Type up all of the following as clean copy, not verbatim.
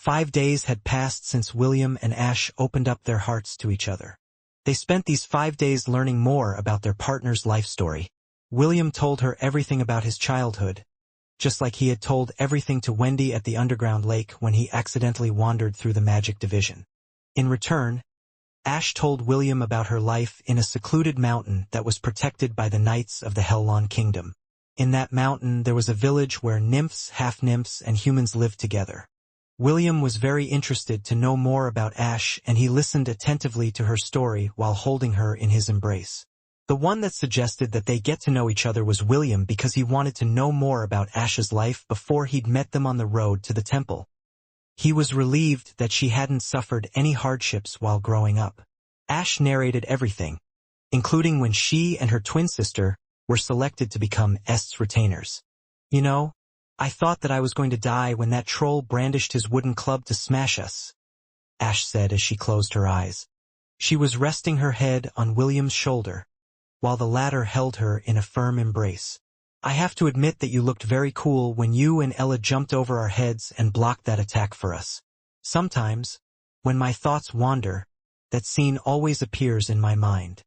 5 days had passed since William and Ash opened up their hearts to each other. They spent these 5 days learning more about their partner's life story. William told her everything about his childhood, just like he had told everything to Wendy at the underground lake when he accidentally wandered through the magic division. In return, Ash told William about her life in a secluded mountain that was protected by the Knights of the Hellon Kingdom. In that mountain there was a village where nymphs, half-nymphs, and humans lived together. William was very interested to know more about Ash, and he listened attentively to her story while holding her in his embrace. The one that suggested that they get to know each other was William because he wanted to know more about Ash's life before he'd met them on the road to the temple. He was relieved that she hadn't suffered any hardships while growing up. Ash narrated everything, including when she and her twin sister were selected to become Est's retainers. "You know, I thought that I was going to die when that troll brandished his wooden club to smash us," Ash said as she closed her eyes. She was resting her head on William's shoulder, while the latter held her in a firm embrace. "I have to admit that you looked very cool when you and Ella jumped over our heads and blocked that attack for us. Sometimes, when my thoughts wander, that scene always appears in my mind."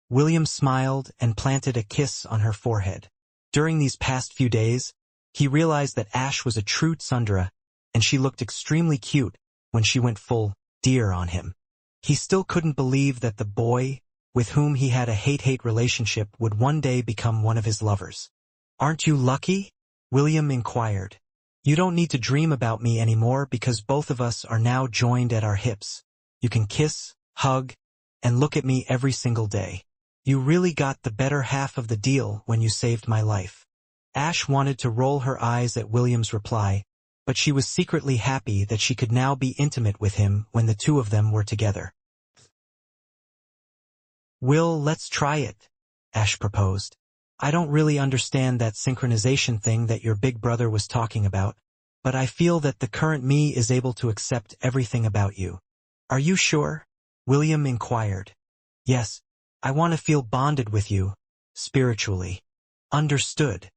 William smiled and planted a kiss on her forehead. During these past few days, he realized that Ash was a true tsundere, and she looked extremely cute when she went full deer on him. He still couldn't believe that the boy, with whom he had a hate-hate relationship, would one day become one of his lovers. "Aren't you lucky?" William inquired. "You don't need to dream about me anymore because both of us are now joined at our hips. You can kiss, hug, and look at me every single day. You really got the better half of the deal when you saved my life." Ash wanted to roll her eyes at William's reply, but she was secretly happy that she could now be intimate with him when the two of them were together. "Will, let's try it," Ash proposed. "I don't really understand that synchronization thing that your big brother was talking about, but I feel that the current me is able to accept everything about you." "Are you sure?" William inquired. "Yes, I want to feel bonded with you, spiritually." "Understood."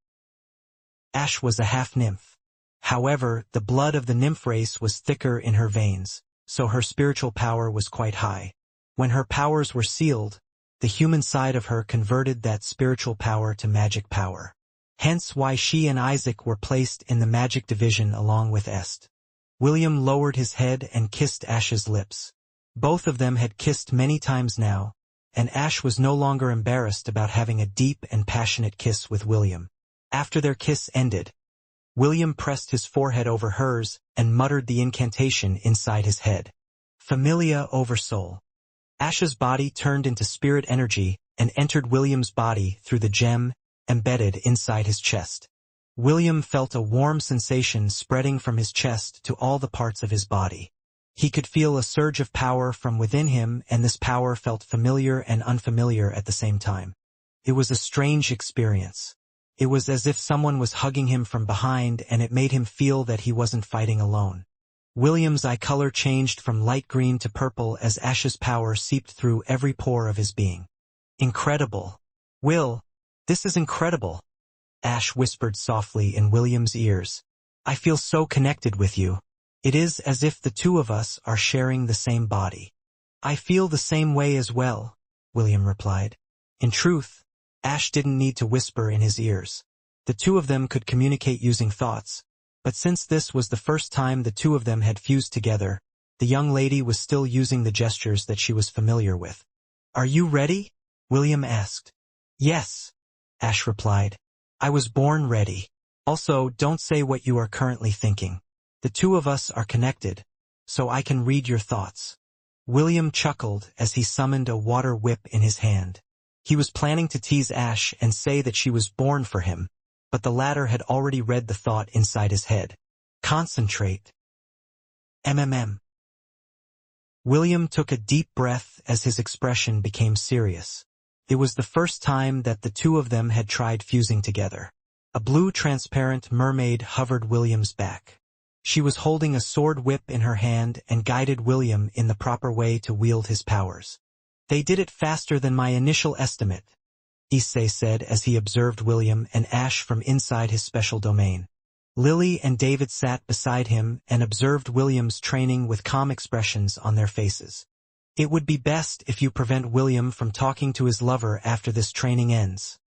Ash was a half-nymph. However, the blood of the nymph race was thicker in her veins, so her spiritual power was quite high. When her powers were sealed, the human side of her converted that spiritual power to magic power. Hence why she and Isaac were placed in the magic division along with Est. William lowered his head and kissed Ash's lips. Both of them had kissed many times now, and Ash was no longer embarrassed about having a deep and passionate kiss with William. After their kiss ended, William pressed his forehead over hers and muttered the incantation inside his head. "Familia over soul." Ash's body turned into spirit energy and entered William's body through the gem embedded inside his chest. William felt a warm sensation spreading from his chest to all the parts of his body. He could feel a surge of power from within him, and this power felt familiar and unfamiliar at the same time. It was a strange experience. It was as if someone was hugging him from behind, and it made him feel that he wasn't fighting alone. William's eye color changed from light green to purple as Ash's power seeped through every pore of his being. "Incredible. Will, this is incredible," Ash whispered softly in William's ears. "I feel so connected with you. It is as if the two of us are sharing the same body." "I feel the same way as well," William replied. In truth, Ash didn't need to whisper in his ears. The two of them could communicate using thoughts, but since this was the first time the two of them had fused together, the young lady was still using the gestures that she was familiar with. "Are you ready?" William asked. "Yes," Ash replied. "I was born ready. Also, don't say what you are currently thinking. The two of us are connected, so I can read your thoughts." William chuckled as he summoned a water whip in his hand. He was planning to tease Ash and say that she was born for him, but the latter had already read the thought inside his head. "Concentrate. MMM." William took a deep breath as his expression became serious. It was the first time that the two of them had tried fusing together. A blue transparent mermaid hovered William's back. She was holding a sword whip in her hand and guided William in the proper way to wield his powers. "They did it faster than my initial estimate," Issei said as he observed William and Ash from inside his special domain. Lily and David sat beside him and observed William's training with calm expressions on their faces. It would be best if you prevent William from talking to his lover after this training ends,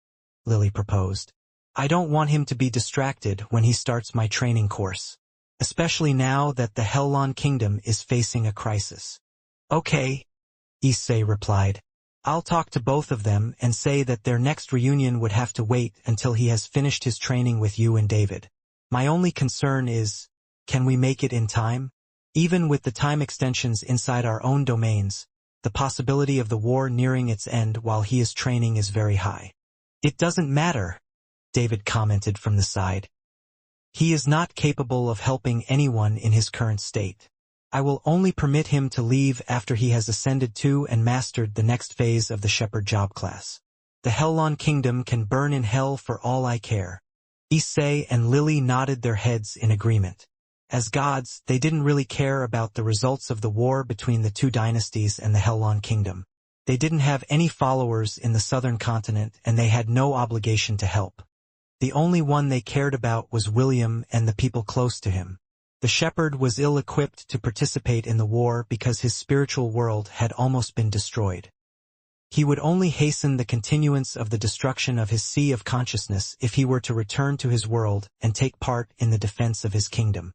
Lily proposed. I don't want him to be distracted when he starts my training course, especially now that the Hellon Kingdom is facing a crisis. Okay, Issei replied. I'll talk to both of them and say that their next reunion would have to wait until he has finished his training with you and David. My only concern is, can we make it in time? Even with the time extensions inside our own domains, the possibility of the war nearing its end while he is training is very high. It doesn't matter, David commented from the side. He is not capable of helping anyone in his current state. I will only permit him to leave after he has ascended to and mastered the next phase of the Shepherd job class. The Hellon Kingdom can burn in hell for all I care. Issei and Lily nodded their heads in agreement. As gods, they didn't really care about the results of the war between the two dynasties and the Hellon Kingdom. They didn't have any followers in the southern continent and they had no obligation to help. The only one they cared about was William and the people close to him. The shepherd was ill-equipped to participate in the war because his spiritual world had almost been destroyed. He would only hasten the continuance of the destruction of his sea of consciousness if he were to return to his world and take part in the defense of his kingdom.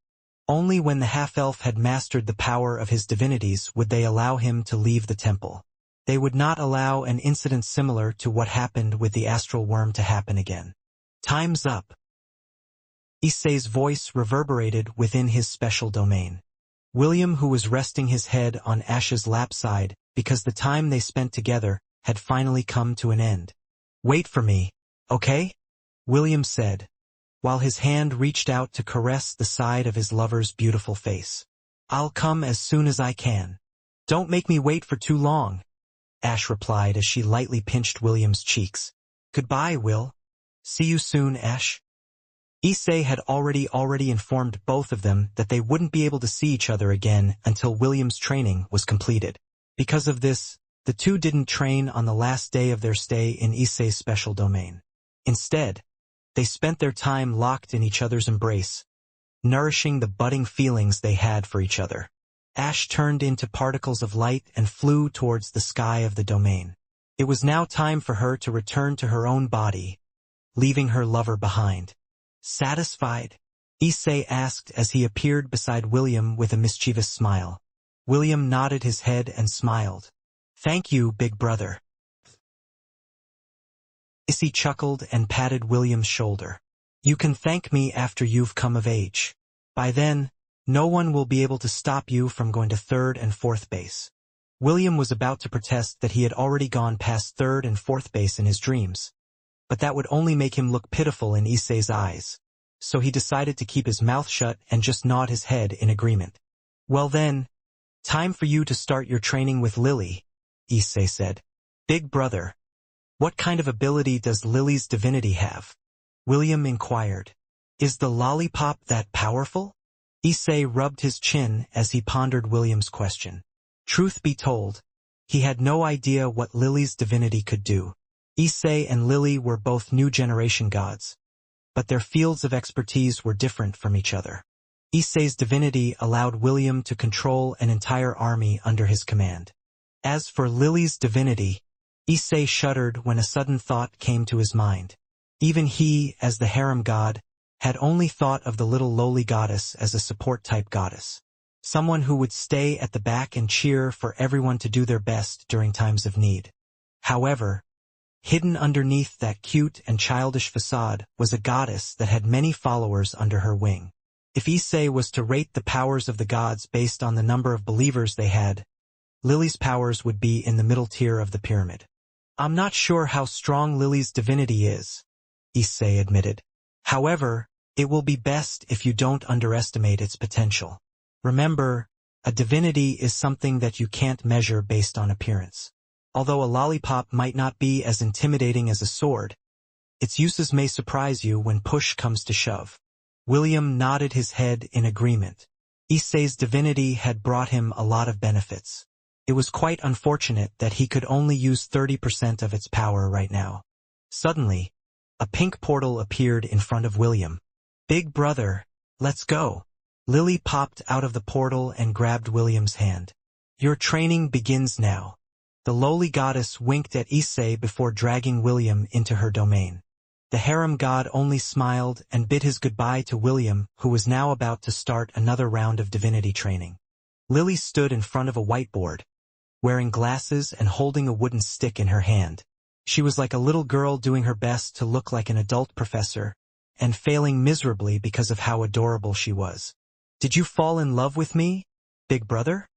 Only when the half-elf had mastered the power of his divinities would they allow him to leave the temple. They would not allow an incident similar to what happened with the astral worm to happen again. Time's up. Issei's voice reverberated within his special domain. William, who was resting his head on Ash's lap, sighed, because the time they spent together had finally come to an end. Wait for me, okay? William said, while his hand reached out to caress the side of his lover's beautiful face. I'll come as soon as I can. Don't make me wait for too long, Ash replied as she lightly pinched William's cheeks. Goodbye, Will. See you soon, Ash. Issei had already informed both of them that they wouldn't be able to see each other again until William's training was completed. Because of this, the two didn't train on the last day of their stay in Issei's special domain. Instead, they spent their time locked in each other's embrace, nourishing the budding feelings they had for each other. Ash turned into particles of light and flew towards the sky of the domain. It was now time for her to return to her own body, leaving her lover behind. Satisfied? Issei asked as he appeared beside William with a mischievous smile. William nodded his head and smiled. Thank you, big brother. Issei chuckled and patted William's shoulder. You can thank me after you've come of age. By then, no one will be able to stop you from going to third and fourth base. William was about to protest that he had already gone past third and fourth base in his dreams. But that would only make him look pitiful in Issei's eyes. So he decided to keep his mouth shut and just nod his head in agreement. Well then, time for you to start your training with Lily, Issei said. Big brother, what kind of ability does Lily's divinity have? William inquired. Is the lollipop that powerful? Issei rubbed his chin as he pondered William's question. Truth be told, he had no idea what Lily's divinity could do. Issei and Lily were both new generation gods, but their fields of expertise were different from each other. Issei's divinity allowed William to control an entire army under his command. As for Lily's divinity, Issei shuddered when a sudden thought came to his mind. Even he, as the harem god, had only thought of the little lowly goddess as a support-type goddess. Someone who would stay at the back and cheer for everyone to do their best during times of need. However, hidden underneath that cute and childish facade was a goddess that had many followers under her wing. If Issei was to rate the powers of the gods based on the number of believers they had, Lily's powers would be in the middle tier of the pyramid. I'm not sure how strong Lily's divinity is, Issei admitted. However, it will be best if you don't underestimate its potential. Remember, a divinity is something that you can't measure based on appearance. Although a lollipop might not be as intimidating as a sword, its uses may surprise you when push comes to shove. William nodded his head in agreement. Issei's divinity had brought him a lot of benefits. It was quite unfortunate that he could only use 30% of its power right now. Suddenly, a pink portal appeared in front of William. Big brother, Let's go. Lily popped out of the portal and grabbed William's hand. Your training begins now. The lowly goddess winked at Issei before dragging William into her domain. The harem god only smiled and bid his goodbye to William, who was now about to start another round of divinity training. Lily stood in front of a whiteboard, wearing glasses and holding a wooden stick in her hand. She was like a little girl doing her best to look like an adult professor, and failing miserably because of how adorable she was. Did you fall in love with me, big brother?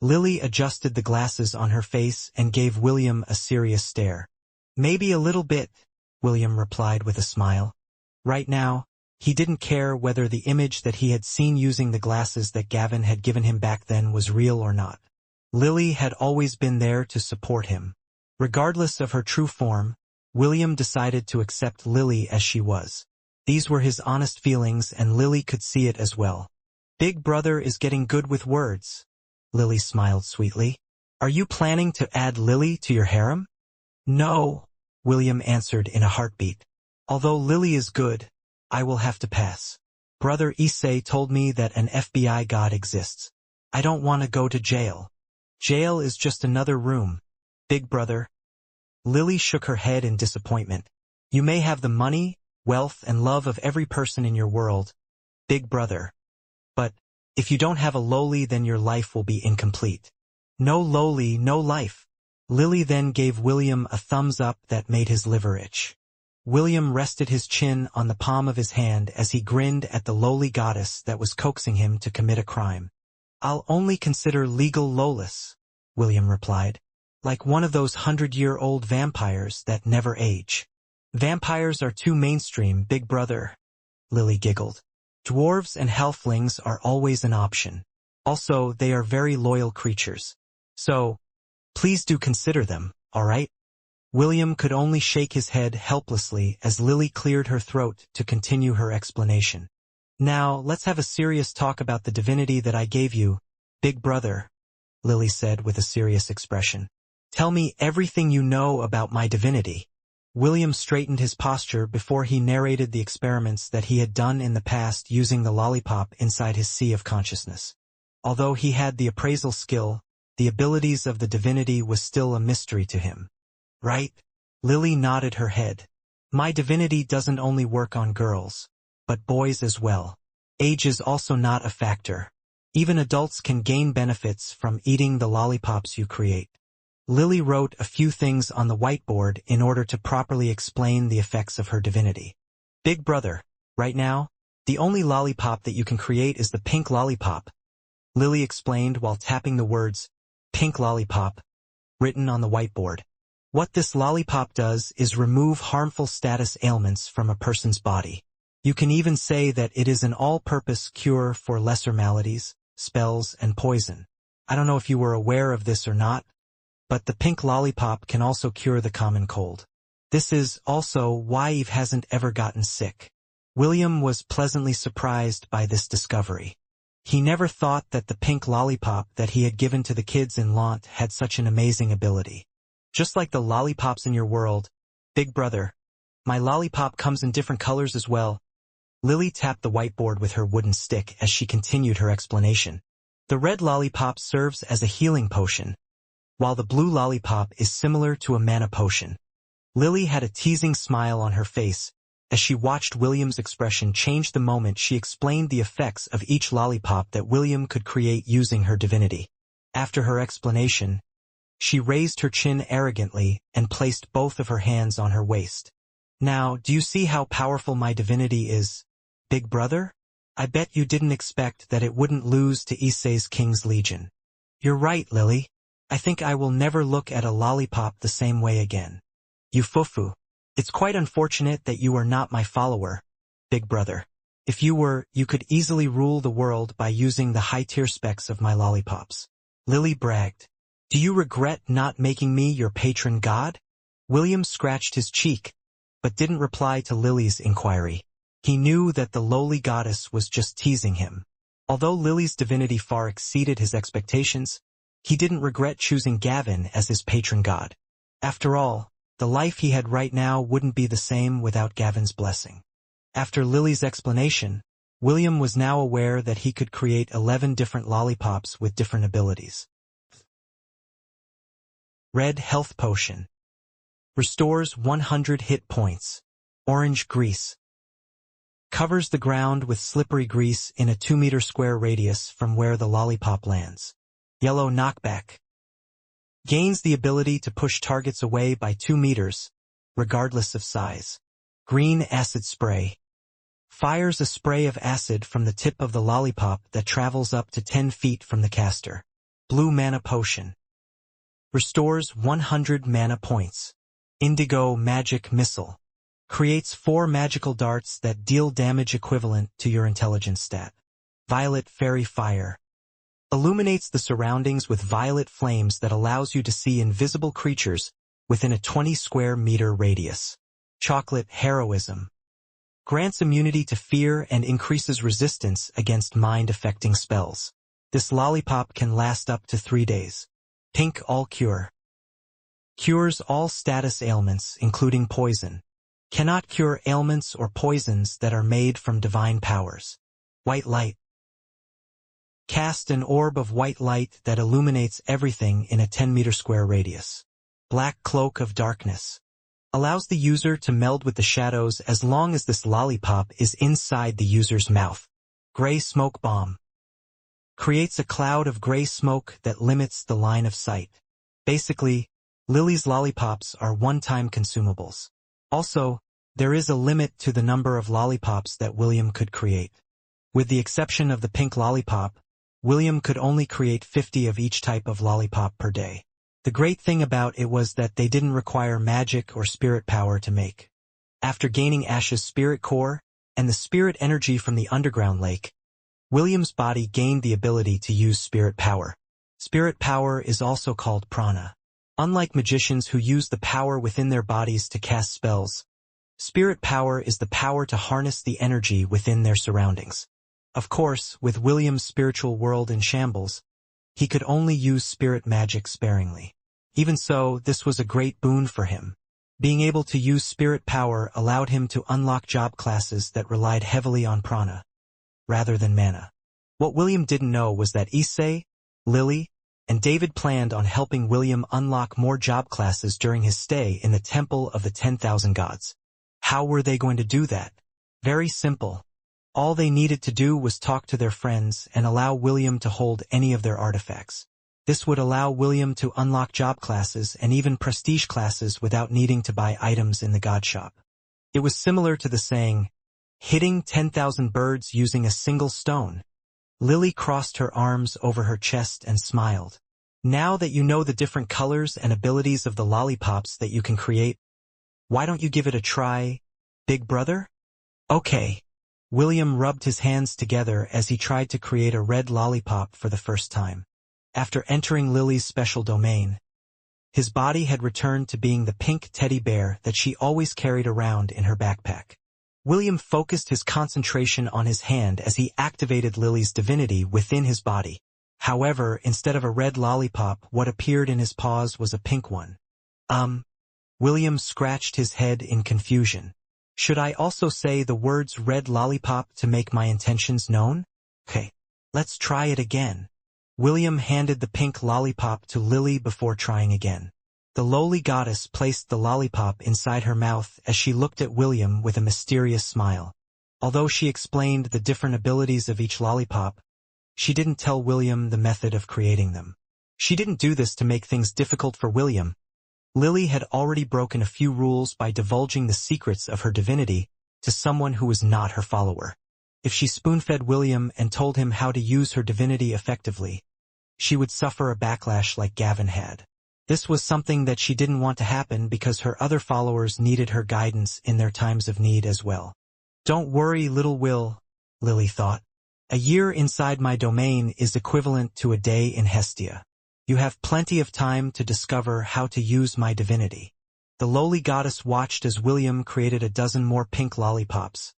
Lily adjusted the glasses on her face and gave William a serious stare. Maybe a little bit, William replied with a smile. Right now, he didn't care whether the image that he had seen using the glasses that Gavin had given him back then was real or not. Lily had always been there to support him. Regardless of her true form, William decided to accept Lily as she was. These were his honest feelings, and Lily could see it as well. Big brother is getting good with words. Lily smiled sweetly. Are you planning to add Lily to your harem? No, William answered in a heartbeat. Although Lily is good, I will have to pass. Brother Issei told me that an FBI god exists. I don't want to go to jail. Jail is just another room, big brother. Lily shook her head in disappointment. You may have the money, wealth, and love of every person in your world, big brother. But if you don't have a lowly, then your life will be incomplete. No lowly, no life. Lily then gave William a thumbs up that made his liver itch. William rested his chin on the palm of his hand as he grinned at the lowly goddess that was coaxing him to commit a crime. I'll only consider legal lawless, William replied, like one of those 100-year-old vampires that never age. Vampires are too mainstream, big brother, Lily giggled. Dwarves and halflings are always an option. Also, they are very loyal creatures. So, please do consider them, all right? William could only shake his head helplessly as Lily cleared her throat to continue her explanation. Now, let's have a serious talk about the divinity that I gave you, big brother, Lily said with a serious expression. Tell me everything you know about my divinity. William straightened his posture before he narrated the experiments that he had done in the past using the lollipop inside his sea of consciousness. Although he had the appraisal skill, the abilities of the divinity was still a mystery to him. Right? Lily nodded her head. My divinity doesn't only work on girls, but boys as well. Age is also not a factor. Even adults can gain benefits from eating the lollipops you create. Lily wrote a few things on the whiteboard in order to properly explain the effects of her divinity. Big brother, right now, the only lollipop that you can create is the pink lollipop, Lily explained while tapping the words, pink lollipop, written on the whiteboard. What this lollipop does is remove harmful status ailments from a person's body. You can even say that it is an all-purpose cure for lesser maladies, spells, and poison. I don't know if you were aware of this or not, but the pink lollipop can also cure the common cold. This is also why Eve hasn't ever gotten sick. William was pleasantly surprised by this discovery. He never thought that the pink lollipop that he had given to the kids in Lant had such an amazing ability. Just like the lollipops in your world, big brother, my lollipop comes in different colors as well. Lily tapped the whiteboard with her wooden stick as she continued her explanation. The red lollipop serves as a healing potion, while the blue lollipop is similar to a mana potion. Lily had a teasing smile on her face as she watched William's expression change the moment she explained the effects of each lollipop that William could create using her divinity. After her explanation, she raised her chin arrogantly and placed both of her hands on her waist. Now, do you see how powerful my divinity is, big brother? I bet you didn't expect that it wouldn't lose to Issei's King's Legion. You're right, Lily. I think I will never look at a lollipop the same way again. You fufu. It's quite unfortunate that you are not my follower, big brother. If you were, you could easily rule the world by using the high-tier specs of my lollipops. Lily bragged. Do you regret not making me your patron god? William scratched his cheek, but didn't reply to Lily's inquiry. He knew that the lowly goddess was just teasing him. Although Lily's divinity far exceeded his expectations, he didn't regret choosing Gavin as his patron god. After all, the life he had right now wouldn't be the same without Gavin's blessing. After Lily's explanation, William was now aware that he could create 11 different lollipops with different abilities. Red Health Potion. Restores 100 hit points. Orange Grease. Covers the ground with slippery grease in a 2-meter square radius from where the lollipop lands. Yellow Knockback. Gains the ability to push targets away by 2 meters, regardless of size. Green Acid Spray. Fires a spray of acid from the tip of the lollipop that travels up to 10 feet from the caster. Blue Mana Potion. Restores 100 mana points. Indigo Magic Missile. Creates 4 magical darts that deal damage equivalent to your intelligence stat. Violet Fairy Fire. Illuminates the surroundings with violet flames that allows you to see invisible creatures within a 20 square meter radius. Chocolate Heroism. Grants immunity to fear and increases resistance against mind-affecting spells. This lollipop can last up to 3 days. Pink All Cure. Cures all status ailments, including poison. Cannot cure ailments or poisons that are made from divine powers. White Light. Cast an orb of white light that illuminates everything in a 10-meter square radius. Black Cloak of Darkness. Allows the user to meld with the shadows as long as this lollipop is inside the user's mouth. Gray Smoke Bomb. Creates a cloud of gray smoke that limits the line of sight. Basically, Lily's lollipops are one-time consumables. Also, there is a limit to the number of lollipops that William could create. With the exception of the pink lollipop, William could only create 50 of each type of lollipop per day. The great thing about it was that they didn't require magic or spirit power to make. After gaining Ash's spirit core and the spirit energy from the underground lake, William's body gained the ability to use spirit power. Spirit power is also called prana. Unlike magicians who use the power within their bodies to cast spells, spirit power is the power to harness the energy within their surroundings. Of course, with William's spiritual world in shambles, he could only use spirit magic sparingly. Even so, this was a great boon for him. Being able to use spirit power allowed him to unlock job classes that relied heavily on prana, rather than mana. What William didn't know was that Issei, Lily, and David planned on helping William unlock more job classes during his stay in the Temple of the 10,000 Gods. How were they going to do that? Very simple. All they needed to do was talk to their friends and allow William to hold any of their artifacts. This would allow William to unlock job classes and even prestige classes without needing to buy items in the god shop. It was similar to the saying, hitting 10,000 birds using a single stone. Lily crossed her arms over her chest and smiled. Now that you know the different colors and abilities of the lollipops that you can create, why don't you give it a try, big brother? Okay. William rubbed his hands together as he tried to create a red lollipop for the first time. After entering Lily's special domain, his body had returned to being the pink teddy bear that she always carried around in her backpack. William focused his concentration on his hand as he activated Lily's divinity within his body. However, instead of a red lollipop, what appeared in his paws was a pink one. William scratched his head in confusion. Should I also say the words red lollipop to make my intentions known? Okay, let's try it again. William handed the pink lollipop to Lily before trying again. The lowly goddess placed the lollipop inside her mouth as she looked at William with a mysterious smile. Although she explained the different abilities of each lollipop, she didn't tell William the method of creating them. She didn't do this to make things difficult for William. Lily had already broken a few rules by divulging the secrets of her divinity to someone who was not her follower. If she spoon-fed William and told him how to use her divinity effectively, she would suffer a backlash like Gavin had. This was something that she didn't want to happen because her other followers needed her guidance in their times of need as well. Don't worry, little Will, Lily thought. A year inside my domain is equivalent to a day in Hestia. You have plenty of time to discover how to use my divinity. The lowly goddess watched as William created a dozen more pink lollipops,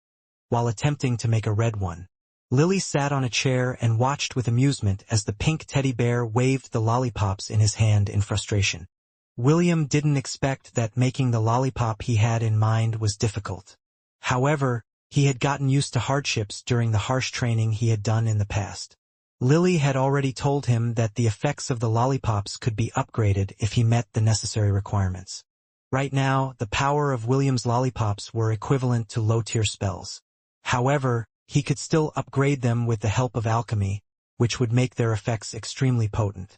while attempting to make a red one. Lily sat on a chair and watched with amusement as the pink teddy bear waved the lollipops in his hand in frustration. William didn't expect that making the lollipop he had in mind was difficult. However, He had gotten used to hardships during the harsh training he had done in the past. Lily had already told him that the effects of the lollipops could be upgraded if he met the necessary requirements. Right now, the power of William's lollipops were equivalent to low-tier spells. However, he could still upgrade them with the help of alchemy, which would make their effects extremely potent.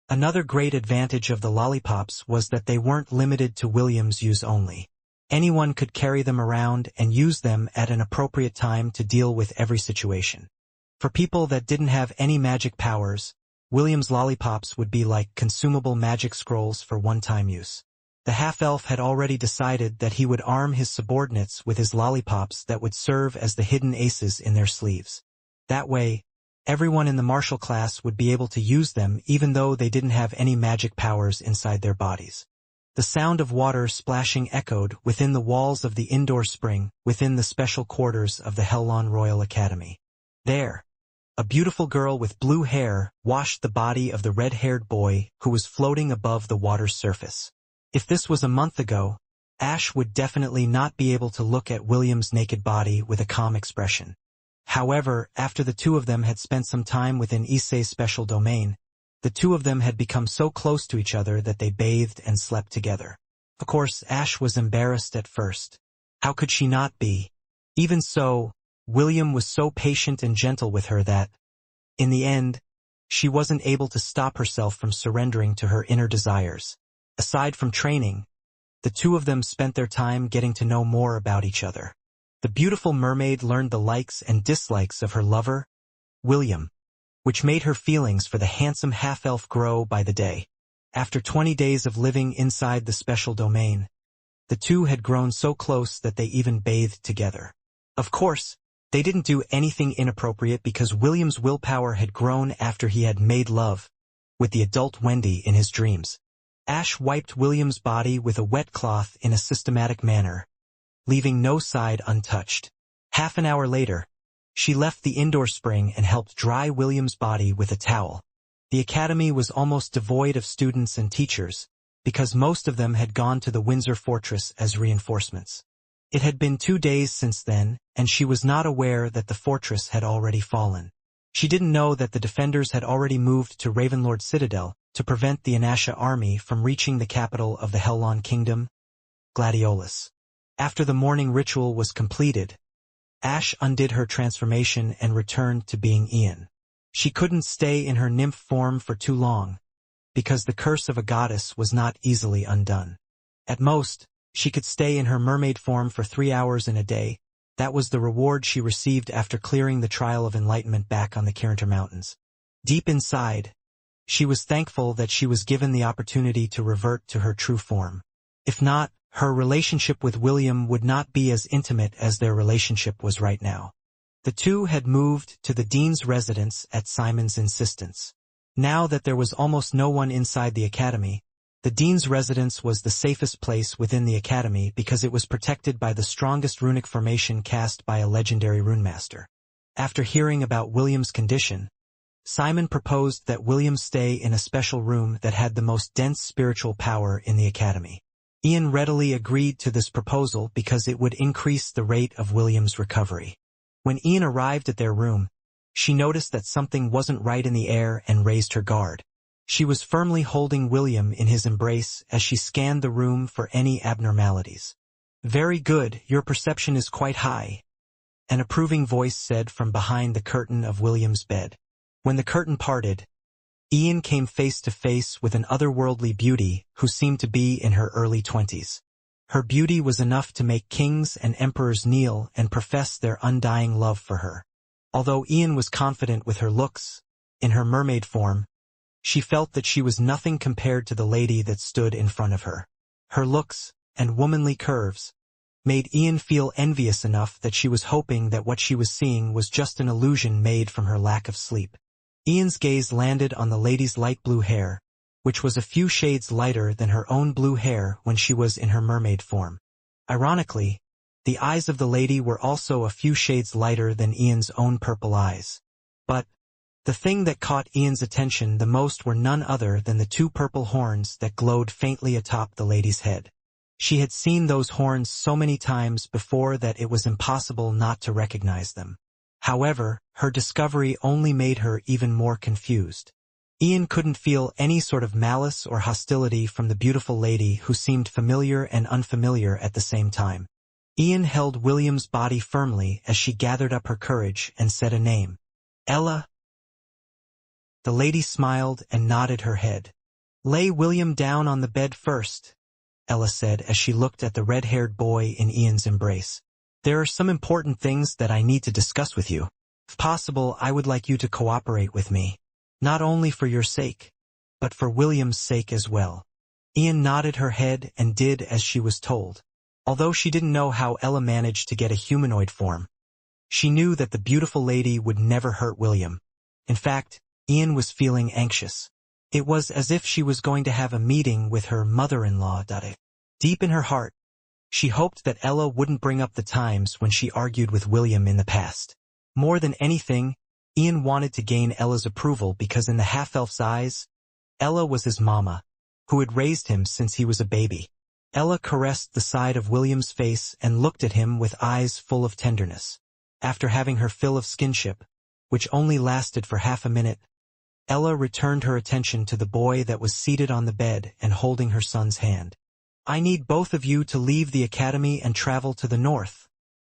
Another great advantage of the lollipops was that they weren't limited to William's use only. Anyone could carry them around and use them at an appropriate time to deal with every situation. For people that didn't have any magic powers, William's lollipops would be like consumable magic scrolls for one-time use. The half-elf had already decided that he would arm his subordinates with his lollipops that would serve as the hidden aces in their sleeves. That way, everyone in the martial class would be able to use them even though they didn't have any magic powers inside their bodies. The sound of water splashing echoed within the walls of the indoor spring within the special quarters of the Hellon Royal Academy. There, a beautiful girl with blue hair washed the body of the red-haired boy who was floating above the water's surface. If this was a month ago, Ash would definitely not be able to look at William's naked body with a calm expression. However, after the two of them had spent some time within Issei's special domain, the two of them had become so close to each other that they bathed and slept together. Of course, Ash was embarrassed at first. How could she not be? Even so, William was so patient and gentle with her that, in the end, she wasn't able to stop herself from surrendering to her inner desires. Aside from training, the two of them spent their time getting to know more about each other. The beautiful mermaid learned the likes and dislikes of her lover, William, which made her feelings for the handsome half-elf grow by the day. After 20 days of living inside the special domain, the two had grown so close that they even bathed together. Of course, they didn't do anything inappropriate because William's willpower had grown after he had made love with the adult Wendy in his dreams. Ash wiped William's body with a wet cloth in a systematic manner, leaving no side untouched. Half an hour later, she left the indoor spring and helped dry William's body with a towel. The academy was almost devoid of students and teachers, because most of them had gone to the Windsor Fortress as reinforcements. It had been 2 days since then, and she was not aware that the fortress had already fallen. She didn't know that the defenders had already moved to Ravenlord Citadel to prevent the Inasha army from reaching the capital of the Hellon Kingdom, Gladiolus. After the morning ritual was completed, Ash undid her transformation and returned to being Ian. She couldn't stay in her nymph form for too long, because the curse of a goddess was not easily undone. At most, she could stay in her mermaid form for 3 hours in a day. That was the reward she received after clearing the trial of enlightenment back on the Kirinter Mountains. Deep inside, she was thankful that she was given the opportunity to revert to her true form. If not, her relationship with William would not be as intimate as their relationship was right now. The two had moved to the dean's residence at Simon's insistence. Now that there was almost no one inside the academy, the dean's residence was the safest place within the academy because it was protected by the strongest runic formation cast by a legendary runemaster. After hearing about William's condition, Simon proposed that William stay in a special room that had the most dense spiritual power in the academy. Ian readily agreed to this proposal because it would increase the rate of William's recovery. When Ian arrived at their room, she noticed that something wasn't right in the air and raised her guard. She was firmly holding William in his embrace as she scanned the room for any abnormalities. "Very good, your perception is quite high," an approving voice said from behind the curtain of William's bed. When the curtain parted, Ian came face to face with an otherworldly beauty who seemed to be in her early 20s. Her beauty was enough to make kings and emperors kneel and profess their undying love for her. Although Ian was confident with her looks, in her mermaid form, she felt that she was nothing compared to the lady that stood in front of her. Her looks, and womanly curves, made Ian feel envious enough that she was hoping that what she was seeing was just an illusion made from her lack of sleep. Ian's gaze landed on the lady's light blue hair, which was a few shades lighter than her own blue hair when she was in her mermaid form. Ironically, the eyes of the lady were also a few shades lighter than Ian's own purple eyes. But the thing that caught Ian's attention the most were none other than the 2 purple horns that glowed faintly atop the lady's head. She had seen those horns so many times before that it was impossible not to recognize them. However, her discovery only made her even more confused. Ian couldn't feel any sort of malice or hostility from the beautiful lady who seemed familiar and unfamiliar at the same time. Ian held William's body firmly as she gathered up her courage and said a name. Ella. The lady smiled and nodded her head. Lay William down on the bed first, Ella said as she looked at the red-haired boy in Ian's embrace. There are some important things that I need to discuss with you. If possible, I would like you to cooperate with me. Not only for your sake, but for William's sake as well. Ian nodded her head and did as she was told. Although she didn't know how Ella managed to get a humanoid form, she knew that the beautiful lady would never hurt William. In fact, Ian was feeling anxious. It was as if she was going to have a meeting with her mother-in-law. Deep in her heart, she hoped that Ella wouldn't bring up the times when she argued with William in the past. More than anything, Ian wanted to gain Ella's approval because in the half-elf's eyes, Ella was his mama, who had raised him since he was a baby. Ella caressed the side of William's face and looked at him with eyes full of tenderness. After having her fill of skinship, which only lasted for half a minute, Ella returned her attention to the boy that was seated on the bed and holding her son's hand. I need both of you to leave the academy and travel to the north,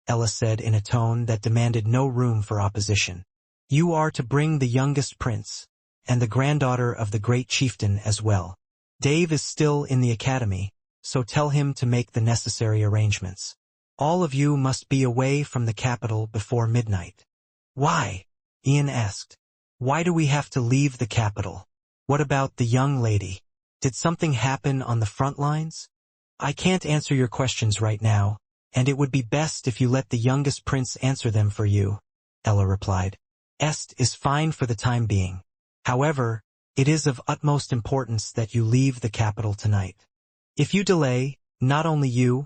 Ella said in a tone that demanded no room for opposition. You are to bring the youngest prince, and the granddaughter of the great chieftain as well. Dave is still in the academy, so tell him to make the necessary arrangements. All of you must be away from the capital before midnight. Why? Ian asked. Why do we have to leave the capital? What about the young lady? Did something happen on the front lines? I can't answer your questions right now, and it would be best if you let the youngest prince answer them for you, Ella replied. Est is fine for the time being. However, it is of utmost importance that you leave the capital tonight. If you delay, not only you,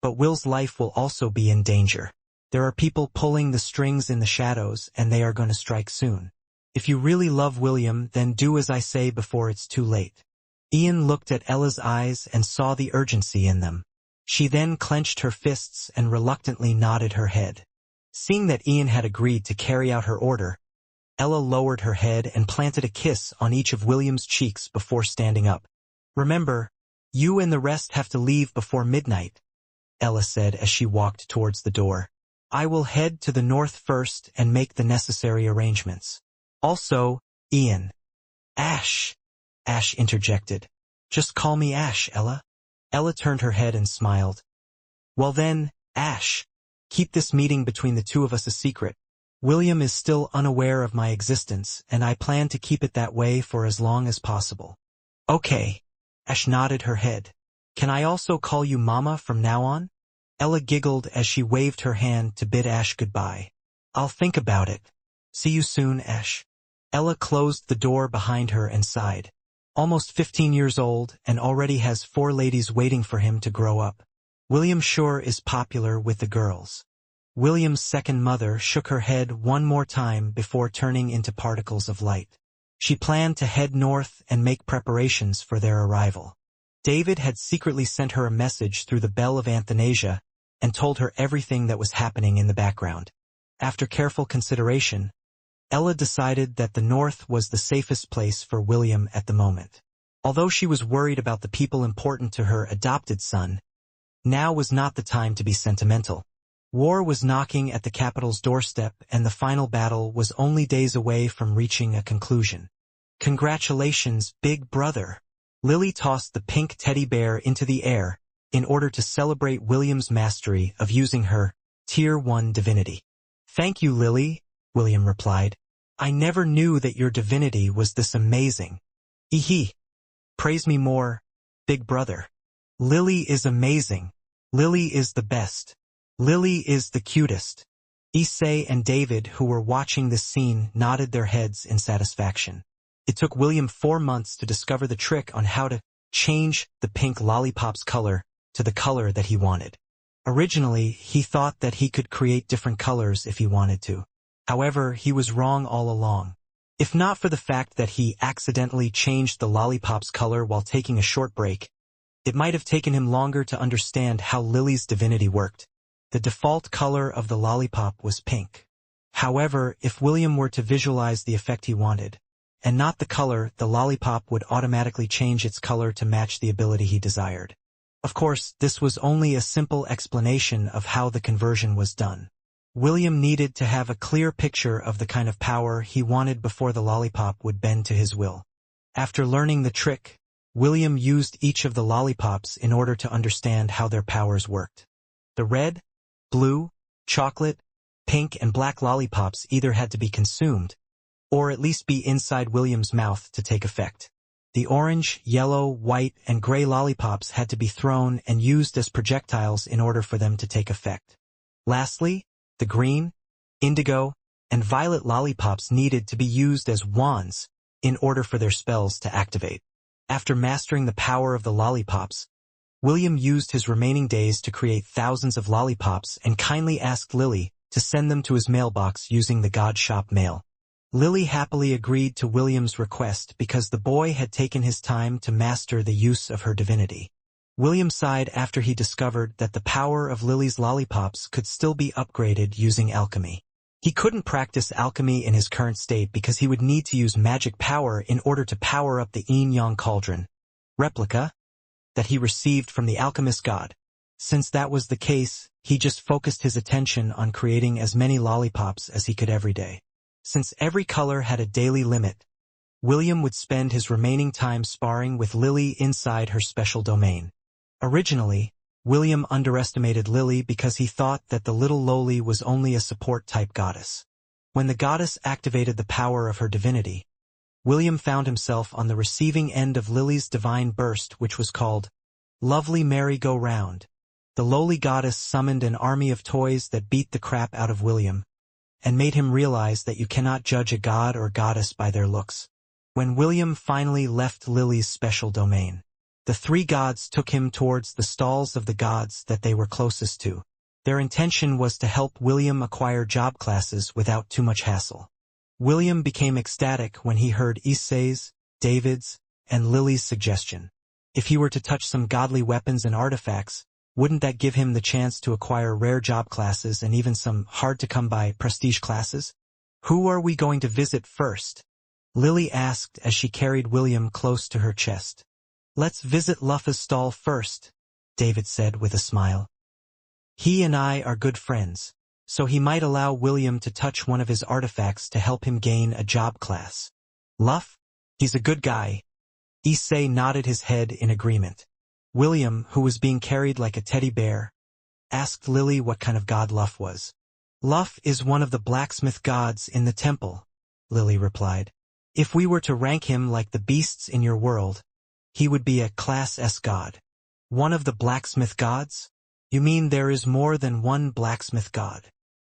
but Will's life will also be in danger. There are people pulling the strings in the shadows, and they are going to strike soon. If you really love William, then do as I say before it's too late. Ian looked at Ella's eyes and saw the urgency in them. She then clenched her fists and reluctantly nodded her head. Seeing that Ian had agreed to carry out her order, Ella lowered her head and planted a kiss on each of William's cheeks before standing up. Remember, you and the rest have to leave before midnight, Ella said as she walked towards the door. I will head to the north first and make the necessary arrangements. Also, Ian. Ash interjected. Just call me Ash, Ella. Ella turned her head and smiled. Well then, Ash, keep this meeting between the two of us a secret. William is still unaware of my existence, and I plan to keep it that way for as long as possible. Okay. Ash nodded her head. Can I also call you Mama from now on? Ella giggled as she waved her hand to bid Ash goodbye. I'll think about it. See you soon, Ash. Ella closed the door behind her and sighed. Almost 15 years old and already has 4 ladies waiting for him to grow up. William sure is popular with the girls. William's second mother shook her head one more time before turning into particles of light. She planned to head north and make preparations for their arrival. David had secretly sent her a message through the Bell of Athanasia and told her everything that was happening in the background. After careful consideration, Ella decided that the north was the safest place for William at the moment. Although she was worried about the people important to her adopted son, now was not the time to be sentimental. War was knocking at the capital's doorstep, and the final battle was only days away from reaching a conclusion. Congratulations, big brother. Lily tossed the pink teddy bear into the air in order to celebrate William's mastery of using her Tier 1 divinity. Thank you, Lily, William replied. I never knew that your divinity was this amazing. Ehe. Praise me more, big brother. Lily is amazing. Lily is the best. Lily is the cutest. Issei and David, who were watching this scene, nodded their heads in satisfaction. It took William 4 months to discover the trick on how to change the pink lollipop's color to the color that he wanted. Originally, he thought that he could create different colors if he wanted to. However, he was wrong all along. If not for the fact that he accidentally changed the lollipop's color while taking a short break, It might have taken him longer to understand how Lily's divinity worked. The default color of the lollipop was pink. However, if William were to visualize the effect he wanted, and not the color, the lollipop would automatically change its color to match the ability he desired. Of course, this was only a simple explanation of how the conversion was done. William needed to have a clear picture of the kind of power he wanted before the lollipop would bend to his will. After learning the trick, William used each of the lollipops in order to understand how their powers worked. The red, blue, chocolate, pink, and black lollipops either had to be consumed, or at least be inside William's mouth to take effect. The orange, yellow, white, and gray lollipops had to be thrown and used as projectiles in order for them to take effect. Lastly, the green, indigo, and violet lollipops needed to be used as wands in order for their spells to activate. After mastering the power of the lollipops, William used his remaining days to create thousands of lollipops and kindly asked Lily to send them to his mailbox using the God Shop mail. Lily happily agreed to William's request because the boy had taken his time to master the use of her divinity. William sighed after he discovered that the power of Lily's lollipops could still be upgraded using alchemy. He couldn't practice alchemy in his current state because he would need to use magic power in order to power up the yin-yang cauldron replica that he received from the alchemist god. Since that was the case, he just focused his attention on creating as many lollipops as he could every day. Since every color had a daily limit, William would spend his remaining time sparring with Lily inside her special domain. Originally, William underestimated Lily because he thought that the little loli was only a support-type goddess. When the goddess activated the power of her divinity, William found himself on the receiving end of Lily's divine burst, which was called Lovely Merry-Go-Round. The lowly goddess summoned an army of toys that beat the crap out of William, and made him realize that you cannot judge a god or goddess by their looks. When William finally left Lily's special domain, the three gods took him towards the stalls of the gods that they were closest to. Their intention was to help William acquire job classes without too much hassle. William became ecstatic when he heard Issei's, David's, and Lily's suggestion. If he were to touch some godly weapons and artifacts, wouldn't that give him the chance to acquire rare job classes and even some hard-to-come-by prestige classes? Who are we going to visit first? Lily asked as she carried William close to her chest. Let's visit Luffa's stall first, David said with a smile. He and I are good friends, so he might allow William to touch one of his artifacts to help him gain a job class. Luff? He's a good guy. Issei nodded his head in agreement. William, who was being carried like a teddy bear, asked Lily what kind of god Luff was. Luff is one of the blacksmith gods in the temple, Lily replied. If we were to rank him like the beasts in your world, he would be a Class S god. One of the blacksmith gods? You mean there is more than one blacksmith god?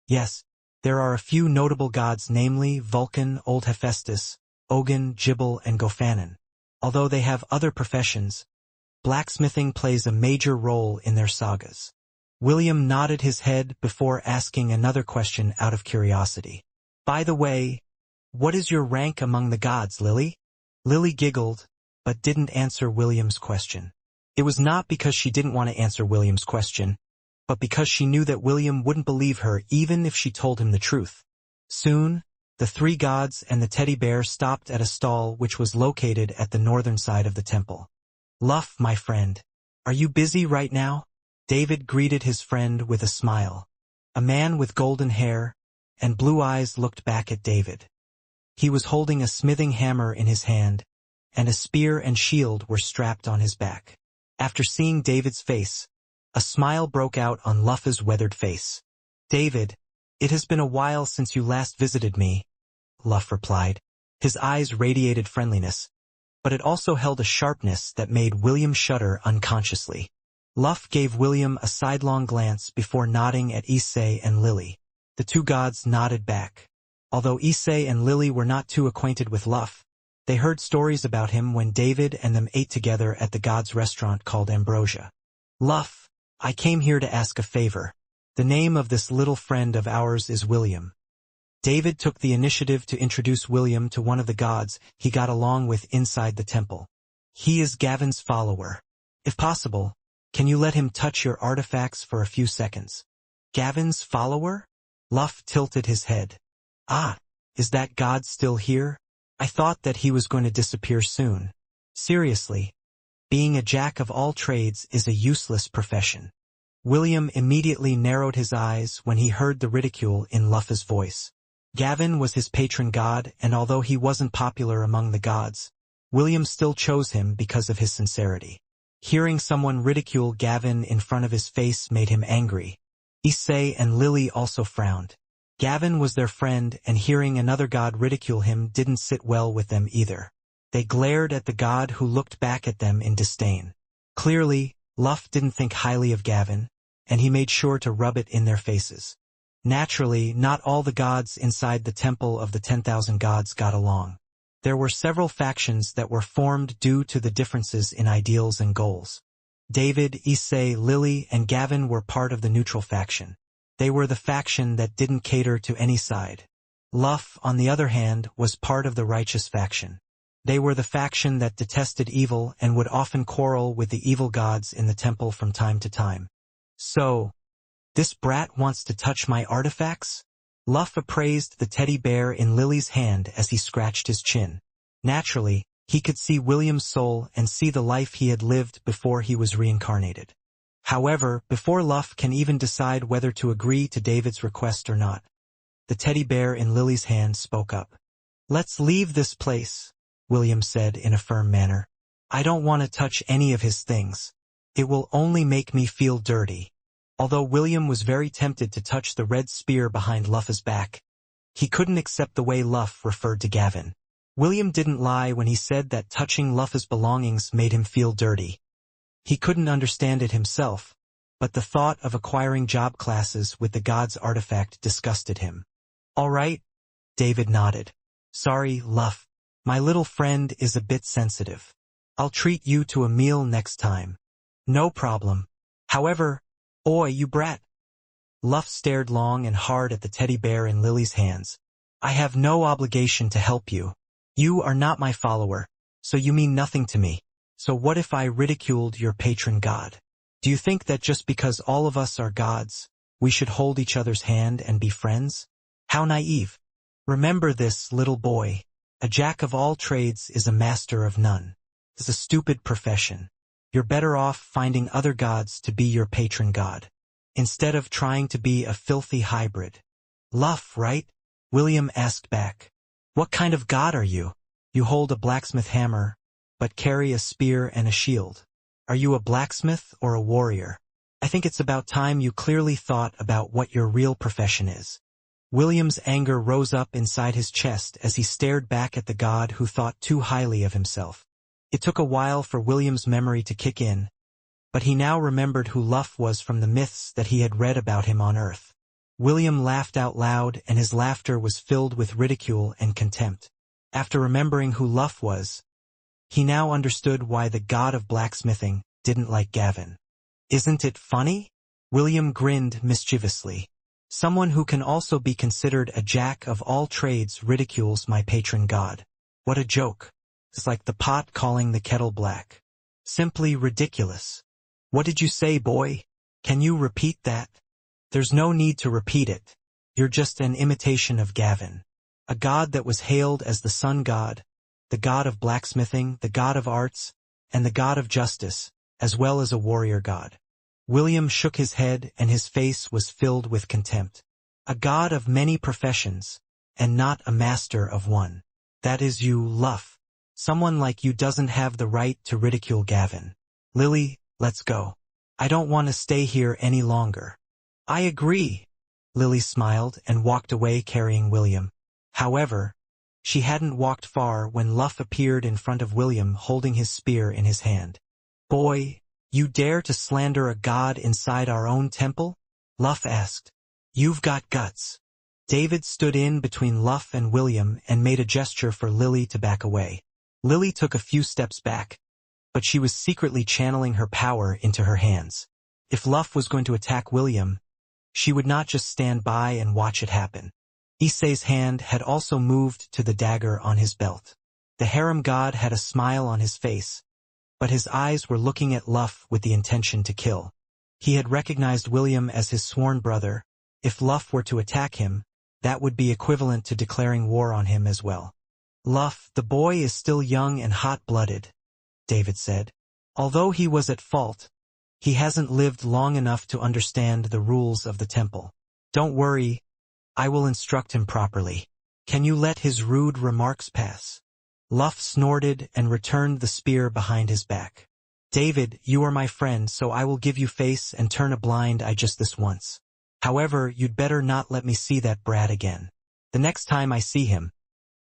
Yes, there are a few notable gods, namely Vulcan, Old Hephaestus, Ogun, Gibel, and Gofanon. Although they have other professions, blacksmithing plays a major role in their sagas. William nodded his head before asking another question out of curiosity. By the way, what is your rank among the gods, Lily? Lily giggled, but didn't answer William's question. It was not because she didn't want to answer William's question, but because she knew that William wouldn't believe her even if she told him the truth. Soon, the three gods and the teddy bear stopped at a stall which was located at the northern side of the temple. Luff, my friend, are you busy right now? David greeted his friend with a smile. A man with golden hair and blue eyes looked back at David. He was holding a smithing hammer in his hand, and a spear and shield were strapped on his back. After seeing David's face, a smile broke out on Luff's weathered face. David, it has been a while since you last visited me, Luff replied. His eyes radiated friendliness, but it also held a sharpness that made William shudder unconsciously. Luff gave William a sidelong glance before nodding at Issei and Lily. The two gods nodded back. Although Issei and Lily were not too acquainted with Luff, they heard stories about him when David and them ate together at the gods' restaurant called Ambrosia. Luff, I came here to ask a favor. The name of this little friend of ours is William. David took the initiative to introduce William to one of the gods he got along with inside the temple. He is Gavin's follower. If possible, can you let him touch your artifacts for a few seconds? Gavin's follower? Luff tilted his head. Ah, is that God still here? I thought that he was going to disappear soon. Seriously, being a jack of all trades is a useless profession. William immediately narrowed his eyes when he heard the ridicule in Luff's voice. Gavin was his patron god, and although he wasn't popular among the gods, William still chose him because of his sincerity. Hearing someone ridicule Gavin in front of his face made him angry. Issei and Lily also frowned. Gavin was their friend, and hearing another god ridicule him didn't sit well with them either. They glared at the god who looked back at them in disdain. Clearly, Luff didn't think highly of Gavin, and he made sure to rub it in their faces. Naturally, not all the gods inside the Temple of the 10,000 Gods got along. There were several factions that were formed due to the differences in ideals and goals. David, Issei, Lily, and Gavin were part of the neutral faction. They were the faction that didn't cater to any side. Luff, on the other hand, was part of the righteous faction. They were the faction that detested evil and would often quarrel with the evil gods in the temple from time to time. So, this brat wants to touch my artifacts? Luff appraised the teddy bear in Lily's hand as he scratched his chin. Naturally, he could see William's soul and see the life he had lived before he was reincarnated. However, before Luff can even decide whether to agree to David's request or not, the teddy bear in Lily's hand spoke up. "Let's leave this place," William said in a firm manner. "I don't want to touch any of his things. It will only make me feel dirty." Although William was very tempted to touch the red spear behind Luff's back, he couldn't accept the way Luff referred to Gavin. William didn't lie when he said that touching Luff's belongings made him feel dirty. He couldn't understand it himself, but the thought of acquiring job classes with the god's artifact disgusted him. "All right," David nodded. "Sorry, Luff. My little friend is a bit sensitive. I'll treat you to a meal next time." "No problem. However, oi, you brat." Luff stared long and hard at the teddy bear in Lily's hands. "I have no obligation to help you. You are not my follower, so you mean nothing to me. So what if I ridiculed your patron god? Do you think that just because all of us are gods, we should hold each other's hand and be friends? How naive. Remember this, little boy. A jack of all trades is a master of none. It's a stupid profession. You're better off finding other gods to be your patron god, instead of trying to be a filthy hybrid." "Luff, right?" William asked back. "What kind of god are you? You hold a blacksmith hammer, but carry a spear and a shield. Are you a blacksmith or a warrior? I think it's about time you clearly thought about what your real profession is." William's anger rose up inside his chest as he stared back at the god who thought too highly of himself. It took a while for William's memory to kick in, but he now remembered who Luff was from the myths that he had read about him on Earth. William laughed out loud, and his laughter was filled with ridicule and contempt. After remembering who Luff was, he now understood why the god of blacksmithing didn't like Gavin. "Isn't it funny?" William grinned mischievously. "Someone who can also be considered a jack of all trades ridicules my patron god. What a joke. It's like the pot calling the kettle black. Simply ridiculous." "What did you say, boy? Can you repeat that?" "There's no need to repeat it. You're just an imitation of Gavin. A god that was hailed as the sun god, the god of blacksmithing, the god of arts, and the god of justice, as well as a warrior god." William shook his head and his face was filled with contempt. "A god of many professions, and not a master of one. That is you, Luff. Someone like you doesn't have the right to ridicule Gavin. Lily, let's go. I don't want to stay here any longer." "I agree." Lily smiled and walked away carrying William. However, she hadn't walked far when Luff appeared in front of William holding his spear in his hand. "Boy, you dare to slander a god inside our own temple?" Luff asked. "You've got guts." David stood in between Luff and William and made a gesture for Lily to back away. Lily took a few steps back, but she was secretly channeling her power into her hands. If Luff was going to attack William, she would not just stand by and watch it happen. Issei's hand had also moved to the dagger on his belt. The harem god had a smile on his face, but his eyes were looking at Luff with the intention to kill. He had recognized William as his sworn brother. If Luff were to attack him, that would be equivalent to declaring war on him as well. Luff, the boy is still young and hot-blooded, David said. Although he was at fault, he hasn't lived long enough to understand the rules of the temple. Don't worry, I will instruct him properly. Can you let his rude remarks pass? Luff snorted and returned the spear behind his back. David, you are my friend, so I will give you face and turn a blind eye just this once. However, you'd better not let me see that brat again. The next time I see him,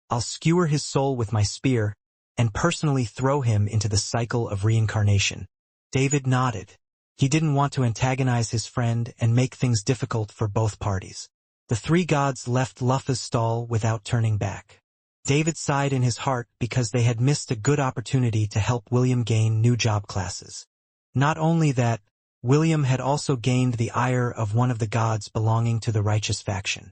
I'll skewer his soul with my spear and personally throw him into the cycle of reincarnation. David nodded. He didn't want to antagonize his friend and make things difficult for both parties. The three gods left Luff's stall without turning back. David sighed in his heart because they had missed a good opportunity to help William gain new job classes. Not only that, William had also gained the ire of one of the gods belonging to the righteous faction.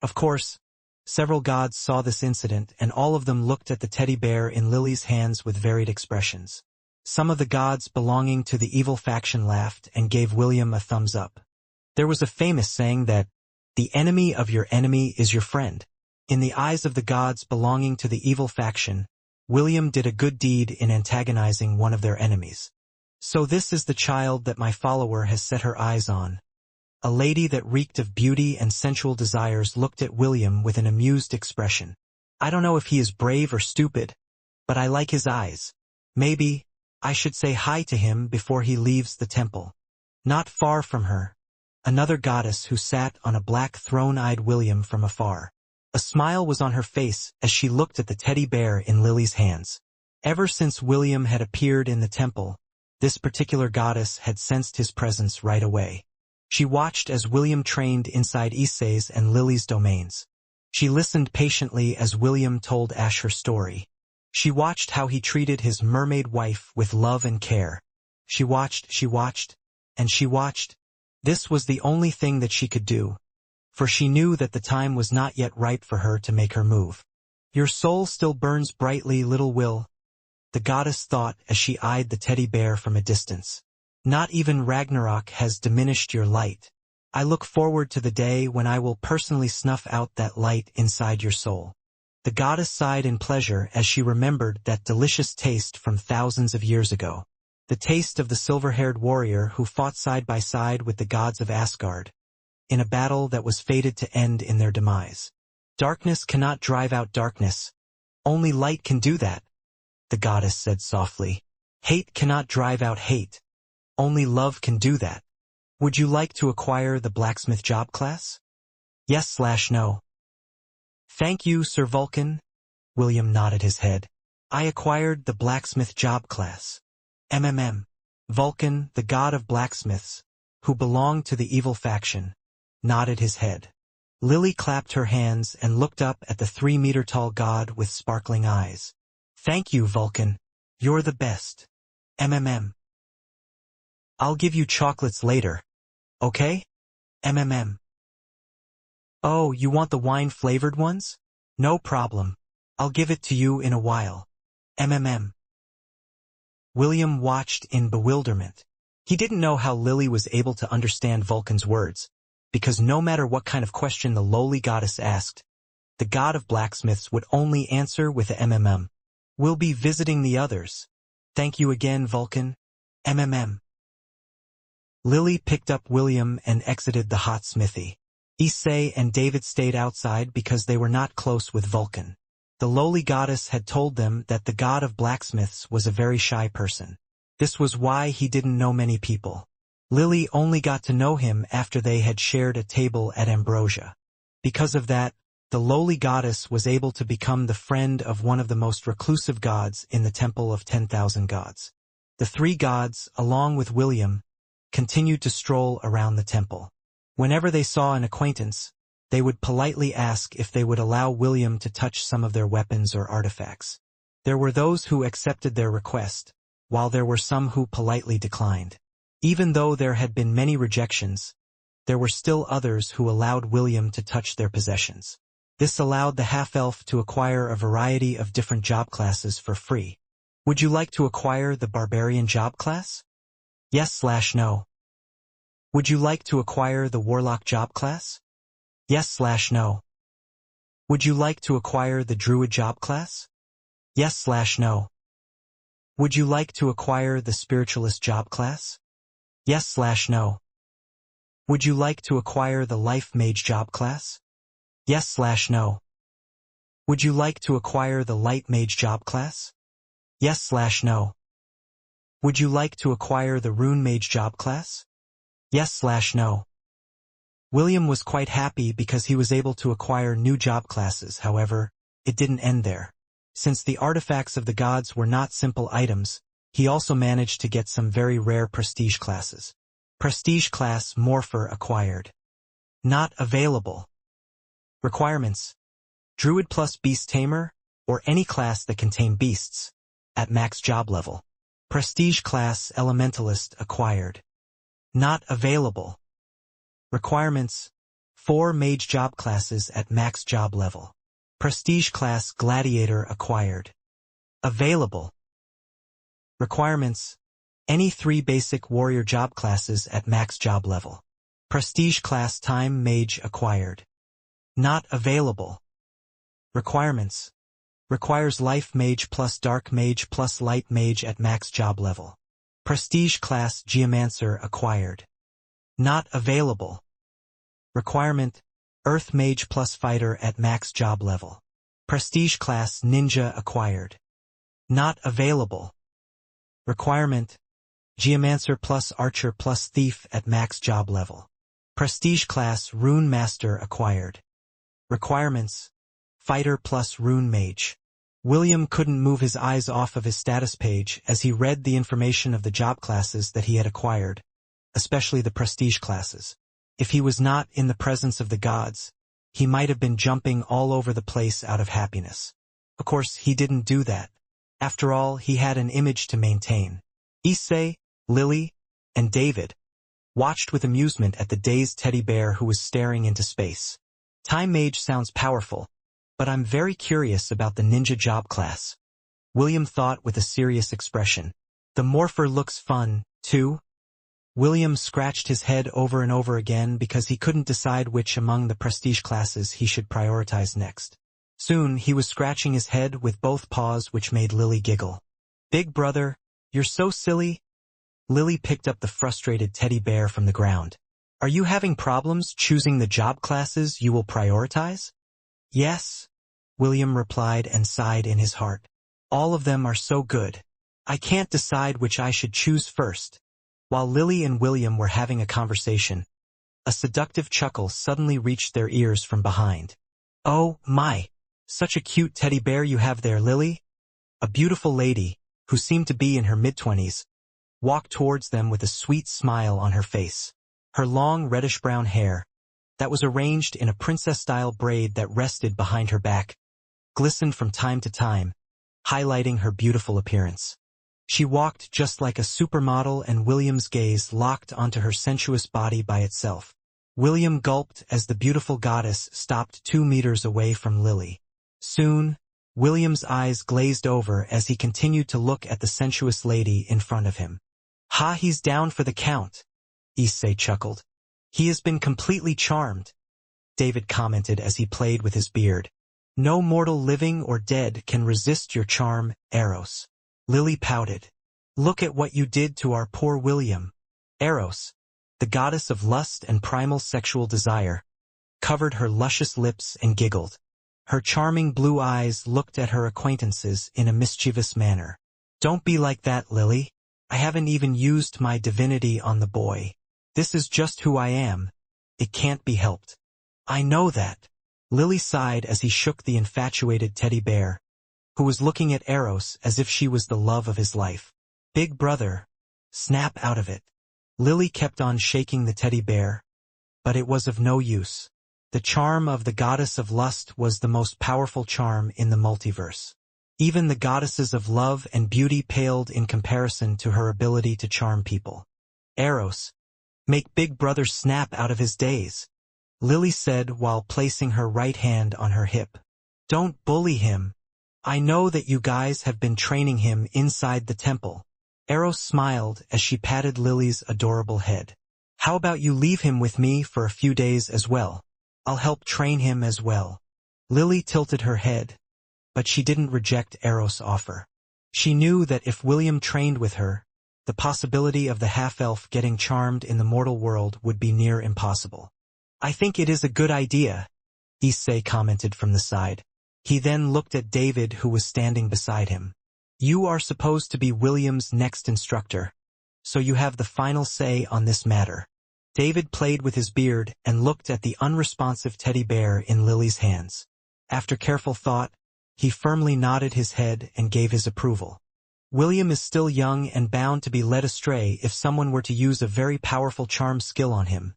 Of course, several gods saw this incident and all of them looked at the teddy bear in Lily's hands with varied expressions. Some of the gods belonging to the evil faction laughed and gave William a thumbs up. There was a famous saying that, "The enemy of your enemy is your friend." In the eyes of the gods belonging to the evil faction, William did a good deed in antagonizing one of their enemies. So this is the child that my follower has set her eyes on. A lady that reeked of beauty and sensual desires looked at William with an amused expression. I don't know if he is brave or stupid, but I like his eyes. Maybe I should say hi to him before he leaves the temple. Not far from her, another goddess who sat on a black throne eyed William from afar. A smile was on her face as she looked at the teddy bear in Lily's hands. Ever since William had appeared in the temple, this particular goddess had sensed his presence right away. She watched as William trained inside Issei's and Lily's domains. She listened patiently as William told Ash her story. She watched how he treated his mermaid wife with love and care. She watched, and she watched. This was the only thing that she could do, for she knew that the time was not yet ripe for her to make her move. Your soul still burns brightly, little Will, the goddess thought as she eyed the teddy bear from a distance. Not even Ragnarok has diminished your light. I look forward to the day when I will personally snuff out that light inside your soul. The goddess sighed in pleasure as she remembered that delicious taste from thousands of years ago. The taste of the silver-haired warrior who fought side by side with the gods of Asgard, in a battle that was fated to end in their demise. Darkness cannot drive out darkness. Only light can do that, the goddess said softly. Hate cannot drive out hate. Only love can do that. Would you like to acquire the blacksmith job class? Yes/no. Thank you, Sir Vulcan. William nodded his head. I acquired the blacksmith job class. Vulcan, the god of blacksmiths, who belonged to the evil faction, nodded his head. Lily clapped her hands and looked up at the 3-meter-tall god with sparkling eyes. Thank you, Vulcan. You're the best. I'll give you chocolates later. Okay? Oh, you want the wine-flavored ones? No problem. I'll give it to you in a while. William watched in bewilderment. He didn't know how Lily was able to understand Vulcan's words, because no matter what kind of question the lowly goddess asked, the god of blacksmiths would only answer with a We'll be visiting the others. Thank you again, Vulcan. Lily picked up William and exited the hot smithy. Issei and David stayed outside because they were not close with Vulcan. The lowly goddess had told them that the god of blacksmiths was a very shy person. This was why he didn't know many people. Lily only got to know him after they had shared a table at Ambrosia. Because of that, the lowly goddess was able to become the friend of one of the most reclusive gods in the Temple of 10,000 Gods. The three gods, along with William, continued to stroll around the temple. Whenever they saw an acquaintance, they would politely ask if they would allow William to touch some of their weapons or artifacts. There were those who accepted their request, while there were some who politely declined. Even though there had been many rejections, there were still others who allowed William to touch their possessions. This allowed the half-elf to acquire a variety of different job classes for free. Would you like to acquire the barbarian job class? Yes/no. Would you like to acquire the warlock job class? Yes/no. Would you like to acquire the druid job class? Yes/no. Would you like to acquire the spiritualist job class? Yes/no. Would you like to acquire the life mage job class? Yes/no. Would you like to acquire the light mage job class? Yes/no. Would you like to acquire the rune mage job class? Yes/no. William was quite happy because he was able to acquire new job classes. However, it didn't end there. Since the artifacts of the gods were not simple items, he also managed to get some very rare prestige classes. Prestige class Morpher acquired. Not available. Requirements: Druid plus Beast Tamer, or any class that contain beasts, at max job level. Prestige class Elementalist acquired. Not available. Requirements: 4 mage job classes at max job level. Prestige class Gladiator acquired. Available. Requirements: any 3 basic warrior job classes at max job level. Prestige class Time Mage acquired. Not available. Requirements: requires Life Mage plus Dark Mage plus Light Mage at max job level. Prestige class Geomancer acquired. Not available. Requirement: Earth Mage plus Fighter at max job level. Prestige class Ninja acquired. Not available. Requirement: Geomancer plus Archer plus Thief at max job level. Prestige class Rune Master acquired. Requirements: Fighter plus Rune Mage. William couldn't move his eyes off of his status page as he read the information of the job classes that he had acquired, especially the prestige classes. If he was not in the presence of the gods, he might have been jumping all over the place out of happiness. Of course, he didn't do that. After all, he had an image to maintain. Issei, Lily, and David watched with amusement at the dazed teddy bear who was staring into space. Time Mage sounds powerful, but I'm very curious about the ninja job class. William thought with a serious expression. The Morpher looks fun, too. William scratched his head over and over again because he couldn't decide which among the prestige classes he should prioritize next. Soon he was scratching his head with both paws, which made Lily giggle. Big brother, you're so silly. Lily picked up the frustrated teddy bear from the ground. Are you having problems choosing the job classes you will prioritize? Yes, William replied and sighed in his heart. All of them are so good. I can't decide which I should choose first. While Lily and William were having a conversation, a seductive chuckle suddenly reached their ears from behind. Oh, my! Such a cute teddy bear you have there, Lily. A beautiful lady, who seemed to be in her mid-20s, walked towards them with a sweet smile on her face. Her long reddish-brown hair, that was arranged in a princess-style braid that rested behind her back, glistened from time to time, highlighting her beautiful appearance. She walked just like a supermodel, and William's gaze locked onto her sensuous body by itself. William gulped as the beautiful goddess stopped 2 meters away from Lily. Soon, William's eyes glazed over as he continued to look at the sensuous lady in front of him. Ha, he's down for the count, Issei chuckled. He has been completely charmed, David commented as he played with his beard. No mortal living or dead can resist your charm, Eros. Lily pouted. Look at what you did to our poor William. Eros, the goddess of lust and primal sexual desire, covered her luscious lips and giggled. Her charming blue eyes looked at her acquaintances in a mischievous manner. Don't be like that, Lily. I haven't even used my divinity on the boy. This is just who I am. It can't be helped. I know that. Lily sighed as he shook the infatuated teddy bear, who was looking at Eros as if she was the love of his life. Big brother, snap out of it. Lily kept on shaking the teddy bear, but it was of no use. The charm of the goddess of lust was the most powerful charm in the multiverse. Even the goddesses of love and beauty paled in comparison to her ability to charm people. Eros, make Big Brother snap out of his daze, Lily said while placing her right hand on her hip. Don't bully him. I know that you guys have been training him inside the temple. Eros smiled as she patted Lily's adorable head. How about you leave him with me for a few days as well? I'll help train him as well. Lily tilted her head, but she didn't reject Eros' offer. She knew that if William trained with her, the possibility of the half-elf getting charmed in the mortal world would be near impossible. I think it is a good idea, Issei commented from the side. He then looked at David, who was standing beside him. You are supposed to be William's next instructor, so you have the final say on this matter. David played with his beard and looked at the unresponsive teddy bear in Lily's hands. After careful thought, he firmly nodded his head and gave his approval. William is still young and bound to be led astray if someone were to use a very powerful charm skill on him,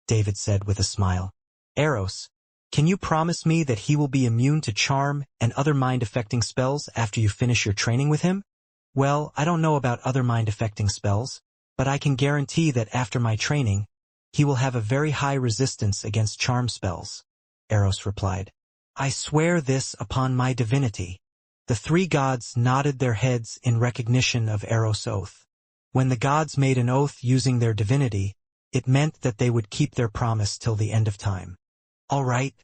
David said with a smile. Eros, can you promise me that he will be immune to charm and other mind-affecting spells after you finish your training with him? Well, I don't know about other mind-affecting spells, but I can guarantee that after my training, he will have a very high resistance against charm spells, Eros replied. I swear this upon my divinity. The three gods nodded their heads in recognition of Eros' oath. When the gods made an oath using their divinity, it meant that they would keep their promise till the end of time. All right.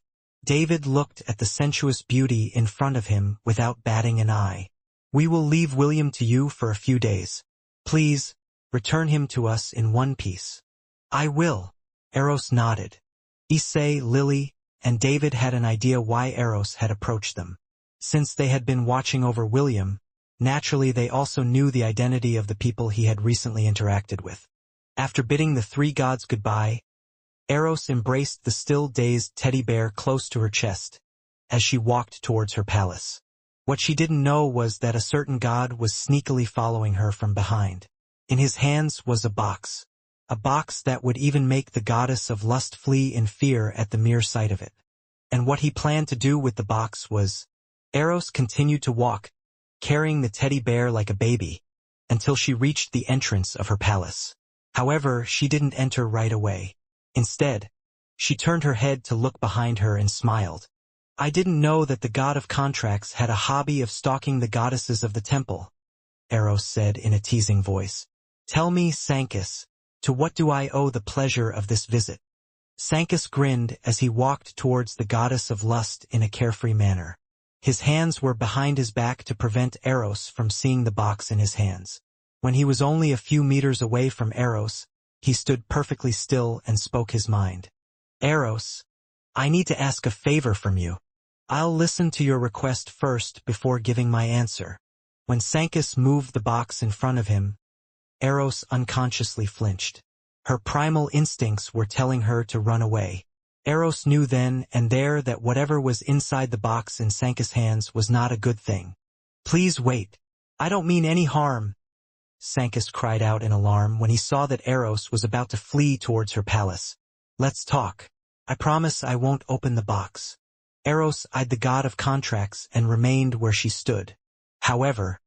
David looked at the sensuous beauty in front of him without batting an eye. We will leave William to you for a few days. Please, return him to us in one piece. I will. Eros nodded. Issei, Lily, and David had an idea why Eros had approached them. Since they had been watching over William, naturally they also knew the identity of the people he had recently interacted with. After bidding the three gods goodbye, Eros embraced the still dazed teddy bear close to her chest as she walked towards her palace. What she didn't know was that a certain god was sneakily following her from behind. In his hands was a box that would even make the goddess of lust flee in fear at the mere sight of it. And what he planned to do with the box was, Eros continued to walk, carrying the teddy bear like a baby, until she reached the entrance of her palace. However, she didn't enter right away. Instead, she turned her head to look behind her and smiled. I didn't know that the god of contracts had a hobby of stalking the goddesses of the temple, Eros said in a teasing voice. Tell me, Sankis, to what do I owe the pleasure of this visit? Sankis grinned as he walked towards the goddess of lust in a carefree manner. His hands were behind his back to prevent Eros from seeing the box in his hands. When he was only a few meters away from Eros, he stood perfectly still and spoke his mind. Eros, I need to ask a favor from you. I'll listen to your request first before giving my answer. When Sankis moved the box in front of him, Eros unconsciously flinched. Her primal instincts were telling her to run away. Eros knew then and there that whatever was inside the box in Sankis' hands was not a good thing. Please wait. I don't mean any harm, Sankis cried out in alarm when he saw that Eros was about to flee towards her palace. Let's talk. I promise I won't open the box. Eros eyed the god of contracts and remained where she stood. However,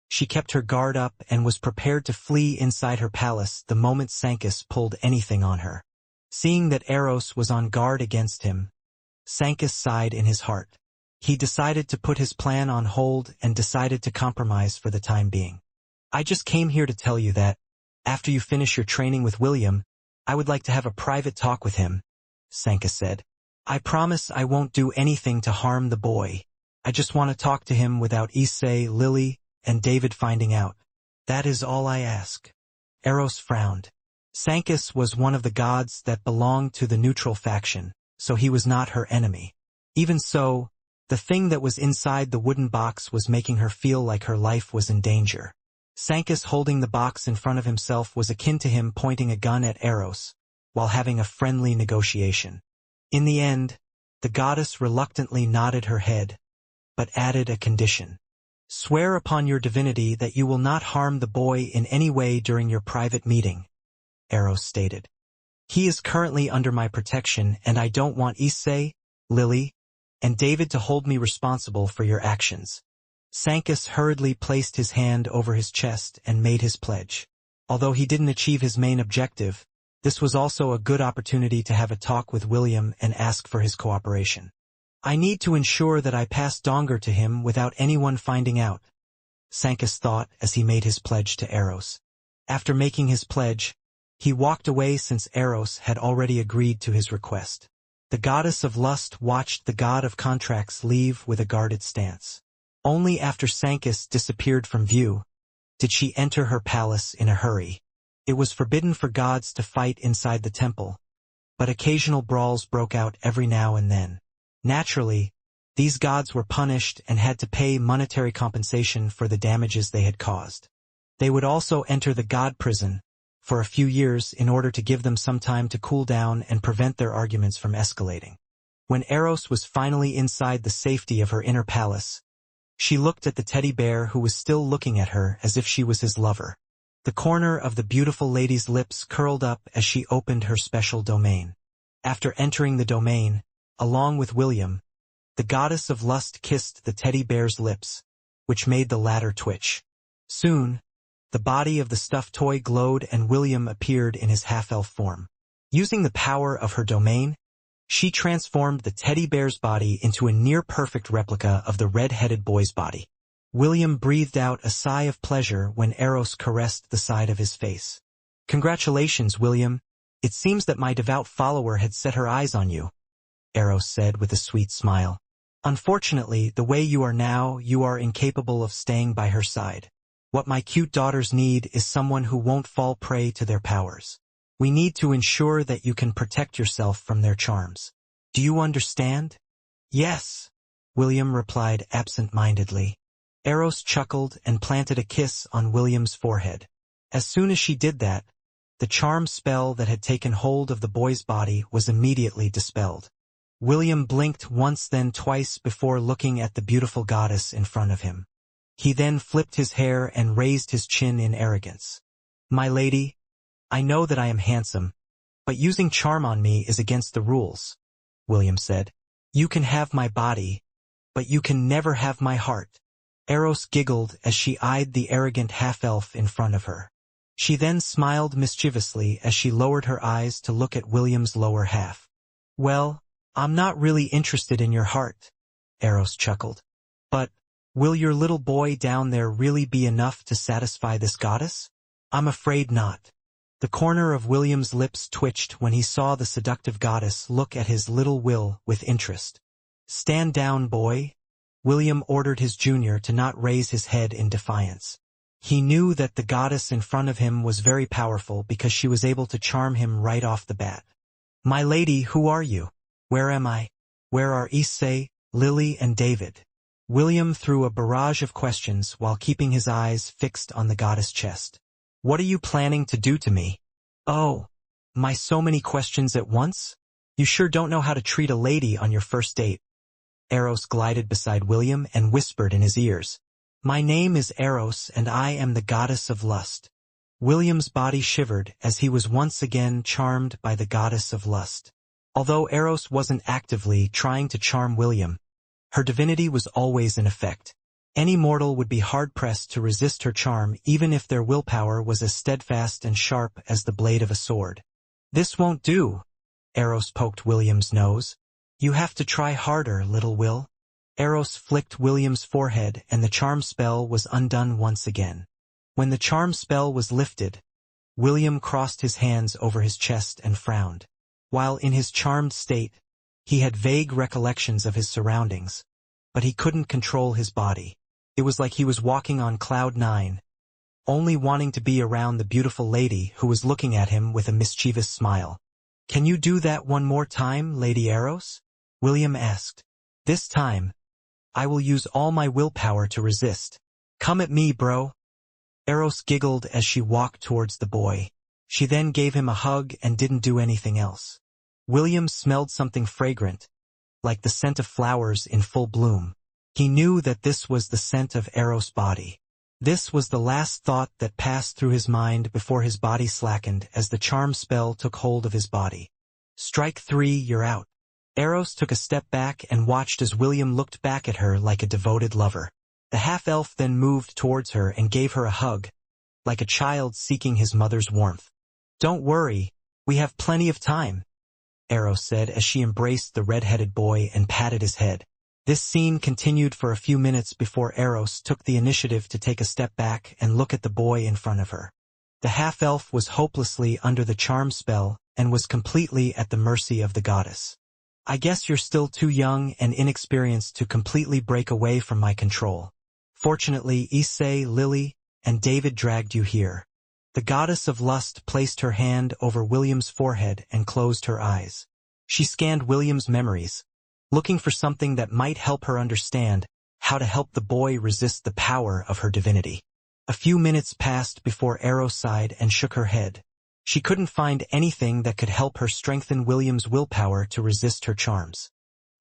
she kept her guard up and was prepared to flee inside her palace the moment Sankis pulled anything on her. Seeing that Eros was on guard against him, Sankis sighed in his heart. He decided to put his plan on hold and decided to compromise for the time being. I just came here to tell you that, after you finish your training with William, I would like to have a private talk with him, Sankis said. I promise I won't do anything to harm the boy. I just want to talk to him without Issei, Lily, and David finding out. That is all I ask. Eros frowned. Sankis was one of the gods that belonged to the neutral faction, so he was not her enemy. Even so, the thing that was inside the wooden box was making her feel like her life was in danger. Sankis holding the box in front of himself was akin to him pointing a gun at Eros, while having a friendly negotiation. In the end, the goddess reluctantly nodded her head, but added a condition. Swear upon your divinity that you will not harm the boy in any way during your private meeting, Eros stated. He is currently under my protection and I don't want Issei, Lily, and David to hold me responsible for your actions. Sankis hurriedly placed his hand over his chest and made his pledge. Although he didn't achieve his main objective, this was also a good opportunity to have a talk with William and ask for his cooperation. I need to ensure that I pass Donger to him without anyone finding out, Sankis thought as he made his pledge to Eros. After making his pledge, he walked away since Eros had already agreed to his request. The goddess of lust watched the god of contracts leave with a guarded stance. Only after Sankis disappeared from view did she enter her palace in a hurry. It was forbidden for gods to fight inside the temple, but occasional brawls broke out every now and then. Naturally, these gods were punished and had to pay monetary compensation for the damages they had caused. They would also enter the god prison for a few years in order to give them some time to cool down and prevent their arguments from escalating. When Eros was finally inside the safety of her inner palace, she looked at the teddy bear who was still looking at her as if she was his lover. The corner of the beautiful lady's lips curled up as she opened her special domain. After entering the domain, along with William, the goddess of lust kissed the teddy bear's lips, which made the latter twitch. Soon, the body of the stuffed toy glowed and William appeared in his half-elf form. Using the power of her domain, she transformed the teddy bear's body into a near-perfect replica of the red-headed boy's body. William breathed out a sigh of pleasure when Eros caressed the side of his face. "Congratulations, William. It seems that my devout follower had set her eyes on you," Eros said with a sweet smile. "Unfortunately, the way you are now, you are incapable of staying by her side. What my cute daughters need is someone who won't fall prey to their powers. We need to ensure that you can protect yourself from their charms. Do you understand?" "Yes," William replied absent-mindedly. Eros chuckled and planted a kiss on William's forehead. As soon as she did that, the charm spell that had taken hold of the boy's body was immediately dispelled. William blinked once then twice before looking at the beautiful goddess in front of him. He then flipped his hair and raised his chin in arrogance. "My lady, I know that I am handsome, but using charm on me is against the rules," William said. "You can have my body, but you can never have my heart." Eros giggled as she eyed the arrogant half-elf in front of her. She then smiled mischievously as she lowered her eyes to look at William's lower half. "Well, I'm not really interested in your heart," Eros chuckled. "But, will your little boy down there really be enough to satisfy this goddess?" "I'm afraid not." The corner of William's lips twitched when he saw the seductive goddess look at his little Will with interest. "Stand down, boy," William ordered his junior to not raise his head in defiance. He knew that the goddess in front of him was very powerful because she was able to charm him right off the bat. "My lady, who are you? Where am I? Where are Issei, Lily, and David?" William threw a barrage of questions while keeping his eyes fixed on the goddess' chest. "What are you planning to do to me?" "Oh, my, so many questions at once? You sure don't know how to treat a lady on your first date." Eros glided beside William and whispered in his ears. "My name is Eros and I am the goddess of lust." William's body shivered as he was once again charmed by the goddess of lust. Although Eros wasn't actively trying to charm William, her divinity was always in effect. Any mortal would be hard-pressed to resist her charm even if their willpower was as steadfast and sharp as the blade of a sword. "This won't do," Eros poked William's nose. "You have to try harder, little Will." Eros flicked William's forehead and the charm spell was undone once again. When the charm spell was lifted, William crossed his hands over his chest and frowned. While in his charmed state, he had vague recollections of his surroundings, but he couldn't control his body. It was like he was walking on cloud 9, only wanting to be around the beautiful lady who was looking at him with a mischievous smile. "Can you do that one more time, Lady Eros?" William asked. "This time, I will use all my willpower to resist. Come at me, bro." Eros giggled as she walked towards the boy. She then gave him a hug and didn't do anything else. William smelled something fragrant, like the scent of flowers in full bloom. He knew that this was the scent of Eros' body. This was the last thought that passed through his mind before his body slackened as the charm spell took hold of his body. "Strike 3, you're out." Eros took a step back and watched as William looked back at her like a devoted lover. The half-elf then moved towards her and gave her a hug, like a child seeking his mother's warmth. "Don't worry, we have plenty of time," Eros said as she embraced the red-headed boy and patted his head. This scene continued for a few minutes before Eros took the initiative to take a step back and look at the boy in front of her. The half-elf was hopelessly under the charm spell and was completely at the mercy of the goddess. I guess you're still too young and inexperienced to completely break away from my control. Fortunately, Issei, Lily, and David dragged you here. The goddess of lust placed her hand over William's forehead and closed her eyes. She scanned William's memories, looking for something that might help her understand how to help the boy resist the power of her divinity. A few minutes passed before Eros sighed and shook her head. She couldn't find anything that could help her strengthen William's willpower to resist her charms.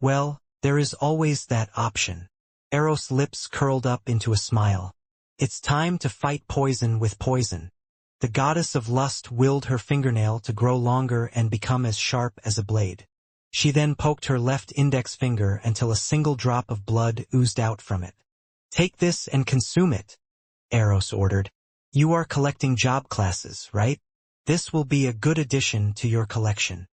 Well, there is always that option. Eros' lips curled up into a smile. It's time to fight poison with poison. The goddess of lust willed her fingernail to grow longer and become as sharp as a blade. She then poked her left index finger until a single drop of blood oozed out from it. Take this and consume it, Eros ordered. You are collecting job classes, right? This will be a good addition to your collection.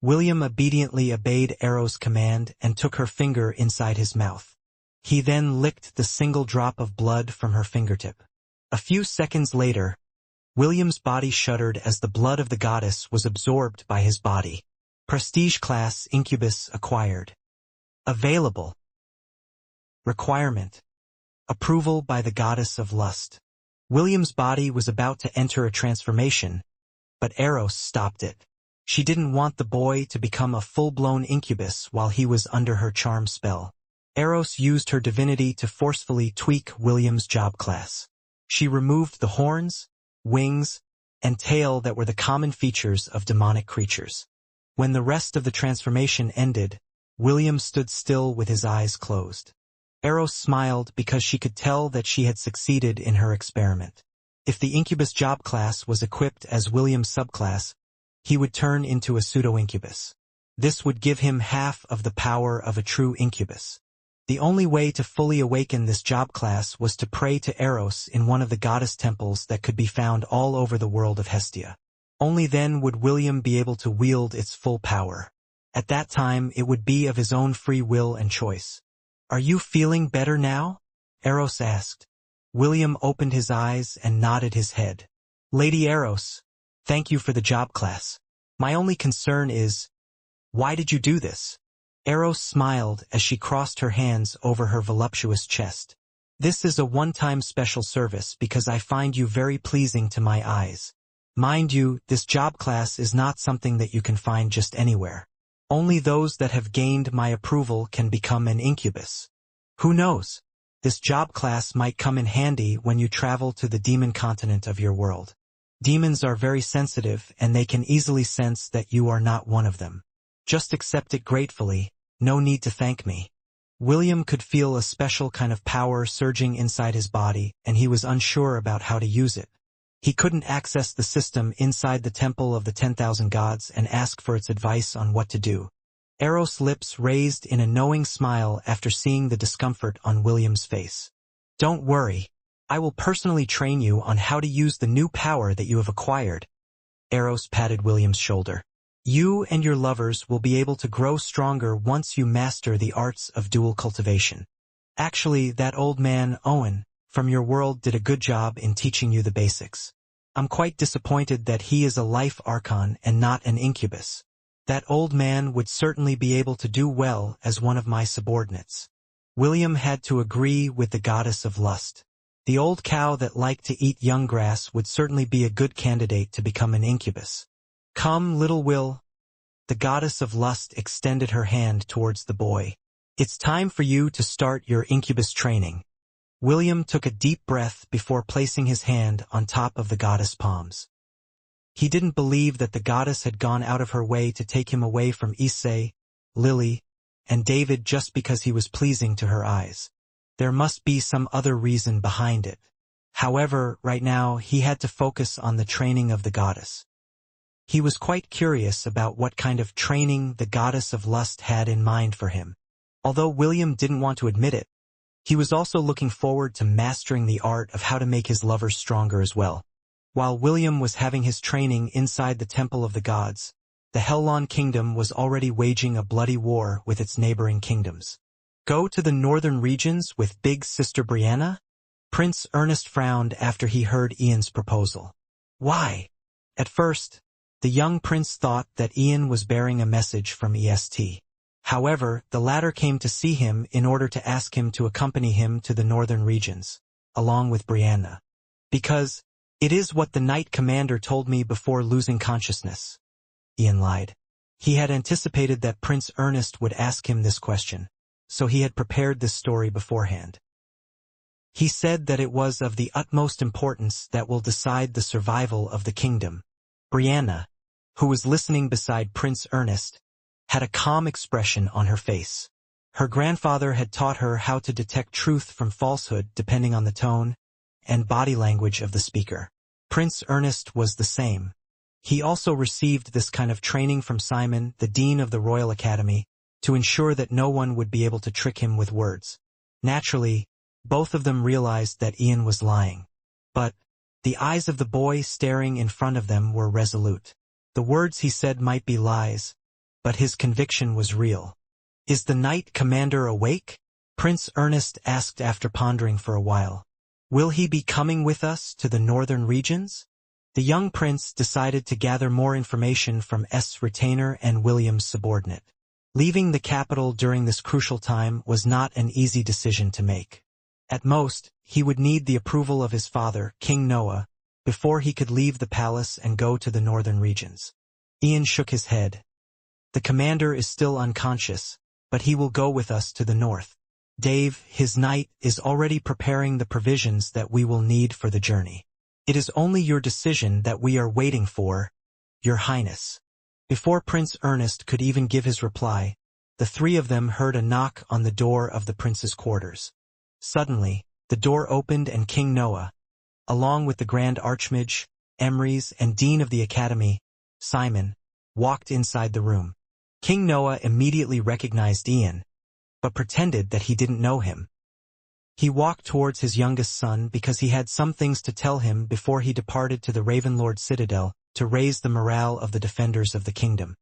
William obediently obeyed Eros' command and took her finger inside his mouth. He then licked the single drop of blood from her fingertip. A few seconds later, William's body shuddered as the blood of the goddess was absorbed by his body. Prestige class incubus acquired. Available. Requirement. Approval by the goddess of lust. William's body was about to enter a transformation, but Eros stopped it. She didn't want the boy to become a full-blown incubus while he was under her charm spell. Eros used her divinity to forcefully tweak William's job class. She removed the horns, wings, and tail that were the common features of demonic creatures. When the rest of the transformation ended, William stood still with his eyes closed. Eros smiled because she could tell that she had succeeded in her experiment. If the incubus job class was equipped as William's subclass, he would turn into a pseudo-incubus. This would give him half of the power of a true incubus. The only way to fully awaken this job class was to pray to Eros in one of the goddess temples that could be found all over the world of Hestia. Only then would William be able to wield its full power. At that time, it would be of his own free will and choice. Are you feeling better now? Eros asked. William opened his eyes and nodded his head. Lady Eros, thank you for the job class. My only concern is, why did you do this? Eros smiled as she crossed her hands over her voluptuous chest. This is a one-time special service because I find you very pleasing to my eyes. Mind you, this job class is not something that you can find just anywhere. Only those that have gained my approval can become an incubus. Who knows? This job class might come in handy when you travel to the demon continent of your world. Demons are very sensitive and they can easily sense that you are not one of them. Just accept it gratefully, no need to thank me. William could feel a special kind of power surging inside his body, and he was unsure about how to use it. He couldn't access the system inside the Temple of the 10,000 Gods and ask for its advice on what to do. Eros' lips raised in a knowing smile after seeing the discomfort on William's face. Don't worry, I will personally train you on how to use the new power that you have acquired. Eros patted William's shoulder. You and your lovers will be able to grow stronger once you master the arts of dual cultivation. Actually, that old man, Owen, from your world did a good job in teaching you the basics. I'm quite disappointed that he is a life archon and not an incubus. That old man would certainly be able to do well as one of my subordinates. William had to agree with the goddess of lust. The old cow that liked to eat young grass would certainly be a good candidate to become an incubus. Come, little Will. The goddess of lust extended her hand towards the boy. It's time for you to start your incubus training. William took a deep breath before placing his hand on top of the goddess' palms. He didn't believe that the goddess had gone out of her way to take him away from Issei, Lily, and David just because he was pleasing to her eyes. There must be some other reason behind it. However, right now he had to focus on the training of the goddess. He was quite curious about what kind of training the goddess of lust had in mind for him. Although William didn't want to admit it, he was also looking forward to mastering the art of how to make his lovers stronger as well. While William was having his training inside the Temple of the Gods, The Hellon Kingdom was already waging a bloody war with its neighboring kingdoms. Go to the northern regions with big sister Brianna? Prince Ernest frowned after he heard Ian's proposal. Why? At first, the young prince thought that Ian was bearing a message from EST. However, the latter came to see him in order to ask him to accompany him to the northern regions, along with Brianna. Because, it is what the Knight Commander told me before losing consciousness. Ian lied. He had anticipated that Prince Ernest would ask him this question, so he had prepared this story beforehand. He said that it was of the utmost importance that will decide the survival of the kingdom. Brianna, who was listening beside Prince Ernest, had a calm expression on her face. Her grandfather had taught her how to detect truth from falsehood depending on the tone and body language of the speaker. Prince Ernest was the same. He also received this kind of training from Simon, the Dean of the Royal Academy, to ensure that no one would be able to trick him with words. Naturally, both of them realized that Ian was lying. But the eyes of the boy staring in front of them were resolute. The words he said might be lies, but his conviction was real. Is the Knight Commander awake? Prince Ernest asked after pondering for a while. Will he be coming with us to the northern regions? The young prince decided to gather more information from S. retainer and William's subordinate. Leaving the capital during this crucial time was not an easy decision to make. At most, he would need the approval of his father, King Noah, before he could leave the palace and go to the northern regions. Ian shook his head. The commander is still unconscious, but he will go with us to the north. Dave, his knight, is already preparing the provisions that we will need for the journey. It is only your decision that we are waiting for, Your Highness. Before Prince Ernest could even give his reply, the three of them heard a knock on the door of the prince's quarters. Suddenly, the door opened and King Noah, along with the Grand Archmage, Emrys, and Dean of the Academy, Simon, walked inside the room. King Noah immediately recognized Ian, but pretended that he didn't know him. He walked towards his youngest son because he had some things to tell him before he departed to the Ravenlord Citadel to raise the morale of the defenders of the kingdom.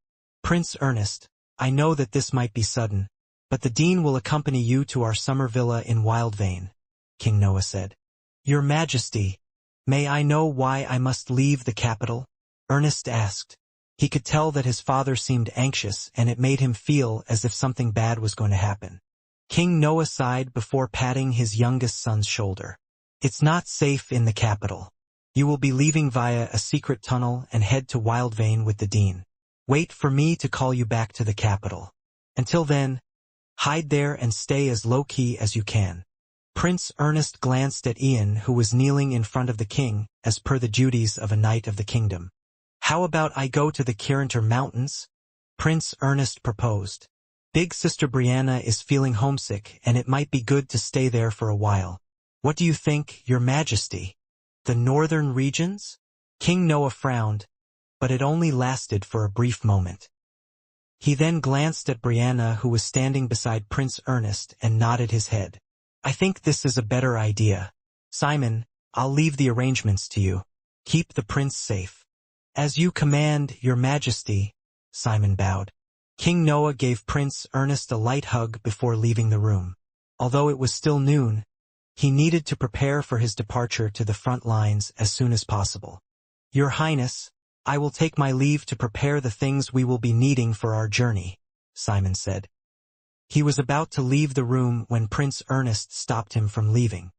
Prince Ernest, I know that this might be sudden, but the Dean will accompany you to our summer villa in Wildvane, King Noah said. Your Majesty, may I know why I must leave the capital? Ernest asked. He could tell that his father seemed anxious and it made him feel as if something bad was going to happen. King Noah sighed before patting his youngest son's shoulder. It's not safe in the capital. You will be leaving via a secret tunnel and head to Wildvane with the Dean. Wait for me to call you back to the capital. Until then, hide there and stay as low-key as you can. Prince Ernest glanced at Ian, who was kneeling in front of the king, as per the duties of a knight of the kingdom. How about I go to the Kirinter Mountains? Prince Ernest proposed. Big sister Brianna is feeling homesick and it might be good to stay there for a while. What do you think, Your Majesty? The northern regions? King Noah frowned, but it only lasted for a brief moment. He then glanced at Brianna, who was standing beside Prince Ernest, and nodded his head. I think this is a better idea. Simon, I'll leave the arrangements to you. Keep the prince safe. As you command, Your Majesty, Simon bowed. King Noah gave Prince Ernest a light hug before leaving the room. Although it was still noon, he needed to prepare for his departure to the front lines as soon as possible. Your Highness, I will take my leave to prepare the things we will be needing for our journey, Simon said. He was about to leave the room when Prince Ernest stopped him from leaving.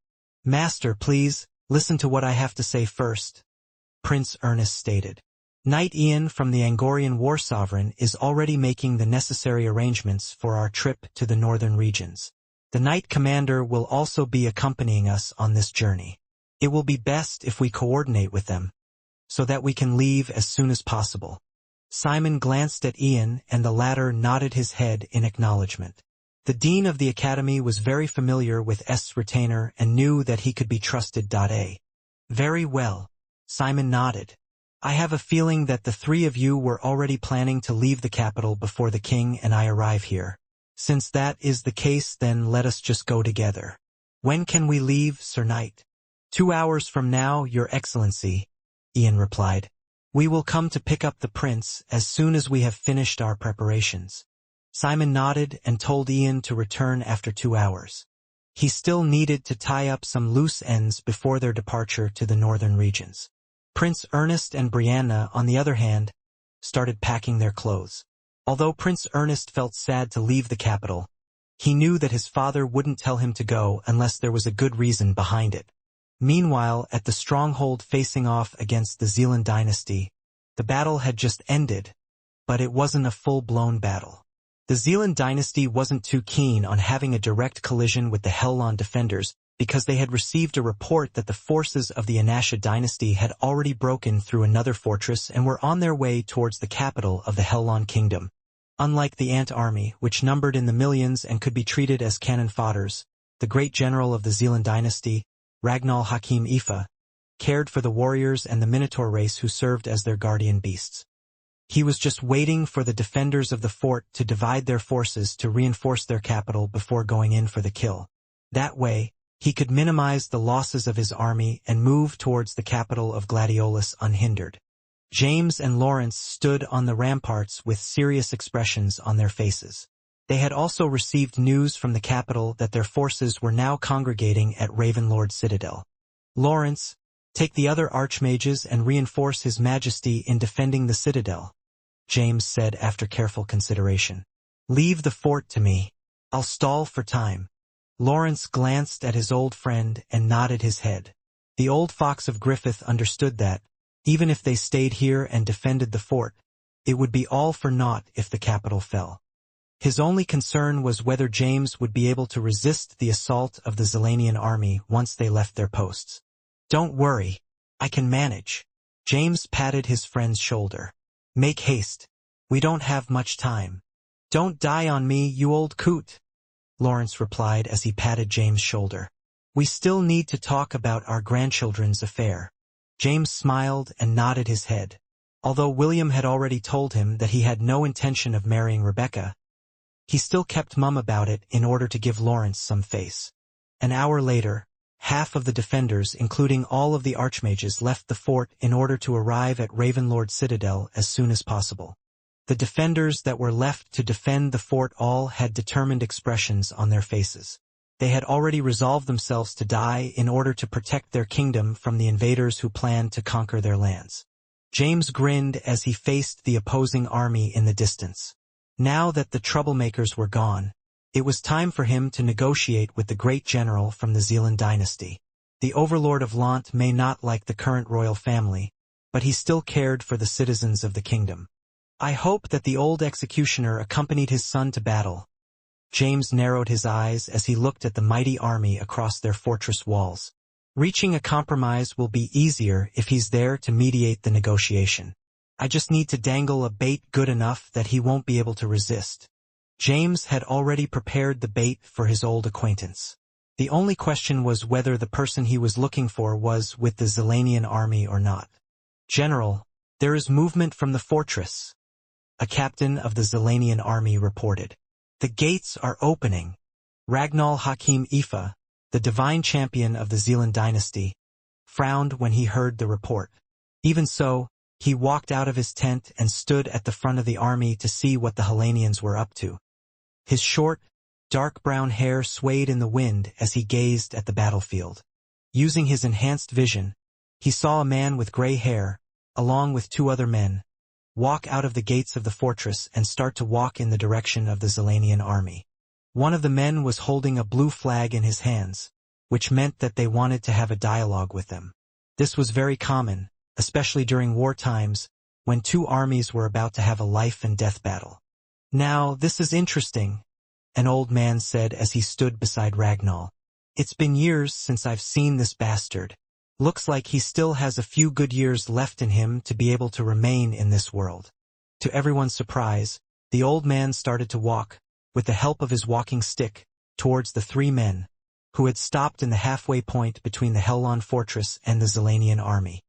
Master, please, listen to what I have to say first, Prince Ernest stated. Knight Ian from the Angorian War Sovereign is already making the necessary arrangements for our trip to the northern regions. The Knight Commander will also be accompanying us on this journey. It will be best if we coordinate with them, so that we can leave as soon as possible. Simon glanced at Ian and the latter nodded his head in acknowledgement. The Dean of the Academy was very familiar with S. retainer and knew that he could be trusted. Very well, Simon nodded. I have a feeling that the three of you were already planning to leave the capital before the king and I arrive here. Since that is the case, then let us just go together. When can we leave, Sir Knight? 2 hours from now, Your Excellency, Ian replied. We will come to pick up the prince as soon as we have finished our preparations. Simon nodded and told Ian to return after 2 hours. He still needed to tie up some loose ends before their departure to the northern regions. Prince Ernest and Brianna, on the other hand, started packing their clothes. Although Prince Ernest felt sad to leave the capital, he knew that his father wouldn't tell him to go unless there was a good reason behind it. Meanwhile, at the stronghold facing off against the Zealand dynasty, the battle had just ended, but it wasn't a full-blown battle. The Zealand dynasty wasn't too keen on having a direct collision with the Hellon defenders because they had received a report that the forces of the Anasha dynasty had already broken through another fortress and were on their way towards the capital of the Hellon kingdom. Unlike the Ant army, which numbered in the millions and could be treated as cannon fodders, the great general of the Zealand dynasty, Ragnall Hakim Ifa, cared for the warriors and the Minotaur race who served as their guardian beasts. He was just waiting for the defenders of the fort to divide their forces to reinforce their capital before going in for the kill. That way, he could minimize the losses of his army and move towards the capital of Gladiolus unhindered. James and Lawrence stood on the ramparts with serious expressions on their faces. They had also received news from the capital that their forces were now congregating at Ravenlord Citadel. Lawrence, take the other archmages and reinforce His Majesty in defending the citadel, James said after careful consideration. Leave the fort to me. I'll stall for time. Lawrence glanced at his old friend and nodded his head. The old fox of Griffith understood that, even if they stayed here and defended the fort, it would be all for naught if the capital fell. His only concern was whether James would be able to resist the assault of the Zelanian army once they left their posts. Don't worry, I can manage. James patted his friend's shoulder. Make haste. We don't have much time. Don't die on me, you old coot, Lawrence replied as he patted James' shoulder. We still need to talk about our grandchildren's affair. James smiled and nodded his head. Although William had already told him that he had no intention of marrying Rebecca, he still kept mum about it in order to give Lawrence some face. An hour later, half of the defenders, including all of the archmages, left the fort in order to arrive at Ravenlord Citadel as soon as possible. The defenders that were left to defend the fort all had determined expressions on their faces. They had already resolved themselves to die in order to protect their kingdom from the invaders who planned to conquer their lands. James grinned as he faced the opposing army in the distance. Now that the troublemakers were gone, it was time for him to negotiate with the great general from the Zealand dynasty. The overlord of Lant may not like the current royal family, but he still cared for the citizens of the kingdom. I hope that the old executioner accompanied his son to battle. James narrowed his eyes as he looked at the mighty army across their fortress walls. Reaching a compromise will be easier if he's there to mediate the negotiation. I just need to dangle a bait good enough that he won't be able to resist. James had already prepared the bait for his old acquaintance. The only question was whether the person he was looking for was with the Zelanian army or not. General, there is movement from the fortress, a captain of the Zelanian army reported. The gates are opening. Ragnall Hakim Ifa, the divine champion of the Zealand dynasty, frowned when he heard the report. Even so, he walked out of his tent and stood at the front of the army to see what the Hellenians were up to. His short, dark brown hair swayed in the wind as he gazed at the battlefield. Using his enhanced vision, he saw a man with gray hair, along with 2 other men, walk out of the gates of the fortress and start to walk in the direction of the Zelanian army. One of the men was holding a blue flag in his hands, which meant that they wanted to have a dialogue with them. This was very common, especially during war times, when 2 armies were about to have a life-and-death battle. Now, this is interesting, an old man said as he stood beside Ragnall. It's been years since I've seen this bastard. Looks like he still has a few good years left in him to be able to remain in this world. To everyone's surprise, the old man started to walk, with the help of his walking stick, towards the 3 men, who had stopped in the halfway point between the Hellon fortress and the Zelanian army.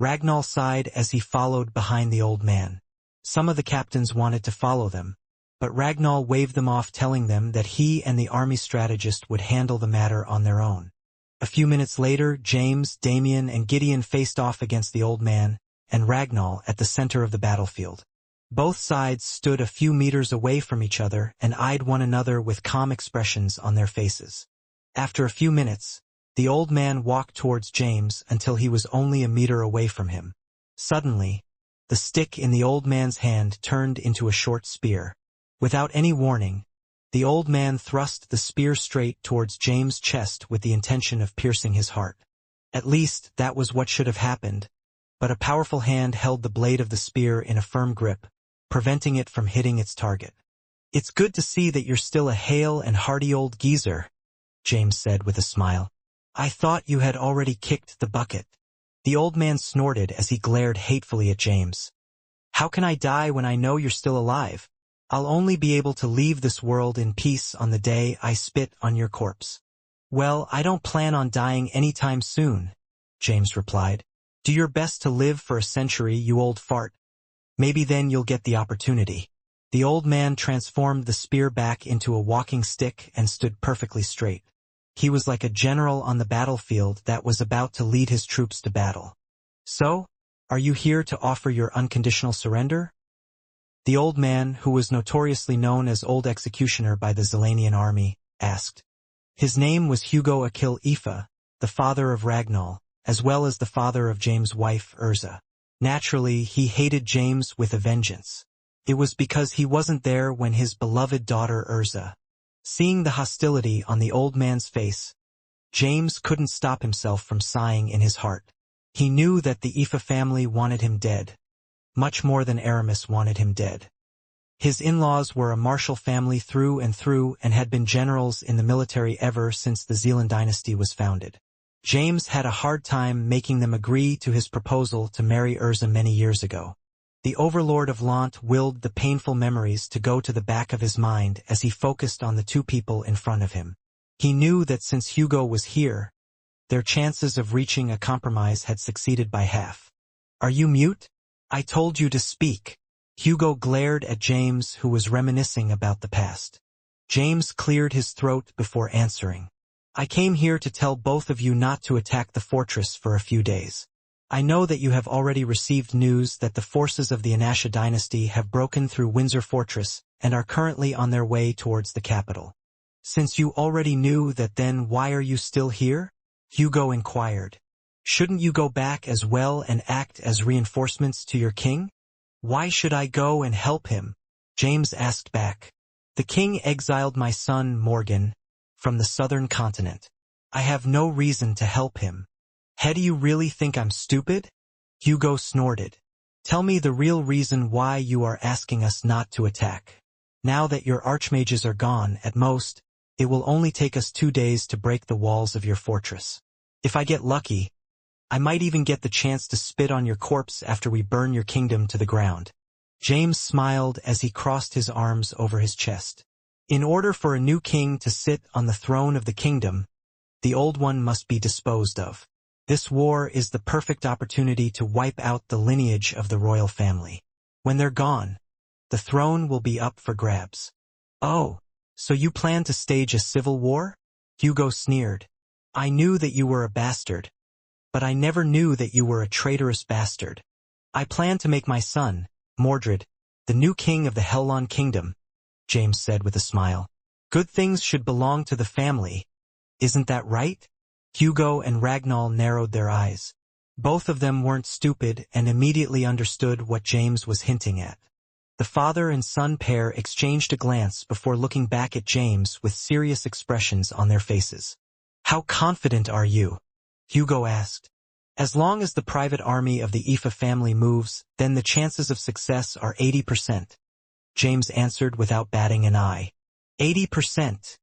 Ragnall sighed as he followed behind the old man. Some of the captains wanted to follow them, but Ragnall waved them off, telling them that he and the army strategist would handle the matter on their own. A few minutes later, James, Damien, and Gideon faced off against the old man, and Ragnar at the center of the battlefield. Both sides stood a few meters away from each other and eyed one another with calm expressions on their faces. After a few minutes, the old man walked towards James until he was only a meter away from him. Suddenly, the stick in the old man's hand turned into a short spear. Without any warning, the old man thrust the spear straight towards James' chest with the intention of piercing his heart. At least, that was what should have happened, but a powerful hand held the blade of the spear in a firm grip, preventing it from hitting its target. "It's good to see that you're still a hale and hearty old geezer," James said with a smile. "I thought you had already kicked the bucket." The old man snorted as he glared hatefully at James. "How can I die when I know you're still alive? I'll only be able to leave this world in peace on the day I spit on your corpse." "Well, I don't plan on dying anytime soon," James replied. "Do your best to live for a century, you old fart. Maybe then you'll get the opportunity." The old man transformed the spear back into a walking stick and stood perfectly straight. He was like a general on the battlefield that was about to lead his troops to battle. "So, are you here to offer your unconditional surrender?" The old man, who was notoriously known as Old Executioner by the Zelanian army, asked. His name was Hugo Akil Ifa, the father of Ragnar, as well as the father of James' wife, Urza. Naturally, he hated James with a vengeance. It was because he wasn't there when his beloved daughter Urza. Seeing the hostility on the old man's face, James couldn't stop himself from sighing in his heart. He knew that the Ifa family wanted him dead, much more than Aramis wanted him dead. His in-laws were a martial family through and had been generals in the military ever since the Zealand dynasty was founded. James had a hard time making them agree to his proposal to marry Urza many years ago. The overlord of Lant willed the painful memories to go to the back of his mind as he focused on the two people in front of him. He knew that since Hugo was here, their chances of reaching a compromise had succeeded by half. "Are you mute? I told you to speak." Hugo glared at James, who was reminiscing about the past. James cleared his throat before answering. "I came here to tell both of you not to attack the fortress for a few days. I know that you have already received news that the forces of the Anasha dynasty have broken through Windsor Fortress and are currently on their way towards the capital. Since you already knew that, then why are you still here?" Hugo inquired. "Shouldn't you go back as well and act as reinforcements to your king?" "Why should I go and help him?" James asked back. "The king exiled my son, Morgan, from the southern continent. I have no reason to help him." "Do you really think I'm stupid?" Hugo snorted. "Tell me the real reason why you are asking us not to attack. Now that your archmages are gone, at most, it will only take us 2 days to break the walls of your fortress. If I get lucky, I might even get the chance to spit on your corpse after we burn your kingdom to the ground." James smiled as he crossed his arms over his chest. In order for a new king to sit on the throne of the kingdom, the old one must be disposed of. This war is the perfect opportunity to wipe out the lineage of the royal family. When they're gone, the throne will be up for grabs. "Oh, so you plan to stage a civil war?" Hugo sneered. "I knew that you were a bastard, but I never knew that you were a traitorous bastard. I plan to make my son, Mordred, the new king of the Hellon Kingdom," James said with a smile. "Good things should belong to the family. Isn't that right?" Hugo and Ragnar narrowed their eyes. Both of them weren't stupid and immediately understood what James was hinting at. The father and son pair exchanged a glance before looking back at James with serious expressions on their faces. "How confident are you?" Hugo asked. "As long as the private army of the Ifa family moves, then the chances of success are 80%. James answered without batting an eye. 80%,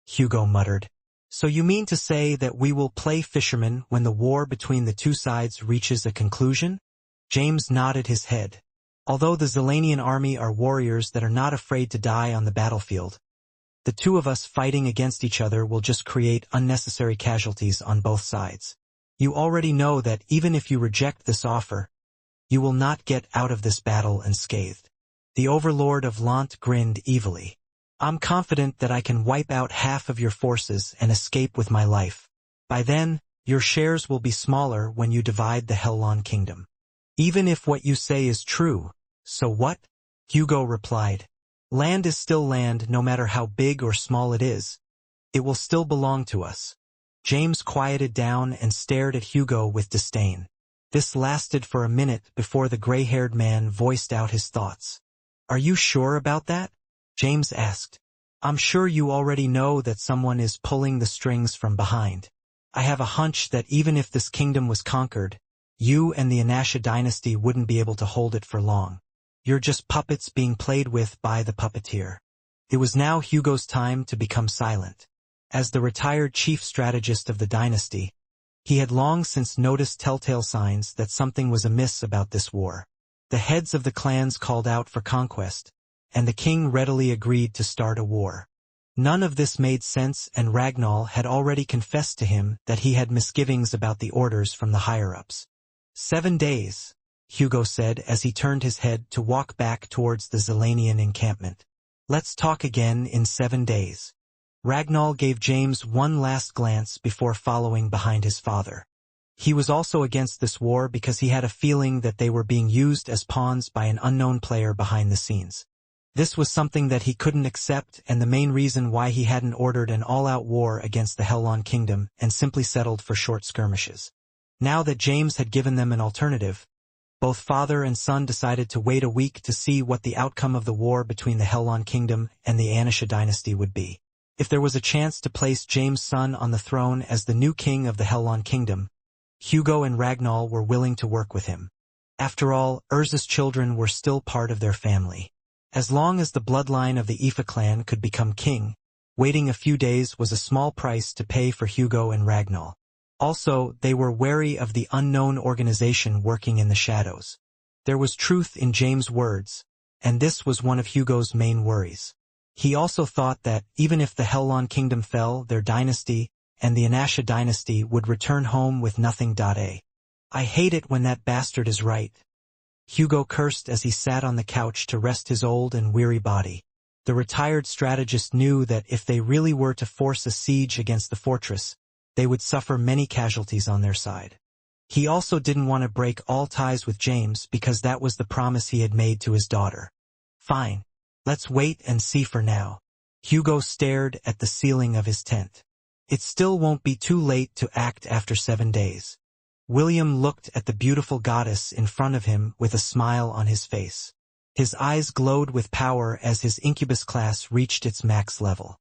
Hugo muttered. "So you mean to say that we will play fishermen when the war between the two sides reaches a conclusion?" James nodded his head. "Although the Zelanian army are warriors that are not afraid to die on the battlefield, the two of us fighting against each other will just create unnecessary casualties on both sides. You already know that even if you reject this offer, you will not get out of this battle unscathed." The overlord of Lant grinned evilly. "I'm confident that I can wipe out half of your forces and escape with my life. By then, your shares will be smaller when you divide the Hellon Kingdom. Even if what you say is true, so what? Hugo replied. Land is still land no matter how big or small it is. It will still belong to us. James quieted down and stared at Hugo with disdain. This lasted for a minute before the gray-haired man voiced out his thoughts. Are you sure about that? James asked. I'm sure you already know that someone is pulling the strings from behind. I have a hunch that even if this kingdom was conquered, you and the Anasha dynasty wouldn't be able to hold it for long. You're just puppets being played with by the puppeteer. It was now Hugo's time to become silent. As the retired chief strategist of the dynasty, he had long since noticed telltale signs that something was amiss about this war. The heads of the clans called out for conquest, and the king readily agreed to start a war. None of this made sense, and Ragnar had already confessed to him that he had misgivings about the orders from the higher-ups. 7 days, Hugo said as he turned his head to walk back towards the Zelanian encampment. Let's talk again in 7 days. Ragnar gave James one last glance before following behind his father. He was also against this war because he had a feeling that they were being used as pawns by an unknown player behind the scenes. This was something that he couldn't accept, and the main reason why he hadn't ordered an all-out war against the Hellon Kingdom and simply settled for short skirmishes. Now that James had given them an alternative, both father and son decided to wait a week to see what the outcome of the war between the Hellon Kingdom and the Anasha dynasty would be. If there was a chance to place James' son on the throne as the new king of the Hellon Kingdom, Hugo and Ragnar were willing to work with him. After all, Urza's children were still part of their family. As long as the bloodline of the Aoife clan could become king, waiting a few days was a small price to pay for Hugo and Ragnar. Also, they were wary of the unknown organization working in the shadows. There was truth in James' words, and this was one of Hugo's main worries. He also thought that, even if the Hellon Kingdom fell, their dynasty, and the Anasha dynasty would return home with nothing. I hate it when that bastard is right. Hugo cursed as he sat on the couch to rest his old and weary body. The retired strategist knew that if they really were to force a siege against the fortress, they would suffer many casualties on their side. He also didn't want to break all ties with James because that was the promise he had made to his daughter. Fine. Let's wait and see for now. Hugo stared at the ceiling of his tent. It still won't be too late to act after 7 days. William looked at the beautiful goddess in front of him with a smile on his face. His eyes glowed with power as his incubus class reached its max level.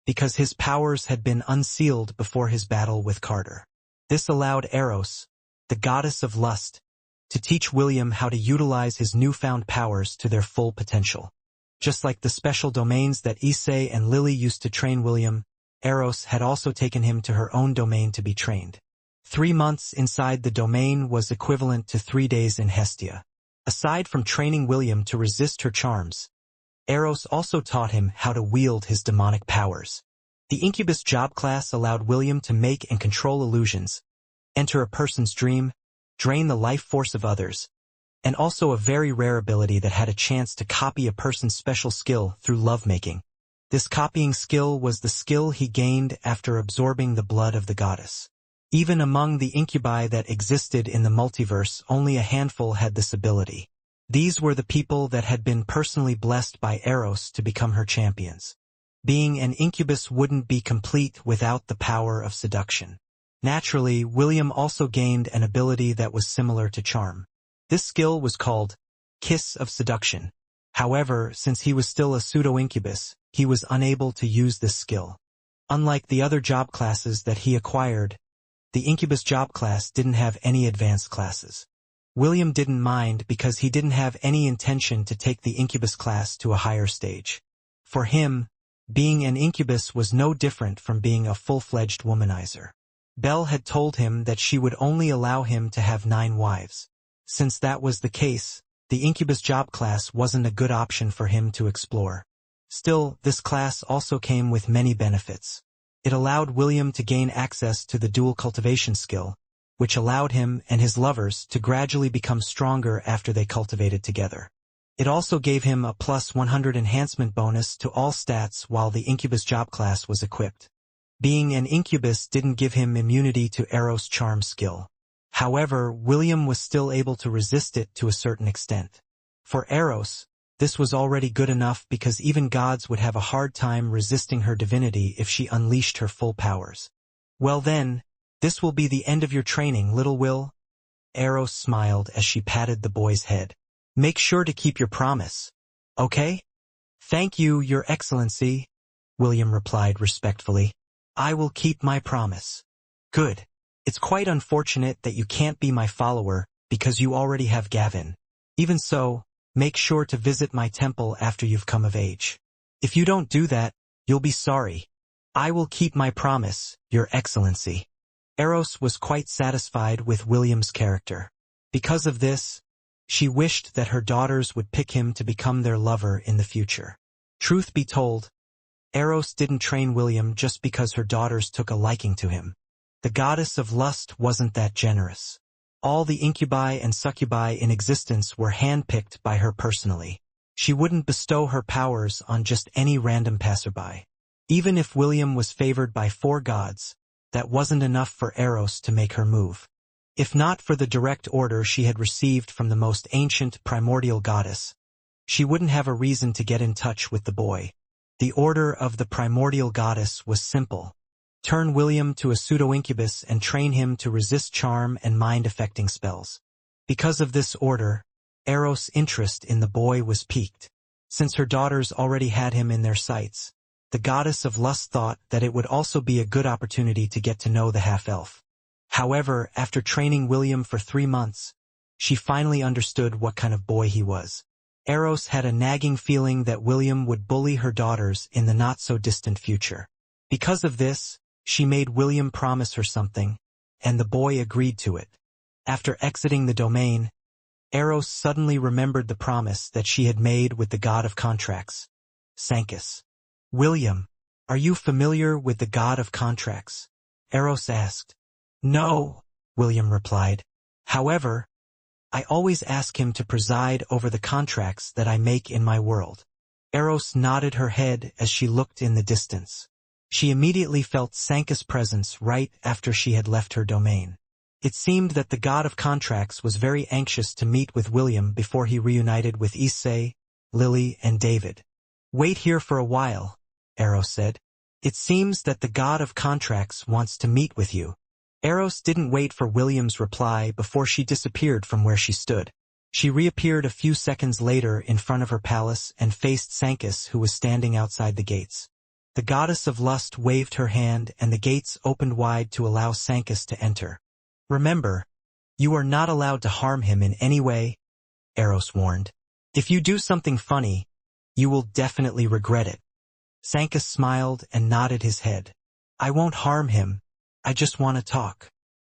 Because his powers had been unsealed before his battle with Carter. This allowed Eros, the goddess of lust, to teach William how to utilize his newfound powers to their full potential. Just like the special domains that Issei and Lily used to train William, Eros had also taken him to her own domain to be trained. 3 months inside the domain was equivalent to 3 days in Hestia. Aside from training William to resist her charms, Eros also taught him how to wield his demonic powers. The Incubus job class allowed William to make and control illusions, enter a person's dream, drain the life force of others, and also a very rare ability that had a chance to copy a person's special skill through lovemaking. This copying skill was the skill he gained after absorbing the blood of the goddess. Even among the incubi that existed in the multiverse, only a handful had this ability. These were the people that had been personally blessed by Eros to become her champions. Being an incubus wouldn't be complete without the power of seduction. Naturally, William also gained an ability that was similar to charm. This skill was called Kiss of Seduction. However, since he was still a pseudo-incubus, he was unable to use this skill. Unlike the other job classes that he acquired, the incubus job class didn't have any advanced classes. William didn't mind because he didn't have any intention to take the incubus class to a higher stage. For him, being an incubus was no different from being a full-fledged womanizer. Belle had told him that she would only allow him to have 9 wives. Since that was the case, the incubus job class wasn't a good option for him to explore. Still, this class also came with many benefits. It allowed William to gain access to the dual cultivation skill, which allowed him and his lovers to gradually become stronger after they cultivated together. It also gave him a plus 100 enhancement bonus to all stats while the incubus job class was equipped. Being an incubus didn't give him immunity to Eros' charm skill. However, William was still able to resist it to a certain extent. For Eros, this was already good enough because even gods would have a hard time resisting her divinity if she unleashed her full powers. Well then, this will be the end of your training, little Will. Eros smiled as she patted the boy's head. Make sure to keep your promise. Okay? Thank you, Your Excellency, William replied respectfully. I will keep my promise. Good. It's quite unfortunate that you can't be my follower because you already have Gavin. Even so, make sure to visit my temple after you've come of age. If you don't do that, you'll be sorry. I will keep my promise, Your Excellency. Eros was quite satisfied with William's character. Because of this, she wished that her daughters would pick him to become their lover in the future. Truth be told, Eros didn't train William just because her daughters took a liking to him. The goddess of lust wasn't that generous. All the incubi and succubi in existence were handpicked by her personally. She wouldn't bestow her powers on just any random passerby. Even if William was favored by 4 gods, that wasn't enough for Eros to make her move. If not for the direct order she had received from the most ancient primordial goddess, she wouldn't have a reason to get in touch with the boy. The order of the primordial goddess was simple. Turn William to a pseudo-incubus and train him to resist charm and mind-affecting spells. Because of this order, Eros' interest in the boy was piqued. Since her daughters already had him in their sights, the goddess of lust thought that it would also be a good opportunity to get to know the half-elf. However, after training William for 3 months, she finally understood what kind of boy he was. Eros had a nagging feeling that William would bully her daughters in the not-so-distant future. Because of this, she made William promise her something, and the boy agreed to it. After exiting the domain, Eros suddenly remembered the promise that she had made with the god of contracts, Sancus. William, are you familiar with the god of contracts? Eros asked. No, William replied. However, I always ask him to preside over the contracts that I make in my world. Eros nodded her head as she looked in the distance. She immediately felt Sancus' presence right after she had left her domain. It seemed that the god of contracts was very anxious to meet with William before he reunited with Issei, Lily, and David. Wait here for a while, Eros said. It seems that the god of contracts wants to meet with you. Eros didn't wait for William's reply before she disappeared from where she stood. She reappeared a few seconds later in front of her palace and faced Sancus, who was standing outside the gates. The goddess of lust waved her hand and the gates opened wide to allow Sancus to enter. Remember, you are not allowed to harm him in any way, Eros warned. If you do something funny, you will definitely regret it. Sancus smiled and nodded his head. I won't harm him. I just want to talk.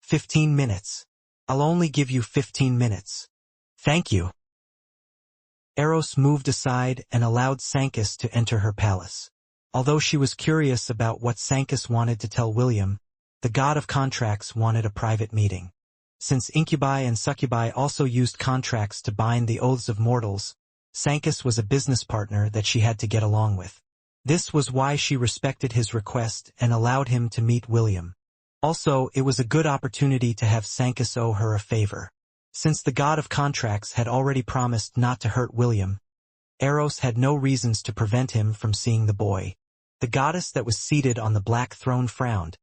15 minutes. I'll only give you 15 minutes. Thank you. Eros moved aside and allowed Sancus to enter her palace. Although she was curious about what Sancus wanted to tell William, the god of contracts wanted a private meeting. Since incubi and succubi also used contracts to bind the oaths of mortals, Sancus was a business partner that she had to get along with. This was why she respected his request and allowed him to meet William. Also, it was a good opportunity to have Sancus owe her a favor. Since the god of contracts had already promised not to hurt William, Eros had no reasons to prevent him from seeing the boy. The goddess that was seated on the black throne frowned,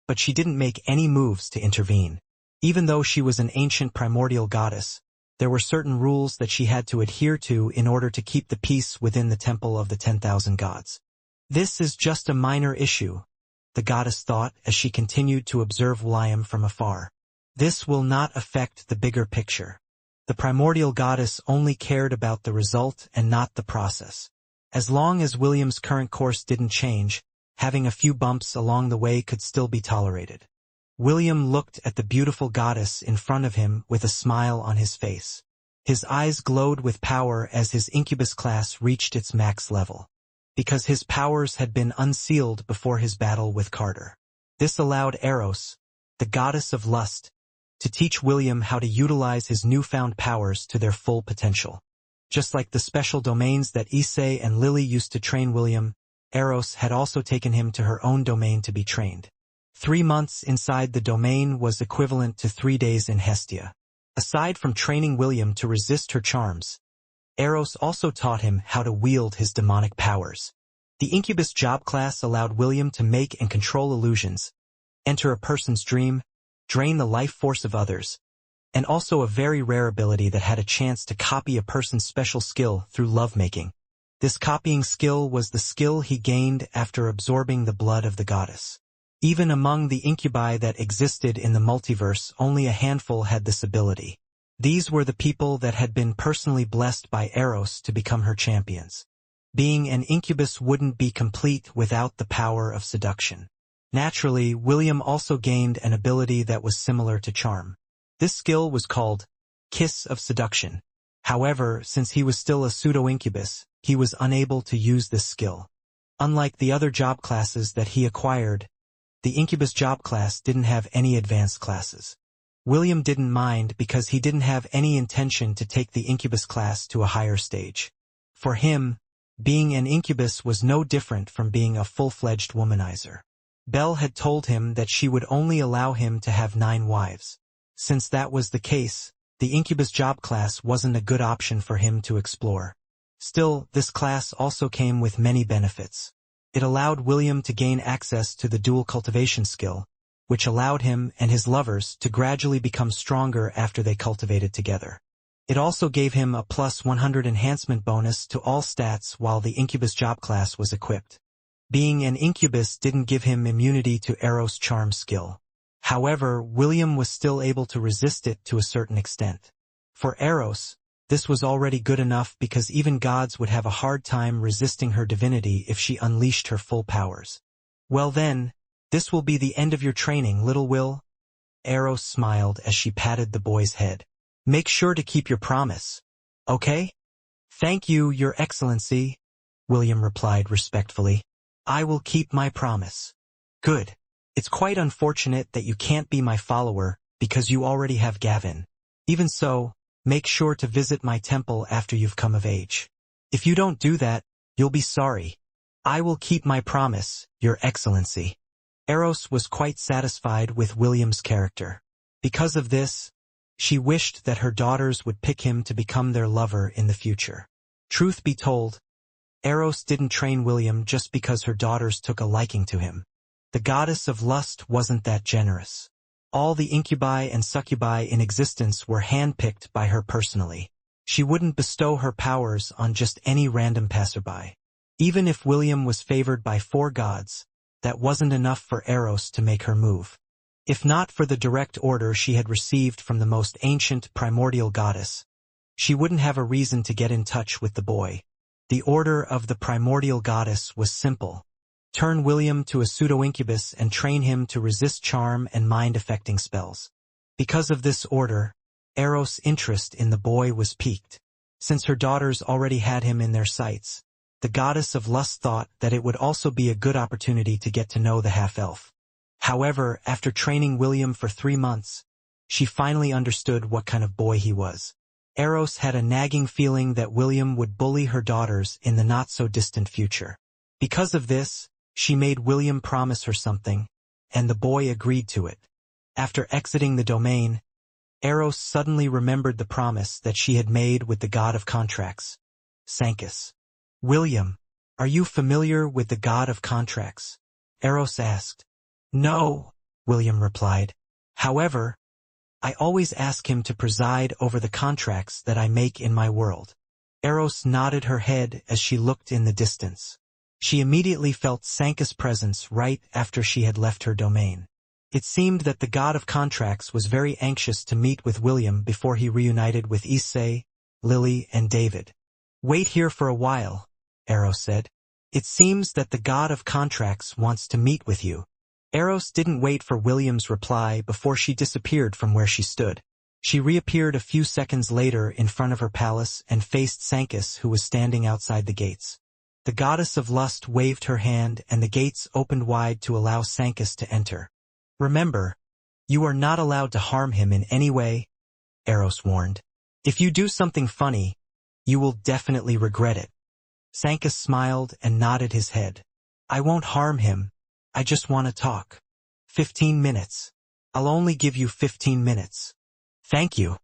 but she didn't make any moves to intervene. Even though she was an ancient primordial goddess, there were certain rules that she had to adhere to in order to keep the peace within the temple of the 10,000 gods. This is just a minor issue, the goddess thought as she continued to observe William from afar. This will not affect the bigger picture. The primordial goddess only cared about the result and not the process. As long as William's current course didn't change, having a few bumps along the way could still be tolerated. William looked at the beautiful goddess in front of him with a smile on his face. His eyes glowed with power as his incubus class reached its max level. Because his powers had been unsealed before his battle with Carter. This allowed Eros, the goddess of lust, to teach William how to utilize his newfound powers to their full potential. Just like the special domains that Issei and Lily used to train William, Eros had also taken him to her own domain to be trained. 3 months inside the domain was equivalent to 3 days in Hestia. Aside from training William to resist her charms, Eros also taught him how to wield his demonic powers. The Incubus job class allowed William to make and control illusions, enter a person's dream, drain the life force of others, and also a very rare ability that had a chance to copy a person's special skill through lovemaking. This copying skill was the skill he gained after absorbing the blood of the goddess. Even among the incubi that existed in the multiverse, only a handful had this ability. These were the people that had been personally blessed by Eros to become her champions. Being an incubus wouldn't be complete without the power of seduction. Naturally, William also gained an ability that was similar to charm. This skill was called Kiss of Seduction. However, since he was still a pseudo-incubus, he was unable to use this skill. Unlike the other job classes that he acquired, the incubus job class didn't have any advanced classes. William didn't mind because he didn't have any intention to take the incubus class to a higher stage. For him, being an incubus was no different from being a full-fledged womanizer. Belle had told him that she would only allow him to have 9 wives. Since that was the case, the incubus job class wasn't a good option for him to explore. Still, this class also came with many benefits. It allowed William to gain access to the dual cultivation skill, which allowed him and his lovers to gradually become stronger after they cultivated together. It also gave him a plus 100 enhancement bonus to all stats while the incubus job class was equipped. Being an incubus didn't give him immunity to Eros' charm skill. However, William was still able to resist it to a certain extent. For Eros, this was already good enough because even gods would have a hard time resisting her divinity if she unleashed her full powers. Well then, this will be the end of your training, little Will. Eros smiled as she patted the boy's head. Make sure to keep your promise. Okay? Thank you, Your Excellency, William replied respectfully. I will keep my promise. Good. It's quite unfortunate that you can't be my follower because you already have Gavin. Even so, make sure to visit my temple after you've come of age. If you don't do that, you'll be sorry. I will keep my promise, Your Excellency. Eros was quite satisfied with William's character. Because of this, she wished that her daughters would pick him to become their lover in the future. Truth be told, Eros didn't train William just because her daughters took a liking to him. The goddess of lust wasn't that generous. All the incubi and succubi in existence were handpicked by her personally. She wouldn't bestow her powers on just any random passerby. Even if William was favored by 4 gods, that wasn't enough for Eros to make her move. If not for the direct order she had received from the most ancient primordial goddess, she wouldn't have a reason to get in touch with the boy. The order of the primordial goddess was simple. Turn William to a pseudo-incubus and train him to resist charm and mind-affecting spells. Because of this order, Eros' interest in the boy was piqued. Since her daughters already had him in their sights, the goddess of lust thought that it would also be a good opportunity to get to know the half-elf. However, after training William for 3 months, she finally understood what kind of boy he was. Eros had a nagging feeling that William would bully her daughters in the not-so-distant future. Because of this, she made William promise her something, and the boy agreed to it. After exiting the domain, Eros suddenly remembered the promise that she had made with the god of contracts, Sancus. William, are you familiar with the god of contracts? Eros asked. No, William replied. However, I always ask him to preside over the contracts that I make in my world. Eros nodded her head as she looked in the distance. She immediately felt Sancus' presence right after she had left her domain. It seemed that the god of contracts was very anxious to meet with William before he reunited with Issei, Lily, and David. Wait here for a while, Eros said. It seems that the god of contracts wants to meet with you. Eros didn't wait for William's reply before she disappeared from where she stood. She reappeared a few seconds later in front of her palace and faced Sancus, who was standing outside the gates. The goddess of lust waved her hand and the gates opened wide to allow Sancus to enter. Remember, you are not allowed to harm him in any way, Eros warned. If you do something funny, you will definitely regret it. Sancus smiled and nodded his head. I won't harm him. I just want to talk. 15 minutes. I'll only give you 15 minutes. Thank you.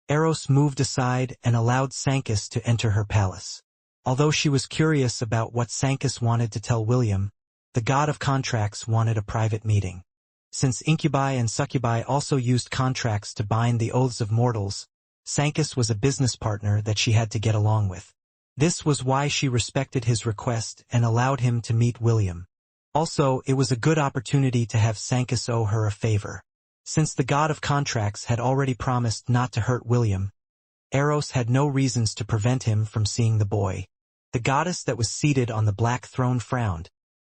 Eros moved aside and allowed Sancus to enter her palace. Although she was curious about what Sancus wanted to tell William, the god of contracts wanted a private meeting. Since incubi and succubi also used contracts to bind the oaths of mortals, Sancus was a business partner that she had to get along with. This was why she respected his request and allowed him to meet William. Also, it was a good opportunity to have Sancus owe her a favor. Since the god of contracts had already promised not to hurt William, Eros had no reasons to prevent him from seeing the boy. The goddess that was seated on the black throne frowned,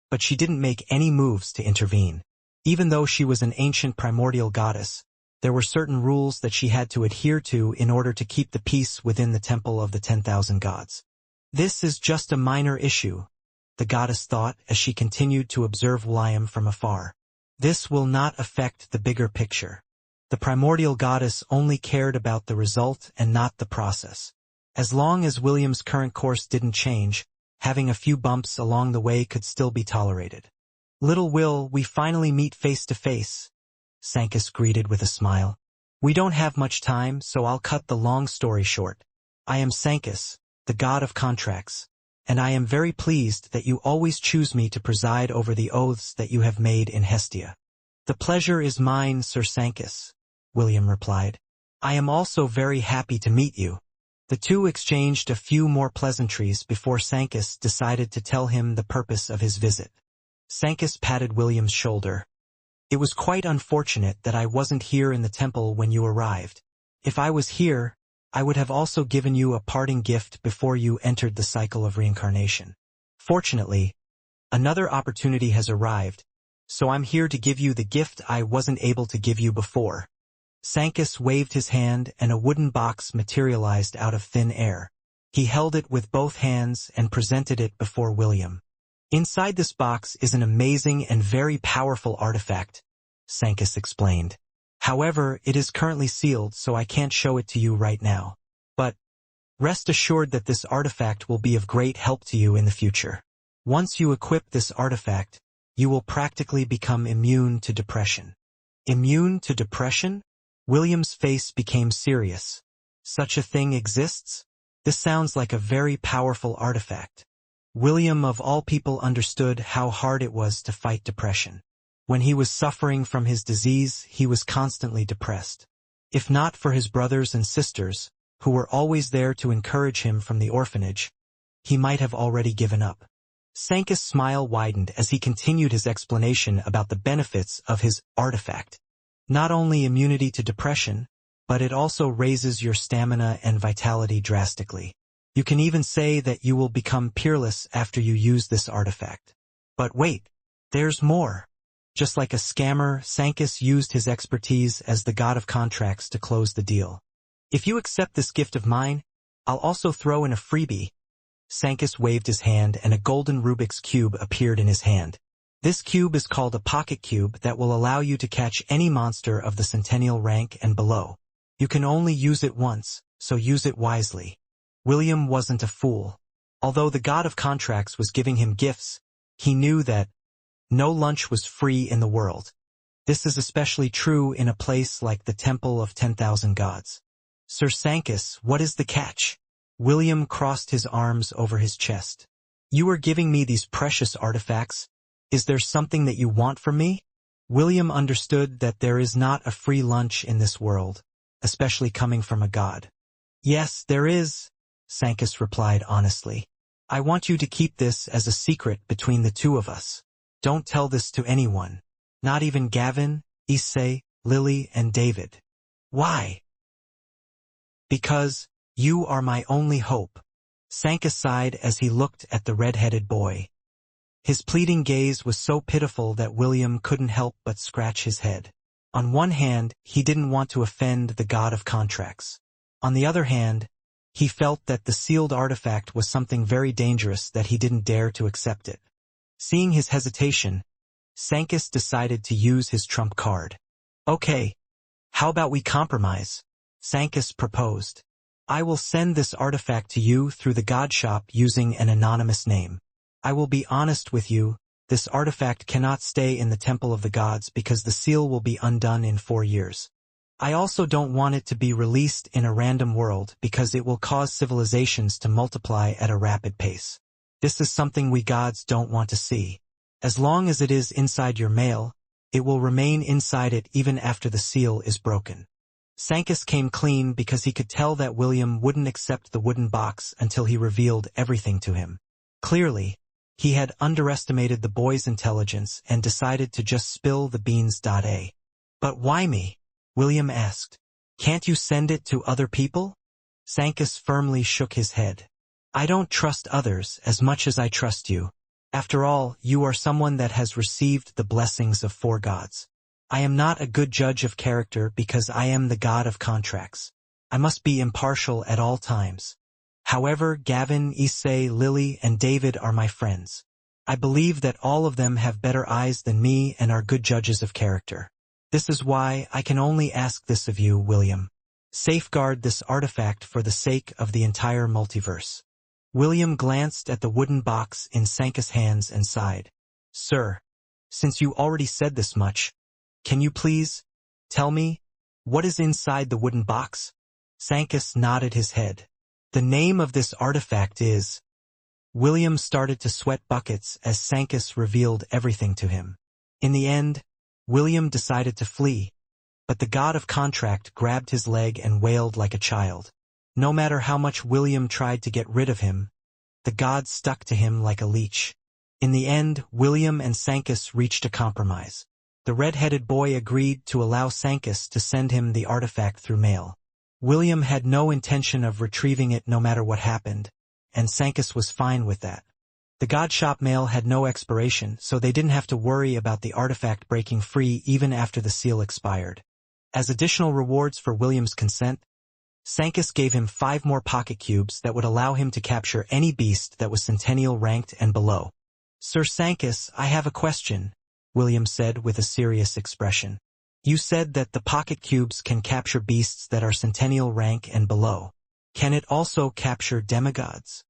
but she didn't make any moves to intervene. Even though she was an ancient primordial goddess, there were certain rules that she had to adhere to in order to keep the peace within the temple of the 10,000 gods. This is just a minor issue, the goddess thought as she continued to observe William from afar. This will not affect the bigger picture. The primordial goddess only cared about the result and not the process. As long as William's current course didn't change, having a few bumps along the way could still be tolerated. Little Will, we finally meet face to face, Sancus greeted with a smile. We don't have much time, so I'll cut the long story short. I am Sancus, the god of contracts, and I am very pleased that you always choose me to preside over the oaths that you have made in Hestia. The pleasure is mine, Sir Sancus, William replied. I am also very happy to meet you. The two exchanged a few more pleasantries before Sancus decided to tell him the purpose of his visit. Sancus patted William's shoulder. It was quite unfortunate that I wasn't here in the temple when you arrived. If I was here, I would have also given you a parting gift before you entered the cycle of reincarnation. Fortunately, another opportunity has arrived, so I'm here to give you the gift I wasn't able to give you before. Sancus waved his hand and a wooden box materialized out of thin air. He held it with both hands and presented it before William. Inside this box is an amazing and very powerful artifact, Sancus explained. However, it is currently sealed, so I can't show it to you right now. But rest assured that this artifact will be of great help to you in the future. Once you equip this artifact, you will practically become immune to depression. Immune to depression? William's face became serious. Such a thing exists? This sounds like a very powerful artifact. William of all people understood how hard it was to fight depression. When he was suffering from his disease, he was constantly depressed. If not for his brothers and sisters, who were always there to encourage him from the orphanage, he might have already given up. Sancus' smile widened as he continued his explanation about the benefits of his artifact. Not only immunity to depression, but it also raises your stamina and vitality drastically. You can even say that you will become peerless after you use this artifact. But wait, there's more. Just like a scammer, Sancus used his expertise as the god of contracts to close the deal. If you accept this gift of mine, I'll also throw in a freebie. Sancus waved his hand and a golden Rubik's Cube appeared in his hand. This cube is called a pocket cube that will allow you to catch any monster of the centennial rank and below. You can only use it once, so use it wisely. William wasn't a fool. Although the god of contracts was giving him gifts, he knew that no lunch was free in the world. This is especially true in a place like the Temple of 10,000 Gods. Sir Sancus, what is the catch? William crossed his arms over his chest. You are giving me these precious artifacts. Is there something that you want from me? William understood that there is not a free lunch in this world, especially coming from a god. Yes, there is, Sancus replied honestly. I want you to keep this as a secret between the two of us. Don't tell this to anyone. Not even Gavin, Issei, Lily, and David. Why? Because you are my only hope. Sancus sighed as he looked at the red-headed boy. His pleading gaze was so pitiful that William couldn't help but scratch his head. On one hand, he didn't want to offend the god of contracts. On the other hand, he felt that the sealed artifact was something very dangerous that he didn't dare to accept it. Seeing his hesitation, Sancus decided to use his trump card. Okay, how about we compromise? Sancus proposed. I will send this artifact to you through the god shop using an anonymous name. I will be honest with you, this artifact cannot stay in the Temple of the Gods because the seal will be undone in 4 years. I also don't want it to be released in a random world because it will cause civilizations to multiply at a rapid pace. This is something we gods don't want to see. As long as it is inside your mail, it will remain inside it even after the seal is broken. Sankis came clean because he could tell that William wouldn't accept the wooden box until he revealed everything to him. Clearly, he had underestimated the boy's intelligence and decided to just spill the beans. But why me? William asked. Can't you send it to other people? Sankis firmly shook his head. I don't trust others as much as I trust you. After all, you are someone that has received the blessings of 4 gods. I am not a good judge of character because I am the god of contracts. I must be impartial at all times. However, Gavin, Issei, Lily, and David are my friends. I believe that all of them have better eyes than me and are good judges of character. This is why I can only ask this of you, William. Safeguard this artifact for the sake of the entire multiverse. William glanced at the wooden box in Sankis' hands and sighed. Sir, since you already said this much, can you please tell me what is inside the wooden box? Sankis nodded his head. The name of this artifact is... William started to sweat buckets as Sankis revealed everything to him. In the end, William decided to flee, but the god of contract grabbed his leg and wailed like a child. No matter how much William tried to get rid of him, the god stuck to him like a leech. In the end, William and Sankis reached a compromise. The red-headed boy agreed to allow Sankis to send him the artifact through mail. William had no intention of retrieving it no matter what happened, and Sankis was fine with that. The god shop mail had no expiration, so they didn't have to worry about the artifact breaking free even after the seal expired. As additional rewards for William's consent, Sankis gave him 5 more pocket cubes that would allow him to capture any beast that was centennial ranked and below. Sir Sankis, I have a question, William said with a serious expression. You said that the pocket cubes can capture beasts that are centennial rank and below. Can it also capture demigods?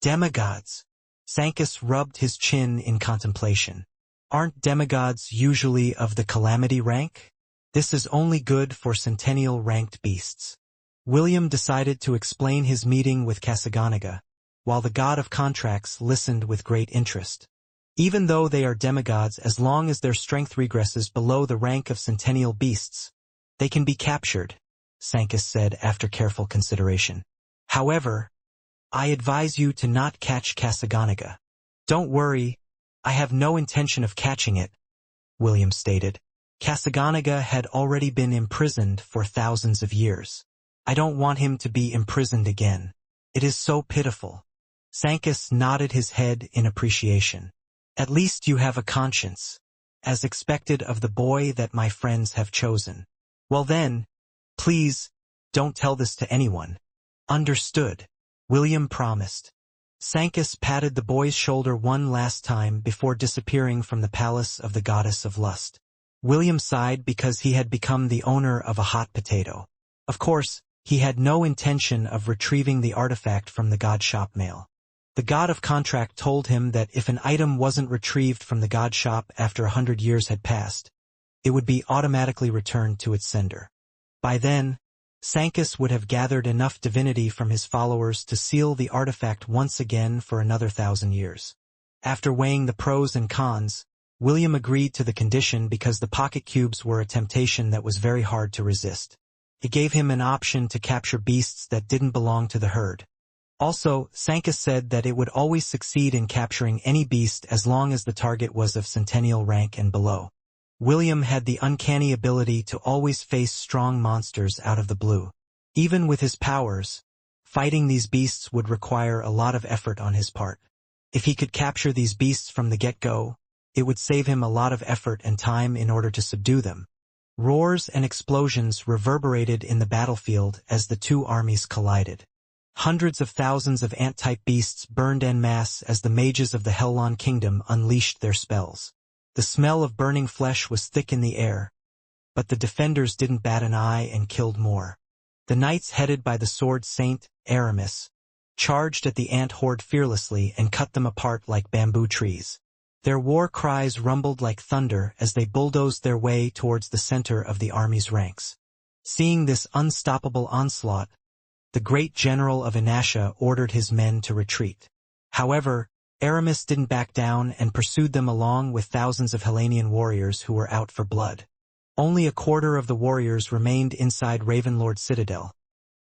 Demigods? Sankis rubbed his chin in contemplation. Aren't demigods usually of the calamity rank? This is only good for centennial ranked beasts. William decided to explain his meeting with Kasaganaga, while the god of contracts listened with great interest. Even though they are demigods, as long as their strength regresses below the rank of centennial beasts, they can be captured, Sankis said after careful consideration. However, I advise you to not catch Kasaganaga. Don't worry, I have no intention of catching it, William stated. Kasaganaga had already been imprisoned for thousands of years. I don't want him to be imprisoned again. It is so pitiful. Sankis nodded his head in appreciation. At least you have a conscience, as expected of the boy that my friends have chosen. Well then, please, don't tell this to anyone. Understood, William promised. Sankis patted the boy's shoulder one last time before disappearing from the palace of the goddess of lust. William sighed because he had become the owner of a hot potato. Of course, he had no intention of retrieving the artifact from the god shop mail. The god of contract told him that if an item wasn't retrieved from the god shop after 100 years had passed, it would be automatically returned to its sender. By then, Sankis would have gathered enough divinity from his followers to seal the artifact once again for another 1,000 years. After weighing the pros and cons, William agreed to the condition because the pocket cubes were a temptation that was very hard to resist. It gave him an option to capture beasts that didn't belong to the herd. Also, Sankis said that it would always succeed in capturing any beast as long as the target was of centennial rank and below. William had the uncanny ability to always face strong monsters out of the blue. Even with his powers, fighting these beasts would require a lot of effort on his part. If he could capture these beasts from the get-go, it would save him a lot of effort and time in order to subdue them. Roars and explosions reverberated in the battlefield as the two armies collided. Hundreds of thousands of ant-type beasts burned en masse as the mages of the Hellon Kingdom unleashed their spells. The smell of burning flesh was thick in the air, but the defenders didn't bat an eye and killed more. The knights headed by the sword saint, Aramis, charged at the ant horde fearlessly and cut them apart like bamboo trees. Their war cries rumbled like thunder as they bulldozed their way towards the center of the army's ranks. Seeing this unstoppable onslaught, the great general of Inauthentic ordered his men to retreat. However, Aramis didn't back down and pursued them along with thousands of Hellenian warriors who were out for blood. Only a quarter of the warriors remained inside Ravenlord Citadel,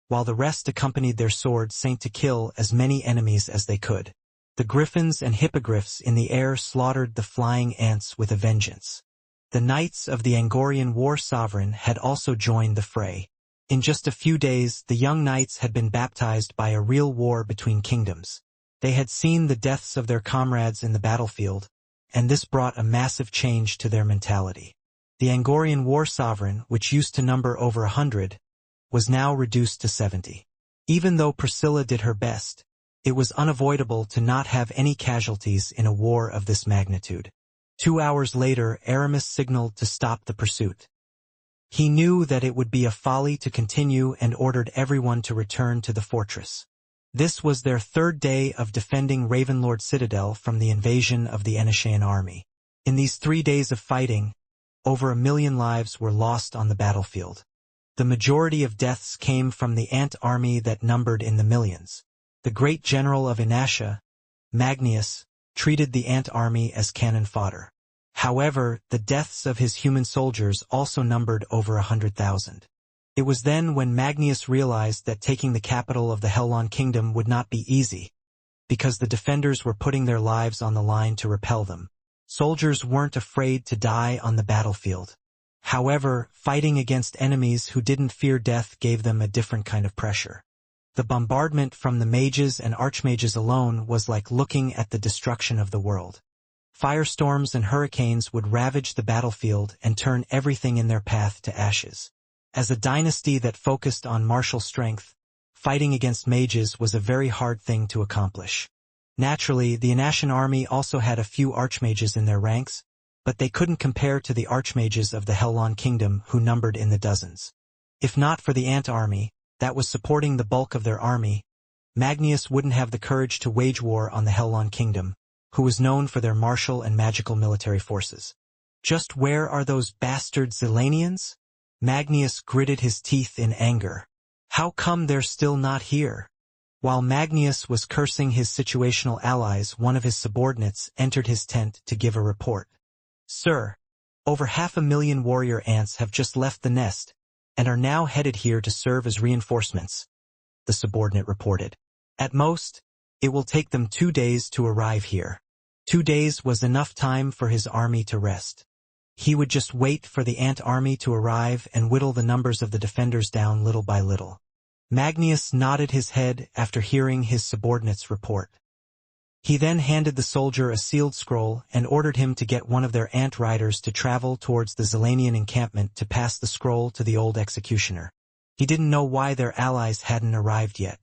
while the rest accompanied their swords to kill as many enemies as they could. The griffins and hippogriffs in the air slaughtered the flying ants with a vengeance. The knights of the Angorian war sovereign had also joined the fray. In just a few days, the young knights had been baptized by a real war between kingdoms. They had seen the deaths of their comrades in the battlefield, and this brought a massive change to their mentality. The Angorian war sovereign, which used to number over 100, was now reduced to 70. Even though Priscilla did her best, it was unavoidable to not have any casualties in a war of this magnitude. 2 hours later, Aramis signaled to stop the pursuit. He knew that it would be a folly to continue and ordered everyone to return to the fortress. This was their third day of defending Ravenlord Citadel from the invasion of the Inauthentic army. In these 3 days of fighting, over 1 million lives were lost on the battlefield. The majority of deaths came from the ant army that numbered in the millions. The great general of Inauthentic, Magnius, treated the ant army as cannon fodder. However, the deaths of his human soldiers also numbered over 100,000. It was then when Magnius realized that taking the capital of the Hellon kingdom would not be easy, because the defenders were putting their lives on the line to repel them. Soldiers weren't afraid to die on the battlefield. However, fighting against enemies who didn't fear death gave them a different kind of pressure. The bombardment from the mages and archmages alone was like looking at the destruction of the world. Firestorms and hurricanes would ravage the battlefield and turn everything in their path to ashes. As a dynasty that focused on martial strength, fighting against mages was a very hard thing to accomplish. Naturally, the Inauthentic army also had a few archmages in their ranks, but they couldn't compare to the archmages of the Hellon kingdom who numbered in the dozens. If not for the ant army, that was supporting the bulk of their army, Magnius wouldn't have the courage to wage war on the Hellon kingdom, who was known for their martial and magical military forces. Just where are those bastard Zilanians? Magnius gritted his teeth in anger. How come they're still not here? While Magnius was cursing his situational allies, one of his subordinates entered his tent to give a report. Sir, over 500,000 warrior ants have just left the nest, and are now headed here to serve as reinforcements, the subordinate reported. At most, it will take them 2 days to arrive here. 2 days was enough time for his army to rest. He would just wait for the ant army to arrive and whittle the numbers of the defenders down little by little. Magnius nodded his head after hearing his subordinate's report. He then handed the soldier a sealed scroll and ordered him to get one of their ant riders to travel towards the Zilanian encampment to pass the scroll to the old executioner. He didn't know why their allies hadn't arrived yet.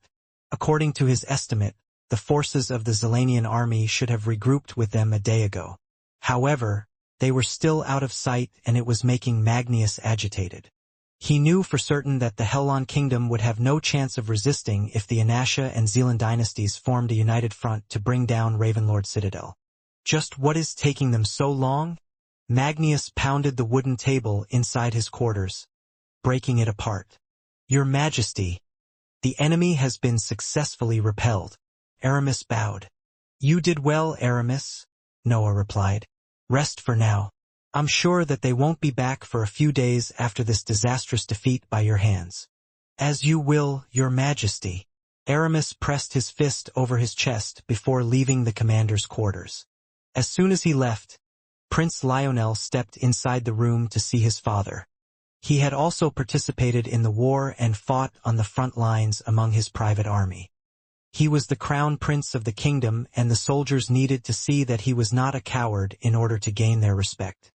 According to his estimate, the forces of the Zilanian army should have regrouped with them a day ago. However, they were still out of sight and it was making Magnius agitated. He knew for certain that the Hellon kingdom would have no chance of resisting if the Inauthentic and Zealand dynasties formed a united front to bring down Ravenlord Citadel. Just what is taking them so long? Magnius pounded the wooden table inside his quarters, breaking it apart. Your Majesty, the enemy has been successfully repelled. Aramis bowed. You did well, Aramis, Noah replied. Rest for now. I'm sure that they won't be back for a few days after this disastrous defeat by your hands. As you will, Your Majesty. Aramis pressed his fist over his chest before leaving the commander's quarters. As soon as he left, Prince Lionel stepped inside the room to see his father. He had also participated in the war and fought on the front lines among his private army. He was the crown prince of the kingdom, and the soldiers needed to see that he was not a coward in order to gain their respect.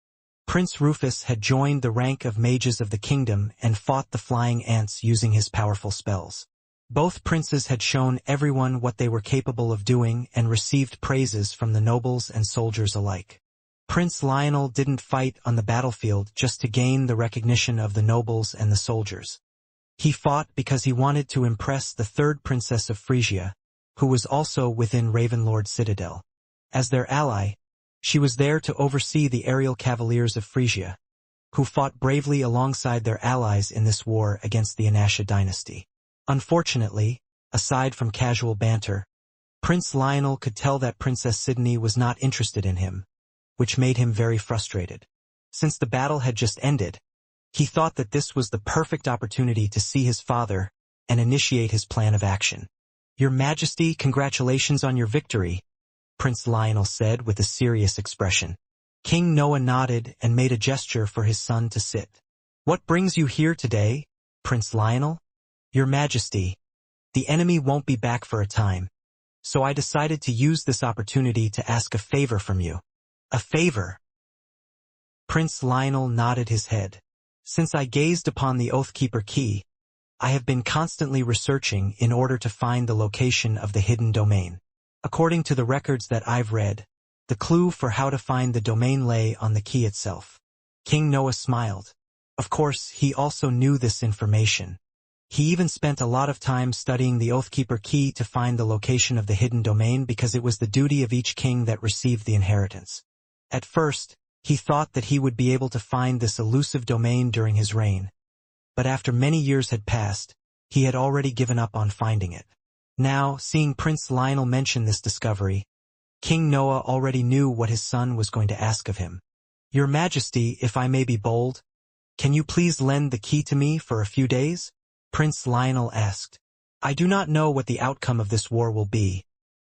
Prince Rufus had joined the rank of mages of the kingdom and fought the flying ants using his powerful spells. Both princes had shown everyone what they were capable of doing and received praises from the nobles and soldiers alike. Prince Lionel didn't fight on the battlefield just to gain the recognition of the nobles and the soldiers. He fought because he wanted to impress the third princess of Frisia, who was also within Ravenlord Citadel. As their ally, She was there to oversee the aerial cavaliers of Frisia, who fought bravely alongside their allies in this war against the Anasha dynasty. Unfortunately, aside from casual banter, Prince Lionel could tell that Princess Sydney was not interested in him, which made him very frustrated. Since the battle had just ended, he thought that this was the perfect opportunity to see his father and initiate his plan of action. "Your Majesty, congratulations on your victory," Prince Lionel said with a serious expression. King Noah nodded and made a gesture for his son to sit. "What brings you here today, Prince Lionel?" "Your Majesty, the enemy won't be back for a time, so I decided to use this opportunity to ask a favor from you." "A favor?" Prince Lionel nodded his head. "Since I gazed upon the Oathkeeper key, I have been constantly researching in order to find the location of the hidden domain. According to the records that I've read, the clue for how to find the domain lay on the key itself." King Noah smiled. Of course, he also knew this information. He even spent a lot of time studying the Oathkeeper key to find the location of the hidden domain because it was the duty of each king that received the inheritance. At first, he thought that he would be able to find this elusive domain during his reign. But after many years had passed, he had already given up on finding it. Now, seeing Prince Lionel mention this discovery, King Noah already knew what his son was going to ask of him. "Your Majesty, if I may be bold, can you please lend the key to me for a few days?" Prince Lionel asked. "I do not know what the outcome of this war will be,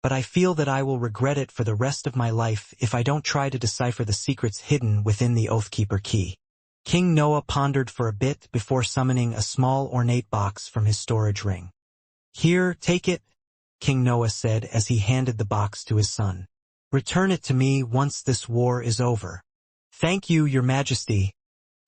but I feel that I will regret it for the rest of my life if I don't try to decipher the secrets hidden within the Oathkeeper key." King Noah pondered for a bit before summoning a small ornate box from his storage ring. "Here, take it," King Noah said as he handed the box to his son. "Return it to me once this war is over." "Thank you, Your Majesty."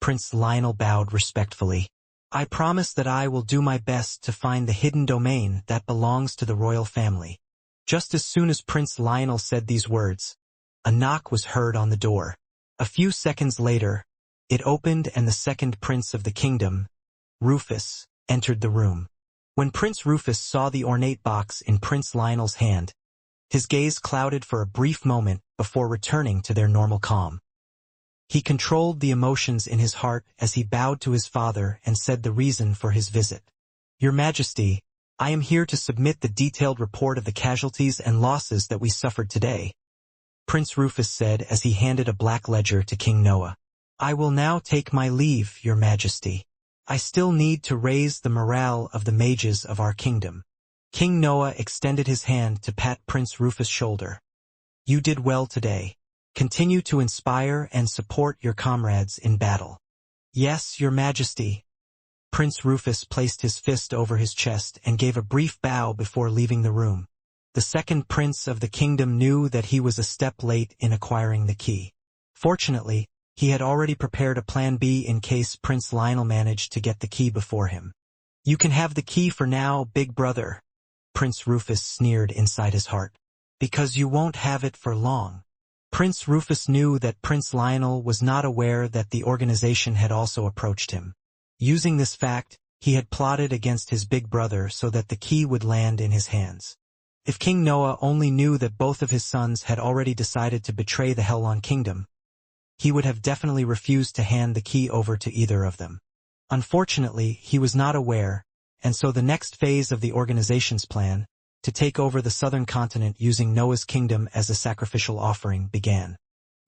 Prince Lionel bowed respectfully. "I promise that I will do my best to find the hidden domain that belongs to the royal family." Just as soon as Prince Lionel said these words, a knock was heard on the door. A few seconds later, it opened and the second prince of the kingdom, Rufus, entered the room. When Prince Rufus saw the ornate box in Prince Lionel's hand, his gaze clouded for a brief moment before returning to their normal calm. He controlled the emotions in his heart as he bowed to his father and said the reason for his visit. "Your Majesty, I am here to submit the detailed report of the casualties and losses that we suffered today," Prince Rufus said as he handed a black ledger to King Noah. "I will now take my leave, Your Majesty. I still need to raise the morale of the mages of our kingdom." King Noah extended his hand to pat Prince Rufus' shoulder. "You did well today. Continue to inspire and support your comrades in battle." "Yes, Your Majesty." Prince Rufus placed his fist over his chest and gave a brief bow before leaving the room. The second prince of the kingdom knew that he was a step late in acquiring the key. Fortunately, he had already prepared a plan B in case Prince Lionel managed to get the key before him. "You can have the key for now, big brother," Prince Rufus sneered inside his heart. "Because you won't have it for long." Prince Rufus knew that Prince Lionel was not aware that the organization had also approached him. Using this fact, he had plotted against his big brother so that the key would land in his hands. If King Noah only knew that both of his sons had already decided to betray the Hellon Kingdom, he would have definitely refused to hand the key over to either of them. Unfortunately, he was not aware, and so the next phase of the organization's plan, to take over the southern continent using Noah's kingdom as a sacrificial offering, began.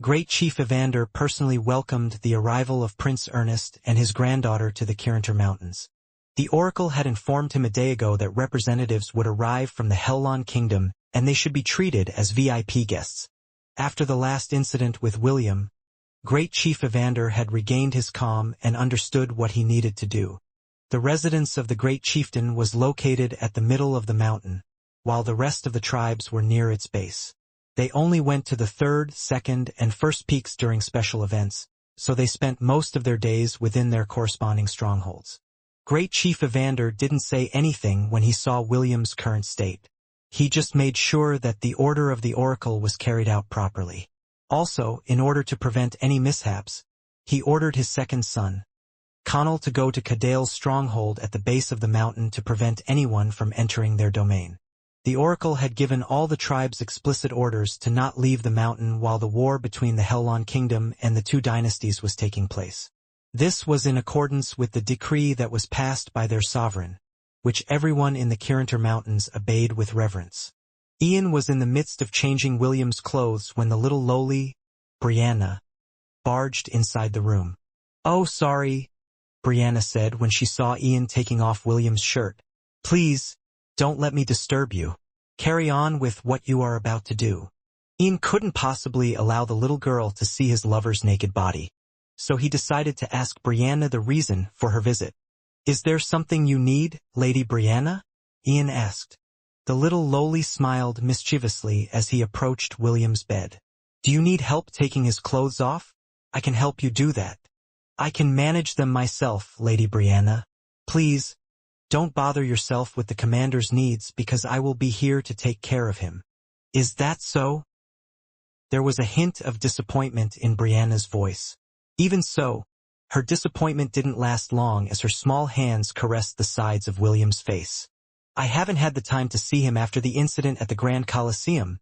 Great Chief Evander personally welcomed the arrival of Prince Ernest and his granddaughter to the Kirinter Mountains. The oracle had informed him a day ago that representatives would arrive from the Hellon Kingdom and they should be treated as VIP guests. After the last incident with William, Great Chief Evander had regained his calm and understood what he needed to do. The residence of the Great Chieftain was located at the middle of the mountain, while the rest of the tribes were near its base. They only went to the third, second, and first peaks during special events, so they spent most of their days within their corresponding strongholds. Great Chief Evander didn't say anything when he saw William's current state. He just made sure that the order of the oracle was carried out properly. Also, in order to prevent any mishaps, he ordered his second son, Connell, to go to Cadale's stronghold at the base of the mountain to prevent anyone from entering their domain. The oracle had given all the tribes explicit orders to not leave the mountain while the war between the Helon kingdom and the two dynasties was taking place. This was in accordance with the decree that was passed by their sovereign, which everyone in the Kirinter Mountains obeyed with reverence. Ian was in the midst of changing William's clothes when the little lowly, Brianna, barged inside the room. "Oh, sorry," Brianna said when she saw Ian taking off William's shirt. "Please, don't let me disturb you. Carry on with what you are about to do." Ian couldn't possibly allow the little girl to see his lover's naked body, so he decided to ask Brianna the reason for her visit. "Is there something you need, Lady Brianna?" Ian asked. The little lowly smiled mischievously as he approached William's bed. "Do you need help taking his clothes off? I can help you do that." "I can manage them myself, Lady Brianna. Please, don't bother yourself with the commander's needs because I will be here to take care of him." "Is that so?" There was a hint of disappointment in Brianna's voice. Even so, her disappointment didn't last long as her small hands caressed the sides of William's face. "I haven't had the time to see him after the incident at the Grand Colosseum,"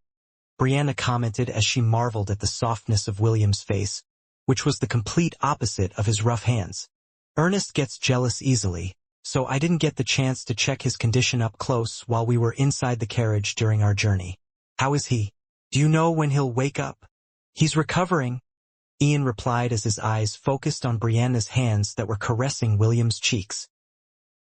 Brianna commented as she marveled at the softness of William's face, which was the complete opposite of his rough hands. "Ernest gets jealous easily, so I didn't get the chance to check his condition up close while we were inside the carriage during our journey. How is he? Do you know when he'll wake up?" "He's recovering," Ian replied as his eyes focused on Brianna's hands that were caressing William's cheeks.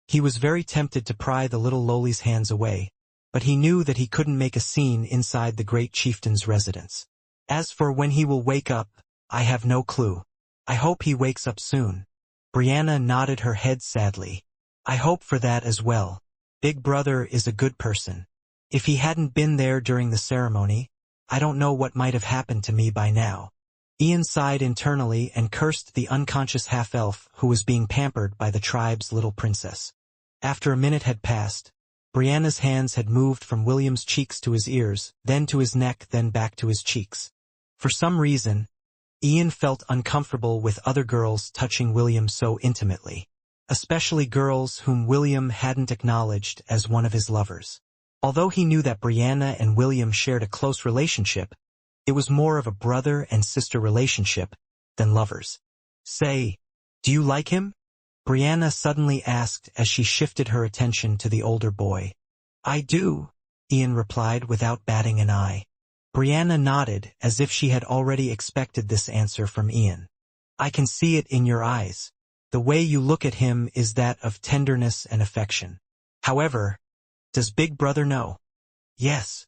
He was very tempted to pry the little lowly's hands away, but he knew that he couldn't make a scene inside the great chieftain's residence. "As for when he will wake up, I have no clue. I hope he wakes up soon." Brianna nodded her head sadly. "I hope for that as well. Big Brother is a good person. If he hadn't been there during the ceremony, I don't know what might have happened to me by now." Ian sighed internally and cursed the unconscious half-elf who was being pampered by the tribe's little princess. After a minute had passed, Brianna's hands had moved from William's cheeks to his ears, then to his neck, then back to his cheeks. For some reason, Ian felt uncomfortable with other girls touching William so intimately, especially girls whom William hadn't acknowledged as one of his lovers. Although he knew that Brianna and William shared a close relationship, it was more of a brother and sister relationship than lovers. "Say, do you like him?" Brianna suddenly asked as she shifted her attention to the older boy. "I do," Ian replied without batting an eye. Brianna nodded as if she had already expected this answer from Ian. "I can see it in your eyes. The way you look at him is that of tenderness and affection. However, does Big Brother know?" "Yes."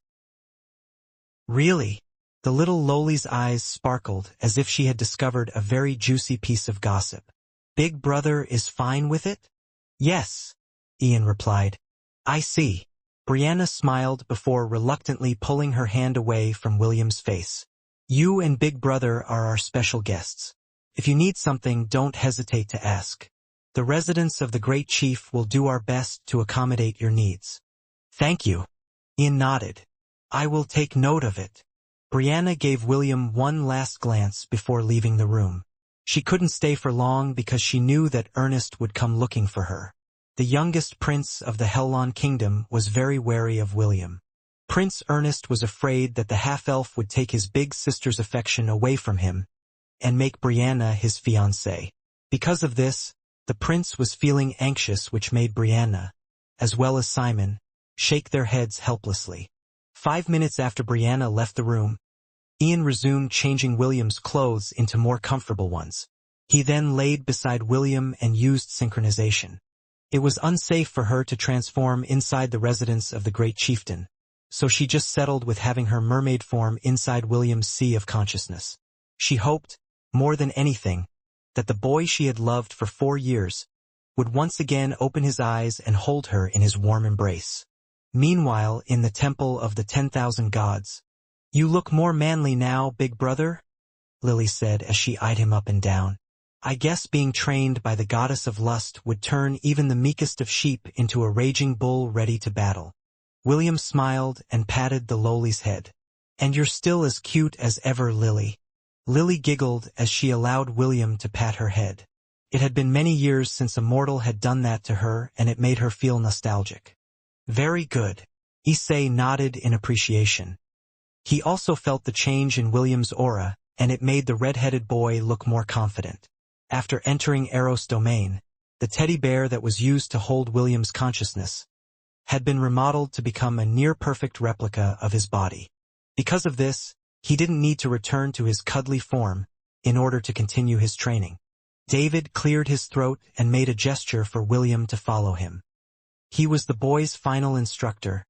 "Really?" The little lowly's eyes sparkled as if she had discovered a very juicy piece of gossip. "Big Brother is fine with it?" "Yes," Ian replied. "I see." Brianna smiled before reluctantly pulling her hand away from William's face. "You and Big Brother are our special guests. If you need something, don't hesitate to ask. The residents of the Great Chief will do our best to accommodate your needs." "Thank you." Ian nodded. "I will take note of it." Brianna gave William one last glance before leaving the room. She couldn't stay for long because she knew that Ernest would come looking for her. The youngest prince of the Helon kingdom was very wary of William. Prince Ernest was afraid that the half-elf would take his big sister's affection away from him and make Brianna his fiancée. Because of this, the prince was feeling anxious, which made Brianna, as well as Simon, shake their heads helplessly. 5 minutes after Brianna left the room, Ian resumed changing William's clothes into more comfortable ones. He then laid beside William and used synchronization. It was unsafe for her to transform inside the residence of the great chieftain, so she just settled with having her mermaid form inside William's sea of consciousness. She hoped, more than anything, that the boy she had loved for 4 years would once again open his eyes and hold her in his warm embrace. Meanwhile, in the temple of the 10,000 gods, "You look more manly now, Big Brother," Lily said as she eyed him up and down. "I guess being trained by the goddess of lust would turn even the meekest of sheep into a raging bull ready to battle." William smiled and patted the lowly's head. "And you're still as cute as ever, Lily." Lily giggled as she allowed William to pat her head. It had been many years since a mortal had done that to her, and it made her feel nostalgic. "Very good," Issei nodded in appreciation. He also felt the change in William's aura, and it made the red-headed boy look more confident. After entering Eros' domain, the teddy bear that was used to hold William's consciousness had been remodeled to become a near-perfect replica of his body. Because of this, he didn't need to return to his cuddly form in order to continue his training. David cleared his throat and made a gesture for William to follow him. He was the boy's final instructor,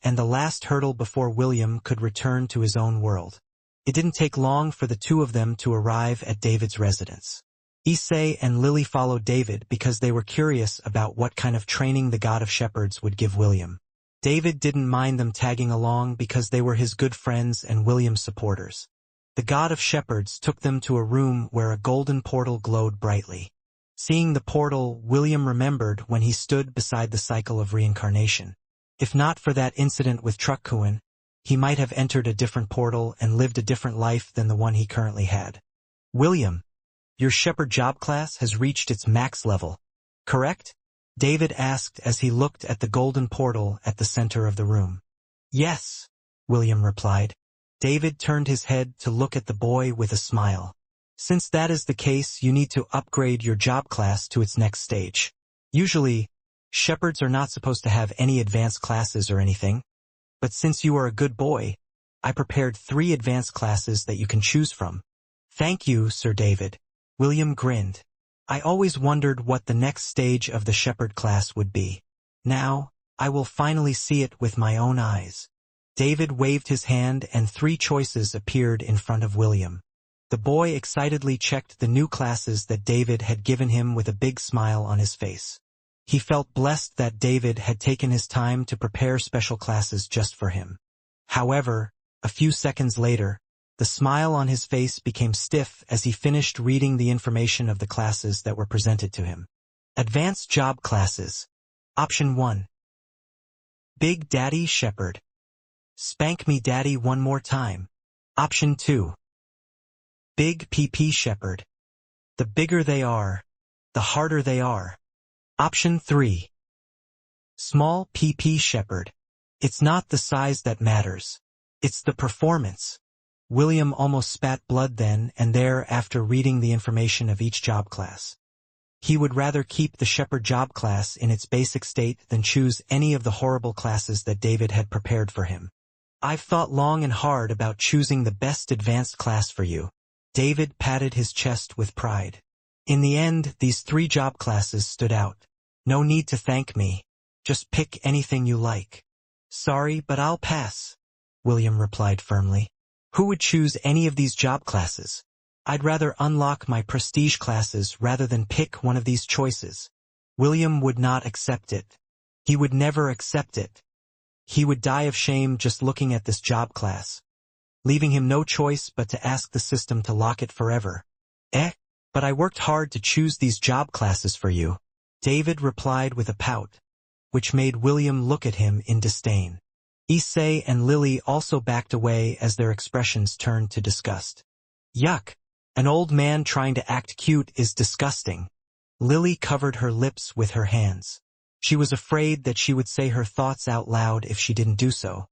and the last hurdle before William could return to his own world. It didn't take long for the two of them to arrive at David's residence. Issei and Lily followed David because they were curious about what kind of training the God of Shepherds would give William. David didn't mind them tagging along because they were his good friends and William's supporters. The God of Shepherds took them to a room where a golden portal glowed brightly. Seeing the portal, William remembered when he stood beside the cycle of reincarnation. If not for that incident with Truckkuin, he might have entered a different portal and lived a different life than the one he currently had. William, your Shepherd job class has reached its max level, correct? David asked as he looked at the golden portal at the center of the room. Yes, William replied. David turned his head to look at the boy with a smile. Since that is the case, you need to upgrade your job class to its next stage. Usually, Shepherds are not supposed to have any advanced classes or anything, but since you are a good boy, I prepared 3 advanced classes that you can choose from. Thank you, Sir David. William grinned. I always wondered what the next stage of the Shepherd class would be. Now, I will finally see it with my own eyes. David waved his hand and 3 choices appeared in front of William. The boy excitedly checked the new classes that David had given him with a big smile on his face. He felt blessed that David had taken his time to prepare special classes just for him. However, a few seconds later, the smile on his face became stiff as he finished reading the information of the classes that were presented to him. Advanced Job Classes. Option 1. Big Daddy Shepherd. Spank me daddy one more time. Option 2. Big PP Shepherd. The bigger they are, the harder they are. Option 3. Small PP Shepherd. It's not the size that matters. It's the performance. William almost spat blood then and there after reading the information of each job class. He would rather keep the Shepherd job class in its basic state than choose any of the horrible classes that David had prepared for him. I've thought long and hard about choosing the best advanced class for you. David patted his chest with pride. In the end, these 3 job classes stood out. No need to thank me. Just pick anything you like. Sorry, but I'll pass, William replied firmly. Who would choose any of these job classes? I'd rather unlock my prestige classes rather than pick one of these choices. William would not accept it. He would never accept it. He would die of shame just looking at this job class, leaving him no choice but to ask the system to lock it forever. But I worked hard to choose these job classes for you, David replied with a pout, which made William look at him in disdain. Issei and Lily also backed away as their expressions turned to disgust. Yuck! An old man trying to act cute is disgusting. Lily covered her lips with her hands. She was afraid that she would say her thoughts out loud if she didn't do so.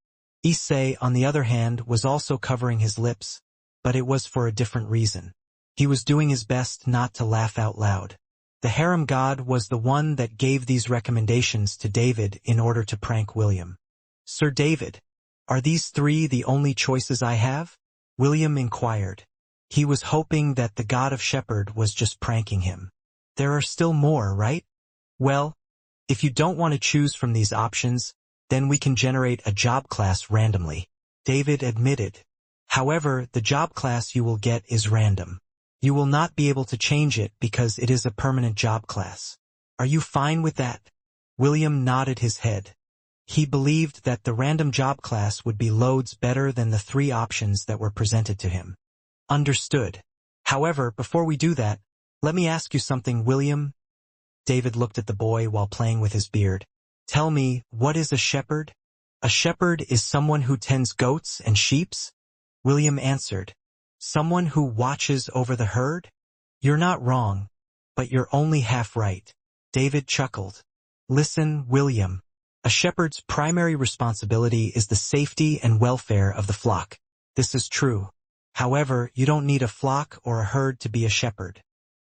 Issei, on the other hand, was also covering his lips, but it was for a different reason. He was doing his best not to laugh out loud. The harem god was the one that gave these recommendations to David in order to prank William. Sir David, are these 3 the only choices I have? William inquired. He was hoping that the God of Shepherd was just pranking him. There are still more, right? Well, if you don't want to choose from these options, then we can generate a job class randomly, David admitted. However, the job class you will get is random. You will not be able to change it because it is a permanent job class. Are you fine with that? William nodded his head. He believed that the random job class would be loads better than the 3 options that were presented to him. Understood. However, before we do that, let me ask you something, William. David looked at the boy while playing with his beard. Tell me, what is a shepherd? A shepherd is someone who tends goats and sheeps? William answered. Someone who watches over the herd? You're not wrong, but you're only half right. David chuckled. Listen, William. A A shepherd's primary responsibility is the safety and welfare of the flock. This is true. However, you don't need a flock or a herd to be a shepherd.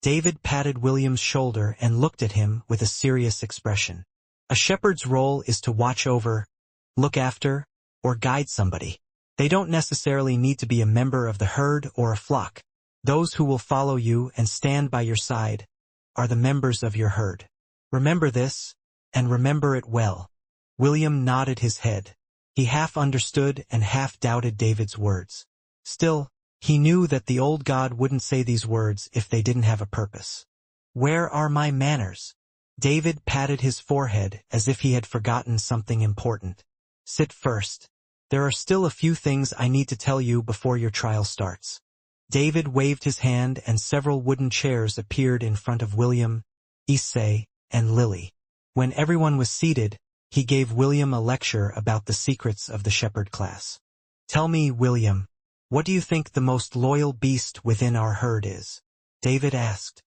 David patted William's shoulder and looked at him with a serious expression. A shepherd's role is to watch over, look after, or guide somebody. They don't necessarily need to be a member of the herd or a flock. Those who will follow you and stand by your side are the members of your herd. Remember this, and remember it well. William nodded his head. He half understood and half doubted David's words. Still, he knew that the old god wouldn't say these words if they didn't have a purpose. Where are my manners? David patted his forehead as if he had forgotten something important. Sit first. There are still a few things I need to tell you before your trial starts. David waved his hand and several wooden chairs appeared in front of William, Issei, and Lily. When everyone was seated, he gave William a lecture about the secrets of the shepherd class. Tell me, William, what do you think the most loyal beast within our herd is? David asked.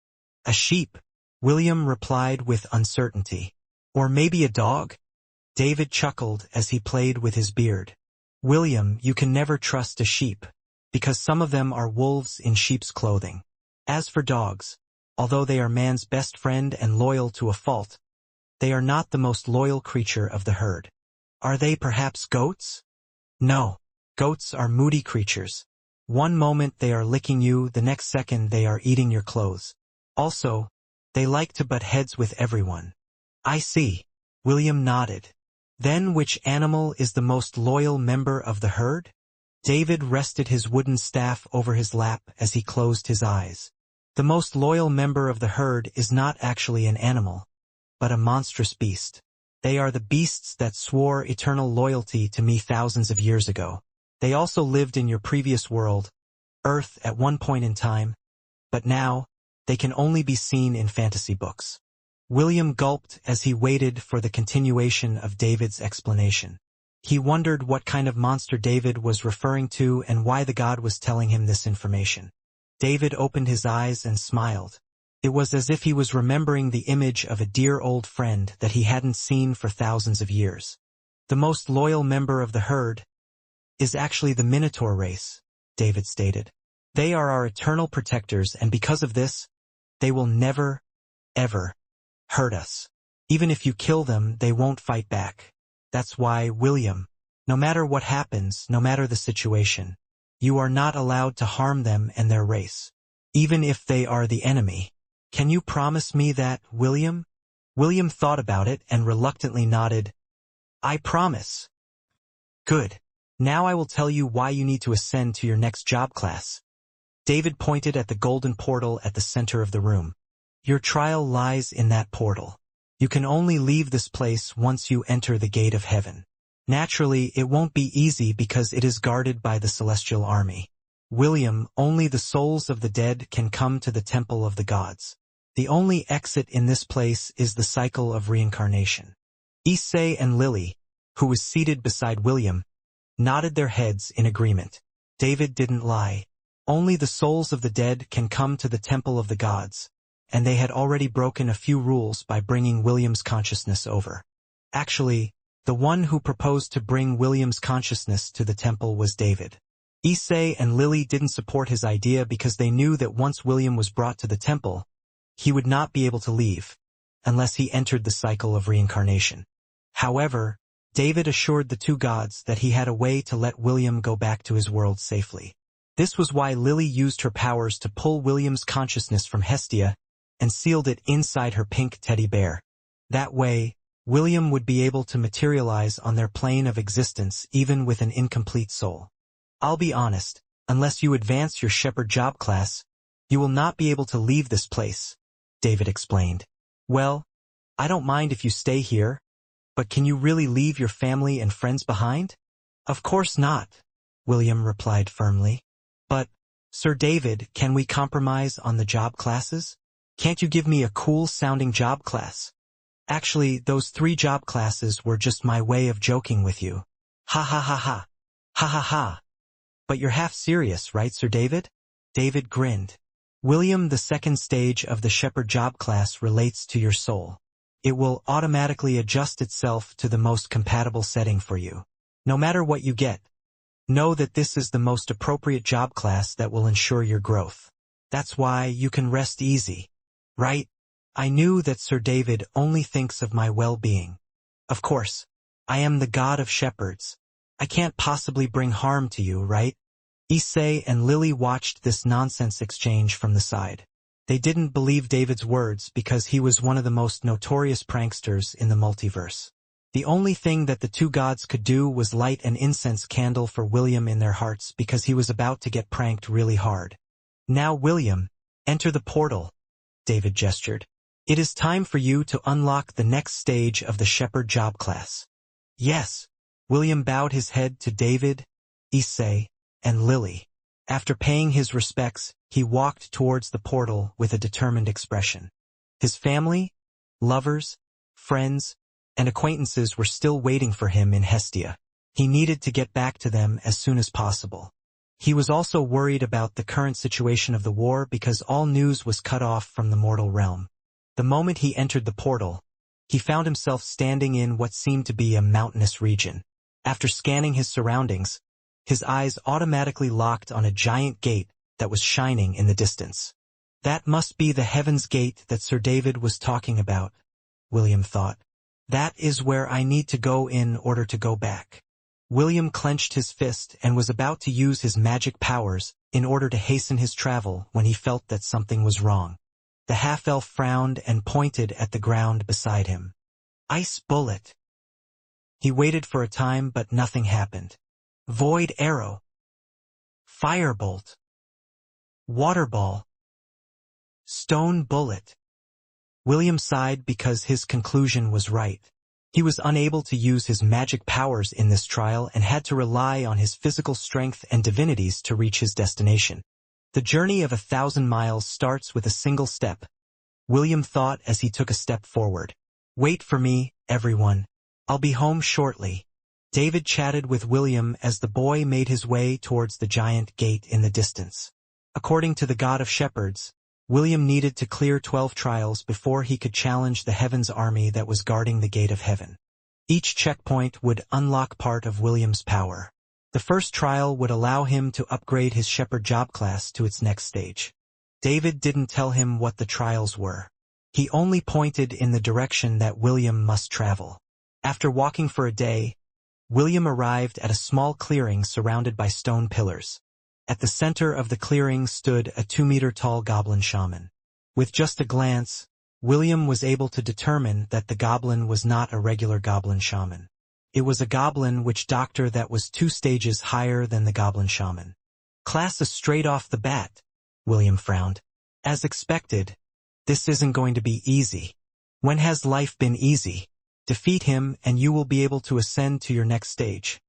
A sheep, William replied with uncertainty. Or maybe a dog? David chuckled as he played with his beard. William, you can never trust a sheep, because some of them are wolves in sheep's clothing. As for dogs, although they are man's best friend and loyal to a fault, they are not the most loyal creature of the herd. Are they perhaps goats? No. Goats are moody creatures. One moment they are licking you, the next second they are eating your clothes. Also, they like to butt heads with everyone. I see. William nodded. Then which animal is the most loyal member of the herd? David rested his wooden staff over his lap as he closed his eyes. The most loyal member of the herd is not actually an animal, but a monstrous beast. They are the beasts that swore eternal loyalty to me thousands of years ago. They also lived in your previous world, Earth, at one point in time, but now, they can only be seen in fantasy books. William gulped as he waited for the continuation of David's explanation. He wondered what kind of monster David was referring to and why the god was telling him this information. David opened his eyes and smiled. It was as if he was remembering the image of a dear old friend that he hadn't seen for thousands of years. The most loyal member of the herd is actually the Minotaur race, David stated. They are our eternal protectors, and because of this, they will never, ever hurt us. Even if you kill them, they won't fight back. That's why, William, no matter what happens, no matter the situation, you are not allowed to harm them and their race, even if they are the enemy. Can you promise me that, William? William thought about it and reluctantly nodded. I promise. Good. Now I will tell you why you need to ascend to your next job class. David pointed at the golden portal at the center of the room. Your trial lies in that portal. You can only leave this place once you enter the gate of heaven. Naturally, it won't be easy because it is guarded by the celestial army. William, only the souls of the dead can come to the temple of the gods. The only exit in this place is the cycle of reincarnation. Issei and Lily, who was seated beside William, nodded their heads in agreement. David didn't lie. Only the souls of the dead can come to the temple of the gods, and they had already broken a few rules by bringing William's consciousness over. Actually, the one who proposed to bring William's consciousness to the temple was David. Issei and Lily didn't support his idea because they knew that once William was brought to the temple, he would not be able to leave, unless he entered the cycle of reincarnation. However, David assured the two gods that he had a way to let William go back to his world safely. This was why Lily used her powers to pull William's consciousness from Hestia and sealed it inside her pink teddy bear. That way, William would be able to materialize on their plane of existence even with an incomplete soul. I'll be honest, unless you advance your shepherd job class, you will not be able to leave this place, David explained. Well, I don't mind if you stay here, but can you really leave your family and friends behind? Of course not, William replied firmly. But, Sir David, can we compromise on the job classes? Can't you give me a cool-sounding job class? Actually, those 3 job classes were just my way of joking with you. Ha ha ha ha. Ha ha ha. But you're half serious, right, Sir David? David grinned. William, the second stage of the shepherd job class relates to your soul. It will automatically adjust itself to the most compatible setting for you. No matter what you get, know that this is the most appropriate job class that will ensure your growth. That's why you can rest easy. Right? I knew that Sir David only thinks of my well-being. Of course, I am the god of shepherds. I can't possibly bring harm to you, right? Issei and Lily watched this nonsense exchange from the side. They didn't believe David's words because he was one of the most notorious pranksters in the multiverse. The only thing that the two gods could do was light an incense candle for William in their hearts because he was about to get pranked really hard. Now William, enter the portal, David gestured. It is time for you to unlock the next stage of the shepherd job class. Yes, William bowed his head to David, Issei, and Lily. After paying his respects, he walked towards the portal with a determined expression. His family, lovers, friends, and acquaintances were still waiting for him in Hestia. He needed to get back to them as soon as possible. He was also worried about the current situation of the war because all news was cut off from the mortal realm. The moment he entered the portal, he found himself standing in what seemed to be a mountainous region. After scanning his surroundings, his eyes automatically locked on a giant gate that was shining in the distance. That must be the Heaven's Gate that Sir David was talking about, William thought. That is where I need to go in order to go back. William clenched his fist and was about to use his magic powers in order to hasten his travel when he felt that something was wrong. The half-elf frowned and pointed at the ground beside him. Ice bullet. He waited for a time but nothing happened. Void arrow. Firebolt. Water ball. Stone bullet. William sighed because his conclusion was right. He was unable to use his magic powers in this trial and had to rely on his physical strength and divinities to reach his destination. The journey of 1,000 miles starts with a single step, William thought as he took a step forward. Wait for me, everyone. I'll be home shortly. David chatted with William as the boy made his way towards the giant gate in the distance. According to the God of Shepherds, William needed to clear 12 trials before he could challenge the Heaven's army that was guarding the gate of heaven. Each checkpoint would unlock part of William's power. The first trial would allow him to upgrade his shepherd job class to its next stage. David didn't tell him what the trials were. He only pointed in the direction that William must travel. After walking for a day, William arrived at a small clearing surrounded by stone pillars. At the center of the clearing stood a 2-meter-tall goblin shaman. With just a glance, William was able to determine that the goblin was not a regular goblin shaman. It was a goblin witch doctor that was 2 stages higher than the goblin shaman. Class is straight off the bat, William frowned. As expected, this isn't going to be easy. When has life been easy? Defeat him and you will be able to ascend to your next stage,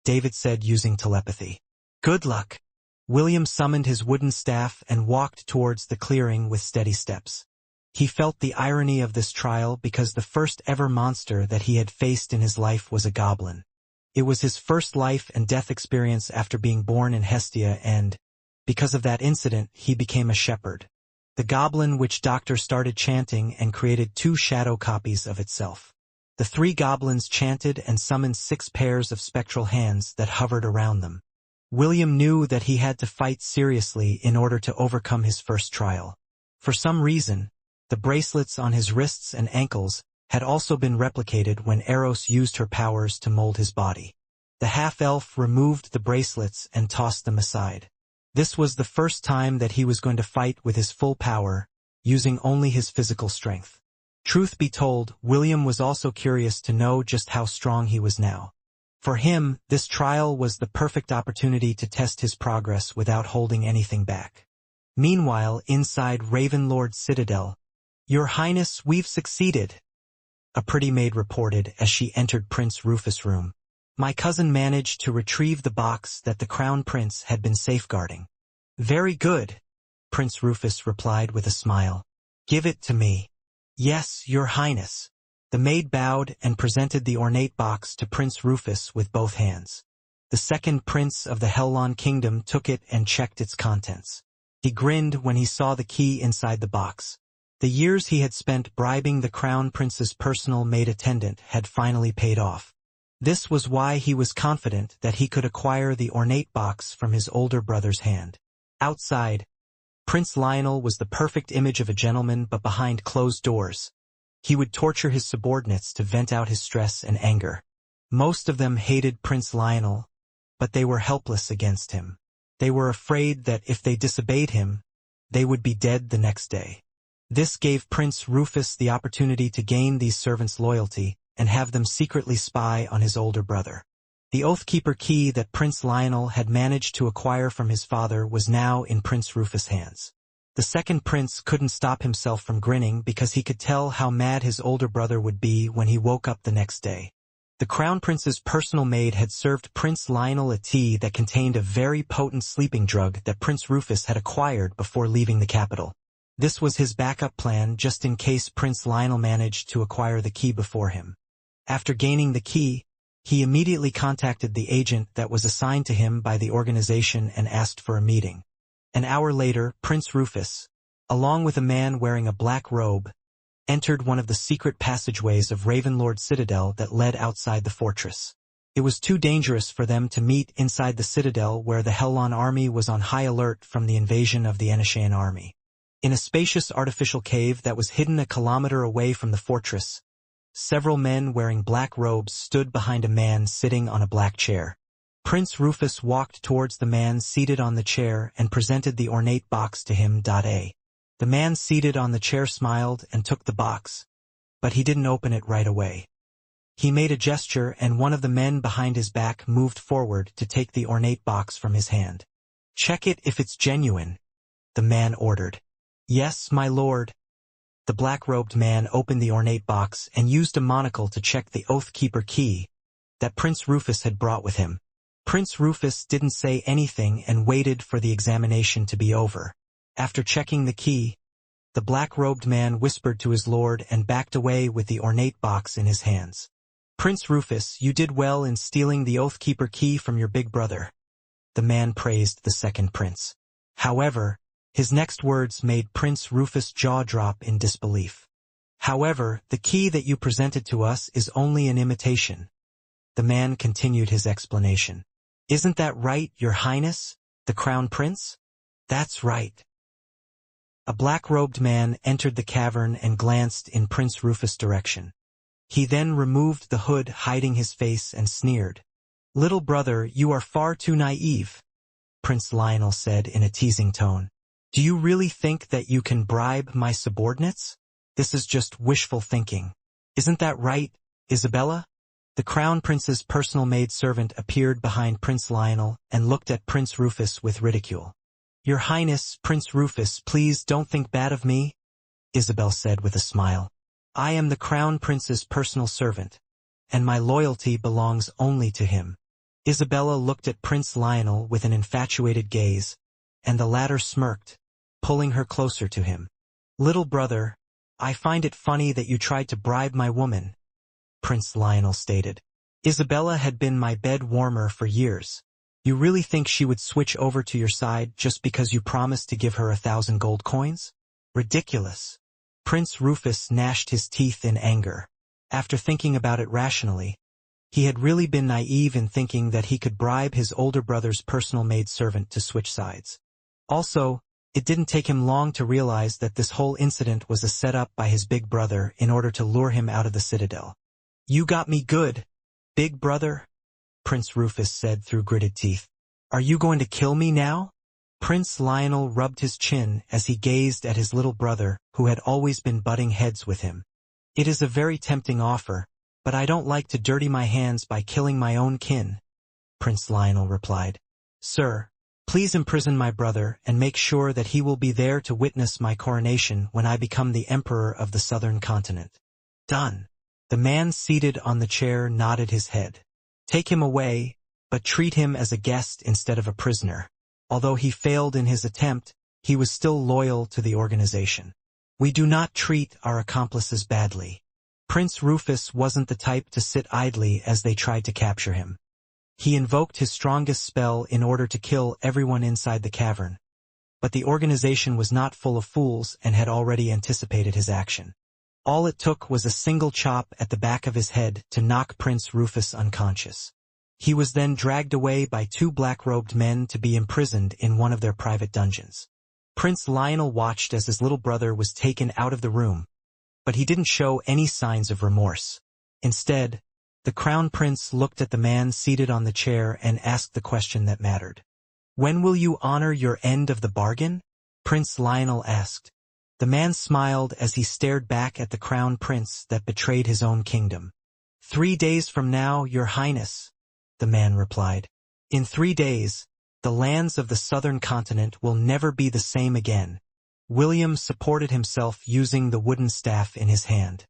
David said using telepathy. Good luck. William summoned his wooden staff and walked towards the clearing with steady steps. He felt the irony of this trial because the first ever monster that he had faced in his life was a goblin. It was his first life and death experience after being born in Hestia and, because of that incident, he became a shepherd. The goblin witch doctor started chanting and created 2 shadow copies of itself. The 3 goblins chanted and summoned 6 pairs of spectral hands that hovered around them. William knew that he had to fight seriously in order to overcome his first trial. For some reason, the bracelets on his wrists and ankles had also been replicated when Eros used her powers to mold his body. The half-elf removed the bracelets and tossed them aside. This was the first time that he was going to fight with his full power, using only his physical strength. Truth be told, William was also curious to know just how strong he was now. For him, this trial was the perfect opportunity to test his progress without holding anything back. Meanwhile, inside Ravenlord's citadel, "Your Highness, we've succeeded," a pretty maid reported as she entered Prince Rufus' room. "My cousin managed to retrieve the box that the Crown Prince had been safeguarding." "Very good," Prince Rufus replied with a smile. "Give it to me." "Yes, Your Highness." The maid bowed and presented the ornate box to Prince Rufus with both hands. The second prince of the Hellon Kingdom took it and checked its contents. He grinned when he saw the key inside the box. The years he had spent bribing the Crown Prince's personal maid attendant had finally paid off. This was why he was confident that he could acquire the ornate box from his older brother's hand. Outside, Prince Lionel was the perfect image of a gentleman, but behind closed doors. He would torture his subordinates to vent out his stress and anger. Most of them hated Prince Lionel, but they were helpless against him. They were afraid that if they disobeyed him, they would be dead the next day. This gave Prince Rufus the opportunity to gain these servants' loyalty and have them secretly spy on his older brother. The Oathkeeper key that Prince Lionel had managed to acquire from his father was now in Prince Rufus' hands. The second prince couldn't stop himself from grinning because he could tell how mad his older brother would be when he woke up the next day. The Crown Prince's personal maid had served Prince Lionel a tea that contained a very potent sleeping drug that Prince Rufus had acquired before leaving the capital. This was his backup plan just in case Prince Lionel managed to acquire the key before him. After gaining the key, he immediately contacted the agent that was assigned to him by the organization and asked for a meeting. An hour later, Prince Rufus, along with a man wearing a black robe, entered one of the secret passageways of Ravenlord Citadel that led outside the fortress. It was too dangerous for them to meet inside the citadel where the Hellon army was on high alert from the invasion of the Enishan army. In a spacious artificial cave that was hidden a kilometer away from the fortress, several men wearing black robes stood behind a man sitting on a black chair. Prince Rufus walked towards the man seated on the chair and presented the ornate box to him. The man seated on the chair smiled and took the box, but he didn't open it right away. He made a gesture and one of the men behind his back moved forward to take the ornate box from his hand. "Check it if it's genuine," the man ordered. "Yes, my lord." The black-robed man opened the ornate box and used a monocle to check the Oathkeeper key that Prince Rufus had brought with him. Prince Rufus didn't say anything and waited for the examination to be over. After checking the key, the black-robed man whispered to his lord and backed away with the ornate box in his hands. "Prince Rufus, you did well in stealing the Oathkeeper key from your big brother," the man praised the second prince. However, his next words made Prince Rufus' jaw drop in disbelief. "However, the key that you presented to us is only an imitation." The man continued his explanation. "Isn't that right, Your Highness, the Crown Prince?" "That's right." A black-robed man entered the cavern and glanced in Prince Rufus' direction. He then removed the hood hiding his face and sneered. "Little brother, you are far too naive," Prince Lionel said in a teasing tone. "Do you really think that you can bribe my subordinates? This is just wishful thinking. Isn't that right, Isabella?" The Crown Prince's personal maid-servant appeared behind Prince Lionel and looked at Prince Rufus with ridicule. "Your Highness, Prince Rufus, please don't think bad of me," Isabel said with a smile. "I am the Crown Prince's personal servant, and my loyalty belongs only to him." Isabella looked at Prince Lionel with an infatuated gaze, and the latter smirked, pulling her closer to him. "Little brother, I find it funny that you tried to bribe my woman," Prince Lionel stated. "Isabella had been my bed warmer for years. You really think she would switch over to your side just because you promised to give her 1,000 gold coins? Ridiculous." Prince Rufus gnashed his teeth in anger. After thinking about it rationally, he had really been naive in thinking that he could bribe his older brother's personal maid-servant to switch sides. Also, it didn't take him long to realize that this whole incident was a setup by his big brother in order to lure him out of the citadel. "You got me good, big brother," Prince Rufus said through gritted teeth. "Are you going to kill me now?" Prince Lionel rubbed his chin as he gazed at his little brother, who had always been butting heads with him. "It is a very tempting offer, but I don't like to dirty my hands by killing my own kin," Prince Lionel replied. "Sir, please imprison my brother and make sure that he will be there to witness my coronation when I become the Emperor of the Southern Continent." "Done." The man seated on the chair nodded his head. "Take him away, but treat him as a guest instead of a prisoner." Although he failed in his attempt, he was still loyal to the organization. "We do not treat our accomplices badly." Prince Rufus wasn't the type to sit idly as they tried to capture him. He invoked his strongest spell in order to kill everyone inside the cavern. but the organization was not full of fools and had already anticipated his action. All it took was a single chop at the back of his head to knock Prince Rufus unconscious. He was then dragged away by two black-robed men to be imprisoned in one of their private dungeons. Prince Lionel watched as his little brother was taken out of the room, but he didn't show any signs of remorse. Instead, the Crown Prince looked at the man seated on the chair and asked the question that mattered. "When will you honor your end of the bargain?" Prince Lionel asked. The man smiled as he stared back at the Crown Prince that betrayed his own kingdom. 3 days from now, Your Highness," the man replied. "In 3 days, the lands of the southern continent will never be the same again." William supported himself using the wooden staff in his hand.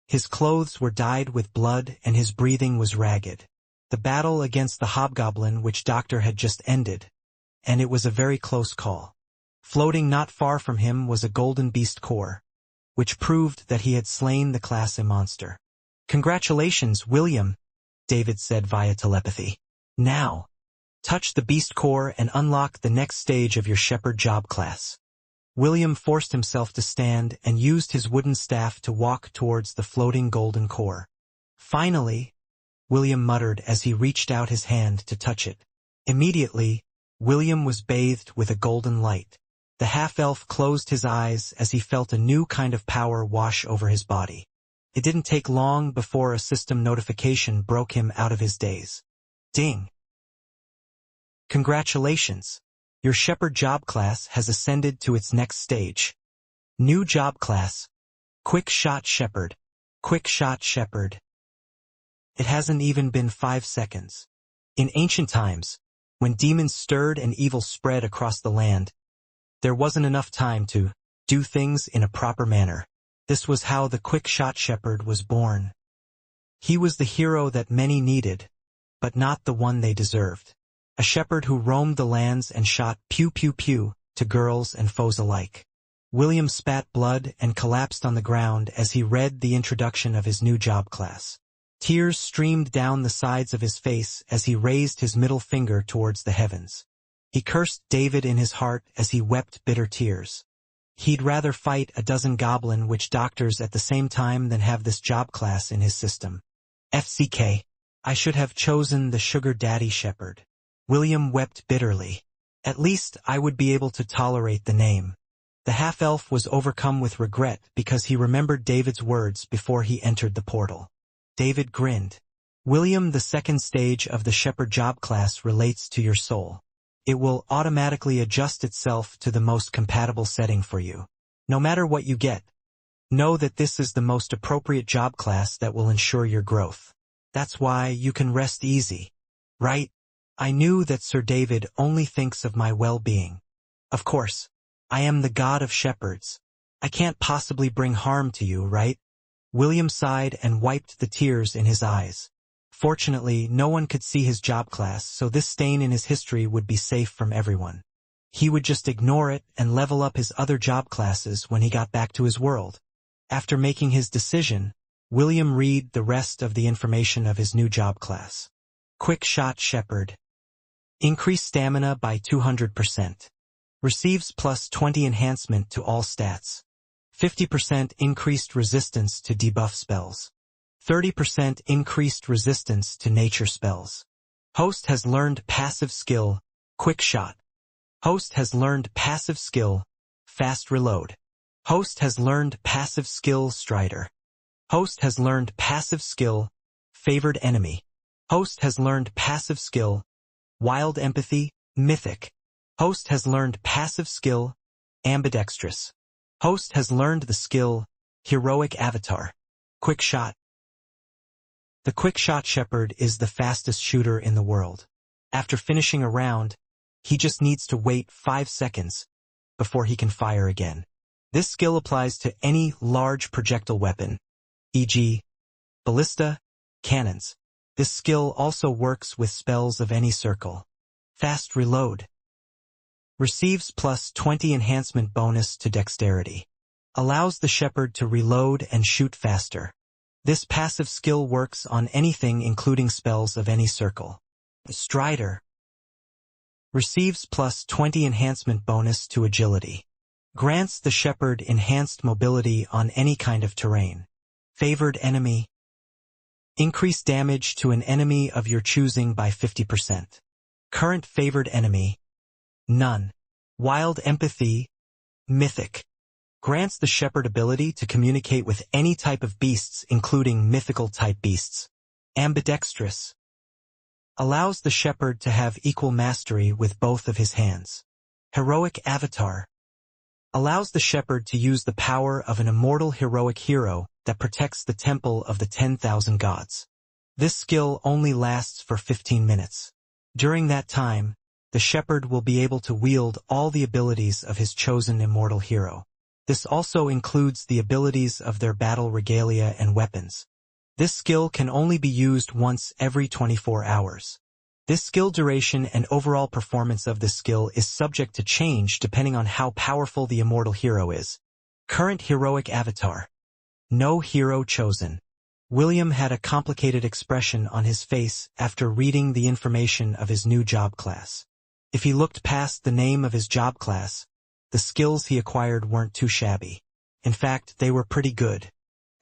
His clothes were dyed with blood and his breathing was ragged. The battle against the hobgoblin which Doctor had just ended, and it was a very close call. Floating not far from him was a golden beast core, which proved that he had slain the class A monster. "Congratulations, William," David said via telepathy. "Now, touch the beast core and unlock the next stage of your shepherd job class." William forced himself to stand and used his wooden staff to walk towards the floating golden core. "Finally," William muttered as he reached out his hand to touch it. Immediately, William was bathed with a golden light. The half-elf closed his eyes as he felt a new kind of power wash over his body. It didn't take long before a system notification broke him out of his daze. Ding! "Congratulations! Your shepherd job class has ascended to its next stage. New job class, Quick Shot Shepherd. Quick Shot Shepherd." It hasn't even been 5 seconds. In ancient times, when demons stirred and evil spread across the land, there wasn't enough time to do things in a proper manner. This was how the Quick Shot Shepherd was born. He was the hero that many needed, but not the one they deserved. A shepherd who roamed the lands and shot pew pew pew to girls and foes alike. William spat blood and collapsed on the ground as he read the introduction of his new job class. Tears streamed down the sides of his face as he raised his middle finger towards the heavens. He cursed David in his heart as he wept bitter tears. He'd rather fight a dozen goblin witch doctors at the same time than have this job class in his system. FCK. I should have chosen the sugar daddy shepherd. William wept bitterly. At least I would be able to tolerate the name. The half-elf was overcome with regret because he remembered David's words before he entered the portal. David grinned. "William, the second stage of the shepherd job class relates to your soul. It will automatically adjust itself to the most compatible setting for you. No matter what you get, know that this is the most appropriate job class that will ensure your growth. That's why you can rest easy. Right? I knew that Sir David only thinks of my well-being. Of course, I am the god of shepherds. I can't possibly bring harm to you, right?" William sighed and wiped the tears in his eyes. Fortunately, no one could see his job class, so this stain in his history would be safe from everyone. He would just ignore it and level up his other job classes when he got back to his world. After making his decision, William read the rest of the information of his new job class. Quick Shot Shepherd. Increase stamina by 200%. Receives plus 20 enhancement to all stats. 50% increased resistance to debuff spells. 30% increased resistance to nature spells. Host has learned passive skill, Quick Shot. Host has learned passive skill, Fast Reload. Host has learned passive skill, Strider. Host has learned passive skill, Favored Enemy. Host has learned passive skill, Wild Empathy, Mythic. Host has learned passive skill, Ambidextrous. Host has learned the skill, Heroic Avatar. Quick Shot. The Quick Shot Shepherd is the fastest shooter in the world. After finishing a round, he just needs to wait 5 seconds before he can fire again. This skill applies to any large projectile weapon, e.g., ballista, cannons. This skill also works with spells of any circle. Fast Reload. Receives plus 20 enhancement bonus to dexterity. Allows the shepherd to reload and shoot faster. This passive skill works on anything including spells of any circle. Strider. Receives plus 20 enhancement bonus to agility. Grants the shepherd enhanced mobility on any kind of terrain. Favored enemy. Increase damage to an enemy of your choosing by 50%. Current favored enemy. None. Wild empathy. Mythic. Grants the shepherd ability to communicate with any type of beasts, including mythical type beasts. Ambidextrous. Allows the shepherd to have equal mastery with both of his hands. Heroic avatar. Allows the shepherd to use the power of an immortal heroic hero that protects the temple of the 10,000 gods. This skill only lasts for 15 minutes. During that time, the shepherd will be able to wield all the abilities of his chosen immortal hero. This also includes the abilities of their battle regalia and weapons. This skill can only be used once every 24 hours. This skill duration and overall performance of this skill is subject to change depending on how powerful the immortal hero is. Current heroic avatar. No hero chosen. William had a complicated expression on his face after reading the information of his new job class. If he looked past the name of his job class, the skills he acquired weren't too shabby. In fact, they were pretty good.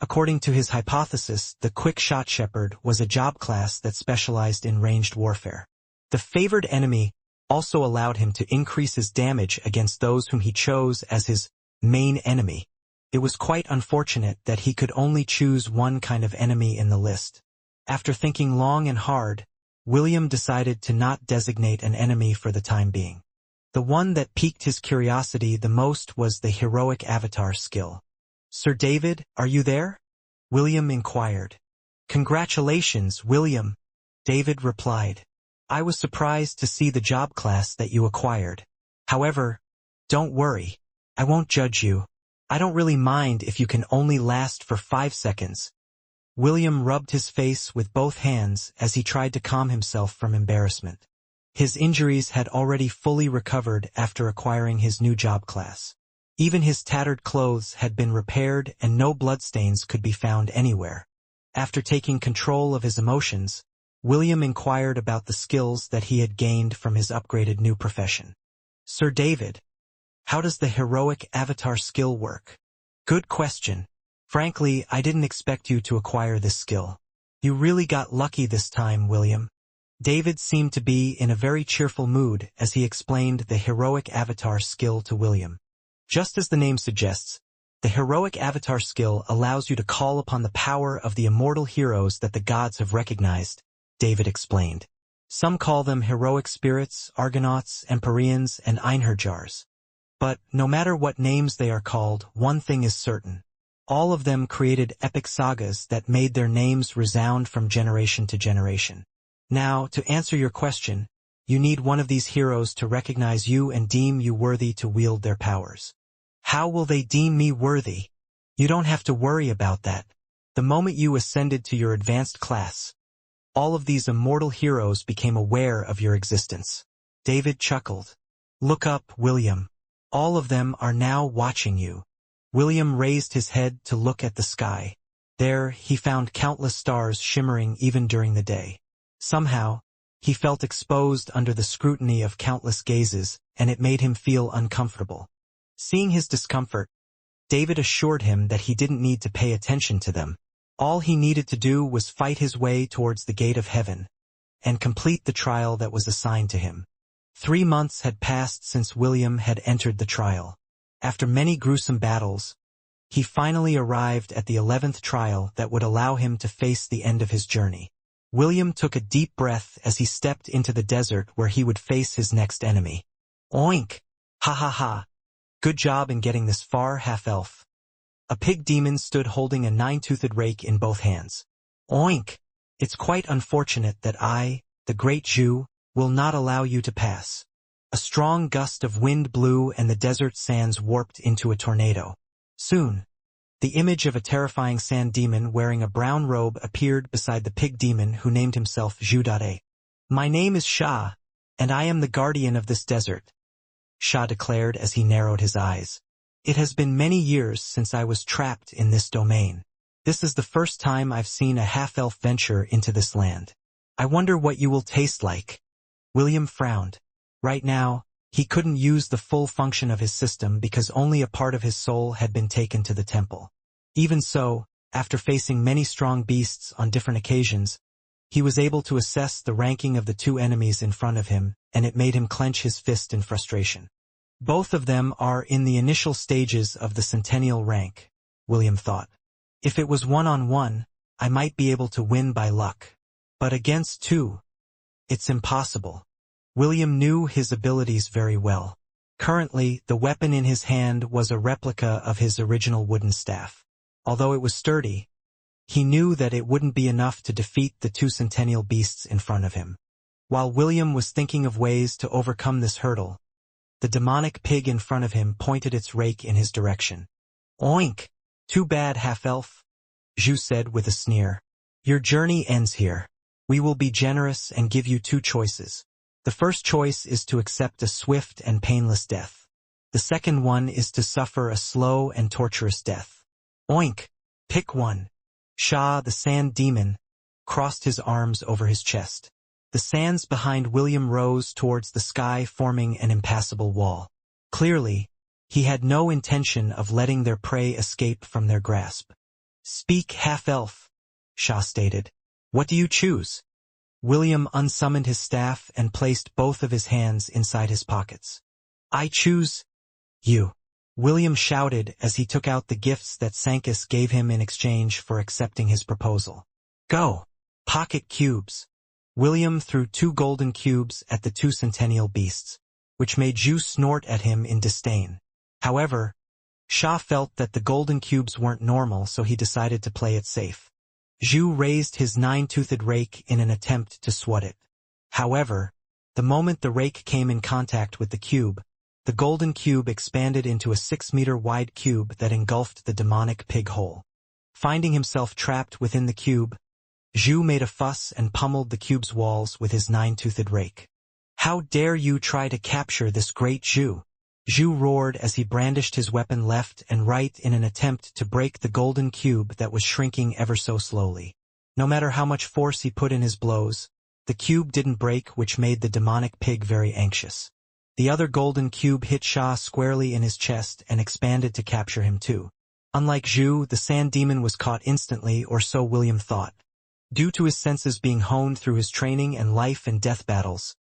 According to his hypothesis, the Quick Shot Shepherd was a job class that specialized in ranged warfare. The favored enemy also allowed him to increase his damage against those whom he chose as his main enemy. It was quite unfortunate that he could only choose one kind of enemy in the list. After thinking long and hard, William decided to not designate an enemy for the time being. The one that piqued his curiosity the most was the heroic avatar skill. "Sir David, are you there?" William inquired. "Congratulations, William," David replied. "I was surprised to see the job class that you acquired. However, don't worry. I won't judge you. I don't really mind if you can only last for 5 seconds. William rubbed his face with both hands as he tried to calm himself from embarrassment. His injuries had already fully recovered after acquiring his new job class. Even his tattered clothes had been repaired and no bloodstains could be found anywhere. After taking control of his emotions, William inquired about the skills that he had gained from his upgraded new profession. "Sir David, how does the heroic avatar skill work?" "Good question. Frankly, I didn't expect you to acquire this skill. You really got lucky this time, William." David seemed to be in a very cheerful mood as he explained the heroic avatar skill to William. Just as the name suggests, the heroic avatar skill allows you to call upon the power of the immortal heroes that the gods have recognized, David explained. Some call them heroic spirits, Argonauts, Empyreans, and Einherjars. But no matter what names they are called, one thing is certain. All of them created epic sagas that made their names resound from generation to generation. Now, to answer your question, you need one of these heroes to recognize you and deem you worthy to wield their powers. How will they deem me worthy? You don't have to worry about that. The moment you ascended to your advanced class, all of these immortal heroes became aware of your existence. David chuckled. "Look up, William. All of them are now watching you." William raised his head to look at the sky. There, he found countless stars shimmering even during the day. Somehow, he felt exposed under the scrutiny of countless gazes, and it made him feel uncomfortable. Seeing his discomfort, David assured him that he didn't need to pay attention to them. All he needed to do was fight his way towards the gate of heaven, and complete the trial that was assigned to him. 3 months had passed since William had entered the trial. After many gruesome battles, he finally arrived at the 11th trial that would allow him to face the end of his journey. William took a deep breath as he stepped into the desert where he would face his next enemy. "Oink! Ha ha ha! Good job in getting this far, half-elf." A pig demon stood holding a 9-toothed rake in both hands. "Oink! It's quite unfortunate that I, the great Jew, will not allow you to pass." A strong gust of wind blew and the desert sands warped into a tornado. Soon, the image of a terrifying sand demon wearing a brown robe appeared beside the pig demon who named himself Zhu.A. "My name is Shah, and I am the guardian of this desert," Shah declared as he narrowed his eyes. "It has been many years since I was trapped in this domain. This is the first time I've seen a half-elf venture into this land. I wonder what you will taste like." William frowned. Right now, he couldn't use the full function of his system because only a part of his soul had been taken to the temple. Even so, after facing many strong beasts on different occasions, he was able to assess the ranking of the two enemies in front of him, and it made him clench his fist in frustration. Both of them are in the initial stages of the centennial rank, William thought. If it was one-on-one, I might be able to win by luck. But against two, it's impossible. William knew his abilities very well. Currently, the weapon in his hand was a replica of his original wooden staff. Although it was sturdy, he knew that it wouldn't be enough to defeat the two centennial beasts in front of him. While William was thinking of ways to overcome this hurdle, the demonic pig in front of him pointed its rake in his direction. Oink! Too bad, half-elf, Zhu said with a sneer. Your journey ends here. We will be generous and give you two choices. The first choice is to accept a swift and painless death. The second one is to suffer a slow and torturous death. Oink! Pick one. Shah, the sand demon, crossed his arms over his chest. The sands behind William rose towards the sky, forming an impassable wall. Clearly, he had no intention of letting their prey escape from their grasp. Speak, half-elf, Shah stated. What do you choose? William unsummoned his staff and placed both of his hands inside his pockets. I choose you, William shouted as he took out the gifts that Sankis gave him in exchange for accepting his proposal. Go! Pocket cubes. William threw 2 golden cubes at the 2 centennial beasts, which made Zhu snort at him in disdain. However, Shah felt that the golden cubes weren't normal, so he decided to play it safe. Zhu raised his 9-toothed rake in an attempt to swat it. However, the moment the rake came in contact with the cube, the golden cube expanded into a 6-meter-wide cube that engulfed the demonic pig hole. Finding himself trapped within the cube, Zhu made a fuss and pummeled the cube's walls with his 9-toothed rake. How dare you try to capture this great Zhu? Zhu roared as he brandished his weapon left and right in an attempt to break the golden cube that was shrinking ever so slowly. No matter how much force he put in his blows, the cube didn't break, which made the demonic pig very anxious. The other golden cube hit Shah squarely in his chest and expanded to capture him too. Unlike Zhu, the sand demon was caught instantly, or so William thought. Due to his senses being honed through his training and life and death battles,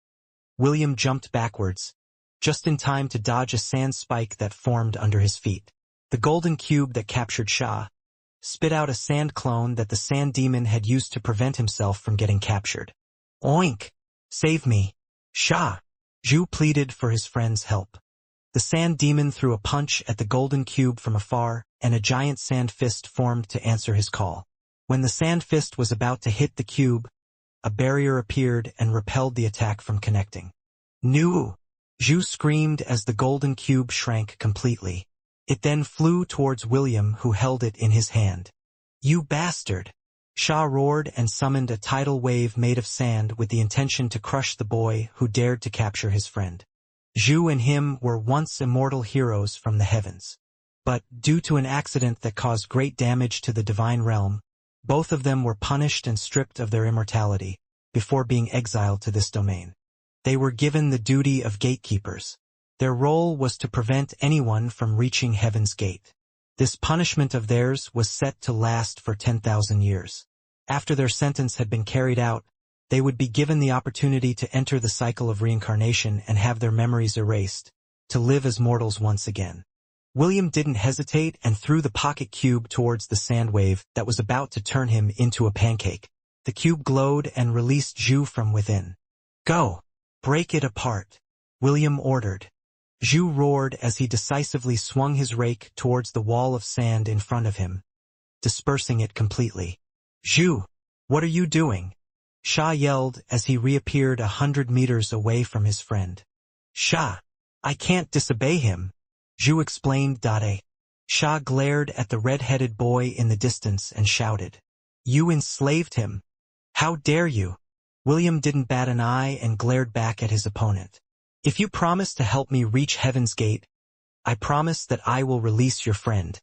William jumped backwards, just in time to dodge a sand spike that formed under his feet. The golden cube that captured Shah spit out a sand clone that the sand demon had used to prevent himself from getting captured. Oink! Save me! Shah! Zhu pleaded for his friend's help. The sand demon threw a punch at the golden cube from afar, and a giant sand fist formed to answer his call. When the sand fist was about to hit the cube, a barrier appeared and repelled the attack from connecting. No! Zhu screamed as the golden cube shrank completely. It then flew towards William, who held it in his hand. You bastard! Shah roared and summoned a tidal wave made of sand with the intention to crush the boy who dared to capture his friend. Zhu and him were once immortal heroes from the heavens. But, due to an accident that caused great damage to the divine realm, both of them were punished and stripped of their immortality, before being exiled to this domain. They were given the duty of gatekeepers. Their role was to prevent anyone from reaching heaven's gate. This punishment of theirs was set to last for 10,000 years. After their sentence had been carried out, they would be given the opportunity to enter the cycle of reincarnation and have their memories erased, to live as mortals once again. William didn't hesitate and threw the pocket cube towards the sand wave that was about to turn him into a pancake. The cube glowed and released Zhu from within. Go! Break it apart! William ordered. Zhu roared as he decisively swung his rake towards the wall of sand in front of him, dispersing it completely. Zhu! What are you doing? Shah yelled as he reappeared 100 meters away from his friend. Shah! I can't disobey him, Zhu explained. Shah glared at the red-headed boy in the distance and shouted. You enslaved him! How dare you! William didn't bat an eye and glared back at his opponent. If you promise to help me reach Heaven's Gate, I promise that I will release your friend.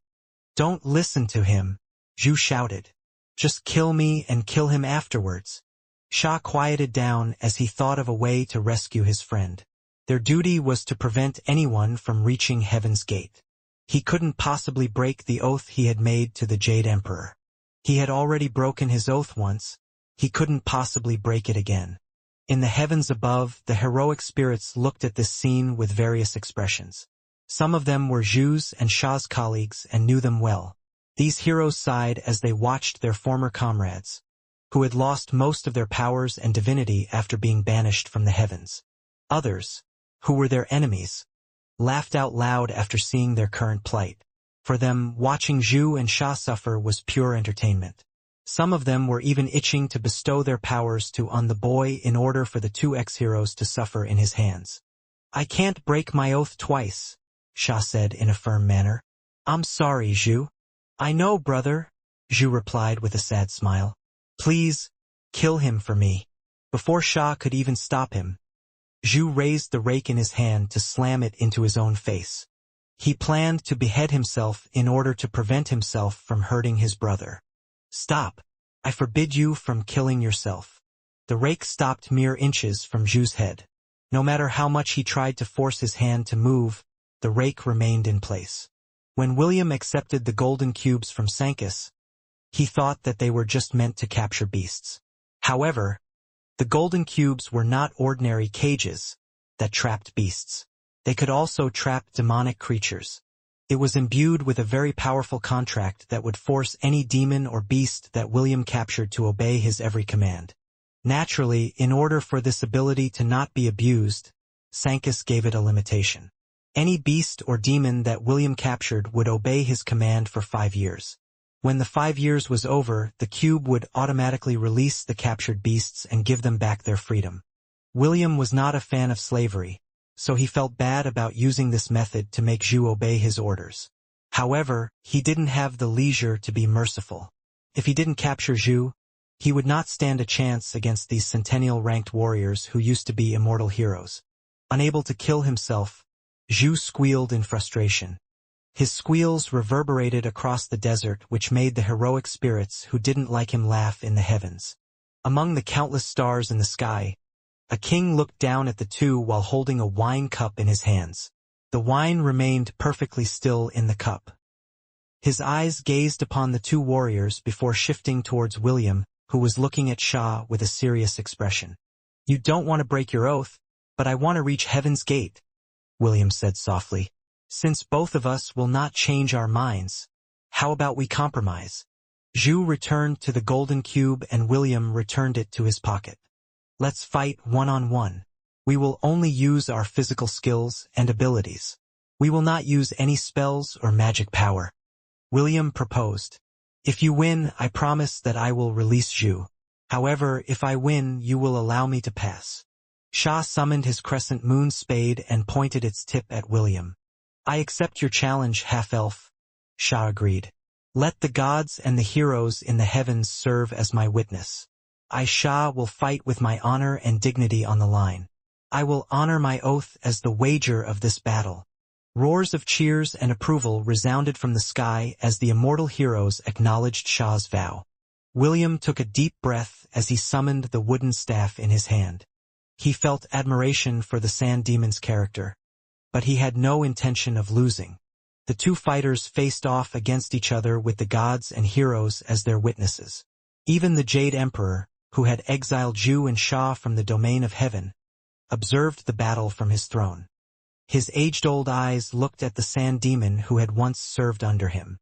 Don't listen to him, Zhu shouted. Just kill me and kill him afterwards. Shah quieted down as he thought of a way to rescue his friend. Their duty was to prevent anyone from reaching Heaven's Gate. He couldn't possibly break the oath he had made to the Jade Emperor. He had already broken his oath once. He couldn't possibly break it again. In the heavens above, the heroic spirits looked at this scene with various expressions. Some of them were Zhu's and Sha's colleagues and knew them well. These heroes sighed as they watched their former comrades, who had lost most of their powers and divinity after being banished from the heavens. Others, who were their enemies, laughed out loud after seeing their current plight. For them, watching Zhu and Sha suffer was pure entertainment. Some of them were even itching to bestow their powers on the boy in order for the two ex-heroes to suffer in his hands. "I can't break my oath twice," Sha said in a firm manner. "I'm sorry, Zhu." "I know, brother," Zhu replied with a sad smile. "Please, kill him for me." Before Sha could even stop him, Zhu raised the rake in his hand to slam it into his own face. He planned to behead himself in order to prevent himself from hurting his brother. "Stop! I forbid you from killing yourself." The rake stopped mere inches from Zhu's head. No matter how much he tried to force his hand to move, the rake remained in place. When William accepted the golden cubes from Sankis, he thought that they were just meant to capture beasts. However, the golden cubes were not ordinary cages that trapped beasts. They could also trap demonic creatures. It was imbued with a very powerful contract that would force any demon or beast that William captured to obey his every command. Naturally, in order for this ability to not be abused, Sankis gave it a limitation. Any beast or demon that William captured would obey his command for 5 years. When the 5 years was over, the cube would automatically release the captured beasts and give them back their freedom. William was not a fan of slavery, so he felt bad about using this method to make Zhu obey his orders. However, he didn't have the leisure to be merciful. If he didn't capture Zhu, he would not stand a chance against these centennial-ranked warriors who used to be immortal heroes. Unable to kill himself, Zhu squealed in frustration. His squeals reverberated across the desert, which made the heroic spirits who didn't like him laugh in the heavens. Among the countless stars in the sky, a king looked down at the two while holding a wine cup in his hands. The wine remained perfectly still in the cup. His eyes gazed upon the two warriors before shifting towards William, who was looking at Sha with a serious expression. "You don't want to break your oath, but I want to reach Heaven's Gate," William said softly. "Since both of us will not change our minds, how about we compromise?" Zhu returned to the golden cube and William returned it to his pocket. "Let's fight one-on-one. We will only use our physical skills and abilities. We will not use any spells or magic power," William proposed. "If you win, I promise that I will release Zhu. However, if I win, you will allow me to pass." Sha summoned his crescent moon spade and pointed its tip at William. "I accept your challenge, half-elf," Sha agreed. "Let the gods and the heroes in the heavens serve as my witness. I, Sha, will fight with my honor and dignity on the line. I will honor my oath as the wager of this battle." Roars of cheers and approval resounded from the sky as the immortal heroes acknowledged Sha's vow. William took a deep breath as he summoned the wooden staff in his hand. He felt admiration for the Sand Demon's character, but he had no intention of losing. The two fighters faced off against each other with the gods and heroes as their witnesses. Even the Jade Emperor, who had exiled Zhu and Sha from the domain of heaven, observed the battle from his throne. His aged-old eyes looked at the Sand Demon who had once served under him.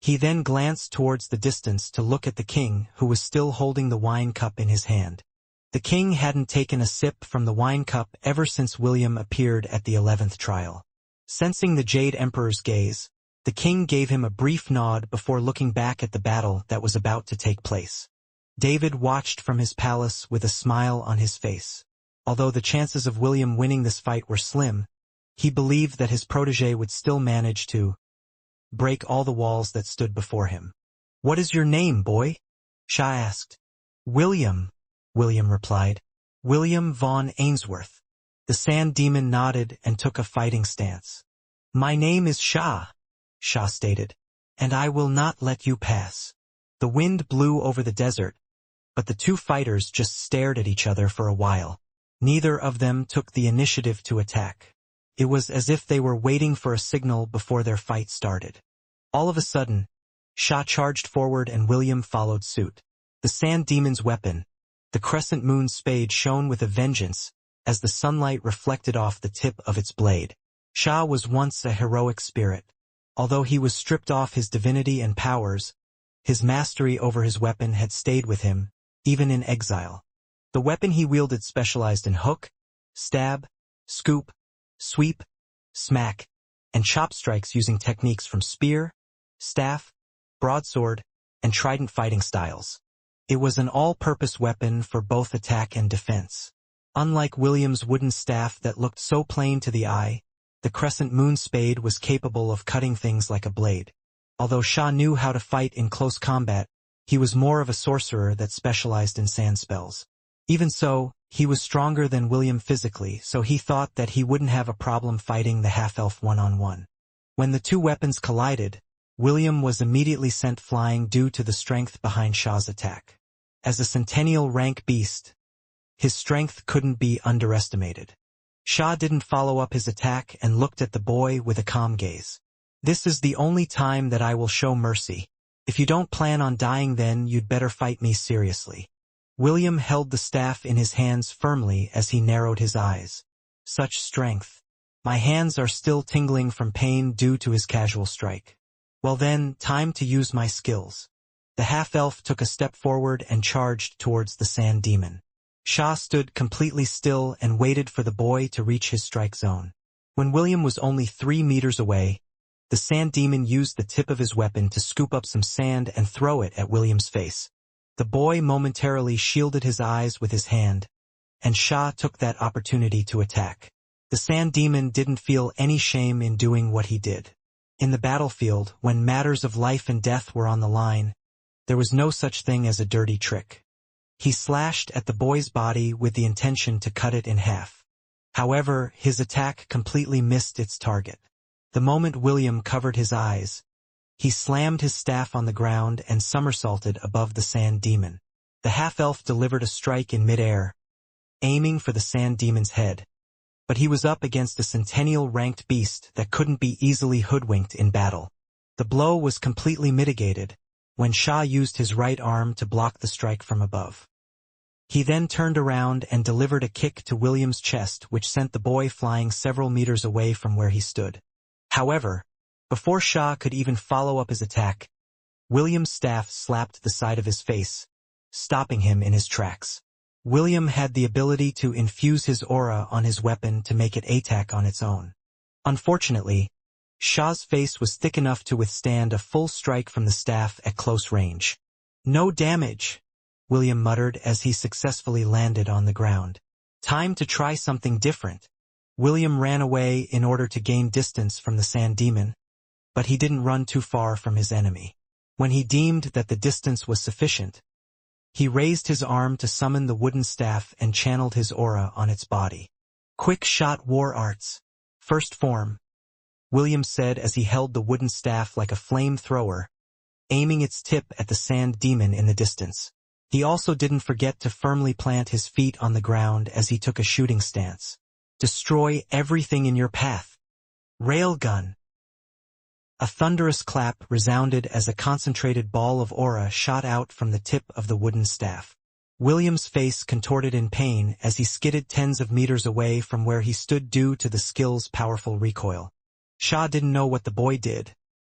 He then glanced towards the distance to look at the king, who was still holding the wine cup in his hand. The king hadn't taken a sip from the wine cup ever since William appeared at the 11th trial. Sensing the Jade Emperor's gaze, the king gave him a brief nod before looking back at the battle that was about to take place. David watched from his palace with a smile on his face. Although the chances of William winning this fight were slim, he believed that his protégé would still manage to break all the walls that stood before him. "What is your name, boy?" Sha asked. "William," William replied. "William von Ainsworth." The Sand Demon nodded and took a fighting stance. "My name is Sha," Sha stated, "and I will not let you pass." The wind blew over the desert, but the two fighters just stared at each other for a while. Neither of them took the initiative to attack. It was as if they were waiting for a signal before their fight started. All of a sudden, Sha charged forward and William followed suit. The sand demon's weapon, the crescent moon spade, shone with a vengeance as the sunlight reflected off the tip of its blade. Sha was once a heroic spirit. Although he was stripped off his divinity and powers, his mastery over his weapon had stayed with him, even in exile. The weapon he wielded specialized in hook, stab, scoop, sweep, smack, and chop strikes using techniques from spear, staff, broadsword, and trident fighting styles. It was an all-purpose weapon for both attack and defense. Unlike William's wooden staff that looked so plain to the eye, the crescent moon spade was capable of cutting things like a blade. Although Sha knew how to fight in close combat, he was more of a sorcerer that specialized in sand spells. Even so, he was stronger than William physically, so he thought that he wouldn't have a problem fighting the half-elf one-on-one. When the two weapons collided, William was immediately sent flying due to the strength behind Sha's attack. As a centennial rank beast, his strength couldn't be underestimated. Sha didn't follow up his attack and looked at the boy with a calm gaze. "This is the only time that I will show mercy. If you don't plan on dying, then you'd better fight me seriously." William held the staff in his hands firmly as he narrowed his eyes. Such strength. My hands are still tingling from pain due to his casual strike. Well then, time to use my skills. The half-elf took a step forward and charged towards the sand demon. Sha stood completely still and waited for the boy to reach his strike zone. When William was only 3 meters away, the sand demon used the tip of his weapon to scoop up some sand and throw it at William's face. The boy momentarily shielded his eyes with his hand, and Sha took that opportunity to attack. The sand demon didn't feel any shame in doing what he did. In the battlefield, when matters of life and death were on the line, there was no such thing as a dirty trick. He slashed at the boy's body with the intention to cut it in half. However, his attack completely missed its target. The moment William covered his eyes, he slammed his staff on the ground and somersaulted above the sand demon. The half-elf delivered a strike in midair, aiming for the sand demon's head. But he was up against a centennial-ranked beast that couldn't be easily hoodwinked in battle. The blow was completely mitigated when Sha used his right arm to block the strike from above. He then turned around and delivered a kick to William's chest, which sent the boy flying several meters away from where he stood. However, before Sha could even follow up his attack, William's staff slapped the side of his face, stopping him in his tracks. William had the ability to infuse his aura on his weapon to make it attack on its own. Unfortunately, Sha's face was thick enough to withstand a full strike from the staff at close range. "No damage," William muttered as he successfully landed on the ground. Time to try something different. William ran away in order to gain distance from the sand demon, but he didn't run too far from his enemy. When he deemed that the distance was sufficient, he raised his arm to summon the wooden staff and channeled his aura on its body. "Quick shot war arts. First form," William said as he held the wooden staff like a flamethrower, aiming its tip at the sand demon in the distance. He also didn't forget to firmly plant his feet on the ground as he took a shooting stance. "Destroy everything in your path. Railgun." A thunderous clap resounded as a concentrated ball of aura shot out from the tip of the wooden staff. William's face contorted in pain as he skidded tens of meters away from where he stood due to the skill's powerful recoil. Sha didn't know what the boy did,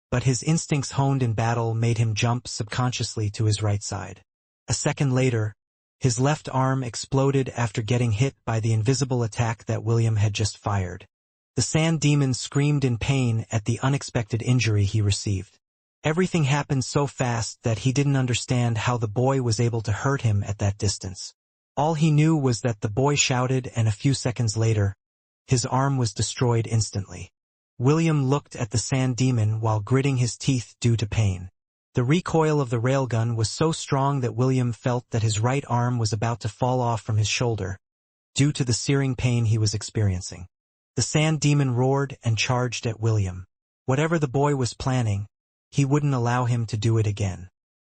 but his instincts honed in battle made him jump subconsciously to his right side. A second later, his left arm exploded after getting hit by the invisible attack that William had just fired. The sand demon screamed in pain at the unexpected injury he received. Everything happened so fast that he didn't understand how the boy was able to hurt him at that distance. All he knew was that the boy shouted, and a few seconds later, his arm was destroyed instantly. William looked at the sand demon while gritting his teeth due to pain. The recoil of the railgun was so strong that William felt that his right arm was about to fall off from his shoulder, due to the searing pain he was experiencing. The sand demon roared and charged at William. Whatever the boy was planning, he wouldn't allow him to do it again.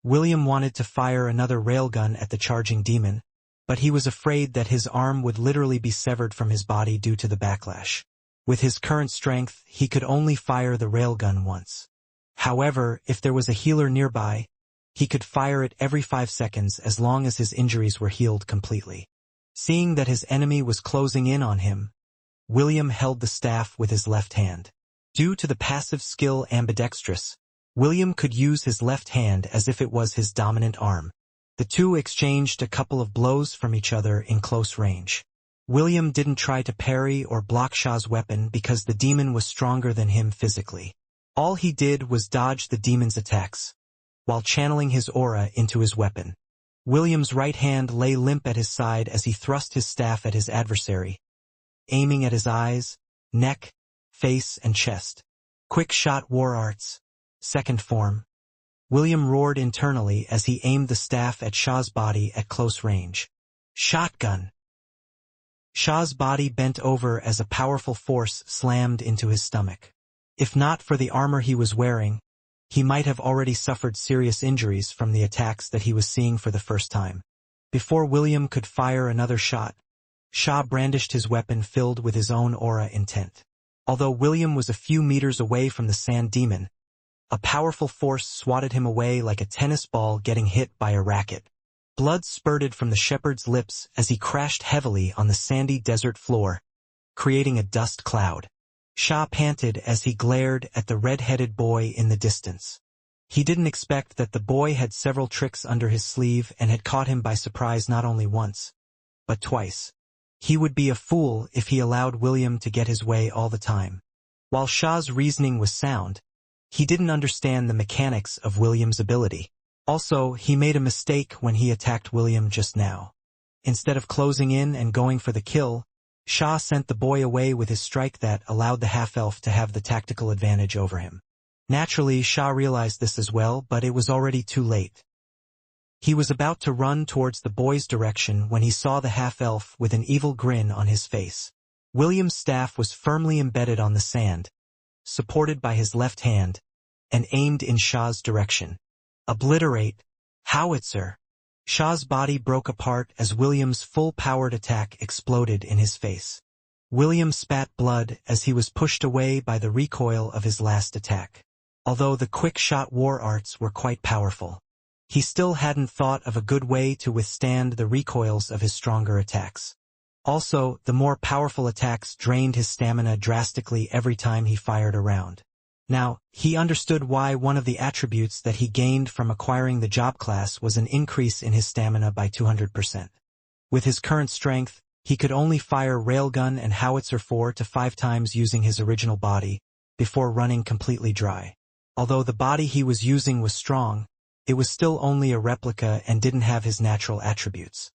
William wanted to fire another railgun at the charging demon, but he was afraid that his arm would literally be severed from his body due to the backlash. With his current strength, he could only fire the railgun once. However, if there was a healer nearby, he could fire it every 5 seconds as long as his injuries were healed completely. Seeing that his enemy was closing in on him, William held the staff with his left hand. Due to the passive skill ambidextrous, William could use his left hand as if it was his dominant arm. The two exchanged a couple of blows from each other in close range. William didn't try to parry or block Shah's weapon because the demon was stronger than him physically. All he did was dodge the demon's attacks, while channeling his aura into his weapon. William's right hand lay limp at his side as he thrust his staff at his adversary, aiming at his eyes, neck, face, and chest. Quick shot war arts. Second form. William roared internally as he aimed the staff at Shah's body at close range. Shotgun. Shah's body bent over as a powerful force slammed into his stomach. If not for the armor he was wearing, he might have already suffered serious injuries from the attacks that he was seeing for the first time. Before William could fire another shot, Shah brandished his weapon filled with his own aura intent. Although William was a few meters away from the sand demon, a powerful force swatted him away like a tennis ball getting hit by a racket. Blood spurted from the shepherd's lips as he crashed heavily on the sandy desert floor, creating a dust cloud. Shah panted as he glared at the red-headed boy in the distance. He didn't expect that the boy had several tricks under his sleeve and had caught him by surprise not only once, but twice. He would be a fool if he allowed William to get his way all the time. While Shah's reasoning was sound, he didn't understand the mechanics of William's ability. Also, he made a mistake when he attacked William just now. Instead of closing in and going for the kill, Shah sent the boy away with his strike that allowed the half-elf to have the tactical advantage over him. Naturally, Shah realized this as well, but it was already too late. He was about to run towards the boy's direction when he saw the half-elf with an evil grin on his face. William's staff was firmly embedded on the sand, supported by his left hand, and aimed in Shah's direction. Obliterate. Howitzer. Shah's body broke apart as William's full-powered attack exploded in his face. William spat blood as he was pushed away by the recoil of his last attack. Although the quick-shot war arts were quite powerful, he still hadn't thought of a good way to withstand the recoils of his stronger attacks. Also, the more powerful attacks drained his stamina drastically every time he fired a round. Now, he understood why one of the attributes that he gained from acquiring the job class was an increase in his stamina by 200%. With his current strength, he could only fire railgun and howitzer 4 to 5 times using his original body, before running completely dry. Although the body he was using was strong, it was still only a replica and didn't have his natural attributes.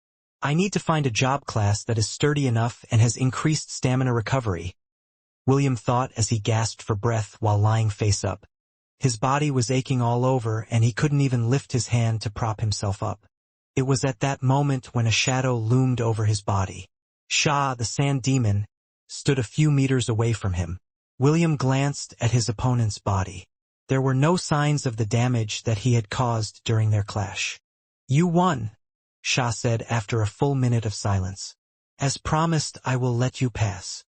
I need to find a job class that is sturdy enough and has increased stamina recovery, William thought as he gasped for breath while lying face up. His body was aching all over and he couldn't even lift his hand to prop himself up. It was at that moment when a shadow loomed over his body. Shah, the sand demon, stood a few meters away from him. William glanced at his opponent's body. There were no signs of the damage that he had caused during their clash. "You won," Shah said after a full minute of silence. "As promised, I will let you pass."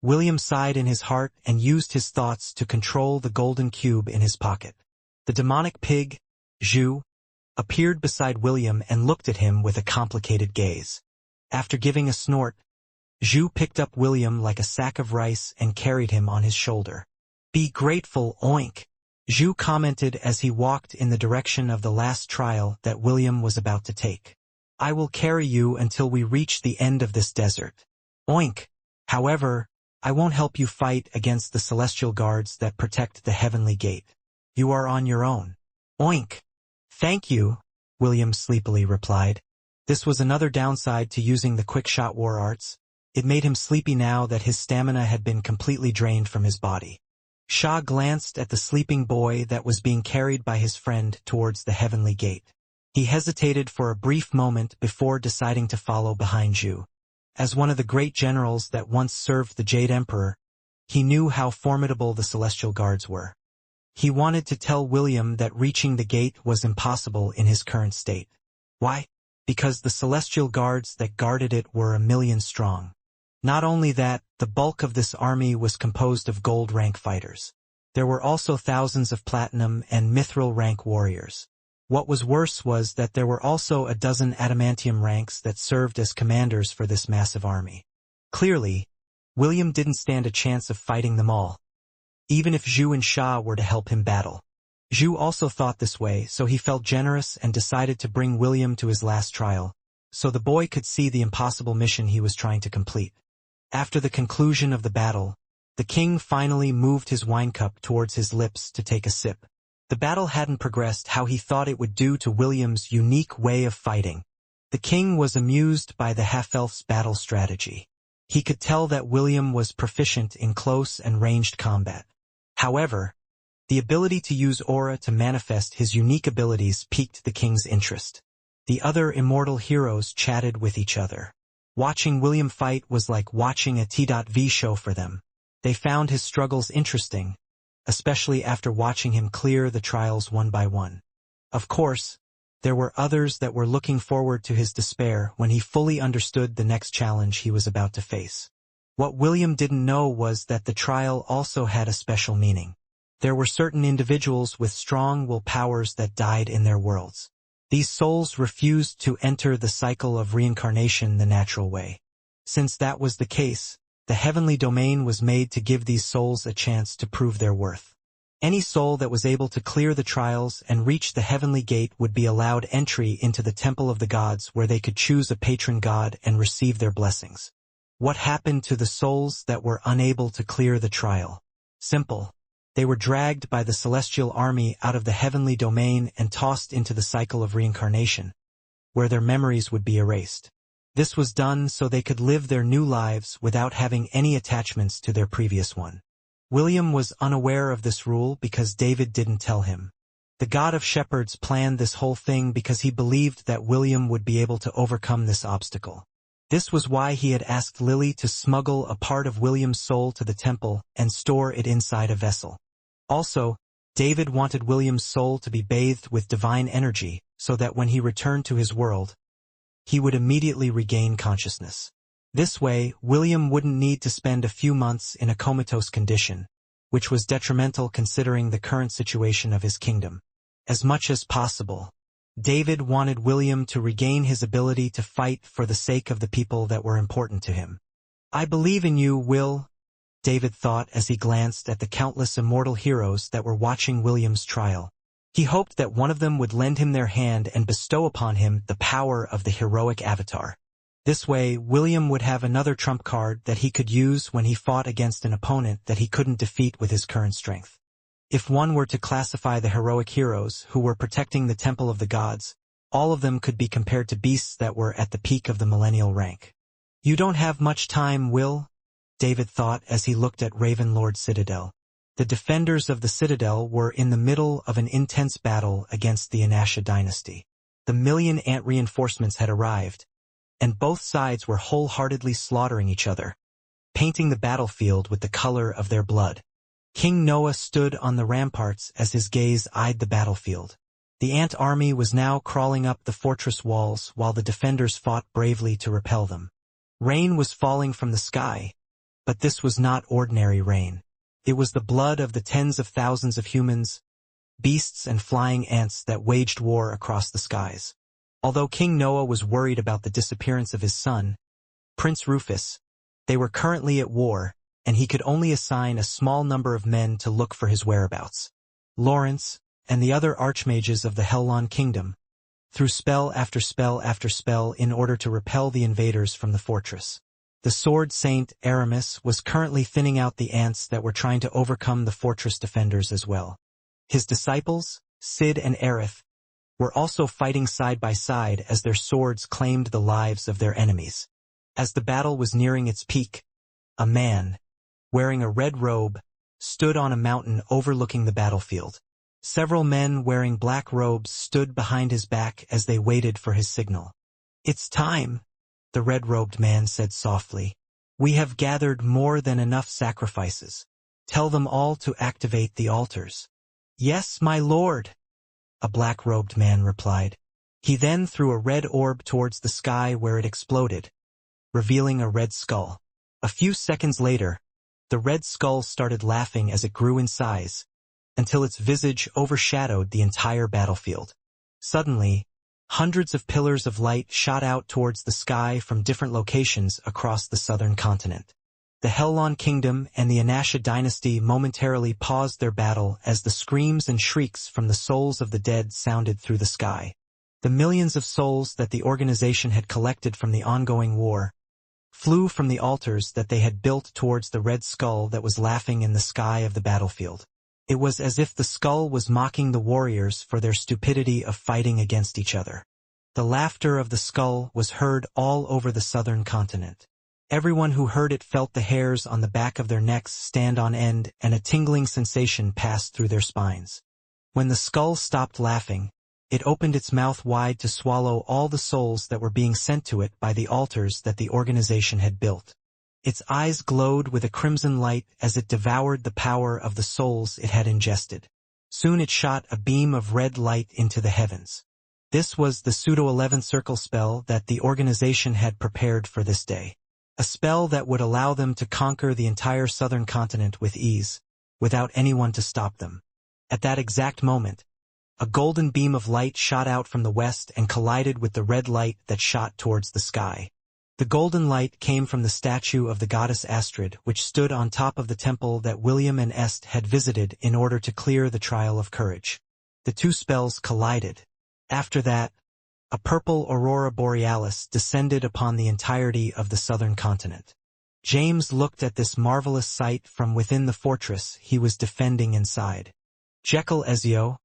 William sighed in his heart and used his thoughts to control the golden cube in his pocket. The demonic pig, Zhu, appeared beside William and looked at him with a complicated gaze. After giving a snort, Zhu picked up William like a sack of rice and carried him on his shoulder. "Be grateful, oink," Zhu commented as he walked in the direction of the last trial that William was about to take. "I will carry you until we reach the end of this desert. Oink. However, I won't help you fight against the celestial guards that protect the heavenly gate. You are on your own." "Oink. Thank you," William sleepily replied. This was another downside to using the quick-shot war arts. It made him sleepy now that his stamina had been completely drained from his body. Shah glanced at the sleeping boy that was being carried by his friend towards the heavenly gate. He hesitated for a brief moment before deciding to follow behind Zhu. As one of the great generals that once served the Jade Emperor, he knew how formidable the Celestial Guards were. He wanted to tell William that reaching the gate was impossible in his current state. Why? because the celestial guards that guarded it were 1,000,000 strong. Not only that, the bulk of this army was composed of gold rank fighters. There were also thousands of platinum and mithril rank warriors. What was worse was that there were also a dozen adamantium ranks that served as commanders for this massive army. Clearly, William didn't stand a chance of fighting them all, even if Zhu and Sha were to help him battle. Zhu also thought this way, so he felt generous and decided to bring William to his last trial, so the boy could see the impossible mission he was trying to complete. After the conclusion of the battle, the king finally moved his wine cup towards his lips to take a sip. The battle hadn't progressed how he thought it would due to William's unique way of fighting. The king was amused by the half-elf's battle strategy. He could tell that William was proficient in close and ranged combat. However, the ability to use aura to manifest his unique abilities piqued the king's interest. The other immortal heroes chatted with each other. Watching William fight was like watching a T.V show for them. They found his struggles interesting, especially after watching him clear the trials one by one. Of course, there were others that were looking forward to his despair when he fully understood the next challenge he was about to face. What William didn't know was that the trial also had a special meaning. There were certain individuals with strong will powers that died in their worlds. These souls refused to enter the cycle of reincarnation the natural way. Since that was the case, the heavenly domain was made to give these souls a chance to prove their worth. Any soul that was able to clear the trials and reach the heavenly gate would be allowed entry into the temple of the gods where they could choose a patron god and receive their blessings. What happened to the souls that were unable to clear the trial? Simple. They were dragged by the celestial army out of the heavenly domain and tossed into the cycle of reincarnation, where their memories would be erased. This was done so they could live their new lives without having any attachments to their previous one. William was unaware of this rule because David didn't tell him. The God of Shepherds planned this whole thing because he believed that William would be able to overcome this obstacle. This was why he had asked Lily to smuggle a part of William's soul to the temple and store it inside a vessel. Also, David wanted William's soul to be bathed with divine energy so that when he returned to his world, he would immediately regain consciousness. This way, William wouldn't need to spend a few months in a comatose condition, which was detrimental considering the current situation of his kingdom. As much as possible, David wanted William to regain his ability to fight for the sake of the people that were important to him. "I believe in you, Will," David thought as he glanced at the countless immortal heroes that were watching William's trial. He hoped that one of them would lend him their hand and bestow upon him the power of the heroic avatar. This way, William would have another trump card that he could use when he fought against an opponent that he couldn't defeat with his current strength. If one were to classify the heroic heroes who were protecting the Temple of the Gods, all of them could be compared to beasts that were at the peak of the millennial rank. "You don't have much time, Will," David thought as he looked at Ravenlord Citadel. The defenders of the Citadel were in the middle of an intense battle against the Anasha dynasty. The 1,000,000 ant reinforcements had arrived, and both sides were wholeheartedly slaughtering each other, painting the battlefield with the color of their blood. King Noah stood on the ramparts as his gaze eyed the battlefield. The ant army was now crawling up the fortress walls while the defenders fought bravely to repel them. Rain was falling from the sky, but this was not ordinary rain. It was the blood of the tens of thousands of humans, beasts and flying ants that waged war across the skies. Although King Noah was worried about the disappearance of his son, Prince Rufus, they were currently at war, and he could only assign a small number of men to look for his whereabouts. Lawrence, and the other archmages of the Hellon Kingdom, threw spell after spell after spell in order to repel the invaders from the fortress. The sword saint Aramis was currently thinning out the ants that were trying to overcome the fortress defenders as well. His disciples, Sid and Aerith, were also fighting side by side as their swords claimed the lives of their enemies. As the battle was nearing its peak, a man, wearing a red robe, stood on a mountain overlooking the battlefield. Several men wearing black robes stood behind his back as they waited for his signal. "It's time," the red-robed man said softly. "We have gathered more than enough sacrifices. Tell them all to activate the altars." "Yes, my lord," a black-robed man replied. He then threw a red orb towards the sky where it exploded, revealing a red skull. A few seconds later, the red skull started laughing as it grew in size, until its visage overshadowed the entire battlefield. Suddenly, hundreds of pillars of light shot out towards the sky from different locations across the southern continent. The Hellon Kingdom and the Anasha dynasty momentarily paused their battle as the screams and shrieks from the souls of the dead sounded through the sky. The millions of souls that the organization had collected from the ongoing war flew from the altars that they had built towards the red skull that was laughing in the sky of the battlefield. It was as if the skull was mocking the warriors for their stupidity of fighting against each other. The laughter of the skull was heard all over the southern continent. Everyone who heard it felt the hairs on the back of their necks stand on end, and a tingling sensation passed through their spines. When the skull stopped laughing, it opened its mouth wide to swallow all the souls that were being sent to it by the altars that the organization had built. Its eyes glowed with a crimson light as it devoured the power of the souls it had ingested. Soon it shot a beam of red light into the heavens. This was the pseudo-11 circle spell that the organization had prepared for this day. A spell that would allow them to conquer the entire southern continent with ease, without anyone to stop them. At that exact moment, a golden beam of light shot out from the west and collided with the red light that shot towards the sky. The golden light came from the statue of the goddess Astrid, which stood on top of the temple that William and Est had visited in order to clear the trial of courage. The two spells collided. After that, a purple aurora borealis descended upon the entirety of the southern continent. James looked at this marvelous sight from within the fortress he was defending inside. "Jekyll, Ezio,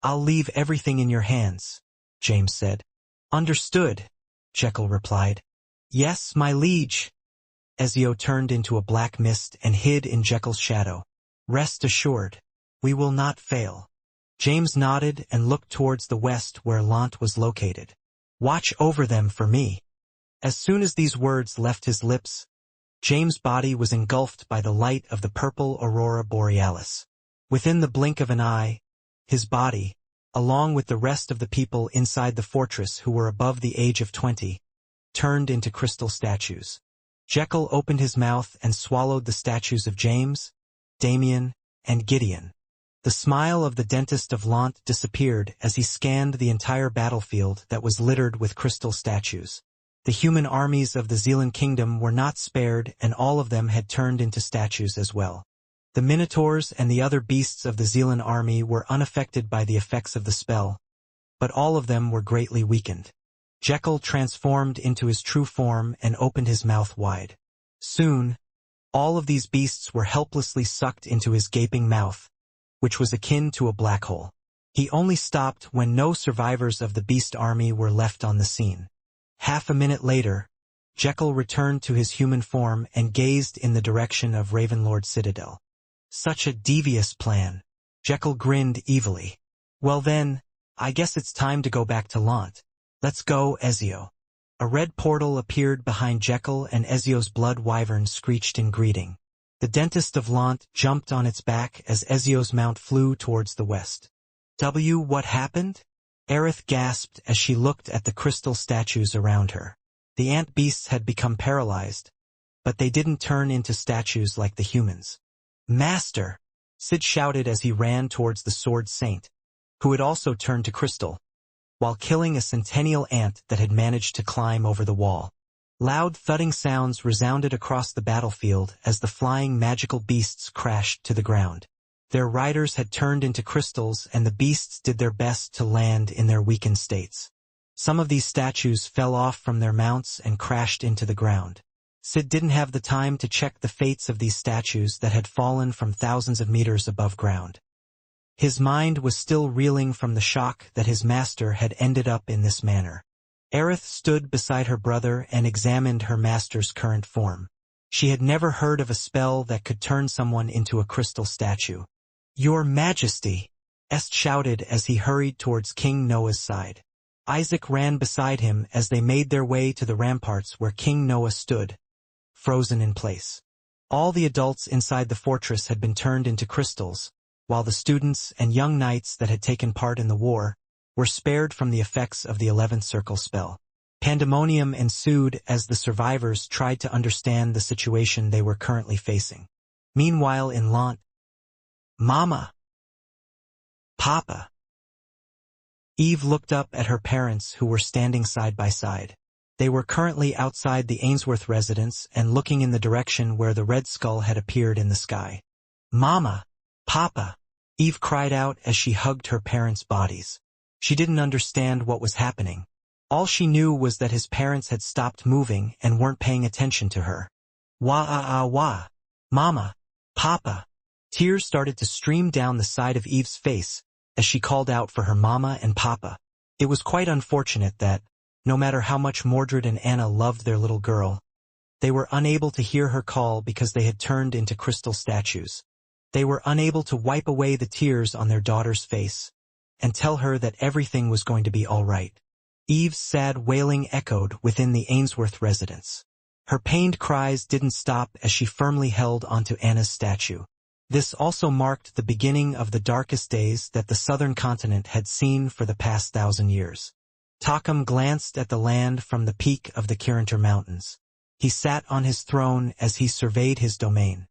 I'll leave everything in your hands," James said. "Understood," Jekyll replied. "Yes, my liege." Ezio turned into a black mist and hid in Jekyll's shadow. "Rest assured, we will not fail." James nodded and looked towards the west where Lant was located. "Watch over them for me." As soon as these words left his lips, James' body was engulfed by the light of the purple aurora borealis. Within the blink of an eye, his body, along with the rest of the people inside the fortress who were above the age of 20, turned into crystal statues. Jekyll opened his mouth and swallowed the statues of James, Damien, and Gideon. The smile of the dentist of Lant disappeared as he scanned the entire battlefield that was littered with crystal statues. The human armies of the Zealand Kingdom were not spared, and all of them had turned into statues as well. The Minotaurs and the other beasts of the Zealand army were unaffected by the effects of the spell, but all of them were greatly weakened. Jekyll transformed into his true form and opened his mouth wide. Soon, all of these beasts were helplessly sucked into his gaping mouth, which was akin to a black hole. He only stopped when no survivors of the beast army were left on the scene. Half a minute later, Jekyll returned to his human form and gazed in the direction of Ravenlord Citadel. "Such a devious plan." Jekyll grinned evilly. "Well then, I guess it's time to go back to Lant. Let's go, Ezio." A red portal appeared behind Jekyll and Ezio's blood wyvern screeched in greeting. The dentist of Lant jumped on its back as Ezio's mount flew towards the west. What happened?" Aerith gasped as she looked at the crystal statues around her. The ant beasts had become paralyzed, but they didn't turn into statues like the humans. "Master!" Sid shouted as he ran towards the Sword Saint, who had also turned to crystal, while killing a centennial ant that had managed to climb over the wall. Loud thudding sounds resounded across the battlefield as the flying magical beasts crashed to the ground. Their riders had turned into crystals, and the beasts did their best to land in their weakened states. Some of these statues fell off from their mounts and crashed into the ground. Sid didn't have the time to check the fates of these statues that had fallen from thousands of meters above ground. His mind was still reeling from the shock that his master had ended up in this manner. Aerith stood beside her brother and examined her master's current form. She had never heard of a spell that could turn someone into a crystal statue. "Your Majesty!" Est shouted as he hurried towards King Noah's side. Isaac ran beside him as they made their way to the ramparts where King Noah stood, frozen in place. All the adults inside the fortress had been turned into crystals, while the students and young knights that had taken part in the war were spared from the effects of the 11th circle spell. Pandemonium ensued as the survivors tried to understand the situation they were currently facing. Meanwhile in Lant, Mama! Papa! Eve looked up at her parents who were standing side by side. They were currently outside the Ainsworth residence and looking in the direction where the red skull had appeared in the sky. Mama! Papa! Eve cried out as she hugged her parents' bodies. She didn't understand what was happening. All she knew was that his parents had stopped moving and weren't paying attention to her. Wah-ah-ah-wah! Mama! Papa! Tears started to stream down the side of Eve's face as she called out for her mama and papa. It was quite unfortunate that, no matter how much Mordred and Anna loved their little girl, they were unable to hear her call because they had turned into crystal statues. They were unable to wipe away the tears on their daughter's face and tell her that everything was going to be all right. Eve's sad wailing echoed within the Ainsworth residence. Her pained cries didn't stop as she firmly held onto Anna's statue. This also marked the beginning of the darkest days that the southern continent had seen for the past 1,000 years. Takam glanced at the land from the peak of the Kirinter Mountains. He sat on his throne as he surveyed his domain.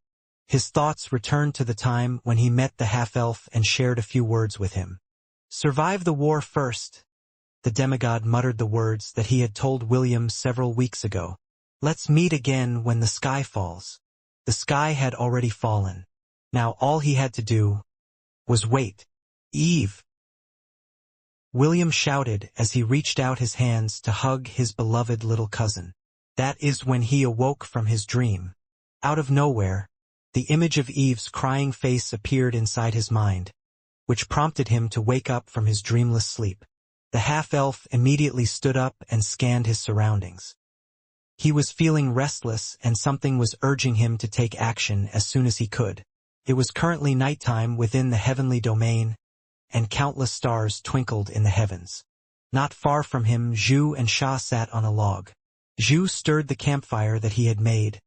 His thoughts returned to the time when he met the half-elf and shared a few words with him. "Survive the war first." The demigod muttered the words that he had told William several weeks ago. "Let's meet again when the sky falls." The sky had already fallen. Now all he had to do was wait. "Eve!" William shouted as he reached out his hands to hug his beloved little cousin. That is when he awoke from his dream. Out of nowhere, the image of Eve's crying face appeared inside his mind, which prompted him to wake up from his dreamless sleep. The half-elf immediately stood up and scanned his surroundings. He was feeling restless and something was urging him to take action as soon as he could. It was currently nighttime within the heavenly domain, and countless stars twinkled in the heavens. Not far from him, Zhu and Sha sat on a log. Zhu stirred the campfire that he had made,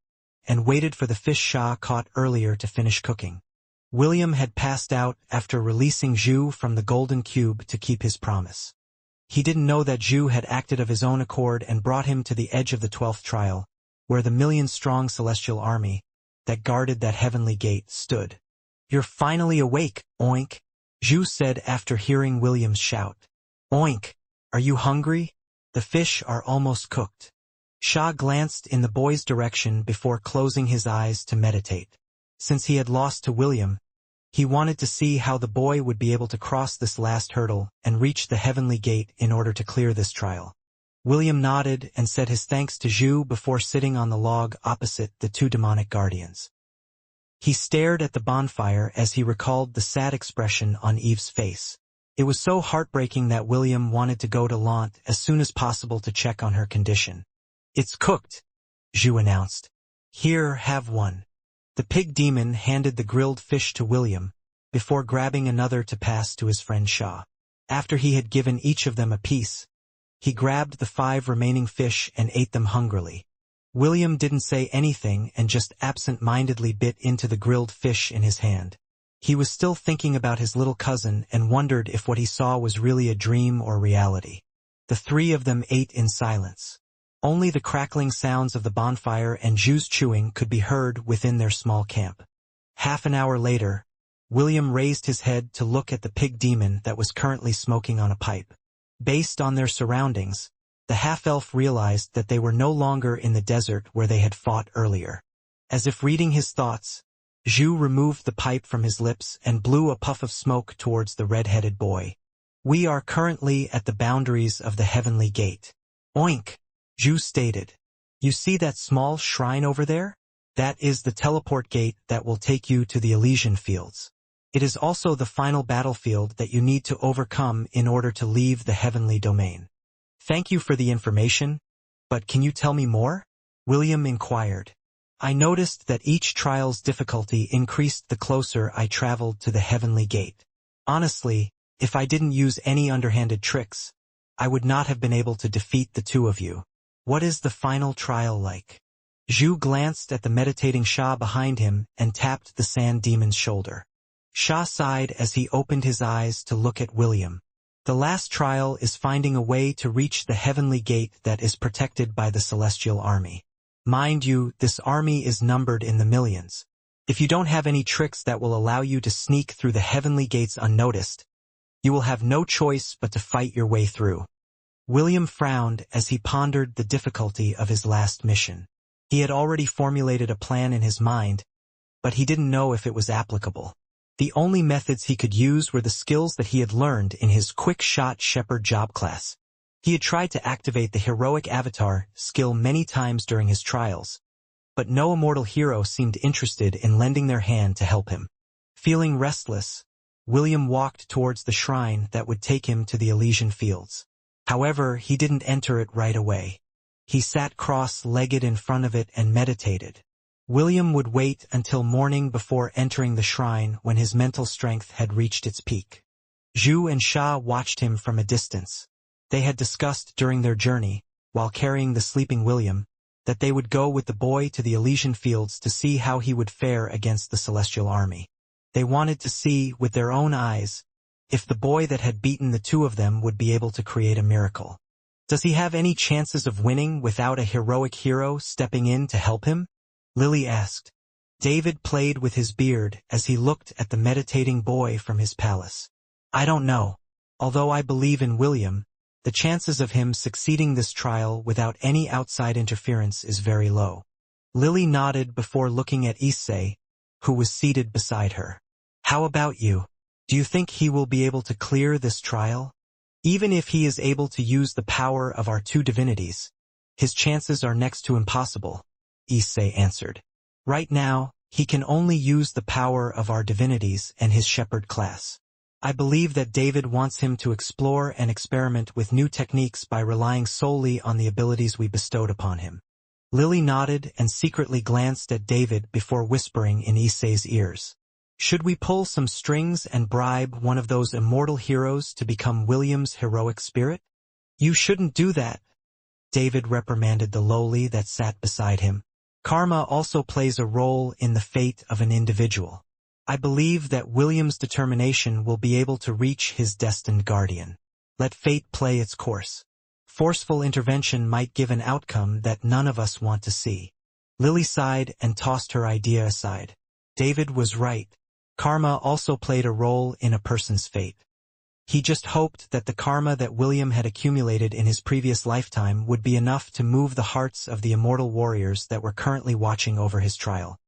and waited for the fish Sha caught earlier to finish cooking. William had passed out after releasing Zhu from the golden cube to keep his promise. He didn't know that Zhu had acted of his own accord and brought him to the edge of the 12th trial, where the million-strong celestial army that guarded that heavenly gate stood. "You're finally awake, oink," Zhu said after hearing William's shout. "Oink, are you hungry? The fish are almost cooked." Sha glanced in the boy's direction before closing his eyes to meditate. Since he had lost to William, he wanted to see how the boy would be able to cross this last hurdle and reach the heavenly gate in order to clear this trial. William nodded and said his thanks to Zhu before sitting on the log opposite the two demonic guardians. He stared at the bonfire as he recalled the sad expression on Eve's face. It was so heartbreaking that William wanted to go to Lant as soon as possible to check on her condition. "It's cooked," Zhu announced. "Here, have one." The pig demon handed the grilled fish to William, before grabbing another to pass to his friend Sha. After he had given each of them a piece, he grabbed the 5 remaining fish and ate them hungrily. William didn't say anything and just absent-mindedly bit into the grilled fish in his hand. He was still thinking about his little cousin and wondered if what he saw was really a dream or reality. The 3 of them ate in silence. Only the crackling sounds of the bonfire and Zhu's chewing could be heard within their small camp. Half an hour later, William raised his head to look at the pig demon that was currently smoking on a pipe. Based on their surroundings, the half-elf realized that they were no longer in the desert where they had fought earlier. As if reading his thoughts, Zhu removed the pipe from his lips and blew a puff of smoke towards the red-headed boy. "We are currently at the boundaries of the heavenly gate." "Oink," Zhu stated. "You see that small shrine over there? That is the teleport gate that will take you to the Elysian Fields. It is also the final battlefield that you need to overcome in order to leave the heavenly domain." "Thank you for the information, but can you tell me more?" William inquired. "I noticed that each trial's difficulty increased the closer I traveled to the heavenly gate. Honestly, if I didn't use any underhanded tricks, I would not have been able to defeat the 2 of you. What is the final trial like?" Zhu glanced at the meditating Sha behind him and tapped the sand demon's shoulder. Sha sighed as he opened his eyes to look at William. The last trial is finding a way to reach the heavenly gate that is protected by the celestial army. Mind you, this army is numbered in the millions. If you don't have any tricks that will allow you to sneak through the heavenly gates unnoticed, you will have no choice but to fight your way through. William frowned as he pondered the difficulty of his last mission. He had already formulated a plan in his mind, but he didn't know if it was applicable. The only methods he could use were the skills that he had learned in his quick-shot shepherd job class. He had tried to activate the heroic avatar skill many times during his trials, but no immortal hero seemed interested in lending their hand to help him. Feeling restless, William walked towards the shrine that would take him to the Elysian Fields. However, he didn't enter it right away. He sat cross-legged in front of it and meditated. William would wait until morning before entering the shrine when his mental strength had reached its peak. Zhu and Sha watched him from a distance. They had discussed during their journey, while carrying the sleeping William, that they would go with the boy to the Elysian Fields to see how he would fare against the celestial army. They wanted to see, with their own eyes, if the boy that had beaten the two of them would be able to create a miracle. Does he have any chances of winning without a heroic hero stepping in to help him? Lily asked. David played with his beard as he looked at the meditating boy from his palace. I don't know. Although I believe in William, the chances of him succeeding this trial without any outside interference is very low. Lily nodded before looking at Issei, who was seated beside her. How about you? Do you think he will be able to clear this trial? Even if he is able to use the power of our two divinities, his chances are next to impossible, Issei answered. Right now, he can only use the power of our divinities and his shepherd class. I believe that David wants him to explore and experiment with new techniques by relying solely on the abilities we bestowed upon him. Lily nodded and secretly glanced at David before whispering in Issei's ears. Should we pull some strings and bribe one of those immortal heroes to become William's heroic spirit? You shouldn't do that, David reprimanded the lowly that sat beside him. Karma also plays a role in the fate of an individual. I believe that William's determination will be able to reach his destined guardian. Let fate play its course. Forceful intervention might give an outcome that none of us want to see. Lily sighed and tossed her idea aside. David was right. Karma also played a role in a person's fate. He just hoped that the karma that William had accumulated in his previous lifetime would be enough to move the hearts of the immortal warriors that were currently watching over his trial.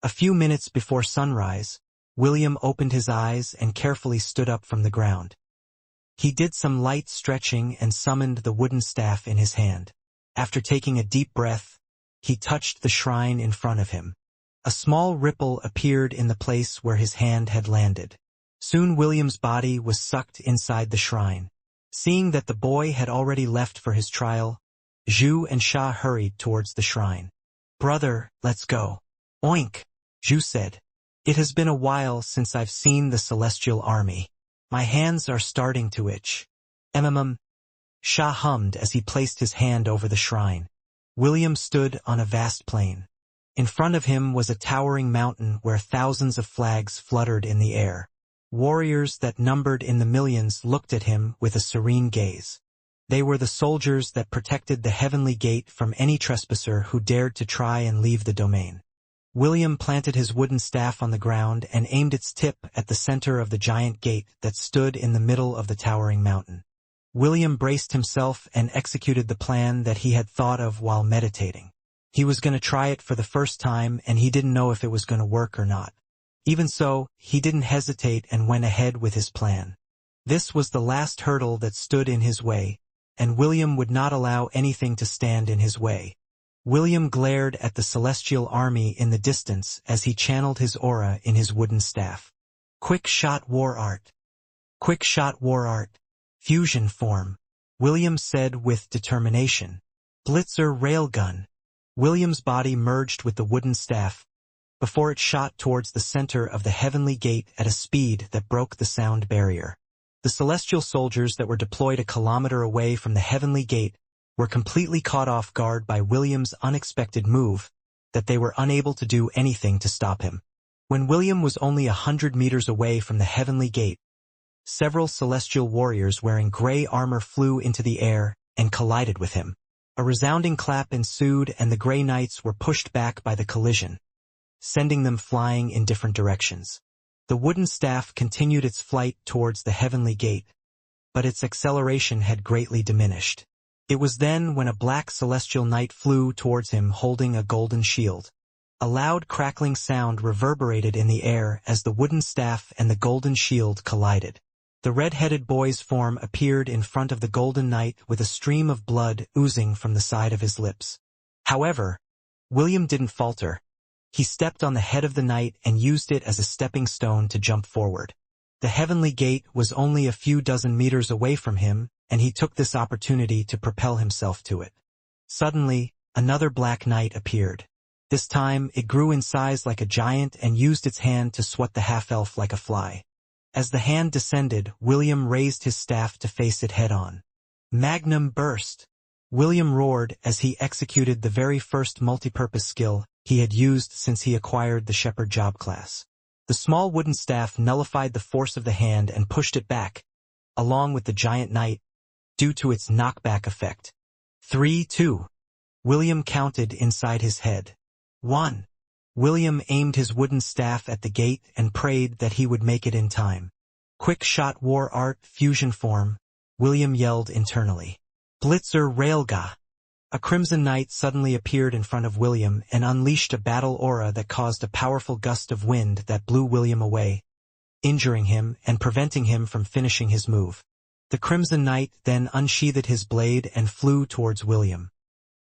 A few minutes before sunrise, William opened his eyes and carefully stood up from the ground. He did some light stretching and summoned the wooden staff in his hand. After taking a deep breath, he touched the shrine in front of him. A small ripple appeared in the place where his hand had landed. Soon William's body was sucked inside the shrine. Seeing that the boy had already left for his trial, Zhu and Sha hurried towards the shrine. Brother, let's go. Oink, Zhu said. It has been a while since I've seen the celestial army. My hands are starting to itch. Sha hummed as he placed his hand over the shrine. William stood on a vast plain. In front of him was a towering mountain where thousands of flags fluttered in the air. Warriors that numbered in the millions looked at him with a serene gaze. They were the soldiers that protected the heavenly gate from any trespasser who dared to try and leave the domain. William planted his wooden staff on the ground and aimed its tip at the center of the giant gate that stood in the middle of the towering mountain. William braced himself and executed the plan that he had thought of while meditating. He was going to try it for the first time, and he didn't know if it was going to work or not. Even so, he didn't hesitate and went ahead with his plan. This was the last hurdle that stood in his way, and William would not allow anything to stand in his way. William glared at the celestial army in the distance as he channeled his aura in his wooden staff. Quick shot war art. Quick shot war art. Fusion form. William said with determination. Blitzer railgun. William's body merged with the wooden staff before it shot towards the center of the heavenly gate at a speed that broke the sound barrier. The celestial soldiers that were deployed a kilometer away from the heavenly gate were completely caught off guard by William's unexpected move, that they were unable to do anything to stop him. When William was only 100 meters away from the heavenly gate, Several celestial warriors wearing gray armor flew into the air and collided with him. A resounding clap ensued and the Grey Knights were pushed back by the collision, sending them flying in different directions. The wooden staff continued its flight towards the heavenly gate, but its acceleration had greatly diminished. It was then when a black celestial knight flew towards him holding a golden shield. A loud crackling sound reverberated in the air as the wooden staff and the golden shield collided. The red-headed boy's form appeared in front of the golden knight with a stream of blood oozing from the side of his lips. However, William didn't falter. He stepped on the head of the knight and used it as a stepping stone to jump forward. The heavenly gate was only a few dozen meters away from him, and he took this opportunity to propel himself to it. Suddenly, another black knight appeared. This time, it grew in size like a giant and used its hand to swat the half-elf like a fly. As the hand descended, William raised his staff to face it head-on. Magnum burst! William roared as he executed the very first multipurpose skill he had used since he acquired the Shepherd job class. The small wooden staff nullified the force of the hand and pushed it back, along with the giant knight, due to its knockback effect. 3, 2. William counted inside his head. 1. William aimed his wooden staff at the gate and prayed that he would make it in time. Quick shot war art fusion form, William yelled internally. Blitzer Railga! A crimson knight suddenly appeared in front of William and unleashed a battle aura that caused a powerful gust of wind that blew William away, injuring him and preventing him from finishing his move. The crimson knight then unsheathed his blade and flew towards William.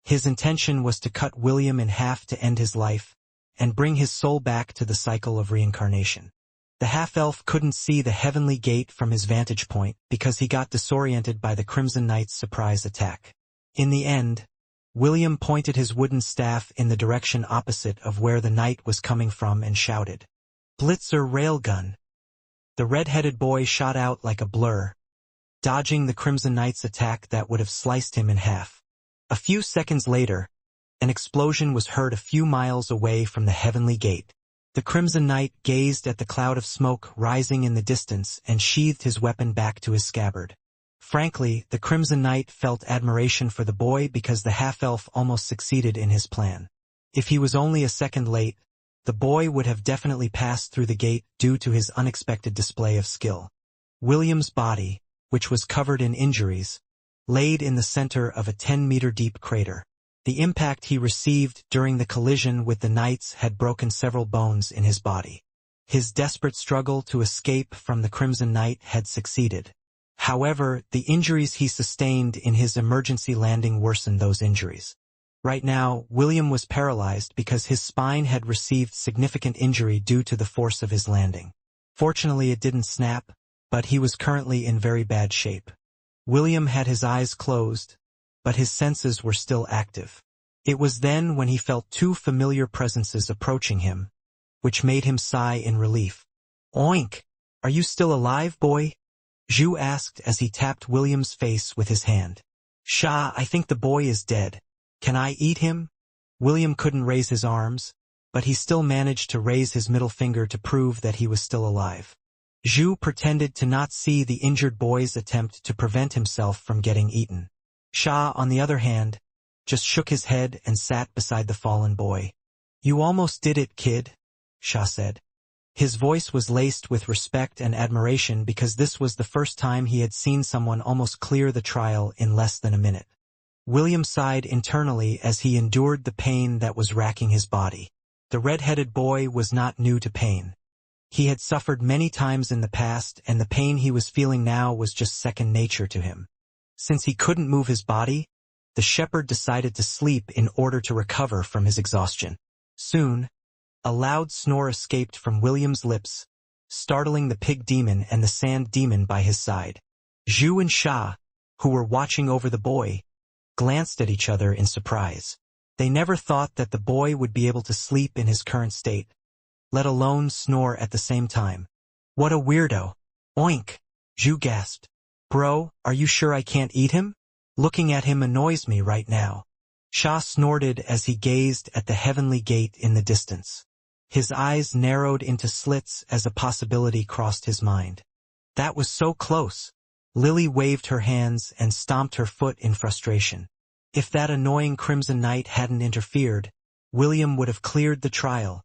His intention was to cut William in half to end his life, and bring his soul back to the cycle of reincarnation. The half-elf couldn't see the heavenly gate from his vantage point because he got disoriented by the Crimson Knight's surprise attack. In the end, William pointed his wooden staff in the direction opposite of where the knight was coming from and shouted, "Blitzer railgun!" The red-headed boy shot out like a blur, dodging the Crimson Knight's attack that would have sliced him in half. A few seconds later, an explosion was heard a few miles away from the heavenly gate. The Crimson Knight gazed at the cloud of smoke rising in the distance and sheathed his weapon back to his scabbard. Frankly, the Crimson Knight felt admiration for the boy because the half-elf almost succeeded in his plan. If he was only a second late, the boy would have definitely passed through the gate due to his unexpected display of skill. William's body, which was covered in injuries, laid in the center of a 10-meter-deep crater. The impact he received during the collision with the knights had broken several bones in his body. His desperate struggle to escape from the Crimson Knight had succeeded. However, the injuries he sustained in his emergency landing worsened those injuries. Right now, William was paralyzed because his spine had received significant injury due to the force of his landing. Fortunately, it didn't snap, but he was currently in very bad shape. William had his eyes closed, but his senses were still active. It was then when he felt two familiar presences approaching him, which made him sigh in relief. "Oink! Are you still alive, boy?" Zhu asked as he tapped William's face with his hand. "Sha, I think the boy is dead. Can I eat him?" William couldn't raise his arms, but he still managed to raise his middle finger to prove that he was still alive. Zhu pretended to not see the injured boy's attempt to prevent himself from getting eaten. Sha, on the other hand, just shook his head and sat beside the fallen boy. "You almost did it, kid," Sha said. His voice was laced with respect and admiration because this was the first time he had seen someone almost clear the trial in less than a minute. William sighed internally as he endured the pain that was racking his body. The red-headed boy was not new to pain. He had suffered many times in the past, and the pain he was feeling now was just second nature to him. Since he couldn't move his body, the shepherd decided to sleep in order to recover from his exhaustion. Soon, a loud snore escaped from William's lips, startling the pig demon and the sand demon by his side. Zhu and Sha, who were watching over the boy, glanced at each other in surprise. They never thought that the boy would be able to sleep in his current state, let alone snore at the same time. "What a weirdo." "Oink," Zhu gasped. "Bro, are you sure I can't eat him? Looking at him annoys me right now." Sha snorted as he gazed at the heavenly gate in the distance. His eyes narrowed into slits as a possibility crossed his mind. That was so close. Lily waved her hands and stomped her foot in frustration. If that annoying Crimson Knight hadn't interfered, William would have cleared the trial.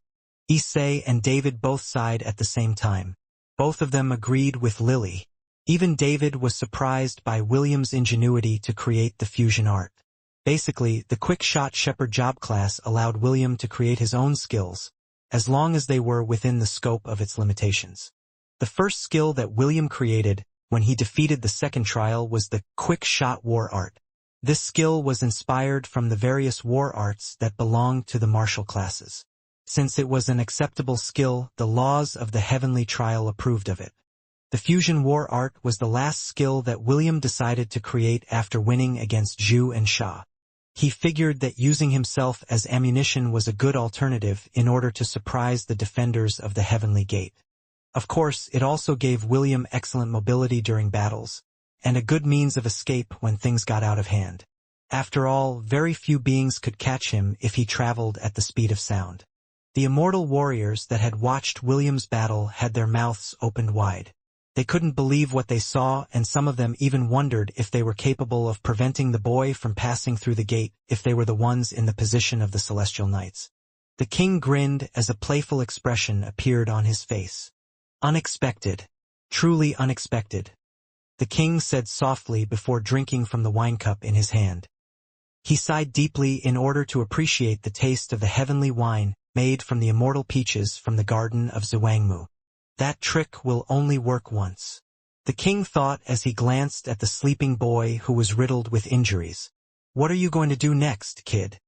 Issei and David both sighed at the same time. Both of them agreed with Lily. Even David was surprised by William's ingenuity to create the fusion art. Basically, the quick-shot Shepherd job class allowed William to create his own skills, as long as they were within the scope of its limitations. The first skill that William created when he defeated the second trial was the quick-shot war art. This skill was inspired from the various war arts that belonged to the martial classes. Since it was an acceptable skill, the laws of the heavenly trial approved of it. The fusion war art was the last skill that William decided to create after winning against Zhu and Sha. He figured that using himself as ammunition was a good alternative in order to surprise the defenders of the Heavenly Gate. Of course, it also gave William excellent mobility during battles, and a good means of escape when things got out of hand. After all, very few beings could catch him if he traveled at the speed of sound. The immortal warriors that had watched William's battle had their mouths opened wide. They couldn't believe what they saw, and some of them even wondered if they were capable of preventing the boy from passing through the gate if they were the ones in the position of the Celestial Knights. The king grinned as a playful expression appeared on his face. Unexpected. Truly unexpected. The king said softly before drinking from the wine cup in his hand. He sighed deeply in order to appreciate the taste of the heavenly wine made from the immortal peaches from the garden of Zhuangmu. That trick will only work once. The king thought as he glanced at the sleeping boy who was riddled with injuries. What are you going to do next, kid?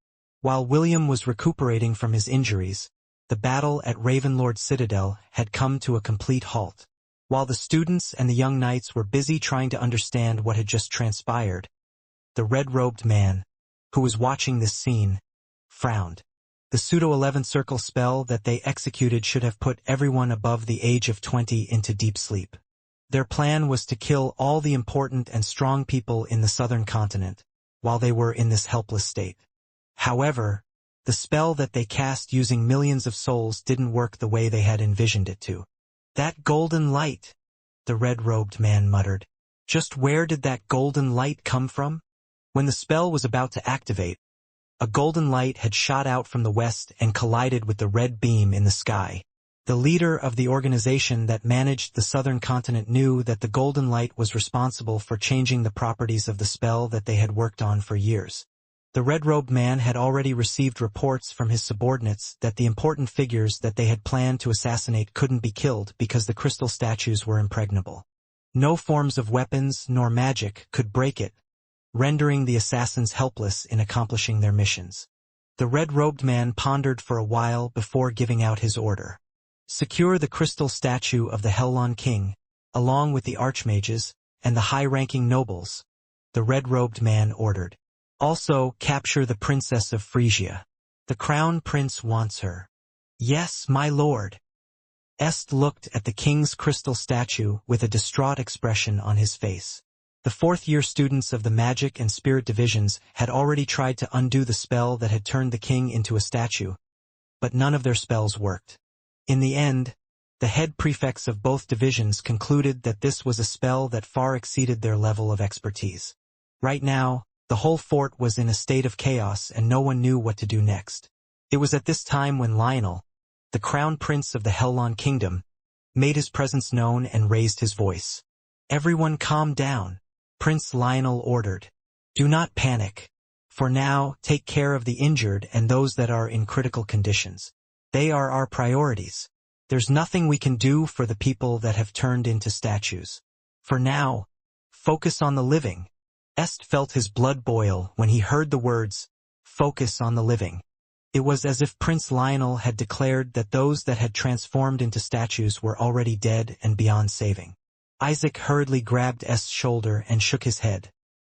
While William was recuperating from his injuries, the battle at Ravenlord Citadel had come to a complete halt. While the students and the young knights were busy trying to understand what had just transpired, the red-robed man, who was watching this scene, frowned. The pseudo-11 circle spell that they executed should have put everyone above the age of 20 into deep sleep. Their plan was to kill all the important and strong people in the southern continent, while they were in this helpless state. However, the spell that they cast using millions of souls didn't work the way they had envisioned it to. That golden light, the red-robed man muttered. Just where did that golden light come from? When the spell was about to activate, a golden light had shot out from the west and collided with the red beam in the sky. The leader of the organization that managed the southern continent knew that the golden light was responsible for changing the properties of the spell that they had worked on for years. The red-robed man had already received reports from his subordinates that the important figures that they had planned to assassinate couldn't be killed because the crystal statues were impregnable. No forms of weapons nor magic could break it, rendering the assassins helpless in accomplishing their missions. The red-robed man pondered for a while before giving out his order. Secure the crystal statue of the Hellon King, along with the archmages and the high-ranking nobles, the red-robed man ordered. Also, capture the Princess of Frisia. The Crown Prince wants her. Yes, my lord. Est looked at the king's crystal statue with a distraught expression on his face. The fourth-year students of the Magic and Spirit divisions had already tried to undo the spell that had turned the king into a statue, but none of their spells worked. In the end, the head prefects of both divisions concluded that this was a spell that far exceeded their level of expertise. Right now, the whole fort was in a state of chaos and no one knew what to do next. It was at this time when Lionel, the crown prince of the Hellon Kingdom, made his presence known and raised his voice. Everyone calm down. Prince Lionel ordered. Do not panic. For now, take care of the injured and those that are in critical conditions. They are our priorities. There's nothing we can do for the people that have turned into statues. For now, focus on the living. Est felt his blood boil when he heard the words, focus on the living. It was as if Prince Lionel had declared that those that had transformed into statues were already dead and beyond saving. Isaac hurriedly grabbed Est's shoulder and shook his head.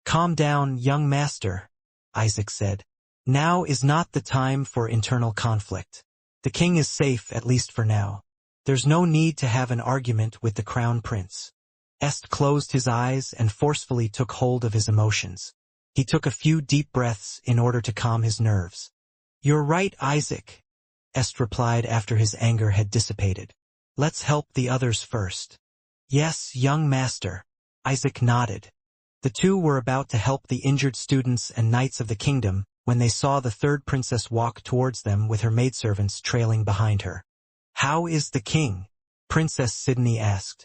Calm down, young master, Isaac said. Now is not the time for internal conflict. The king is safe, at least for now. There's no need to have an argument with the crown prince. Est closed his eyes and forcefully took hold of his emotions. He took a few deep breaths in order to calm his nerves. You're right, Isaac, Est replied after his anger had dissipated. Let's help the others first. Yes, young master. Isaac nodded. The two were about to help the injured students and knights of the kingdom when they saw the third princess walk towards them with her maidservants trailing behind her. "How is the king?" Princess Sydney asked.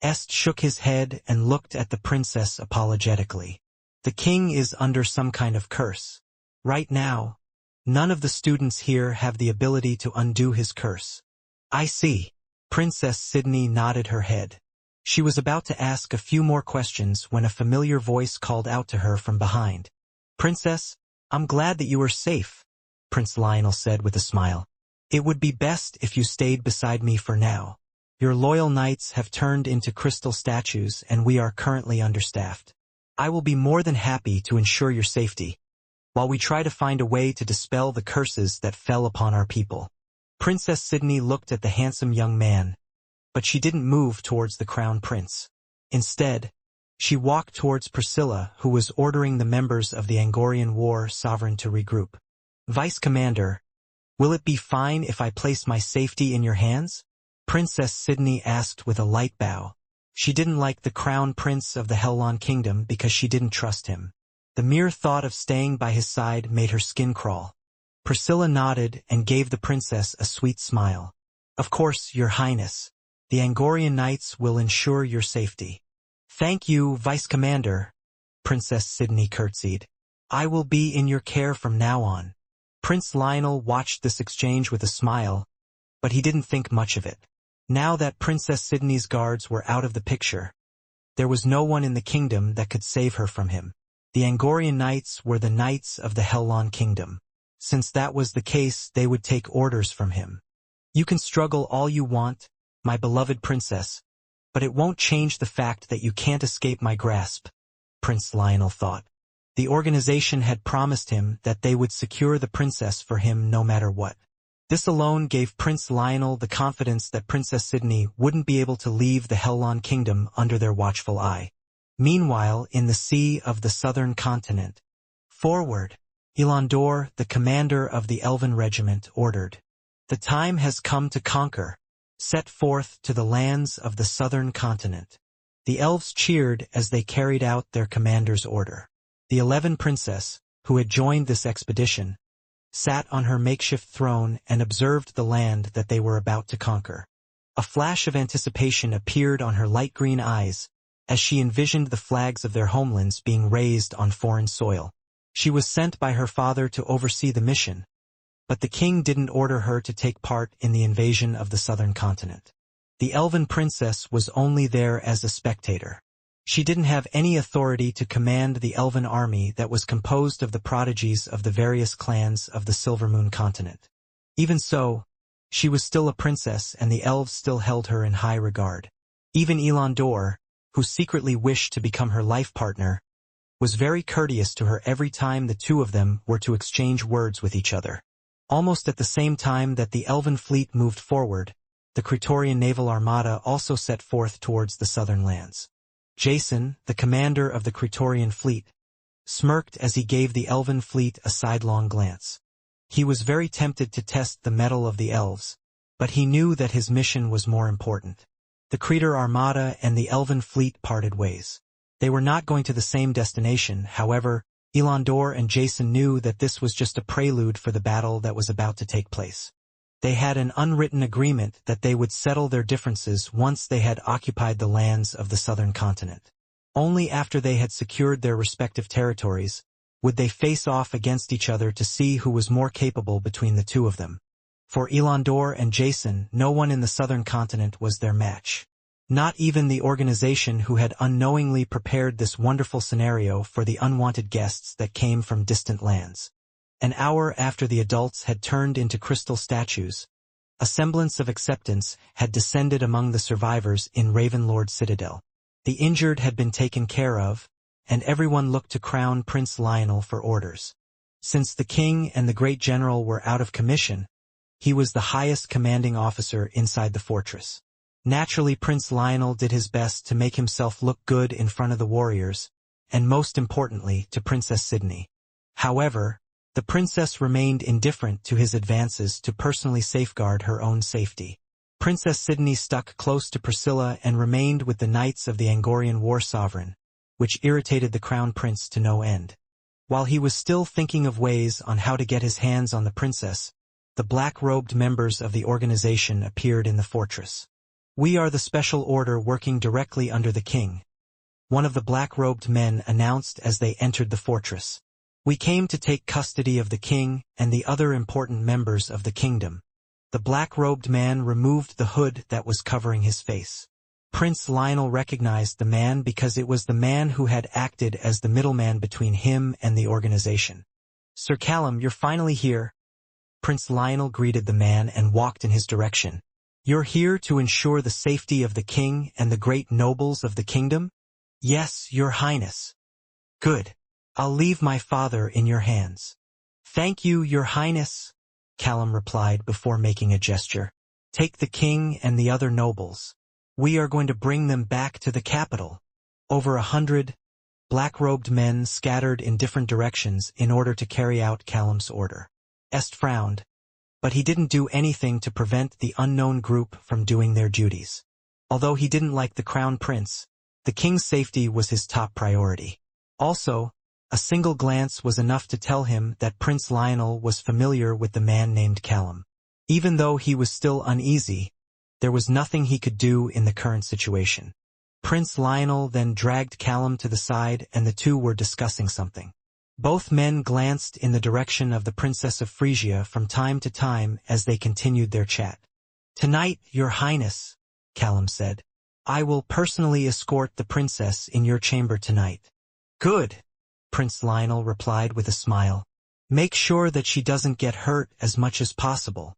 Est shook his head and looked at the princess apologetically. "The king is under some kind of curse. Right now, none of the students here have the ability to undo his curse." "I see." Princess Sydney nodded her head. She was about to ask a few more questions when a familiar voice called out to her from behind. "Princess, I'm glad that you are safe," Prince Lionel said with a smile. "It would be best if you stayed beside me for now. Your loyal knights have turned into crystal statues and we are currently understaffed. I will be more than happy to ensure your safety, while we try to find a way to dispel the curses that fell upon our people." Princess Sydney looked at the handsome young man, but she didn't move towards the crown prince. Instead, she walked towards Priscilla, who was ordering the members of the Angorian War Sovereign to regroup. "Vice Commander, will it be fine if I place my safety in your hands?" Princess Sydney asked with a light bow. She didn't like the crown prince of the Hellon Kingdom because she didn't trust him. The mere thought of staying by his side made her skin crawl. Priscilla nodded and gave the princess a sweet smile. "Of course, Your Highness. The Angorian Knights will ensure your safety." "Thank you, Vice Commander," Princess Sydney curtsied. "I will be in your care from now on." Prince Lionel watched this exchange with a smile, but he didn't think much of it. Now that Princess Sydney's guards were out of the picture, there was no one in the kingdom that could save her from him. The Angorian Knights were the knights of the Hellon Kingdom. Since that was the case, they would take orders from him. "You can struggle all you want, my beloved princess, but it won't change the fact that you can't escape my grasp," Prince Lionel thought. The organization had promised him that they would secure the princess for him no matter what. This alone gave Prince Lionel the confidence that Princess Sydney wouldn't be able to leave the Hellon Kingdom under their watchful eye. Meanwhile, in the sea of the southern continent, "Forward!" Ilandor, the commander of the Elven regiment, ordered. "The time has come to conquer. Set forth to the lands of the southern continent." The elves cheered as they carried out their commander's order. The 11 princess, who had joined this expedition, sat on her makeshift throne and observed the land that they were about to conquer. A flash of anticipation appeared on her light green eyes as she envisioned the flags of their homelands being raised on foreign soil. She was sent by her father to oversee the mission, but the king didn't order her to take part in the invasion of the southern continent. The elven princess was only there as a spectator. She didn't have any authority to command the elven army that was composed of the prodigies of the various clans of the Silvermoon continent. Even so, she was still a princess and the elves still held her in high regard. Even Ilandor, who secretly wished to become her life partner, was very courteous to her every time the two of them were to exchange words with each other. Almost at the same time that the elven fleet moved forward, the Praetorian naval armada also set forth towards the southern lands. Jason, the commander of the Praetorian fleet, smirked as he gave the elven fleet a sidelong glance. He was very tempted to test the mettle of the elves, but he knew that his mission was more important. The Creator armada and the elven fleet parted ways. They were not going to the same destination, however. Ilandor and Jason knew that this was just a prelude for the battle that was about to take place. They had an unwritten agreement that they would settle their differences once they had occupied the lands of the southern continent. Only after they had secured their respective territories would they face off against each other to see who was more capable between the two of them. For Ilandor and Jason, no one in the southern continent was their match. Not even the organization who had unknowingly prepared this wonderful scenario for the unwanted guests that came from distant lands. An hour after the adults had turned into crystal statues, a semblance of acceptance had descended among the survivors in Ravenlord Citadel. The injured had been taken care of, and everyone looked to Crown Prince Lionel for orders. Since the king and the great general were out of commission, he was the highest commanding officer inside the fortress. Naturally, Prince Lionel did his best to make himself look good in front of the warriors, and most importantly, to Princess Sydney. However, the princess remained indifferent to his advances to personally safeguard her own safety. Princess Sydney stuck close to Priscilla and remained with the knights of the Angorian war sovereign, which irritated the crown prince to no end. While he was still thinking of ways on how to get his hands on the princess, the black-robed members of the organization appeared in the fortress. "We are the special order working directly under the king," one of the black-robed men announced as they entered the fortress. "We came to take custody of the king and the other important members of the kingdom." The black-robed man removed the hood that was covering his face. Prince Lionel recognized the man because it was the man who had acted as the middleman between him and the organization. "Sir Callum, you're finally here." Prince Lionel greeted the man and walked in his direction. "You're here to ensure the safety of the king and the great nobles of the kingdom?" "Yes, your highness." "Good. I'll leave my father in your hands." "Thank you, your highness," Callum replied before making a gesture. "Take the king and the other nobles. We are going to bring them back to the capital." Over 100 black-robed men scattered in different directions in order to carry out Callum's order. Est frowned, but he didn't do anything to prevent the unknown group from doing their duties. Although he didn't like the crown prince, the king's safety was his top priority. Also, a single glance was enough to tell him that Prince Lionel was familiar with the man named Callum. Even though he was still uneasy, there was nothing he could do in the current situation. Prince Lionel then dragged Callum to the side and the two were discussing something. Both men glanced in the direction of the Princess of Frisia from time to time as they continued their chat. "Tonight, your highness," Callum said, "I will personally escort the princess in your chamber tonight." "Good," Prince Lionel replied with a smile. "Make sure that she doesn't get hurt as much as possible."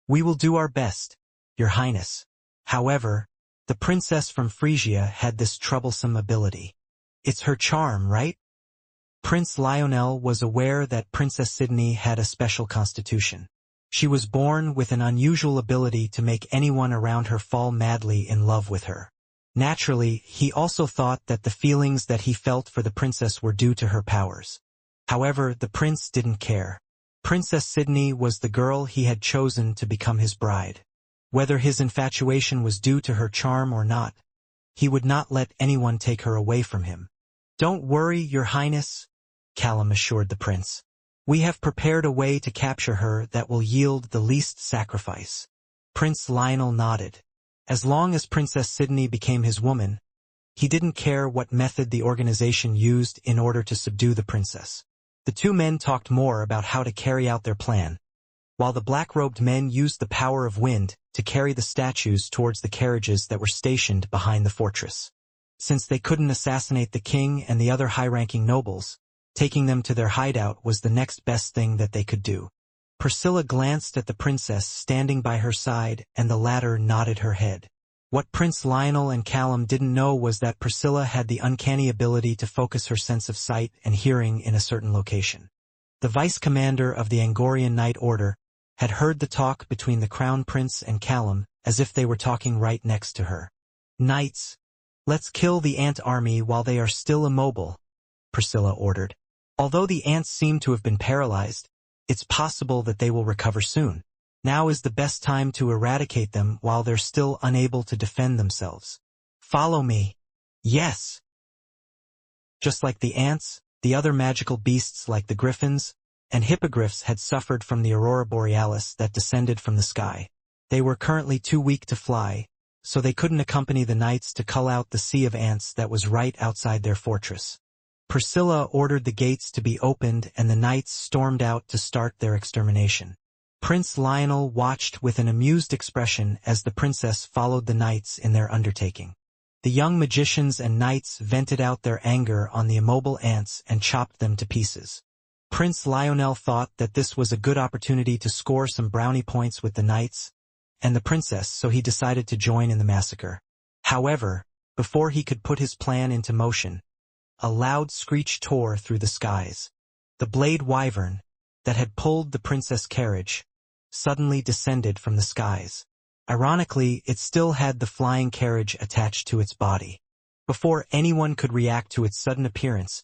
"We will do our best, your highness." However, the princess from Frisia had this troublesome ability. "It's her charm, right?" Prince Lionel was aware that Princess Sydney had a special constitution. She was born with an unusual ability to make anyone around her fall madly in love with her. Naturally, he also thought that the feelings that he felt for the princess were due to her powers. However, the prince didn't care. Princess Sydney was the girl he had chosen to become his bride. Whether his infatuation was due to her charm or not, he would not let anyone take her away from him. "Don't worry, your highness," Callum assured the prince. "We have prepared a way to capture her that will yield the least sacrifice." Prince Lionel nodded. As long as Princess Sydney became his woman, he didn't care what method the organization used in order to subdue the princess. The two men talked more about how to carry out their plan, while the black-robed men used the power of wind to carry the statues towards the carriages that were stationed behind the fortress. Since they couldn't assassinate the king and the other high-ranking nobles, taking them to their hideout was the next best thing that they could do. Priscilla glanced at the princess standing by her side, and the latter nodded her head. What Prince Lionel and Callum didn't know was that Priscilla had the uncanny ability to focus her sense of sight and hearing in a certain location. The vice-commander of the Angorian Knight Order had heard the talk between the Crown Prince and Callum as if they were talking right next to her. "Knights, let's kill the ant army while they are still immobile," Priscilla ordered. "Although the ants seem to have been paralyzed, it's possible that they will recover soon. Now is the best time to eradicate them while they're still unable to defend themselves. Follow me." "Yes." Just like the ants, the other magical beasts like the griffins and hippogriffs had suffered from the aurora borealis that descended from the sky. They were currently too weak to fly, so they couldn't accompany the knights to cull out the sea of ants that was right outside their fortress. Priscilla ordered the gates to be opened and the knights stormed out to start their extermination. Prince Lionel watched with an amused expression as the princess followed the knights in their undertaking. The young magicians and knights vented out their anger on the immobile ants and chopped them to pieces. Prince Lionel thought that this was a good opportunity to score some brownie points with the knights and the princess, so he decided to join in the massacre. However, before he could put his plan into motion, a loud screech tore through the skies. The blade wyvern, that had pulled the princess' carriage, suddenly descended from the skies. Ironically, it still had the flying carriage attached to its body. Before anyone could react to its sudden appearance,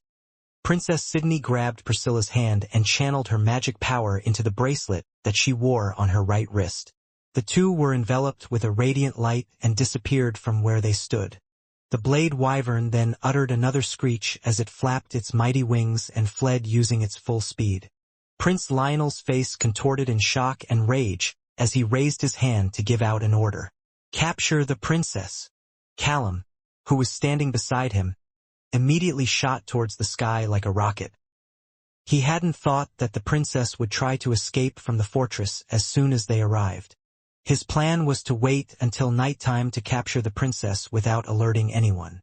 Princess Sydney grabbed Priscilla's hand and channeled her magic power into the bracelet that she wore on her right wrist. The two were enveloped with a radiant light and disappeared from where they stood. The blade wyvern then uttered another screech as it flapped its mighty wings and fled using its full speed. Prince Lionel's face contorted in shock and rage as he raised his hand to give out an order. "Capture the princess." Callum, who was standing beside him, immediately shot towards the sky like a rocket. He hadn't thought that the princess would try to escape from the fortress as soon as they arrived. His plan was to wait until nighttime to capture the princess without alerting anyone.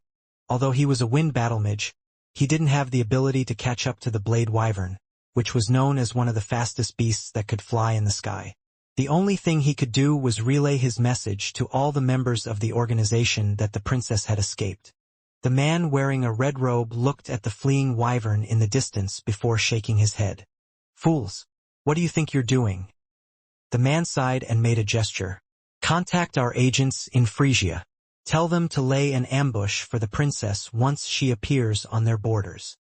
Although he was a wind battle mage, he didn't have the ability to catch up to the blade wyvern, which was known as one of the fastest beasts that could fly in the sky. The only thing he could do was relay his message to all the members of the organization that the princess had escaped. The man wearing a red robe looked at the fleeing wyvern in the distance before shaking his head. "Fools, what do you think you're doing?" The man sighed and made a gesture. "Contact our agents in Frisia. Tell them to lay an ambush for the princess once she appears on their borders."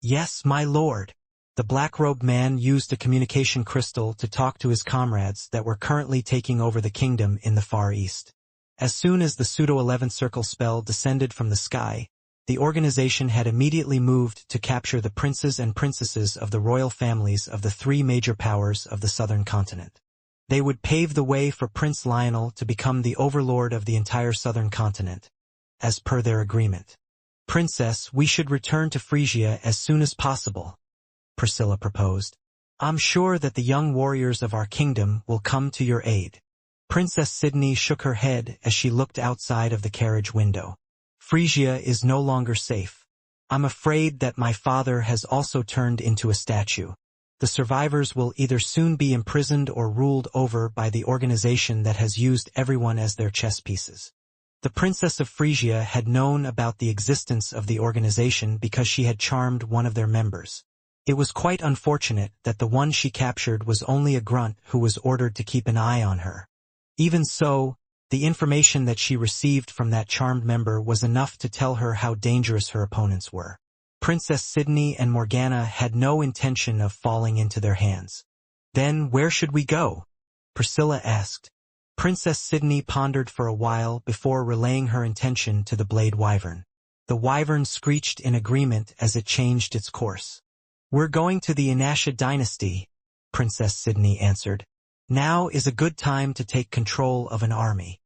"Yes, my lord." The black-robed man used a communication crystal to talk to his comrades that were currently taking over the kingdom in the Far East. As soon as the pseudo-11th circle spell descended from the sky, the organization had immediately moved to capture the princes and princesses of the royal families of the three major powers of the southern continent. They would pave the way for Prince Lionel to become the overlord of the entire southern continent, as per their agreement. "Princess, we should return to Frisia as soon as possible," Priscilla proposed. "I'm sure that the young warriors of our kingdom will come to your aid." Princess Sydney shook her head as she looked outside of the carriage window. "Frisia is no longer safe. I'm afraid that my father has also turned into a statue. The survivors will either soon be imprisoned or ruled over by the organization that has used everyone as their chess pieces." The Princess of Frisia had known about the existence of the organization because she had charmed one of their members. It was quite unfortunate that the one she captured was only a grunt who was ordered to keep an eye on her. Even so, the information that she received from that charmed member was enough to tell her how dangerous her opponents were. Princess Sydney and Morgana had no intention of falling into their hands. "Then where should we go?" Priscilla asked. Princess Sydney pondered for a while before relaying her intention to the blade wyvern. The wyvern screeched in agreement as it changed its course. "We're going to the Inasha dynasty," Princess Sydney answered. "Now is a good time to take control of an army."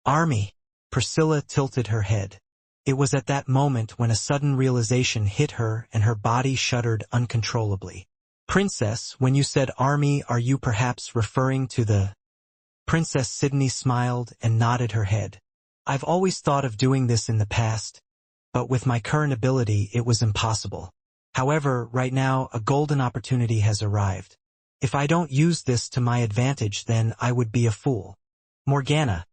"Army?" Priscilla tilted her head. It was at that moment when a sudden realization hit her and her body shuddered uncontrollably. "Princess, when you said army, are you perhaps referring to the—" Princess Sydney smiled and nodded her head. "I've always thought of doing this in the past, but with my current ability it was impossible. However, right now a golden opportunity has arrived. If I don't use this to my advantage, then I would be a fool." Morgana,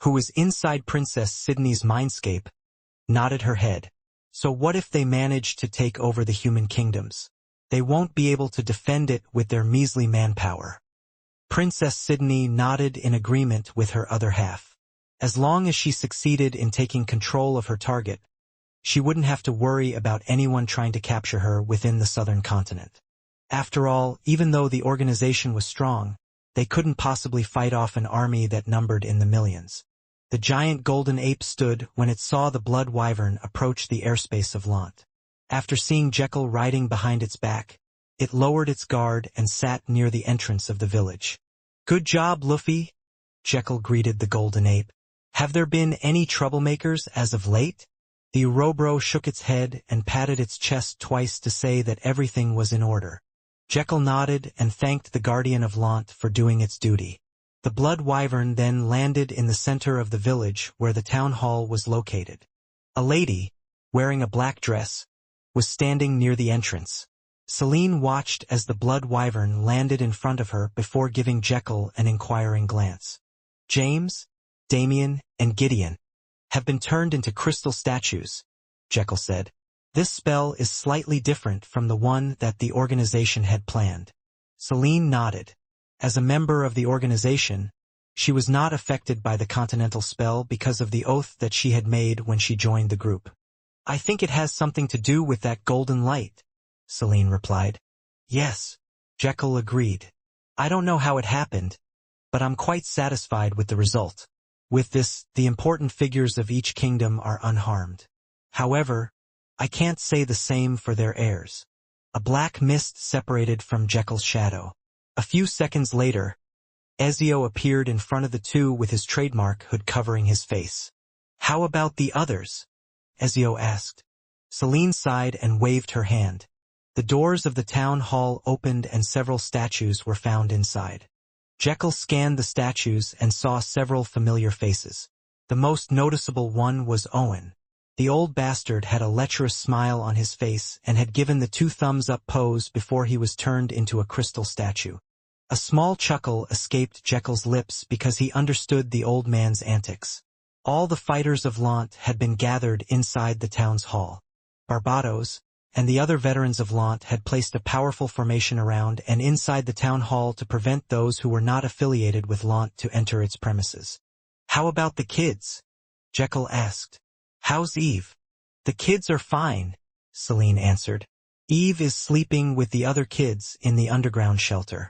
who was inside Princess Sydney's mindscape, nodded her head. "So what if they manage to take over the human kingdoms? They won't be able to defend it with their measly manpower." Princess Sydney nodded in agreement with her other half. As long as she succeeded in taking control of her target, she wouldn't have to worry about anyone trying to capture her within the southern continent. After all, even though the organization was strong, they couldn't possibly fight off an army that numbered in the millions. The giant golden ape stood when it saw the blood wyvern approach the airspace of Lant. After seeing Jekyll riding behind its back, it lowered its guard and sat near the entrance of the village. "Good job, Luffy," Jekyll greeted the golden ape. "Have there been any troublemakers as of late?" The Urobro shook its head and patted its chest twice to say that everything was in order. Jekyll nodded and thanked the Guardian of Lant for doing its duty. The blood wyvern then landed in the center of the village where the town hall was located. A lady, wearing a black dress, was standing near the entrance. Celine watched as the blood wyvern landed in front of her before giving Jekyll an inquiring glance. "James, Damien, and Gideon have been turned into crystal statues," Jekyll said. "This spell is slightly different from the one that the organization had planned." Celine nodded. As a member of the organization, she was not affected by the continental spell because of the oath that she had made when she joined the group. "I think it has something to do with that golden light," Celine replied. "Yes," Jekyll agreed. "I don't know how it happened, but I'm quite satisfied with the result. With this, the important figures of each kingdom are unharmed. However, I can't say the same for their heirs. A black mist separated from Jekyll's shadow. A few seconds later, Ezio appeared in front of the two with his trademark hood covering his face. "How about the others?" Ezio asked. Celine sighed and waved her hand. The doors of the town hall opened and several statues were found inside. Jekyll scanned the statues and saw several familiar faces. The most noticeable one was Owen. The old bastard had a lecherous smile on his face and had given the two thumbs-up pose before he was turned into a crystal statue. A small chuckle escaped Jekyll's lips because he understood the old man's antics. All the fighters of Lant had been gathered inside the town's hall. Barbados and the other veterans of Lant had placed a powerful formation around and inside the town hall to prevent those who were not affiliated with Lant to enter its premises. "How about the kids?" Jekyll asked. "How's Eve?" "The kids are fine," Celine answered. "Eve is sleeping with the other kids in the underground shelter.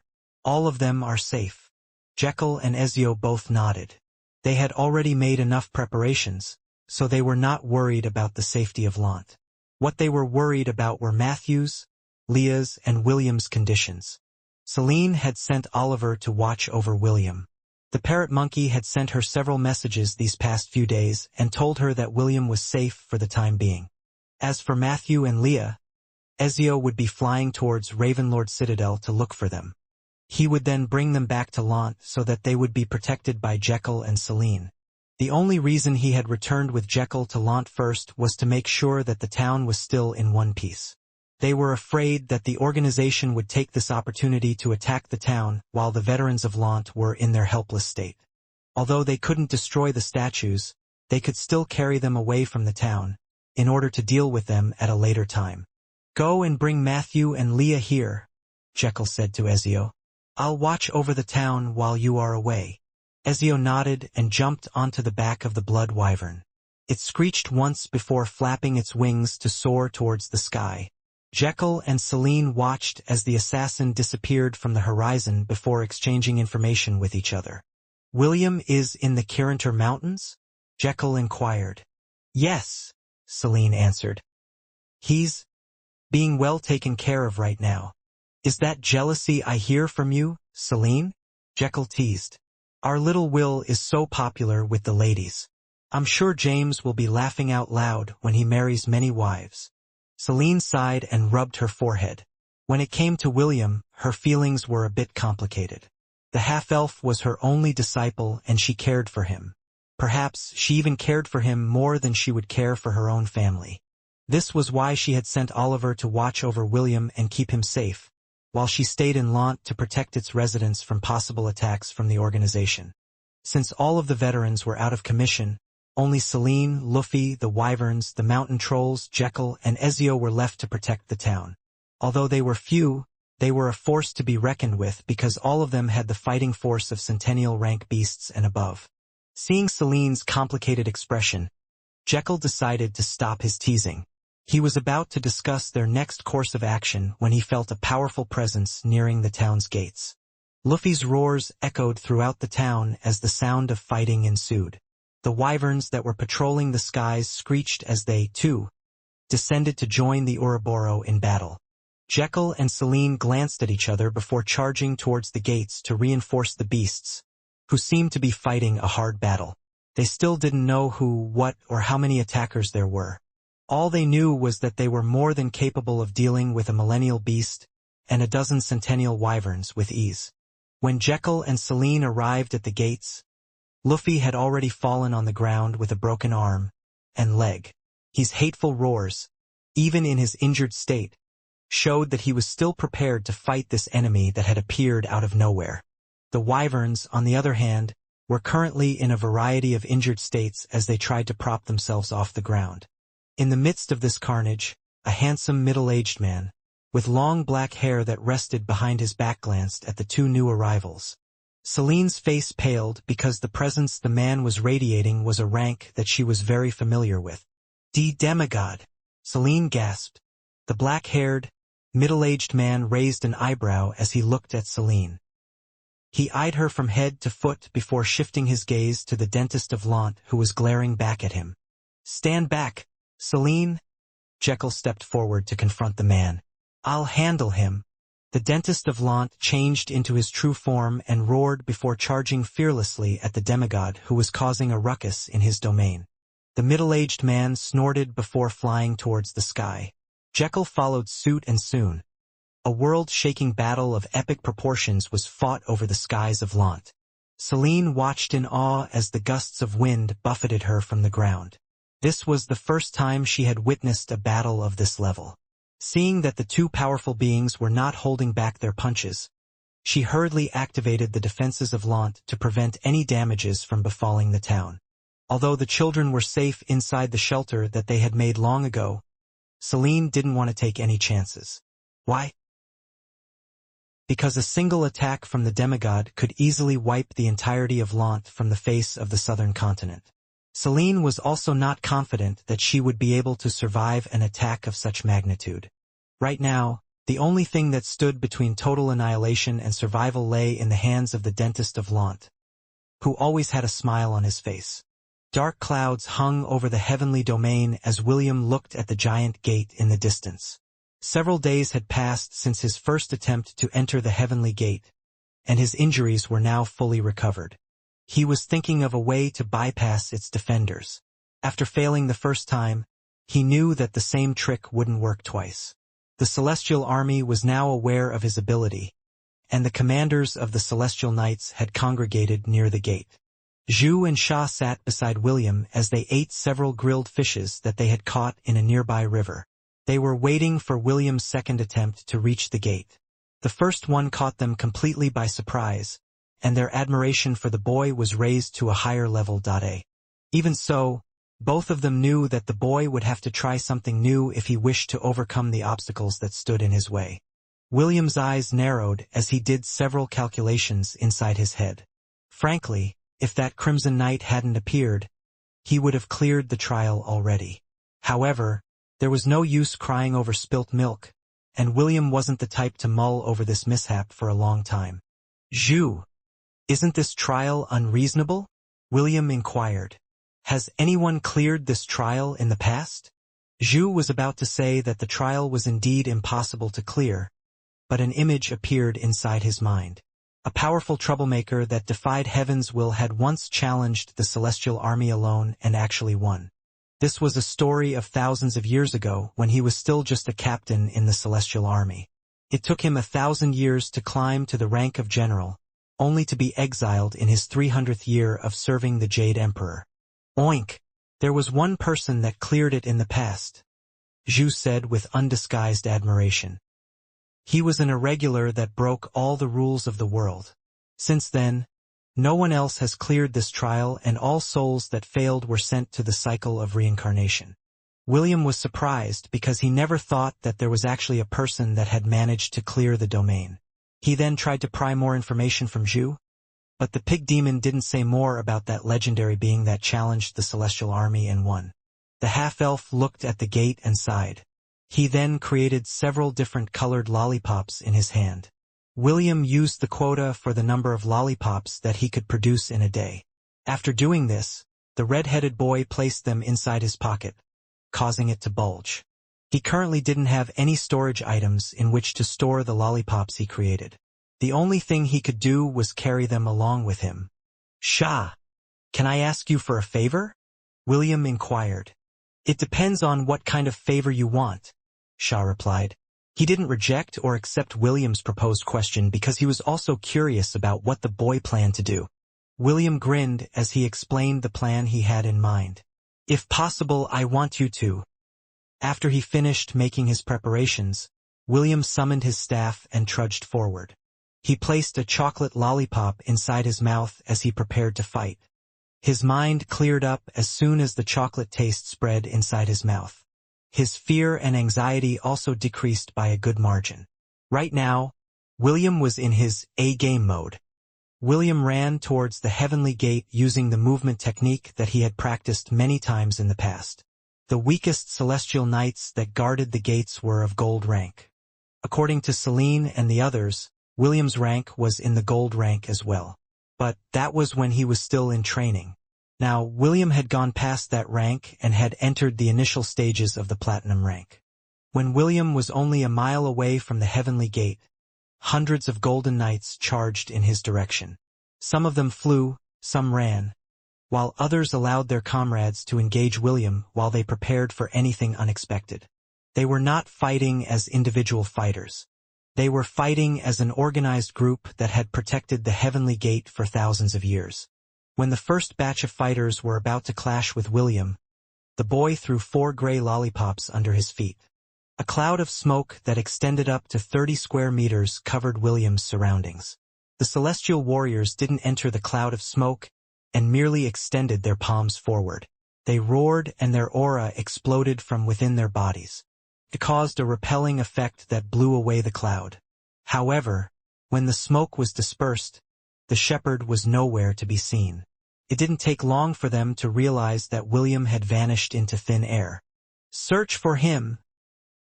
All of them are safe." Jekyll and Ezio both nodded. They had already made enough preparations, so they were not worried about the safety of Lant. What they were worried about were Matthew's, Leah's, and William's conditions. Celine had sent Oliver to watch over William. The parrot monkey had sent her several messages these past few days and told her that William was safe for the time being. As for Matthew and Leah, Ezio would be flying towards Ravenlord Citadel to look for them. He would then bring them back to Lant so that they would be protected by Jekyll and Celine. The only reason he had returned with Jekyll to Lant first was to make sure that the town was still in one piece. They were afraid that the organization would take this opportunity to attack the town while the veterans of Lant were in their helpless state. Although they couldn't destroy the statues, they could still carry them away from the town, in order to deal with them at a later time. "Go and bring Matthew and Leah here," Jekyll said to Ezio. "I'll watch over the town while you are away." Ezio nodded and jumped onto the back of the blood wyvern. It screeched once before flapping its wings to soar towards the sky. Jekyll and Celine watched as the assassin disappeared from the horizon before exchanging information with each other. "William is in the Kirinter Mountains?" Jekyll inquired. "Yes," Celine answered. "He's being well taken care of right now." "Is that jealousy I hear from you, Celine?" Jekyll teased. "Our little Will is so popular with the ladies. I'm sure James will be laughing out loud when he marries many wives." Celine sighed and rubbed her forehead. When it came to William, her feelings were a bit complicated. The half-elf was her only disciple and she cared for him. Perhaps she even cared for him more than she would care for her own family. This was why she had sent Oliver to watch over William and keep him safe, while she stayed in Lant to protect its residents from possible attacks from the organization. Since all of the veterans were out of commission, only Celine, Luffy, the Wyverns, the Mountain Trolls, Jekyll, and Ezio were left to protect the town. Although they were few, they were a force to be reckoned with because all of them had the fighting force of centennial rank beasts and above. Seeing Celine's complicated expression, Jekyll decided to stop his teasing. He was about to discuss their next course of action when he felt a powerful presence nearing the town's gates. Luffy's roars echoed throughout the town as the sound of fighting ensued. The wyverns that were patrolling the skies screeched as they, too, descended to join the Ouroboros in battle. Jekyll and Celine glanced at each other before charging towards the gates to reinforce the beasts, who seemed to be fighting a hard battle. They still didn't know who, what, or how many attackers there were. All they knew was that they were more than capable of dealing with a millennial beast and a dozen centennial wyverns with ease. When Jekyll and Celine arrived at the gates, Luffy had already fallen on the ground with a broken arm and leg. His hateful roars, even in his injured state, showed that he was still prepared to fight this enemy that had appeared out of nowhere. The wyverns, on the other hand, were currently in a variety of injured states as they tried to prop themselves off the ground. In the midst of this carnage, a handsome middle-aged man, with long black hair that rested behind his back, glanced at the two new arrivals. Celine's face paled because the presence the man was radiating was a rank that she was very familiar with. Demigod! Celine gasped. The black-haired, middle-aged man raised an eyebrow as he looked at Celine. He eyed her from head to foot before shifting his gaze to the dentist of Lant, who was glaring back at him. "Stand back, Celine." Jekyll stepped forward to confront the man. "I'll handle him." The dentist of Lant changed into his true form and roared before charging fearlessly at the demigod who was causing a ruckus in his domain. The middle-aged man snorted before flying towards the sky. Jekyll followed suit, and soon a world-shaking battle of epic proportions was fought over the skies of Lant. Celine watched in awe as the gusts of wind buffeted her from the ground. This was the first time she had witnessed a battle of this level. Seeing that the two powerful beings were not holding back their punches, she hurriedly activated the defenses of Lant to prevent any damages from befalling the town. Although the children were safe inside the shelter that they had made long ago, Celine didn't want to take any chances. Why? Because a single attack from the demigod could easily wipe the entirety of Lant from the face of the southern continent. Celine was also not confident that she would be able to survive an attack of such magnitude. Right now, the only thing that stood between total annihilation and survival lay in the hands of the dentist of Lant, who always had a smile on his face. Dark clouds hung over the heavenly domain as William looked at the giant gate in the distance. Several days had passed since his first attempt to enter the heavenly gate, and his injuries were now fully recovered. He was thinking of a way to bypass its defenders. After failing the first time, he knew that the same trick wouldn't work twice. The Celestial Army was now aware of his ability, and the commanders of the Celestial Knights had congregated near the gate. Zhu and Sha sat beside William as they ate several grilled fishes that they had caught in a nearby river. They were waiting for William's second attempt to reach the gate. The first one caught them completely by surprise, and their admiration for the boy was raised to a higher level. Even so, both of them knew that the boy would have to try something new if he wished to overcome the obstacles that stood in his way. William's eyes narrowed as he did several calculations inside his head. Frankly, if that Crimson Knight hadn't appeared, he would have cleared the trial already. However, there was no use crying over spilt milk, and William wasn't the type to mull over this mishap for a long time. "Zhu, isn't this trial unreasonable?" William inquired. "Has anyone cleared this trial in the past?" Zhu was about to say that the trial was indeed impossible to clear, but an image appeared inside his mind. A powerful troublemaker that defied heaven's will had once challenged the Celestial Army alone and actually won. This was a story of thousands of years ago when he was still just a captain in the Celestial Army. It took him 1,000 years to climb to the rank of general, only to be exiled in his 300th year of serving the Jade Emperor. Oink! There was one person that cleared it in the past, Zhu said with undisguised admiration. He was an irregular that broke all the rules of the world. Since then, no one else has cleared this trial, and all souls that failed were sent to the cycle of reincarnation. William was surprised because he never thought that there was actually a person that had managed to clear the domain. He then tried to pry more information from Zhu, but the pig demon didn't say more about that legendary being that challenged the Celestial Army and won. The half-elf looked at the gate and sighed. He then created several different colored lollipops in his hand. William used the quota for the number of lollipops that he could produce in a day. After doing this, the red-headed boy placed them inside his pocket, causing it to bulge. He currently didn't have any storage items in which to store the lollipops he created. The only thing he could do was carry them along with him. "Sha, can I ask you for a favor?" William inquired. "It depends on what kind of favor you want," Sha replied. He didn't reject or accept William's proposed question because he was also curious about what the boy planned to do. William grinned as he explained the plan he had in mind. "If possible, I want you to." After he finished making his preparations, William summoned his staff and trudged forward. He placed a chocolate lollipop inside his mouth as he prepared to fight. His mind cleared up as soon as the chocolate taste spread inside his mouth. His fear and anxiety also decreased by a good margin. Right now, William was in his A-game mode. William ran towards the heavenly gate using the movement technique that he had practiced many times in the past. The weakest Celestial Knights that guarded the gates were of gold rank. According to Celine and the others, William's rank was in the gold rank as well. But that was when he was still in training. Now, William had gone past that rank and had entered the initial stages of the platinum rank. When William was only a mile away from the heavenly gate, hundreds of golden knights charged in his direction. Some of them flew, some ran, while others allowed their comrades to engage William while they prepared for anything unexpected. They were not fighting as individual fighters. They were fighting as an organized group that had protected the heavenly gate for thousands of years. When the first batch of fighters were about to clash with William, the boy threw 4 gray lollipops under his feet. A cloud of smoke that extended up to 30 square meters covered William's surroundings. The celestial warriors didn't enter the cloud of smoke and merely extended their palms forward. They roared and their aura exploded from within their bodies. It caused a repelling effect that blew away the cloud. However, when the smoke was dispersed, the shepherd was nowhere to be seen. It didn't take long for them to realize that William had vanished into thin air. "Search for him,"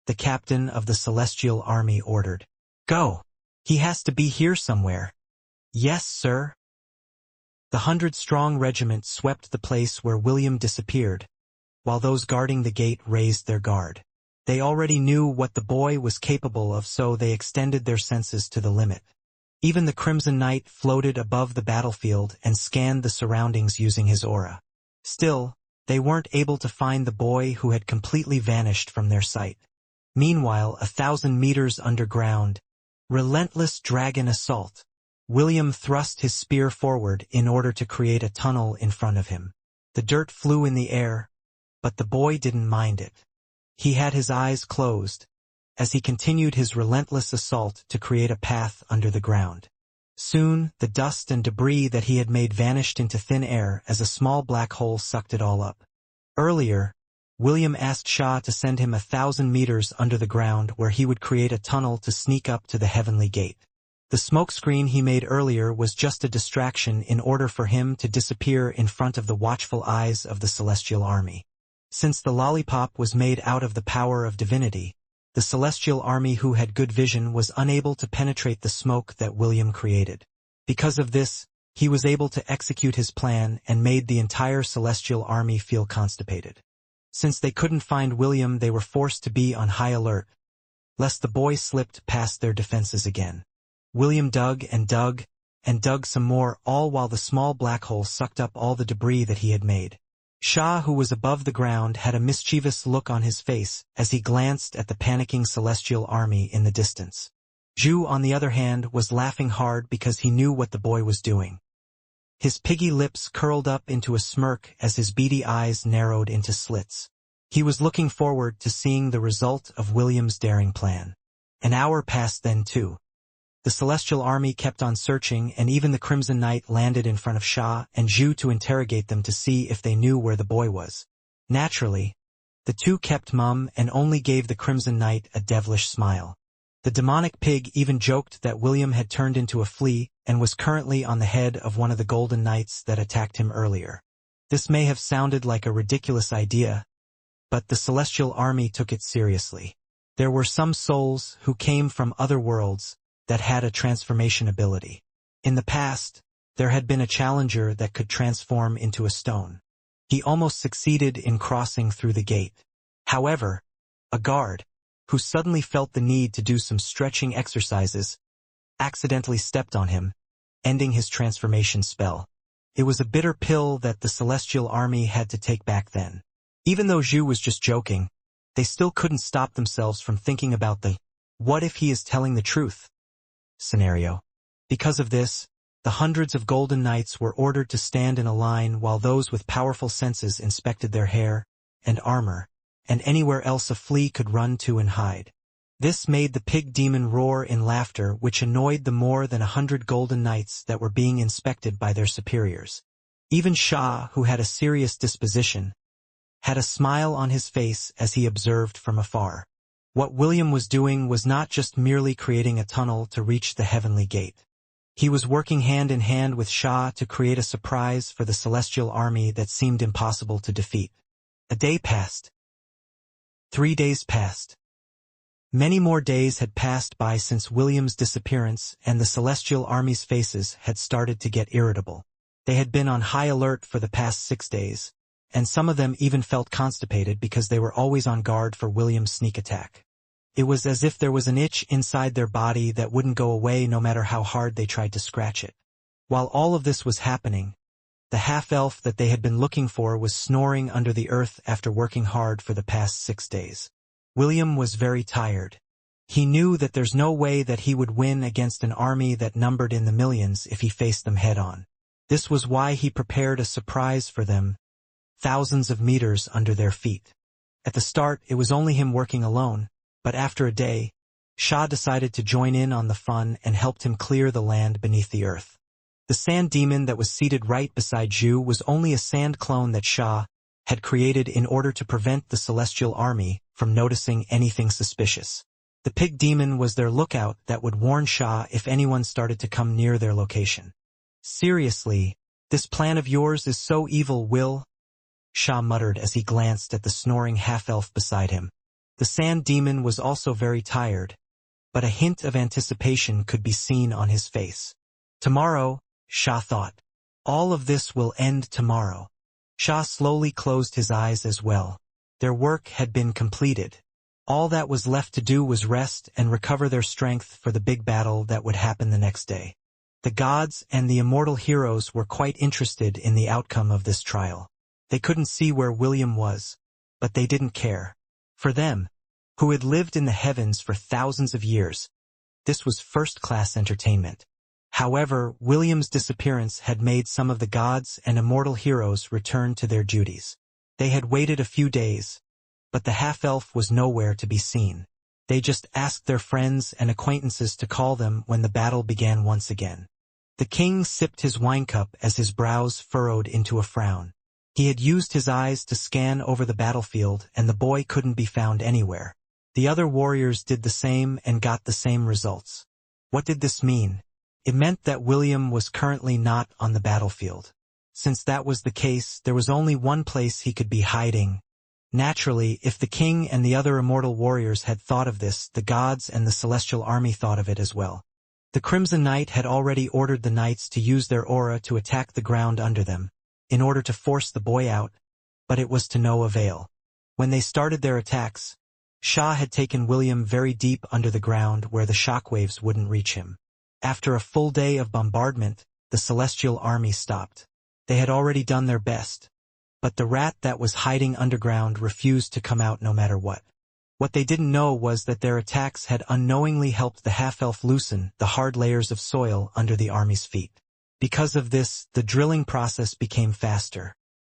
the captain of the celestial army ordered. "Go! He has to be here somewhere." "Yes, sir." The 100-strong regiment swept the place where William disappeared, while those guarding the gate raised their guard. They already knew what the boy was capable of, so they extended their senses to the limit. Even the Crimson Knight floated above the battlefield and scanned the surroundings using his aura. Still, they weren't able to find the boy who had completely vanished from their sight. Meanwhile, 1,000 meters underground, relentless dragon assault. William thrust his spear forward in order to create a tunnel in front of him. The dirt flew in the air, but the boy didn't mind it. He had his eyes closed as he continued his relentless assault to create a path under the ground. Soon, the dust and debris that he had made vanished into thin air as a small black hole sucked it all up. Earlier, William asked Shah to send him 1,000 meters under the ground where he would create a tunnel to sneak up to the heavenly gate. The smokescreen he made earlier was just a distraction in order for him to disappear in front of the watchful eyes of the celestial army. Since the lollipop was made out of the power of divinity, the celestial army who had good vision was unable to penetrate the smoke that William created. Because of this, he was able to execute his plan and made the entire celestial army feel constipated. Since they couldn't find William, they were forced to be on high alert, lest the boy slipped past their defenses again. William dug and dug and dug some more, all while the small black hole sucked up all the debris that he had made. Shah, who was above the ground, had a mischievous look on his face as he glanced at the panicking celestial army in the distance. Zhu, on the other hand, was laughing hard because he knew what the boy was doing. His piggy lips curled up into a smirk as his beady eyes narrowed into slits. He was looking forward to seeing the result of William's daring plan. An hour passed then too. The celestial army kept on searching, and even the Crimson Knight landed in front of Shah and Zhu to interrogate them to see if they knew where the boy was. Naturally, the two kept mum and only gave the Crimson Knight a devilish smile. The demonic pig even joked that William had turned into a flea and was currently on the head of one of the golden knights that attacked him earlier. This may have sounded like a ridiculous idea, but the celestial army took it seriously. There were some souls who came from other worlds that had a transformation ability. In the past, there had been a challenger that could transform into a stone. He almost succeeded in crossing through the gate. However, a guard, who suddenly felt the need to do some stretching exercises, accidentally stepped on him, ending his transformation spell. It was a bitter pill that the celestial army had to take back then. Even though Zhu was just joking, they still couldn't stop themselves from thinking about the "what if he is telling the truth" scenario. Because of this, the hundreds of golden knights were ordered to stand in a line while those with powerful senses inspected their hair and armor, and anywhere else a flea could run to and hide. This made the pig demon roar in laughter, which annoyed the more than 100 golden knights that were being inspected by their superiors. Even Shah, who had a serious disposition, had a smile on his face as he observed from afar. What William was doing was not just merely creating a tunnel to reach the heavenly gate. He was working hand in hand with Shah to create a surprise for the celestial army that seemed impossible to defeat. A day passed. 3 days passed. Many more days had passed by since William's disappearance, and the Celestial Army's faces had started to get irritable. They had been on high alert for the past 6 days, and some of them even felt constipated because they were always on guard for William's sneak attack. It was as if there was an itch inside their body that wouldn't go away no matter how hard they tried to scratch it. While all of this was happening, the half-elf that they had been looking for was snoring under the earth after working hard for the past 6 days. William was very tired. He knew that there's no way that he would win against an army that numbered in the millions if he faced them head-on. This was why he prepared a surprise for them, thousands of meters under their feet. At the start, it was only him working alone, but after a day, Shah decided to join in on the fun and helped him clear the land beneath the earth. The sand demon that was seated right beside Zhu was only a sand clone that Shah had created in order to prevent the Celestial Army from noticing anything suspicious. The pig demon was their lookout that would warn Shah if anyone started to come near their location. "Seriously, this plan of yours is so evil, Will," Shah muttered as he glanced at the snoring half-elf beside him. The sand demon was also very tired, but a hint of anticipation could be seen on his face. "Tomorrow," Shah thought. "All of this will end tomorrow." Shah slowly closed his eyes as well. Their work had been completed. All that was left to do was rest and recover their strength for the big battle that would happen the next day. The gods and the immortal heroes were quite interested in the outcome of this trial. They couldn't see where William was, but they didn't care. For them, who had lived in the heavens for thousands of years, this was first-class entertainment. However, William's disappearance had made some of the gods and immortal heroes return to their duties. They had waited a few days, but the half-elf was nowhere to be seen. They just asked their friends and acquaintances to call them when the battle began once again. The king sipped his wine cup as his brows furrowed into a frown. He had used his eyes to scan over the battlefield, and the boy couldn't be found anywhere. The other warriors did the same and got the same results. What did this mean? It meant that William was currently not on the battlefield. Since that was the case, there was only one place he could be hiding. Naturally, if the king and the other immortal warriors had thought of this, the gods and the Celestial Army thought of it as well. The Crimson Knight had already ordered the knights to use their aura to attack the ground under them, in order to force the boy out, but it was to no avail. When they started their attacks, Shah had taken William very deep under the ground where the shockwaves wouldn't reach him. After a full day of bombardment, the Celestial Army stopped. They had already done their best, but the rat that was hiding underground refused to come out no matter what. What they didn't know was that their attacks had unknowingly helped the half-elf loosen the hard layers of soil under the army's feet. Because of this, the drilling process became faster.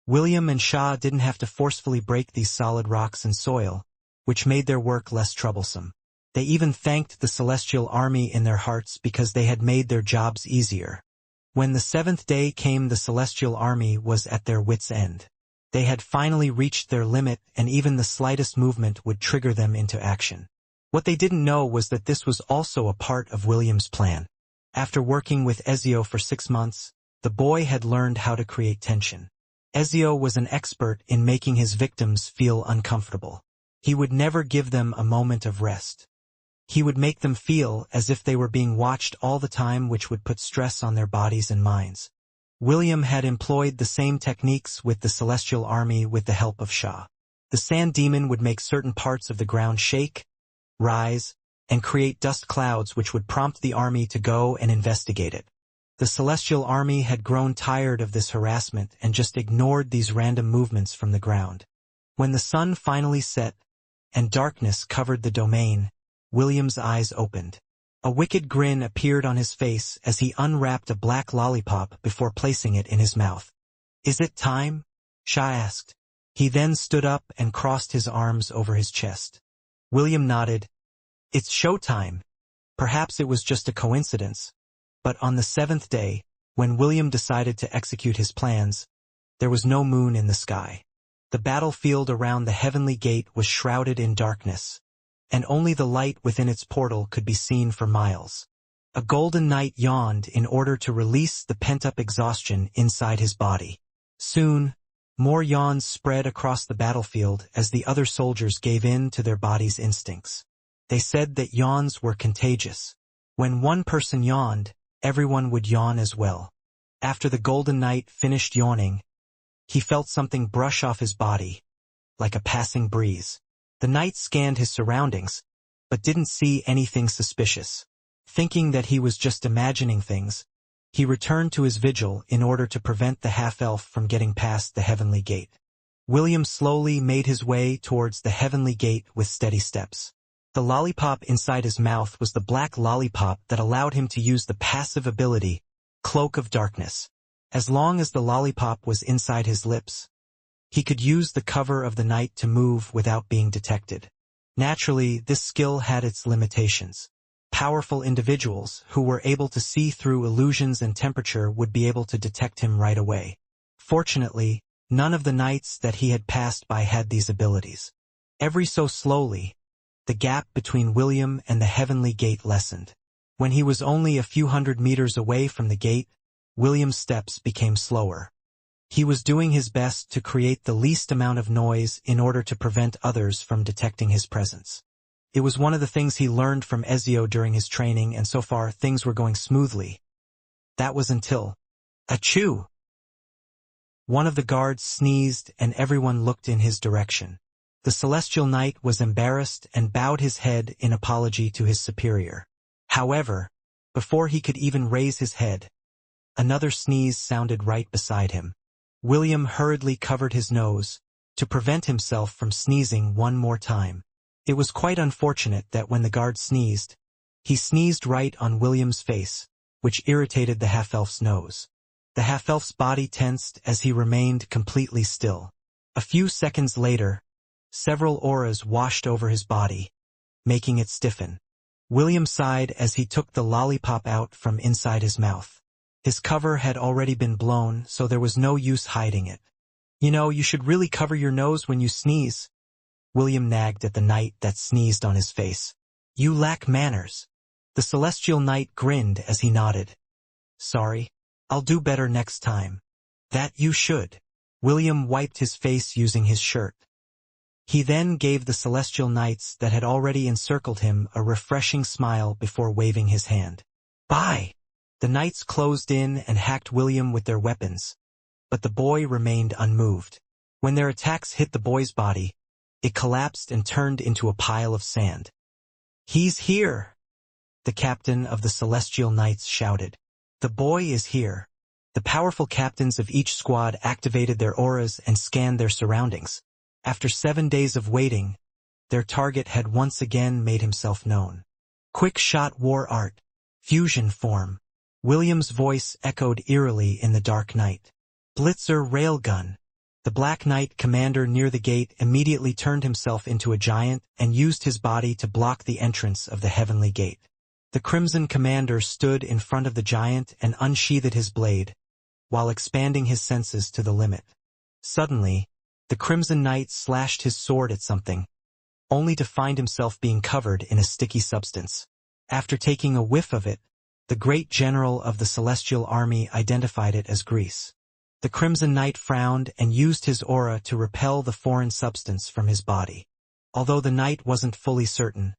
William and Shah didn't have to forcefully break these solid rocks and soil, which made their work less troublesome. They even thanked the Celestial Army in their hearts because they had made their jobs easier. When the 7th day came, the Celestial Army was at their wits' end. They had finally reached their limit, and even the slightest movement would trigger them into action. What they didn't know was that this was also a part of William's plan. After working with Ezio for 6 months, the boy had learned how to create tension. Ezio was an expert in making his victims feel uncomfortable. He would never give them a moment of rest. He would make them feel as if they were being watched all the time, which would put stress on their bodies and minds. William had employed the same techniques with the Celestial Army with the help of Shah. The sand demon would make certain parts of the ground shake, rise, and create dust clouds which would prompt the army to go and investigate it. The Celestial Army had grown tired of this harassment and just ignored these random movements from the ground. When the sun finally set and darkness covered the domain, William's eyes opened. A wicked grin appeared on his face as he unwrapped a black lollipop before placing it in his mouth. "Is it time?" Shah asked. He then stood up and crossed his arms over his chest. William nodded. "It's showtime." Perhaps it was just a coincidence, but on the 7th day, when William decided to execute his plans, there was no moon in the sky. The battlefield around the heavenly gate was shrouded in darkness, and only the light within its portal could be seen for miles. A golden knight yawned in order to release the pent-up exhaustion inside his body. Soon, more yawns spread across the battlefield as the other soldiers gave in to their body's instincts. They said that yawns were contagious. When one person yawned, everyone would yawn as well. After the Golden Knight finished yawning, he felt something brush off his body, like a passing breeze. The knight scanned his surroundings, but didn't see anything suspicious. Thinking that he was just imagining things, he returned to his vigil in order to prevent the half-elf from getting past the heavenly gate. William slowly made his way towards the heavenly gate with steady steps. The lollipop inside his mouth was the black lollipop that allowed him to use the passive ability, Cloak of Darkness. As long as the lollipop was inside his lips, he could use the cover of the night to move without being detected. Naturally, this skill had its limitations. Powerful individuals who were able to see through illusions and temperature would be able to detect him right away. Fortunately, none of the knights that he had passed by had these abilities. Every so slowly, the gap between William and the heavenly gate lessened. When he was only a few hundred meters away from the gate, William's steps became slower. He was doing his best to create the least amount of noise in order to prevent others from detecting his presence. It was one of the things he learned from Ezio during his training, and so far things were going smoothly. That was until... Achoo! One of the guards sneezed and everyone looked in his direction. The Celestial Knight was embarrassed and bowed his head in apology to his superior. However, before he could even raise his head, another sneeze sounded right beside him. William hurriedly covered his nose to prevent himself from sneezing one more time. It was quite unfortunate that when the guard sneezed, he sneezed right on William's face, which irritated the half-elf's nose. The half-elf's body tensed as he remained completely still. A few seconds later, several auras washed over his body, making it stiffen. William sighed as he took the lollipop out from inside his mouth. His cover had already been blown, so there was no use hiding it. You know, you should really cover your nose when you sneeze. William nagged at the knight that sneezed on his face. You lack manners. The Celestial Knight grinned as he nodded. Sorry, I'll do better next time. That you should. William wiped his face using his shirt. He then gave the Celestial Knights that had already encircled him a refreshing smile before waving his hand. Bye! The knights closed in and hacked William with their weapons, but the boy remained unmoved. When their attacks hit the boy's body, it collapsed and turned into a pile of sand. He's here! The captain of the Celestial Knights shouted. The boy is here. The powerful captains of each squad activated their auras and scanned their surroundings. After 7 days of waiting, their target had once again made himself known. Quick shot war art. Fusion form. William's voice echoed eerily in the dark night. Blitzer railgun. The Black Knight commander near the gate immediately turned himself into a giant and used his body to block the entrance of the heavenly gate. The Crimson commander stood in front of the giant and unsheathed his blade, while expanding his senses to the limit. Suddenly, the Crimson Knight slashed his sword at something, only to find himself being covered in a sticky substance. After taking a whiff of it, the great general of the Celestial Army identified it as grease. The Crimson Knight frowned and used his aura to repel the foreign substance from his body. Although the knight wasn't fully certain,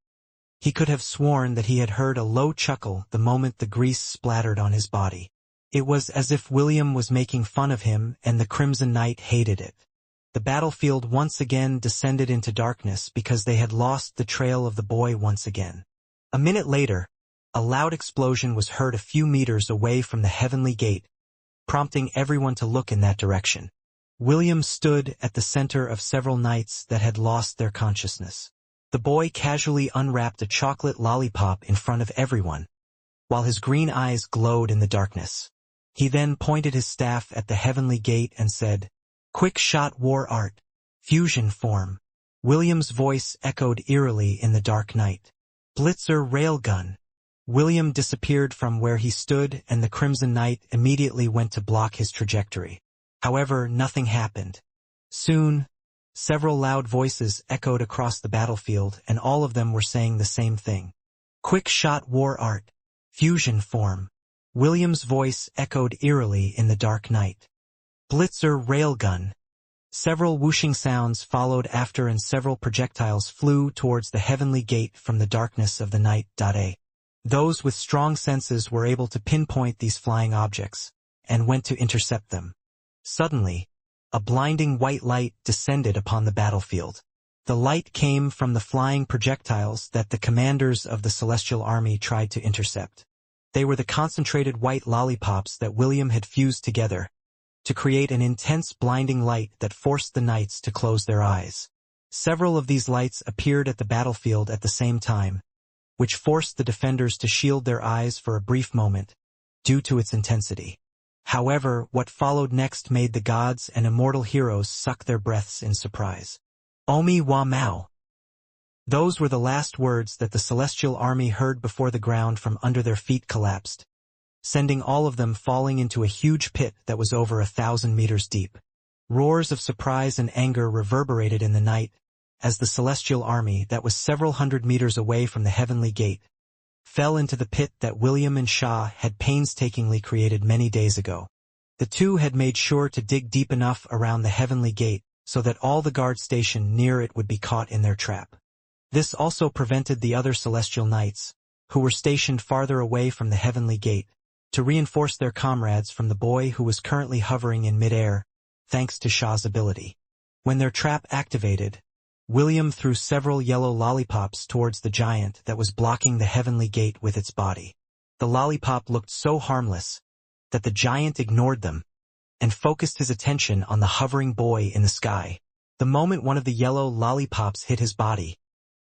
he could have sworn that he had heard a low chuckle the moment the grease splattered on his body. It was as if William was making fun of him, and the Crimson Knight hated it. The battlefield once again descended into darkness because they had lost the trail of the boy once again. A minute later, a loud explosion was heard a few meters away from the heavenly gate, prompting everyone to look in that direction. William stood at the center of several knights that had lost their consciousness. The boy casually unwrapped a chocolate lollipop in front of everyone, while his green eyes glowed in the darkness. He then pointed his staff at the heavenly gate and said, Quick shot war art. Fusion form. William's voice echoed eerily in the dark night. Blitzer railgun. William disappeared from where he stood, and the Crimson Knight immediately went to block his trajectory. However, nothing happened. Soon, several loud voices echoed across the battlefield, and all of them were saying the same thing. Quick shot war art. Fusion form. William's voice echoed eerily in the dark night. Blitzer railgun. Several whooshing sounds followed after and several projectiles flew towards the heavenly gate from the darkness of the night. Those with strong senses were able to pinpoint these flying objects, and went to intercept them. Suddenly, a blinding white light descended upon the battlefield. The light came from the flying projectiles that the commanders of the celestial army tried to intercept. They were the concentrated white lollipops that William had fused together to create an intense blinding light that forced the knights to close their eyes. Several of these lights appeared at the battlefield at the same time, which forced the defenders to shield their eyes for a brief moment, due to its intensity. However, what followed next made the gods and immortal heroes suck their breaths in surprise. Omi wa Mao. Those were the last words that the celestial army heard before the ground from under their feet collapsed, sending all of them falling into a huge pit that was over 1,000 meters deep. Roars of surprise and anger reverberated in the night, as the celestial army that was several hundred meters away from the heavenly gate fell into the pit that William and Shah had painstakingly created many days ago. The two had made sure to dig deep enough around the heavenly gate so that all the guard stationed near it would be caught in their trap. This also prevented the other celestial knights, who were stationed farther away from the heavenly gate, to reinforce their comrades from the boy who was currently hovering in midair, thanks to Shah's ability. When their trap activated, William threw several yellow lollipops towards the giant that was blocking the heavenly gate with its body. The lollipop looked so harmless that the giant ignored them and focused his attention on the hovering boy in the sky. The moment one of the yellow lollipops hit his body,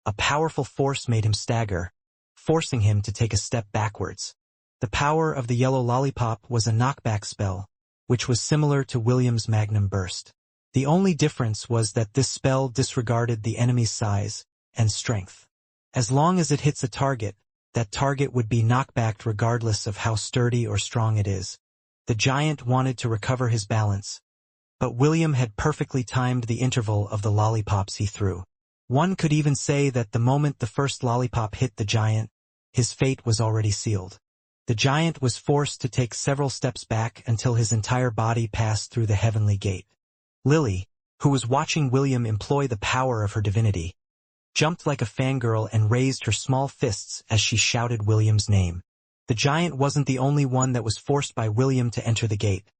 a powerful force made him stagger, forcing him to take a step backwards. The power of the yellow lollipop was a knockback spell, which was similar to William's Magnum Burst. The only difference was that this spell disregarded the enemy's size and strength. As long as it hits a target, that target would be knockbacked regardless of how sturdy or strong it is. The giant wanted to recover his balance, but William had perfectly timed the interval of the lollipops he threw. One could even say that the moment the first lollipop hit the giant, his fate was already sealed. The giant was forced to take several steps back until his entire body passed through the heavenly gate. Lily, who was watching William employ the power of her divinity, jumped like a fangirl and raised her small fists as she shouted William's name. The giant wasn't the only one that was forced by William to enter the gate.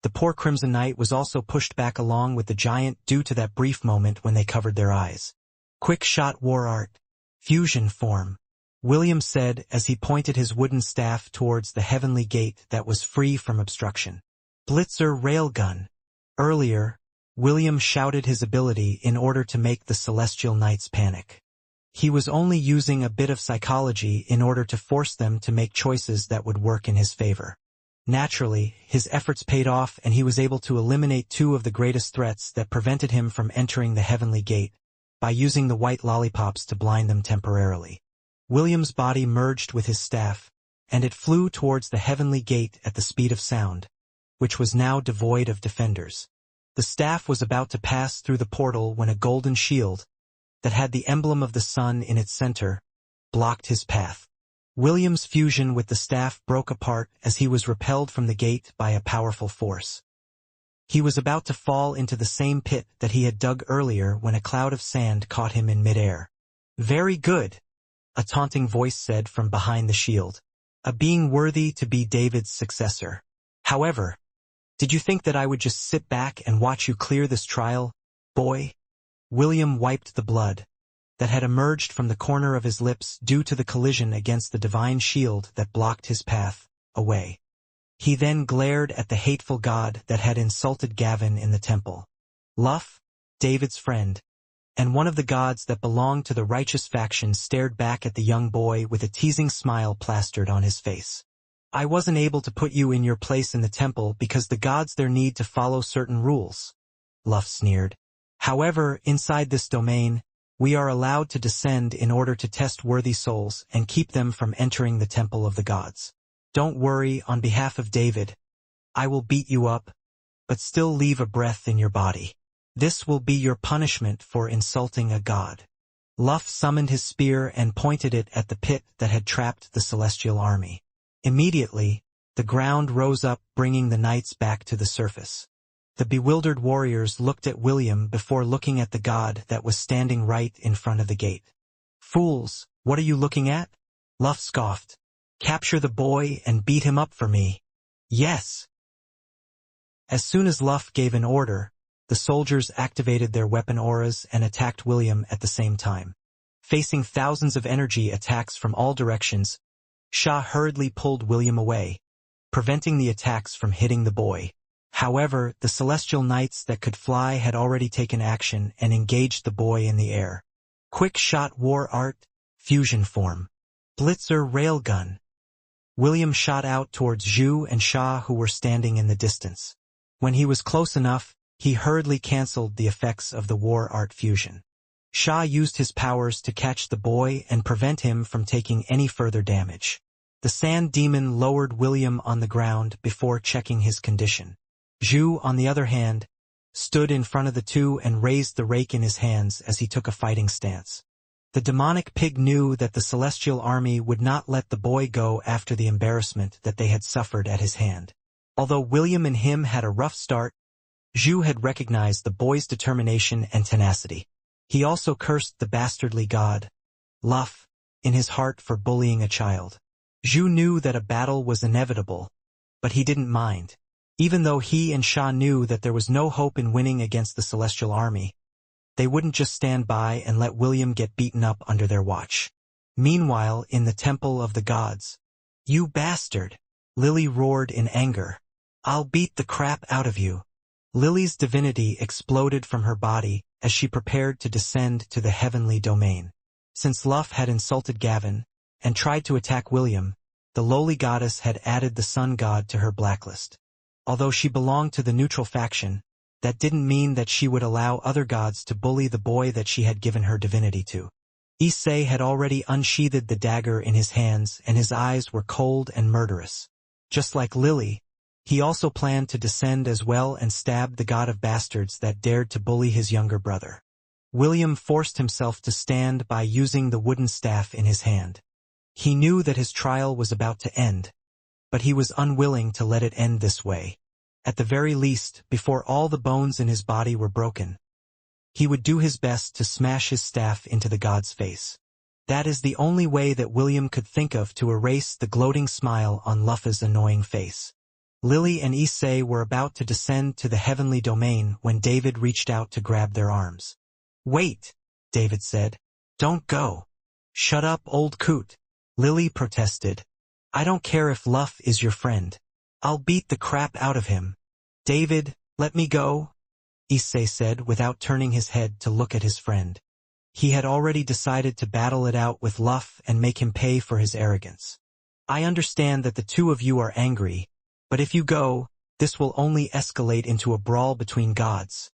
The poor Crimson Knight was also pushed back along with the giant due to that brief moment when they covered their eyes. Quick shot war art. Fusion form. William said as he pointed his wooden staff towards the heavenly gate that was free from obstruction. Blitzer railgun. Earlier, William shouted his ability in order to make the celestial knights panic. He was only using a bit of psychology in order to force them to make choices that would work in his favor. Naturally, his efforts paid off and he was able to eliminate two of the greatest threats that prevented him from entering the heavenly gate, by using the white lollipops to blind them temporarily. William's body merged with his staff, and it flew towards the heavenly gate at the speed of sound, which was now devoid of defenders. The staff was about to pass through the portal when a golden shield, that had the emblem of the sun in its center, blocked his path. William's fusion with the staff broke apart as he was repelled from the gate by a powerful force. He was about to fall into the same pit that he had dug earlier when a cloud of sand caught him in midair. "Very good," a taunting voice said from behind the shield. "A being worthy to be David's successor. However, did you think that I would just sit back and watch you clear this trial, boy?" William wiped the blood that had emerged from the corner of his lips due to the collision against the divine shield that blocked his path away. He then glared at the hateful god that had insulted Gavin in the temple. Luff, David's friend, and one of the gods that belonged to the righteous faction stared back at the young boy with a teasing smile plastered on his face. "I wasn't able to put you in your place in the temple because the gods there need to follow certain rules," Luff sneered. "However, inside this domain, we are allowed to descend in order to test worthy souls and keep them from entering the temple of the gods. Don't worry, on behalf of David, I will beat you up, but still leave a breath in your body. This will be your punishment for insulting a god." Luff summoned his spear and pointed it at the pit that had trapped the celestial army. Immediately, the ground rose up, bringing the knights back to the surface. The bewildered warriors looked at William before looking at the god that was standing right in front of the gate. "Fools, what are you looking at?" Luff scoffed. "Capture the boy and beat him up for me." "Yes." As soon as Luff gave an order, the soldiers activated their weapon auras and attacked William at the same time. Facing thousands of energy attacks from all directions, Shah hurriedly pulled William away, preventing the attacks from hitting the boy. However, the celestial knights that could fly had already taken action and engaged the boy in the air. Quick shot war art, fusion form. Blitzer railgun. William shot out towards Zhu and Shah, who were standing in the distance. When he was close enough, he hurriedly cancelled the effects of the war art fusion. Shah used his powers to catch the boy and prevent him from taking any further damage. The sand demon lowered William on the ground before checking his condition. Zhu, on the other hand, stood in front of the two and raised the rake in his hands as he took a fighting stance. The demonic pig knew that the celestial army would not let the boy go after the embarrassment that they had suffered at his hand. Although William and him had a rough start, Zhu had recognized the boy's determination and tenacity. He also cursed the bastardly god, Luff, in his heart for bullying a child. Zhu knew that a battle was inevitable, but he didn't mind. Even though he and Shah knew that there was no hope in winning against the celestial army, they wouldn't just stand by and let William get beaten up under their watch. Meanwhile, in the temple of the gods, "You bastard!" Lily roared in anger. "I'll beat the crap out of you." Lily's divinity exploded from her body as she prepared to descend to the heavenly domain. Since Luff had insulted Gavin and tried to attack William, the lowly goddess had added the sun god to her blacklist. Although she belonged to the neutral faction, that didn't mean that she would allow other gods to bully the boy that she had given her divinity to. Issei had already unsheathed the dagger in his hands and his eyes were cold and murderous. Just like Lily, he also planned to descend as well and stab the god of bastards that dared to bully his younger brother. William forced himself to stand by using the wooden staff in his hand. He knew that his trial was about to end, but he was unwilling to let it end this way. At the very least, before all the bones in his body were broken, he would do his best to smash his staff into the god's face. That is the only way that William could think of to erase the gloating smile on Luff's annoying face. Lily and Issei were about to descend to the heavenly domain when David reached out to grab their arms. "Wait," David said. "Don't go." "Shut up, old coot," Lily protested. "I don't care if Luff is your friend. I'll beat the crap out of him." "David, let me go," Issei said without turning his head to look at his friend. He had already decided to battle it out with Luff and make him pay for his arrogance. "I understand that the two of you are angry, but if you go, this will only escalate into a brawl between gods,"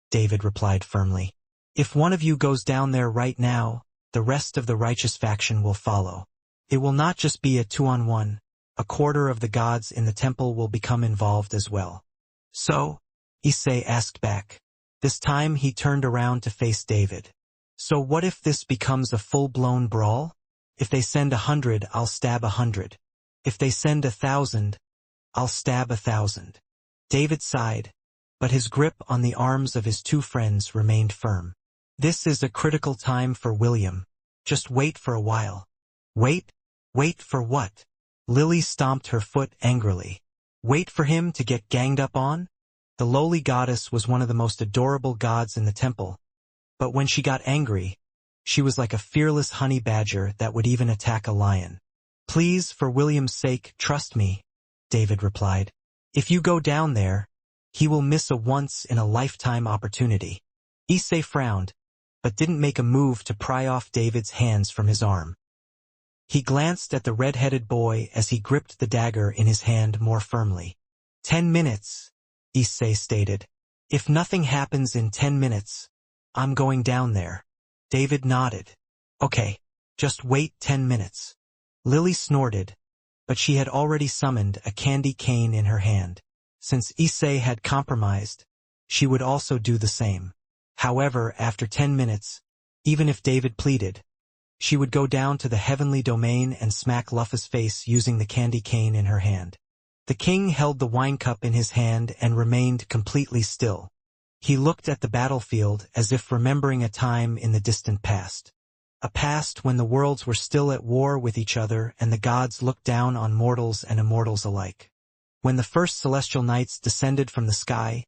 David replied firmly. "If one of you goes down there right now, the rest of the righteous faction will follow. It will not just be a 2-on-1, a quarter of the gods in the temple will become involved as well." "So?" Issei asked back. This time he turned around to face David. "So what if this becomes a full-blown brawl? If they send 100, I'll stab 100. If they send 1,000, I'll stab 1,000. David sighed, but his grip on the arms of his two friends remained firm. "This is a critical time for William. Just wait for a while." "Wait? Wait for what?" Lily stomped her foot angrily. "Wait for him to get ganged up on?" The lowly goddess was one of the most adorable gods in the temple, but when she got angry, she was like a fearless honey badger that would even attack a lion. "Please, for William's sake, trust me," David replied. "If you go down there, he will miss a once-in-a-lifetime opportunity." Issei frowned, but didn't make a move to pry off David's hands from his arm. He glanced at the red-headed boy as he gripped the dagger in his hand more firmly. 10 minutes, Issei stated. "If nothing happens in 10 minutes, I'm going down there." David nodded. "Okay, just wait 10 minutes. Lily snorted, but she had already summoned a candy cane in her hand. Since Issei had compromised, she would also do the same. However, after 10 minutes, even if David pleaded, she would go down to the heavenly domain and smack Luff's face using the candy cane in her hand. The king held the wine cup in his hand and remained completely still. He looked at the battlefield as if remembering a time in the distant past. A past when the worlds were still at war with each other and the gods looked down on mortals and immortals alike. When the first celestial knights descended from the sky,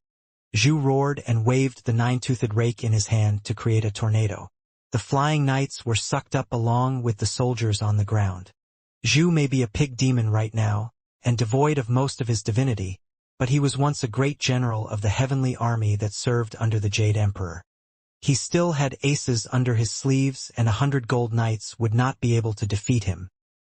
Zhu roared and waved the nine-toothed rake in his hand to create a tornado. The flying knights were sucked up along with the soldiers on the ground. Zhu may be a pig demon right now, and devoid of most of his divinity, but he was once a great general of the heavenly army that served under the Jade Emperor. He still had aces under his sleeves, and 100 gold knights would not be able to defeat him.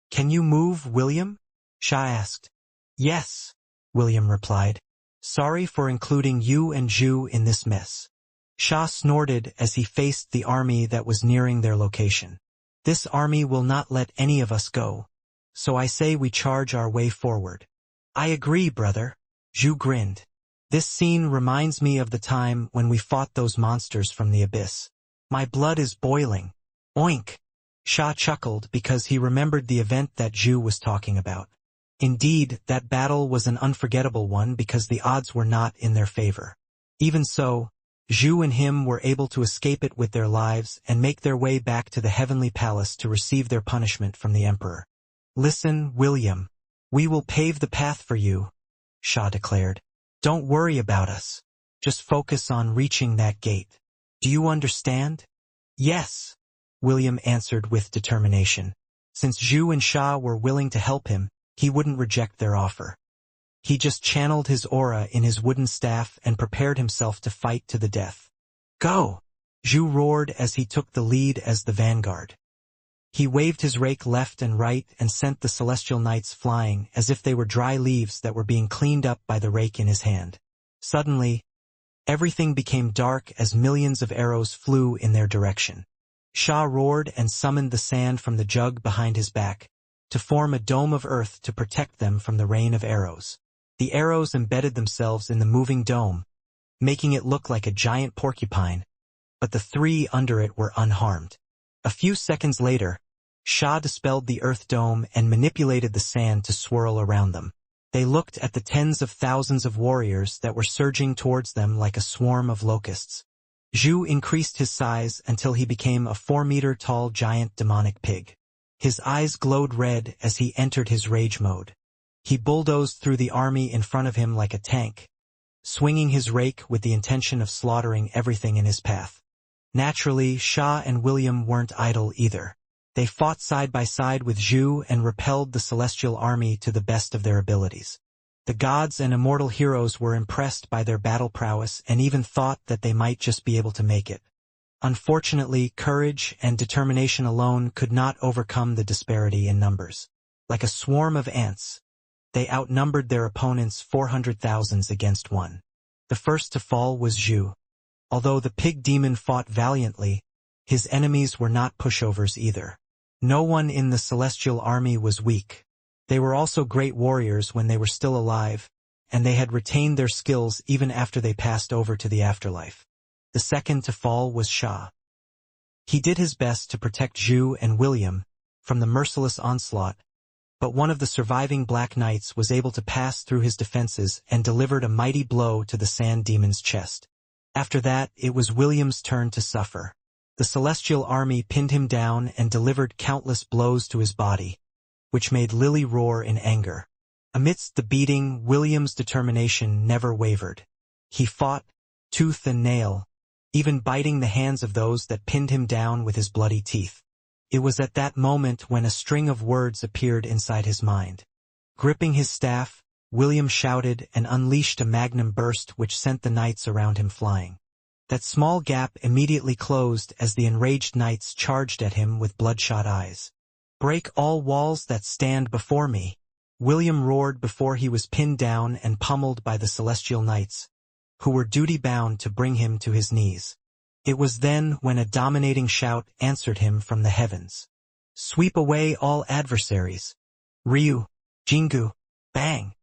"Can you move, William?" Sha asked. "Yes," William replied. "Sorry for including you and Zhu in this mess." Sha snorted as he faced the army that was nearing their location. "This army will not let any of us go. So I say we charge our way forward." "I agree, brother." Zhu grinned. "This scene reminds me of the time when we fought those monsters from the abyss. My blood is boiling." "Oink!" Sha chuckled because he remembered the event that Zhu was talking about. Indeed, that battle was an unforgettable one because the odds were not in their favor. Even so, Zhu and him were able to escape it with their lives and make their way back to the heavenly palace to receive their punishment from the emperor. "Listen, William. We will pave the path for you," Sha declared. "Don't worry about us. Just focus on reaching that gate. Do you understand?" "Yes," William answered with determination. Since Zhu and Sha were willing to help him, he wouldn't reject their offer. He just channeled his aura in his wooden staff and prepared himself to fight to the death. "Go!" Zhu roared as he took the lead as the vanguard. He waved his rake left and right and sent the celestial knights flying as if they were dry leaves that were being cleaned up by the rake in his hand. Suddenly, everything became dark as millions of arrows flew in their direction. Sha roared and summoned the sand from the jug behind his back to form a dome of earth to protect them from the rain of arrows. The arrows embedded themselves in the moving dome, making it look like a giant porcupine, but the three under it were unharmed. A few seconds later, Sha dispelled the earth dome and manipulated the sand to swirl around them. They looked at the tens of thousands of warriors that were surging towards them like a swarm of locusts. Zhu increased his size until he became a 4-meter-tall giant demonic pig. His eyes glowed red as he entered his rage mode. He bulldozed through the army in front of him like a tank, swinging his rake with the intention of slaughtering everything in his path. Naturally, Sha and William weren't idle either. They fought side by side with Zhu and repelled the celestial army to the best of their abilities. The gods and immortal heroes were impressed by their battle prowess and even thought that they might just be able to make it. Unfortunately, courage and determination alone could not overcome the disparity in numbers. Like a swarm of ants, they outnumbered their opponents 400,000 against one. The first to fall was Zhu. Although the pig demon fought valiantly, his enemies were not pushovers either. No one in the celestial army was weak. They were also great warriors when they were still alive, and they had retained their skills even after they passed over to the afterlife. The second to fall was Sha. He did his best to protect Zhu and William from the merciless onslaught, but one of the surviving Black Knights was able to pass through his defenses and delivered a mighty blow to the sand demon's chest. After that, it was William's turn to suffer. The celestial army pinned him down and delivered countless blows to his body, which made Lily roar in anger. Amidst the beating, William's determination never wavered. He fought, tooth and nail, even biting the hands of those that pinned him down with his bloody teeth. It was at that moment when a string of words appeared inside his mind. Gripping his staff, William shouted and unleashed a magnum burst which sent the knights around him flying. That small gap immediately closed as the enraged knights charged at him with bloodshot eyes. "Break all walls that stand before me," William roared before he was pinned down and pummeled by the celestial knights, who were duty-bound to bring him to his knees. It was then when a dominating shout answered him from the heavens. "Sweep away all adversaries." Ryu, Jingu, bang!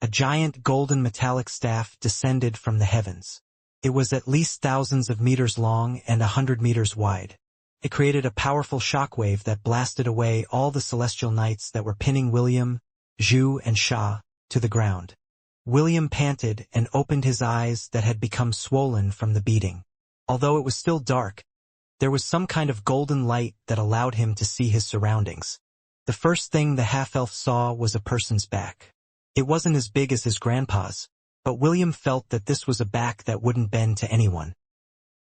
A giant golden metallic staff descended from the heavens. It was at least thousands of meters long and 100 meters wide. It created a powerful shockwave that blasted away all the celestial knights that were pinning William, Zhu, and Sha, to the ground. William panted and opened his eyes that had become swollen from the beating. Although it was still dark, there was some kind of golden light that allowed him to see his surroundings. The first thing the half-elf saw was a person's back. It wasn't as big as his grandpa's, but William felt that this was a back that wouldn't bend to anyone.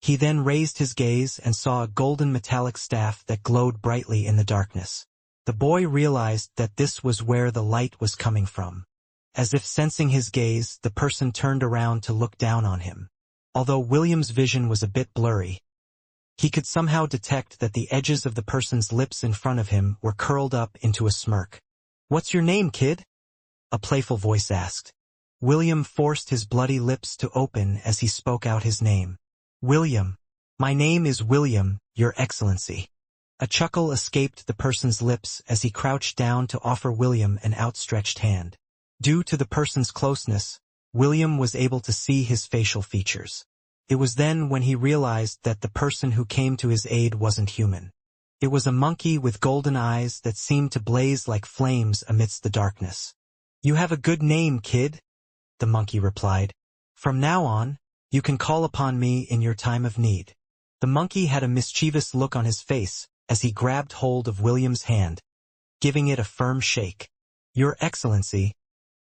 He then raised his gaze and saw a golden metallic staff that glowed brightly in the darkness. The boy realized that this was where the light was coming from. As if sensing his gaze, the person turned around to look down on him. Although William's vision was a bit blurry, he could somehow detect that the edges of the person's lips in front of him were curled up into a smirk. "What's your name, kid?" a playful voice asked. William forced his bloody lips to open as he spoke out his name. "William. My name is William, Your Excellency." A chuckle escaped the person's lips as he crouched down to offer William an outstretched hand. Due to the person's closeness, William was able to see his facial features. It was then when he realized that the person who came to his aid wasn't human. It was a monkey with golden eyes that seemed to blaze like flames amidst the darkness. "You have a good name, kid," the monkey replied. "From now on, you can call upon me in your time of need." The monkey had a mischievous look on his face as he grabbed hold of William's hand, giving it a firm shake. "Your Excellency,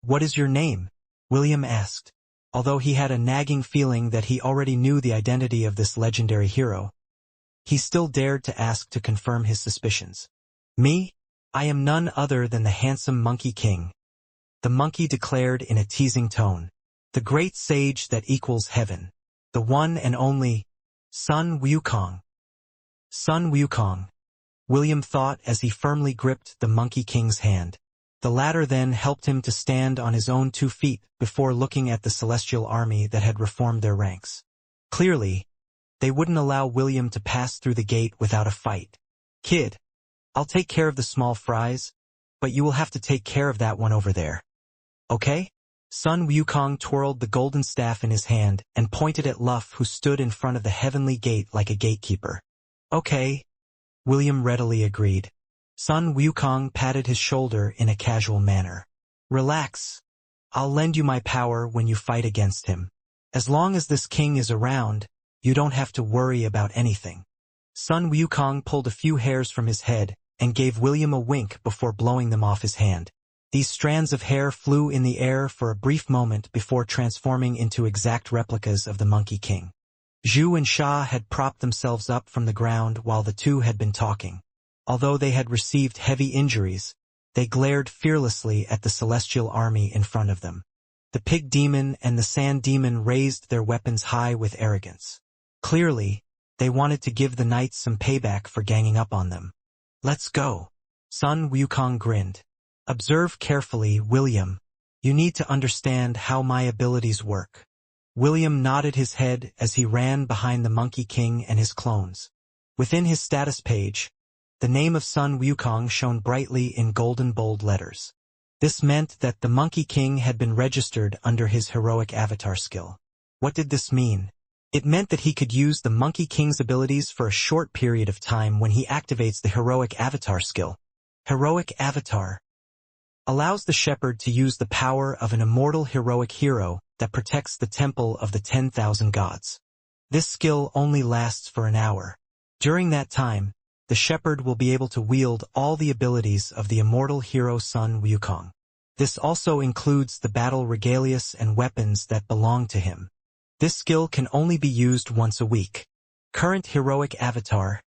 what is your name?" William asked. Although he had a nagging feeling that he already knew the identity of this legendary hero, he still dared to ask to confirm his suspicions. "Me? I am none other than the handsome Monkey King," the monkey declared in a teasing tone. "The great sage that equals heaven. The one and only Sun Wukong." Sun Wukong, William thought as he firmly gripped the Monkey King's hand. The latter then helped him to stand on his own 2 feet before looking at the celestial army that had reformed their ranks. Clearly, they wouldn't allow William to pass through the gate without a fight. "Kid, I'll take care of the small fries, but you will have to take care of that one over there. Okay?" Sun Wukong twirled the golden staff in his hand and pointed at Luff, who stood in front of the heavenly gate like a gatekeeper. "Okay," William readily agreed. Sun Wukong patted his shoulder in a casual manner. "Relax. I'll lend you my power when you fight against him. As long as this king is around, you don't have to worry about anything." Sun Wukong pulled a few hairs from his head and gave William a wink before blowing them off his hand. These strands of hair flew in the air for a brief moment before transforming into exact replicas of the Monkey King. Zhu and Sha had propped themselves up from the ground while the two had been talking. Although they had received heavy injuries, they glared fearlessly at the celestial army in front of them. The pig demon and the sand demon raised their weapons high with arrogance. Clearly, they wanted to give the knights some payback for ganging up on them. "Let's go." Sun Wukong grinned. "Observe carefully, William. You need to understand how my abilities work." William nodded his head as he ran behind the Monkey King and his clones. Within his status page, the name of Sun Wukong shone brightly in golden bold letters. This meant that the Monkey King had been registered under his heroic avatar skill. What did this mean? It meant that he could use the Monkey King's abilities for a short period of time when he activates the heroic avatar skill. Heroic avatar allows the shepherd to use the power of an immortal heroic hero that protects the temple of the 10,000 gods. This skill only lasts for an hour. During that time, the shepherd will be able to wield all the abilities of the immortal hero Sun Wukong. This also includes the battle regalias and weapons that belong to him. This skill can only be used once a week. Current heroic avatar,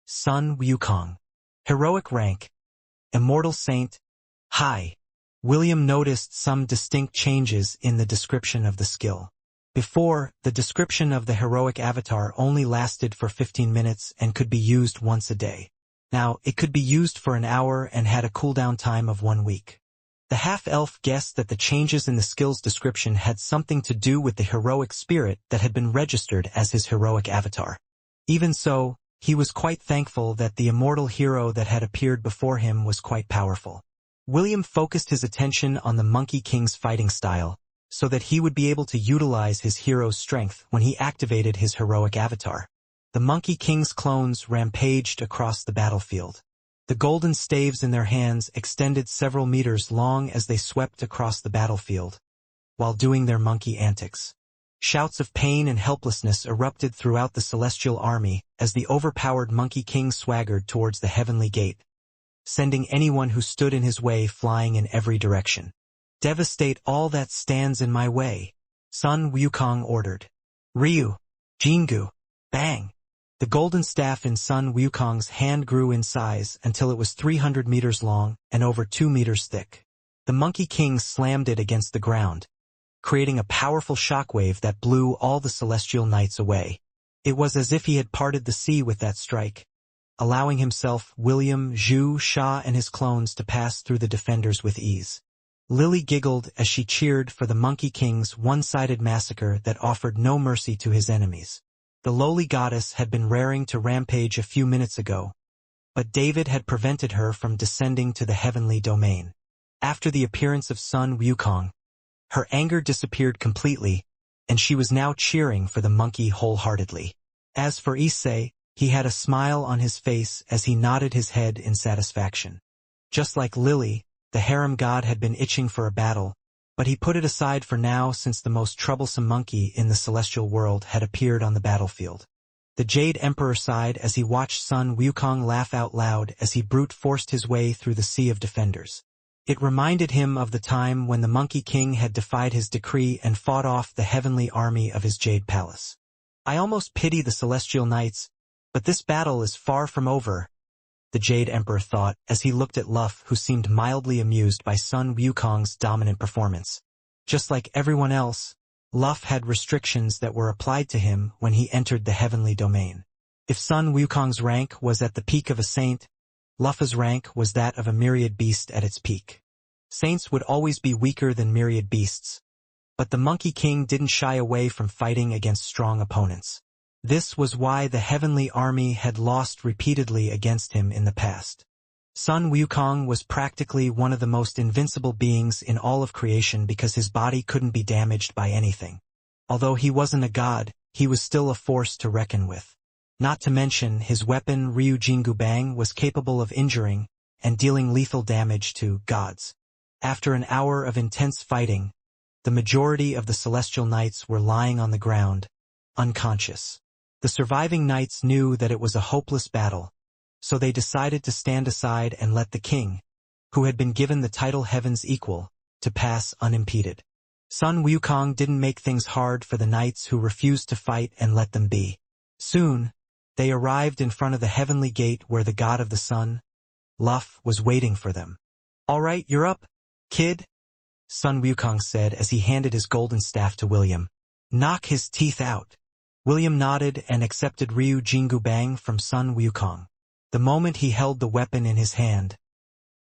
Sun Wukong. Heroic rank, Immortal Saint, High. William noticed some distinct changes in the description of the skill. Before, the description of the heroic avatar only lasted for 15 minutes and could be used once a day. Now, it could be used for an hour and had a cooldown time of 1 week. The half-elf guessed that the changes in the skill's description had something to do with the heroic spirit that had been registered as his heroic avatar. Even so, he was quite thankful that the immortal hero that had appeared before him was quite powerful. William focused his attention on the Monkey King's fighting style, so that he would be able to utilize his hero's strength when he activated his heroic avatar. The Monkey King's clones rampaged across the battlefield. The golden staves in their hands extended several meters long as they swept across the battlefield, while doing their monkey antics. Shouts of pain and helplessness erupted throughout the celestial army as the overpowered Monkey King swaggered towards the heavenly gate, sending anyone who stood in his way flying in every direction. "Devastate all that stands in my way," Sun Wukong ordered. "Ryu, Jingu, bang!" The golden staff in Sun Wukong's hand grew in size until it was 300 meters long and over 2 meters thick. The Monkey King slammed it against the ground, creating a powerful shockwave that blew all the celestial knights away. It was as if he had parted the sea with that strike, allowing himself, William, Zhu, Sha, and his clones to pass through the defenders with ease. Lily giggled as she cheered for the Monkey King's one-sided massacre that offered no mercy to his enemies. The lowly goddess had been raring to rampage a few minutes ago, but David had prevented her from descending to the heavenly domain. After the appearance of Sun Wukong, her anger disappeared completely, and she was now cheering for the monkey wholeheartedly. As for Issei, he had a smile on his face as he nodded his head in satisfaction. Just like Lily, the harem god had been itching for a battle, but he put it aside for now since the most troublesome monkey in the celestial world had appeared on the battlefield. The Jade Emperor sighed as he watched Sun Wukong laugh out loud as he brute forced his way through the sea of defenders. It reminded him of the time when the Monkey King had defied his decree and fought off the heavenly army of his Jade Palace. "I almost pity the celestial knights, but this battle is far from over," the Jade Emperor thought as he looked at Luff, who seemed mildly amused by Sun Wukong's dominant performance. Just like everyone else, Luff had restrictions that were applied to him when he entered the heavenly domain. If Sun Wukong's rank was at the peak of a saint, Luff's rank was that of a myriad beast at its peak. Saints would always be weaker than myriad beasts, but the Monkey King didn't shy away from fighting against strong opponents. This was why the heavenly army had lost repeatedly against him in the past. Sun Wukong was practically one of the most invincible beings in all of creation because his body couldn't be damaged by anything. Although he wasn't a god, he was still a force to reckon with. Not to mention, his weapon Ryu Jingu Bang was capable of injuring and dealing lethal damage to gods. After an hour of intense fighting, the majority of the celestial knights were lying on the ground, unconscious. The surviving knights knew that it was a hopeless battle, so they decided to stand aside and let the king, who had been given the title Heaven's Equal, to pass unimpeded. Sun Wukong didn't make things hard for the knights who refused to fight and let them be. Soon, they arrived in front of the heavenly gate where the god of the sun, Luff, was waiting for them. "All right, you're up, kid," Sun Wukong said as he handed his golden staff to William. "Knock his teeth out." William nodded and accepted Ryu Jingu Bang from Sun Wukong. The moment he held the weapon in his hand,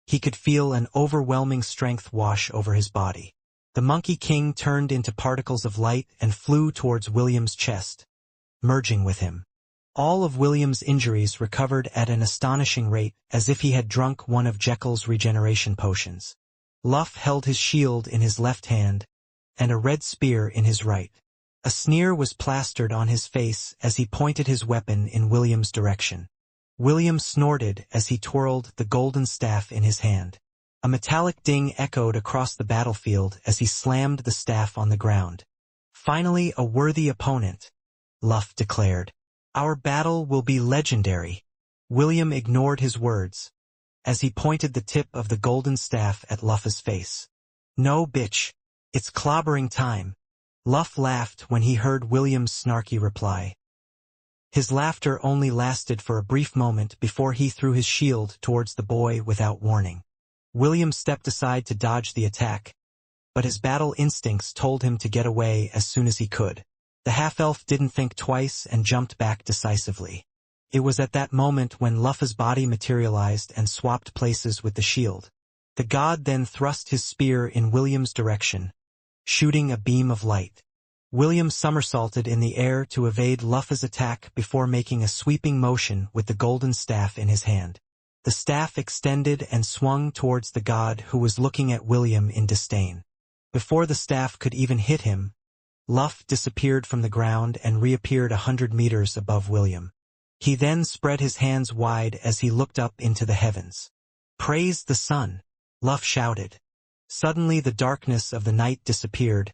he could feel an overwhelming strength wash over his body. The Monkey King turned into particles of light and flew towards William's chest, merging with him. All of William's injuries recovered at an astonishing rate, as if he had drunk one of Jekyll's regeneration potions. Luff held his shield in his left hand, and a red spear in his right. A sneer was plastered on his face as he pointed his weapon in William's direction. William snorted as he twirled the golden staff in his hand. A metallic ding echoed across the battlefield as he slammed the staff on the ground. "Finally a worthy opponent," Luff declared. "Our battle will be legendary." William ignored his words as he pointed the tip of the golden staff at Luff's face. "No, bitch. It's clobbering time." Luff laughed when he heard William's snarky reply. His laughter only lasted for a brief moment before he threw his shield towards the boy without warning. William stepped aside to dodge the attack, but his battle instincts told him to get away as soon as he could. The half-elf didn't think twice and jumped back decisively. It was at that moment when Luff's body materialized and swapped places with the shield. The god then thrust his spear in William's direction, shooting a beam of light. William somersaulted in the air to evade Luff's attack before making a sweeping motion with the golden staff in his hand. The staff extended and swung towards the god, who was looking at William in disdain. Before the staff could even hit him, Luff disappeared from the ground and reappeared 100 meters above William. He then spread his hands wide as he looked up into the heavens. "Praise the sun!" Luff shouted. Suddenly the darkness of the night disappeared,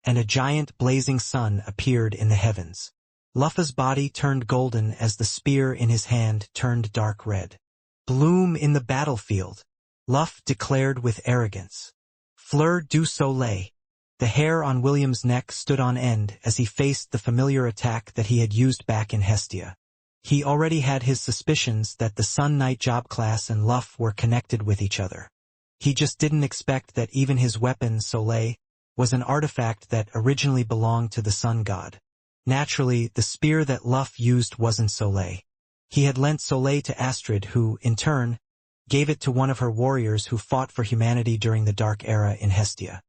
and a giant blazing sun appeared in the heavens. Luff's body turned golden as the spear in his hand turned dark red. "Bloom in the battlefield," Luff declared with arrogance. "Fleur du soleil." The hair on William's neck stood on end as he faced the familiar attack that he had used back in Hestia. He already had his suspicions that the Sun Knight job class and Luff were connected with each other. He just didn't expect that even his weapon, Soleil, was an artifact that originally belonged to the sun god. Naturally, the spear that Luff used wasn't Soleil. He had lent Soleil to Astrid who, in turn, gave it to one of her warriors who fought for humanity during the Dark Era in Hestia.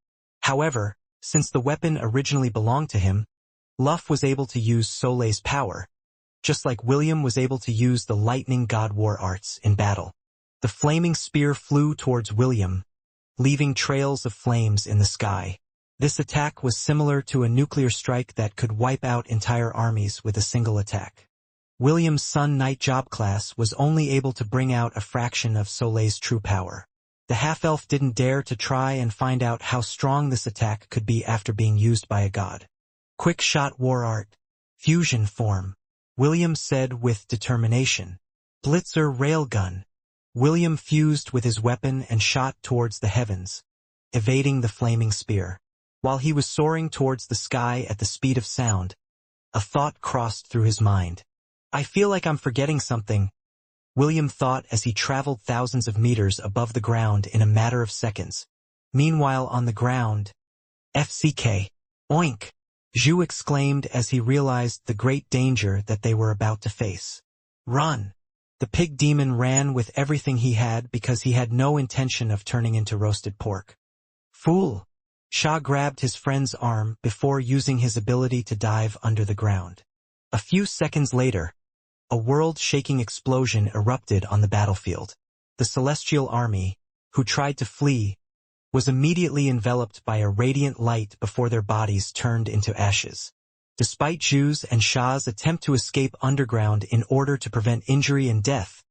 However, since the weapon originally belonged to him, Luff was able to use Soleil's power, just like William was able to use the lightning god war arts in battle. The flaming spear flew towards William, leaving trails of flames in the sky. This attack was similar to a nuclear strike that could wipe out entire armies with a single attack. William's Sun Knight job class was only able to bring out a fraction of Soleil's true power. The half-elf didn't dare to try and find out how strong this attack could be after being used by a god. "Quick shot war art. Fusion form," William said with determination. "Blitzer railgun." William fused with his weapon and shot towards the heavens, evading the flaming spear. While he was soaring towards the sky at the speed of sound, a thought crossed through his mind. "I feel like I'm forgetting something," William thought as he traveled thousands of meters above the ground in a matter of seconds. Meanwhile on the ground, "FCK! Oink!" Zhu exclaimed as he realized the great danger that they were about to face. "Run!" The pig demon ran with everything he had because he had no intention of turning into roasted pork. "Fool!" Sha grabbed his friend's arm before using his ability to dive under the ground. A few seconds later, a world-shaking explosion erupted on the battlefield. The Celestial Army, who tried to flee, was immediately enveloped by a radiant light before their bodies turned into ashes. Despite Zhu's and Sha's attempt to escape underground in order to prevent injury and death,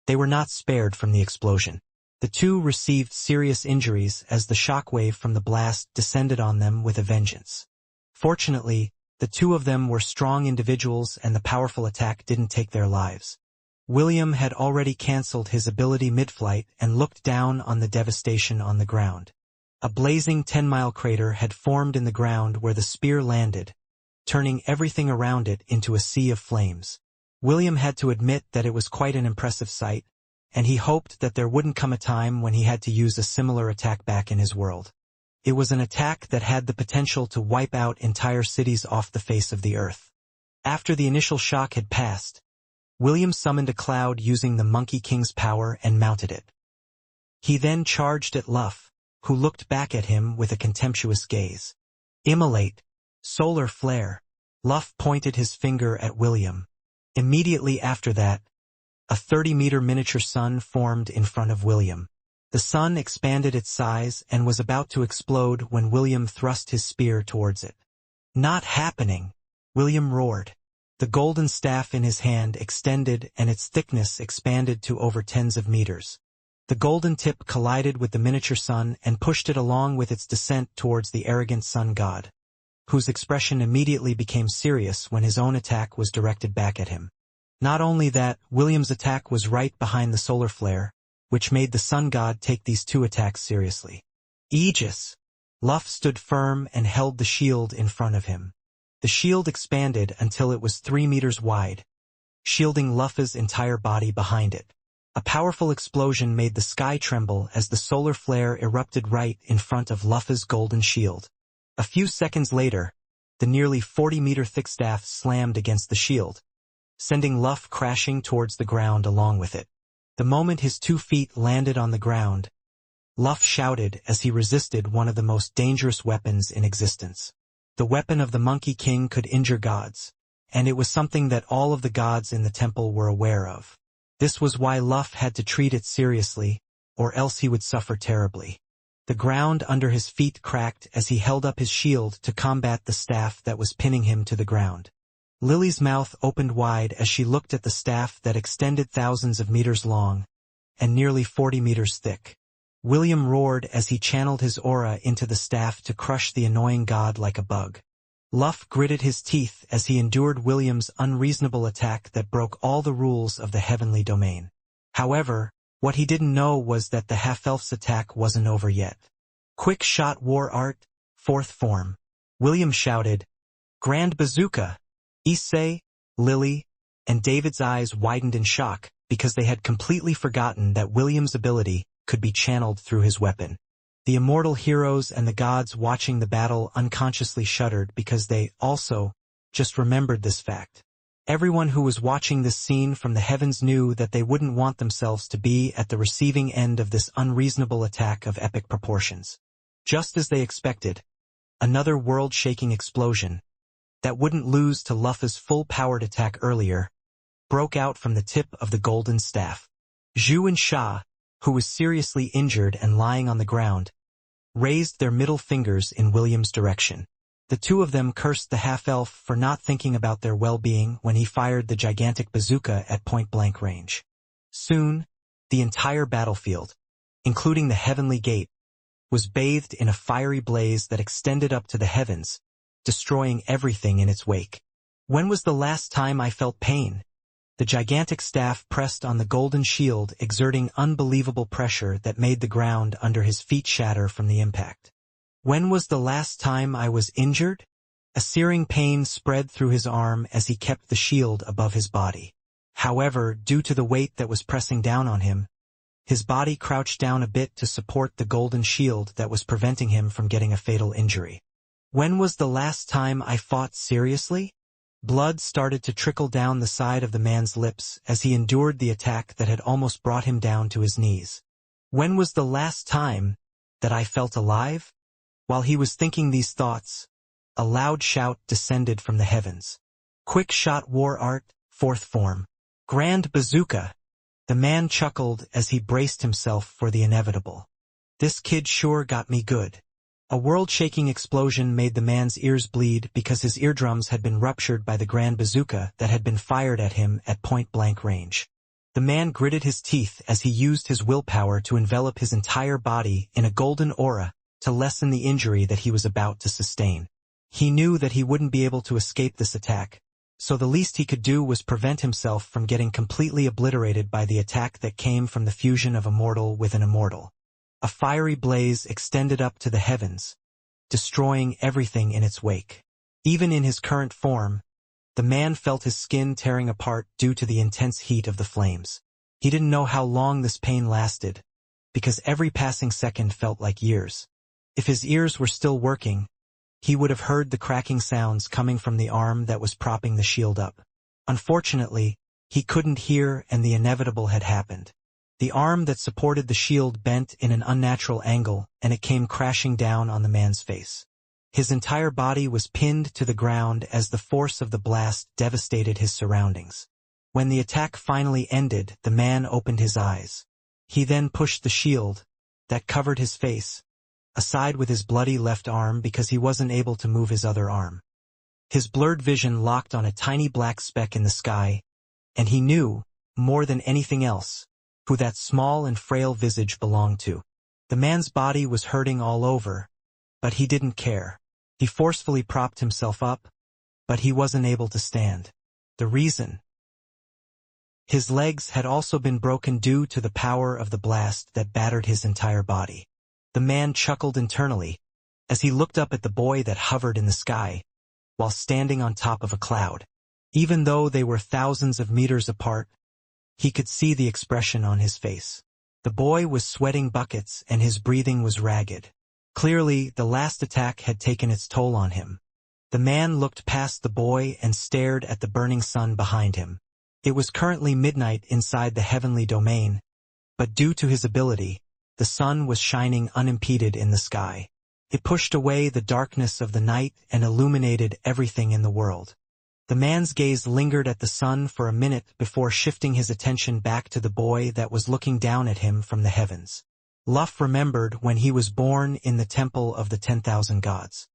they were not spared from the explosion. The two received serious injuries as the shockwave from the blast descended on them with a vengeance. Fortunately, the two of them were strong individuals and the powerful attack didn't take their lives. William had already cancelled his ability mid-flight and looked down on the devastation on the ground. A blazing 10-mile crater had formed in the ground where the spear landed, turning everything around it into a sea of flames. William had to admit that it was quite an impressive sight, and he hoped that there wouldn't come a time when he had to use a similar attack back in his world. It was an attack that had the potential to wipe out entire cities off the face of the earth. After the initial shock had passed, William summoned a cloud using the Monkey King's power and mounted it. He then charged at Luff, who looked back at him with a contemptuous gaze. "Immolate! Solar flare!" Luff pointed his finger at William. Immediately after that, a 30-meter miniature sun formed in front of William. The sun expanded its size and was about to explode when William thrust his spear towards it. "Not happening!" William roared. The golden staff in his hand extended and its thickness expanded to over tens of meters. The golden tip collided with the miniature sun and pushed it along with its descent towards the arrogant sun god, whose expression immediately became serious when his own attack was directed back at him. Not only that, William's attack was right behind the solar flare, which made the sun god take these two attacks seriously. "Aegis!" Luff stood firm and held the shield in front of him. The shield expanded until it was 3 meters wide, shielding Luff's entire body behind it. A powerful explosion made the sky tremble as the solar flare erupted right in front of Luff's golden shield. A few seconds later, the nearly 40-meter thick staff slammed against the shield, sending Luff crashing towards the ground along with it. The moment his 2 feet landed on the ground, Luff shouted as he resisted one of the most dangerous weapons in existence. The weapon of the Monkey King could injure gods, and it was something that all of the gods in the temple were aware of. This was why Luff had to treat it seriously, or else he would suffer terribly. The ground under his feet cracked as he held up his shield to combat the staff that was pinning him to the ground. Lily's mouth opened wide as she looked at the staff that extended thousands of meters long and nearly 40 meters thick. William roared as he channeled his aura into the staff to crush the annoying god like a bug. Luff gritted his teeth as he endured William's unreasonable attack that broke all the rules of the heavenly domain. However, what he didn't know was that the half-elf's attack wasn't over yet. Quick shot war art, 4th form. William shouted, "Grand bazooka!" Issei, Lily, and David's eyes widened in shock because they had completely forgotten that William's ability could be channeled through his weapon. The immortal heroes and the gods watching the battle unconsciously shuddered because they, also, just remembered this fact. Everyone who was watching this scene from the heavens knew that they wouldn't want themselves to be at the receiving end of this unreasonable attack of epic proportions. Just as they expected, another world-shaking explosion, that wouldn't lose to Luff's full-powered attack earlier, broke out from the tip of the golden staff. Zhu and Sha, who was seriously injured and lying on the ground, raised their middle fingers in William's direction. The two of them cursed the half-elf for not thinking about their well-being when he fired the gigantic bazooka at point-blank range. Soon, the entire battlefield, including the heavenly gate, was bathed in a fiery blaze that extended up to the heavens, destroying everything in its wake. When was the last time I felt pain? The gigantic staff pressed on the golden shield, exerting unbelievable pressure that made the ground under his feet shatter from the impact. When was the last time I was injured? A searing pain spread through his arm as he kept the shield above his body. However, due to the weight that was pressing down on him, his body crouched down a bit to support the golden shield that was preventing him from getting a fatal injury. When was the last time I fought seriously? Blood started to trickle down the side of the man's lips as he endured the attack that had almost brought him down to his knees. When was the last time that I felt alive? While he was thinking these thoughts, a loud shout descended from the heavens. Quick shot war art, 4th form. Grand bazooka! The man chuckled as he braced himself for the inevitable. This kid sure got me good. A world-shaking explosion made the man's ears bleed because his eardrums had been ruptured by the grand bazooka that had been fired at him at point-blank range. The man gritted his teeth as he used his willpower to envelop his entire body in a golden aura to lessen the injury that he was about to sustain. He knew that he wouldn't be able to escape this attack, so the least he could do was prevent himself from getting completely obliterated by the attack that came from the fusion of a mortal with an immortal. A fiery blaze extended up to the heavens, destroying everything in its wake. Even in his current form, the man felt his skin tearing apart due to the intense heat of the flames. He didn't know how long this pain lasted, because every passing second felt like years. If his ears were still working, he would have heard the cracking sounds coming from the arm that was propping the shield up. Unfortunately, he couldn't hear, and the inevitable had happened. The arm that supported the shield bent in an unnatural angle, and it came crashing down on the man's face. His entire body was pinned to the ground as the force of the blast devastated his surroundings. When the attack finally ended, the man opened his eyes. He then pushed the shield, that covered his face, aside with his bloody left arm because he wasn't able to move his other arm. His blurred vision locked on a tiny black speck in the sky, and he knew, more than anything else, who that small and frail visage belonged to. The man's body was hurting all over, but he didn't care. He forcefully propped himself up, but he wasn't able to stand. The reason? His legs had also been broken due to the power of the blast that battered his entire body. The man chuckled internally as he looked up at the boy that hovered in the sky, while standing on top of a cloud. Even though they were thousands of meters apart, he could see the expression on his face. The boy was sweating buckets and his breathing was ragged. Clearly, the last attack had taken its toll on him. The man looked past the boy and stared at the burning sun behind him. It was currently midnight inside the heavenly domain, but due to his ability, the sun was shining unimpeded in the sky. It pushed away the darkness of the night and illuminated everything in the world. The man's gaze lingered at the sun for a minute before shifting his attention back to the boy that was looking down at him from the heavens. Luff remembered when he was born in the temple of the 10,000 gods.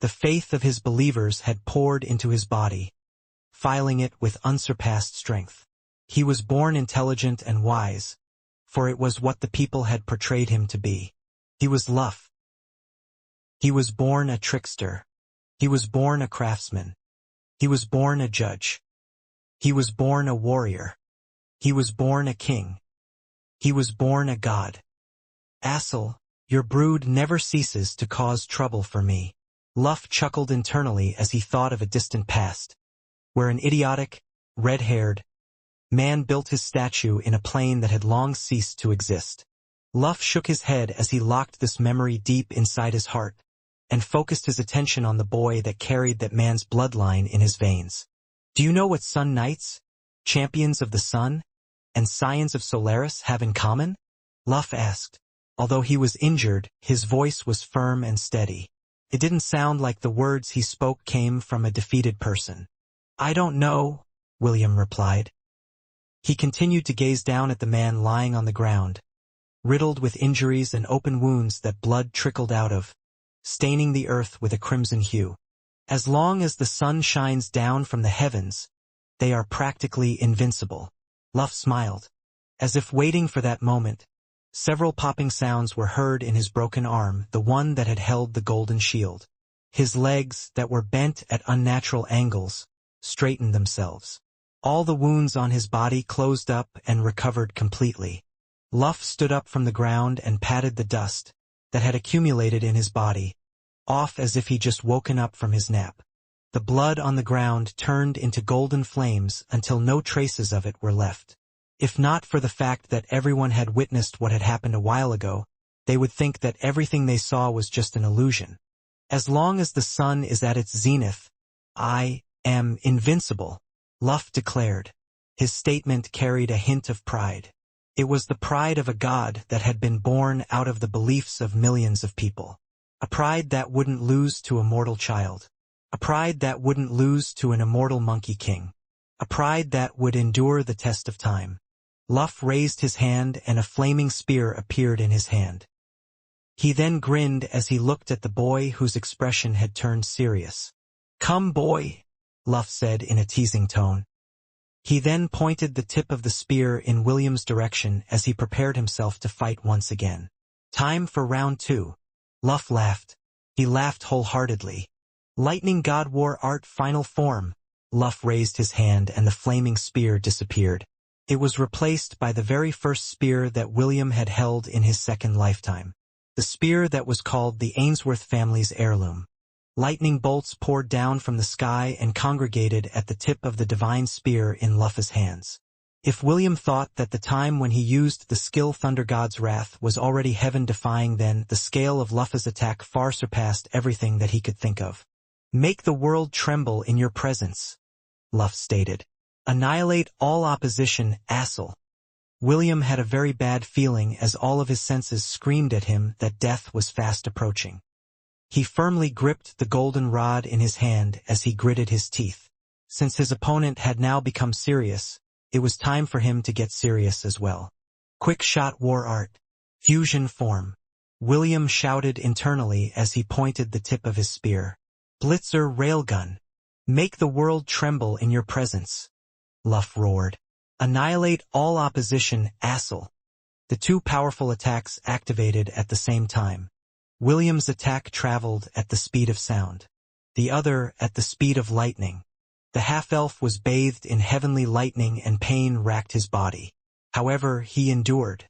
The faith of his believers had poured into his body, filing it with unsurpassed strength. He was born intelligent and wise, for it was what the people had portrayed him to be. He was Luff. He was born a trickster. He was born a craftsman. He was born a judge. He was born a warrior. He was born a king. He was born a god. Assel, your brood never ceases to cause trouble for me. Luff chuckled internally as he thought of a distant past, where an idiotic, red-haired man built his statue in a plane that had long ceased to exist. Luff shook his head as he locked this memory deep inside his heart, and focused his attention on the boy that carried that man's bloodline in his veins. Do you know what Sun Knights, champions of the sun, and scions of Solaris have in common? Luff asked. Although he was injured, his voice was firm and steady. It didn't sound like the words he spoke came from a defeated person. I don't know, William replied. He continued to gaze down at the man lying on the ground, riddled with injuries and open wounds that blood trickled out of, staining the earth with a crimson hue. As long as the sun shines down from the heavens, they are practically invincible. Luff smiled. As if waiting for that moment, several popping sounds were heard in his broken arm, the one that had held the golden shield. His legs, that were bent at unnatural angles, straightened themselves. All the wounds on his body closed up and recovered completely. Luff stood up from the ground and patted the dust that had accumulated in his body, off as if he'd just woken up from his nap. The blood on the ground turned into golden flames until no traces of it were left. If not for the fact that everyone had witnessed what had happened a while ago, they would think that everything they saw was just an illusion. As long as the sun is at its zenith, I am invincible, Luff declared. His statement carried a hint of pride. It was the pride of a god that had been born out of the beliefs of millions of people. A pride that wouldn't lose to a mortal child. A pride that wouldn't lose to an immortal monkey king. A pride that would endure the test of time. Luff raised his hand and a flaming spear appeared in his hand. He then grinned as he looked at the boy whose expression had turned serious. Come, boy, Luff said in a teasing tone. He then pointed the tip of the spear in William's direction as he prepared himself to fight once again. Time for round 2. Luff laughed. He laughed wholeheartedly. Lightning God War Art Final Form. Luff raised his hand and the flaming spear disappeared. It was replaced by the very first spear that William had held in his second lifetime. The spear that was called the Ainsworth family's heirloom. Lightning bolts poured down from the sky and congregated at the tip of the divine spear in Luff's hands. If William thought that the time when he used the skill Thunder God's Wrath was already heaven-defying, then the scale of Luff's attack far surpassed everything that he could think of. Make the world tremble in your presence, Luff stated. Annihilate all opposition, Assel. William had a very bad feeling as all of his senses screamed at him that death was fast approaching. He firmly gripped the golden rod in his hand as he gritted his teeth. Since his opponent had now become serious, it was time for him to get serious as well. Quick shot war art. Fusion form. William shouted internally as he pointed the tip of his spear. Blitzer railgun. Make the world tremble in your presence, Luff roared. Annihilate all opposition, Assel. The two powerful attacks activated at the same time. William's attack traveled at the speed of sound. The other at the speed of lightning. The half-elf was bathed in heavenly lightning and pain racked his body. However, he endured.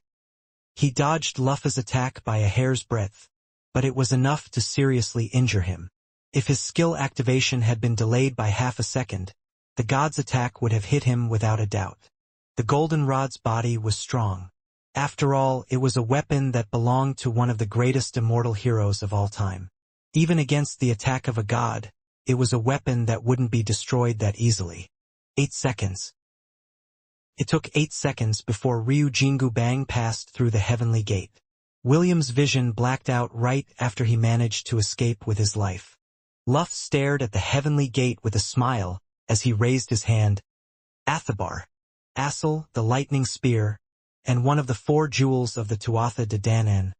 He dodged Luff's attack by a hair's breadth, but it was enough to seriously injure him. If his skill activation had been delayed by half a second, the god's attack would have hit him without a doubt. The goldenrod's body was strong. After all, it was a weapon that belonged to one of the greatest immortal heroes of all time. Even against the attack of a god, it was a weapon that wouldn't be destroyed that easily. 8 seconds. It took 8 seconds before Ryu Jingu Bang passed through the heavenly gate. William's vision blacked out right after he managed to escape with his life. Luff stared at the heavenly gate with a smile as he raised his hand. Athabar, Assel, the lightning spear, and one of the 4 jewels of the Tuatha De Danann,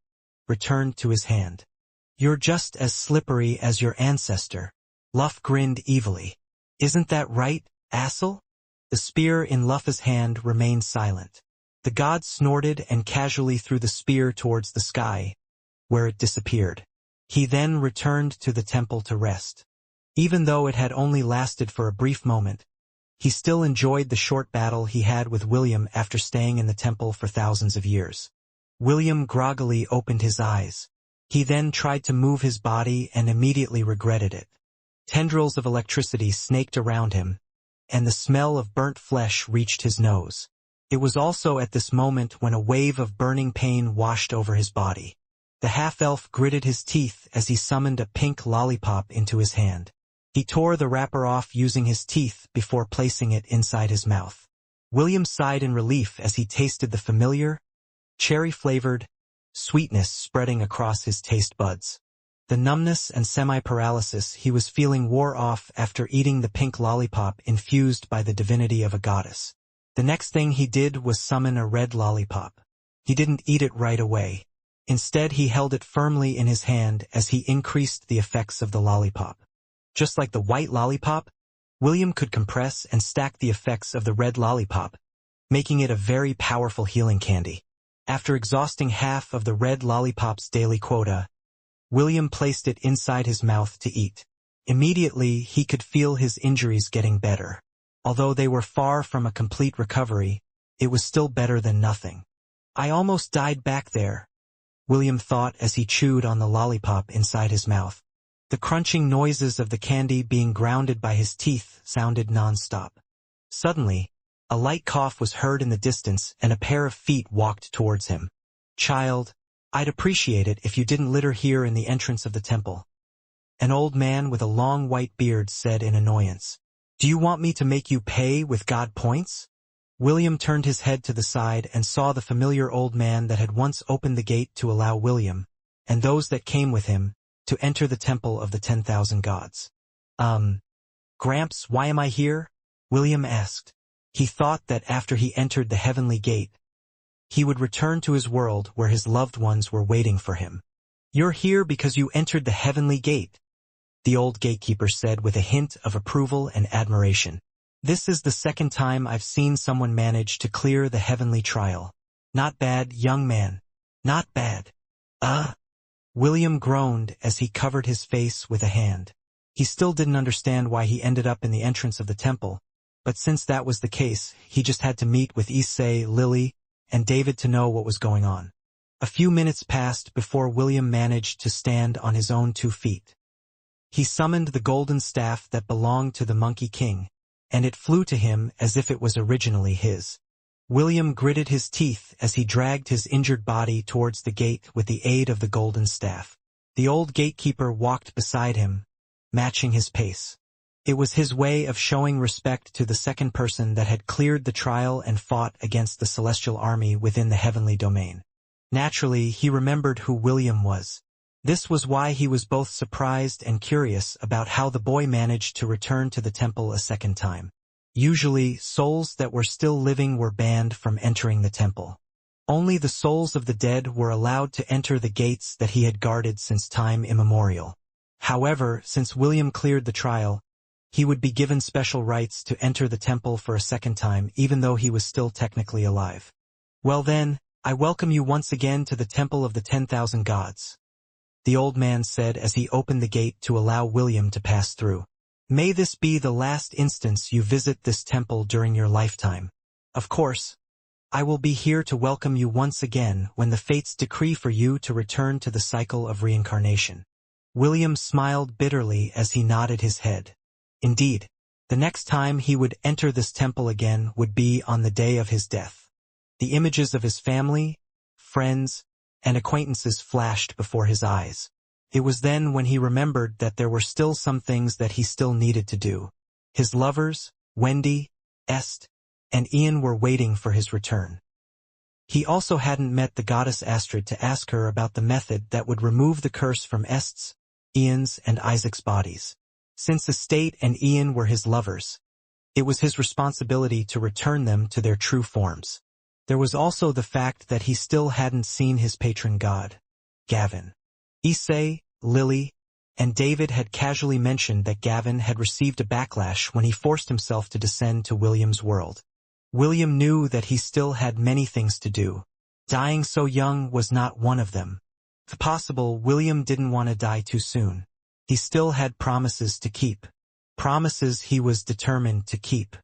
returned to his hand. You're just as slippery as your ancestor. Luff grinned evilly. Isn't that right, Assel? The spear in Luffa's hand remained silent. The god snorted and casually threw the spear towards the sky, where it disappeared. He then returned to the temple to rest. Even though it had only lasted for a brief moment, he still enjoyed the short battle he had with William after staying in the temple for thousands of years. William groggily opened his eyes. He then tried to move his body and immediately regretted it. Tendrils of electricity snaked around him, and the smell of burnt flesh reached his nose. It was also at this moment when a wave of burning pain washed over his body. The half-elf gritted his teeth as he summoned a pink lollipop into his hand. He tore the wrapper off using his teeth before placing it inside his mouth. William sighed in relief as he tasted the familiar, cherry-flavored sweetness spreading across his taste buds. The numbness and semi-paralysis he was feeling wore off after eating the pink lollipop infused by the divinity of a goddess. The next thing he did was summon a red lollipop. He didn't eat it right away. Instead, he held it firmly in his hand as he increased the effects of the lollipop. Just like the white lollipop, William could compress and stack the effects of the red lollipop, making it a very powerful healing candy. After exhausting half of the red lollipop's daily quota, William placed it inside his mouth to eat. Immediately, he could feel his injuries getting better. Although they were far from a complete recovery, it was still better than nothing. I almost died back there, William thought as he chewed on the lollipop inside his mouth. The crunching noises of the candy being grounded by his teeth sounded non-stop. Suddenly, a light cough was heard in the distance and a pair of feet walked towards him. "Child, I'd appreciate it if you didn't litter here in the entrance of the temple," an old man with a long white beard said in annoyance. "Do you want me to make you pay with God points?" William turned his head to the side and saw the familiar old man that had once opened the gate to allow William, and those that came with him, to enter the temple of the 10,000 gods. Gramps, why am I here?" William asked. He thought that after he entered the heavenly gate, he would return to his world where his loved ones were waiting for him. "You're here because you entered the heavenly gate," the old gatekeeper said with a hint of approval and admiration. "This is the second time I've seen someone manage to clear the heavenly trial. Not bad, young man. Not bad." William groaned as he covered his face with a hand. He still didn't understand why he ended up in the entrance of the temple, but since that was the case, he just had to meet with Issei, Lily, and David to know what was going on. A few minutes passed before William managed to stand on his own 2 feet. He summoned the golden staff that belonged to the Monkey King, and it flew to him as if it was originally his. William gritted his teeth as he dragged his injured body towards the gate with the aid of the golden staff. The old gatekeeper walked beside him, matching his pace. It was his way of showing respect to the second person that had cleared the trial and fought against the celestial army within the heavenly domain. Naturally, he remembered who William was. This was why he was both surprised and curious about how the boy managed to return to the temple a second time. Usually, souls that were still living were banned from entering the temple. Only the souls of the dead were allowed to enter the gates that he had guarded since time immemorial. However, since William cleared the trial, he would be given special rights to enter the temple for a second time even though he was still technically alive. "Well then, I welcome you once again to the temple of the 10,000 gods," the old man said as he opened the gate to allow William to pass through. "May this be the last instance you visit this temple during your lifetime. Of course, I will be here to welcome you once again when the fates decree for you to return to the cycle of reincarnation." William smiled bitterly as he nodded his head. Indeed, the next time he would enter this temple again would be on the day of his death. The images of his family, friends, and acquaintances flashed before his eyes. It was then when he remembered that there were still some things that he still needed to do. His lovers, Wendy, Est, and Ian were waiting for his return. He also hadn't met the goddess Astrid to ask her about the method that would remove the curse from Est's, Ian's, and Isaac's bodies. Since Estate and Ian were his lovers, it was his responsibility to return them to their true forms. There was also the fact that he still hadn't seen his patron god, Gavin. Issei, Lily, and David had casually mentioned that Gavin had received a backlash when he forced himself to descend to William's world. William knew that he still had many things to do. Dying so young was not one of them. If possible, William didn't want to die too soon. He still had promises to keep. Promises he was determined to keep.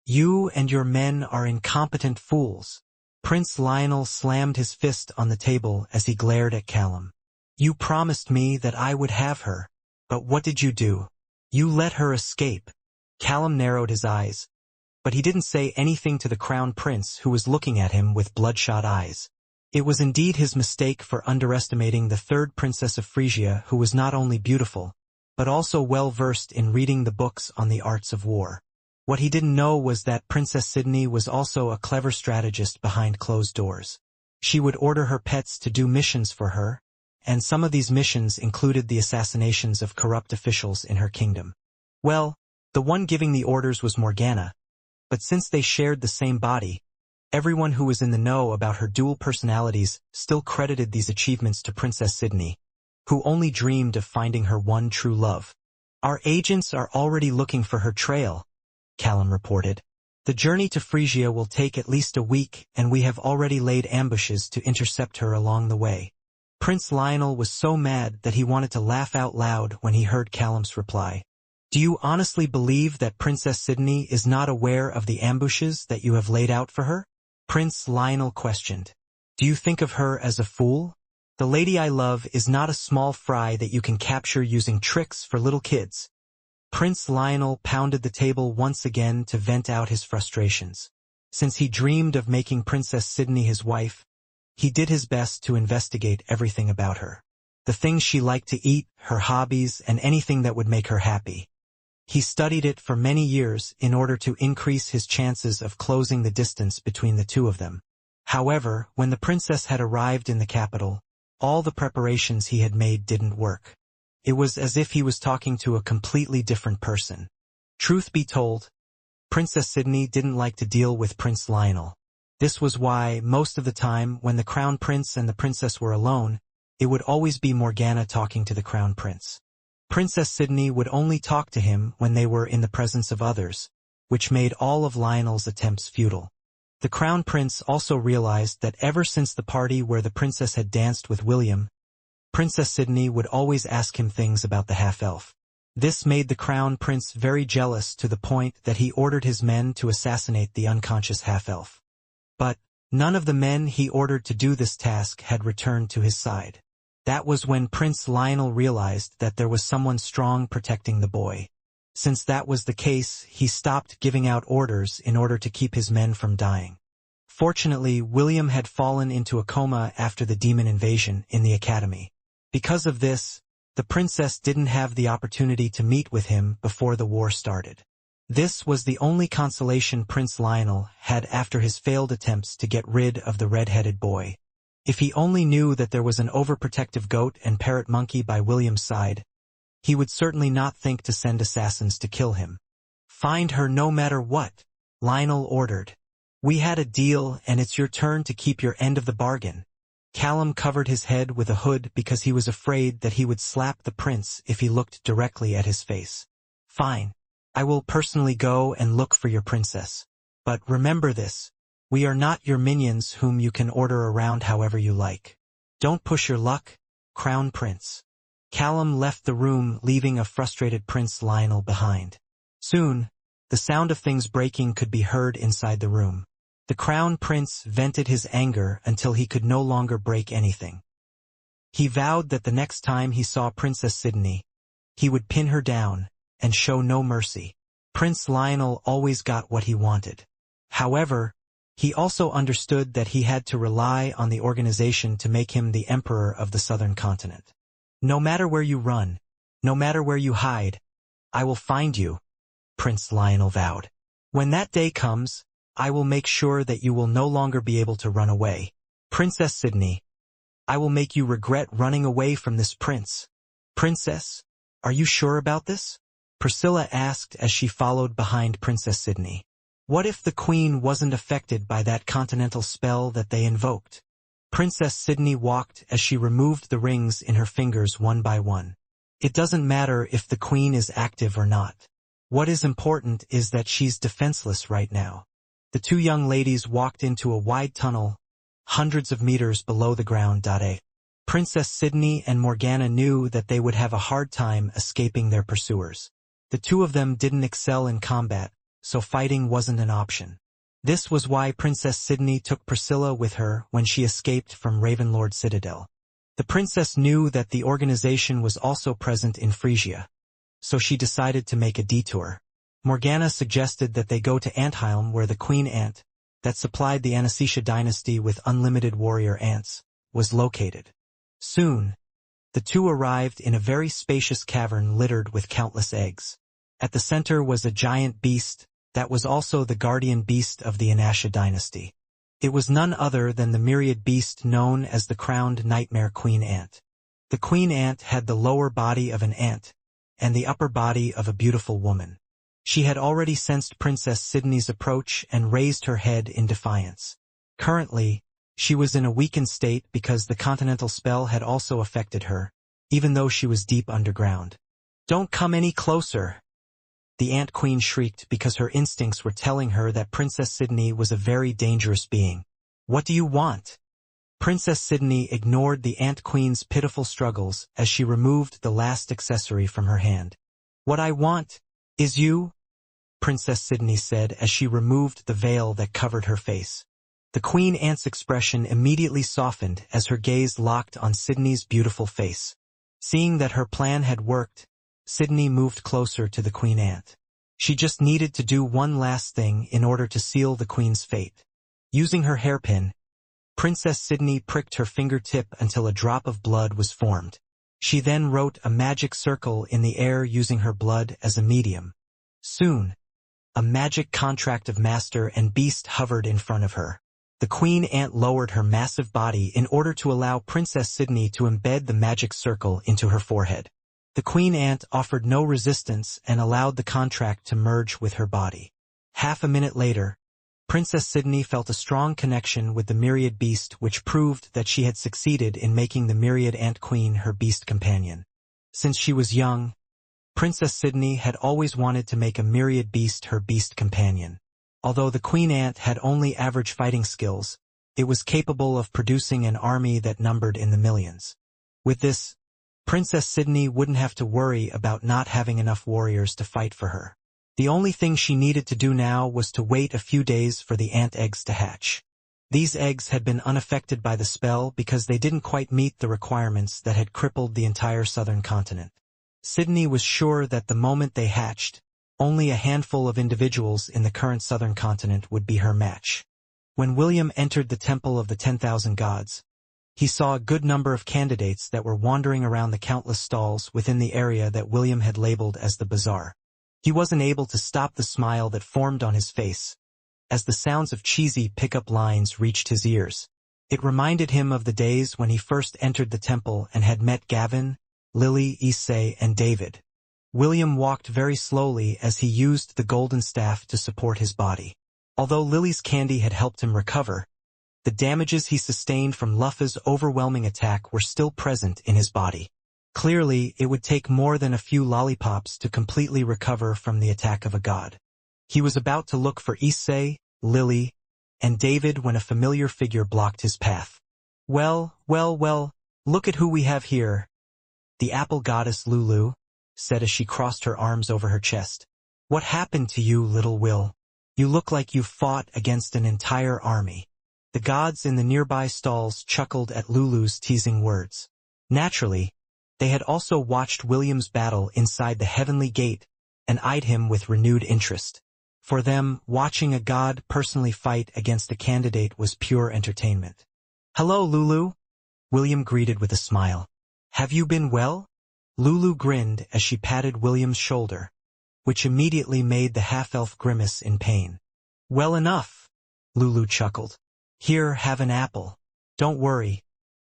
You and your men are incompetent fools. Prince Lionel slammed his fist on the table as he glared at Callum. You promised me that I would have her. But what did you do? You let her escape. Callum narrowed his eyes. But he didn't say anything to the crown prince, who was looking at him with bloodshot eyes. It was indeed his mistake for underestimating the third princess of Frisia, who was not only beautiful, but also well-versed in reading the books on the arts of war. What he didn't know was that Princess Sydney was also a clever strategist behind closed doors. She would order her pets to do missions for her, and some of these missions included the assassinations of corrupt officials in her kingdom. Well, the one giving the orders was Morgana, but since they shared the same body, everyone who was in the know about her dual personalities still credited these achievements to Princess Sydney, who only dreamed of finding her one true love. Our agents are already looking for her trail, Callum reported. The journey to Frisia will take at least a week, and we have already laid ambushes to intercept her along the way. Prince Lionel was so mad that he wanted to laugh out loud when he heard Callum's reply. Do you honestly believe that Princess Sydney is not aware of the ambushes that you have laid out for her? Prince Lionel questioned. Do you think of her as a fool? The lady I love is not a small fry that you can capture using tricks for little kids. Prince Lionel pounded the table once again to vent out his frustrations. Since he dreamed of making Princess Sydney his wife, he did his best to investigate everything about her. The things she liked to eat, her hobbies, and anything that would make her happy. He studied it for many years in order to increase his chances of closing the distance between the two of them. However, when the princess had arrived in the capital, all the preparations he had made didn't work. It was as if he was talking to a completely different person. Truth be told, Princess Sydney didn't like to deal with Prince Lionel. This was why, most of the time, when the crown prince and the princess were alone, it would always be Morgana talking to the crown prince. Princess Sydney would only talk to him when they were in the presence of others, which made all of Lionel's attempts futile. The crown prince also realized that ever since the party where the princess had danced with William, Princess Sydney would always ask him things about the half-elf. This made the crown prince very jealous to the point that he ordered his men to assassinate the unconscious half-elf. But none of the men he ordered to do this task had returned to his side. That was when Prince Lionel realized that there was someone strong protecting the boy. Since that was the case, he stopped giving out orders in order to keep his men from dying. Fortunately, William had fallen into a coma after the demon invasion in the academy. Because of this, the princess didn't have the opportunity to meet with him before the war started. This was the only consolation Prince Lionel had after his failed attempts to get rid of the red-headed boy. If he only knew that there was an overprotective goat and parrot monkey by William's side, he would certainly not think to send assassins to kill him. Find her no matter what, Lionel ordered. We had a deal, and it's your turn to keep your end of the bargain. Callum covered his head with a hood because he was afraid that he would slap the prince if he looked directly at his face. Fine. I will personally go and look for your princess. But remember this. We are not your minions whom you can order around however you like. Don't push your luck, Crown Prince. Callum left the room, leaving a frustrated Prince Lionel behind. Soon, the sound of things breaking could be heard inside the room. The Crown Prince vented his anger until he could no longer break anything. He vowed that the next time he saw Princess Sydney, he would pin her down and show no mercy. Prince Lionel always got what he wanted. However, he also understood that he had to rely on the organization to make him the emperor of the southern continent. No matter where you run, no matter where you hide, I will find you, Prince Lionel vowed. When that day comes, I will make sure that you will no longer be able to run away. Princess Sydney, I will make you regret running away from this prince. Princess, are you sure about this? Priscilla asked as she followed behind Princess Sydney. What if the queen wasn't affected by that continental spell that they invoked? Princess Sydney walked as she removed the rings in her fingers one by one. It doesn't matter if the queen is active or not. What is important is that she's defenseless right now. The two young ladies walked into a wide tunnel, hundreds of meters below the ground. Princess Sydney and Morgana knew that they would have a hard time escaping their pursuers. The two of them didn't excel in combat, so fighting wasn't an option. This was why Princess Sydney took Priscilla with her when she escaped from Ravenlord Citadel. The princess knew that the organization was also present in Frisia, so she decided to make a detour. Morgana suggested that they go to Antheim, where the queen ant, that supplied the Anastasia dynasty with unlimited warrior ants, was located. Soon, the two arrived in a very spacious cavern littered with countless eggs. At the center was a giant beast that was also the guardian beast of the Anastasia dynasty. It was none other than the myriad beast known as the crowned nightmare queen ant. The queen ant had the lower body of an ant and the upper body of a beautiful woman. She had already sensed Princess Sydney's approach and raised her head in defiance. Currently, she was in a weakened state because the continental spell had also affected her, even though she was deep underground. "Don't come any closer!" The ant queen shrieked because her instincts were telling her that Princess Sydney was a very dangerous being. "What do you want?" Princess Sydney ignored the ant queen's pitiful struggles as she removed the last accessory from her hand. "What I want is you," Princess Sydney said as she removed the veil that covered her face. The queen ant's expression immediately softened as her gaze locked on Sydney's beautiful face. Seeing that her plan had worked, Sydney moved closer to the queen ant. She just needed to do one last thing in order to seal the queen's fate. Using her hairpin, Princess Sydney pricked her fingertip until a drop of blood was formed. She then wrote a magic circle in the air using her blood as a medium. Soon, a magic contract of master and beast hovered in front of her. The queen ant lowered her massive body in order to allow Princess Sydney to embed the magic circle into her forehead. The queen ant offered no resistance and allowed the contract to merge with her body. Half a minute later, Princess Sydney felt a strong connection with the myriad beast, which proved that she had succeeded in making the myriad ant queen her beast companion. Since she was young, Princess Sydney had always wanted to make a myriad beast her beast companion. Although the queen ant had only average fighting skills, it was capable of producing an army that numbered in the millions. With this, Princess Sydney wouldn't have to worry about not having enough warriors to fight for her. The only thing she needed to do now was to wait a few days for the ant eggs to hatch. These eggs had been unaffected by the spell because they didn't quite meet the requirements that had crippled the entire southern continent. Sydney was sure that the moment they hatched, only a handful of individuals in the current southern continent would be her match. When William entered the Temple of the 10,000 Gods, he saw a good number of candidates that were wandering around the countless stalls within the area that William had labeled as the bazaar. He wasn't able to stop the smile that formed on his face as the sounds of cheesy pickup lines reached his ears. It reminded him of the days when he first entered the temple and had met Gavin, Lily, Issei, and David. William walked very slowly as he used the golden staff to support his body. Although Lily's candy had helped him recover, the damages he sustained from Luffa's overwhelming attack were still present in his body. Clearly, it would take more than a few lollipops to completely recover from the attack of a god. He was about to look for Issei, Lily, and David when a familiar figure blocked his path. Well, look at who we have here. The apple goddess Lulu said as she crossed her arms over her chest. "What happened to you, little Will? You look like you fought against an entire army." The gods in the nearby stalls chuckled at Lulu's teasing words. Naturally, they had also watched William's battle inside the heavenly gate and eyed him with renewed interest. For them, watching a god personally fight against a candidate was pure entertainment. "Hello, Lulu," William greeted with a smile. "Have you been well?" Lulu grinned as she patted William's shoulder, which immediately made the half-elf grimace in pain. "Well enough," Lulu chuckled. "Here, have an apple. Don't worry,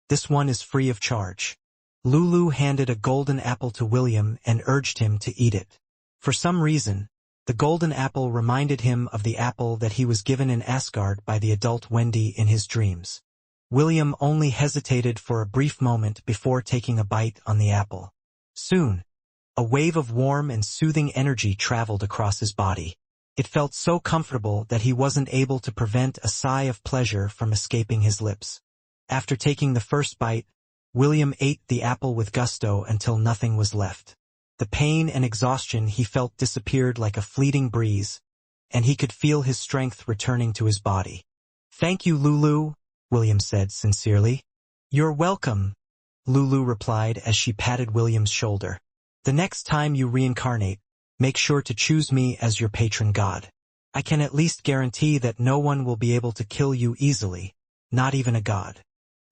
this one is free of charge." Lulu handed a golden apple to William and urged him to eat it. For some reason, the golden apple reminded him of the apple that he was given in Asgard by the adult Wendy in his dreams. William only hesitated for a brief moment before taking a bite on the apple. Soon, a wave of warm and soothing energy traveled across his body. It felt so comfortable that he wasn't able to prevent a sigh of pleasure from escaping his lips. After taking the first bite, William ate the apple with gusto until nothing was left. The pain and exhaustion he felt disappeared like a fleeting breeze, and he could feel his strength returning to his body. "Thank you, Lulu," William said sincerely. "You're welcome," Lulu replied as she patted William's shoulder. "The next time you reincarnate, make sure to choose me as your patron god. I can at least guarantee that no one will be able to kill you easily, not even a god."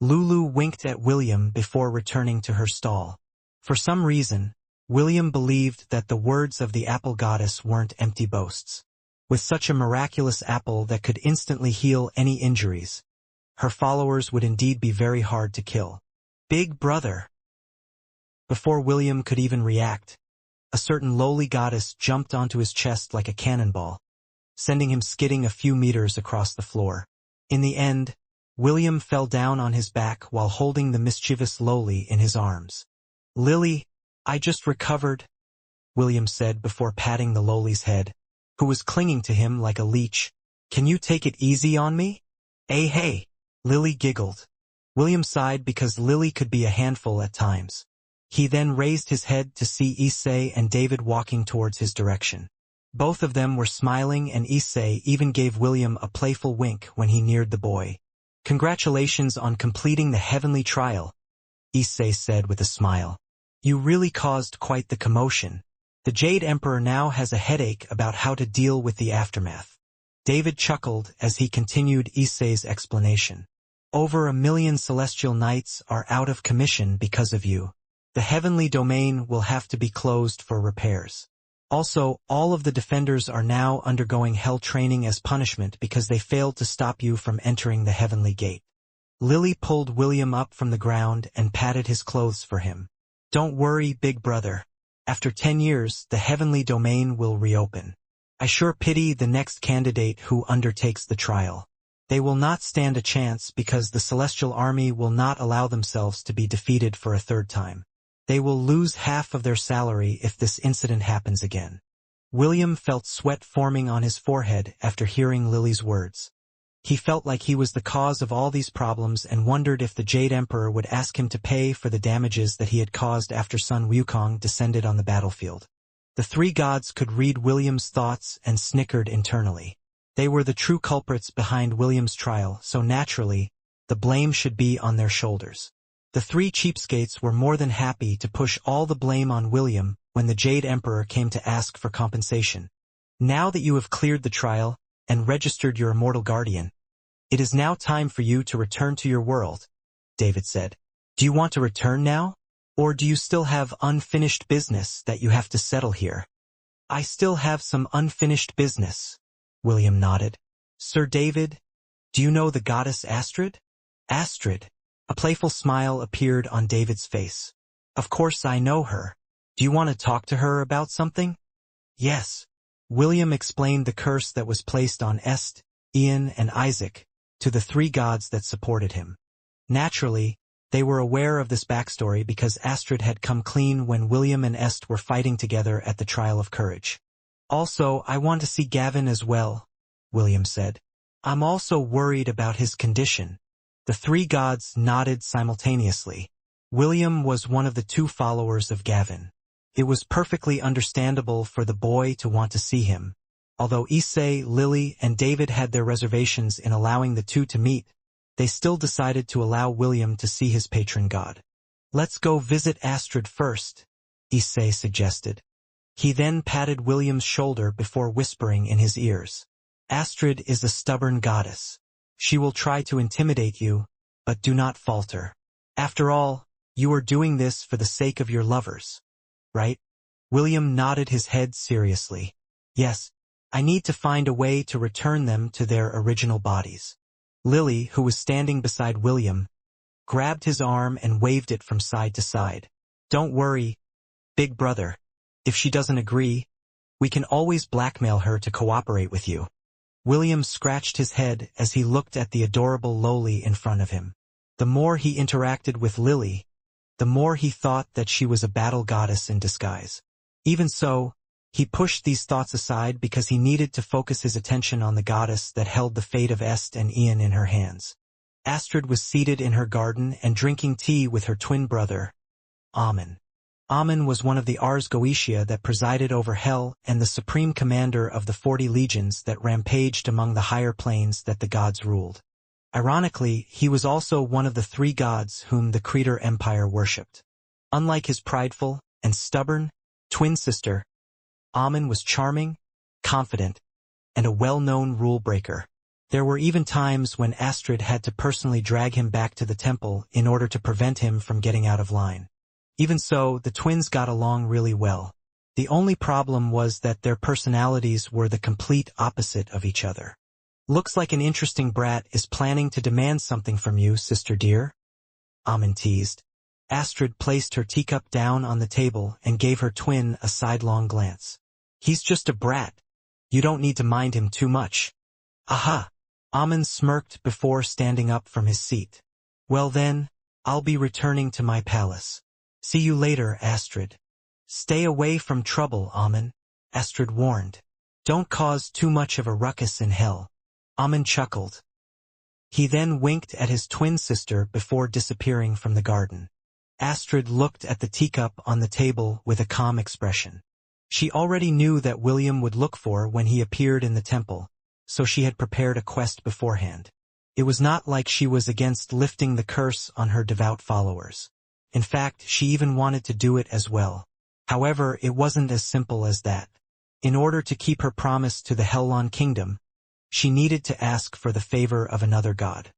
Lulu winked at William before returning to her stall. For some reason, William believed that the words of the apple goddess weren't empty boasts. With such a miraculous apple that could instantly heal any injuries, her followers would indeed be very hard to kill. "Big brother." Before William could even react, a certain lowly goddess jumped onto his chest like a cannonball, sending him skidding a few meters across the floor. In the end, William fell down on his back while holding the mischievous Lowly in his arms. "Lily, I just recovered," William said before patting the Lowly's head, who was clinging to him like a leech. "Can you take it easy on me?" Hey, Lily giggled. William sighed because Lily could be a handful at times. He then raised his head to see Issei and David walking towards his direction. Both of them were smiling, and Issei even gave William a playful wink when he neared the boy. "Congratulations on completing the heavenly trial," Issei said with a smile. "You really caused quite the commotion. The Jade Emperor now has a headache about how to deal with the aftermath." David chuckled as he continued Issei's explanation. "Over 1,000,000 celestial knights are out of commission because of you. The heavenly domain will have to be closed for repairs. Also, all of the defenders are now undergoing hell training as punishment because they failed to stop you from entering the heavenly gate." Lily pulled William up from the ground and patted his clothes for him. "Don't worry, big brother. After 10 years, the heavenly domain will reopen. I sure pity the next candidate who undertakes the trial. They will not stand a chance because the celestial army will not allow themselves to be defeated for a third time. They will lose half of their salary if this incident happens again." William felt sweat forming on his forehead after hearing Lily's words. He felt like he was the cause of all these problems and wondered if the Jade Emperor would ask him to pay for the damages that he had caused after Sun Wukong descended on the battlefield. The three gods could read William's thoughts and snickered internally. They were the true culprits behind William's trial, so naturally, the blame should be on their shoulders. The three cheapskates were more than happy to push all the blame on William when the Jade Emperor came to ask for compensation. "Now that you have cleared the trial and registered your immortal guardian, it is now time for you to return to your world," David said. "Do you want to return now? Or do you still have unfinished business that you have to settle here?" "I still have some unfinished business," William nodded. "Sir David, do you know the goddess Astrid?" "Astrid?" A playful smile appeared on David's face. "Of course I know her. Do you want to talk to her about something?" "Yes." William explained the curse that was placed on Est, Ian, and Isaac to the three gods that supported him. Naturally, they were aware of this backstory because Astrid had come clean when William and Est were fighting together at the Trial of Courage. "Also, I want to see Gavin as well," William said. "I'm also worried about his condition." The three gods nodded simultaneously. William was one of the two followers of Gavin. It was perfectly understandable for the boy to want to see him. Although Issei, Lily, and David had their reservations in allowing the two to meet, they still decided to allow William to see his patron god. "Let's go visit Astrid first," Issei suggested. He then patted William's shoulder before whispering in his ears. "Astrid is a stubborn goddess. She will try to intimidate you, but do not falter. After all, you are doing this for the sake of your lovers, right?" William nodded his head seriously. "Yes, I need to find a way to return them to their original bodies." Lily, who was standing beside William, grabbed his arm and waved it from side to side. "Don't worry, big brother. If she doesn't agree, we can always blackmail her to cooperate with you." William scratched his head as he looked at the adorable Lowly in front of him. The more he interacted with Lily, the more he thought that she was a battle goddess in disguise. Even so, he pushed these thoughts aside because he needed to focus his attention on the goddess that held the fate of Est and Ian in her hands. Astrid was seated in her garden and drinking tea with her twin brother, Amun. Amun was one of the Ars Goetia that presided over Hell and the supreme commander of the 40 legions that rampaged among the higher planes that the gods ruled. Ironically, he was also one of the 3 gods whom the Creator Empire worshipped. Unlike his prideful and stubborn twin sister, Amun was charming, confident, and a well-known rule-breaker. There were even times when Astrid had to personally drag him back to the temple in order to prevent him from getting out of line. Even so, the twins got along really well. The only problem was that their personalities were the complete opposite of each other. "Looks like an interesting brat is planning to demand something from you, sister dear," Amun teased. Astrid placed her teacup down on the table and gave her twin a sidelong glance. "He's just a brat. You don't need to mind him too much." "Aha!" Amun smirked before standing up from his seat. "Well then, I'll be returning to my palace. See you later, Astrid." "Stay away from trouble, Amun," Astrid warned. "Don't cause too much of a ruckus in hell." Amun chuckled. He then winked at his twin sister before disappearing from the garden. Astrid looked at the teacup on the table with a calm expression. She already knew that William would look for when he appeared in the temple, so she had prepared a quest beforehand. It was not like she was against lifting the curse on her devout followers. In fact, she even wanted to do it as well. However, it wasn't as simple as that. In order to keep her promise to the Hellon kingdom, she needed to ask for the favor of another god.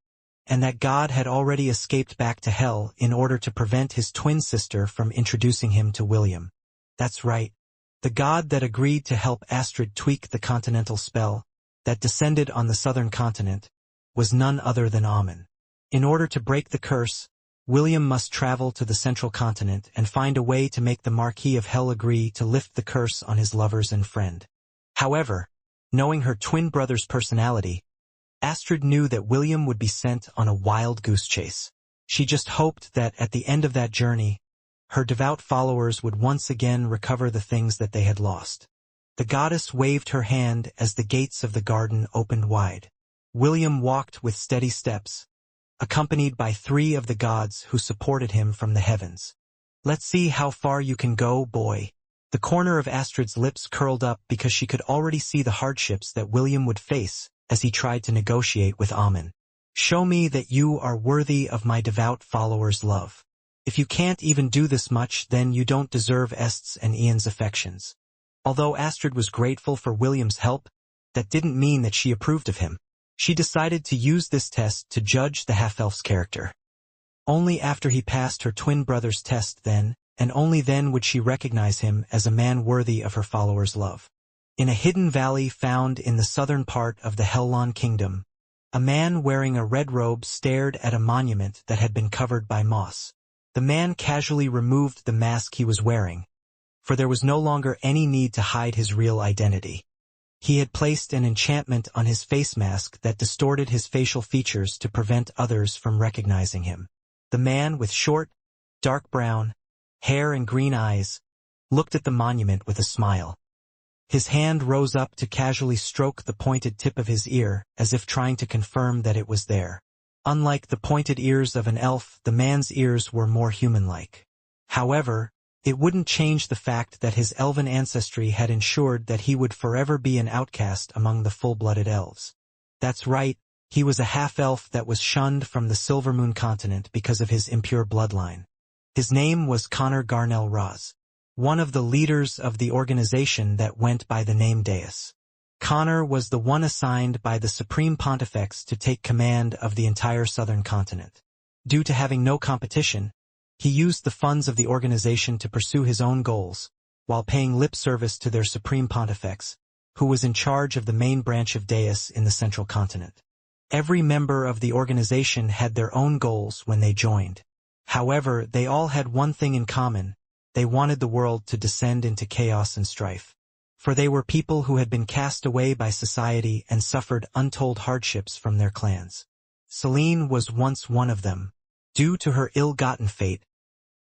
And that god had already escaped back to Hell in order to prevent his twin sister from introducing him to William. That's right. The god that agreed to help Astrid tweak the continental spell that descended on the southern continent was none other than Amun. In order to break the curse, William must travel to the central continent and find a way to make the Marquis of Hell agree to lift the curse on his lovers and friend. However, knowing her twin brother's personality, Astrid knew that William would be sent on a wild goose chase. She just hoped that at the end of that journey, her devout followers would once again recover the things that they had lost. The goddess waved her hand as the gates of the garden opened wide. William walked with steady steps, accompanied by 3 of the gods who supported him from the heavens. "Let's see how far you can go, boy." The corner of Astrid's lips curled up because she could already see the hardships that William would face as he tried to negotiate with Amun. "Show me that you are worthy of my devout followers' love. If you can't even do this much, then you don't deserve Est's and Ian's affections." Although Astrid was grateful for William's help, that didn't mean that she approved of him. She decided to use this test to judge the half-elf's character. Only after he passed her twin brother's test then, and only then would she recognize him as a man worthy of her followers' love. In a hidden valley found in the southern part of the Hellon kingdom, a man wearing a red robe stared at a monument that had been covered by moss. The man casually removed the mask he was wearing, for there was no longer any need to hide his real identity. He had placed an enchantment on his face mask that distorted his facial features to prevent others from recognizing him. The man with short, dark brown hair and green eyes looked at the monument with a smile. His hand rose up to casually stroke the pointed tip of his ear, as if trying to confirm that it was there. Unlike the pointed ears of an elf, the man's ears were more human-like. However, it wouldn't change the fact that his elven ancestry had ensured that he would forever be an outcast among the full-blooded elves. That's right, he was a half-elf that was shunned from the Silvermoon continent because of his impure bloodline. His name was Connor Garnell Raz, one of the leaders of the organization that went by the name Deus. Connor was the one assigned by the Supreme Pontifex to take command of the entire southern continent. Due to having no competition, he used the funds of the organization to pursue his own goals, while paying lip service to their Supreme Pontifex, who was in charge of the main branch of Deus in the central continent. Every member of the organization had their own goals when they joined. However, they all had one thing in common: they wanted the world to descend into chaos and strife. For they were people who had been cast away by society and suffered untold hardships from their clans. Celine was once one of them. Due to her ill-gotten fate,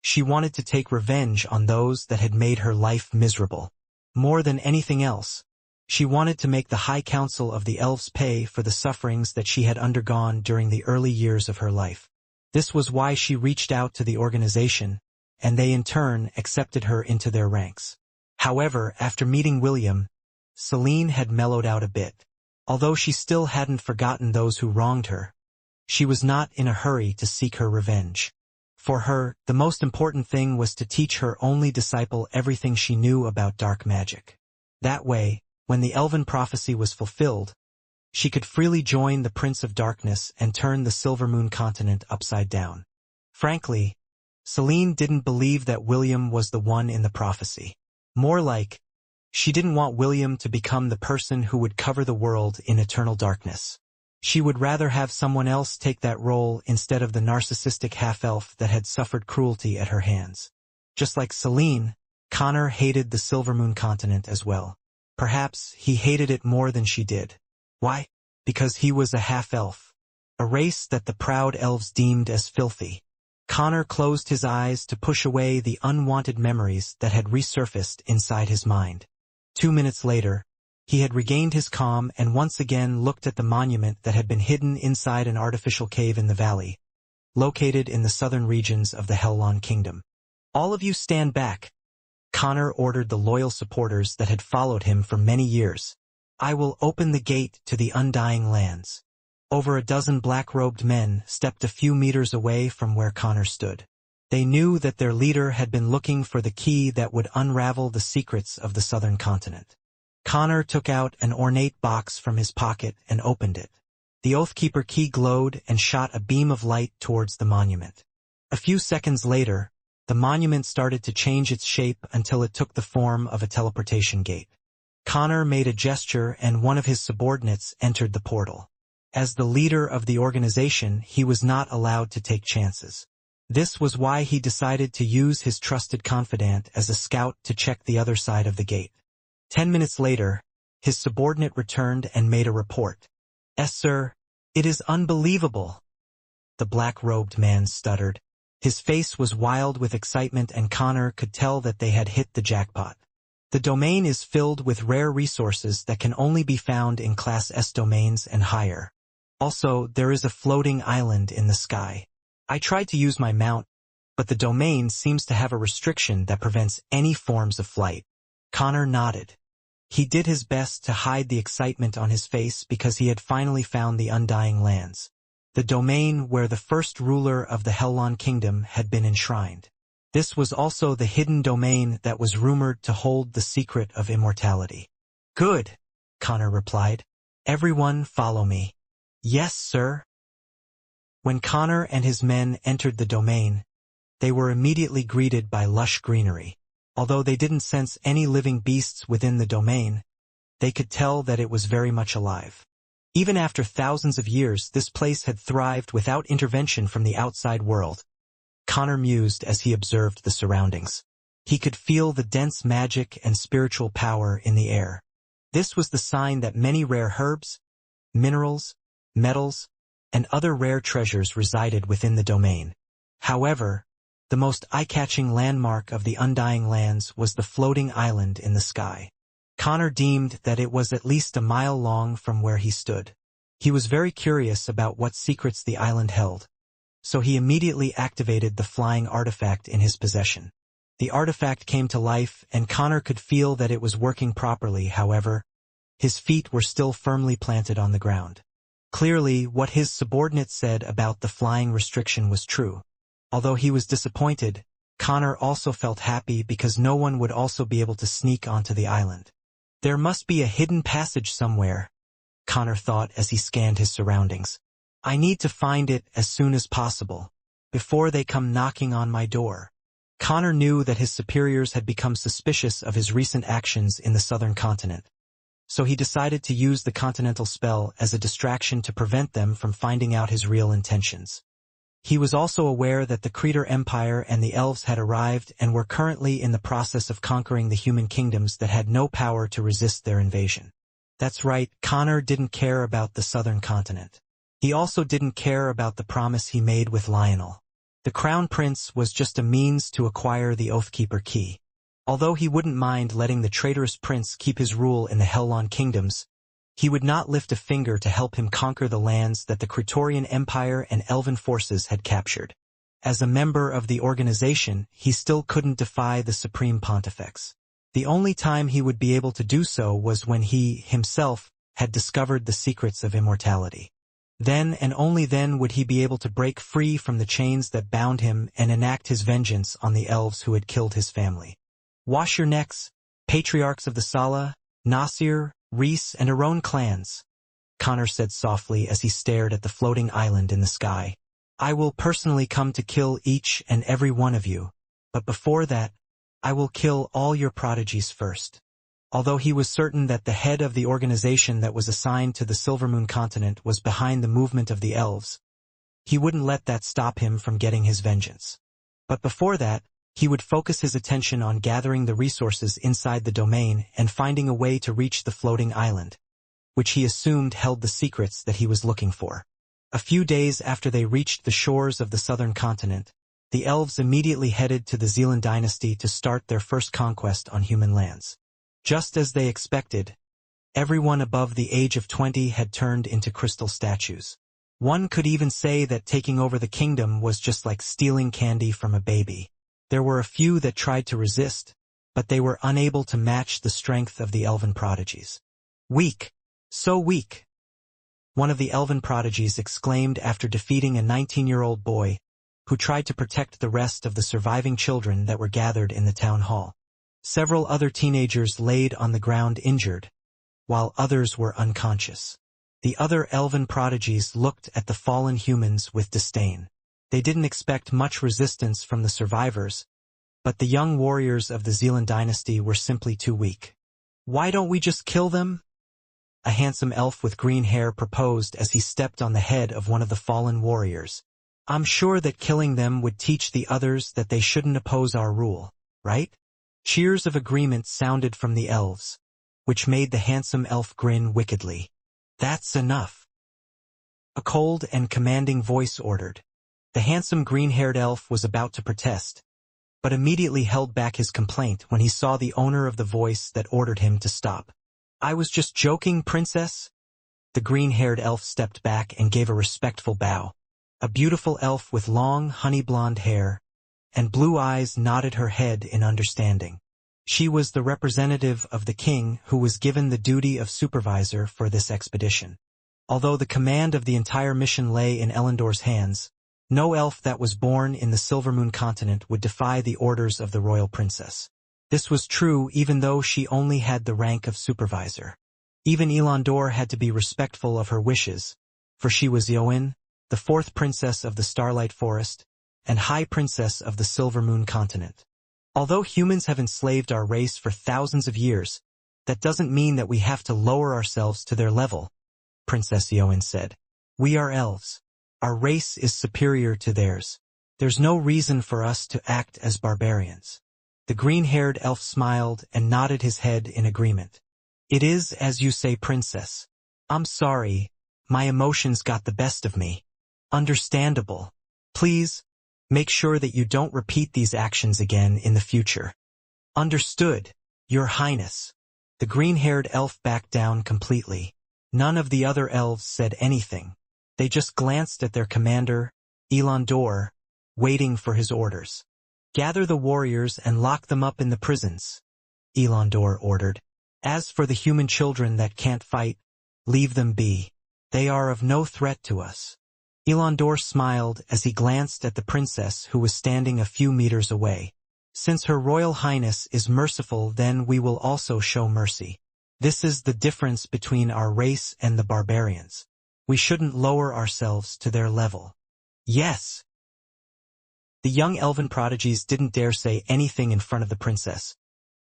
She wanted to take revenge on those that had made her life miserable. More than anything else, she wanted to make the High Council of the Elves pay for the sufferings that she had undergone during the early years of her life. This was why she reached out to the organization, and they in turn accepted her into their ranks. However, after meeting William, Celine had mellowed out a bit. Although she still hadn't forgotten those who wronged her, she was not in a hurry to seek her revenge. For her, the most important thing was to teach her only disciple everything she knew about dark magic. That way, when the elven prophecy was fulfilled, she could freely join the Prince of Darkness and turn the Silvermoon continent upside down. Frankly, Celine didn't believe that William was the one in the prophecy. More like, she didn't want William to become the person who would cover the world in eternal darkness. She would rather have someone else take that role instead of the narcissistic half-elf that had suffered cruelty at her hands. Just like Celine, Connor hated the Silvermoon continent as well. Perhaps he hated it more than she did. Why? Because he was a half-elf, a race that the proud elves deemed as filthy. Connor closed his eyes to push away the unwanted memories that had resurfaced inside his mind. 2 minutes later, he had regained his calm and once again looked at the monument that had been hidden inside an artificial cave in the valley, located in the southern regions of the Hellon Kingdom. "All of you stand back," Connor ordered the loyal supporters that had followed him for many years. "I will open the gate to the Undying Lands." Over a dozen black-robed men stepped a few meters away from where Connor stood. They knew that their leader had been looking for the key that would unravel the secrets of the southern continent. Connor took out an ornate box from his pocket and opened it. The Oathkeeper key glowed and shot a beam of light towards the monument. A few seconds later, the monument started to change its shape until it took the form of a teleportation gate. Connor made a gesture and one of his subordinates entered the portal. As the leader of the organization, he was not allowed to take chances. This was why he decided to use his trusted confidant as a scout to check the other side of the gate. 10 minutes later, his subordinate returned and made a report. "Yes, sir. It is unbelievable," the black-robed man stuttered. His face was wild with excitement and Connor could tell that they had hit the jackpot. "The domain is filled with rare resources that can only be found in Class S domains and higher. Also, there is a floating island in the sky. I tried to use my mount, but the domain seems to have a restriction that prevents any forms of flight." Connor nodded. He did his best to hide the excitement on his face because he had finally found the Undying Lands, the domain where the first ruler of the Hellon Kingdom had been enshrined. This was also the hidden domain that was rumored to hold the secret of immortality. "Good," Connor replied. "Everyone follow me." "Yes, sir." When Connor and his men entered the domain, they were immediately greeted by lush greenery. Although they didn't sense any living beasts within the domain, they could tell that it was very much alive. Even after thousands of years, this place had thrived without intervention from the outside world. Connor mused as he observed the surroundings. He could feel the dense magic and spiritual power in the air. This was the sign that many rare herbs, minerals, metals, and other rare treasures resided within the domain. However, the most eye-catching landmark of the Undying Lands was the floating island in the sky. Connor deemed that it was at least a mile long from where he stood. He was very curious about what secrets the island held, so he immediately activated the flying artifact in his possession. The artifact came to life and Connor could feel that it was working properly. However, his feet were still firmly planted on the ground. Clearly, what his subordinate said about the flying restriction was true. Although he was disappointed, Connor also felt happy because no one would also be able to sneak onto the island. There must be a hidden passage somewhere, Connor thought as he scanned his surroundings. I need to find it as soon as possible, before they come knocking on my door. Connor knew that his superiors had become suspicious of his recent actions in the southern continent, so he decided to use the continental spell as a distraction to prevent them from finding out his real intentions. He was also aware that the Creator Empire and the elves had arrived and were currently in the process of conquering the human kingdoms that had no power to resist their invasion. That's right, Connor didn't care about the southern continent. He also didn't care about the promise he made with Lionel. The Crown Prince was just a means to acquire the Oathkeeper key. Although he wouldn't mind letting the traitorous prince keep his rule in the Hellon kingdoms, he would not lift a finger to help him conquer the lands that the Praetorian Empire and Elven forces had captured. As a member of the organization, he still couldn't defy the Supreme Pontifex. The only time he would be able to do so was when he, himself, had discovered the secrets of immortality. Then and only then would he be able to break free from the chains that bound him and enact his vengeance on the elves who had killed his family. Wash your necks, patriarchs of the Sala, Nasir, Reese, and Aron clans, Connor said softly as he stared at the floating island in the sky. I will personally come to kill each and every one of you, but before that, I will kill all your prodigies first. Although he was certain that the head of the organization that was assigned to the Silvermoon continent was behind the movement of the elves, he wouldn't let that stop him from getting his vengeance. But before that, he would focus his attention on gathering the resources inside the domain and finding a way to reach the floating island, which he assumed held the secrets that he was looking for. A few days after they reached the shores of the southern continent, the elves immediately headed to the Zealand dynasty to start their first conquest on human lands. Just as they expected, everyone above the age of 20 had turned into crystal statues. One could even say that taking over the kingdom was just like stealing candy from a baby. There were a few that tried to resist, but they were unable to match the strength of the elven prodigies. Weak! So weak! One of the elven prodigies exclaimed after defeating a 19-year-old boy who tried to protect the rest of the surviving children that were gathered in the town hall. Several other teenagers laid on the ground injured, while others were unconscious. The other elven prodigies looked at the fallen humans with disdain. They didn't expect much resistance from the survivors, but the young warriors of the Zealand dynasty were simply too weak. Why don't we just kill them? A handsome elf with green hair proposed as he stepped on the head of one of the fallen warriors. I'm sure that killing them would teach the others that they shouldn't oppose our rule, right? Cheers of agreement sounded from the elves, which made the handsome elf grin wickedly. That's enough. A cold and commanding voice ordered. The handsome green-haired elf was about to protest, but immediately held back his complaint when he saw the owner of the voice that ordered him to stop. I was just joking, princess. The green-haired elf stepped back and gave a respectful bow. A beautiful elf with long, honey-blonde hair and blue eyes nodded her head in understanding. She was the representative of the king who was given the duty of supervisor for this expedition. Although the command of the entire mission lay in Elendor's hands, no elf that was born in the Silvermoon continent would defy the orders of the royal princess. This was true even though she only had the rank of supervisor. Even Elandor had to be respectful of her wishes, for she was Yoin, the fourth princess of the Starlight Forest, and High Princess of the Silvermoon continent. Although humans have enslaved our race for thousands of years, that doesn't mean that we have to lower ourselves to their level, Princess Yoin said. We are elves. Our race is superior to theirs. There's no reason for us to act as barbarians. The green-haired elf smiled and nodded his head in agreement. It is as you say, princess. I'm sorry, my emotions got the best of me. Understandable. Please, make sure that you don't repeat these actions again in the future. Understood, Your Highness. The green-haired elf backed down completely. None of the other elves said anything. They just glanced at their commander, Elandor, waiting for his orders. Gather the warriors and lock them up in the prisons, Elandor ordered. As for the human children that can't fight, leave them be. They are of no threat to us. Elandor smiled as he glanced at the princess who was standing a few meters away. Since Her Royal Highness is merciful, then we will also show mercy. This is the difference between our race and the barbarians. We shouldn't lower ourselves to their level. Yes. The young elven prodigies didn't dare say anything in front of the princess,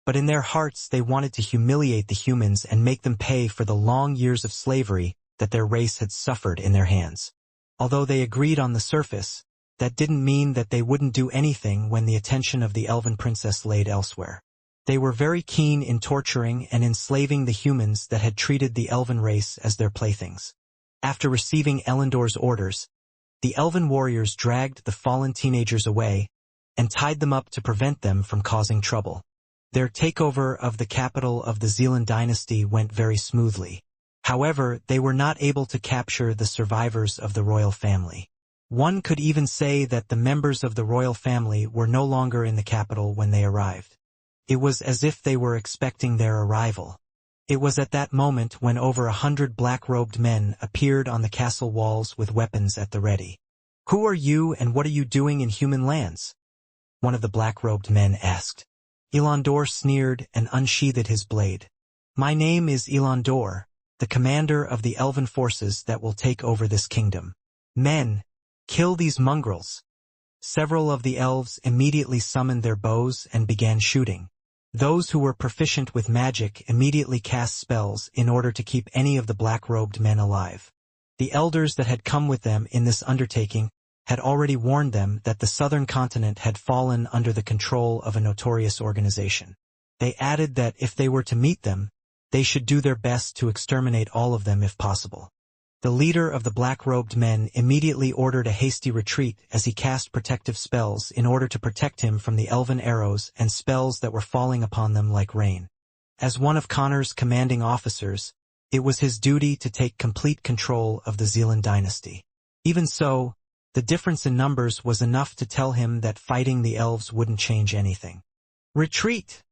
but in their hearts they wanted to humiliate the humans and make them pay for the long years of slavery that their race had suffered in their hands. Although they agreed on the surface, that didn't mean that they wouldn't do anything when the attention of the elven princess laid elsewhere. They were very keen in torturing and enslaving the humans that had treated the elven race as their playthings. After receiving Elendor's orders, The elven warriors dragged the fallen teenagers away and tied them up to prevent them from causing trouble. Their takeover of the capital of the Zealand dynasty went very smoothly. However, they were not able to capture the survivors of the royal family. One could even say that the members of the royal family were no longer in the capital when they arrived. It was as if they were expecting their arrival. It was at that moment when over 100 black-robed men appeared on the castle walls with weapons at the ready. "Who are you and what are you doing in human lands?" one of the black-robed men asked. Elandor sneered and unsheathed his blade. "My name is Elandor, the commander of the elven forces that will take over this kingdom. Men, kill these mongrels." Several of the elves immediately summoned their bows and began shooting. Those who were proficient with magic immediately cast spells in order to keep any of the black-robed men alive. The elders that had come with them in this undertaking had already warned them that the southern continent had fallen under the control of a notorious organization. They added that if they were to meet them, they should do their best to exterminate all of them if possible. The leader of the black-robed men immediately ordered a hasty retreat as he cast protective spells in order to protect him from the elven arrows and spells that were falling upon them like rain. As one of Connor's commanding officers, it was his duty to take complete control of the Zealand dynasty. Even so, the difference in numbers was enough to tell him that fighting the elves wouldn't change anything. "Retreat!"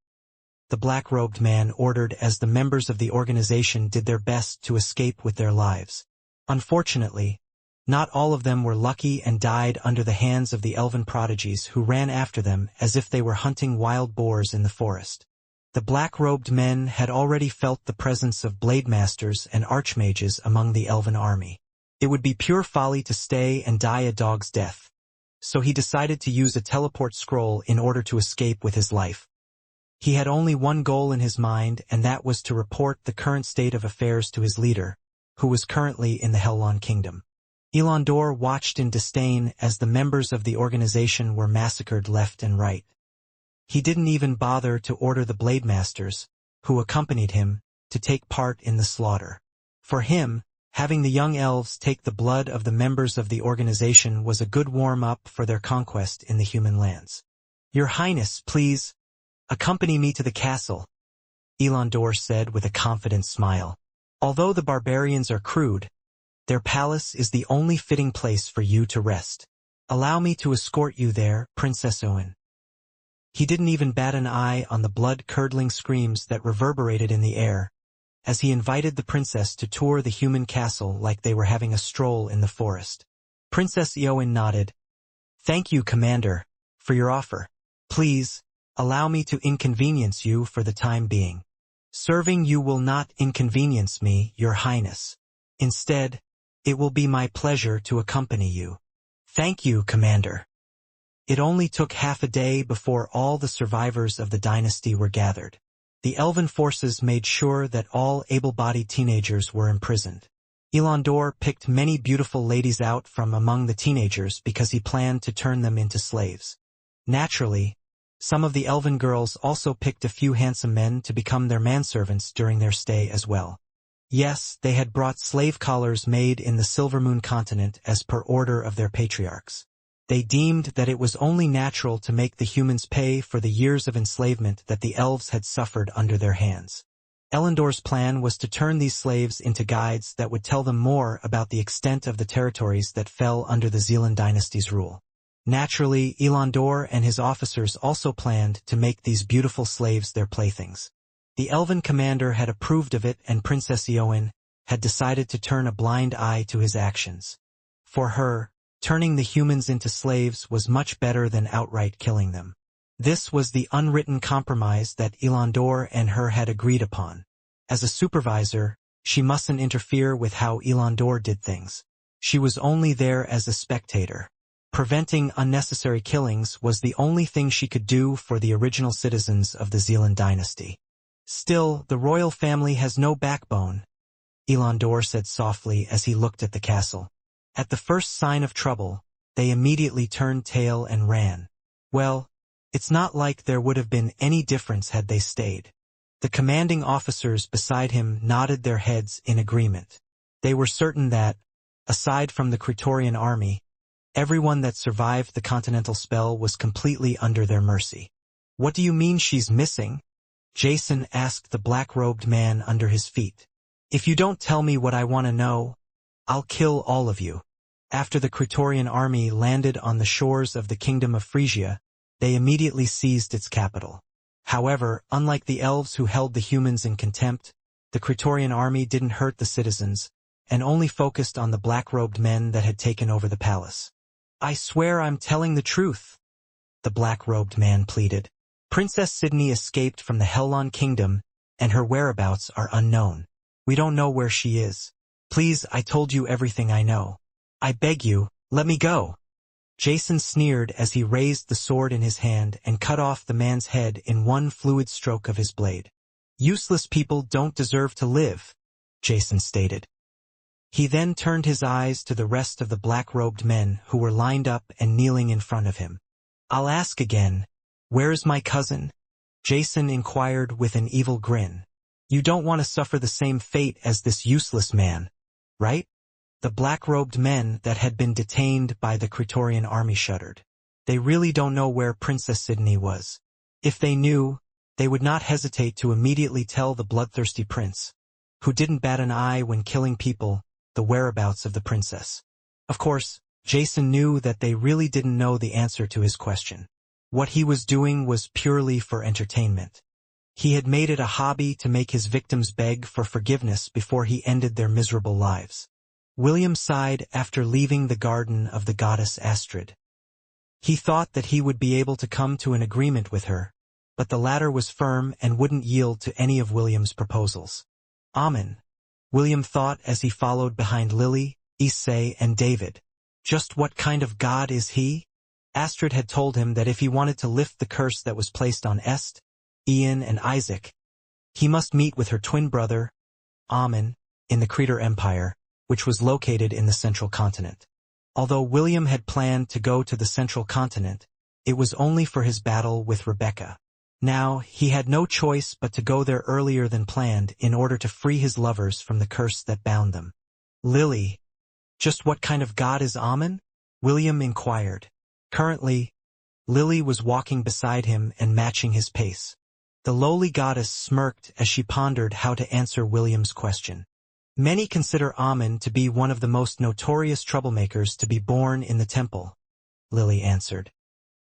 the black-robed man ordered as the members of the organization did their best to escape with their lives. Unfortunately, not all of them were lucky and died under the hands of the elven prodigies who ran after them as if they were hunting wild boars in the forest. The black-robed men had already felt the presence of blade masters and archmages among the elven army. It would be pure folly to stay and die a dog's death, so he decided to use a teleport scroll in order to escape with his life. He had only one goal in his mind, and that was to report the current state of affairs to his leader, who was currently in the Hellon Kingdom. Elandor watched in disdain as the members of the organization were massacred left and right. He didn't even bother to order the blade masters, who accompanied him, to take part in the slaughter. For him, having the young elves take the blood of the members of the organization was a good warm-up for their conquest in the human lands. "Your Highness, please, accompany me to the castle," Elandor said with a confident smile. "Although the barbarians are crude, their palace is the only fitting place for you to rest. Allow me to escort you there, Princess Owen." He didn't even bat an eye on the blood-curdling screams that reverberated in the air, as he invited the princess to tour the human castle like they were having a stroll in the forest. Princess Eowyn nodded. "Thank you, Commander, for your offer. Please, allow me to inconvenience you for the time being." "Serving you will not inconvenience me, Your Highness. Instead, it will be my pleasure to accompany you." "Thank you, Commander." It only took half a day before all the survivors of the dynasty were gathered. The elven forces made sure that all able-bodied teenagers were imprisoned. Elandor picked many beautiful ladies out from among the teenagers because he planned to turn them into slaves. Naturally, some of the elven girls also picked a few handsome men to become their manservants during their stay as well. Yes, they had brought slave collars made in the Silvermoon continent as per order of their patriarchs. They deemed that it was only natural to make the humans pay for the years of enslavement that the elves had suffered under their hands. Elandor's plan was to turn these slaves into guides that would tell them more about the extent of the territories that fell under the Zealand dynasty's rule. Naturally, Elandor and his officers also planned to make these beautiful slaves their playthings. The elven commander had approved of it, and Princess Eowyn had decided to turn a blind eye to his actions. For her, turning the humans into slaves was much better than outright killing them. This was the unwritten compromise that Elandor and her had agreed upon. As a supervisor, she mustn't interfere with how Elandor did things. She was only there as a spectator. Preventing unnecessary killings was the only thing she could do for the original citizens of the Zealand dynasty. "Still, the royal family has no backbone," Elandor said softly as he looked at the castle. At the first sign of trouble, they immediately turned tail and ran. Well, it's not like there would have been any difference had they stayed. The commanding officers beside him nodded their heads in agreement. They were certain that, aside from the Praetorian army, Everyone that survived the continental spell was completely under their mercy. What do you mean she's missing? Jason asked the black-robed man under his feet. If you don't tell me what I want to know, I'll kill all of you. After the Praetorian army landed on the shores of the Kingdom of Phrygia, they immediately seized its capital. However, unlike the elves who held the humans in contempt, the Praetorian army didn't hurt the citizens, and only focused on the black-robed men that had taken over the palace. I swear I'm telling the truth, the black-robed man pleaded. Princess Sydney escaped from the Hellon Kingdom, and her whereabouts are unknown. We don't know where she is. Please, I told you everything I know. I beg you, let me go. Jason sneered as he raised the sword in his hand and cut off the man's head in one fluid stroke of his blade. Useless people don't deserve to live, Jason stated. He then turned his eyes to the rest of the black-robed men who were lined up and kneeling in front of him. I'll ask again, where's my cousin? Jason inquired with an evil grin. You don't want to suffer the same fate as this useless man, right? The black-robed men that had been detained by the Praetorian army shuddered. They really don't know where Princess Sydney was. If they knew, they would not hesitate to immediately tell the bloodthirsty prince, who didn't bat an eye when killing people, the whereabouts of the princess. Of course, Jason knew that they really didn't know the answer to his question. What he was doing was purely for entertainment. He had made it a hobby to make his victims beg for forgiveness before he ended their miserable lives. William sighed after leaving the garden of the goddess Astrid. He thought that he would be able to come to an agreement with her, but the latter was firm and wouldn't yield to any of William's proposals. Amen, William thought as he followed behind Lily, Issei, and David. Just what kind of god is he? Astrid had told him that if he wanted to lift the curse that was placed on Est, Ian, and Isaac, he must meet with her twin brother, Amen, in the Creator Empire, which was located in the central continent. Although William had planned to go to the central continent, it was only for his battle with Rebecca. Now, he had no choice but to go there earlier than planned in order to free his lovers from the curse that bound them. Lily, just what kind of god is Amen? William inquired. Currently, Lily was walking beside him and matching his pace. The lowly goddess smirked as she pondered how to answer William's question. Many consider Amen to be one of the most notorious troublemakers to be born in the temple, Lily answered.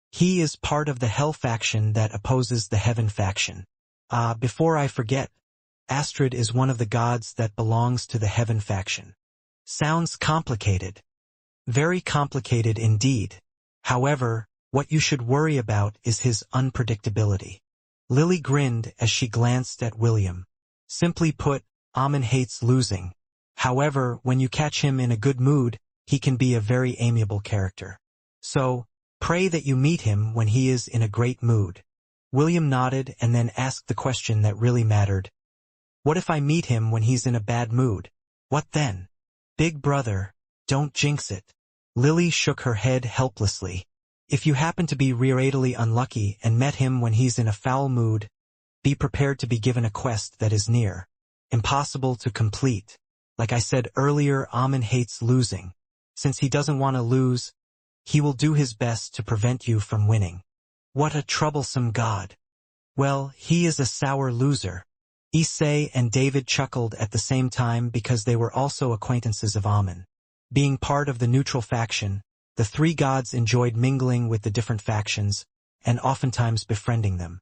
He is part of the Hell faction that opposes the Heaven faction. Before I forget, Astrid is one of the gods that belongs to the Heaven faction. Sounds complicated. Very complicated indeed. However, what you should worry about is his unpredictability. Lily grinned as she glanced at William. Simply put, Amen hates losing. However, when you catch him in a good mood, he can be a very amiable character. So, pray that you meet him when he is in a great mood. William nodded and then asked the question that really mattered. What if I meet him when he's in a bad mood? What then? Big brother, don't jinx it. Lily shook her head helplessly. If you happen to be really unlucky and met him when he's in a foul mood, be prepared to be given a quest that is near impossible to complete. Like I said earlier, Amen hates losing. Since he doesn't want to lose, he will do his best to prevent you from winning. What a troublesome god. Well, he is a sour loser. Issei and David chuckled at the same time because they were also acquaintances of Amen. Being part of the neutral faction, the three gods enjoyed mingling with the different factions, and oftentimes befriending them.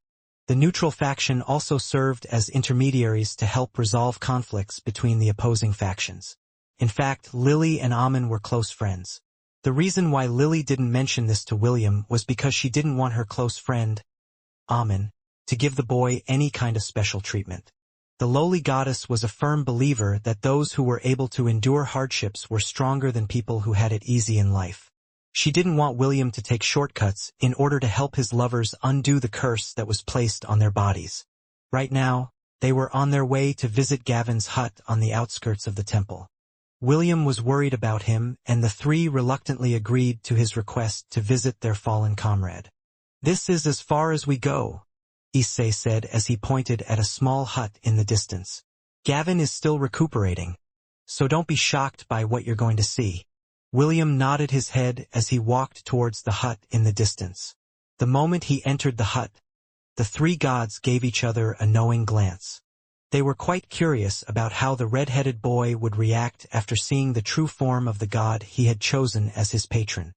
The neutral faction also served as intermediaries to help resolve conflicts between the opposing factions. In fact, Lily and Amen were close friends. The reason why Lily didn't mention this to William was because she didn't want her close friend, Amen, to give the boy any kind of special treatment. The lowly goddess was a firm believer that those who were able to endure hardships were stronger than people who had it easy in life. She didn't want William to take shortcuts in order to help his lovers undo the curse that was placed on their bodies. Right now, they were on their way to visit Gavin's hut on the outskirts of the temple. William was worried about him, and the three reluctantly agreed to his request to visit their fallen comrade. This is as far as we go, Issei said as he pointed at a small hut in the distance. Gavin is still recuperating, so don't be shocked by what you're going to see. William nodded his head as he walked towards the hut in the distance. The moment he entered the hut, the three gods gave each other a knowing glance. They were quite curious about how the red-headed boy would react after seeing the true form of the god he had chosen as his patron.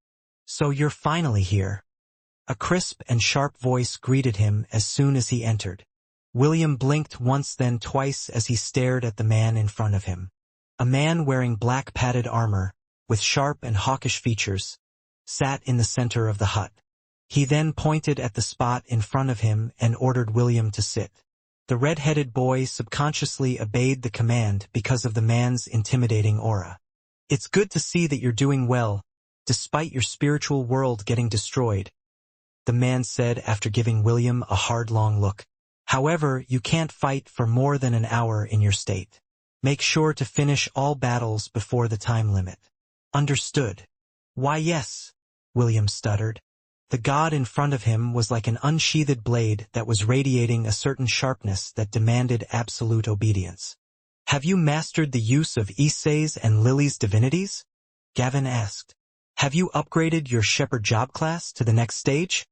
"So you're finally here." A crisp and sharp voice greeted him as soon as he entered. William blinked once then twice as he stared at the man in front of him. A man wearing black padded armor, with sharp and hawkish features, sat in the center of the hut. He then pointed at the spot in front of him and ordered William to sit. The red-headed boy subconsciously obeyed the command because of the man's intimidating aura. "It's good to see that you're doing well, despite your spiritual world getting destroyed," the man said after giving William a hard long look. "However, you can't fight for more than an hour in your state. Make sure to finish all battles before the time limit." "Understood." "Why yes," William stuttered. The god in front of him was like an unsheathed blade that was radiating a certain sharpness that demanded absolute obedience. "Have you mastered the use of Issei's and Lily's divinities?" Gavin asked. "Have you upgraded your shepherd job class to the next stage?"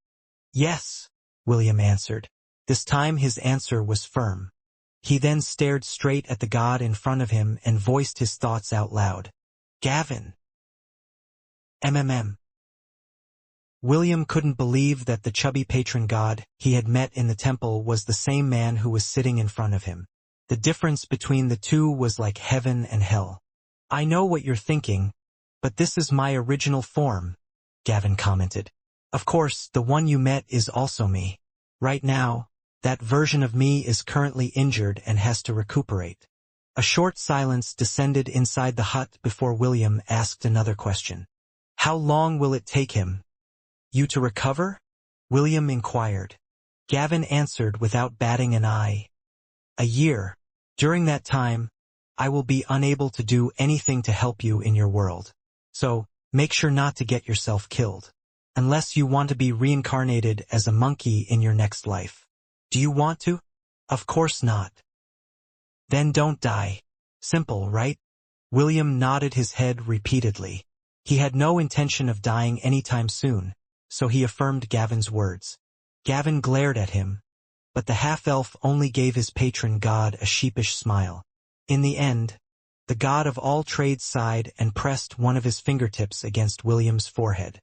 "Yes," William answered. This time his answer was firm. He then stared straight at the god in front of him and voiced his thoughts out loud. "Gavin. MMM." William couldn't believe that the chubby patron god he had met in the temple was the same man who was sitting in front of him. The difference between the two was like heaven and hell. "I know what you're thinking, but this is my original form," Gavin commented. "Of course, the one you met is also me. Right now, that version of me is currently injured and has to recuperate." A short silence descended inside the hut before William asked another question. "How long will it take him? You to recover?" William inquired. Gavin answered without batting an eye. "A year. During that time, I will be unable to do anything to help you in your world. So, make sure not to get yourself killed. Unless you want to be reincarnated as a monkey in your next life. Do you want to?" "Of course not." "Then don't die. Simple, right?" William nodded his head repeatedly. He had no intention of dying anytime soon, so he affirmed Gavin's words. Gavin glared at him, but the half-elf only gave his patron god a sheepish smile. In the end, the god of all trades sighed and pressed one of his fingertips against William's forehead.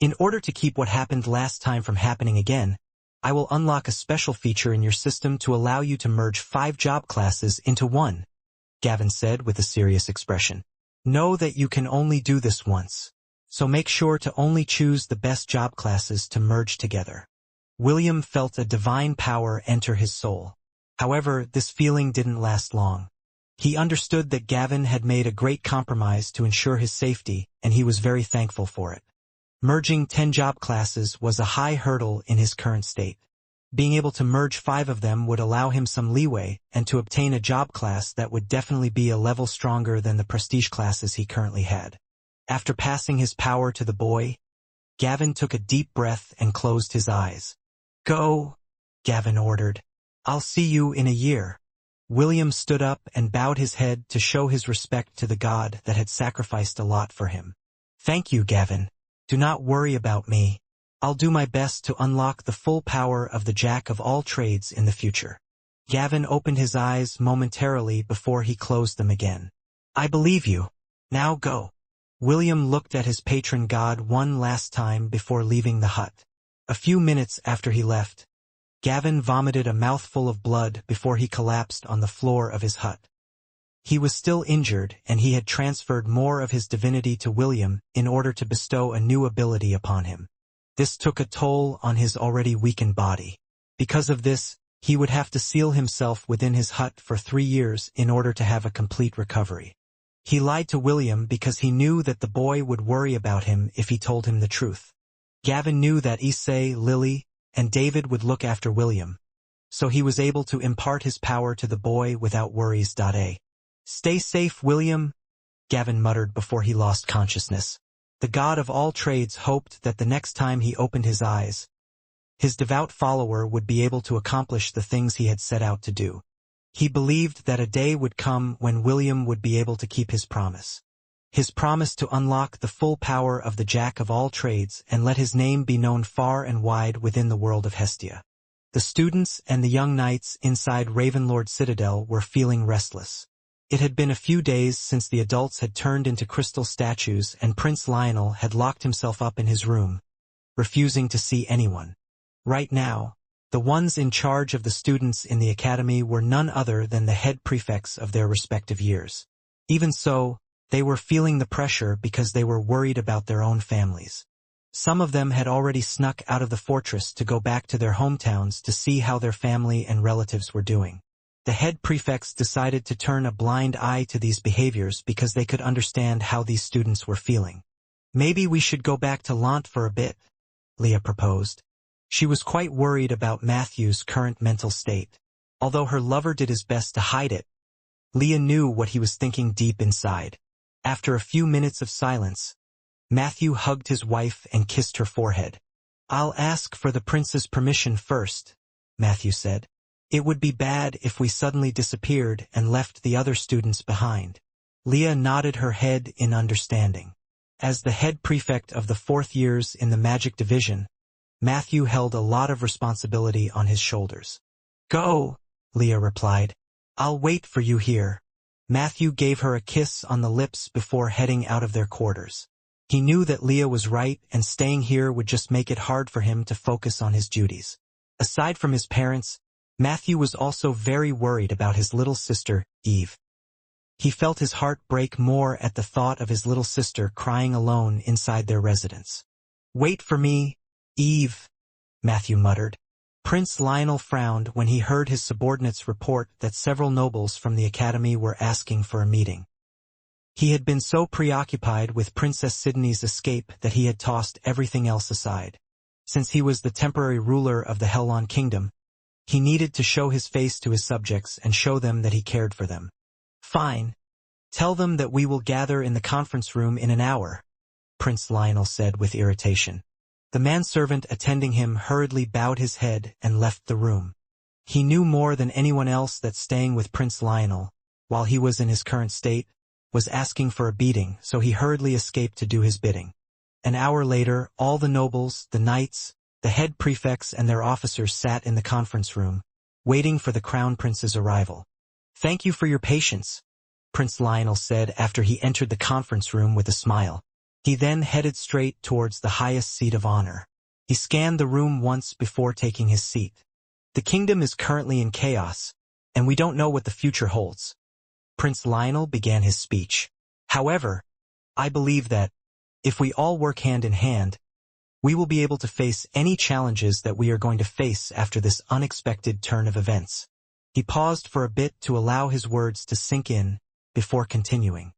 "In order to keep what happened last time from happening again, I will unlock a special feature in your system to allow you to merge 5 job classes into one," Gavin said with a serious expression. "Know that you can only do this once. So make sure to only choose the best job classes to merge together." William felt a divine power enter his soul. However, this feeling didn't last long. He understood that Gavin had made a great compromise to ensure his safety, and he was very thankful for it. Merging 10 job classes was a high hurdle in his current state. Being able to merge 5 of them would allow him some leeway and to obtain a job class that would definitely be a level stronger than the prestige classes he currently had. After passing his power to the boy, Gavin took a deep breath and closed his eyes. "Go," Gavin ordered. "I'll see you in a year." William stood up and bowed his head to show his respect to the god that had sacrificed a lot for him. "Thank you, Gavin. Do not worry about me. I'll do my best to unlock the full power of the Jack of all trades in the future." Gavin opened his eyes momentarily before he closed them again. "I believe you. Now go." William looked at his patron god one last time before leaving the hut. A few minutes after he left, Gavin vomited a mouthful of blood before he collapsed on the floor of his hut. He was still injured, and he had transferred more of his divinity to William in order to bestow a new ability upon him. This took a toll on his already weakened body. Because of this, he would have to seal himself within his hut for 3 years in order to have a complete recovery. He lied to William because he knew that the boy would worry about him if he told him the truth. Gavin knew that Issei, Lily, and David would look after William, so he was able to impart his power to the boy without worries. "Stay safe, William," Gavin muttered before he lost consciousness. The god of all trades hoped that the next time he opened his eyes, his devout follower would be able to accomplish the things he had set out to do. He believed that a day would come when William would be able to keep his promise. his promise to unlock the full power of the Jack of all trades and let his name be known far and wide within the world of Hestia. The students and the young knights inside Ravenlord Citadel were feeling restless. It had been a few days since the adults had turned into crystal statues and Prince Lionel had locked himself up in his room, refusing to see anyone. Right now, the ones in charge of the students in the academy were none other than the head prefects of their respective years. Even so, they were feeling the pressure because they were worried about their own families. Some of them had already snuck out of the fortress to go back to their hometowns to see how their family and relatives were doing. The head prefects decided to turn a blind eye to these behaviors because they could understand how these students were feeling. "Maybe we should go back to Lant for a bit," Leah proposed. She was quite worried about Matthew's current mental state. Although her lover did his best to hide it, Leah knew what he was thinking deep inside. After a few minutes of silence, Matthew hugged his wife and kissed her forehead. "I'll ask for the prince's permission first," Matthew said. "It would be bad if we suddenly disappeared and left the other students behind." Leah nodded her head in understanding. As the head prefect of the 4th years in the magic division, Matthew held a lot of responsibility on his shoulders. "Go," Leah replied. "I'll wait for you here." Matthew gave her a kiss on the lips before heading out of their quarters. He knew that Leah was right and staying here would just make it hard for him to focus on his duties. Aside from his parents, Matthew was also very worried about his little sister, Eve. He felt his heart break more at the thought of his little sister crying alone inside their residence. "Wait for me, Eve," Matthew muttered. Prince Lionel frowned when he heard his subordinates report that several nobles from the academy were asking for a meeting. He had been so preoccupied with Princess Sidney's escape that he had tossed everything else aside. Since he was the temporary ruler of the Helon Kingdom, he needed to show his face to his subjects and show them that he cared for them. "Fine. Tell them that we will gather in the conference room in an hour," Prince Lionel said with irritation. The manservant attending him hurriedly bowed his head and left the room. He knew more than anyone else that staying with Prince Lionel, while he was in his current state, was asking for a beating, so he hurriedly escaped to do his bidding. An hour later, all the nobles, the knights, the head prefects and their officers sat in the conference room, waiting for the crown prince's arrival. "Thank you for your patience," Prince Lionel said after he entered the conference room with a smile. He then headed straight towards the highest seat of honor. He scanned the room once before taking his seat. "The kingdom is currently in chaos, and we don't know what the future holds." Prince Lionel began his speech. "However, I believe that, if we all work hand in hand, we will be able to face any challenges that we are going to face after this unexpected turn of events." He paused for a bit to allow his words to sink in, before continuing.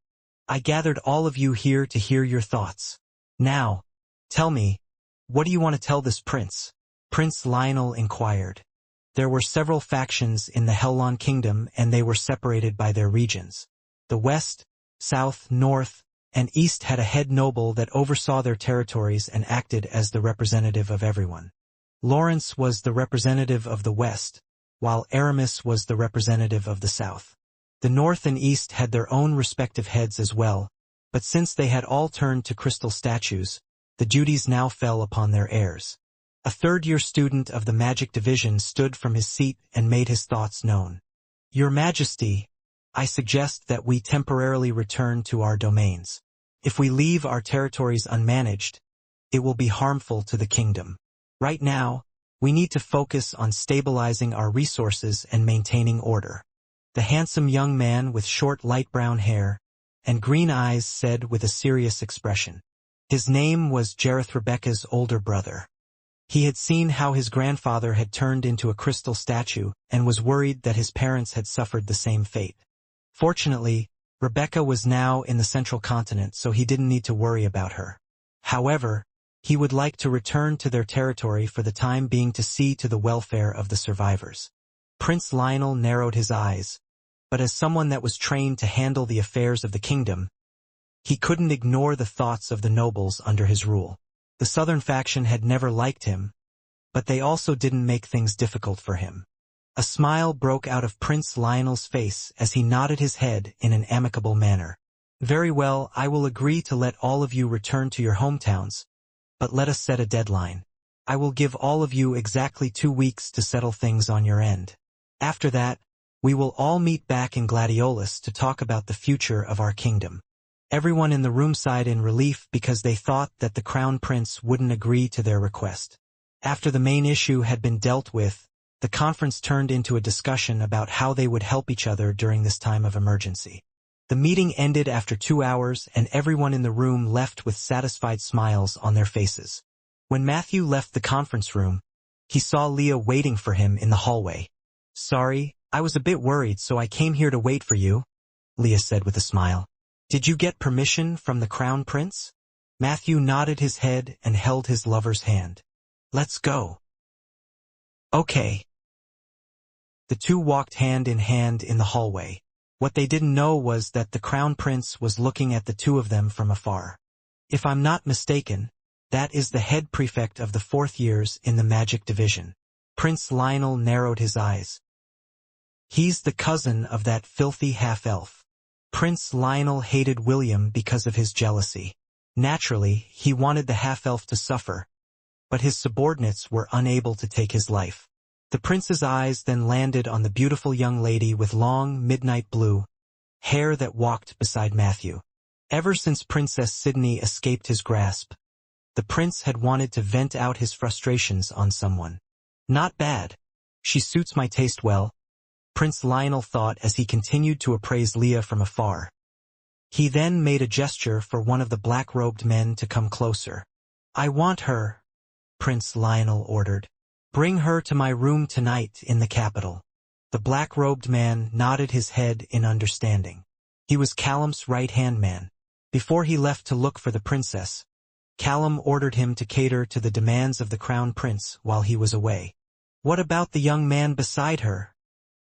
"I gathered all of you here to hear your thoughts. Now, tell me, what do you want to tell this prince?" Prince Lionel inquired. There were several factions in the Helon Kingdom and they were separated by their regions. The West, South, North, and East had a head noble that oversaw their territories and acted as the representative of everyone. Lawrence was the representative of the West, while Aramis was the representative of the South. The North and East had their own respective heads as well, but since they had all turned to crystal statues, the duties now fell upon their heirs. A 3rd-year student of the Magic Division stood from his seat and made his thoughts known. "Your Majesty, I suggest that we temporarily return to our domains. If we leave our territories unmanaged, it will be harmful to the kingdom. Right now, we need to focus on stabilizing our resources and maintaining order." The handsome young man with short light brown hair and green eyes said with a serious expression. His name was Jareth Rebecca's older brother. He had seen how his grandfather had turned into a crystal statue and was worried that his parents had suffered the same fate. Fortunately, Rebecca was now in the central continent, so he didn't need to worry about her. However, he would like to return to their territory for the time being to see to the welfare of the survivors. Prince Lionel narrowed his eyes, but as someone that was trained to handle the affairs of the kingdom, he couldn't ignore the thoughts of the nobles under his rule. The southern faction had never liked him, but they also didn't make things difficult for him. A smile broke out of Prince Lionel's face as he nodded his head in an amicable manner. Very well, I will agree to let all of you return to your hometowns, but let us set a deadline. I will give all of you exactly 2 weeks to settle things on your end. After that, we will all meet back in Gladiolus to talk about the future of our kingdom. Everyone in the room sighed in relief because they thought that the Crown Prince wouldn't agree to their request. After the main issue had been dealt with, the conference turned into a discussion about how they would help each other during this time of emergency. The meeting ended after 2 hours and everyone in the room left with satisfied smiles on their faces. When Matthew left the conference room, he saw Leah waiting for him in the hallway. "Sorry, I was a bit worried, so I came here to wait for you," Leah said with a smile. "Did you get permission from the Crown Prince?" Matthew nodded his head and held his lover's hand. "Let's go." "Okay." The two walked hand in hand in the hallway. What they didn't know was that the Crown Prince was looking at the two of them from afar. If I'm not mistaken, that is the head prefect of the 4th years in the Magic Division. Prince Lionel narrowed his eyes. He's the cousin of that filthy half-elf. Prince Lionel hated William because of his jealousy. Naturally, he wanted the half-elf to suffer, but his subordinates were unable to take his life. The prince's eyes then landed on the beautiful young lady with long, midnight blue hair that walked beside Matthew. Ever since Princess Sydney escaped his grasp, the prince had wanted to vent out his frustrations on someone. "Not bad. She suits my taste well," Prince Lionel thought as he continued to appraise Leah from afar. He then made a gesture for one of the black-robed men to come closer. "I want her," Prince Lionel ordered. "Bring her to my room tonight in the capital." The black-robed man nodded his head in understanding. He was Callum's right-hand man. Before he left to look for the princess, Callum ordered him to cater to the demands of the Crown Prince while he was away. "What about the young man beside her?"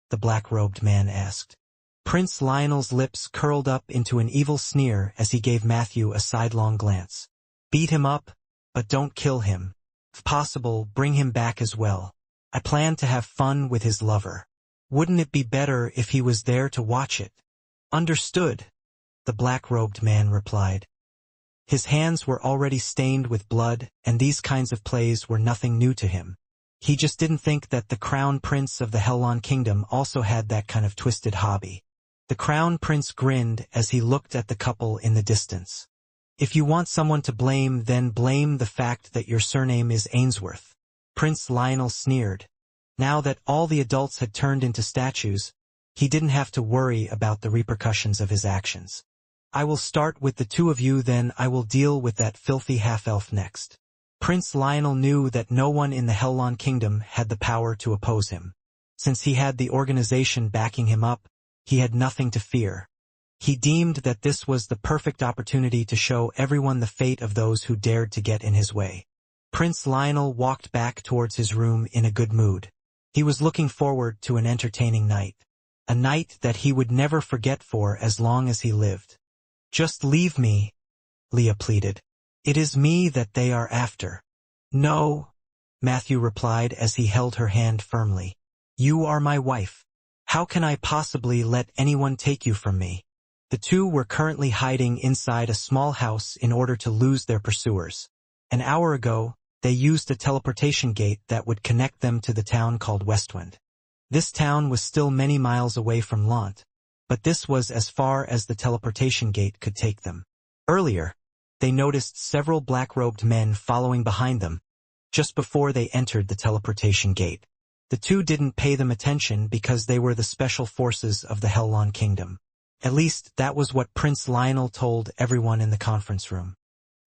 the black-robed man asked. Prince Lionel's lips curled up into an evil sneer as he gave Matthew a sidelong glance. "Beat him up, but don't kill him. If possible, bring him back as well. I plan to have fun with his lover. Wouldn't it be better if he was there to watch it?" "Understood," the black-robed man replied. His hands were already stained with blood, and these kinds of plays were nothing new to him. He just didn't think that the Crown Prince of the Hellon Kingdom also had that kind of twisted hobby. The Crown Prince grinned as he looked at the couple in the distance. "If you want someone to blame, then blame the fact that your surname is Ainsworth," Prince Lionel sneered. Now that all the adults had turned into statues, he didn't have to worry about the repercussions of his actions. "I will start with the two of you, then I will deal with that filthy half-elf next." Prince Lionel knew that no one in the Hellon Kingdom had the power to oppose him. Since he had the organization backing him up, he had nothing to fear. He deemed that this was the perfect opportunity to show everyone the fate of those who dared to get in his way. Prince Lionel walked back towards his room in a good mood. He was looking forward to an entertaining night. A night that he would never forget for as long as he lived. "Just leave me," Leah pleaded. "It is me that they are after." "No," Matthew replied as he held her hand firmly. "You are my wife. How can I possibly let anyone take you from me?" The two were currently hiding inside a small house in order to lose their pursuers. An hour ago, they used a teleportation gate that would connect them to the town called Westwind. This town was still many miles away from Lant, but this was as far as the teleportation gate could take them. Earlier, they noticed several black-robed men following behind them, just before they entered the teleportation gate. The two didn't pay them attention because they were the special forces of the Hellon Kingdom. At least, that was what Prince Lionel told everyone in the conference room.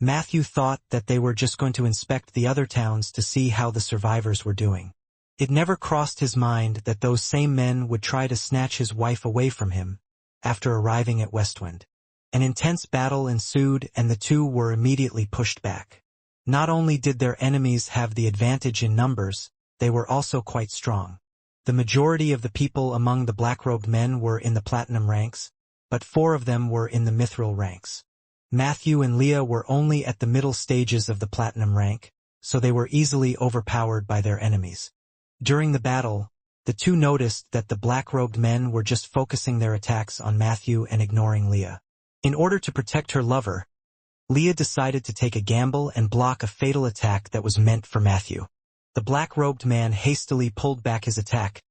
Matthew thought that they were just going to inspect the other towns to see how the survivors were doing. It never crossed his mind that those same men would try to snatch his wife away from him after arriving at Westwind. An intense battle ensued and the two were immediately pushed back. Not only did their enemies have the advantage in numbers, they were also quite strong. The majority of the people among the black-robed men were in the platinum ranks, but 4 of them were in the mithril ranks. Matthew and Leah were only at the middle stages of the platinum rank, so they were easily overpowered by their enemies. During the battle, the two noticed that the black-robed men were just focusing their attacks on Matthew and ignoring Leah. In order to protect her lover, Leah decided to take a gamble and block a fatal attack that was meant for Matthew. The black-robed man hastily pulled back his attack,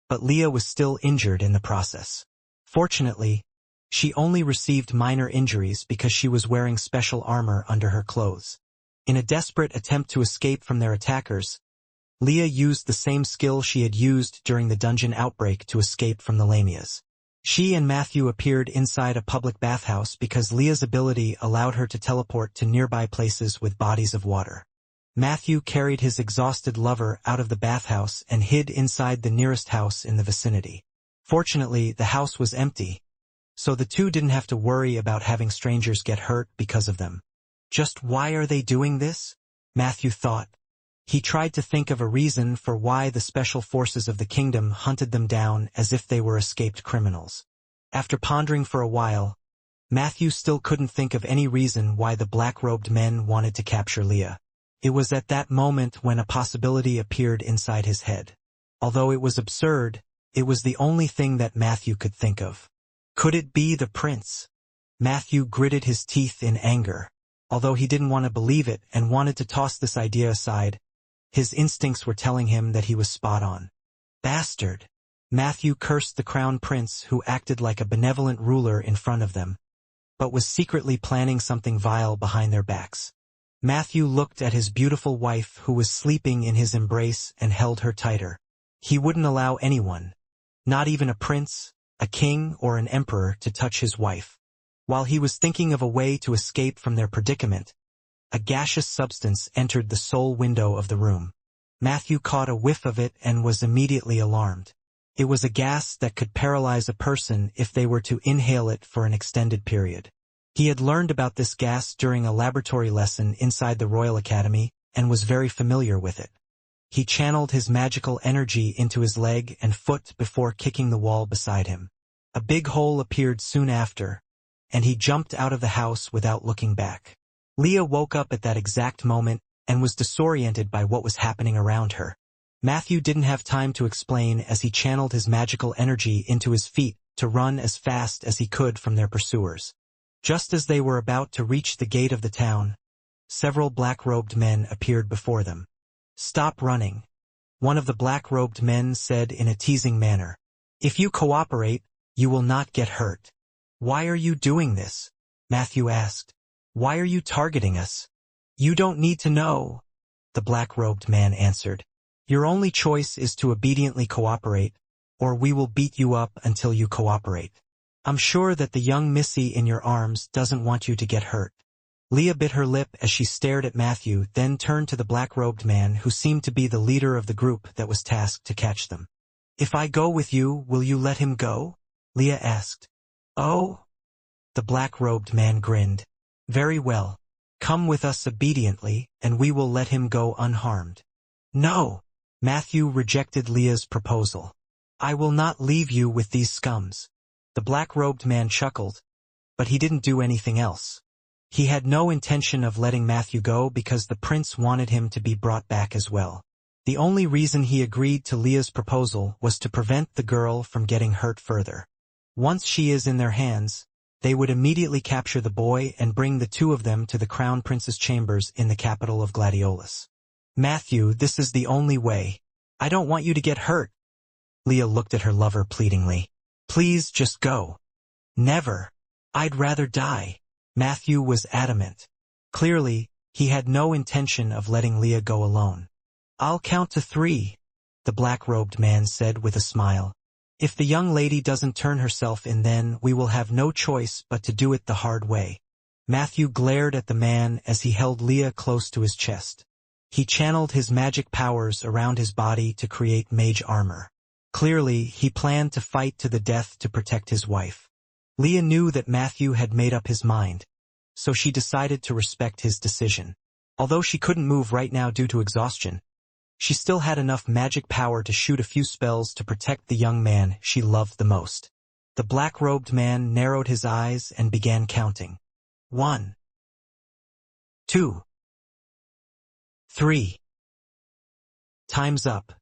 but Leah was still injured in the process. Fortunately, she only received minor injuries because she was wearing special armor under her clothes. In a desperate attempt to escape from their attackers, Leah used the same skill she had used during the dungeon outbreak to escape from the Lamias. She and Matthew appeared inside a public bathhouse because Leah's ability allowed her to teleport to nearby places with bodies of water. Matthew carried his exhausted lover out of the bathhouse and hid inside the nearest house in the vicinity. Fortunately, the house was empty, so the two didn't have to worry about having strangers get hurt because of them. Just why are they doing this? Matthew thought. He tried to think of a reason for why the special forces of the kingdom hunted them down as if they were escaped criminals. After pondering for a while, Matthew still couldn't think of any reason why the black-robed men wanted to capture Leah. It was at that moment when a possibility appeared inside his head. Although it was absurd, it was the only thing that Matthew could think of. Could it be the prince? Matthew gritted his teeth in anger. Although he didn't want to believe it and wanted to toss this idea aside, his instincts were telling him that he was spot on. Bastard! Matthew cursed the crown prince who acted like a benevolent ruler in front of them, but was secretly planning something vile behind their backs. Matthew looked at his beautiful wife who was sleeping in his embrace and held her tighter. He wouldn't allow anyone, not even a prince, a king, or an emperor, to touch his wife. While he was thinking of a way to escape from their predicament, a gaseous substance entered the sole window of the room. Matthew caught a whiff of it and was immediately alarmed. It was a gas that could paralyze a person if they were to inhale it for an extended period. He had learned about this gas during a laboratory lesson inside the Royal Academy and was very familiar with it. He channeled his magical energy into his leg and foot before kicking the wall beside him. A big hole appeared soon after, and he jumped out of the house without looking back. Leah woke up at that exact moment and was disoriented by what was happening around her. Matthew didn't have time to explain as he channeled his magical energy into his feet to run as fast as he could from their pursuers. Just as they were about to reach the gate of the town, several black-robed men appeared before them. "Stop running," one of the black-robed men said in a teasing manner. "If you cooperate, you will not get hurt." "Why are you doing this?" Matthew asked. "Why are you targeting us?" "You don't need to know," the black-robed man answered. "Your only choice is to obediently cooperate, or we will beat you up until you cooperate. I'm sure that the young missy in your arms doesn't want you to get hurt." Leah bit her lip as she stared at Matthew, then turned to the black-robed man who seemed to be the leader of the group that was tasked to catch them. "If I go with you, will you let him go?" Leah asked. "Oh?" The black-robed man grinned. "Very well. Come with us obediently, and we will let him go unharmed." "No!" Matthew rejected Leah's proposal. "I will not leave you with these scums." The black-robed man chuckled, but he didn't do anything else. He had no intention of letting Matthew go because the prince wanted him to be brought back as well. The only reason he agreed to Leah's proposal was to prevent the girl from getting hurt further. Once she is in their hands, they would immediately capture the boy and bring the two of them to the crown prince's chambers in the capital of Gladiolus. "Matthew, this is the only way. I don't want you to get hurt." Leah looked at her lover pleadingly. "Please just go." "Never. I'd rather die." Matthew was adamant. Clearly, he had no intention of letting Leah go alone. "I'll count to 3, the black-robed man said with a smile. "If the young lady doesn't turn herself in, then we will have no choice but to do it the hard way." Matthew glared at the man as he held Leah close to his chest. He channeled his magic powers around his body to create mage armor. Clearly, he planned to fight to the death to protect his wife. Leah knew that Matthew had made up his mind, so she decided to respect his decision. Although she couldn't move right now due to exhaustion, she still had enough magic power to shoot a few spells to protect the young man she loved the most. The black-robed man narrowed his eyes and began counting. 1, 2, 3. Time's up.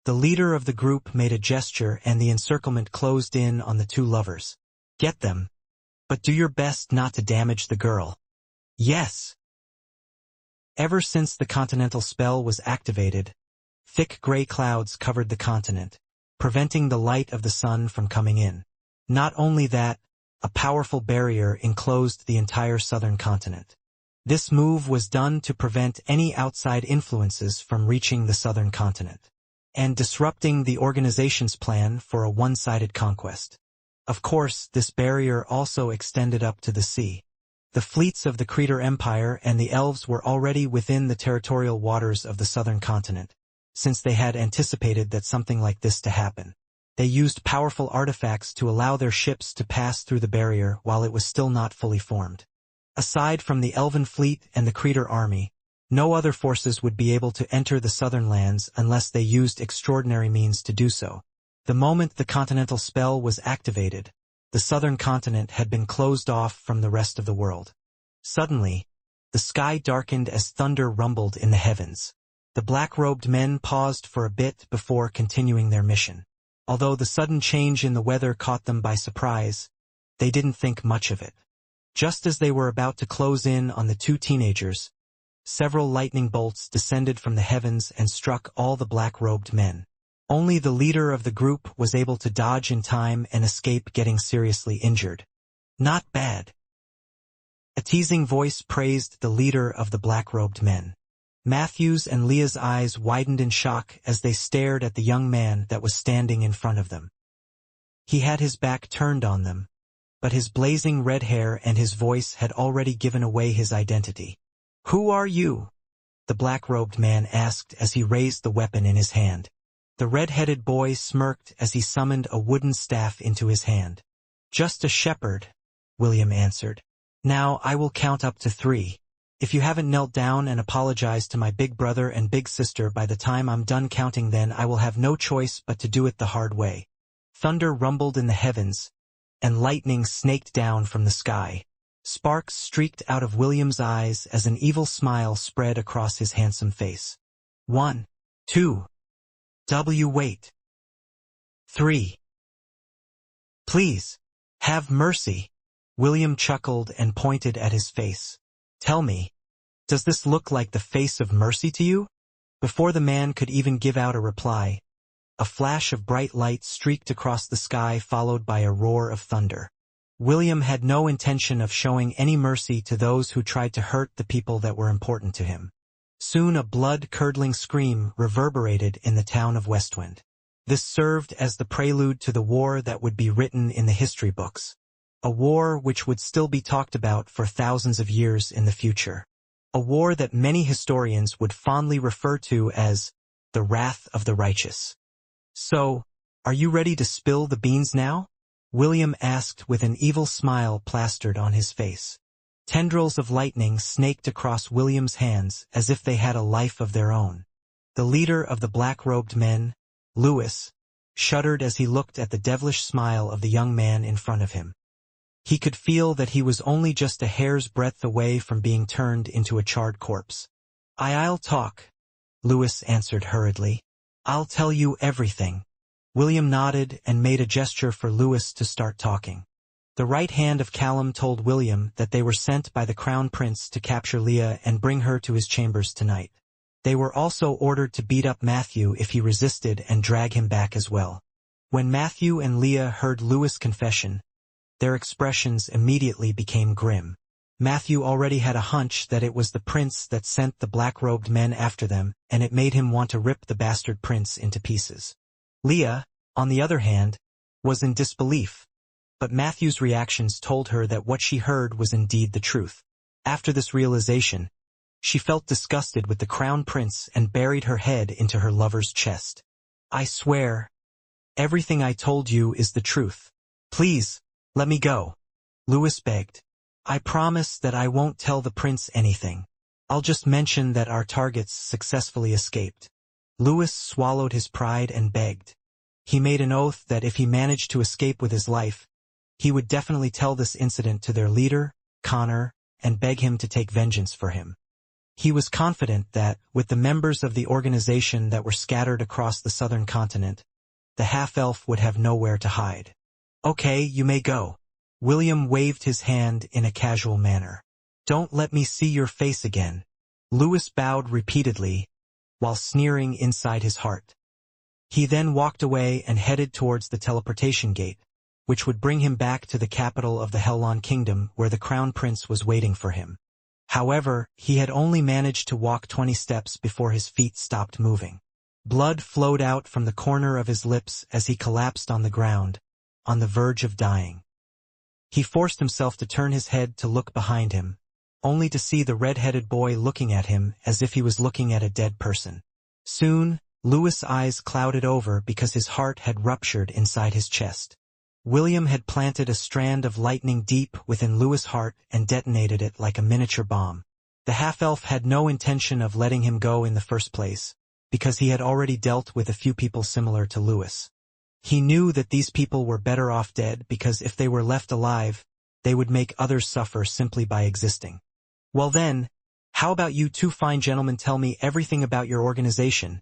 The leader of the group made a gesture and the encirclement closed in on the two lovers. "Get them." But do your best not to damage the girl. Yes. Ever since the continental spell was activated, thick gray clouds covered the continent, preventing the light of the sun from coming in. Not only that, a powerful barrier enclosed the entire southern continent. This move was done to prevent any outside influences from reaching the southern continent, and disrupting the organization's plan for a one-sided conquest. Of course, this barrier also extended up to the sea. The fleets of the Creator Empire and the elves were already within the territorial waters of the southern continent, since they had anticipated that something like this to happen. They used powerful artifacts to allow their ships to pass through the barrier while it was still not fully formed. Aside from the Elven fleet and the Creator army, no other forces would be able to enter the southern lands unless they used extraordinary means to do so. The moment the continental spell was activated, the southern continent had been closed off from the rest of the world. Suddenly, the sky darkened as thunder rumbled in the heavens. The black-robed men paused for a bit before continuing their mission. Although the sudden change in the weather caught them by surprise, they didn't think much of it. Just as they were about to close in on the two teenagers, several lightning bolts descended from the heavens and struck all the black-robed men. Only the leader of the group was able to dodge in time and escape getting seriously injured. Not bad. A teasing voice praised the leader of the black-robed men. Matthew's and Leah's eyes widened in shock as they stared at the young man that was standing in front of them. He had his back turned on them, but his blazing red hair and his voice had already given away his identity. "Who are you?" the black-robed man asked as he raised the weapon in his hand. The red-headed boy smirked as he summoned a wooden staff into his hand. "Just a shepherd," William answered. "Now I will count up to 3. If you haven't knelt down and apologized to my big brother and big sister by the time I'm done counting, then I will have no choice but to do it the hard way." Thunder rumbled in the heavens, and lightning snaked down from the sky. Sparks streaked out of William's eyes as an evil smile spread across his handsome face. 1, 2. Wait. 3. Please, have mercy. William chuckled and pointed at his face. "Tell me, does this look like the face of mercy to you?" Before the man could even give out a reply, a flash of bright light streaked across the sky followed by a roar of thunder. William had no intention of showing any mercy to those who tried to hurt the people that were important to him. Soon a blood-curdling scream reverberated in the town of Westwind. This served as the prelude to the war that would be written in the history books. A war which would still be talked about for thousands of years in the future. A war that many historians would fondly refer to as the wrath of the righteous. "So, are you ready to spill the beans now?" William asked with an evil smile plastered on his face. Tendrils of lightning snaked across William's hands as if they had a life of their own. The leader of the black-robed men, Lewis, shuddered as he looked at the devilish smile of the young man in front of him. He could feel that he was only just a hair's breadth away from being turned into a charred corpse. I'll talk," Lewis answered hurriedly. "I'll tell you everything." William nodded and made a gesture for Lewis to start talking. The right hand of Callum told William that they were sent by the Crown Prince to capture Leah and bring her to his chambers tonight. They were also ordered to beat up Matthew if he resisted and drag him back as well. When Matthew and Leah heard Lewis' confession, their expressions immediately became grim. Matthew already had a hunch that it was the prince that sent the black-robed men after them, and it made him want to rip the bastard prince into pieces. Leah, on the other hand, was in disbelief, but Matthew's reactions told her that what she heard was indeed the truth. After this realization, she felt disgusted with the crown prince and buried her head into her lover's chest. "I swear, everything I told you is the truth. Please, let me go," Lewis begged. "I promise that I won't tell the prince anything. I'll just mention that our targets successfully escaped." Lewis swallowed his pride and begged. He made an oath that if he managed to escape with his life, he would definitely tell this incident to their leader, Connor, and beg him to take vengeance for him. He was confident that, with the members of the organization that were scattered across the southern continent, the half-elf would have nowhere to hide. "Okay, you may go." William waved his hand in a casual manner. Don't let me see your face again. Lewis bowed repeatedly, while sneering inside his heart. He then walked away and headed towards the teleportation gate, which would bring him back to the capital of the Hellon Kingdom where the Crown Prince was waiting for him. However, he had only managed to walk 20 steps before his feet stopped moving. Blood flowed out from the corner of his lips as he collapsed on the ground, on the verge of dying. He forced himself to turn his head to look behind him, only to see the red-headed boy looking at him as if he was looking at a dead person. Soon, Lewis' eyes clouded over because his heart had ruptured inside his chest. William had planted a strand of lightning deep within Lewis' heart and detonated it like a miniature bomb. The half-elf had no intention of letting him go in the first place, because he had already dealt with a few people similar to Lewis. He knew that these people were better off dead because if they were left alive, they would make others suffer simply by existing. Well then, how about you two fine gentlemen tell me everything about your organization?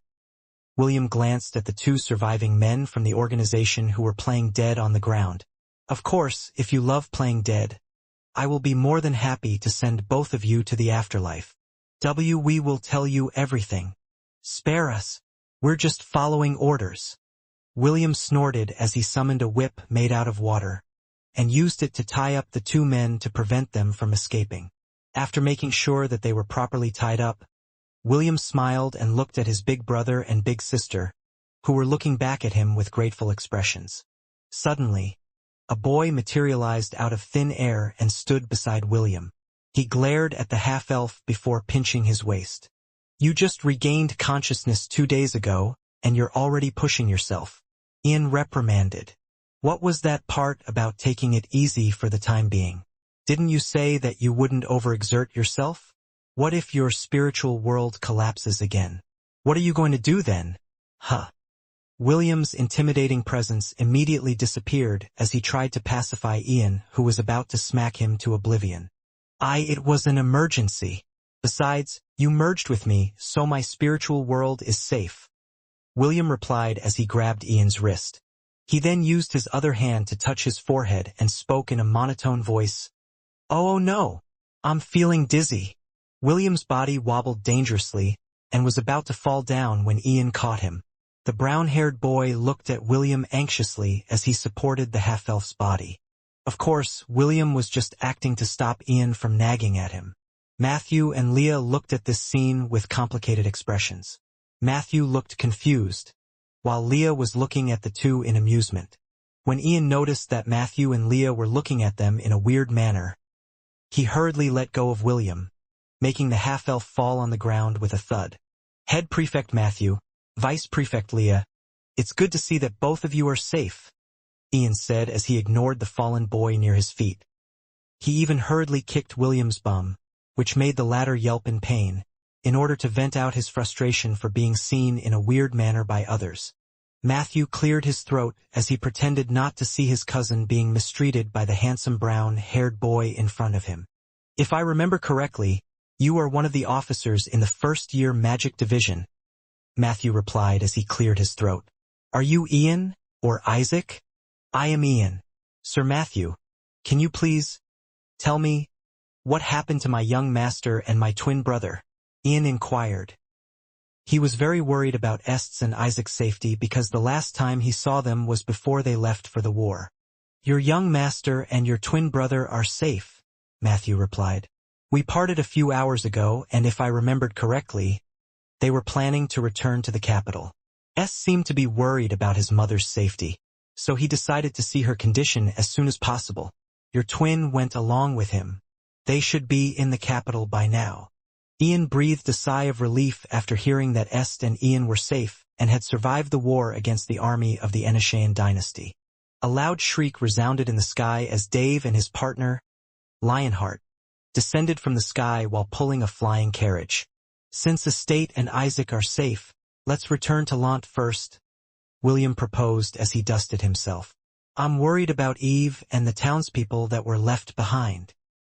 William glanced at the two surviving men from the organization who were playing dead on the ground. Of course, if you love playing dead, I will be more than happy to send both of you to the afterlife. We will tell you everything. Spare us. We're just following orders. William snorted as he summoned a whip made out of water, and used it to tie up the two men to prevent them from escaping. After making sure that they were properly tied up, William smiled and looked at his big brother and big sister, who were looking back at him with grateful expressions. Suddenly, a boy materialized out of thin air and stood beside William. He glared at the half-elf before pinching his waist. You just regained consciousness 2 days ago, and you're already pushing yourself. Ian reprimanded. What was that part about taking it easy for the time being? Didn't you say that you wouldn't overexert yourself? What if your spiritual world collapses again? What are you going to do then? Huh. William's intimidating presence immediately disappeared as he tried to pacify Ian, who was about to smack him to oblivion. It was an emergency. Besides, you merged with me, so my spiritual world is safe. William replied as he grabbed Ian's wrist. He then used his other hand to touch his forehead and spoke in a monotone voice. Oh no, I'm feeling dizzy. William's body wobbled dangerously and was about to fall down when Ian caught him. The brown-haired boy looked at William anxiously as he supported the half-elf's body. Of course, William was just acting to stop Ian from nagging at him. Matthew and Leah looked at this scene with complicated expressions. Matthew looked confused, while Leah was looking at the two in amusement. When Ian noticed that Matthew and Leah were looking at them in a weird manner, he hurriedly let go of William, making the half-elf fall on the ground with a thud. Head Prefect Matthew, Vice Prefect Leah, it's good to see that both of you are safe, Ian said as he ignored the fallen boy near his feet. He even hurriedly kicked William's bum, which made the latter yelp in pain, in order to vent out his frustration for being seen in a weird manner by others. Matthew cleared his throat as he pretended not to see his cousin being mistreated by the handsome brown-haired boy in front of him. If I remember correctly, you are one of the officers in the first-year Magic Division, Matthew replied as he cleared his throat. Are you Ian, or Isaac? I am Ian. Sir Matthew, can you please tell me what happened to my young master and my twin brother? Ian inquired. He was very worried about Est's and Isaac's safety because the last time he saw them was before they left for the war. Your young master and your twin brother are safe, Matthew replied. We parted a few hours ago, and if I remembered correctly, they were planning to return to the capital. Est seemed to be worried about his mother's safety, so he decided to see her condition as soon as possible. Your twin went along with him. They should be in the capital by now. Ian breathed a sigh of relief after hearing that Est and Ian were safe and had survived the war against the army of the Inauthentic dynasty. A loud shriek resounded in the sky as Dave and his partner, Lionheart, descended from the sky while pulling a flying carriage. Since Estate and Isaac are safe, let's return to Lant first, William proposed as he dusted himself. I'm worried about Eve and the townspeople that were left behind.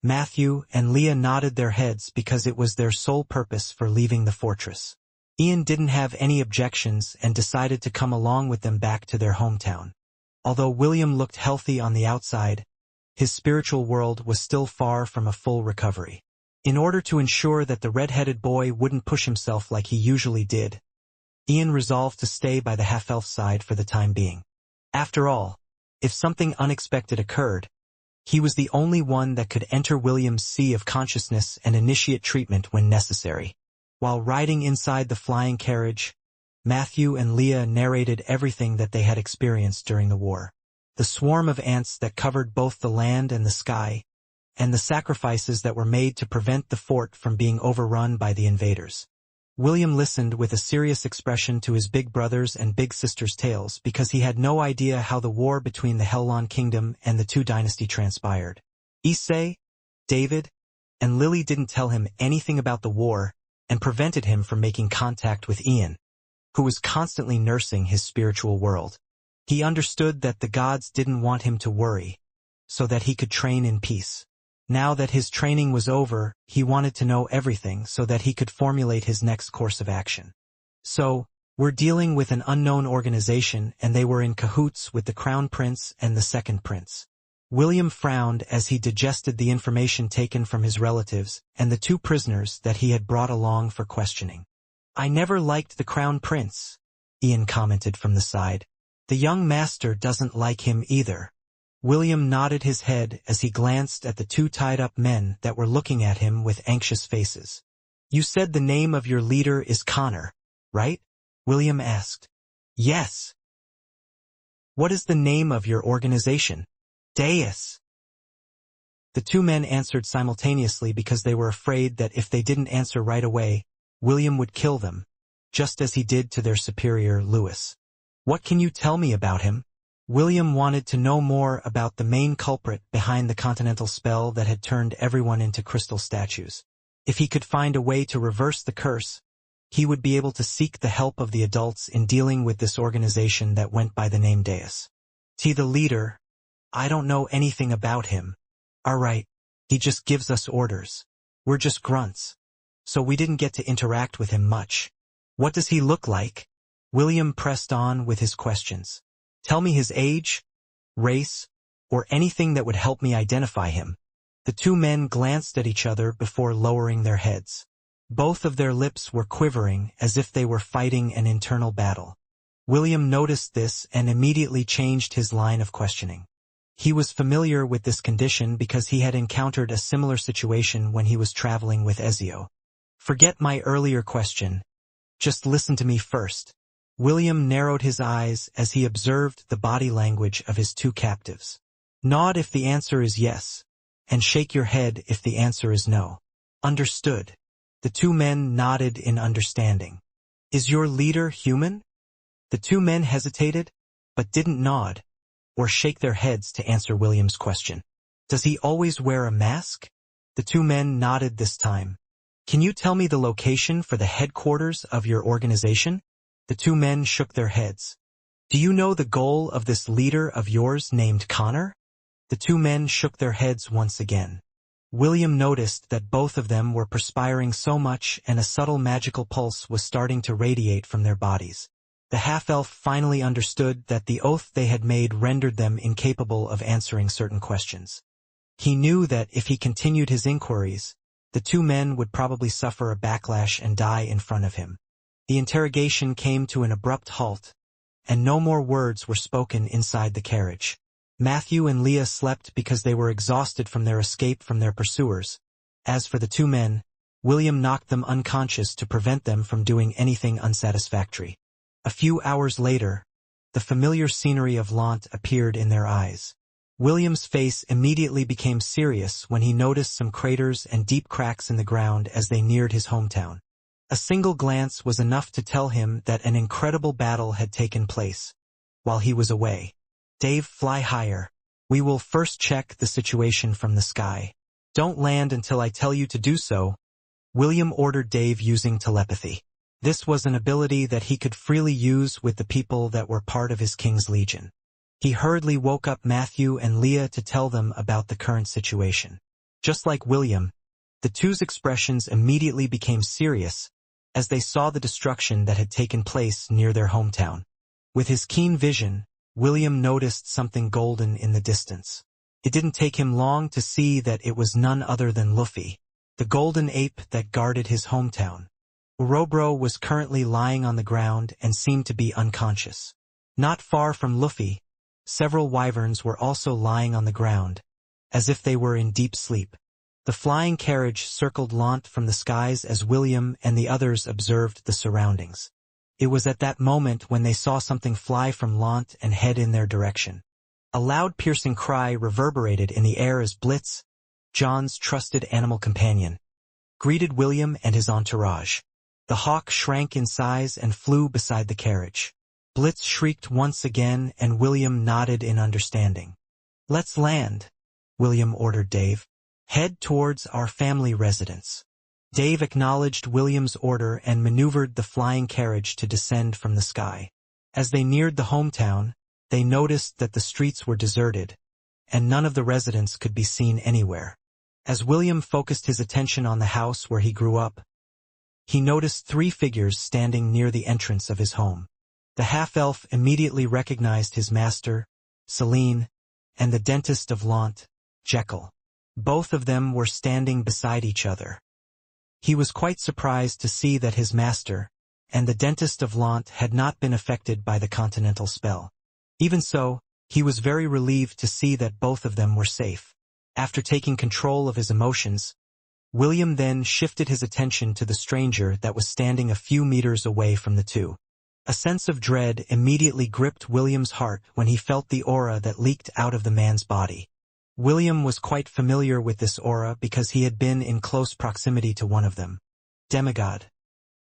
Matthew and Leah nodded their heads because it was their sole purpose for leaving the fortress. Ian didn't have any objections and decided to come along with them back to their hometown. Although William looked healthy on the outside, his spiritual world was still far from a full recovery. In order to ensure that the red-headed boy wouldn't push himself like he usually did, Ian resolved to stay by the half-elf side for the time being. After all, if something unexpected occurred, he was the only one that could enter William's sea of consciousness and initiate treatment when necessary. While riding inside the flying carriage, Matthew and Leah narrated everything that they had experienced during the war. The swarm of ants that covered both the land and the sky, and the sacrifices that were made to prevent the fort from being overrun by the invaders. William listened with a serious expression to his big brother's and big sister's tales because he had no idea how the war between the Hellon Kingdom and the Two Dynasty transpired. Issei, David, and Lily didn't tell him anything about the war and prevented him from making contact with Ian, who was constantly nursing his spiritual world. He understood that the gods didn't want him to worry, so that he could train in peace. Now that his training was over, he wanted to know everything so that he could formulate his next course of action. So, we're dealing with an unknown organization and they were in cahoots with the Crown Prince and the Second Prince. William frowned as he digested the information taken from his relatives and the two prisoners that he had brought along for questioning. "I never liked the Crown Prince," Ian commented from the side. "The young master doesn't like him either." William nodded his head as he glanced at the two tied-up men that were looking at him with anxious faces. "You said the name of your leader is Connor, right?" William asked. "Yes." "What is the name of your organization?" "Deus." The two men answered simultaneously because they were afraid that if they didn't answer right away, William would kill them, just as he did to their superior, Lewis. "What can you tell me about him?" William wanted to know more about the main culprit behind the continental spell that had turned everyone into crystal statues. If he could find a way to reverse the curse, he would be able to seek the help of the adults in dealing with this organization that went by the name Deus. The leader, I don't know anything about him. Alright, he just gives us orders. We're just grunts. So we didn't get to interact with him much. What does he look like? William pressed on with his questions. Tell me his age, race, or anything that would help me identify him. The two men glanced at each other before lowering their heads. Both of their lips were quivering as if they were fighting an internal battle. William noticed this and immediately changed his line of questioning. He was familiar with this condition because he had encountered a similar situation when he was traveling with Ezio. Forget my earlier question. Just listen to me first. William narrowed his eyes as he observed the body language of his two captives. Nod if the answer is yes, and shake your head if the answer is no. Understood. The two men nodded in understanding. Is your leader human? The two men hesitated, but didn't nod, or shake their heads to answer William's question. Does he always wear a mask? The two men nodded this time. Can you tell me the location for the headquarters of your organization? The two men shook their heads. Do you know the goal of this leader of yours named Connor? The two men shook their heads once again. William noticed that both of them were perspiring so much and a subtle magical pulse was starting to radiate from their bodies. The half-elf finally understood that the oath they had made rendered them incapable of answering certain questions. He knew that if he continued his inquiries, the two men would probably suffer a backlash and die in front of him. The interrogation came to an abrupt halt, and no more words were spoken inside the carriage. Matthew and Leah slept because they were exhausted from their escape from their pursuers. As for the two men, William knocked them unconscious to prevent them from doing anything unsatisfactory. A few hours later, the familiar scenery of Lant appeared in their eyes. William's face immediately became serious when he noticed some craters and deep cracks in the ground as they neared his hometown. A single glance was enough to tell him that an incredible battle had taken place while he was away. Dave, fly higher. We will first check the situation from the sky. Don't land until I tell you to do so, William ordered Dave using telepathy. This was an ability that he could freely use with the people that were part of his King's Legion. He hurriedly woke up Matthew and Leah to tell them about the current situation. Just like William, the two's expressions immediately became serious as they saw the destruction that had taken place near their hometown. With his keen vision, William noticed something golden in the distance. It didn't take him long to see that it was none other than Luffy, the golden ape that guarded his hometown. Urobro was currently lying on the ground and seemed to be unconscious. Not far from Luffy, several wyverns were also lying on the ground, as if they were in deep sleep. The flying carriage circled Lant from the skies as William and the others observed the surroundings. It was at that moment when they saw something fly from Lant and head in their direction. A loud piercing cry reverberated in the air as Blitz, John's trusted animal companion, greeted William and his entourage. The hawk shrank in size and flew beside the carriage. Blitz shrieked once again and William nodded in understanding. "Let's land," William ordered Dave. "Head towards our family residence." Dave acknowledged William's order and maneuvered the flying carriage to descend from the sky. As they neared the hometown, they noticed that the streets were deserted, and none of the residents could be seen anywhere. As William focused his attention on the house where he grew up, he noticed 3 figures standing near the entrance of his home. The half-elf immediately recognized his master, Selene, and the dentist of Lant, Jekyll. Both of them were standing beside each other. He was quite surprised to see that his master, and the dentist of Lant had not been affected by the continental spell. Even so, he was very relieved to see that both of them were safe. After taking control of his emotions, William then shifted his attention to the stranger that was standing a few meters away from the two. A sense of dread immediately gripped William's heart when he felt the aura that leaked out of the man's body. William was quite familiar with this aura because he had been in close proximity to one of them. Demigod,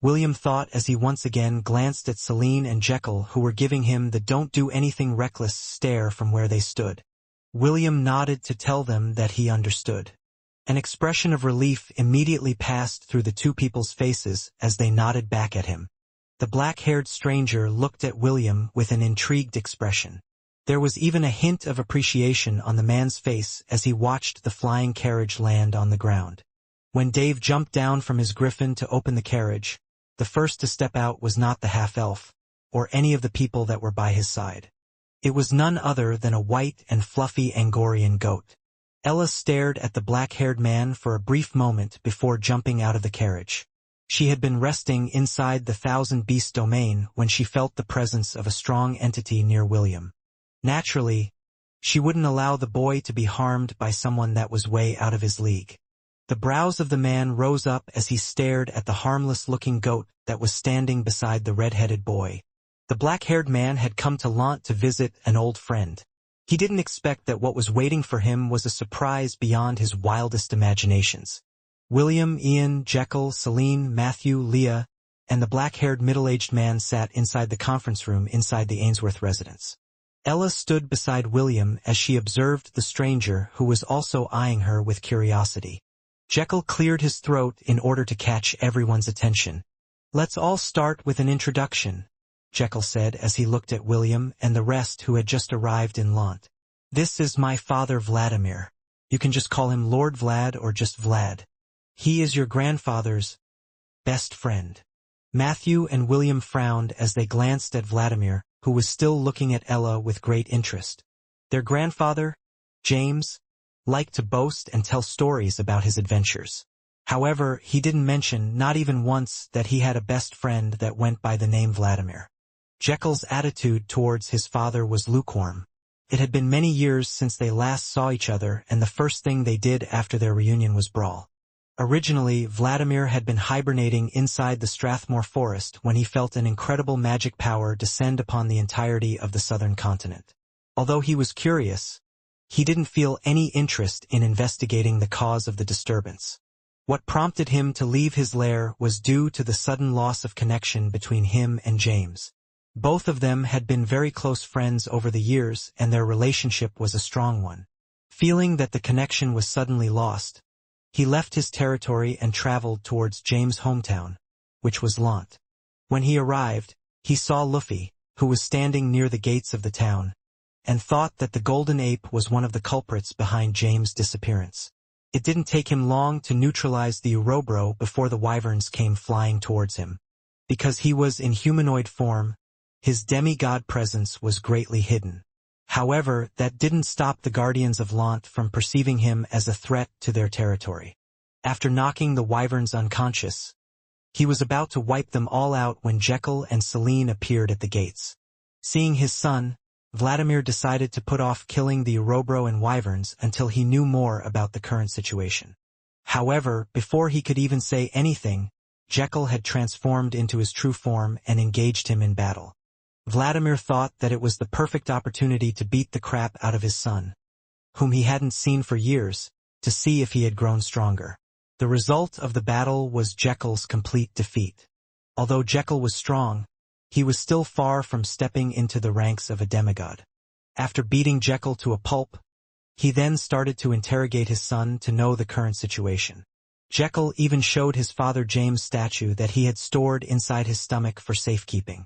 William thought as he once again glanced at Selene and Jekyll, who were giving him the "don't do anything reckless" stare from where they stood. William nodded to tell them that he understood. An expression of relief immediately passed through the two people's faces as they nodded back at him. The black-haired stranger looked at William with an intrigued expression. There was even a hint of appreciation on the man's face as he watched the flying carriage land on the ground. When Dave jumped down from his griffin to open the carriage, the first to step out was not the half-elf, or any of the people that were by his side. It was none other than a white and fluffy Angorian goat. Ella stared at the black-haired man for a brief moment before jumping out of the carriage. She had been resting inside the thousand-beast domain when she felt the presence of a strong entity near William. Naturally, she wouldn't allow the boy to be harmed by someone that was way out of his league. The brows of the man rose up as he stared at the harmless-looking goat that was standing beside the red-headed boy. The black-haired man had come to Lant to visit an old friend. He didn't expect that what was waiting for him was a surprise beyond his wildest imaginations. William, Ian, Jekyll, Selene, Matthew, Leah, and the black-haired middle-aged man sat inside the conference room inside the Ainsworth residence. Ella stood beside William as she observed the stranger, who was also eyeing her with curiosity. Jekyll cleared his throat in order to catch everyone's attention. "Let's all start with an introduction," Jekyll said as he looked at William and the rest who had just arrived in Lant. "This is my father Vladimir. You can just call him Lord Vlad or just Vlad. He is your grandfather's best friend." Matthew and William frowned as they glanced at Vladimir, who was still looking at Ella with great interest. Their grandfather, James, liked to boast and tell stories about his adventures. However, he didn't mention, not even once, that he had a best friend that went by the name Vladimir. Jekyll's attitude towards his father was lukewarm. It had been many years since they last saw each other, and the first thing they did after their reunion was brawl. Originally, Vladimir had been hibernating inside the Strathmore forest when he felt an incredible magic power descend upon the entirety of the southern continent. Although he was curious, he didn't feel any interest in investigating the cause of the disturbance. What prompted him to leave his lair was due to the sudden loss of connection between him and James. Both of them had been very close friends over the years, and their relationship was a strong one. Feeling that the connection was suddenly lost, he left his territory and traveled towards James' hometown, which was Lant. When he arrived, he saw Luffy, who was standing near the gates of the town, and thought that the golden ape was one of the culprits behind James' disappearance. It didn't take him long to neutralize the Urobro before the wyverns came flying towards him. Because he was in humanoid form, his demigod presence was greatly hidden. However, that didn't stop the Guardians of Lant from perceiving him as a threat to their territory. After knocking the wyverns unconscious, he was about to wipe them all out when Jekyll and Selene appeared at the gates. Seeing his son, Vladimir decided to put off killing the Ouroboros and wyverns until he knew more about the current situation. However, before he could even say anything, Jekyll had transformed into his true form and engaged him in battle. Vladimir thought that it was the perfect opportunity to beat the crap out of his son, whom he hadn't seen for years, to see if he had grown stronger. The result of the battle was Jekyll's complete defeat. Although Jekyll was strong, he was still far from stepping into the ranks of a demigod. After beating Jekyll to a pulp, he then started to interrogate his son to know the current situation. Jekyll even showed his father James' statue that he had stored inside his stomach for safekeeping.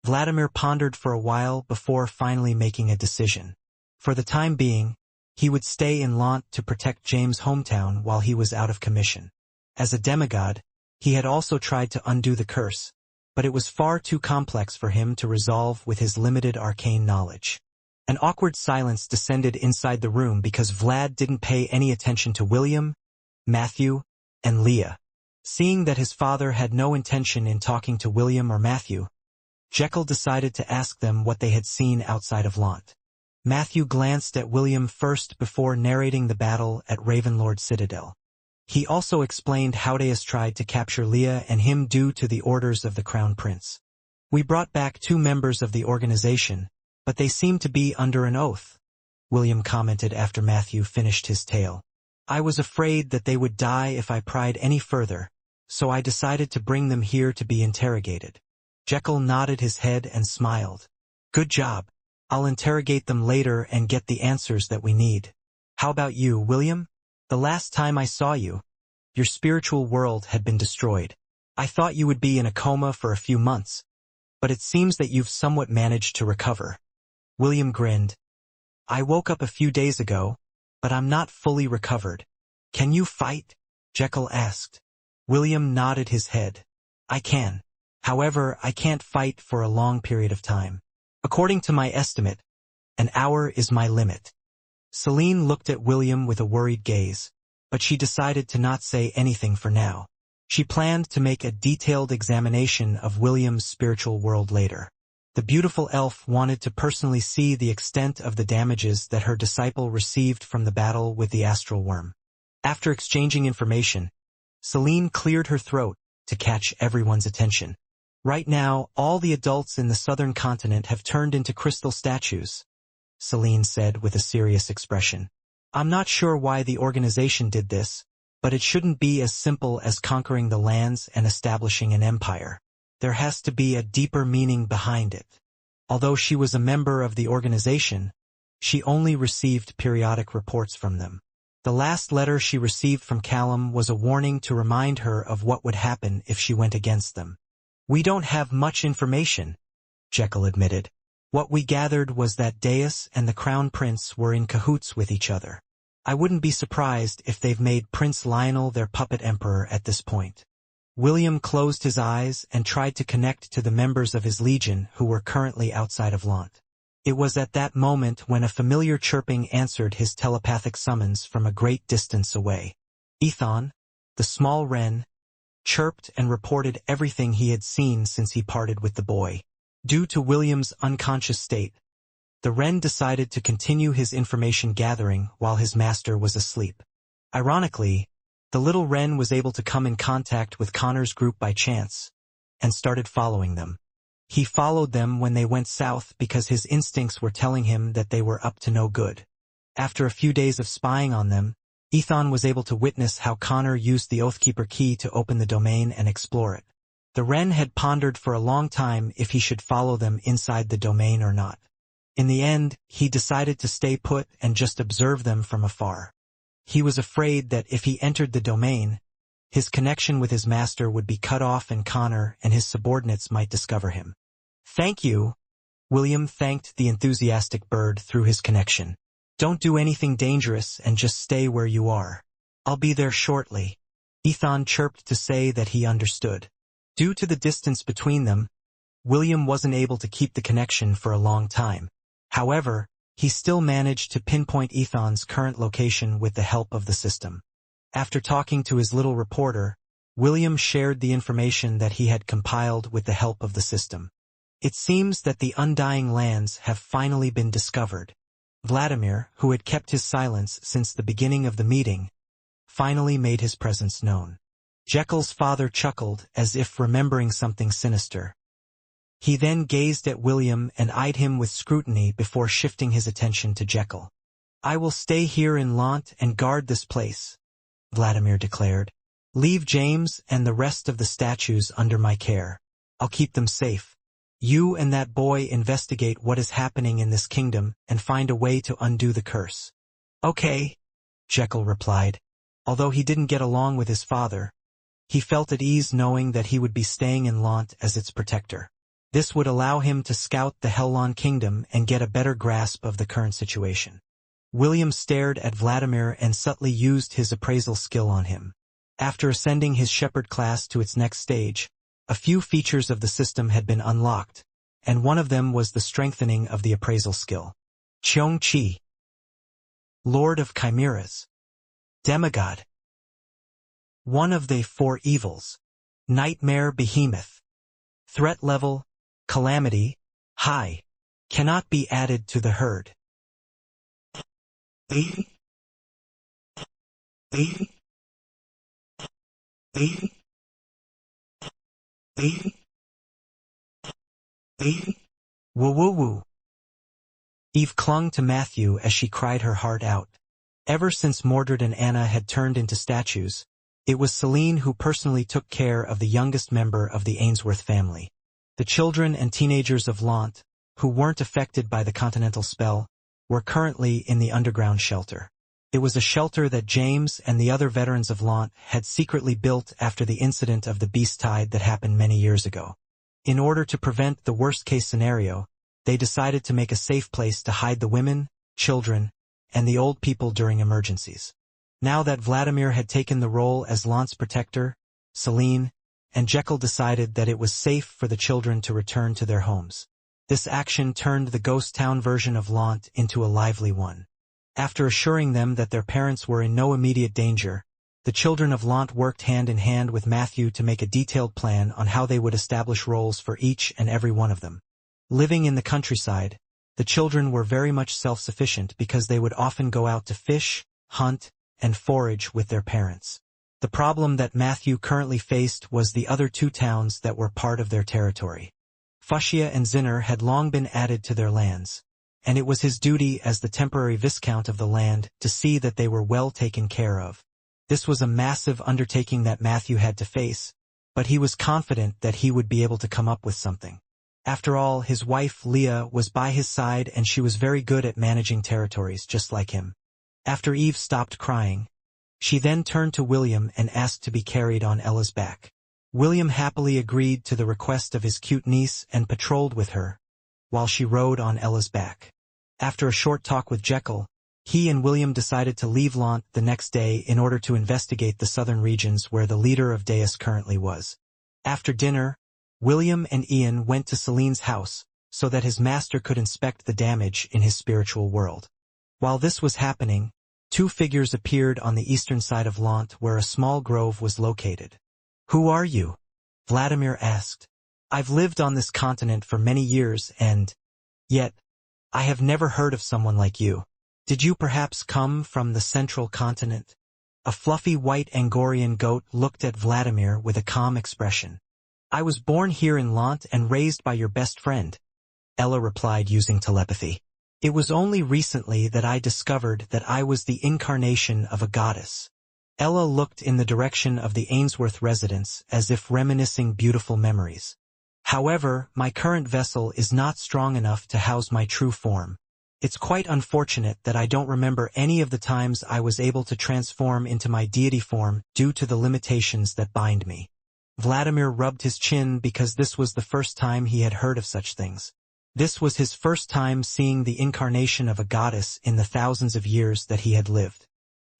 Vladimir pondered for a while before finally making a decision. For the time being, he would stay in Lant to protect James' hometown while he was out of commission. As a demigod, he had also tried to undo the curse, but it was far too complex for him to resolve with his limited arcane knowledge. An awkward silence descended inside the room because Vlad didn't pay any attention to William, Matthew, and Leah. Seeing that his father had no intention in talking to William or Matthew, Jekyll decided to ask them what they had seen outside of Lant. Matthew glanced at William first before narrating the battle at Ravenlord Citadel. He also explained how Deus tried to capture Leah and him due to the orders of the Crown Prince. "We brought back 2 members of the organization, but they seem to be under an oath," William commented after Matthew finished his tale. "I was afraid that they would die if I pried any further, so I decided to bring them here to be interrogated." Jekyll nodded his head and smiled. "Good job. I'll interrogate them later and get the answers that we need. How about you, William? The last time I saw you, your spiritual world had been destroyed. I thought you would be in a coma for a few months, but it seems that you've somewhat managed to recover." William grinned. "I woke up a few days ago, but I'm not fully recovered." "Can you fight?" Jekyll asked. William nodded his head. "I can. However, I can't fight for a long period of time. According to my estimate, an hour is my limit." Selene looked at William with a worried gaze, but she decided to not say anything for now. She planned to make a detailed examination of William's spiritual world later. The beautiful elf wanted to personally see the extent of the damages that her disciple received from the battle with the astral worm. After exchanging information, Selene cleared her throat to catch everyone's attention. "Right now, all the adults in the southern continent have turned into crystal statues," Selene said with a serious expression. "I'm not sure why the organization did this, but it shouldn't be as simple as conquering the lands and establishing an empire. There has to be a deeper meaning behind it." Although she was a member of the organization, she only received periodic reports from them. The last letter she received from Callum was a warning to remind her of what would happen if she went against them. "We don't have much information," Jekyll admitted. "What we gathered was that Deus and the Crown Prince were in cahoots with each other. I wouldn't be surprised if they've made Prince Lionel their puppet emperor at this point." William closed his eyes and tried to connect to the members of his legion who were currently outside of Lant. It was at that moment when a familiar chirping answered his telepathic summons from a great distance away. Ethon, the small wren, chirped and reported everything he had seen since he parted with the boy. Due to William's unconscious state, the wren decided to continue his information gathering while his master was asleep. Ironically, the little wren was able to come in contact with Connor's group by chance, and started following them. He followed them when they went south because his instincts were telling him that they were up to no good. After a few days of spying on them, Ethon was able to witness how Connor used the Oathkeeper key to open the domain and explore it. The wren had pondered for a long time if he should follow them inside the domain or not. In the end, he decided to stay put and just observe them from afar. He was afraid that if he entered the domain, his connection with his master would be cut off and Connor and his subordinates might discover him. "Thank you," William thanked the enthusiastic bird through his connection. "Don't do anything dangerous and just stay where you are. I'll be there shortly." Ethon chirped to say that he understood. Due to the distance between them, William wasn't able to keep the connection for a long time. However, he still managed to pinpoint Ethan's current location with the help of the system. After talking to his little reporter, William shared the information that he had compiled with the help of the system. It seems that the undying lands have finally been discovered. Vladimir, who had kept his silence since the beginning of the meeting, finally made his presence known. Jekyll's father chuckled as if remembering something sinister. He then gazed at William and eyed him with scrutiny before shifting his attention to Jekyll. "I will stay here in Lant and guard this place," Vladimir declared. "Leave James and the rest of the statues under my care. I'll keep them safe. You and that boy investigate what is happening in this kingdom and find a way to undo the curse." "Okay," Jekyll replied. Although he didn't get along with his father, he felt at ease knowing that he would be staying in Lant as its protector. This would allow him to scout the Hellon kingdom and get a better grasp of the current situation. William stared at Vladimir and subtly used his appraisal skill on him. After ascending his shepherd class to its next stage, a few features of the system had been unlocked, and one of them was the strengthening of the appraisal skill. Cheong Chi, Lord of Chimeras, Demigod, one of the four evils, Nightmare Behemoth, threat level, Calamity, high, cannot be added to the herd. Woo woo woo. Eve clung to Matthew as she cried her heart out. Ever since Mordred and Anna had turned into statues, it was Celine who personally took care of the youngest member of the Ainsworth family. The children and teenagers of Lant, who weren't affected by the continental spell, were currently in the underground shelter. It was a shelter that James and the other veterans of Lant had secretly built after the incident of the beast tide that happened many years ago. In order to prevent the worst-case scenario, they decided to make a safe place to hide the women, children, and the old people during emergencies. Now that Vladimir had taken the role as Lant's protector, Celine and Jekyll decided that it was safe for the children to return to their homes. This action turned the ghost town version of Lant into a lively one. After assuring them that their parents were in no immediate danger, the children of Lant worked hand in hand with Matthew to make a detailed plan on how they would establish roles for each and every one of them. Living in the countryside, the children were very much self-sufficient because they would often go out to fish, hunt, and forage with their parents. The problem that Matthew currently faced was the other two towns that were part of their territory. Fushia and Zinner had long been added to their lands, and it was his duty as the temporary viscount of the land to see that they were well taken care of. This was a massive undertaking that Matthew had to face, but he was confident that he would be able to come up with something. After all, his wife Leah was by his side and she was very good at managing territories just like him. After Eve stopped crying, she then turned to William and asked to be carried on Ella's back. William happily agreed to the request of his cute niece and patrolled with her, while she rode on Ella's back. After a short talk with Jekyll, he and William decided to leave Lant the next day in order to investigate the southern regions where the leader of Deus currently was. After dinner, William and Ian went to Celine's house so that his master could inspect the damage in his spiritual world. While this was happening, two figures appeared on the eastern side of Lant where a small grove was located. "Who are you?" Vladimir asked. "I've lived on this continent for many years yet, I have never heard of someone like you. Did you perhaps come from the central continent?" A fluffy white Angorian goat looked at Vladimir with a calm expression. "I was born here in Lant and raised by your best friend," Ella replied using telepathy. "It was only recently that I discovered that I was the incarnation of a goddess." Ella looked in the direction of the Ainsworth residence as if reminiscing beautiful memories. "However, my current vessel is not strong enough to house my true form. It's quite unfortunate that I don't remember any of the times I was able to transform into my deity form due to the limitations that bind me." Vladimir rubbed his chin because this was the first time he had heard of such things. This was his first time seeing the incarnation of a goddess in the thousands of years that he had lived.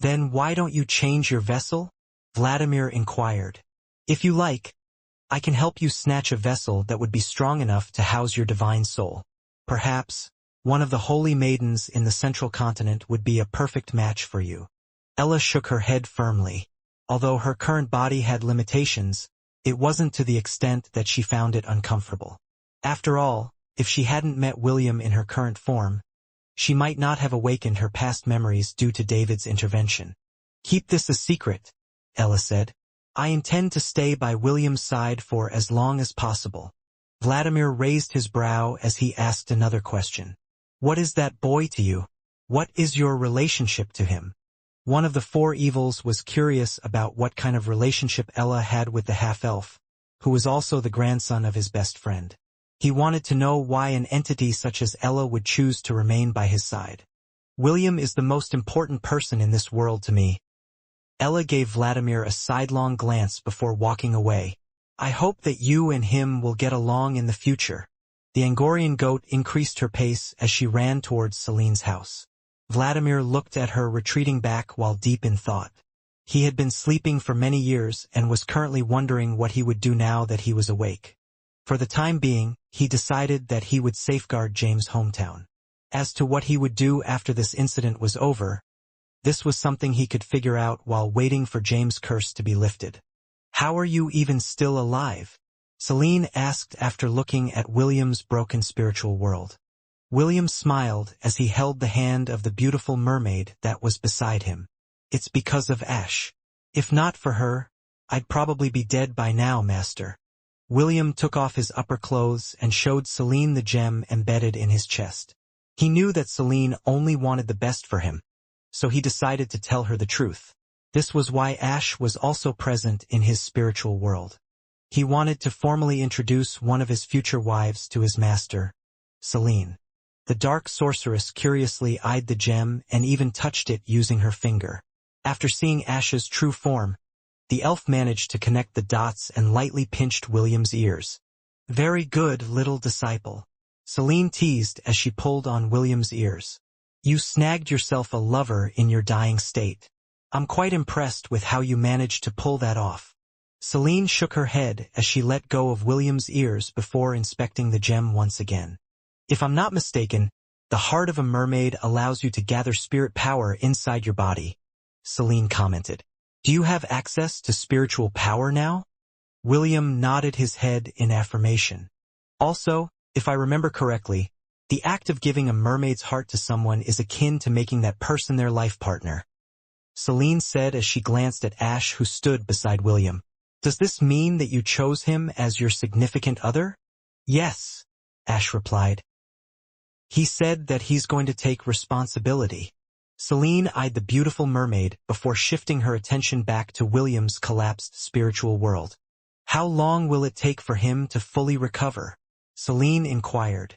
"Then why don't you change your vessel?" Vladimir inquired. "If you like, I can help you snatch a vessel that would be strong enough to house your divine soul. Perhaps," One of the holy maidens in the central continent would be a perfect match for you. Ella shook her head firmly. Although her current body had limitations, it wasn't to the extent that she found it uncomfortable. After all, if she hadn't met William in her current form, she might not have awakened her past memories due to David's intervention. Keep this a secret, Ella said. I intend to stay by William's side for as long as possible. Vladimir raised his brow as he asked another question. What is that boy to you? What is your relationship to him? One of the four evils was curious about what kind of relationship Ella had with the half-elf, who was also the grandson of his best friend. He wanted to know why an entity such as Ella would choose to remain by his side. William is the most important person in this world to me. Ella gave Vladimir a sidelong glance before walking away. I hope that you and him will get along in the future. The Angorian goat increased her pace as she ran towards Celine's house. Vladimir looked at her retreating back while deep in thought. He had been sleeping for many years and was currently wondering what he would do now that he was awake. For the time being, he decided that he would safeguard James' hometown. As to what he would do after this incident was over, this was something he could figure out while waiting for James' curse to be lifted. How are you even still alive? Celine asked after looking at William's broken spiritual world. William smiled as he held the hand of the beautiful mermaid that was beside him. It's because of Ash. If not for her, I'd probably be dead by now, master. William took off his upper clothes and showed Celine the gem embedded in his chest. He knew that Celine only wanted the best for him, so he decided to tell her the truth. This was why Ash was also present in his spiritual world. He wanted to formally introduce one of his future wives to his master, Celine. The dark sorceress curiously eyed the gem and even touched it using her finger. After seeing Ash's true form, the elf managed to connect the dots and lightly pinched William's ears. Very good, little disciple. Celine teased as she pulled on William's ears. You snagged yourself a lover in your dying state. I'm quite impressed with how you managed to pull that off. Celine shook her head as she let go of William's ears before inspecting the gem once again. If I'm not mistaken, the heart of a mermaid allows you to gather spirit power inside your body, Celine commented. Do you have access to spiritual power now? William nodded his head in affirmation. Also, if I remember correctly, the act of giving a mermaid's heart to someone is akin to making that person their life partner, Celine said as she glanced at Ash, who stood beside William. Does this mean that you chose him as your significant other? Yes, Ash replied. He said that he's going to take responsibility. Celine eyed the beautiful mermaid before shifting her attention back to William's collapsed spiritual world. How long will it take for him to fully recover? Celine inquired.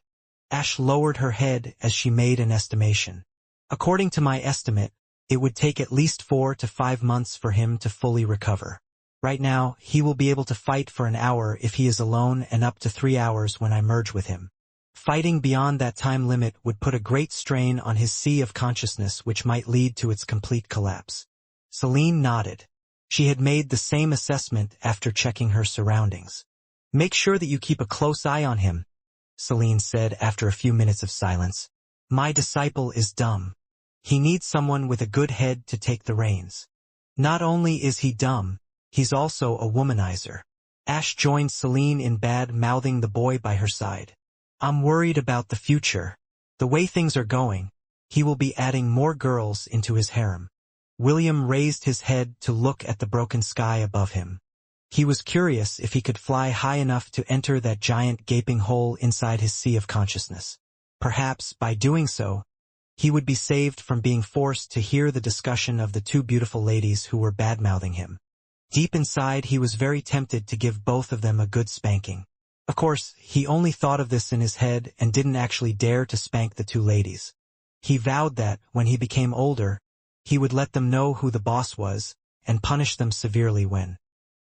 Ash lowered her head as she made an estimation. According to my estimate, it would take at least 4 to 5 months for him to fully recover. Right now, he will be able to fight for an hour if he is alone and up to 3 hours when I merge with him. Fighting beyond that time limit would put a great strain on his sea of consciousness, which might lead to its complete collapse. Celine nodded. She had made the same assessment after checking her surroundings. Make sure that you keep a close eye on him, Celine said after a few minutes of silence. My disciple is dumb. He needs someone with a good head to take the reins. Not only is he dumb, he's also a womanizer. Ash joined Celine in bad-mouthing the boy by her side. I'm worried about the future. The way things are going, he will be adding more girls into his harem. William raised his head to look at the broken sky above him. He was curious if he could fly high enough to enter that giant gaping hole inside his sea of consciousness. Perhaps, by doing so, he would be saved from being forced to hear the discussion of the two beautiful ladies who were bad-mouthing him. Deep inside, he was very tempted to give both of them a good spanking. Of course, he only thought of this in his head and didn't actually dare to spank the two ladies. He vowed that, when he became older, he would let them know who the boss was and punish them severely when.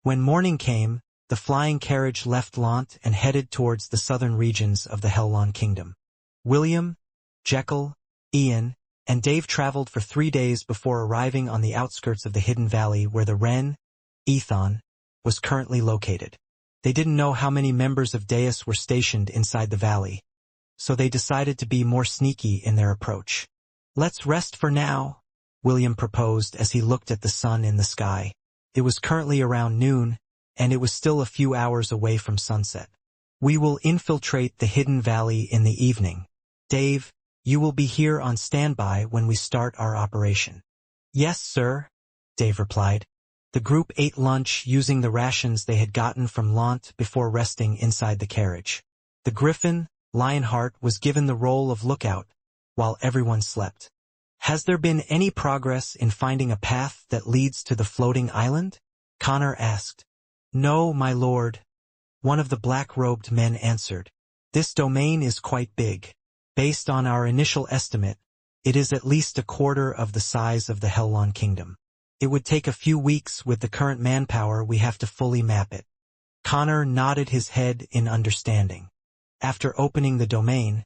When morning came, the flying carriage left Lant and headed towards the southern regions of the Hellon Kingdom. William, Jekyll, Ian, and Dave traveled for 3 days before arriving on the outskirts of the hidden valley where the Wren, Ethon, was currently located. They didn't know how many members of Deus were stationed inside the valley, so they decided to be more sneaky in their approach. "Let's rest for now," William proposed as he looked at the sun in the sky. It was currently around noon, and it was still a few hours away from sunset. "We will infiltrate the hidden valley in the evening. Dave, you will be here on standby when we start our operation." "Yes, sir," Dave replied. The group ate lunch using the rations they had gotten from Lant before resting inside the carriage. The Griffin, Lionheart, was given the role of lookout, while everyone slept. "Has there been any progress in finding a path that leads to the floating island?" Connor asked. "No, my lord," one of the black-robed men answered. "This domain is quite big. Based on our initial estimate, it is at least a quarter of the size of the Helon Kingdom. It would take a few weeks with the current manpower we have to fully map it." Connor nodded his head in understanding. After opening the domain,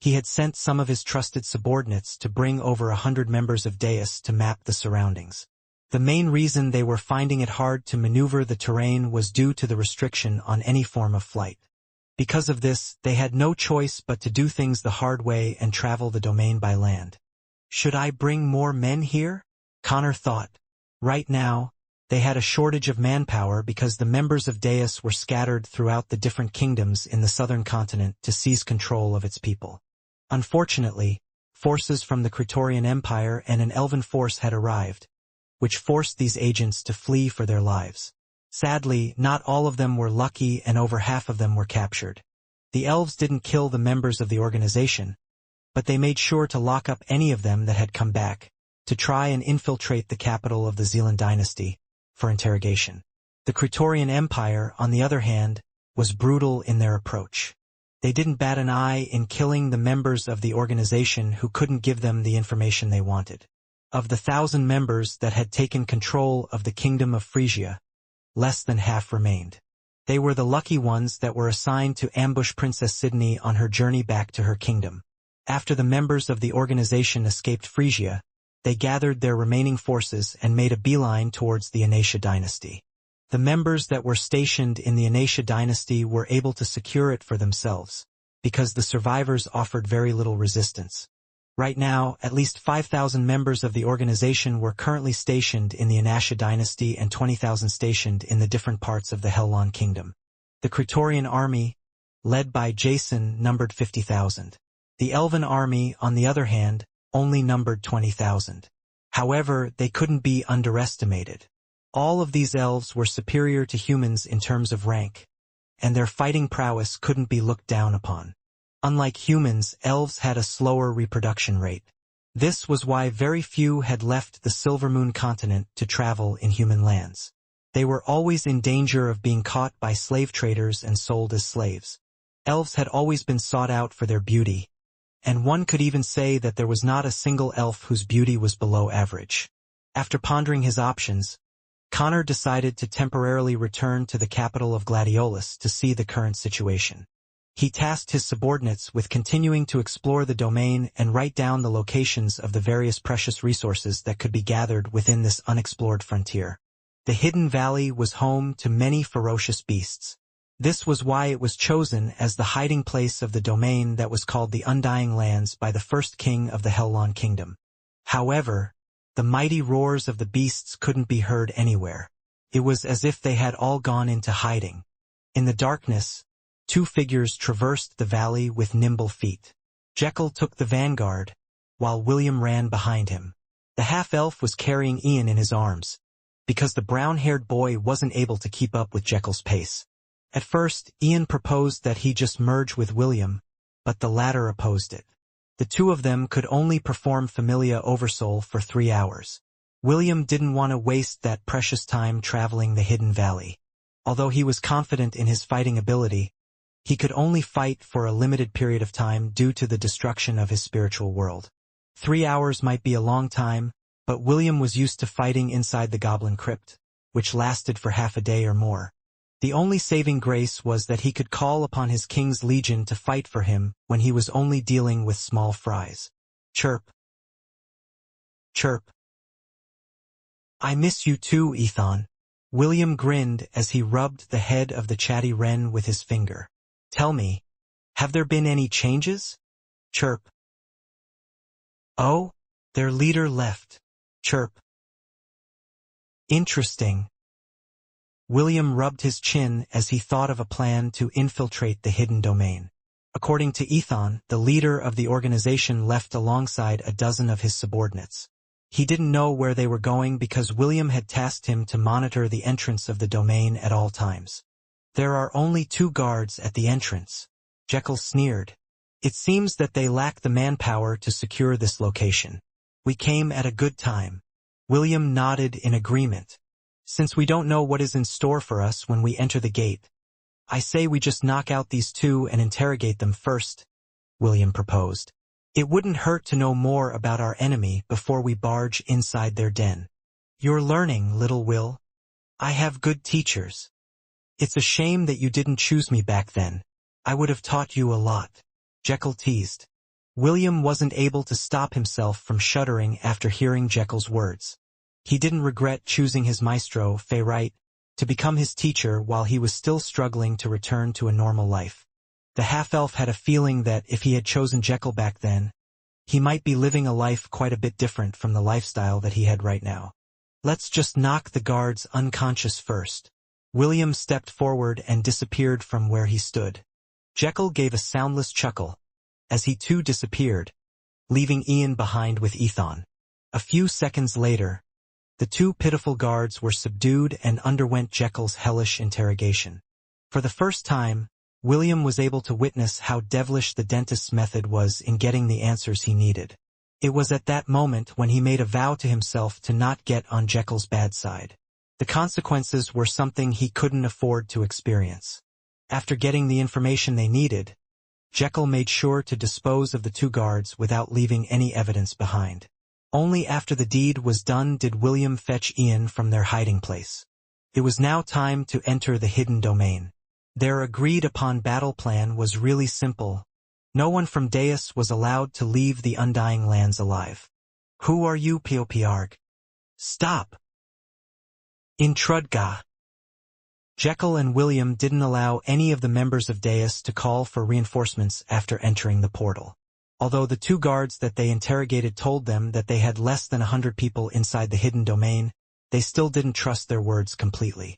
he had sent some of his trusted subordinates to bring over 100 members of Deus to map the surroundings. The main reason they were finding it hard to maneuver the terrain was due to the restriction on any form of flight. Because of this, they had no choice but to do things the hard way and travel the domain by land. "Should I bring more men here?" Connor thought. Right now, they had a shortage of manpower because the members of Deus were scattered throughout the different kingdoms in the southern continent to seize control of its people. Unfortunately, forces from the Praetorian Empire and an elven force had arrived, which forced these agents to flee for their lives. Sadly, not all of them were lucky and over half of them were captured. The elves didn't kill the members of the organization, but they made sure to lock up any of them that had come back, to try and infiltrate the capital of the Zealand dynasty, for interrogation. The Praetorian Empire, on the other hand, was brutal in their approach. They didn't bat an eye in killing the members of the organization who couldn't give them the information they wanted. Of the 1,000 members that had taken control of the Kingdom of Frisia, less than half remained. They were the lucky ones that were assigned to ambush Princess Sydney on her journey back to her kingdom. After the members of the organization escaped Frisia, they gathered their remaining forces and made a beeline towards the Inauthentic dynasty. The members that were stationed in the Inauthentic dynasty were able to secure it for themselves, because the survivors offered very little resistance. Right now, at least 5,000 members of the organization were currently stationed in the Inauthentic dynasty and 20,000 stationed in the different parts of the Helon Kingdom. The Praetorian army, led by Jason, numbered 50,000. The Elven army, on the other hand, only numbered 20,000. However, they couldn't be underestimated. All of these elves were superior to humans in terms of rank, and their fighting prowess couldn't be looked down upon. Unlike humans, elves had a slower reproduction rate. This was why very few had left the Silvermoon continent to travel in human lands. They were always in danger of being caught by slave traders and sold as slaves. Elves had always been sought out for their beauty, and one could even say that there was not a single elf whose beauty was below average. After pondering his options, Connor decided to temporarily return to the capital of Gladiolus to see the current situation. He tasked his subordinates with continuing to explore the domain and write down the locations of the various precious resources that could be gathered within this unexplored frontier. The hidden valley was home to many ferocious beasts. This was why it was chosen as the hiding place of the domain that was called the Undying Lands by the first king of the Helon Kingdom. However, the mighty roars of the beasts couldn't be heard anywhere. It was as if they had all gone into hiding. In the darkness, two figures traversed the valley with nimble feet. Jekyll took the vanguard, while William ran behind him. The half-elf was carrying Ian in his arms, because the brown-haired boy wasn't able to keep up with Jekyll's pace. At first, Ian proposed that he just merge with William, but the latter opposed it. The two of them could only perform Familia Oversoul for 3 hours. William didn't want to waste that precious time traveling the hidden valley. Although he was confident in his fighting ability, he could only fight for a limited period of time due to the destruction of his spiritual world. 3 hours might be a long time, but William was used to fighting inside the Goblin Crypt, which lasted for half a day or more. The only saving grace was that he could call upon his king's legion to fight for him when he was only dealing with small fries. Chirp. Chirp. I miss you too, Ethan. William grinned as he rubbed the head of the chatty wren with his finger. Tell me, Have there been any changes? Chirp. Oh, their leader left. Chirp. Interesting. William rubbed his chin as he thought of a plan to infiltrate the hidden domain. According to Ethan, the leader of the organization left alongside a dozen of his subordinates. He didn't know where they were going because William had tasked him to monitor the entrance of the domain at all times. There are only 2 guards at the entrance. Jekyll sneered. It seems that they lack the manpower to secure this location. We came at a good time. William nodded in agreement. Since we don't know what is in store for us when we enter the gate, I say we just knock out these 2 and interrogate them first, William proposed. It wouldn't hurt to know more about our enemy before we barge inside their den. You're learning, little Will. I have good teachers. It's a shame that you didn't choose me back then. I would have taught you a lot. Jekyll teased. William wasn't able to stop himself from shuddering after hearing Jekyll's words. He didn't regret choosing his maestro, Wright, to become his teacher while he was still struggling to return to a normal life. The half-elf had a feeling that if he had chosen Jekyll back then, he might be living a life quite a bit different from the lifestyle that he had right now. Let's just knock the guards unconscious first. William stepped forward and disappeared from where he stood. Jekyll gave a soundless chuckle, as he too disappeared, leaving Ian behind with Ethan. A few seconds later, the 2 pitiful guards were subdued and underwent Jekyll's hellish interrogation. For the first time, William was able to witness how devilish the dentist's method was in getting the answers he needed. It was at that moment when he made a vow to himself to not get on Jekyll's bad side. The consequences were something he couldn't afford to experience. After getting the information they needed, Jekyll made sure to dispose of the 2 guards without leaving any evidence behind. Only after the deed was done did William fetch Ian from their hiding place. It was now time to enter the hidden domain. Their agreed-upon battle plan was really simple. No one from Deus was allowed to leave the Undying Lands alive. Who are you, Poprg? Stop! Intrudga. Jekyll and William didn't allow any of the members of Deus to call for reinforcements after entering the portal. Although the 2 guards that they interrogated told them that they had less than 100 people inside the hidden domain, they still didn't trust their words completely.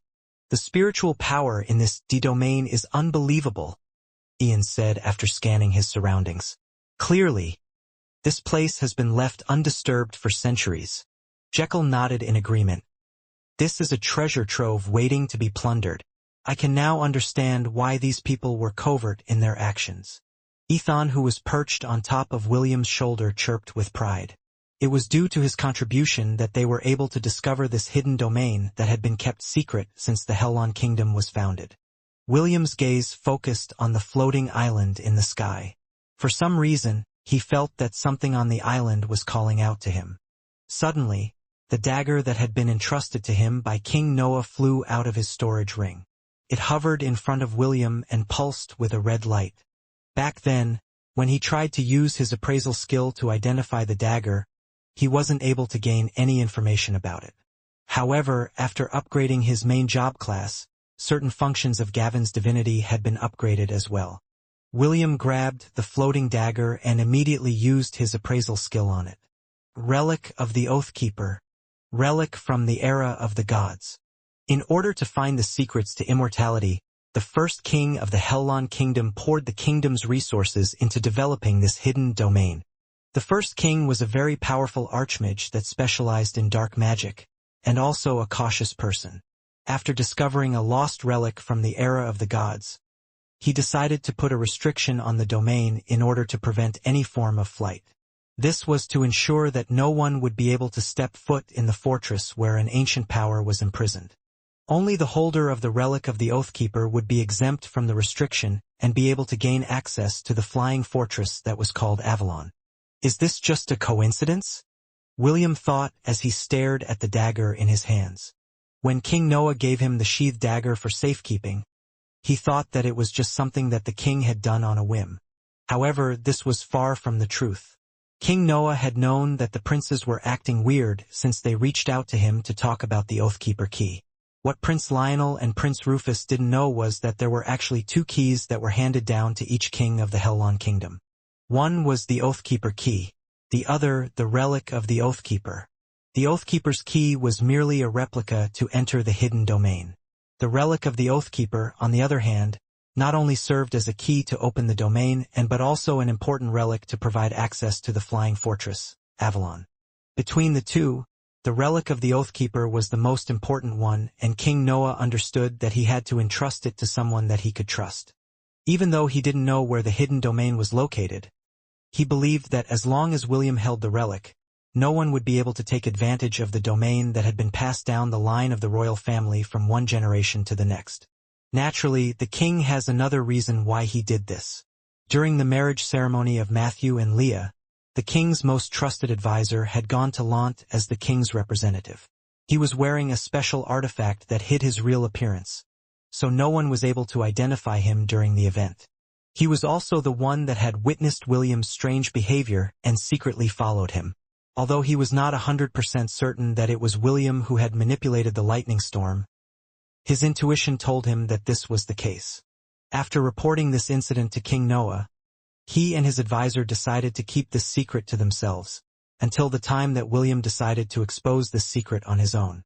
The spiritual power in this domain is unbelievable, Ian said after scanning his surroundings. Clearly, this place has been left undisturbed for centuries. Jekyll nodded in agreement. This is a treasure trove waiting to be plundered. I can now understand why these people were covert in their actions. Ethan, who was perched on top of William's shoulder, chirped with pride. It was due to his contribution that they were able to discover this hidden domain that had been kept secret since the Helon Kingdom was founded. William's gaze focused on the floating island in the sky. For some reason, he felt that something on the island was calling out to him. Suddenly, the dagger that had been entrusted to him by King Noah flew out of his storage ring. It hovered in front of William and pulsed with a red light. Back then, when he tried to use his appraisal skill to identify the dagger, he wasn't able to gain any information about it. However, after upgrading his main job class, certain functions of Gavin's divinity had been upgraded as well. William grabbed the floating dagger and immediately used his appraisal skill on it. Relic of the Oathkeeper. Relic from the era of the gods. In order to find the secrets to immortality, the first king of the Helon Kingdom poured the kingdom's resources into developing this hidden domain. The first king was a very powerful archmage that specialized in dark magic, and also a cautious person. After discovering a lost relic from the era of the gods, he decided to put a restriction on the domain in order to prevent any form of flight. This was to ensure that no one would be able to step foot in the fortress where an ancient power was imprisoned. Only the holder of the relic of the Oathkeeper would be exempt from the restriction and be able to gain access to the flying fortress that was called Avalon. Is this just a coincidence? William thought as he stared at the dagger in his hands. When King Noah gave him the sheathed dagger for safekeeping, he thought that it was just something that the king had done on a whim. However, this was far from the truth. King Noah had known that the princes were acting weird since they reached out to him to talk about the Oathkeeper key. What Prince Lionel and Prince Rufus didn't know was that there were actually two keys that were handed down to each king of the Hellon Kingdom. One was the Oathkeeper key, the other the relic of the Oathkeeper. The Oathkeeper's key was merely a replica to enter the hidden domain. The relic of the Oathkeeper, on the other hand, not only served as a key to open the domain but also an important relic to provide access to the flying fortress, Avalon. Between the two, the relic of the Oathkeeper was the most important one, and King Noah understood that he had to entrust it to someone that he could trust. Even though he didn't know where the hidden domain was located, he believed that as long as William held the relic, no one would be able to take advantage of the domain that had been passed down the line of the royal family from one generation to the next. Naturally, the king has another reason why he did this. During the marriage ceremony of Matthew and Leah, the king's most trusted advisor had gone to Lant as the king's representative. He was wearing a special artifact that hid his real appearance, so no one was able to identify him during the event. He was also the one that had witnessed William's strange behavior and secretly followed him. Although he was not 100% certain that it was William who had manipulated the lightning storm, his intuition told him that this was the case. After reporting this incident to King Noah, he and his advisor decided to keep this secret to themselves, until the time that William decided to expose this secret on his own.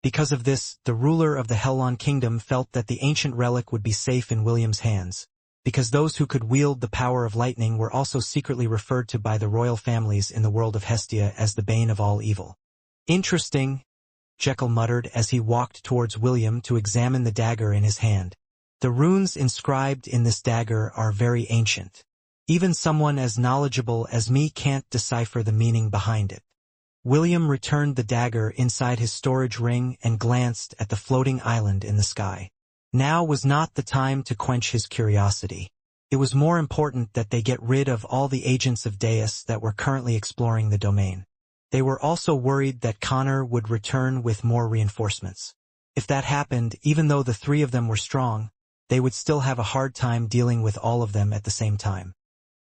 Because of this, the ruler of the Hellon Kingdom felt that the ancient relic would be safe in William's hands, because those who could wield the power of lightning were also secretly referred to by the royal families in the world of Hestia as the bane of all evil. Interesting, Jekyll muttered as he walked towards William to examine the dagger in his hand. The runes inscribed in this dagger are very ancient. Even someone as knowledgeable as me can't decipher the meaning behind it. William returned the dagger inside his storage ring and glanced at the floating island in the sky. Now was not the time to quench his curiosity. It was more important that they get rid of all the agents of Deus that were currently exploring the domain. They were also worried that Connor would return with more reinforcements. If that happened, even though the three of them were strong, they would still have a hard time dealing with all of them at the same time.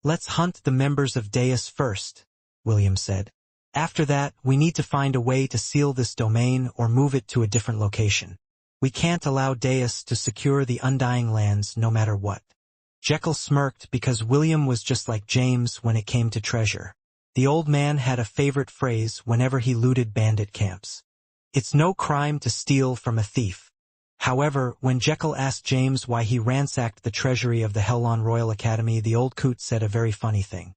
"Let's hunt the members of Deus first," William said. "After that, we need to find a way to seal this domain or move it to a different location. We can't allow Deus to secure the Undying Lands no matter what." Jekyll smirked because William was just like James when it came to treasure. The old man had a favorite phrase whenever he looted bandit camps. "It's no crime to steal from a thief." However, when Jekyll asked James why he ransacked the treasury of the Hellon Royal Academy, the old coot said a very funny thing.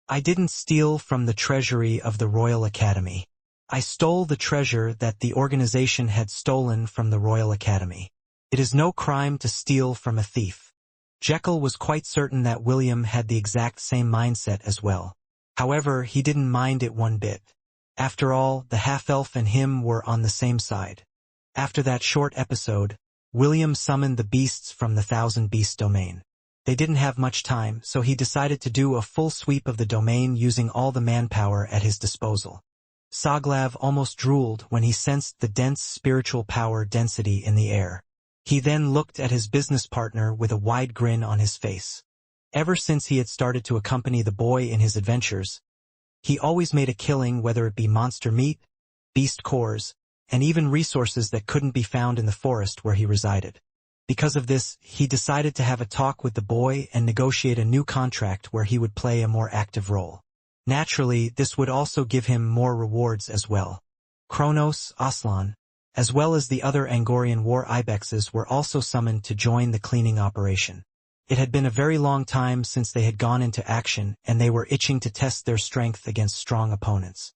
"I didn't steal from the treasury of the Royal Academy. I stole the treasure that the organization had stolen from the Royal Academy. It is no crime to steal from a thief." Jekyll was quite certain that William had the exact same mindset as well. However, he didn't mind it one bit. After all, the half-elf and him were on the same side. After that short episode, William summoned the beasts from the Thousand Beast domain. They didn't have much time, so he decided to do a full sweep of the domain using all the manpower at his disposal. Soglav almost drooled when he sensed the dense spiritual power density in the air. He then looked at his business partner with a wide grin on his face. Ever since he had started to accompany the boy in his adventures, he always made a killing, whether it be monster meat, beast cores, and even resources that couldn't be found in the forest where he resided. Because of this, he decided to have a talk with the boy and negotiate a new contract where he would play a more active role. Naturally, this would also give him more rewards as well. Kronos, Aslan, as well as the other Angorian war ibexes were also summoned to join the cleaning operation. It had been a very long time since they had gone into action, and they were itching to test their strength against strong opponents.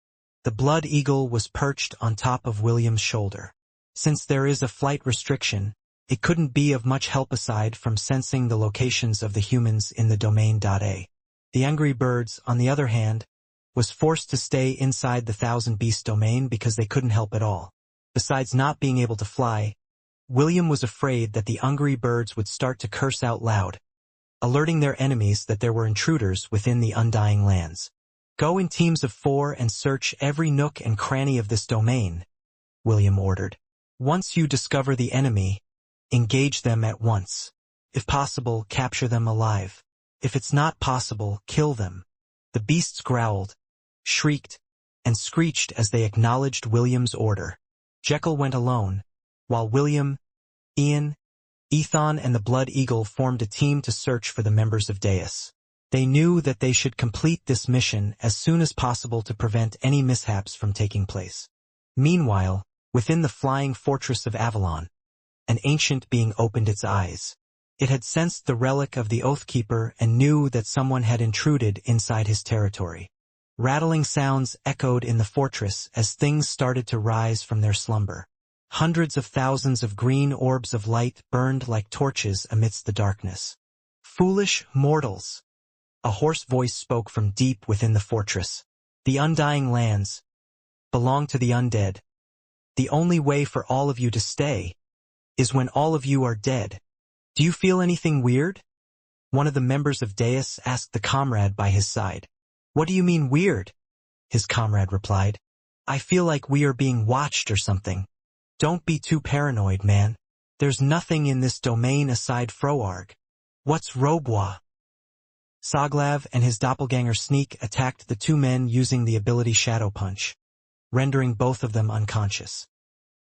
The Blood Eagle was perched on top of William's shoulder. Since there is a flight restriction, it couldn't be of much help aside from sensing the locations of the humans in the domain.A. The Angry Birds, on the other hand, was forced to stay inside the Thousand Beast domain because they couldn't help at all. Besides not being able to fly, William was afraid that the Angry Birds would start to curse out loud, alerting their enemies that there were intruders within the Undying Lands. "Go in teams of 4 and search every nook and cranny of this domain," William ordered. "Once you discover the enemy, engage them at once. If possible, capture them alive. If it's not possible, kill them." The beasts growled, shrieked, and screeched as they acknowledged William's order. Jekyll went alone, while William, Ian, Ethan and the Blood Eagle formed a team to search for the members of Deus. They knew that they should complete this mission as soon as possible to prevent any mishaps from taking place. Meanwhile, within the flying fortress of Avalon, an ancient being opened its eyes. It had sensed the relic of the Oathkeeper and knew that someone had intruded inside his territory. Rattling sounds echoed in the fortress as things started to rise from their slumber. Hundreds of thousands of green orbs of light burned like torches amidst the darkness. "Foolish mortals!" A hoarse voice spoke from deep within the fortress. "The undying lands belong to the undead. The only way for all of you to stay is when all of you are dead. Do you feel anything weird?" One of the members of Deus asked the comrade by his side. "What do you mean weird?" his comrade replied. "I feel like we are being watched or something." "Don't be too paranoid, man. There's nothing in this domain aside Froarg." "What's Robois?" Soglav and his doppelganger Sneak attacked the two men using the ability Shadow Punch, rendering both of them unconscious.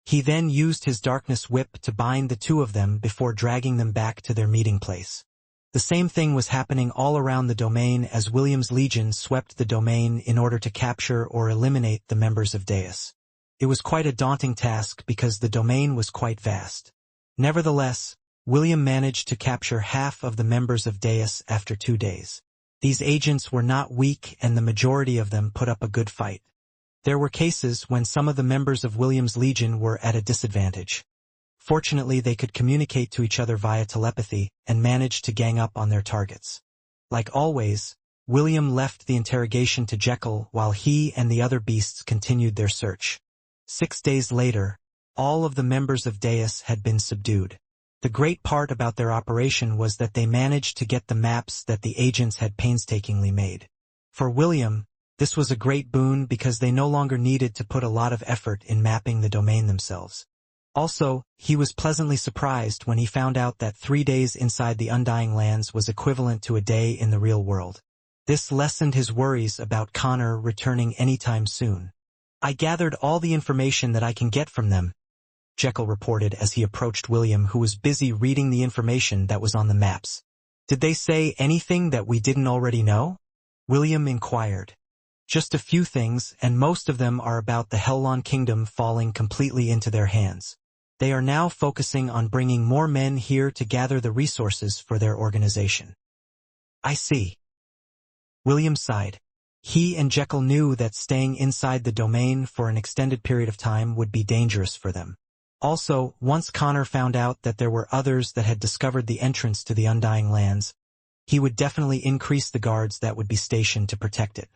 He then used his darkness whip to bind the two of them before dragging them back to their meeting place. The same thing was happening all around the domain as William's legion swept the domain in order to capture or eliminate the members of Deus. It was quite a daunting task because the domain was quite vast. Nevertheless, William managed to capture half of the members of Deus after 2 days. These agents were not weak and the majority of them put up a good fight. There were cases when some of the members of William's legion were at a disadvantage. Fortunately, they could communicate to each other via telepathy and managed to gang up on their targets. Like always, William left the interrogation to Jekyll while he and the other beasts continued their search. 6 days later, all of the members of Deus had been subdued. The great part about their operation was that they managed to get the maps that the agents had painstakingly made. For William, this was a great boon because they no longer needed to put a lot of effort in mapping the domain themselves. Also, he was pleasantly surprised when he found out that 3 days inside the Undying Lands was equivalent to a day in the real world. This lessened his worries about Connor returning anytime soon. "I gathered all the information that I can get from them," Jekyll reported as he approached William, who was busy reading the information that was on the maps. "Did they say anything that we didn't already know?" William inquired. "Just a few things, and most of them are about the Hellon Kingdom falling completely into their hands. They are now focusing on bringing more men here to gather the resources for their organization." "I see." William sighed. He and Jekyll knew that staying inside the domain for an extended period of time would be dangerous for them. Also, once Connor found out that there were others that had discovered the entrance to the Undying Lands, he would definitely increase the guards that would be stationed to protect it.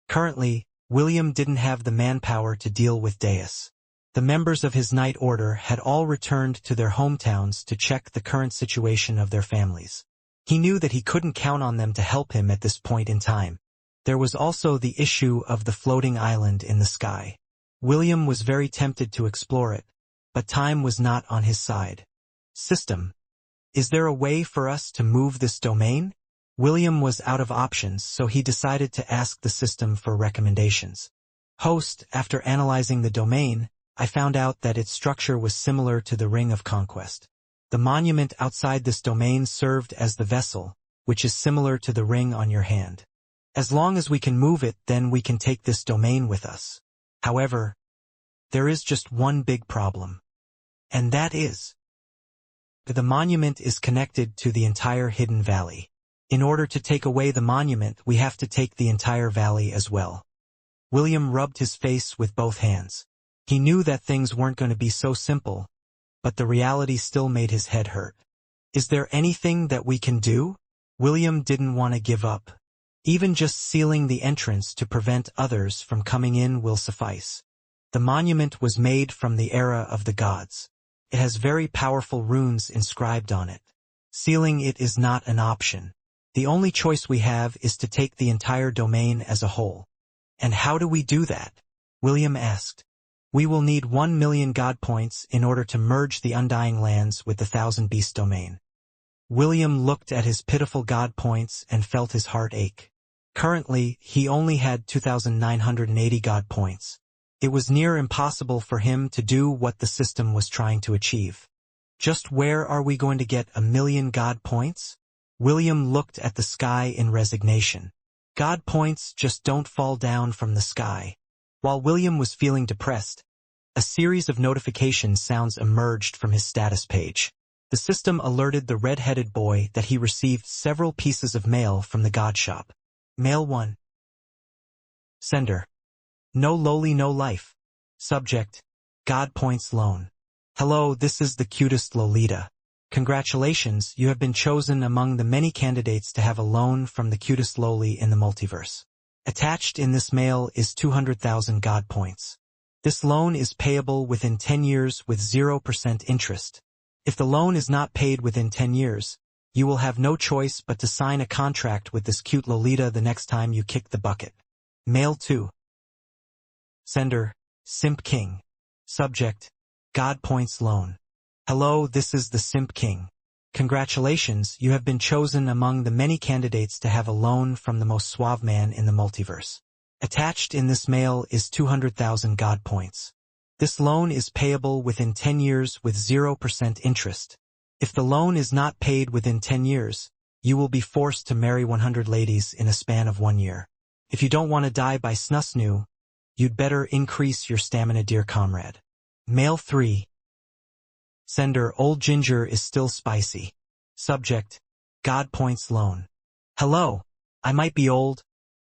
Currently, William didn't have the manpower to deal with Deus. The members of his Night Order had all returned to their hometowns to check the current situation of their families. He knew that he couldn't count on them to help him at this point in time. There was also the issue of the floating island in the sky. William was very tempted to explore it, but time was not on his side. "System, is there a way for us to move this domain?" William was out of options, so he decided to ask the system for recommendations. "Host, after analyzing the domain, I found out that its structure was similar to the Ring of Conquest. The monument outside this domain served as the vessel, which is similar to the ring on your hand. As long as we can move it, then we can take this domain with us. However, there is just one big problem. And that is, the monument is connected to the entire Hidden Valley. In order to take away the monument, we have to take the entire valley as well." William rubbed his face with both hands. He knew that things weren't going to be so simple, but the reality still made his head hurt. "Is there anything that we can do?" William didn't want to give up. Even just sealing the entrance to prevent others from coming in will suffice. The monument was made from the era of the gods. It has very powerful runes inscribed on it. Sealing it is not an option. The only choice we have is to take the entire domain as a whole. "And how do we do that?" William asked. "We will need 1 million god points in order to merge the Undying Lands with the Thousand Beast domain." William looked at his pitiful god points and felt his heart ache. Currently, he only had 2,980 god points. It was near impossible for him to do what the system was trying to achieve. Just where are we going to get 1,000,000 God points? William looked at the sky in resignation. God points just don't fall down from the sky. While William was feeling depressed, a series of notification sounds emerged from his status page. The system alerted the red-headed boy that he received several pieces of mail from the God shop. Mail 1. Sender: No lowly no life. Subject: God points loan. Hello, this is the cutest Lolita. Congratulations, you have been chosen among the many candidates to have a loan from the cutest loli in the multiverse. Attached in this mail is 200,000 God points. This loan is payable within 10 years with 0% interest. If the loan is not paid within 10 years, you will have no choice but to sign a contract with this cute Lolita the next time you kick the bucket. Mail 2. Sender: Simp King. Subject: God points loan. Hello, this is the Simp King. Congratulations, you have been chosen among the many candidates to have a loan from the most suave man in the multiverse. Attached in this mail is 200,000 God points. This loan is payable within 10 years with 0% interest. If the loan is not paid within 10 years, you will be forced to marry 100 ladies in a span of 1 year. If you don't want to die by snusnoo, you'd better increase your stamina, dear comrade. Mail 3. Sender: Old Ginger is still spicy. Subject: God points loan. Hello, I might be old,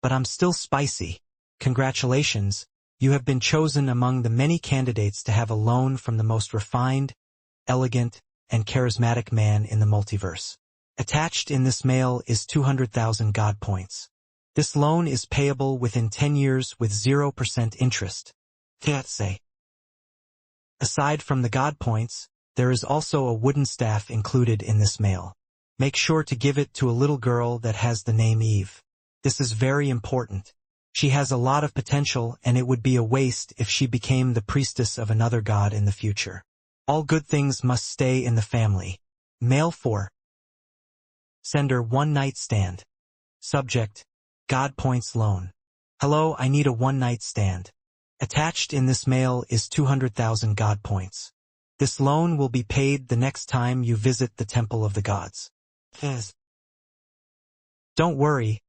but I'm still spicy. Congratulations, you have been chosen among the many candidates to have a loan from the most refined, elegant, and charismatic man in the multiverse. Attached in this mail is 200,000 God points. This loan is payable within 10 years with 0% interest. Say. Aside from the God points, there is also a wooden staff included in this mail. Make sure to give it to a little girl that has the name Eve. This is very important. She has a lot of potential, and it would be a waste if she became the priestess of another god in the future. All good things must stay in the family. Mail 4. Sender: One night stand. Subject: God points loan. Hello, I need a one-night stand. Attached in this mail is 200,000 God points. This loan will be paid the next time you visit the Temple of the Gods. Don't worry,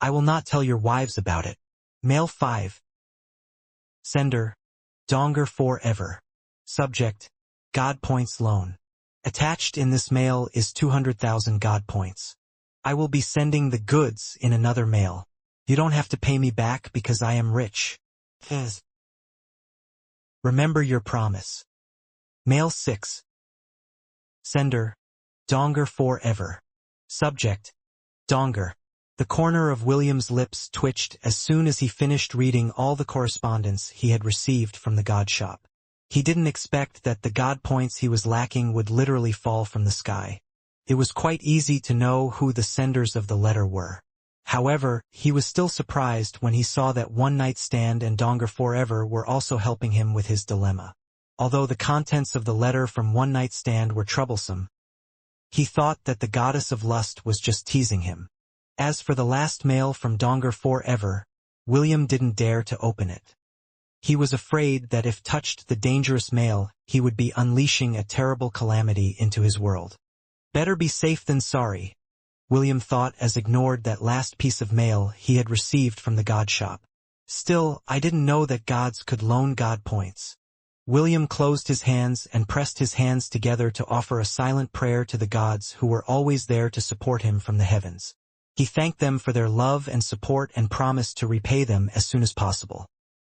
I will not tell your wives about it. Mail 5. Sender: Donger forever. Subject: God points loan. Attached in this mail is 200,000 God points. I will be sending the goods in another mail. You don't have to pay me back because I am rich. Remember your promise. Mail 6. Sender: Donger forever. Subject: Donger. The corner of William's lips twitched as soon as he finished reading all the correspondence he had received from the God shop. He didn't expect that the God points he was lacking would literally fall from the sky. It was quite easy to know who the senders of the letter were. However, he was still surprised when he saw that One Night Stand and Donger Forever were also helping him with his dilemma. Although the contents of the letter from One Night Stand were troublesome, he thought that the goddess of lust was just teasing him. As for the last mail from Donger Forever, William didn't dare to open it. He was afraid that if touched the dangerous mail, he would be unleashing a terrible calamity into his world. Better be safe than sorry, William thought as ignored that last piece of mail he had received from the God shop. Still, I didn't know that gods could loan God points. William closed his hands and pressed his hands together to offer a silent prayer to the gods who were always there to support him from the heavens. He thanked them for their love and support and promised to repay them as soon as possible.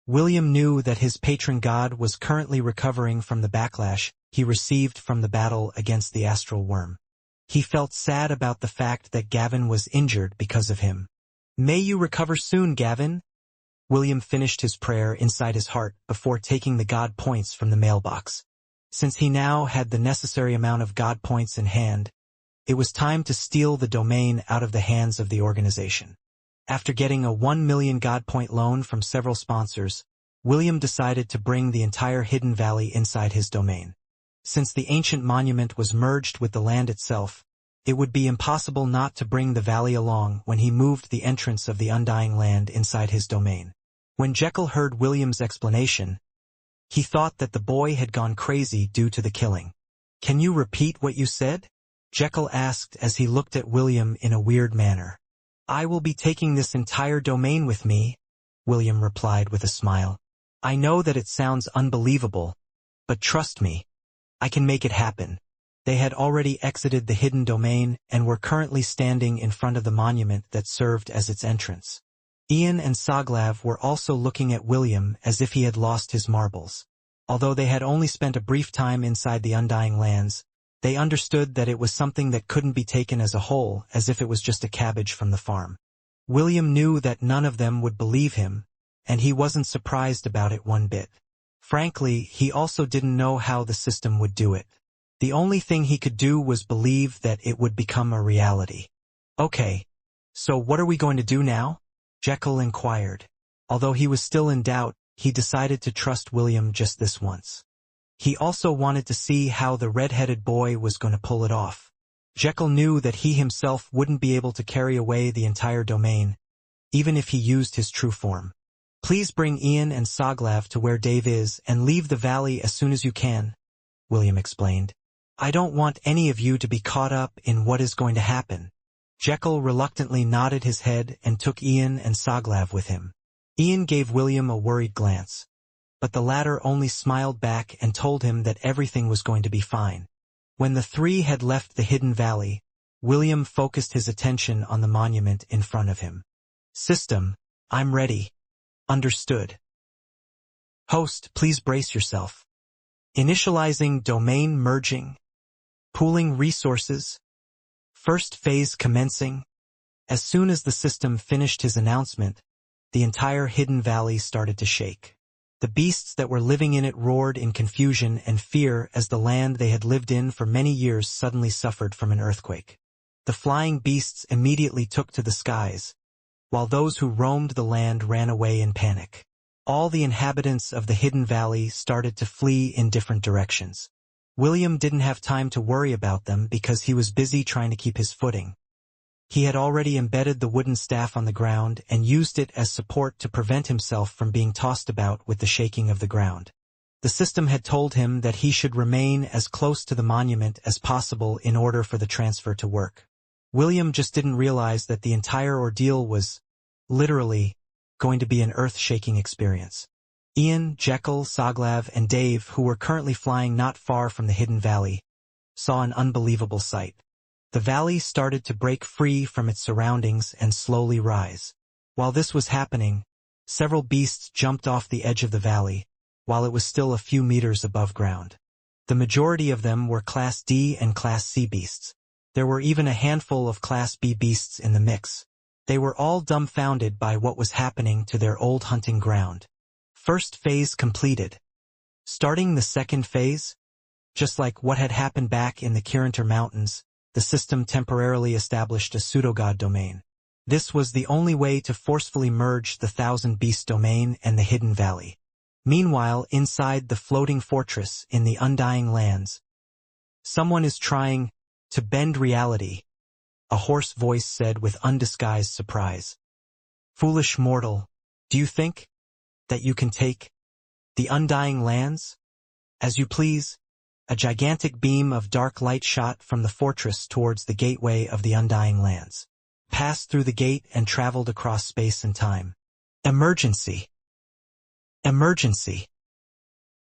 William knew that his patron god was currently recovering from the backlash he received from the battle against the astral worm. He felt sad about the fact that Gavin was injured because of him. May you recover soon, Gavin. William finished his prayer inside his heart before taking the God points from the mailbox. Since he now had the necessary amount of God points in hand, it was time to steal the domain out of the hands of the organization. After getting a 1 million God point loan from several sponsors, William decided to bring the entire Hidden Valley inside his domain. Since the ancient monument was merged with the land itself, it would be impossible not to bring the valley along when he moved the entrance of the Undying Land inside his domain. When Jekyll heard William's explanation, he thought that the boy had gone crazy due to the killing. "Can you repeat what you said?" Jekyll asked as he looked at William in a weird manner. "I will be taking this entire domain with me," William replied with a smile. "I know that it sounds unbelievable, but trust me, I can make it happen." They had already exited the hidden domain and were currently standing in front of the monument that served as its entrance. Ian and Soglav were also looking at William as if he had lost his marbles. Although they had only spent a brief time inside the Undying Lands, they understood that it was something that couldn't be taken as a whole, as if it was just a cabbage from the farm. William knew that none of them would believe him, and he wasn't surprised about it one bit. Frankly, he also didn't know how the system would do it. The only thing he could do was believe that it would become a reality. "Okay, so what are we going to do now?" Jekyll inquired. Although he was still in doubt, he decided to trust William just this once. He also wanted to see how the red-headed boy was going to pull it off. Jekyll knew that he himself wouldn't be able to carry away the entire domain, even if he used his true form. "Please bring Ian and Soglav to where Dave is and leave the valley as soon as you can," William explained. "I don't want any of you to be caught up in what is going to happen." Jekyll reluctantly nodded his head and took Ian and Soglav with him. Ian gave William a worried glance, but the latter only smiled back and told him that everything was going to be fine. When the three had left the hidden valley, William focused his attention on the monument in front of him. "System, I'm ready." "Understood." "Host, please brace yourself." "Initializing domain merging. Pooling resources. First phase commencing." As soon as the system finished his announcement, the entire hidden valley started to shake. The beasts that were living in it roared in confusion and fear as the land they had lived in for many years suddenly suffered from an earthquake. The flying beasts immediately took to the skies, while those who roamed the land ran away in panic. All the inhabitants of the hidden valley started to flee in different directions. William didn't have time to worry about them because he was busy trying to keep his footing. He had already embedded the wooden staff on the ground and used it as support to prevent himself from being tossed about with the shaking of the ground. The system had told him that he should remain as close to the monument as possible in order for the transfer to work. William just didn't realize that the entire ordeal was, literally, going to be an earth-shaking experience. Ian, Jekyll, Soglav, and Dave, who were currently flying not far from the hidden valley, saw an unbelievable sight. The valley started to break free from its surroundings and slowly rise. While this was happening, several beasts jumped off the edge of the valley, while it was still a few meters above ground. The majority of them were Class D and Class C beasts. There were even a handful of Class B beasts in the mix. They were all dumbfounded by what was happening to their old hunting ground. First phase completed. Starting the second phase? Just like what had happened back in the Kirinter Mountains, the system temporarily established a pseudogod domain. This was the only way to forcefully merge the Thousand Beast domain and the Hidden Valley. Meanwhile, inside the floating fortress in the Undying Lands, someone is trying to bend reality, a hoarse voice said with undisguised surprise. "Foolish mortal, do you think that you can take the Undying Lands as you please?" A gigantic beam of dark light shot from the fortress towards the gateway of the Undying Lands, passed through the gate and traveled across space and time. Emergency! Emergency!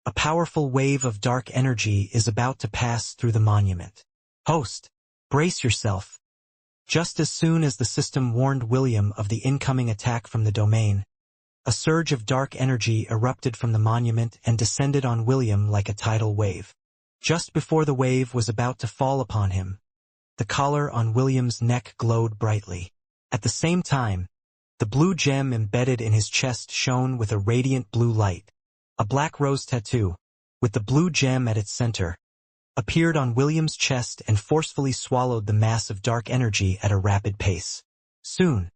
A powerful wave of dark energy is about to pass through the monument. Host, brace yourself. Just as soon as the system warned William of the incoming attack from the domain, a surge of dark energy erupted from the monument and descended on William like a tidal wave. Just before the wave was about to fall upon him, the collar on William's neck glowed brightly. At the same time, the blue gem embedded in his chest shone with a radiant blue light. A black rose tattoo, with the blue gem at its center, appeared on William's chest and forcefully swallowed the mass of dark energy at a rapid pace. Soon,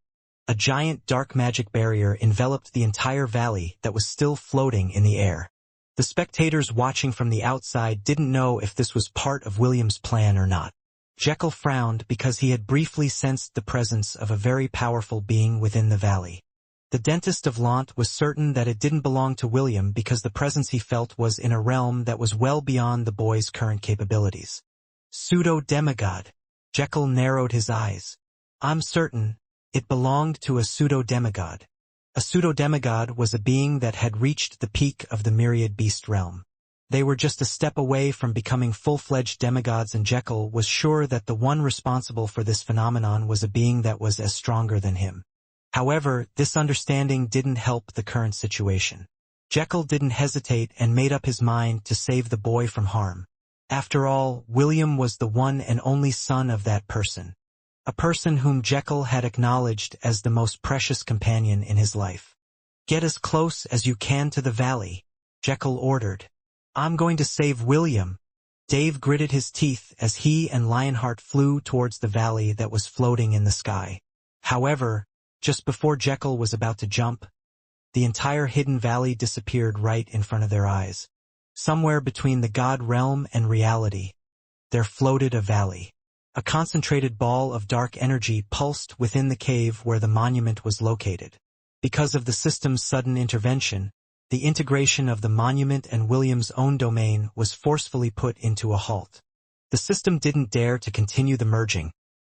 a giant dark magic barrier enveloped the entire valley that was still floating in the air. The spectators watching from the outside didn't know if this was part of William's plan or not. Jekyll frowned because he had briefly sensed the presence of a very powerful being within the valley. The dentist of Lant was certain that it didn't belong to William because the presence he felt was in a realm that was well beyond the boy's current capabilities. Pseudo-demigod. Jekyll narrowed his eyes. I'm certain it belonged to a pseudo-demigod. A pseudo-demigod was a being that had reached the peak of the myriad beast realm. They were just a step away from becoming full-fledged demigods, and Jekyll was sure that the one responsible for this phenomenon was a being that was as stronger than him. However, this understanding didn't help the current situation. Jekyll didn't hesitate and made up his mind to save the boy from harm. After all, William was the one and only son of that person. A person whom Jekyll had acknowledged as the most precious companion in his life. Get as close as you can to the valley, Jekyll ordered. I'm going to save William. Dave gritted his teeth as he and Lionheart flew towards the valley that was floating in the sky. However, just before Jekyll was about to jump, the entire hidden valley disappeared right in front of their eyes. Somewhere between the god realm and reality, there floated a valley. A concentrated ball of dark energy pulsed within the cave where the monument was located. Because of the system's sudden intervention, the integration of the monument and William's own domain was forcefully put into a halt. The system didn't dare to continue the merging,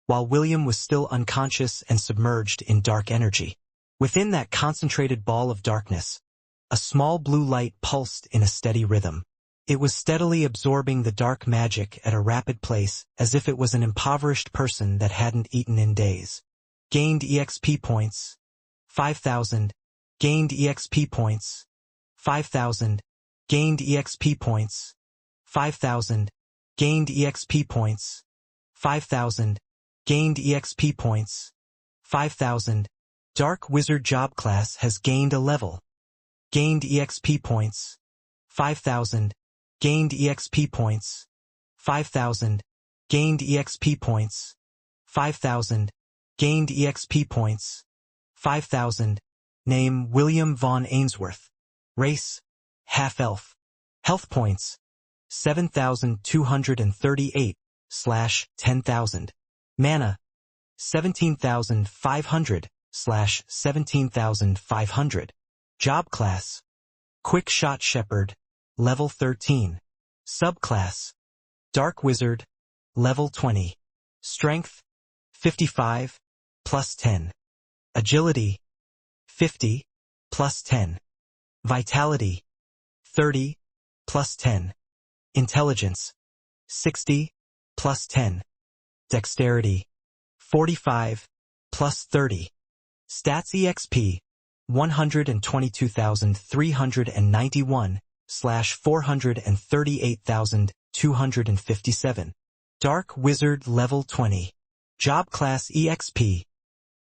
while William was still unconscious and submerged in dark energy. Within that concentrated ball of darkness, a small blue light pulsed in a steady rhythm. It was steadily absorbing the dark magic at a rapid pace, as if it was an impoverished person that hadn't eaten in days. Gained EXP points. 5,000. Gained EXP points. 5,000. Gained EXP points. 5,000. Gained EXP points. 5,000. Gained EXP points. 5,000. Dark Wizard Job Class has gained a level. Gained EXP points. 5,000. Gained EXP points. 5,000. Gained EXP points. 5,000. Gained EXP points. 5,000. Name William Von Ainsworth. Race, half-elf. Health points, 7,238/10,000. Mana, 17,500/17,500. Job class, Quick Shot Shepherd, level 13. Subclass, Dark Wizard, level 20. Strength, 55, +10. Agility, 50, +10. Vitality, 30, +10. Intelligence, 60, +10. Dexterity, 45, +30. Stats EXP, 122,391/438,257. Dark Wizard level 20. Job class EXP,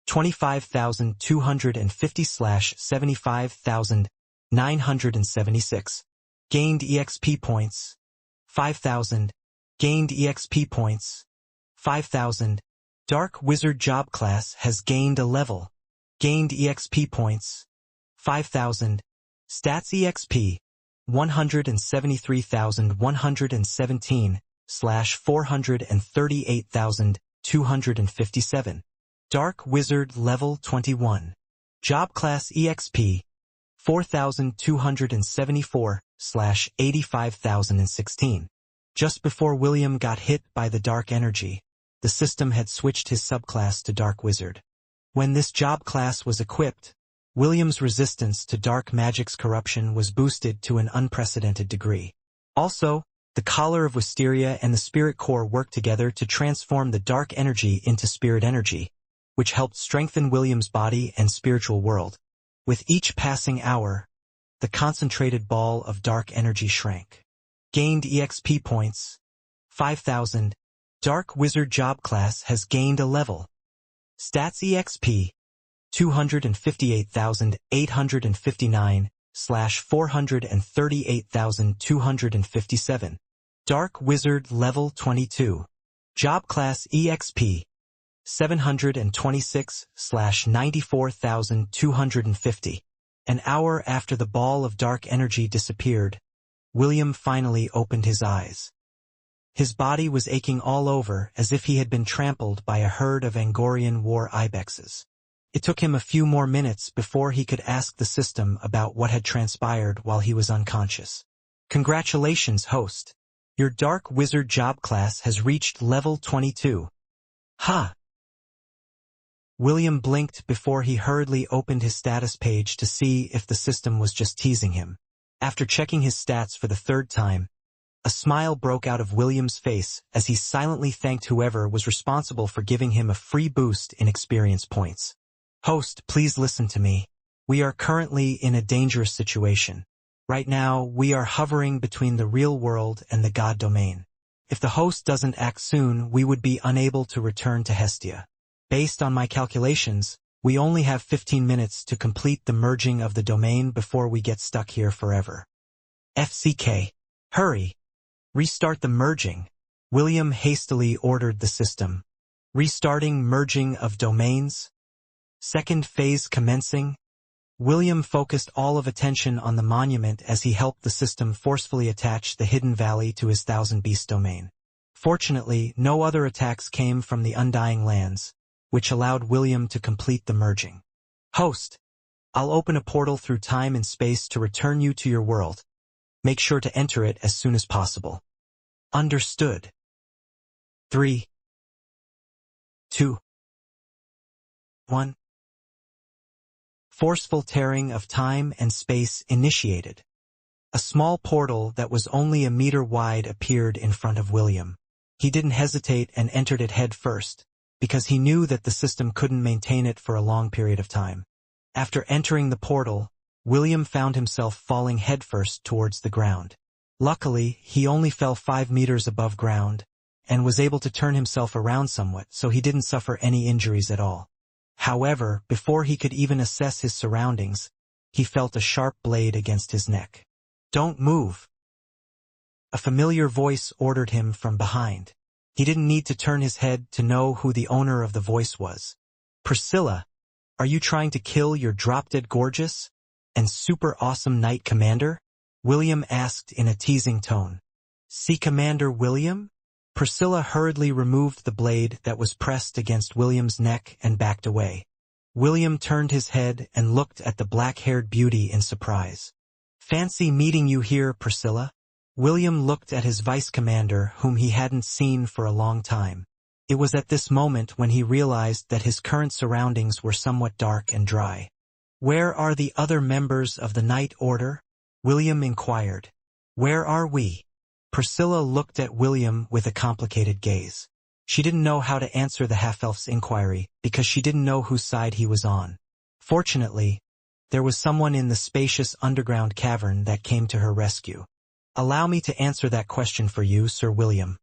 25,250/75,976. Gained EXP points, 5,000. Gained EXP points, 5,000. Dark Wizard job class has gained a level. Gained EXP points, 5,000. Stats EXP, 173,117/438,257. Dark Wizard level 21. Job class EXP, 4,274/85,016. Just before William got hit by the dark energy, the system had switched his subclass to Dark Wizard. When this job class was equipped, William's resistance to dark magic's corruption was boosted to an unprecedented degree. Also, the Collar of Wisteria and the Spirit Core worked together to transform the dark energy into spirit energy, which helped strengthen William's body and spiritual world. With each passing hour, the concentrated ball of dark energy shrank. Gained EXP points, 5,000. Dark Wizard job class has gained a level. Stats EXP, 258,859/438,257. Dark Wizard level 22. Job class EXP, 726/94,250. An hour after the ball of dark energy disappeared, William finally opened his eyes. His body was aching all over as if he had been trampled by a herd of Angorian war ibexes. It took him a few more minutes before he could ask the system about what had transpired while he was unconscious. Congratulations, host. Your Dark Wizard job class has reached level 22. Ha! William blinked before he hurriedly opened his status page to see if the system was just teasing him. After checking his stats for the third time, a smile broke out of William's face as he silently thanked whoever was responsible for giving him a free boost in experience points. Host, please listen to me. We are currently in a dangerous situation. Right now, we are hovering between the real world and the God domain. If the host doesn't act soon, we would be unable to return to Hestia. Based on my calculations, we only have 15 minutes to complete the merging of the domain before we get stuck here forever. FCK. Hurry. Restart the merging. William hastily ordered the system. Restarting merging of domains. Second phase commencing. William focused all of attention on the monument as he helped the system forcefully attach the hidden valley to his Thousand Beast domain. Fortunately, no other attacks came from the Undying Lands, which allowed William to complete the merging. Host, I'll open a portal through time and space to return you to your world. Make sure to enter it as soon as possible. Understood. 3, 2, 1. Forceful tearing of time and space initiated. A small portal that was only a meter wide appeared in front of William. He didn't hesitate and entered it head first, because he knew that the system couldn't maintain it for a long period of time. After entering the portal, William found himself falling headfirst towards the ground. Luckily, he only fell 5 meters above ground, and was able to turn himself around somewhat, so he didn't suffer any injuries at all. However, before he could even assess his surroundings, he felt a sharp blade against his neck. Don't move. A familiar voice ordered him from behind. He didn't need to turn his head to know who the owner of the voice was. Priscilla, are you trying to kill your drop-dead gorgeous and super awesome knight commander? William asked in a teasing tone. See Commander William? Priscilla hurriedly removed the blade that was pressed against William's neck and backed away. William turned his head and looked at the black-haired beauty in surprise. Fancy meeting you here, Priscilla. William looked at his vice commander, whom he hadn't seen for a long time. It was at this moment when he realized that his current surroundings were somewhat dark and dry. Where are the other members of the Knight Order? William inquired. Where are we? Priscilla looked at William with a complicated gaze. She didn't know how to answer the half-elf's inquiry because she didn't know whose side he was on. Fortunately, there was someone in the spacious underground cavern that came to her rescue. Allow me to answer that question for you, Sir William.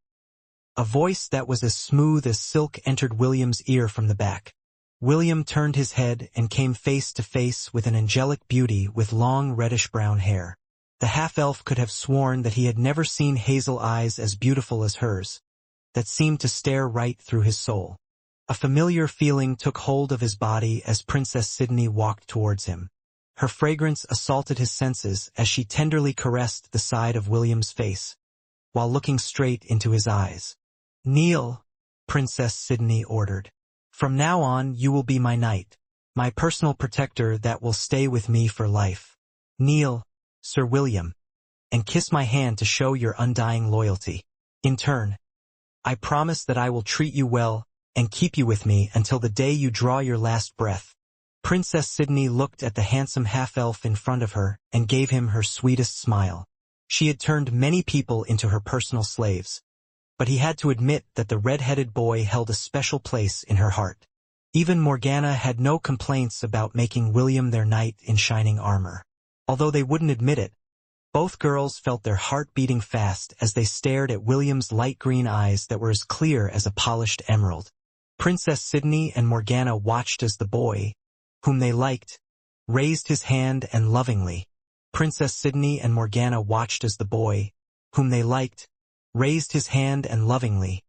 A voice that was as smooth as silk entered William's ear from the back. William turned his head and came face to face with an angelic beauty with long reddish-brown hair. The half-elf could have sworn that he had never seen hazel eyes as beautiful as hers, that seemed to stare right through his soul. A familiar feeling took hold of his body as Princess Sydney walked towards him. Her fragrance assaulted his senses as she tenderly caressed the side of William's face, while looking straight into his eyes. Kneel, Princess Sydney ordered. From now on, you will be my knight, my personal protector that will stay with me for life. Kneel, Sir William, and kiss my hand to show your undying loyalty. In turn, I promise that I will treat you well and keep you with me until the day you draw your last breath. Princess Sydney looked at the handsome half-elf in front of her and gave him her sweetest smile. She had turned many people into her personal slaves, but he had to admit that the red-headed boy held a special place in her heart. Even Morgana had no complaints about making William their knight in shining armor. Although they wouldn't admit it, both girls felt their heart beating fast as they stared at William's light green eyes that were as clear as a polished emerald. Princess Sydney and Morgana watched as the boy, whom they liked, raised his hand and lovingly. Princess Sydney and Morgana watched as the boy, whom they liked, raised his hand and lovingly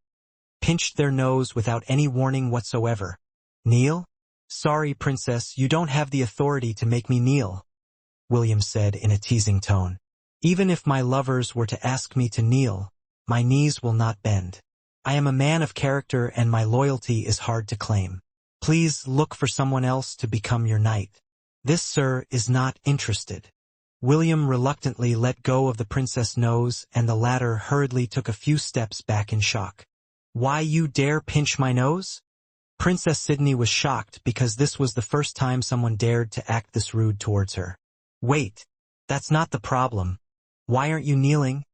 pinched their nose without any warning whatsoever. Kneel? Sorry, Princess, you don't have the authority to make me kneel, William said in a teasing tone. Even if my lovers were to ask me to kneel, my knees will not bend. I am a man of character and my loyalty is hard to claim. Please look for someone else to become your knight. This, sir, is not interested. William reluctantly let go of the princess' nose, and the latter hurriedly took a few steps back in shock. Why you dare pinch my nose? Princess Sydney was shocked because this was the first time someone dared to act this rude towards her. Wait, that's not the problem. Why aren't you kneeling?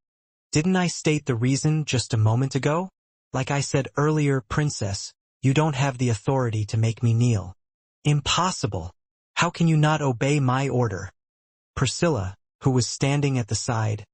Didn't I state the reason just a moment ago? Like I said earlier, princess, you don't have the authority to make me kneel. Impossible. How can you not obey my order? Priscilla, who was standing at the side,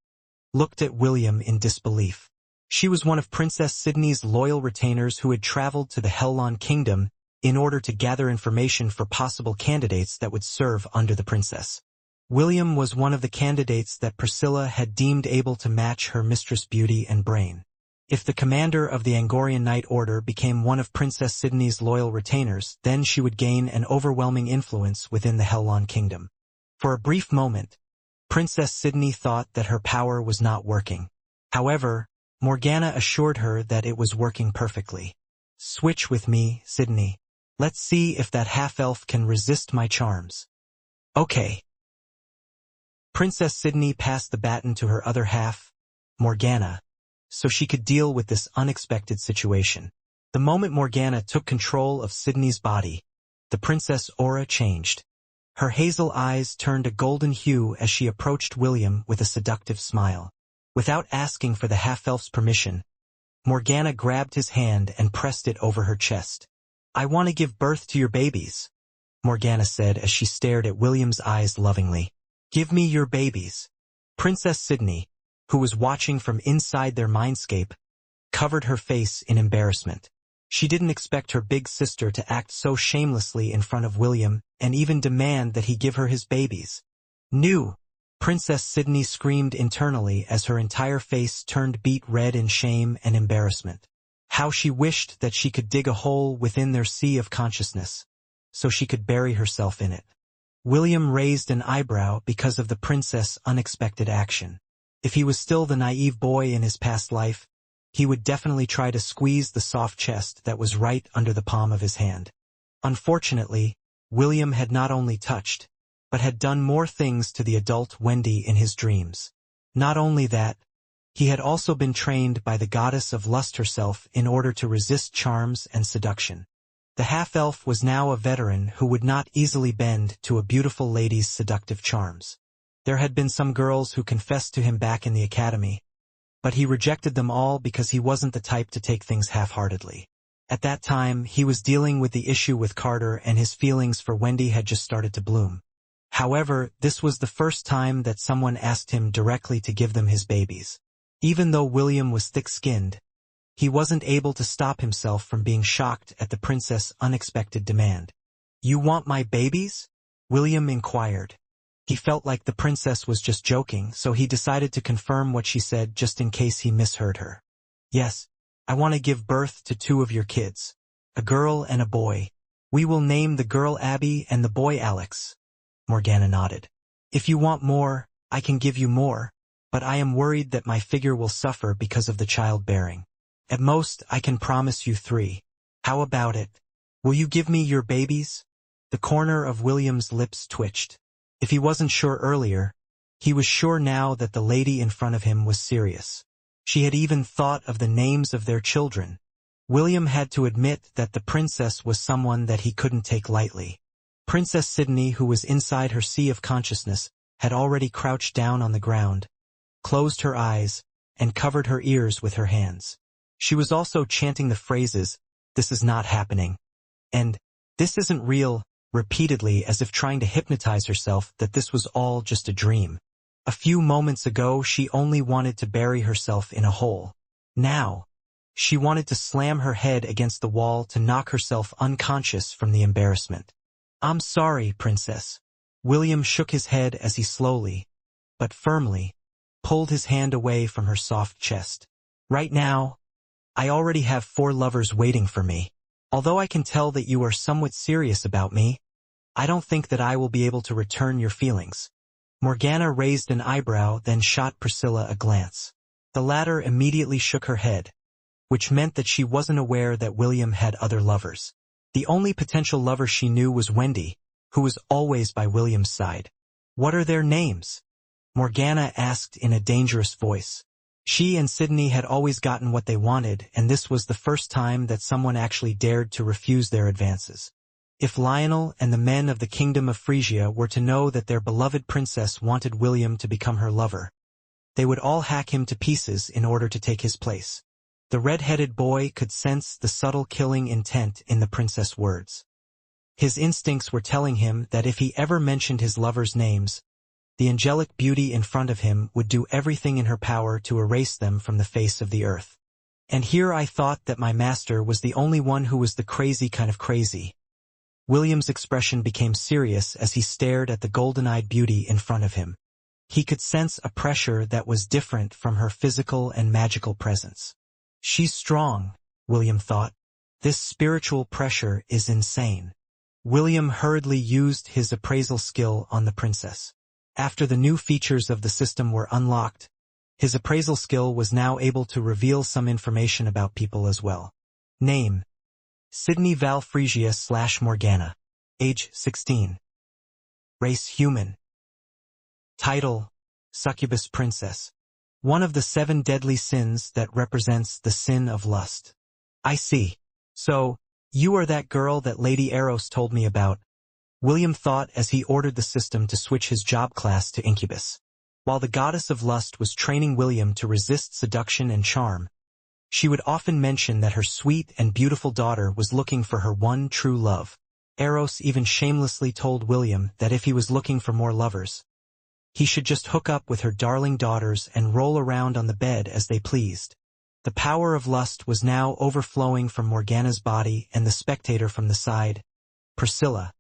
looked at William in disbelief. She was one of Princess Sydney's loyal retainers who had traveled to the Hellon Kingdom in order to gather information for possible candidates that would serve under the princess. William was one of the candidates that Priscilla had deemed able to match her mistress' beauty and brain. If the commander of the Angorian Knight Order became one of Princess Sydney's loyal retainers, then she would gain an overwhelming influence within the Hellon Kingdom. For a brief moment, Princess Sydney thought that her power was not working. However, Morgana assured her that it was working perfectly. Switch with me, Sydney. Let's see if that half-elf can resist my charms. Okay. Princess Sydney passed the baton to her other half, Morgana, so she could deal with this unexpected situation. The moment Morgana took control of Sydney's body, the princess' aura changed. Her hazel eyes turned a golden hue as she approached William with a seductive smile. Without asking for the half-elf's permission, Morgana grabbed his hand and pressed it over her chest. I want to give birth to your babies, Morgana said as she stared at William's eyes lovingly. Give me your babies. Princess Sydney, who was watching from inside their mindscape, covered her face in embarrassment. She didn't expect her big sister to act so shamelessly in front of William and even demand that he give her his babies. No! Princess Sydney screamed internally as her entire face turned beet red in shame and embarrassment. How she wished that she could dig a hole within their sea of consciousness, so she could bury herself in it. William raised an eyebrow because of the princess' unexpected action. If he was still the naive boy in his past life, he would definitely try to squeeze the soft chest that was right under the palm of his hand. Unfortunately, William had not only touched, but had done more things to the adult Wendy in his dreams. Not only that, he had also been trained by the goddess of lust herself in order to resist charms and seduction. The half-elf was now a veteran who would not easily bend to a beautiful lady's seductive charms. There had been some girls who confessed to him back in the academy, but he rejected them all because he wasn't the type to take things half-heartedly. At that time, he was dealing with the issue with Carter and his feelings for Wendy had just started to bloom. However, this was the first time that someone asked him directly to give them his babies. Even though William was thick-skinned, he wasn't able to stop himself from being shocked at the princess' unexpected demand. You want my babies? William inquired. He felt like the princess was just joking, so he decided to confirm what she said just in case he misheard her. Yes, I want to give birth to 2 of your kids, a girl and a boy. We will name the girl Abby and the boy Alex. Morgana nodded. If you want more, I can give you more, but I am worried that my figure will suffer because of the childbearing. At most, I can promise you 3. How about it? Will you give me your babies? The corner of William's lips twitched. If he wasn't sure earlier, he was sure now that the lady in front of him was serious. She had even thought of the names of their children. William had to admit that the princess was someone that he couldn't take lightly. Princess Sydney, who was inside her sea of consciousness, had already crouched down on the ground, closed her eyes, and covered her ears with her hands. She was also chanting the phrases, "This is not happening," and "This isn't real," repeatedly as if trying to hypnotize herself that this was all just a dream. A few moments ago she only wanted to bury herself in a hole. Now, she wanted to slam her head against the wall to knock herself unconscious from the embarrassment. I'm sorry, princess. William shook his head as he slowly, but firmly, pulled his hand away from her soft chest. Right now, I already have 4 lovers waiting for me. Although I can tell that you are somewhat serious about me, I don't think that I will be able to return your feelings. Morgana raised an eyebrow, then shot Priscilla a glance. The latter immediately shook her head, which meant that she wasn't aware that William had other lovers. The only potential lover she knew was Wendy, who was always by William's side. "What are their names?" Morgana asked in a dangerous voice. She and Sydney had always gotten what they wanted, and this was the first time that someone actually dared to refuse their advances. If Lionel and the men of the Kingdom of Frisia were to know that their beloved princess wanted William to become her lover, they would all hack him to pieces in order to take his place. The red-headed boy could sense the subtle killing intent in the princess' words. His instincts were telling him that if he ever mentioned his lover's names, the angelic beauty in front of him would do everything in her power to erase them from the face of the earth. And here I thought that my master was the only one who was the crazy kind of crazy. William's expression became serious as he stared at the golden-eyed beauty in front of him. He could sense a pressure that was different from her physical and magical presence. She's strong, William thought. This spiritual pressure is insane. William hurriedly used his appraisal skill on the princess. After the new features of the system were unlocked, his appraisal skill was now able to reveal some information about people as well. Name: Sydney Val Frisia / Morgana. Age: 16. Race: human. Title: Succubus Princess. One of the 7 deadly sins that represents the sin of lust. I see. So, you are that girl that Lady Eros told me about, William thought as he ordered the system to switch his job class to Incubus. While the goddess of lust was training William to resist seduction and charm, she would often mention that her sweet and beautiful daughter was looking for her one true love. Eros even shamelessly told William that if he was looking for more lovers, he should just hook up with her darling daughters and roll around on the bed as they pleased. The power of lust was now overflowing from Morgana's body, and the spectator from the side, Priscilla,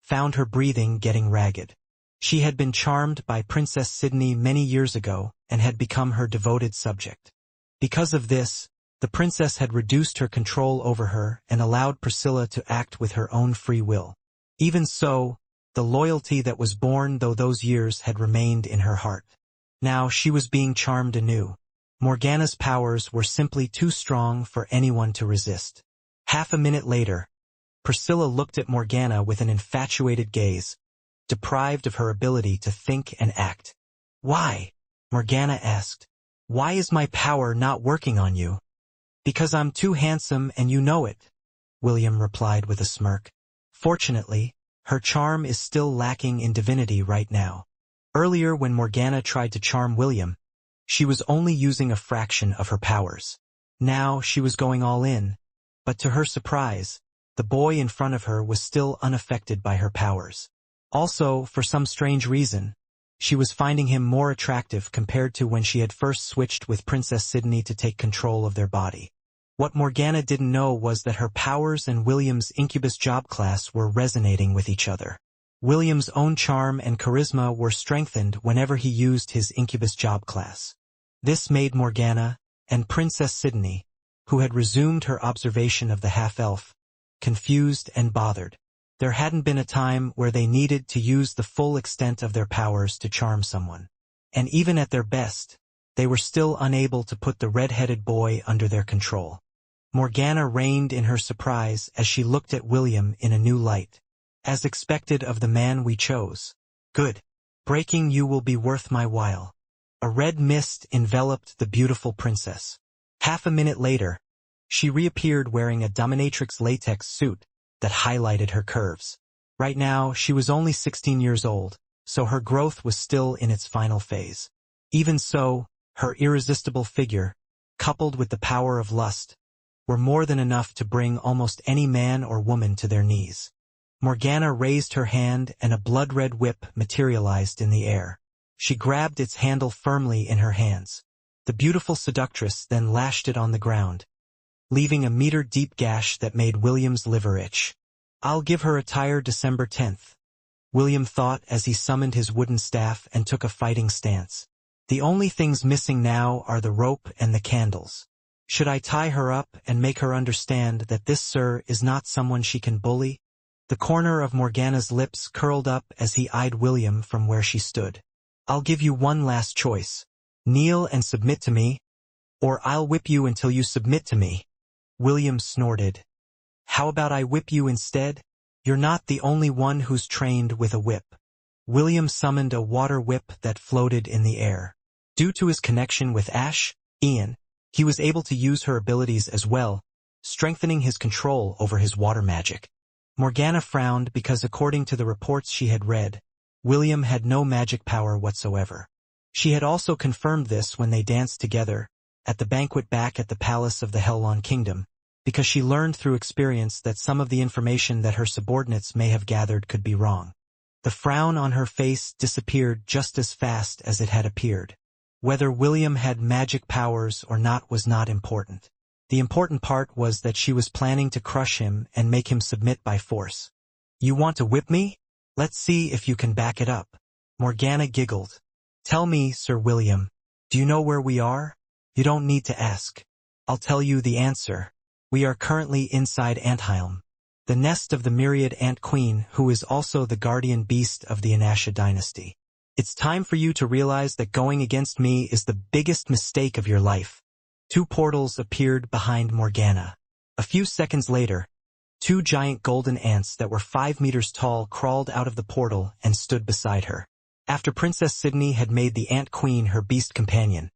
found her breathing getting ragged. She had been charmed by Princess Sydney many years ago and had become her devoted subject. Because of this, the princess had reduced her control over her and allowed Priscilla to act with her own free will. Even so, the loyalty that was born through those years had remained in her heart. Now she was being charmed anew. Morgana's powers were simply too strong for anyone to resist. Half a minute later, Priscilla looked at Morgana with an infatuated gaze, deprived of her ability to think and act. "Why?" Morgana asked. "Why is my power not working on you?" "Because I'm too handsome and you know it," William replied with a smirk. Fortunately, her charm is still lacking in divinity right now. Earlier when Morgana tried to charm William, she was only using a fraction of her powers. Now she was going all in, but to her surprise, the boy in front of her was still unaffected by her powers. Also, for some strange reason, she was finding him more attractive compared to when she had first switched with Princess Sydney to take control of their body. What Morgana didn't know was that her powers and William's incubus job class were resonating with each other. William's own charm and charisma were strengthened whenever he used his incubus job class. This made Morgana, and Princess Sydney, who had resumed her observation of the half-elf, confused and bothered. There hadn't been a time where they needed to use the full extent of their powers to charm someone. And even at their best, they were still unable to put the red-headed boy under their control. Morgana reigned in her surprise as she looked at William in a new light. "As expected of the man we chose. Good. Breaking you will be worth my while." A red mist enveloped the beautiful princess. Half a minute later, she reappeared wearing a dominatrix latex suit that highlighted her curves. Right now, she was only 16 years old, so her growth was still in its final phase. Even so, her irresistible figure, coupled with the power of lust, were more than enough to bring almost any man or woman to their knees. Morgana raised her hand and a blood-red whip materialized in the air. She grabbed its handle firmly in her hands. The beautiful seductress then lashed it on the ground, leaving a meter-deep gash that made William's liver itch. "I'll give her a tire December 10th, William thought as he summoned his wooden staff and took a fighting stance. "The only things missing now are the rope and the candles. Should I tie her up and make her understand that this sir is not someone she can bully?" The corner of Morgana's lips curled up as he eyed William from where she stood. "I'll give you one last choice. Kneel and submit to me, or I'll whip you until you submit to me." William snorted. How about I whip you instead? You're not the only one who's trained with a whip. William summoned a water whip that floated in the air. Due to his connection with Ian, he was able to use her abilities as well, strengthening his control over his water magic. Morgana frowned because according to the reports she had read, William had no magic power whatsoever. She had also confirmed this when they danced together at the banquet back at the palace of the Hellon Kingdom, because she learned through experience that some of the information that her subordinates may have gathered could be wrong. The frown on her face disappeared just as fast as it had appeared. Whether William had magic powers or not was not important. The important part was that she was planning to crush him and make him submit by force. You want to whip me? Let's see if you can back it up. Morgana giggled. Tell me, Sir William, do you know where we are? You don't need to ask. I'll tell you the answer. We are currently inside Antheim, the nest of the myriad ant queen who is also the guardian beast of the Inasha dynasty. It's time for you to realize that going against me is the biggest mistake of your life. 2 portals appeared behind Morgana. A few seconds later, 2 giant golden ants that were 5 meters tall crawled out of the portal and stood beside her. After Princess Sydney had made the Ant Queen her beast companion,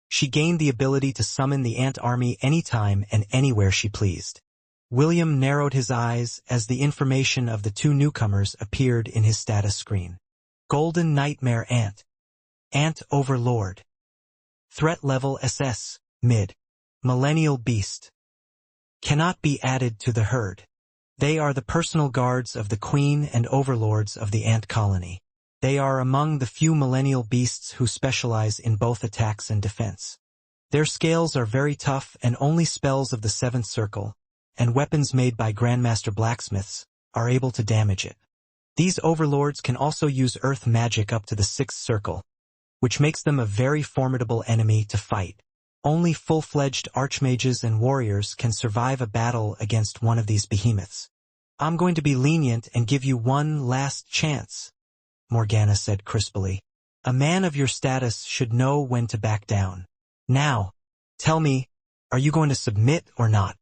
she gained the ability to summon the ant army anytime and anywhere she pleased. William narrowed his eyes as the information of the 2 newcomers appeared in his status screen. Golden Nightmare Ant. Ant Overlord. Threat level SS. Mid. Millennial Beast. Cannot be added to the herd. They are the personal guards of the Queen and overlords of the ant colony. They are among the few millennial beasts who specialize in both attacks and defense. Their scales are very tough and only spells of the 7th circle, and weapons made by Grandmaster blacksmiths, are able to damage it. These overlords can also use earth magic up to the 6th circle, which makes them a very formidable enemy to fight. Only full-fledged archmages and warriors can survive a battle against one of these behemoths. I'm going to be lenient and give you one last chance, Morgana said crisply. A man of your status should know when to back down. Now, tell me, are you going to submit or not?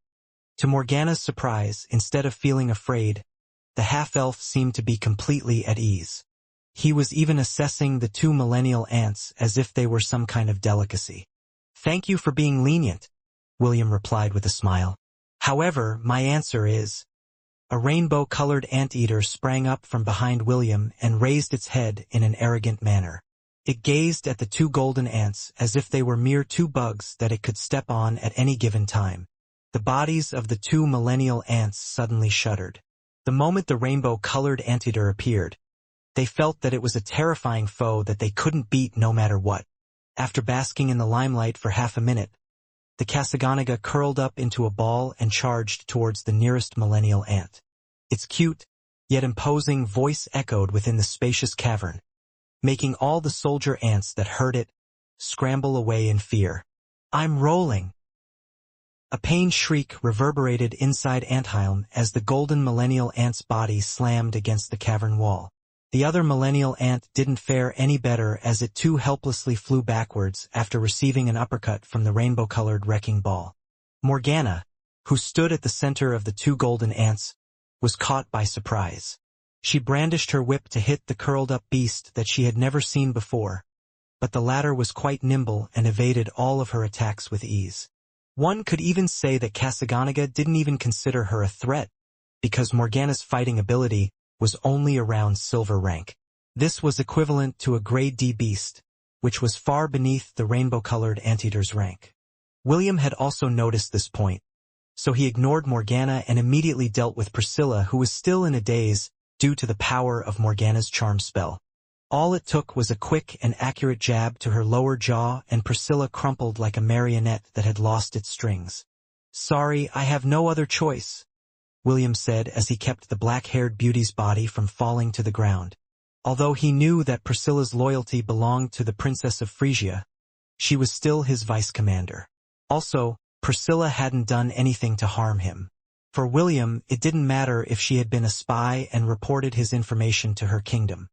To Morgana's surprise, instead of feeling afraid, the half-elf seemed to be completely at ease. He was even assessing the 2 millennial ants as if they were some kind of delicacy. Thank you for being lenient, William replied with a smile. However, my answer is... A rainbow-colored anteater sprang up from behind William and raised its head in an arrogant manner. It gazed at the 2 golden ants as if they were mere 2 bugs that it could step on at any given time. The bodies of the 2 millennial ants suddenly shuddered. The moment the rainbow-colored anteater appeared, they felt that it was a terrifying foe that they couldn't beat no matter what. After basking in the limelight for half a minute, the Kasaganaga curled up into a ball and charged towards the nearest millennial ant. Its cute, yet imposing voice echoed within the spacious cavern, making all the soldier ants that heard it scramble away in fear. I'm rolling! A pained shriek reverberated inside Antheim as the golden millennial ant's body slammed against the cavern wall. The other millennial ant didn't fare any better as it too helplessly flew backwards after receiving an uppercut from the rainbow-colored wrecking ball. Morgana, who stood at the center of the 2 golden ants, was caught by surprise. She brandished her whip to hit the curled-up beast that she had never seen before, but the latter was quite nimble and evaded all of her attacks with ease. One could even say that Kasaganaga didn't even consider her a threat, because Morgana's fighting ability was only around silver rank. This was equivalent to a grade D beast, which was far beneath the rainbow-colored anteater's rank. William had also noticed this point, so he ignored Morgana and immediately dealt with Priscilla, who was still in a daze due to the power of Morgana's charm spell. All it took was a quick and accurate jab to her lower jaw and Priscilla crumpled like a marionette that had lost its strings. Sorry, I have no other choice, William said as he kept the black-haired beauty's body from falling to the ground. Although he knew that Priscilla's loyalty belonged to the Princess of Frisia, she was still his vice-commander. Also, Priscilla hadn't done anything to harm him. For William, it didn't matter if she had been a spy and reported his information to her kingdom.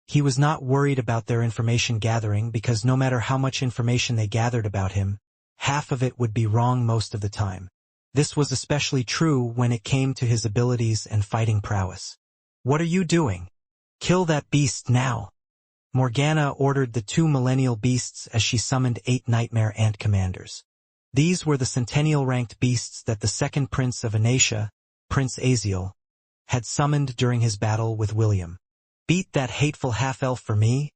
He was not worried about their information gathering because no matter how much information they gathered about him, half of it would be wrong most of the time. This was especially true when it came to his abilities and fighting prowess. "What are you doing? Kill that beast now!" Morgana ordered the 2 millennial beasts as she summoned 8 nightmare ant commanders. These were the centennial-ranked beasts that the second prince of Inauthentic, Prince Aziel, had summoned during his battle with William. "Beat that hateful half-elf for me?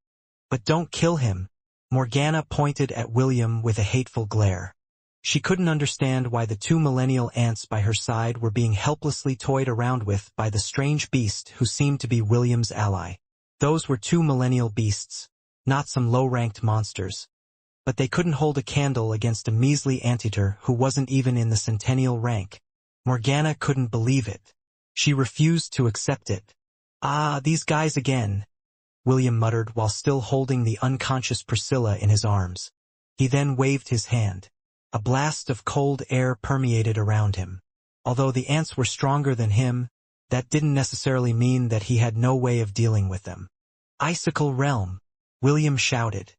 But don't kill him." Morgana pointed at William with a hateful glare. She couldn't understand why the 2 millennial ants by her side were being helplessly toyed around with by the strange beast who seemed to be William's ally. Those were 2 millennial beasts, not some low-ranked monsters. But they couldn't hold a candle against a measly anteater who wasn't even in the centennial rank. Morgana couldn't believe it. She refused to accept it. "Ah, these guys again," William muttered while still holding the unconscious Priscilla in his arms. He then waved his hand. A blast of cold air permeated around him. Although the ants were stronger than him, that didn't necessarily mean that he had no way of dealing with them. "Icicle Realm!" William shouted.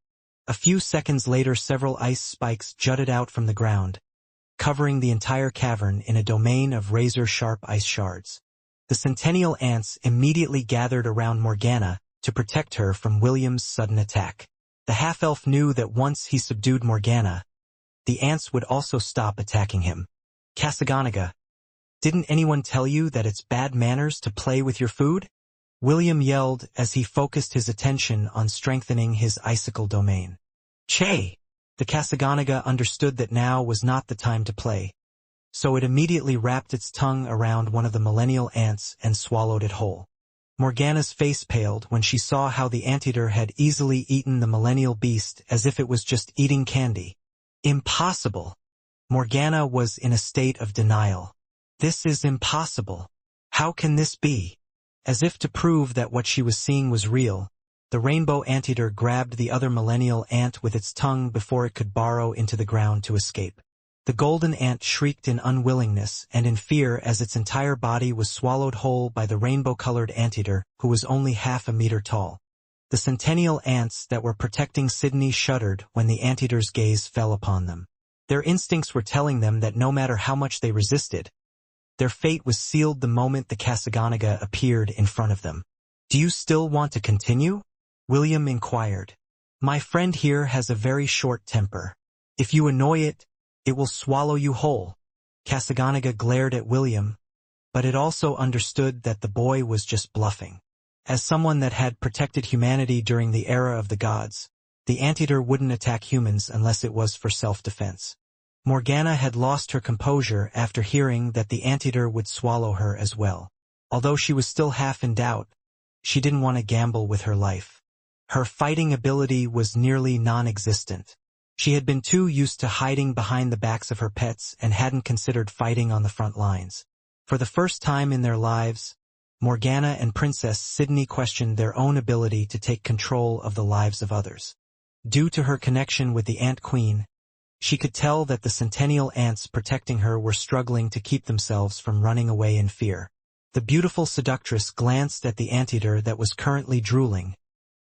A few seconds later several ice spikes jutted out from the ground, covering the entire cavern in a domain of razor-sharp ice shards. The centennial ants immediately gathered around Morgana to protect her from William's sudden attack. The half-elf knew that once he subdued Morgana, the ants would also stop attacking him. "Kasaganaga, didn't anyone tell you that it's bad manners to play with your food?" William yelled as he focused his attention on strengthening his icicle domain. "Che!" The Kasaganaga understood that now was not the time to play, so it immediately wrapped its tongue around one of the millennial ants and swallowed it whole. Morgana's face paled when she saw how the anteater had easily eaten the millennial beast as if it was just eating candy. "Impossible!" Morgana was in a state of denial. "This is impossible. How can this be?" As if to prove that what she was seeing was real, the rainbow anteater grabbed the other millennial ant with its tongue before it could burrow into the ground to escape. The golden ant shrieked in unwillingness and in fear as its entire body was swallowed whole by the rainbow-colored anteater, who was only half a meter tall. The centennial ants that were protecting Sydney shuddered when the anteater's gaze fell upon them. Their instincts were telling them that no matter how much they resisted, their fate was sealed the moment the Kasaganaga appeared in front of them. "Do you still want to continue?" William inquired. "My friend here has a very short temper. If you annoy it, it will swallow you whole." Kasaganaga glared at William, but it also understood that the boy was just bluffing. As someone that had protected humanity during the era of the gods, the anteater wouldn't attack humans unless it was for self-defense. Morgana had lost her composure after hearing that the anteater would swallow her as well. Although she was still half in doubt, she didn't want to gamble with her life. Her fighting ability was nearly non-existent. She had been too used to hiding behind the backs of her pets and hadn't considered fighting on the front lines. For the first time in their lives, Morgana and Princess Sydney questioned their own ability to take control of the lives of others. Due to her connection with the Ant Queen, she could tell that the centennial ants protecting her were struggling to keep themselves from running away in fear. The beautiful seductress glanced at the anteater that was currently drooling,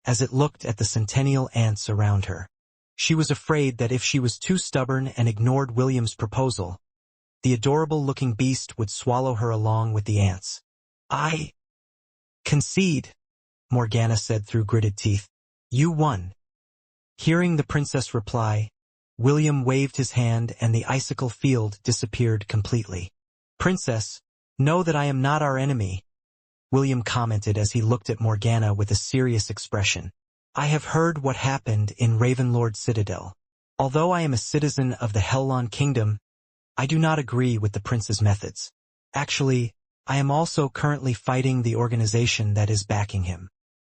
as it looked at the centennial ants around her. She was afraid that if she was too stubborn and ignored William's proposal, the adorable-looking beast would swallow her along with the ants. "I concede," Morgana said through gritted teeth. "You won." Hearing the princess reply, William waved his hand and the icicle field disappeared completely. "Princess, know that I am not our enemy," William commented as he looked at Morgana with a serious expression. "I have heard what happened in Ravenlord Citadel. Although I am a citizen of the Hellon Kingdom, I do not agree with the prince's methods. Actually, I am also currently fighting the organization that is backing him."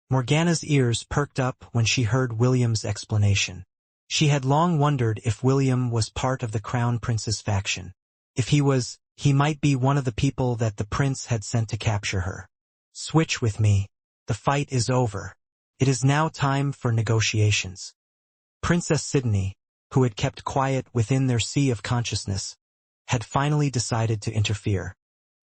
Morgana's ears perked up when she heard William's explanation. She had long wondered if William was part of the Crown Prince's faction. If he was, he might be one of the people that the prince had sent to capture her. "Switch with me. The fight is over. It is now time for negotiations." Princess Sydney, who had kept quiet within their sea of consciousness, had finally decided to interfere.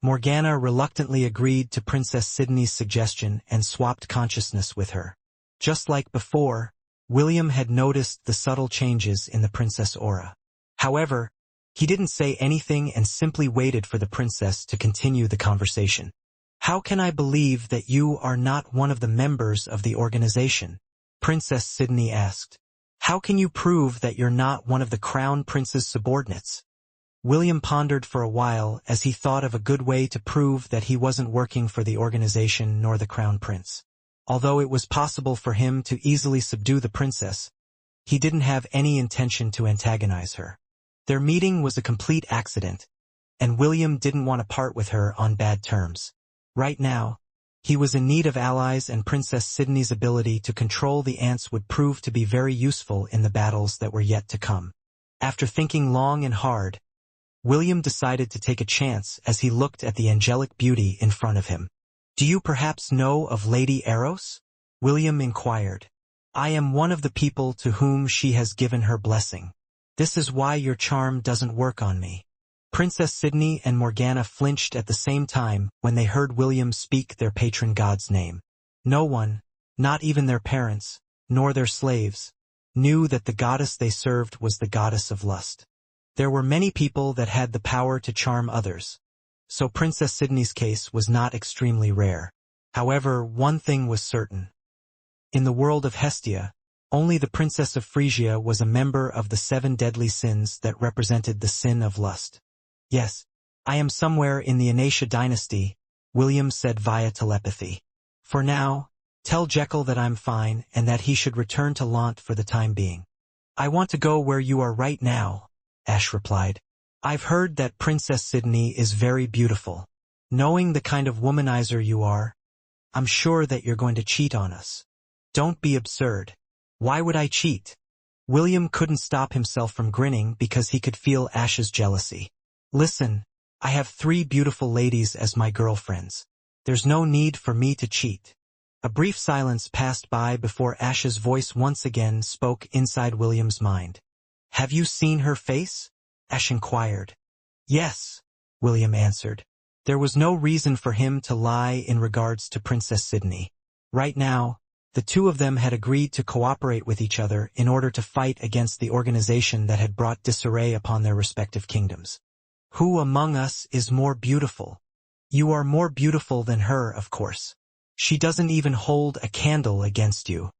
Morgana reluctantly agreed to Princess Sydney's suggestion and swapped consciousness with her. Just like before, William had noticed the subtle changes in the princess aura. However, He didn't say anything and simply waited for the princess to continue the conversation. "How can I believe that you are not one of the members of the organization?" Princess Sydney asked. "How can you prove that you're not one of the Crown Prince's subordinates?" William pondered for a while as he thought of a good way to prove that he wasn't working for the organization nor the Crown Prince. Although it was possible for him to easily subdue the princess, he didn't have any intention to antagonize her. Their meeting was a complete accident, and William didn't want to part with her on bad terms. Right now, he was in need of allies, and Princess Sydney's ability to control the ants would prove to be very useful in the battles that were yet to come. After thinking long and hard, William decided to take a chance as he looked at the angelic beauty in front of him. "Do you perhaps know of Lady Eros?" William inquired. "I am one of the people to whom she has given her blessing. This is why your charm doesn't work on me." Princess Sydney and Morgana flinched at the same time when they heard William speak their patron god's name. No one, not even their parents, nor their slaves, knew that the goddess they served was the goddess of lust. There were many people that had the power to charm others, so Princess Sydney's case was not extremely rare. However, one thing was certain. In the world of Hestia, only the Princess of Frisia was a member of the 7 deadly sins that represented the sin of lust. "Yes, I am somewhere in the Inauthentic dynasty," William said via telepathy. "For now, tell Jekyll that I'm fine and that he should return to Lant for the time being." "I want to go where you are right now," Ash replied. "I've heard that Princess Sydney is very beautiful. Knowing the kind of womanizer you are, I'm sure that you're going to cheat on us." "Don't be absurd. Why would I cheat?" William couldn't stop himself from grinning because he could feel Ash's jealousy. "Listen, I have 3 beautiful ladies as my girlfriends. There's no need for me to cheat." A brief silence passed by before Ash's voice once again spoke inside William's mind. "Have you seen her face?" Ash inquired. "Yes," William answered. There was no reason for him to lie in regards to Princess Sydney. Right now, the two of them had agreed to cooperate with each other in order to fight against the organization that had brought disarray upon their respective kingdoms. "Who among us is more beautiful?" "You are more beautiful than her, of course. She doesn't even hold a candle against you."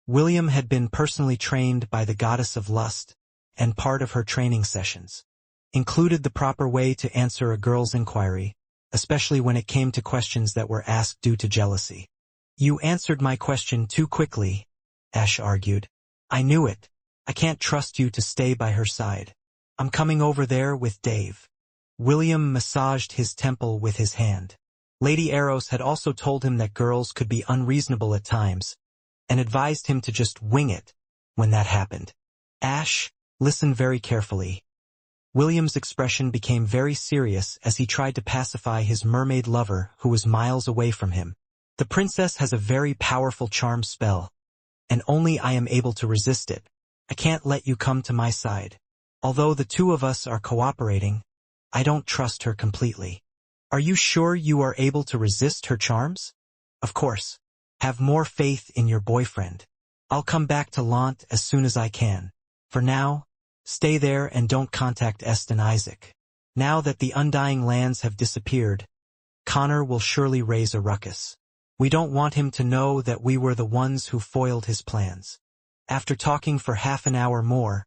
William had been personally trained by the goddess of lust, and part of her training sessions included the proper way to answer a girl's inquiry, especially when it came to questions that were asked due to jealousy. "You answered my question too quickly," Ash argued. "I knew it. I can't trust you to stay by her side. I'm coming over there with Dave." William massaged his temple with his hand. Lady Eros had also told him that girls could be unreasonable at times, and advised him to just wing it when that happened. "Ash, listen very carefully." William's expression became very serious as he tried to pacify his mermaid lover who was miles away from him. "The princess has a very powerful charm spell, and only I am able to resist it. I can't let you come to my side. Although the two of us are cooperating, I don't trust her completely." "Are you sure you are able to resist her charms?" "Of course. Have more faith in your boyfriend. I'll come back to Lant as soon as I can. For now, stay there and don't contact Est and Isaac. Now that the Undying Lands have disappeared, Connor will surely raise a ruckus. We don't want him to know that we were the ones who foiled his plans." After talking for half an hour more,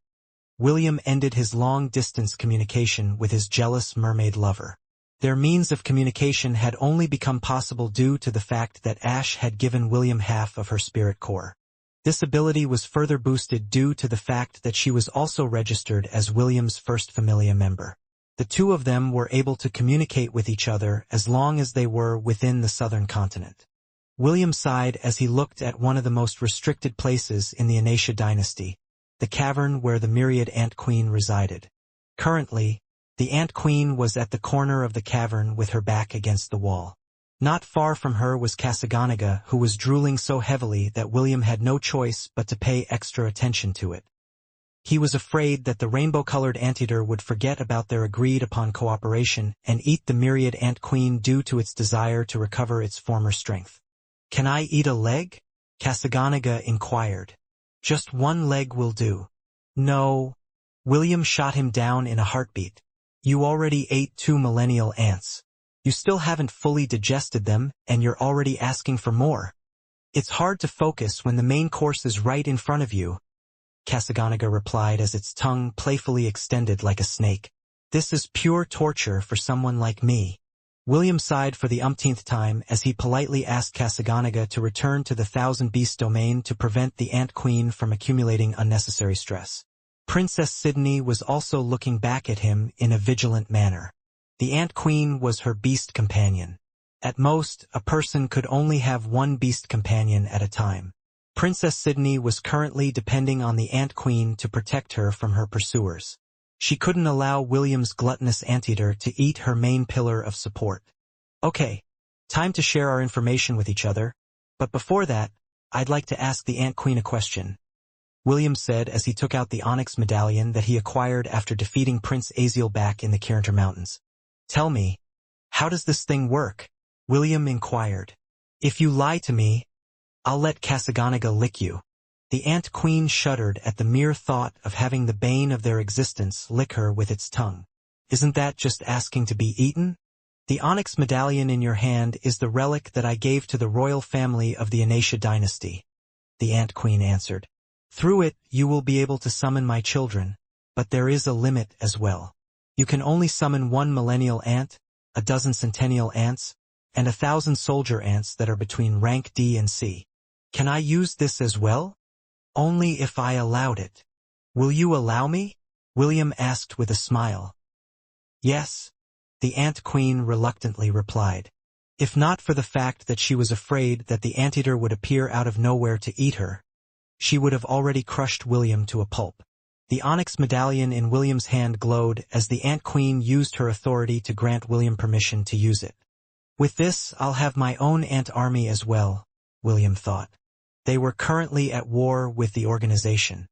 William ended his long-distance communication with his jealous mermaid lover. Their means of communication had only become possible due to the fact that Ash had given William half of her spirit core. This ability was further boosted due to the fact that she was also registered as William's first Familia member. The two of them were able to communicate with each other as long as they were within the southern continent. William sighed as he looked at one of the most restricted places in the Inauthentic dynasty, the cavern where the myriad ant queen resided. Currently, the ant queen was at the corner of the cavern with her back against the wall. Not far from her was Kasaganaga, who was drooling so heavily that William had no choice but to pay extra attention to it. He was afraid that the rainbow-colored anteater would forget about their agreed-upon cooperation and eat the myriad ant queen due to its desire to recover its former strength. "Can I eat a leg?" Kasaganaga inquired. "Just one leg will do." "No, William shot him down in a heartbeat. You already ate 2 millennial ants. You still haven't fully digested them, and you're already asking for more. It's hard to focus when the main course is right in front of you, Kasaganaga replied as its tongue playfully extended like a snake. This is pure torture for someone like me. William sighed for the umpteenth time as he politely asked Kasaganaga to return to the Thousand Beast domain to prevent the Ant Queen from accumulating unnecessary stress. Princess Sydney was also looking back at him in a vigilant manner. The Ant Queen was her beast companion. At most, a person could only have one beast companion at a time. Princess Sydney was currently depending on the Ant Queen to protect her from her pursuers. She couldn't allow William's gluttonous anteater to eat her main pillar of support. Okay, time to share our information with each other, but before that, I'd like to ask the Ant Queen a question, William said as he took out the onyx medallion that he acquired after defeating Prince Aziel back in the Kirintar Mountains. Tell me, how does this thing work? William inquired. If you lie to me, I'll let Kasaganaga lick you. The Ant Queen shuddered at the mere thought of having the bane of their existence lick her with its tongue. Isn't that just asking to be eaten? The onyx medallion in your hand is the relic that I gave to the royal family of the Inauthentic dynasty, the Ant Queen answered. Through it, you will be able to summon my children, but there is a limit as well. You can only summon 1 millennial ant, 12 centennial ants, and 1,000 soldier ants that are between rank D and C. Can I use this as well? Only if I allowed it. Will you allow me? William asked with a smile. Yes, the Ant Queen reluctantly replied. If not for the fact that she was afraid that the anteater would appear out of nowhere to eat her, she would have already crushed William to a pulp. The onyx medallion in William's hand glowed as the Ant Queen used her authority to grant William permission to use it. With this, I'll have my own ant army as well, William thought. They were currently at war with the organization.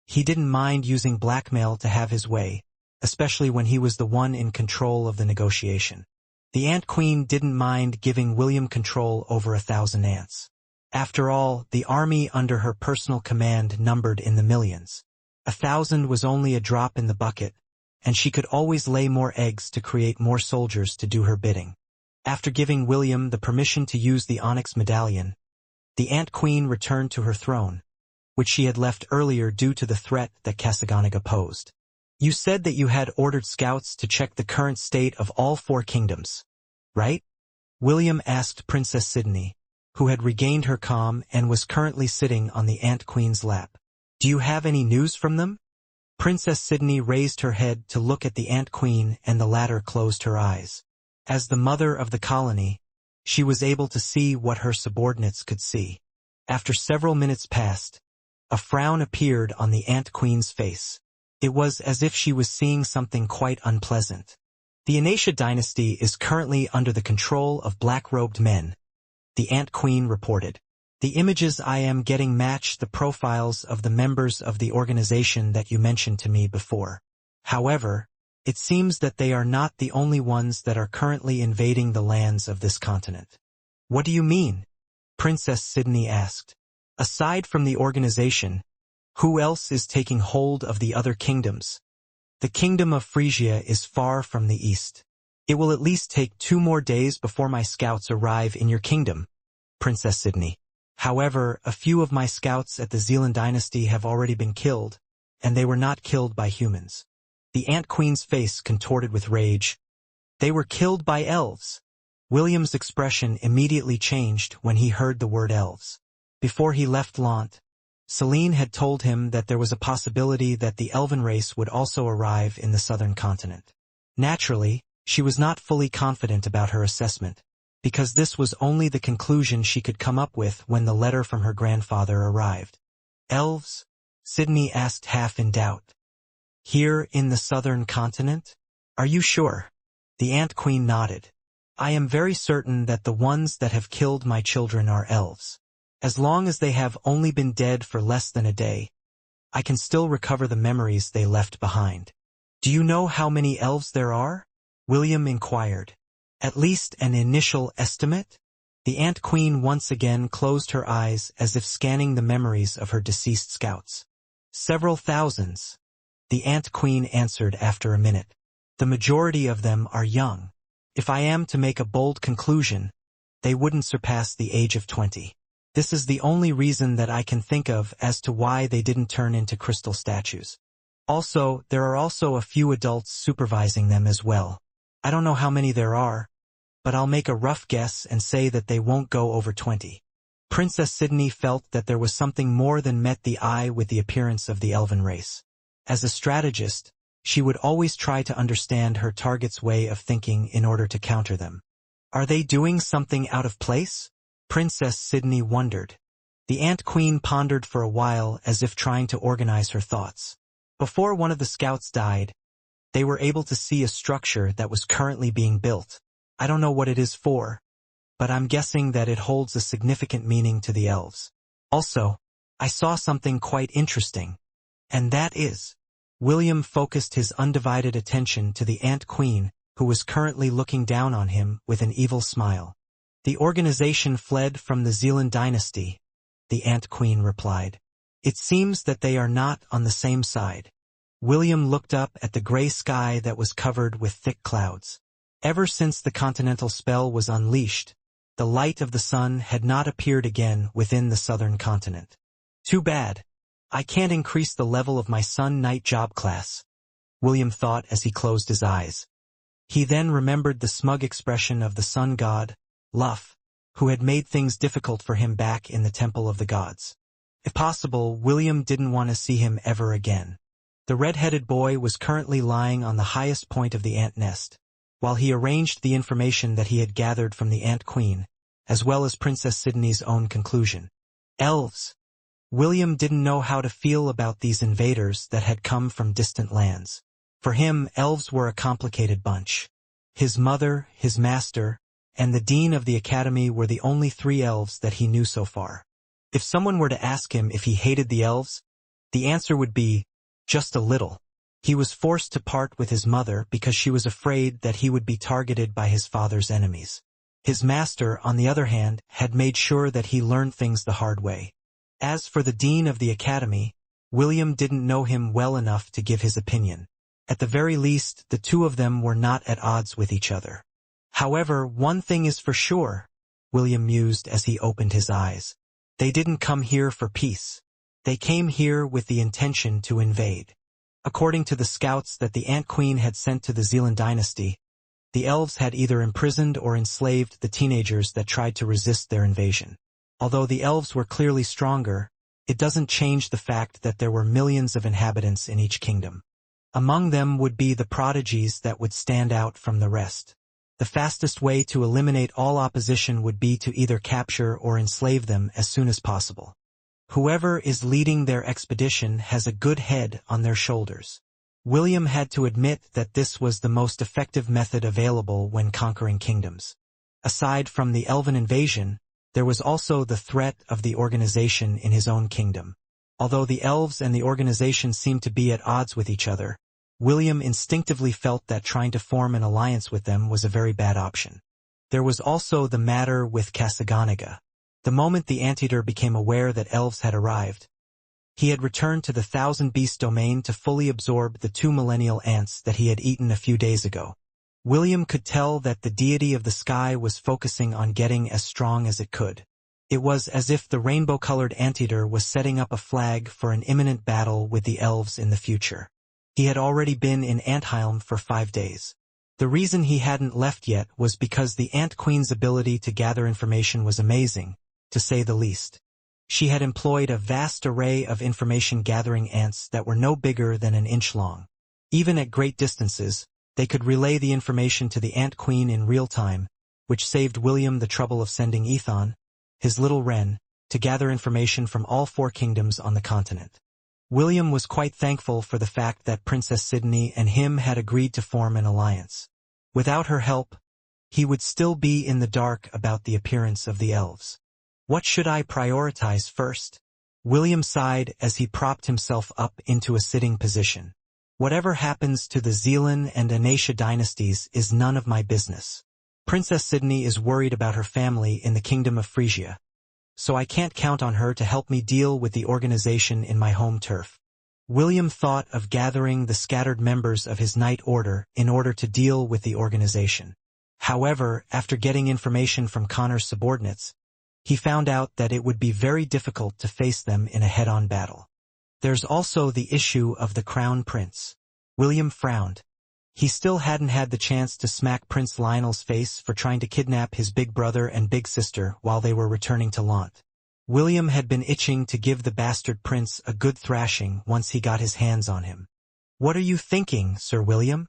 He didn't mind using blackmail to have his way, especially when he was the one in control of the negotiation. The Ant Queen didn't mind giving William control over 1,000 ants. After all, the army under her personal command numbered in the millions. 1,000 was only a drop in the bucket, and she could always lay more eggs to create more soldiers to do her bidding. After giving William the permission to use the onyx medallion, the Ant Queen returned to her throne, which she had left earlier due to the threat that Kasaganaga posed. You said that you had ordered scouts to check the current state of all 4 kingdoms, right? William asked Princess Sydney, who had regained her calm and was currently sitting on the Ant Queen's lap. Do you have any news from them? Princess Sydney raised her head to look at the Ant Queen and the latter closed her eyes. As the mother of the colony, she was able to see what her subordinates could see. After several minutes passed, a frown appeared on the Ant Queen's face. It was as if she was seeing something quite unpleasant. The Inauthentic dynasty is currently under the control of black-robed men, the Ant Queen reported. The images I am getting match the profiles of the members of the organization that you mentioned to me before. However, it seems that they are not the only ones that are currently invading the lands of this continent. What do you mean? Princess Sydney asked. Aside from the organization, who else is taking hold of the other kingdoms? The kingdom of Frisia is far from the east. It will at least take 2 more days before my scouts arrive in your kingdom, Princess Sydney. However, a few of my scouts at the Zealand dynasty have already been killed, and they were not killed by humans. The Ant Queen's face contorted with rage. They were killed by elves. William's expression immediately changed when he heard the word elves. Before he left Lant, Celine had told him that there was a possibility that the elven race would also arrive in the southern continent. Naturally, she was not fully confident about her assessment, because this was only the conclusion she could come up with when the letter from her grandfather arrived. Elves? Sydney asked half in doubt. Here in the southern continent? Are you sure? The Ant Queen nodded. I am very certain that the ones that have killed my children are elves. As long as they have only been dead for less than a day, I can still recover the memories they left behind. Do you know how many elves there are? William inquired. At least an initial estimate? The Ant Queen once again closed her eyes as if scanning the memories of her deceased scouts. Several thousands. the Ant Queen answered after a minute. The majority of them are young. If I am to make a bold conclusion, they wouldn't surpass the age of 20. This is the only reason that I can think of as to why they didn't turn into crystal statues. Also, there are also a few adults supervising them as well. I don't know how many there are, but I'll make a rough guess and say that they won't go over 20. Princess Sydney felt that there was something more than met the eye with the appearance of the elven race. As a strategist, she would always try to understand her target's way of thinking in order to counter them. Are they doing something out of place? Princess Sydney wondered. The Ant Queen pondered for a while as if trying to organize her thoughts. Before one of the scouts died, they were able to see a structure that was currently being built. I don't know what it is for, but I'm guessing that it holds a significant meaning to the elves. Also, I saw something quite interesting, and that is, William focused his undivided attention to the Ant Queen, who was currently looking down on him with an evil smile. The organization fled from the Zealand dynasty, the Ant Queen replied. It seems that they are not on the same side. William looked up at the gray sky that was covered with thick clouds. Ever since the continental spell was unleashed, the light of the sun had not appeared again within the southern continent. Too bad. I can't increase the level of my sun-night job class, William thought as he closed his eyes. He then remembered the smug expression of the sun god, Luff, who had made things difficult for him back in the Temple of the Gods. If possible, William didn't want to see him ever again. The red-headed boy was currently lying on the highest point of the ant nest, while he arranged the information that he had gathered from the Ant Queen, as well as Princess Sydney's own conclusion. Elves. William didn't know how to feel about these invaders that had come from distant lands. For him, elves were a complicated bunch. His mother, his master, and the dean of the academy were the only 3 elves that he knew so far. If someone were to ask him if he hated the elves, the answer would be, just a little. He was forced to part with his mother because she was afraid that he would be targeted by his father's enemies. His master, on the other hand, had made sure that he learned things the hard way. As for the dean of the academy, William didn't know him well enough to give his opinion. At the very least, the two of them were not at odds with each other. However, one thing is for sure, William mused as he opened his eyes. They didn't come here for peace. They came here with the intention to invade. According to the scouts that the Ant Queen had sent to the Zealand dynasty, the elves had either imprisoned or enslaved the teenagers that tried to resist their invasion. Although the elves were clearly stronger, it doesn't change the fact that there were millions of inhabitants in each kingdom. Among them would be the prodigies that would stand out from the rest. The fastest way to eliminate all opposition would be to either capture or enslave them as soon as possible. Whoever is leading their expedition has a good head on their shoulders. William had to admit that this was the most effective method available when conquering kingdoms. Aside from the elven invasion, there was also the threat of the organization in his own kingdom. Although the elves and the organization seemed to be at odds with each other, William instinctively felt that trying to form an alliance with them was a very bad option. There was also the matter with Kasaganaga. The moment the anteater became aware that elves had arrived, he had returned to the Thousand Beast domain to fully absorb the 2 millennial ants that he had eaten a few days ago. William could tell that the deity of the sky was focusing on getting as strong as it could. It was as if the rainbow-colored anteater was setting up a flag for an imminent battle with the elves in the future. He had already been in Antheim for 5 days. The reason he hadn't left yet was because the Ant Queen's ability to gather information was amazing, to say the least. She had employed a vast array of information-gathering ants that were no bigger than an inch long. Even at great distances, they could relay the information to the Ant Queen in real time, which saved William the trouble of sending Ethan, his little wren, to gather information from all 4 kingdoms on the continent. William was quite thankful for the fact that Princess Sydney and him had agreed to form an alliance. Without her help, he would still be in the dark about the appearance of the elves. What should I prioritize first? William sighed as he propped himself up into a sitting position. Whatever happens to the Zealand and Anasia dynasties is none of my business. Princess Sydney is worried about her family in the Kingdom of Frisia, so I can't count on her to help me deal with the organization in my home turf. William thought of gathering the scattered members of his Knight Order in order to deal with the organization. However, after getting information from Connor's subordinates, he found out that it would be very difficult to face them in a head-on battle. There's also the issue of the Crown Prince. William frowned. He still hadn't had the chance to smack Prince Lionel's face for trying to kidnap his big brother and big sister while they were returning to Lant. William had been itching to give the bastard prince a good thrashing once he got his hands on him. "What are you thinking, Sir William?"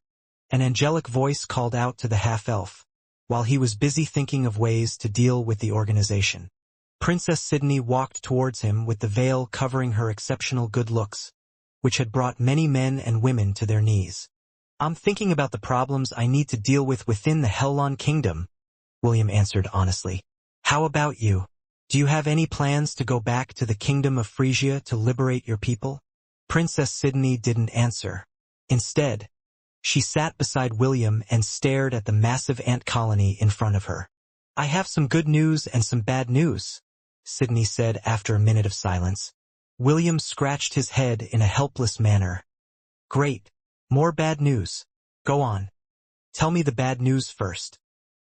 An angelic voice called out to the half-elf, while he was busy thinking of ways to deal with the organization. Princess Sydney walked towards him with the veil covering her exceptional good looks, which had brought many men and women to their knees. "I'm thinking about the problems I need to deal with within the Hellon Kingdom," William answered honestly. "How about you? Do you have any plans to go back to the Kingdom of Frisia to liberate your people?" Princess Sydney didn't answer. Instead, she sat beside William and stared at the massive ant colony in front of her. "I have some good news and some bad news," Sydney said after a minute of silence. William scratched his head in a helpless manner. "Great. More bad news. Go on. Tell me the bad news first."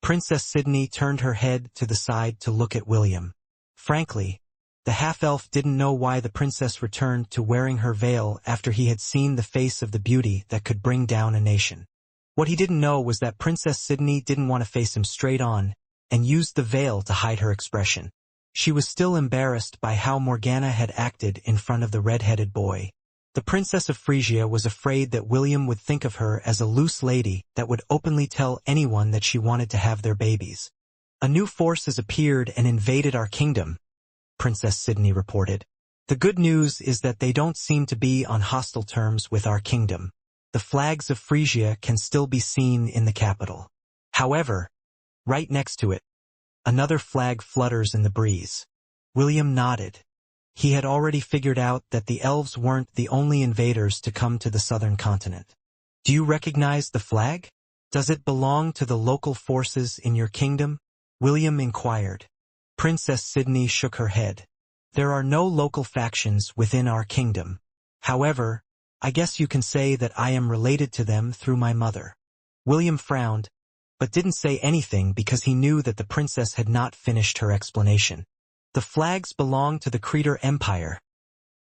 Princess Sydney turned her head to the side to look at William. Frankly, the half-elf didn't know why the princess returned to wearing her veil after he had seen the face of the beauty that could bring down a nation. What he didn't know was that Princess Sydney didn't want to face him straight on and used the veil to hide her expression. She was still embarrassed by how Morgana had acted in front of the red-headed boy. The Princess of Frisia was afraid that William would think of her as a loose lady that would openly tell anyone that she wanted to have their babies. "A new force has appeared and invaded our kingdom," Princess Sydney reported. "The good news is that they don't seem to be on hostile terms with our kingdom. The flags of Frisia can still be seen in the capital. However, right next to it, another flag flutters in the breeze." William nodded. He had already figured out that the elves weren't the only invaders to come to the southern continent. "Do you recognize the flag? Does it belong to the local forces in your kingdom?" William inquired. Princess Sydney shook her head. "There are no local factions within our kingdom. However, I guess you can say that I am related to them through my mother." William frowned, but didn't say anything because he knew that the princess had not finished her explanation. "The flags belong to the Creator Empire,"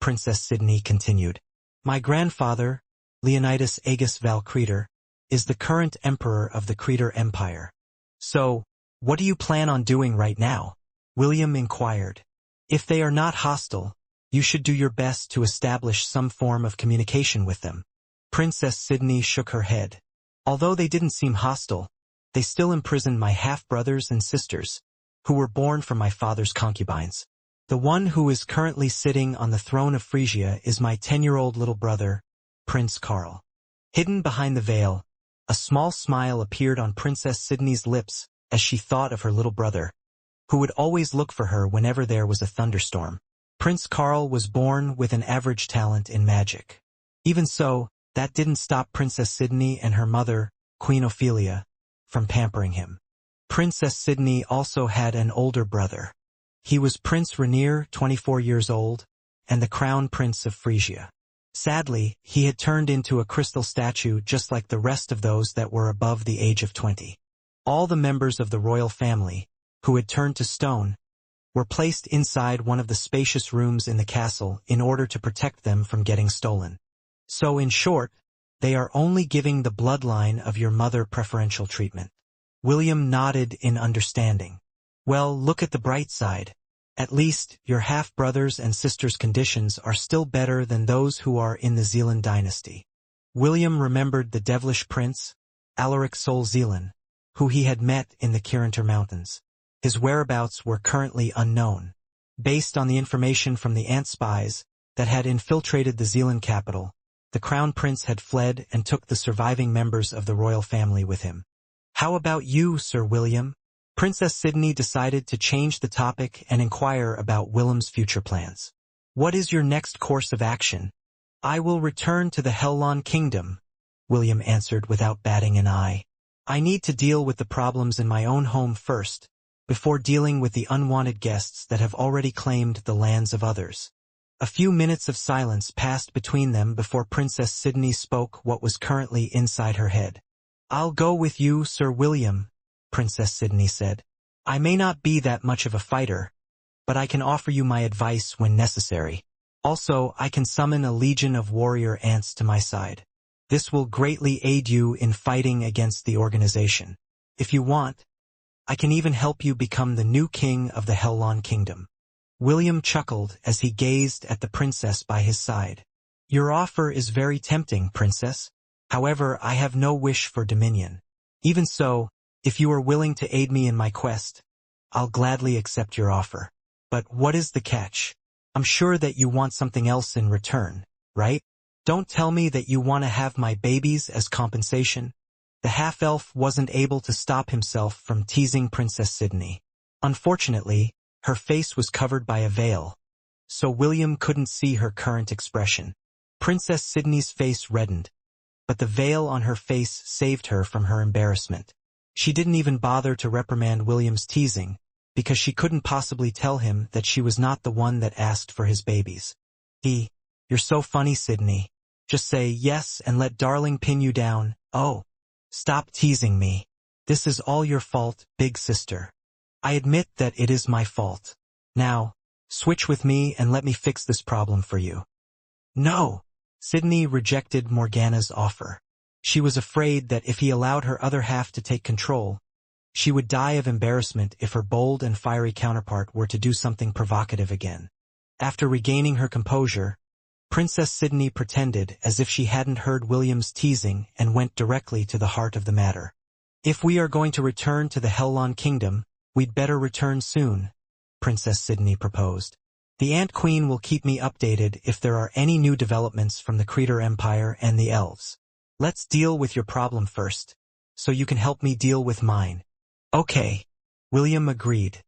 Princess Sydney continued. "My grandfather, Leonidas Aegis Val Creator, is the current emperor of the Creator Empire. So, what do you plan on doing right now?" William inquired. "If they are not hostile, you should do your best to establish some form of communication with them." Princess Sydney shook her head. "Although they didn't seem hostile, they still imprisoned my half-brothers and sisters, who were born from my father's concubines. The one who is currently sitting on the throne of Frisia is my 10-year-old little brother, Prince Carl." Hidden behind the veil, a small smile appeared on Princess Sydney's lips as she thought of her little brother, who would always look for her whenever there was a thunderstorm. Prince Carl was born with an average talent in magic. Even so, that didn't stop Princess Sydney and her mother, Queen Ophelia, from pampering him. Princess Sydney also had an older brother. He was Prince Rainier, 24 years old, and the Crown Prince of Frisia. Sadly, he had turned into a crystal statue just like the rest of those that were above the age of 20. All the members of the royal family, who had turned to stone, were placed inside one of the spacious rooms in the castle in order to protect them from getting stolen. So in short, they are only giving the bloodline of your mother preferential treatment. William nodded in understanding. "Well, look at the bright side. At least, your half-brothers and sisters' conditions are still better than those who are in the Zealand dynasty." William remembered the devilish prince, Alaric Sol Zealand, who he had met in the Kirinter Mountains. His whereabouts were currently unknown. Based on the information from the ant spies that had infiltrated the Zealand capital, the Crown Prince had fled and took the surviving members of the royal family with him. "How about you, Sir William?" Princess Sydney decided to change the topic and inquire about Willem's future plans. "What is your next course of action?" "I will return to the Hellon Kingdom," William answered without batting an eye. "I need to deal with the problems in my own home first, before dealing with the unwanted guests that have already claimed the lands of others." A few minutes of silence passed between them before Princess Sydney spoke what was currently inside her head. "I'll go with you, Sir William," Princess Sydney said. "I may not be that much of a fighter, but I can offer you my advice when necessary. Also, I can summon a legion of warrior ants to my side. This will greatly aid you in fighting against the organization. If you want, I can even help you become the new king of the Hellon Kingdom." William chuckled as he gazed at the princess by his side. "Your offer is very tempting, Princess. However, I have no wish for dominion. Even so, if you are willing to aid me in my quest, I'll gladly accept your offer. But what is the catch? I'm sure that you want something else in return, right? Don't tell me that you want to have my babies as compensation." The half-elf wasn't able to stop himself from teasing Princess Sydney. Unfortunately, her face was covered by a veil, so William couldn't see her current expression. Princess Sydney's face reddened, but the veil on her face saved her from her embarrassment. She didn't even bother to reprimand William's teasing, because she couldn't possibly tell him that she was not the one that asked for his babies. "You're so funny, Sydney. Just say yes and let darling pin you down." "Oh, stop teasing me. This is all your fault, big sister. I admit that it is my fault. Now, switch with me and let me fix this problem for you." "No!" Sydney rejected Morgana's offer. She was afraid that if he allowed her other half to take control, she would die of embarrassment if her bold and fiery counterpart were to do something provocative again. After regaining her composure, Princess Sydney pretended as if she hadn't heard William's teasing and went directly to the heart of the matter. "If we are going to return to the Hellon Kingdom, we'd better return soon," Princess Sydney proposed. "The Ant Queen will keep me updated if there are any new developments from the Creator Empire and the elves. Let's deal with your problem first, so you can help me deal with mine." "Okay," William agreed.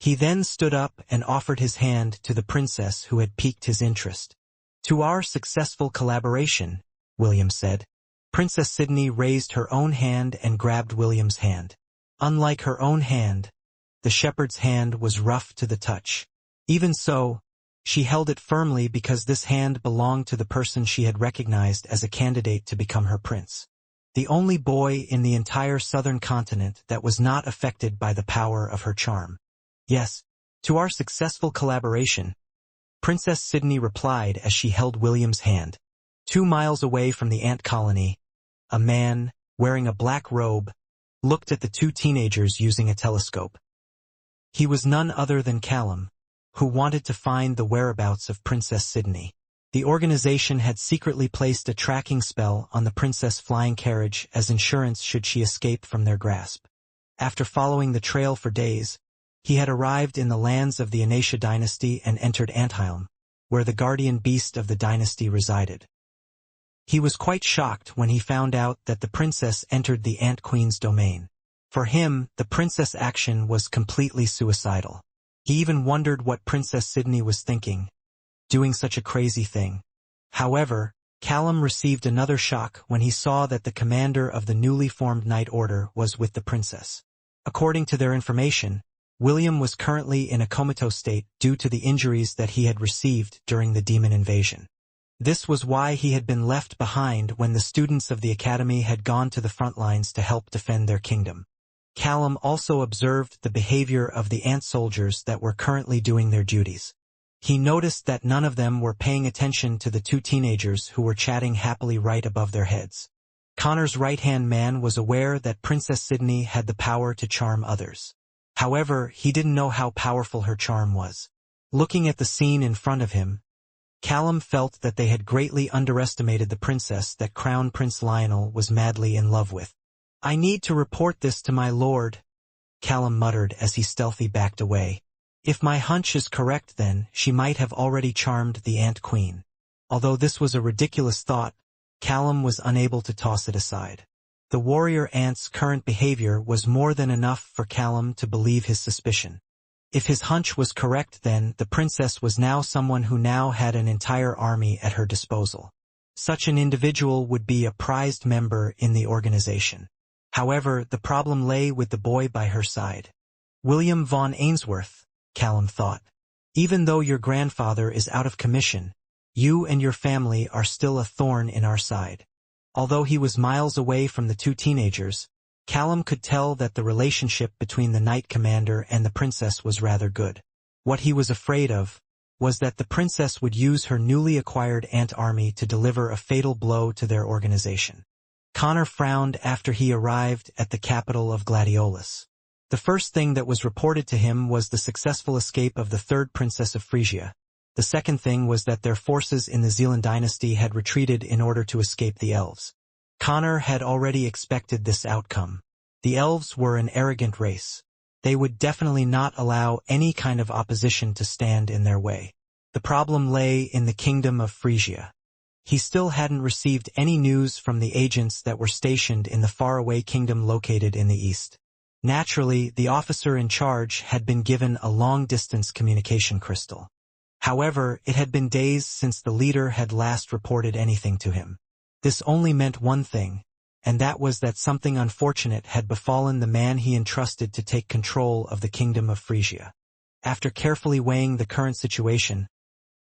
He then stood up and offered his hand to the princess who had piqued his interest. "To our successful collaboration," William said. Princess Sydney raised her own hand and grabbed William's hand. Unlike her own hand, the shepherd's hand was rough to the touch. Even so, she held it firmly because this hand belonged to the person she had recognized as a candidate to become her prince. The only boy in the entire southern continent that was not affected by the power of her charm. "Yes, to our successful collaboration," Princess Sydney replied as she held William's hand. 2 miles away from the ant colony, a man, wearing a black robe, looked at the two teenagers using a telescope. He was none other than Callum, who wanted to find the whereabouts of Princess Sydney. The organization had secretly placed a tracking spell on the princess flying carriage as insurance should she escape from their grasp. After following the trail for days, he had arrived in the lands of the Inauthentic dynasty and entered Antheim, where the guardian beast of the dynasty resided. He was quite shocked when he found out that the princess entered the Ant Queen's domain. For him, the princess' action was completely suicidal. He even wondered what Princess Sydney was thinking, doing such a crazy thing. However, Callum received another shock when he saw that the commander of the newly formed Night Order was with the princess. According to their information, William was currently in a comatose state due to the injuries that he had received during the demon invasion. This was why he had been left behind when the students of the academy had gone to the front lines to help defend their kingdom. Callum also observed the behavior of the ant soldiers that were currently doing their duties. He noticed that none of them were paying attention to the two teenagers who were chatting happily right above their heads. Connor's right-hand man was aware that Princess Sydney had the power to charm others. However, he didn't know how powerful her charm was. Looking at the scene in front of him, Callum felt that they had greatly underestimated the princess that Crown Prince Lionel was madly in love with. "I need to report this to my lord," Callum muttered as he stealthily backed away. If my hunch is correct, then she might have already charmed the Ant Queen. Although this was a ridiculous thought, Callum was unable to toss it aside. The warrior ant's current behavior was more than enough for Callum to believe his suspicion. If his hunch was correct, then the princess was now someone who now had an entire army at her disposal. Such an individual would be a prized member in the organization. However, the problem lay with the boy by her side. William von Ainsworth, Callum thought. Even though your grandfather is out of commission, you and your family are still a thorn in our side. Although he was miles away from the two teenagers, Callum could tell that the relationship between the Knight Commander and the princess was rather good. What he was afraid of was that the princess would use her newly acquired ant army to deliver a fatal blow to their organization. Connor frowned after he arrived at the capital of Gladiolus. The first thing that was reported to him was the successful escape of the third princess of Frisia. The second thing was that their forces in the Zealand dynasty had retreated in order to escape the elves. Connor had already expected this outcome. The elves were an arrogant race. They would definitely not allow any kind of opposition to stand in their way. The problem lay in the kingdom of Frisia. He still hadn't received any news from the agents that were stationed in the faraway kingdom located in the east. Naturally, the officer in charge had been given a long-distance communication crystal. However, it had been days since the leader had last reported anything to him. This only meant one thing, and that was that something unfortunate had befallen the man he entrusted to take control of the kingdom of Frisia. After carefully weighing the current situation,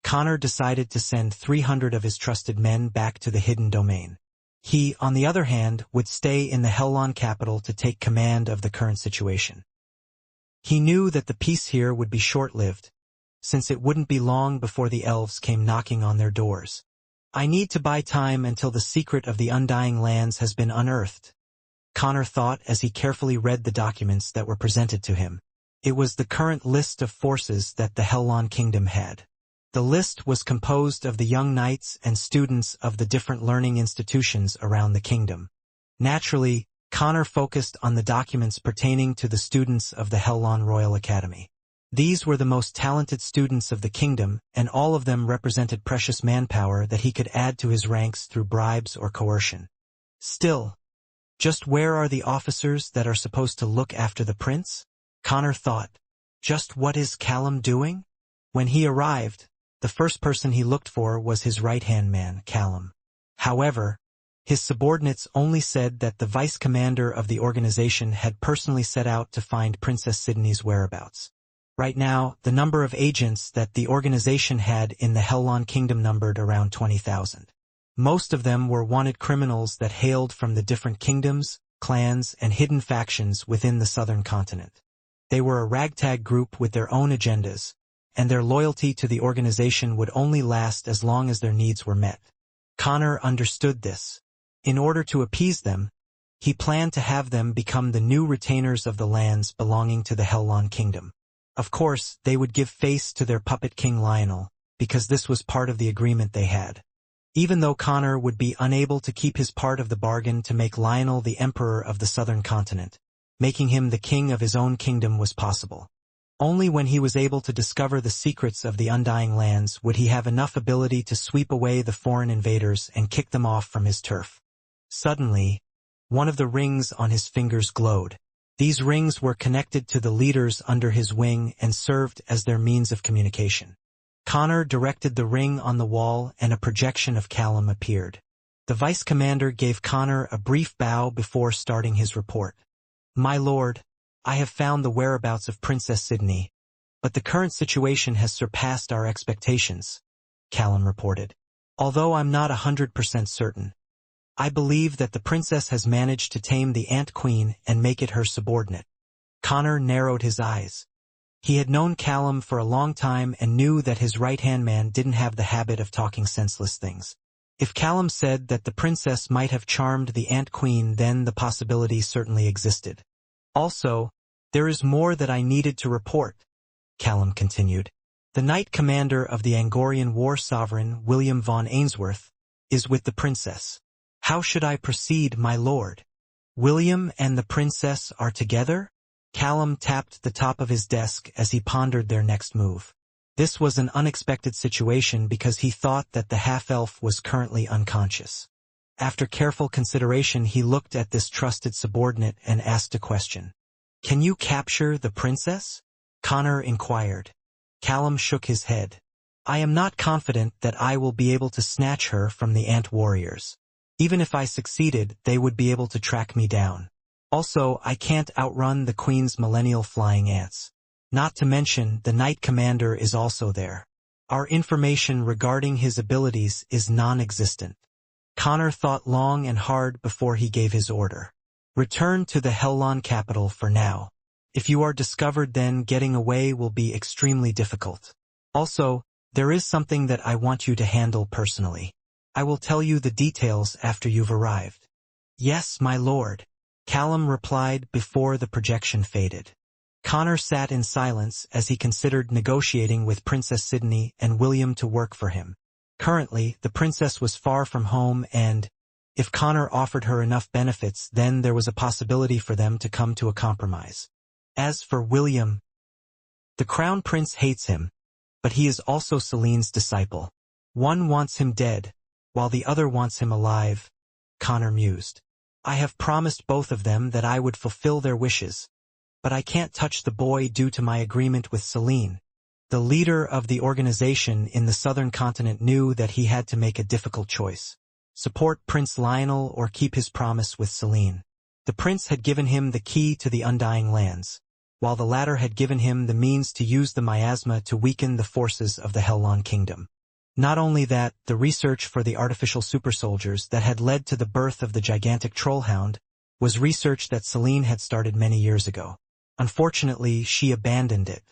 Connor decided to send 300 of his trusted men back to the hidden domain. He, on the other hand, would stay in the Helon capital to take command of the current situation. He knew that the peace here would be short-lived, since it wouldn't be long before the elves came knocking on their doors. I need to buy time until the secret of the Undying Lands has been unearthed, Connor thought as he carefully read the documents that were presented to him. It was the current list of forces that the Helon Kingdom had. The list was composed of the young knights and students of the different learning institutions around the kingdom. Naturally, Connor focused on the documents pertaining to the students of the Helon Royal Academy. These were the most talented students of the kingdom, and all of them represented precious manpower that he could add to his ranks through bribes or coercion. Still, just where are the officers that are supposed to look after the prince? Connor thought. Just what is Callum doing? When he arrived, the first person he looked for was his right-hand man, Callum. However, his subordinates only said that the vice commander of the organization had personally set out to find Princess Sydney's whereabouts. Right now, the number of agents that the organization had in the Helon Kingdom numbered around 20,000. Most of them were wanted criminals that hailed from the different kingdoms, clans, and hidden factions within the southern continent. They were a ragtag group with their own agendas, and their loyalty to the organization would only last as long as their needs were met. Connor understood this. In order to appease them, he planned to have them become the new retainers of the lands belonging to the Helon Kingdom. Of course, they would give face to their puppet king Lionel, because this was part of the agreement they had. Even though Connor would be unable to keep his part of the bargain to make Lionel the emperor of the southern continent, making him the king of his own kingdom was possible. Only when he was able to discover the secrets of the Undying Lands would he have enough ability to sweep away the foreign invaders and kick them off from his turf. Suddenly, one of the rings on his fingers glowed. These rings were connected to the leaders under his wing and served as their means of communication. Connor directed the ring on the wall and a projection of Callum appeared. The vice commander gave Connor a brief bow before starting his report. "My lord, I have found the whereabouts of Princess Sydney, but the current situation has surpassed our expectations," Callum reported. "Although I'm not 100% certain, I believe that the princess has managed to tame the Ant Queen and make it her subordinate." Connor narrowed his eyes. He had known Callum for a long time and knew that his right-hand man didn't have the habit of talking senseless things. If Callum said that the princess might have charmed the Ant Queen, then the possibility certainly existed. "Also, there is more that I needed to report," Callum continued. "The Knight Commander of the Angorian War Sovereign, William von Ainsworth, is with the princess. How should I proceed, my lord?" "William and the princess are together?" Callum tapped the top of his desk as he pondered their next move. This was an unexpected situation because he thought that the half-elf was currently unconscious. After careful consideration, he looked at this trusted subordinate and asked a question. "Can you capture the princess?" Connor inquired. Callum shook his head. "I am not confident that I will be able to snatch her from the ant warriors. Even if I succeeded, they would be able to track me down. Also, I can't outrun the Queen's millennial flying ants." Not to mention, the Knight Commander is also there. Our information regarding his abilities is non-existent. Connor thought long and hard before he gave his order. Return to the Hellon capital for now. If you are discovered, then getting away will be extremely difficult. Also, there is something that I want you to handle personally. I will tell you the details after you've arrived. Yes, my lord, Callum replied before the projection faded. Connor sat in silence as he considered negotiating with Princess Sydney and William to work for him. Currently, the princess was far from home and, if Connor offered her enough benefits, then there was a possibility for them to come to a compromise. As for William, the crown prince hates him, but he is also Celine's disciple. One wants him dead, while the other wants him alive, Connor mused. I have promised both of them that I would fulfill their wishes, but I can't touch the boy due to my agreement with Celine. The leader of the organization in the southern continent knew that he had to make a difficult choice. Support Prince Lionel or keep his promise with Celine. The prince had given him the key to the Undying Lands, while the latter had given him the means to use the miasma to weaken the forces of the Hellon Kingdom. Not only that, the research for the artificial supersoldiers that had led to the birth of the gigantic trollhound was research that Celine had started many years ago. Unfortunately, she abandoned it.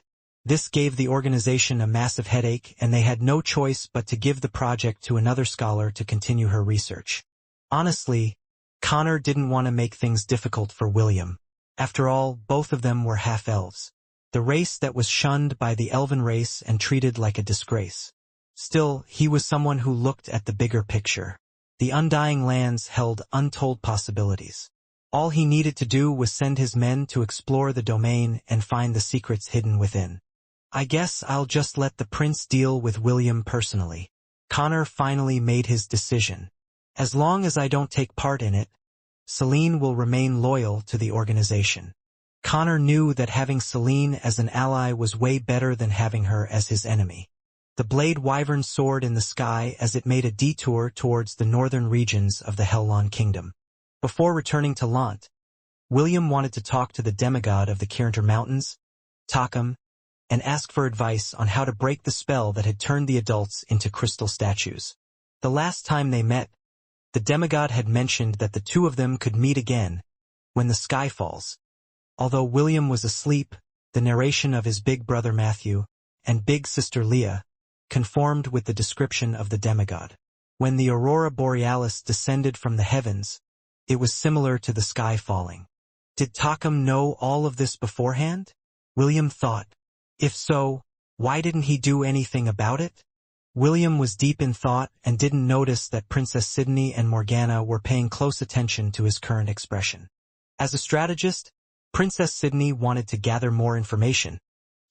This gave the organization a massive headache, and they had no choice but to give the project to another scholar to continue her research. Honestly, Connor didn't want to make things difficult for William. After all, both of them were half-elves, the race that was shunned by the elven race and treated like a disgrace. Still, he was someone who looked at the bigger picture. The Undying Lands held untold possibilities. All he needed to do was send his men to explore the domain and find the secrets hidden within. I guess I'll just let the prince deal with William personally. Connor finally made his decision. As long as I don't take part in it, Celine will remain loyal to the organization. Connor knew that having Celine as an ally was way better than having her as his enemy. The blade wyvern soared in the sky as it made a detour towards the northern regions of the Hellon Kingdom. Before returning to Lant, William wanted to talk to the demigod of the Kirinter Mountains, Takam, and ask for advice on how to break the spell that had turned the adults into crystal statues. The last time they met, the demigod had mentioned that the two of them could meet again when the sky falls. Although William was asleep, the narration of his big brother Matthew and big sister Leah conformed with the description of the demigod. When the aurora borealis descended from the heavens, it was similar to the sky falling. Did Takam know all of this beforehand? William thought. If so, why didn't he do anything about it? William was deep in thought and didn't notice that Princess Sydney and Morgana were paying close attention to his current expression. As a strategist, Princess Sydney wanted to gather more information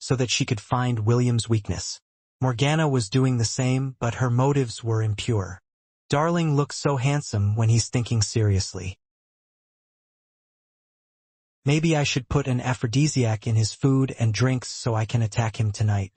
so that she could find William's weakness. Morgana was doing the same, but her motives were impure. Darling looks so handsome when he's thinking seriously. Maybe I should put an aphrodisiac in his food and drinks so I can attack him tonight.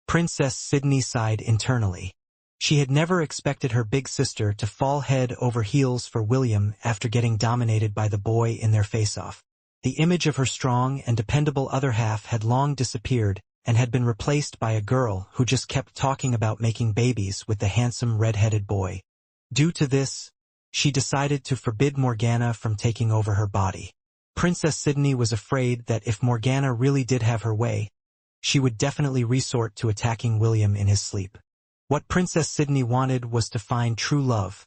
Princess Sydney sighed internally. She had never expected her big sister to fall head over heels for William after getting dominated by the boy in their face-off. The image of her strong and dependable other half had long disappeared and had been replaced by a girl who just kept talking about making babies with the handsome red-headed boy. Due to this, she decided to forbid Morgana from taking over her body. Princess Sydney was afraid that if Morgana really did have her way, she would definitely resort to attacking William in his sleep. What Princess Sydney wanted was to find true love,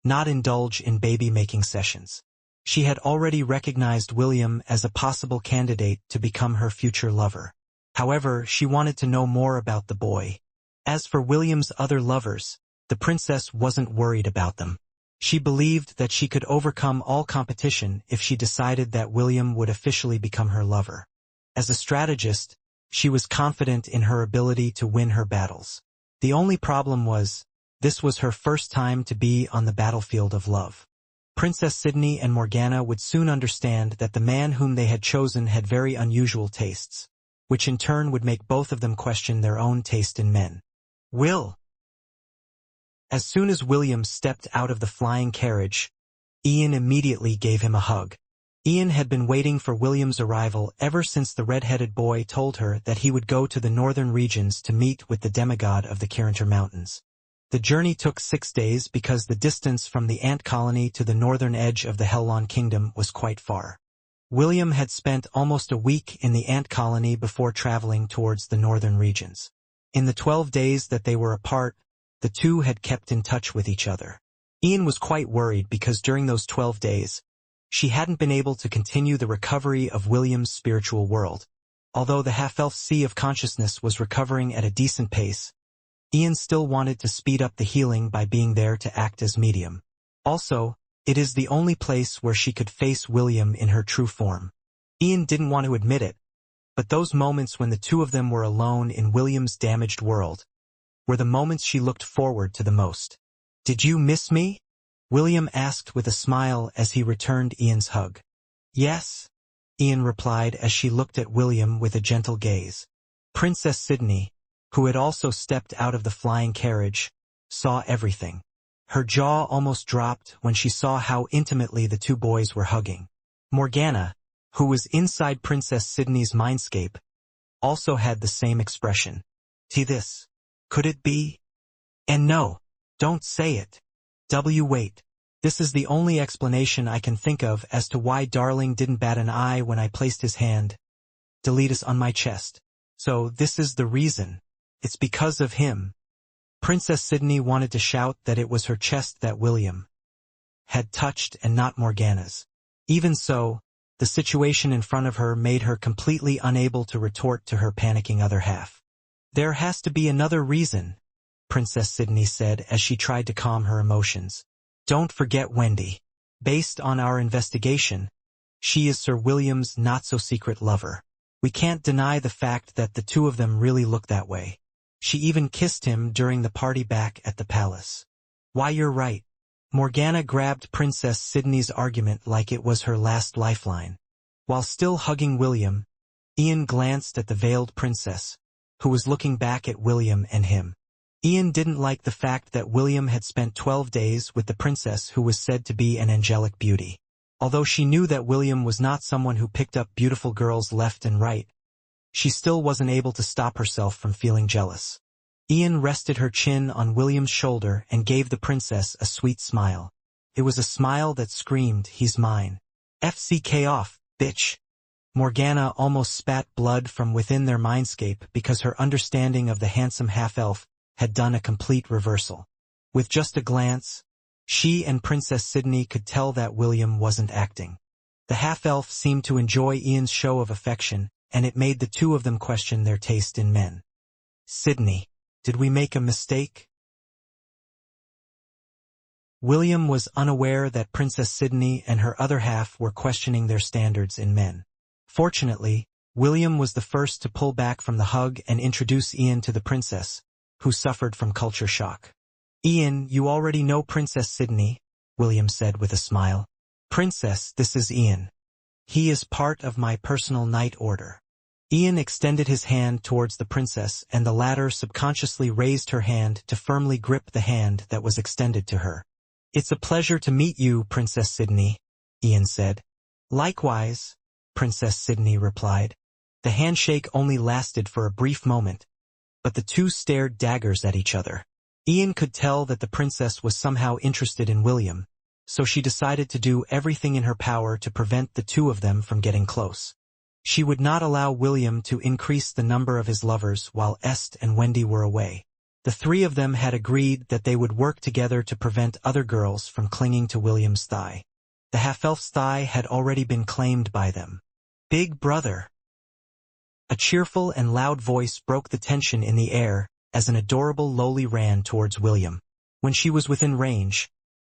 not indulge in baby-making sessions. She had already recognized William as a possible candidate to become her future lover. However, she wanted to know more about the boy. As for William's other lovers, the princess wasn't worried about them. She believed that she could overcome all competition if she decided that William would officially become her lover. As a strategist, she was confident in her ability to win her battles. The only problem was, this was her first time to be on the battlefield of love. Princess Sydney and Morgana would soon understand that the man whom they had chosen had very unusual tastes, which in turn would make both of them question their own taste in men. As soon as William stepped out of the flying carriage, Ian immediately gave him a hug. Ian had been waiting for William's arrival ever since the red-headed boy told her that he would go to the northern regions to meet with the demigod of the Kirinter Mountains. The journey took 6 days because the distance from the ant colony to the northern edge of the Hellon Kingdom was quite far. William had spent almost a week in the ant colony before traveling towards the northern regions. In the 12 days that they were apart, the two had kept in touch with each other. Ian was quite worried because during those 12 days, she hadn't been able to continue the recovery of William's spiritual world. Although the half-elf sea of consciousness was recovering at a decent pace, Ian still wanted to speed up the healing by being there to act as medium. Also, it is the only place where she could face William in her true form. Ian didn't want to admit it, but those moments when the two of them were alone in William's damaged world were the moments she looked forward to the most. "Did you miss me?" William asked with a smile as he returned Ian's hug. "Yes," Ian replied as she looked at William with a gentle gaze. Princess Sydney, who had also stepped out of the flying carriage, saw everything. Her jaw almost dropped when she saw how intimately the two boys were hugging. Morgana, who was inside Princess Sydney's mindscape, also had the same expression. "See this? Could it be? And no, don't say it. Wait. This is the only explanation I can think of as to why Darling didn't bat an eye when I placed his hand, Deletus, on my chest. So this is the reason. It's because of him." Princess Sydney wanted to shout that it was her chest that William had touched and not Morgana's. Even so, the situation in front of her made her completely unable to retort to her panicking other half. "There has to be another reason," Princess Sydney said as she tried to calm her emotions. "Don't forget Wendy. Based on our investigation, she is Sir William's not-so-secret lover. We can't deny the fact that the two of them really look that way. She even kissed him during the party back at the palace." "Why, you're right." Morgana grabbed Princess Sydney's argument like it was her last lifeline. While still hugging William, Ian glanced at the veiled princess, who was looking back at William and him. Ian didn't like the fact that William had spent 12 days with the princess who was said to be an angelic beauty. Although she knew that William was not someone who picked up beautiful girls left and right, she still wasn't able to stop herself from feeling jealous. Ian rested her chin on William's shoulder and gave the princess a sweet smile. It was a smile that screamed, "He's mine. FCK off, bitch." Morgana almost spat blood from within their mindscape because her understanding of the handsome half-elf had done a complete reversal. With just a glance, she and Princess Sydney could tell that William wasn't acting. The half-elf seemed to enjoy Ian's show of affection, and it made the two of them question their taste in men. "Sydney, did we make a mistake?" William was unaware that Princess Sydney and her other half were questioning their standards in men. Fortunately, William was the first to pull back from the hug and introduce Ian to the princess, who suffered from culture shock. "Ian, you already know Princess Sydney," William said with a smile. "Princess, this is Ian. He is part of my personal knight order." Ian extended his hand towards the princess, and the latter subconsciously raised her hand to firmly grip the hand that was extended to her. "It's a pleasure to meet you, Princess Sydney," Ian said. "Likewise," Princess Sydney replied. The handshake only lasted for a brief moment, but the two stared daggers at each other. Ian could tell that the princess was somehow interested in William, so she decided to do everything in her power to prevent the two of them from getting close. She would not allow William to increase the number of his lovers while Est and Wendy were away. The three of them had agreed that they would work together to prevent other girls from clinging to William's thigh. The half-elf's thigh had already been claimed by them. "Big brother." A cheerful and loud voice broke the tension in the air as an adorable lowly ran towards William. When she was within range,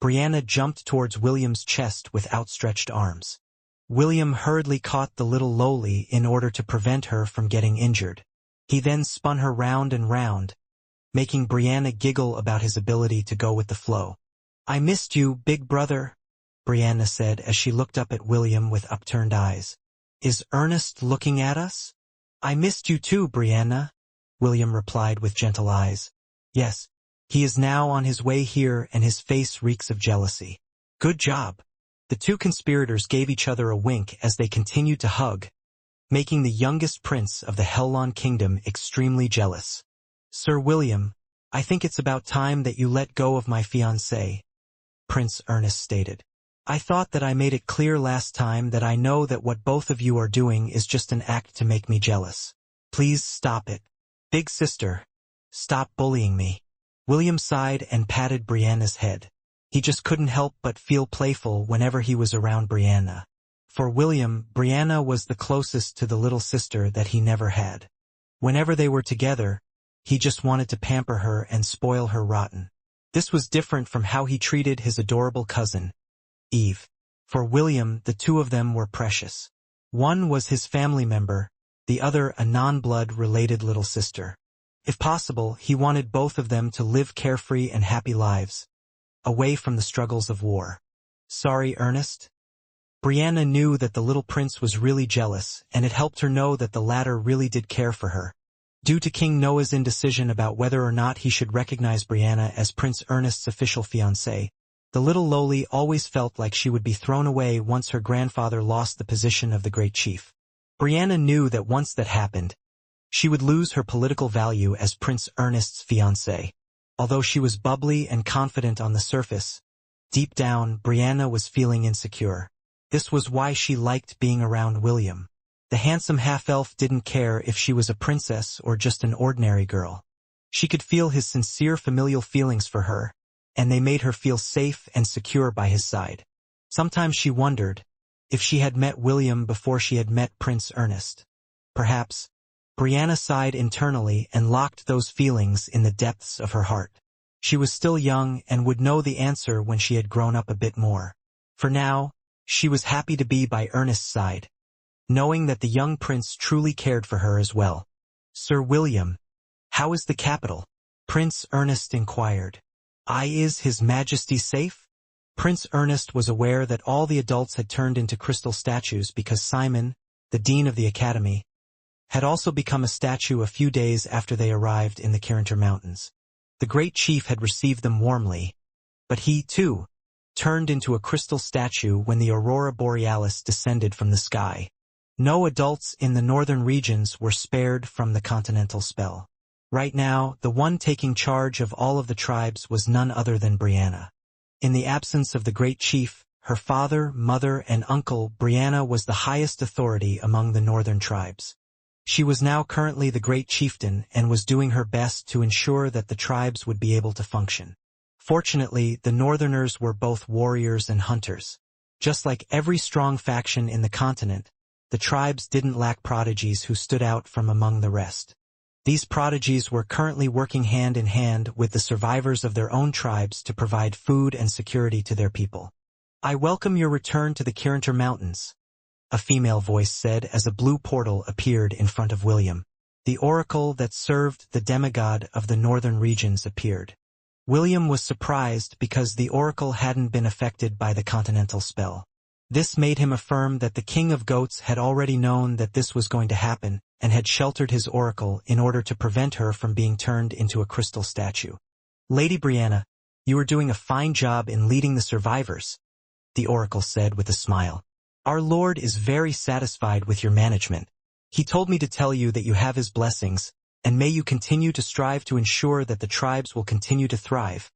Brianna jumped towards William's chest with outstretched arms. William hurriedly caught the little lowly in order to prevent her from getting injured. He then spun her round and round, making Brianna giggle about his ability to go with the flow. "I missed you, big brother," Brianna said as she looked up at William with upturned eyes. "Is Ernest looking at us?" "I missed you too, Brianna," William replied with gentle eyes. "Yes, he is now on his way here and his face reeks of jealousy." "Good job." The two conspirators gave each other a wink as they continued to hug, making the youngest prince of the Hellon Kingdom extremely jealous. "Sir William, I think it's about time that you let go of my fiancée," Prince Ernest stated. "I thought that I made it clear last time that I know that what both of you are doing is just an act to make me jealous. Please stop it. Big sister, stop bullying me." William sighed and patted Brianna's head. He just couldn't help but feel playful whenever he was around Brianna. For William, Brianna was the closest to the little sister that he never had. Whenever they were together, he just wanted to pamper her and spoil her rotten. This was different from how he treated his adorable cousin, Eve. For William, the two of them were precious. One was his family member, the other a non-blood related little sister. If possible, he wanted both of them to live carefree and happy lives, away from the struggles of war. "Sorry, Ernest?" Brianna knew that the little prince was really jealous, and it helped her know that the latter really did care for her. Due to King Noah's indecision about whether or not he should recognize Brianna as Prince Ernest's official fiancée, the little lowly always felt like she would be thrown away once her grandfather lost the position of the great chief. Brianna knew that once that happened, she would lose her political value as Prince Ernest's fiancée. Although she was bubbly and confident on the surface, deep down Brianna was feeling insecure. This was why she liked being around William. The handsome half-elf didn't care if she was a princess or just an ordinary girl. She could feel his sincere familial feelings for her, and they made her feel safe and secure by his side. Sometimes she wondered if she had met William before she had met Prince Ernest. Perhaps. Brianna sighed internally and locked those feelings in the depths of her heart. She was still young and would know the answer when she had grown up a bit more. For now, she was happy to be by Ernest's side, knowing that the young prince truly cared for her as well. "Sir William, how is the capital?" Prince Ernest inquired. Is His Majesty safe?" Prince Ernest was aware that all the adults had turned into crystal statues because Simon, the dean of the academy, had also become a statue a few days after they arrived in the Kirinter Mountains. The great chief had received them warmly, but he, too, turned into a crystal statue when the aurora borealis descended from the sky. No adults in the northern regions were spared from the continental spell. Right now, the one taking charge of all of the tribes was none other than Brianna. In the absence of the great chief, her father, mother, and uncle, Brianna was the highest authority among the northern tribes. She was now currently the great chieftain and was doing her best to ensure that the tribes would be able to function. Fortunately, the northerners were both warriors and hunters. Just like every strong faction in the continent, the tribes didn't lack prodigies who stood out from among the rest. These prodigies were currently working hand in hand with the survivors of their own tribes to provide food and security to their people. "I welcome your return to the Kirinter Mountains," a female voice said as a blue portal appeared in front of William. The oracle that served the demigod of the northern regions appeared. William was surprised because the oracle hadn't been affected by the continental spell. This made him affirm that the king of goats had already known that this was going to happen and had sheltered his oracle in order to prevent her from being turned into a crystal statue. "Lady Brianna, you are doing a fine job in leading the survivors," the oracle said with a smile. "Our lord is very satisfied with your management. He told me to tell you that you have his blessings, and may you continue to strive to ensure that the tribes will continue to thrive,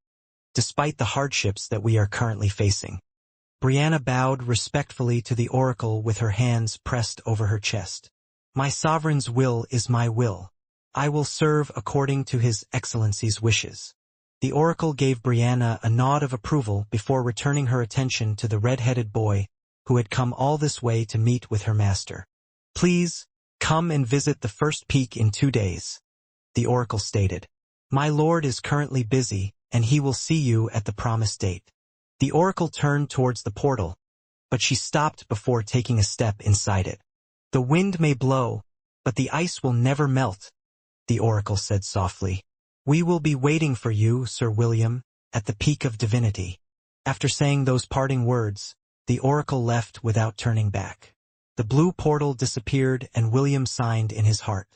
despite the hardships that we are currently facing." Brianna bowed respectfully to the oracle with her hands pressed over her chest. "My sovereign's will is my will. I will serve according to His Excellency's wishes." The oracle gave Brianna a nod of approval before returning her attention to the red-headed boy who had come all this way to meet with her master. "Please, come and visit the first peak in 2 days," the oracle stated. "My lord is currently busy, and he will see you at the promised date." The oracle turned towards the portal, but she stopped before taking a step inside it. "The wind may blow, but the ice will never melt," the oracle said softly. "We will be waiting for you, Sir William, at the peak of divinity." After saying those parting words, the oracle left without turning back. The blue portal disappeared and William signed in his heart.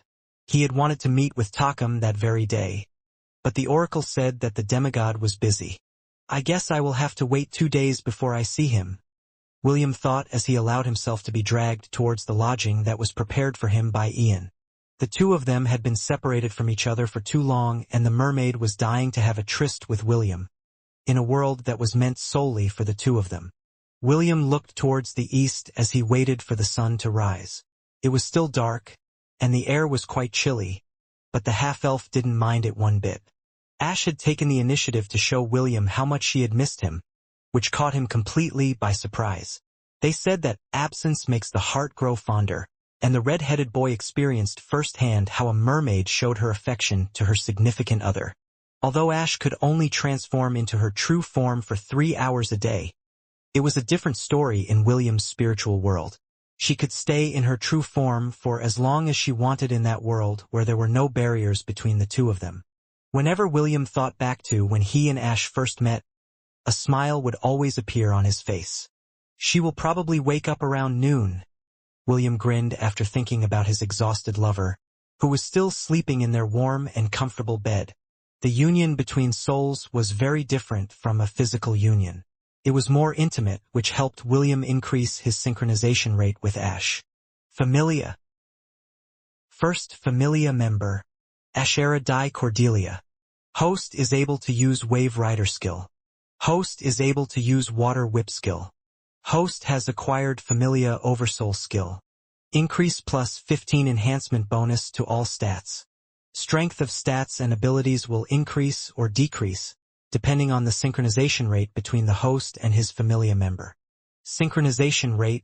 He had wanted to meet with Takam that very day, but the oracle said that the demigod was busy. "I guess I will have to wait 2 days before I see him," William thought as he allowed himself to be dragged towards the lodging that was prepared for him by Ian. The two of them had been separated from each other for too long, and the mermaid was dying to have a tryst with William, in a world that was meant solely for the two of them. William looked towards the east as he waited for the sun to rise. It was still dark, and the air was quite chilly, but the half-elf didn't mind it one bit. Ash had taken the initiative to show William how much she had missed him, which caught him completely by surprise. They said that absence makes the heart grow fonder, and the red-headed boy experienced firsthand how a mermaid showed her affection to her significant other. Although Ash could only transform into her true form for 3 hours a day, it was a different story in William's spiritual world. She could stay in her true form for as long as she wanted in that world where there were no barriers between the two of them. Whenever William thought back to when he and Ash first met, a smile would always appear on his face. She will probably wake up around noon. William grinned after thinking about his exhausted lover, who was still sleeping in their warm and comfortable bed. The union between souls was very different from a physical union. It was more intimate, which helped William increase his synchronization rate with Ash. Familia. First Familia member, Ashera di Cordelia. Host is able to use Wave Rider skill. Host is able to use Water Whip skill. Host has acquired Familia Oversoul skill. Increase plus 15 enhancement bonus to all stats. Strength of stats and abilities will increase or decrease, depending on the synchronization rate between the host and his Familia member. Synchronization rate,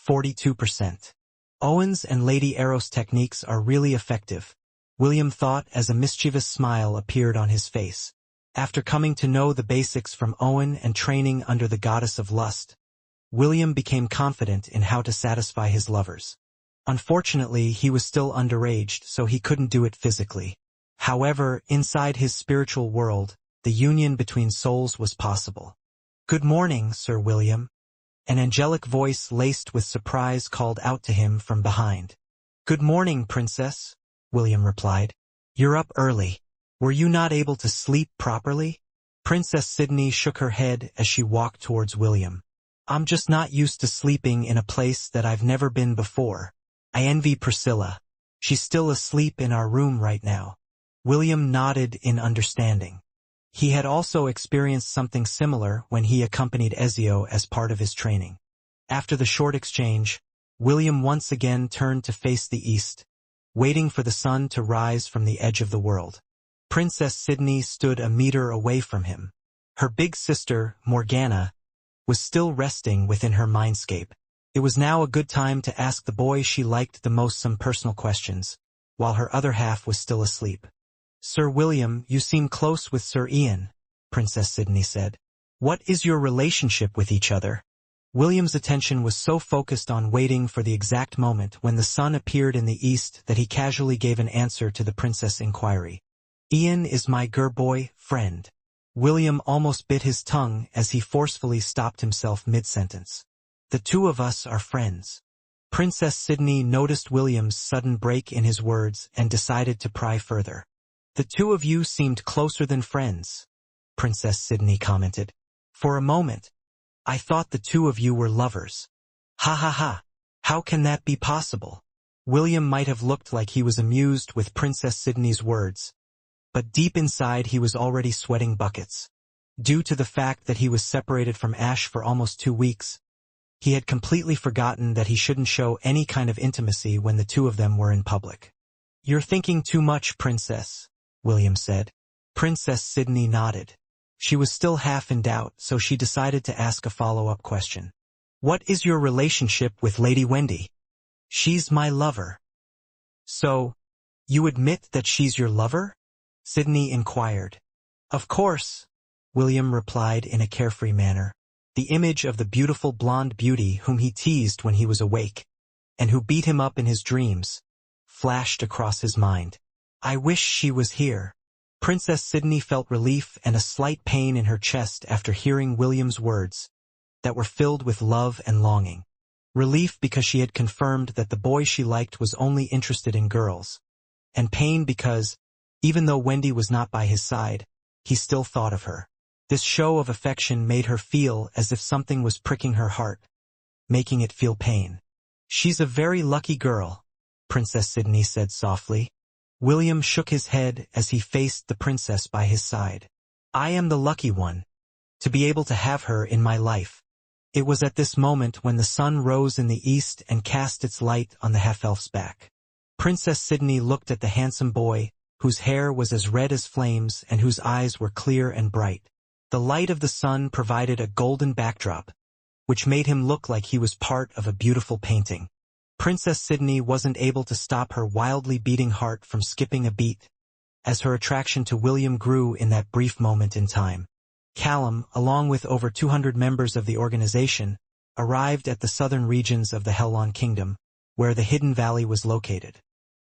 42%. Owen's and Lady Arrow's techniques are really effective, William thought as a mischievous smile appeared on his face. After coming to know the basics from Owen and training under the goddess of lust, William became confident in how to satisfy his lovers. Unfortunately, he was still underaged, so he couldn't do it physically. However, inside his spiritual world, the union between souls was possible. "Good morning, Sir William." An angelic voice laced with surprise called out to him from behind. "Good morning, Princess," William replied. "You're up early. Were you not able to sleep properly?" Princess Sydney shook her head as she walked towards William. "I'm just not used to sleeping in a place that I've never been before. I envy Priscilla. She's still asleep in our room right now." William nodded in understanding. He had also experienced something similar when he accompanied Ezio as part of his training. After the short exchange, William once again turned to face the east, waiting for the sun to rise from the edge of the world. Princess Sydney stood a meter away from him. Her big sister, Morgana, was still resting within her mindscape. It was now a good time to ask the boy she liked the most some personal questions, while her other half was still asleep. "Sir William, you seem close with Sir Ian," Princess Sydney said. "What is your relationship with each other?" William's attention was so focused on waiting for the exact moment when the sun appeared in the east that he casually gave an answer to the princess' inquiry. "Ian is my boy friend." William almost bit his tongue as he forcefully stopped himself mid-sentence. "The two of us are friends." Princess Sydney noticed William's sudden break in his words and decided to pry further. "The two of you seemed closer than friends," Princess Sydney commented. "For a moment, I thought the two of you were lovers." "Ha ha ha. How can that be possible?" William might have looked like he was amused with Princess Sydney's words, but deep inside he was already sweating buckets. Due to the fact that he was separated from Ash for almost 2 weeks, he had completely forgotten that he shouldn't show any kind of intimacy when the two of them were in public. "You're thinking too much, Princess," William said. Princess Sydney nodded. She was still half in doubt, so she decided to ask a follow-up question. "What is your relationship with Lady Wendy?" "She's my lover." "So, you admit that she's your lover?" Sydney inquired. "Of course," William replied in a carefree manner. The image of the beautiful blonde beauty whom he teased when he was awake, and who beat him up in his dreams, flashed across his mind. "I wish she was here." Princess Sydney felt relief and a slight pain in her chest after hearing William's words, that were filled with love and longing. Relief because she had confirmed that the boy she liked was only interested in girls, and pain because, even though Wendy was not by his side, he still thought of her. This show of affection made her feel as if something was pricking her heart, making it feel pain. "She's a very lucky girl," Princess Sydney said softly. William shook his head as he faced the princess by his side. "I am the lucky one, to be able to have her in my life." It was at this moment when the sun rose in the east and cast its light on the half-elf's back. Princess Sydney looked at the handsome boy, whose hair was as red as flames and whose eyes were clear and bright. The light of the sun provided a golden backdrop, which made him look like he was part of a beautiful painting. Princess Sydney wasn't able to stop her wildly beating heart from skipping a beat, as her attraction to William grew in that brief moment in time. Callum, along with over 200 members of the organization, arrived at the southern regions of the Helon Kingdom, where the Hidden Valley was located.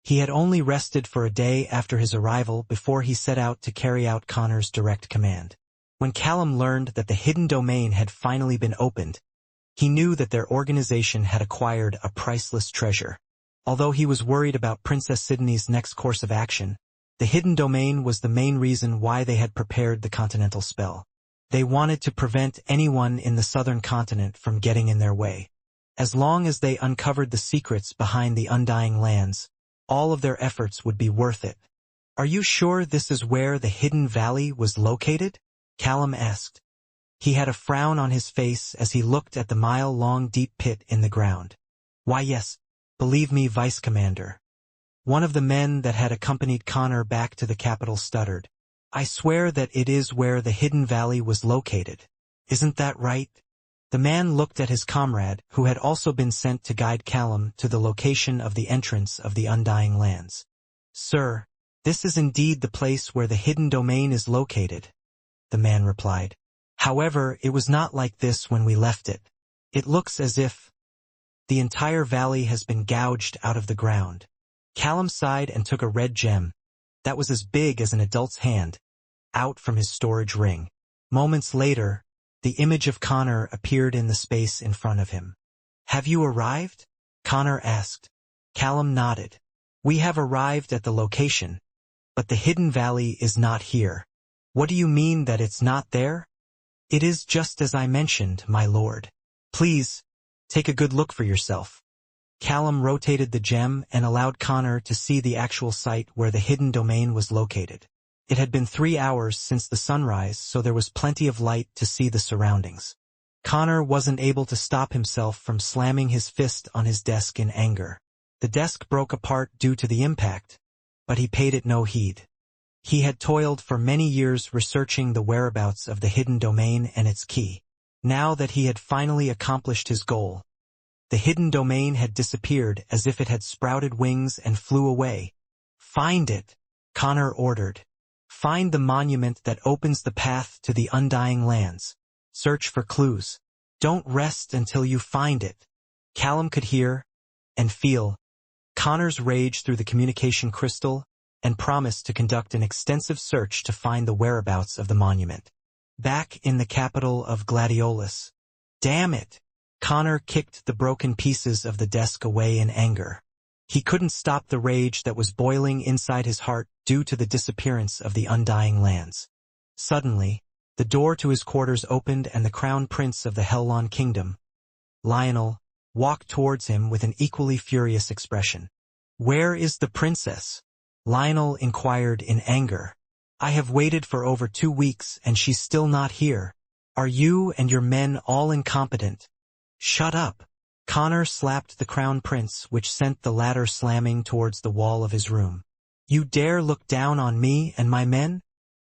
He had only rested for a day after his arrival before he set out to carry out Connor's direct command. When Callum learned that the hidden domain had finally been opened, he knew that their organization had acquired a priceless treasure. Although he was worried about Princess Sydney's next course of action, the hidden domain was the main reason why they had prepared the continental spell. They wanted to prevent anyone in the southern continent from getting in their way. As long as they uncovered the secrets behind the Undying Lands, all of their efforts would be worth it. "Are you sure this is where the Hidden Valley was located?" Callum asked. He had a frown on his face as he looked at the mile-long deep pit in the ground. "Why yes, believe me, Vice Commander." One of the men that had accompanied Connor back to the capital stuttered. "I swear that it is where the Hidden Valley was located. Isn't that right?" The man looked at his comrade, who had also been sent to guide Callum to the location of the entrance of the Undying Lands. "Sir, this is indeed the place where the hidden domain is located," the man replied. "However, it was not like this when we left it. It looks as if the entire valley has been gouged out of the ground." Callum sighed and took a red gem, that was as big as an adult's hand, out from his storage ring. Moments later, the image of Connor appeared in the space in front of him. "Have you arrived?" Connor asked. Callum nodded. "We have arrived at the location, but the Hidden Valley is not here." "What do you mean that it's not there?" "It is just as I mentioned, my lord. Please, take a good look for yourself." Callum rotated the gem and allowed Connor to see the actual site where the hidden domain was located. It had been 3 hours since the sunrise, so there was plenty of light to see the surroundings. Connor wasn't able to stop himself from slamming his fist on his desk in anger. The desk broke apart due to the impact, but he paid it no heed. He had toiled for many years researching the whereabouts of the hidden domain and its key. Now that he had finally accomplished his goal, the hidden domain had disappeared as if it had sprouted wings and flew away. "Find it," Connor ordered. "Find the monument that opens the path to the Undying Lands. Search for clues. Don't rest until you find it." Callum could hear and feel Connor's rage through the communication crystal and promised to conduct an extensive search to find the whereabouts of the monument. Back in the capital of Gladiolus. "Damn it!" Connor kicked the broken pieces of the desk away in anger. He couldn't stop the rage that was boiling inside his heart due to the disappearance of the Undying Lands. Suddenly, the door to his quarters opened and the crown prince of the Helon Kingdom, Lionel, walked towards him with an equally furious expression. "Where is the princess?" Lionel inquired in anger. "I have waited for over 2 weeks and she's still not here. Are you and your men all incompetent?" "Shut up." Connor slapped the crown prince, which sent the latter slamming towards the wall of his room. "You dare look down on me and my men?"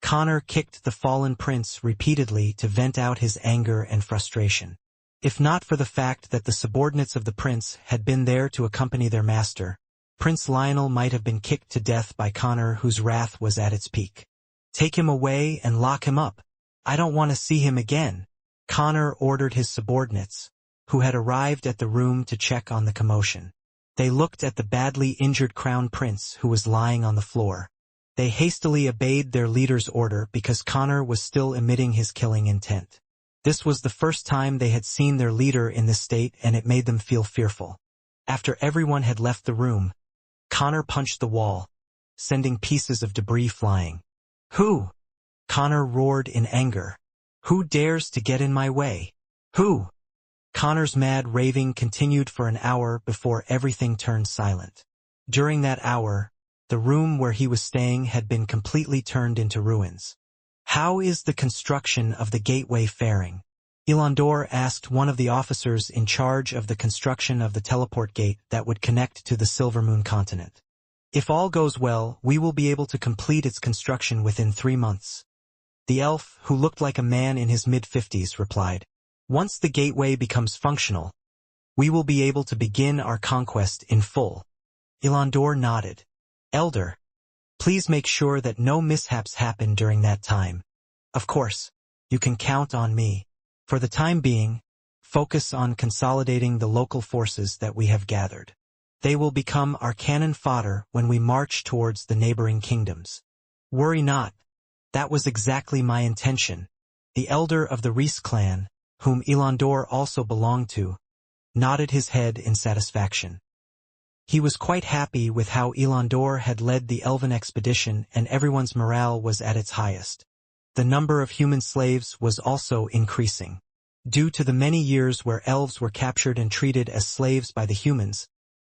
Connor kicked the fallen prince repeatedly to vent out his anger and frustration. If not for the fact that the subordinates of the prince had been there to accompany their master, Prince Lionel might have been kicked to death by Connor, whose wrath was at its peak. "Take him away and lock him up. I don't want to see him again," Connor ordered his subordinates, who had arrived at the room to check on the commotion. They looked at the badly injured crown prince who was lying on the floor. They hastily obeyed their leader's order because Connor was still emitting his killing intent. This was the first time they had seen their leader in this state, and it made them feel fearful. After everyone had left the room, Connor punched the wall, sending pieces of debris flying. "Who?" Connor roared in anger. "Who dares to get in my way? Who?" Connor's mad raving continued for an hour before everything turned silent. During that hour, the room where he was staying had been completely turned into ruins. "How is the construction of the gateway faring?" Ilandor asked one of the officers in charge of the construction of the teleport gate that would connect to the Silvermoon continent. "If all goes well, we will be able to complete its construction within 3 months." The elf, who looked like a man in his mid-50s, replied, "Once the gateway becomes functional, we will be able to begin our conquest in full." Ilandor nodded. "Elder, please make sure that no mishaps happen during that time." "Of course, you can count on me. For the time being, focus on consolidating the local forces that we have gathered. They will become our cannon fodder when we march towards the neighboring kingdoms." "Worry not. That was exactly my intention." The elder of the Reese clan, whom Ilandor also belonged to, nodded his head in satisfaction. He was quite happy with how Ilandor had led the elven expedition, and everyone's morale was at its highest. The number of human slaves was also increasing. Due to the many years where elves were captured and treated as slaves by the humans,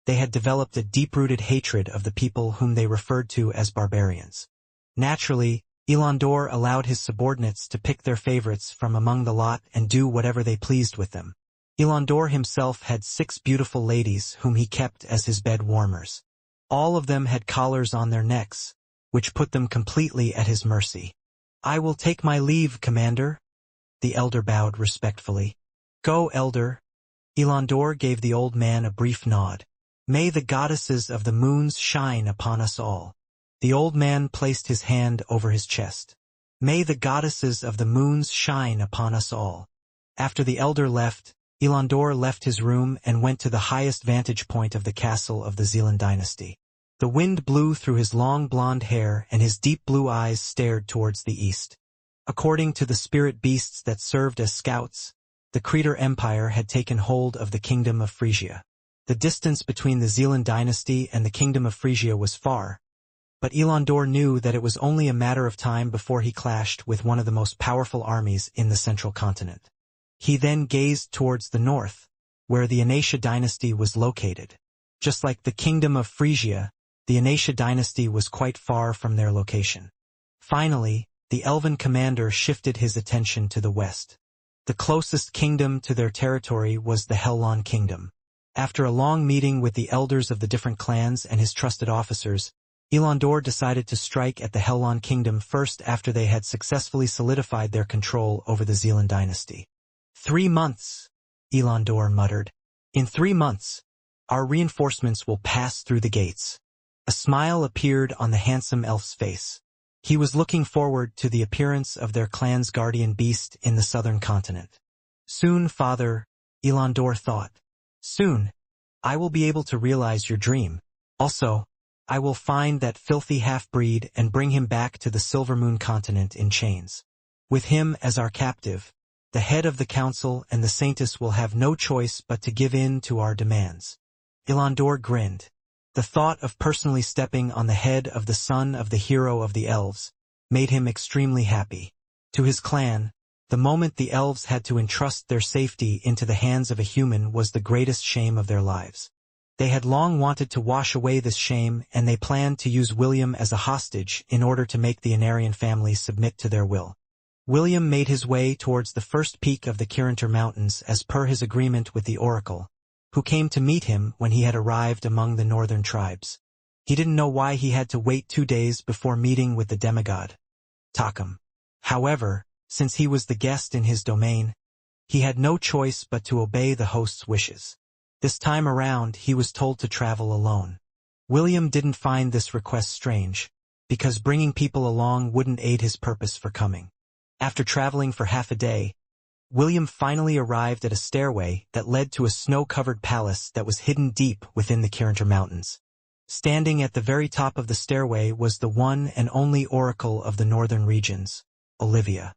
they had developed a deep-rooted hatred of the people whom they referred to as barbarians. Naturally, Ilandor allowed his subordinates to pick their favorites from among the lot and do whatever they pleased with them. Ilandor himself had 6 beautiful ladies whom he kept as his bed warmers. All of them had collars on their necks, which put them completely at his mercy. "I will take my leave, Commander." The elder bowed respectfully. "Go, Elder." Ilandor gave the old man a brief nod. "May the goddesses of the moons shine upon us all." The old man placed his hand over his chest. "May the goddesses of the moons shine upon us all." After the elder left, Ilandor left his room and went to the highest vantage point of the castle of the Zealand dynasty. The wind blew through his long blonde hair and his deep blue eyes stared towards the east. According to the spirit beasts that served as scouts, the Creator Empire had taken hold of the Kingdom of Frisia. The distance between the Zealand dynasty and the Kingdom of Frisia was far, but Ilandor knew that it was only a matter of time before he clashed with one of the most powerful armies in the central continent. He then gazed towards the north, where the Inauthentic dynasty was located. Just like the Kingdom of Frisia, the Inauthentic dynasty was quite far from their location. Finally, the elven commander shifted his attention to the west. The closest kingdom to their territory was the Helon Kingdom. After a long meeting with the elders of the different clans and his trusted officers, Ilandor decided to strike at the Helon Kingdom first after they had successfully solidified their control over the Zealand dynasty. 3 months, Ilandor muttered. "In 3 months, our reinforcements will pass through the gates." A smile appeared on the handsome elf's face. He was looking forward to the appearance of their clan's guardian beast in the southern continent. "Soon, father," Ilandor thought. "Soon, I will be able to realize your dream. Also, I will find that filthy half-breed and bring him back to the Silvermoon continent in chains. With him as our captive, the head of the council and the Saintess will have no choice but to give in to our demands." Ilandor grinned. The thought of personally stepping on the head of the son of the hero of the elves made him extremely happy. To his clan, the moment the elves had to entrust their safety into the hands of a human was the greatest shame of their lives. They had long wanted to wash away this shame, and they planned to use William as a hostage in order to make the Inarian family submit to their will. William made his way towards the first peak of the Kirinter Mountains as per his agreement with the Oracle, who came to meet him when he had arrived among the northern tribes. He didn't know why he had to wait 2 days before meeting with the demigod, Takum. However, since he was the guest in his domain, he had no choice but to obey the host's wishes. This time around, he was told to travel alone. William didn't find this request strange, because bringing people along wouldn't aid his purpose for coming. After traveling for half a day, William finally arrived at a stairway that led to a snow-covered palace that was hidden deep within the Kirinter Mountains. Standing at the very top of the stairway was the one and only oracle of the northern regions, Olivia.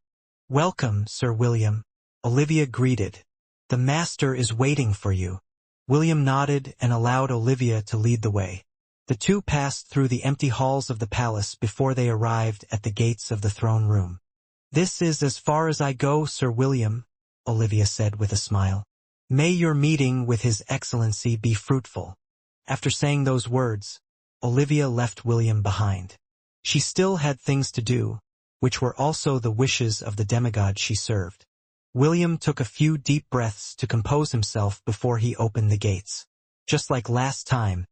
"Welcome, Sir William," Olivia greeted. "The master is waiting for you." William nodded and allowed Olivia to lead the way. The two passed through the empty halls of the palace before they arrived at the gates of the throne room. "This is as far as I go, Sir William," Olivia said with a smile. May your meeting with His Excellency be fruitful. After saying those words, Olivia left William behind. She still had things to do, which were also the wishes of the demigod she served. William took a few deep breaths to compose himself before he opened the gates. Just like last time,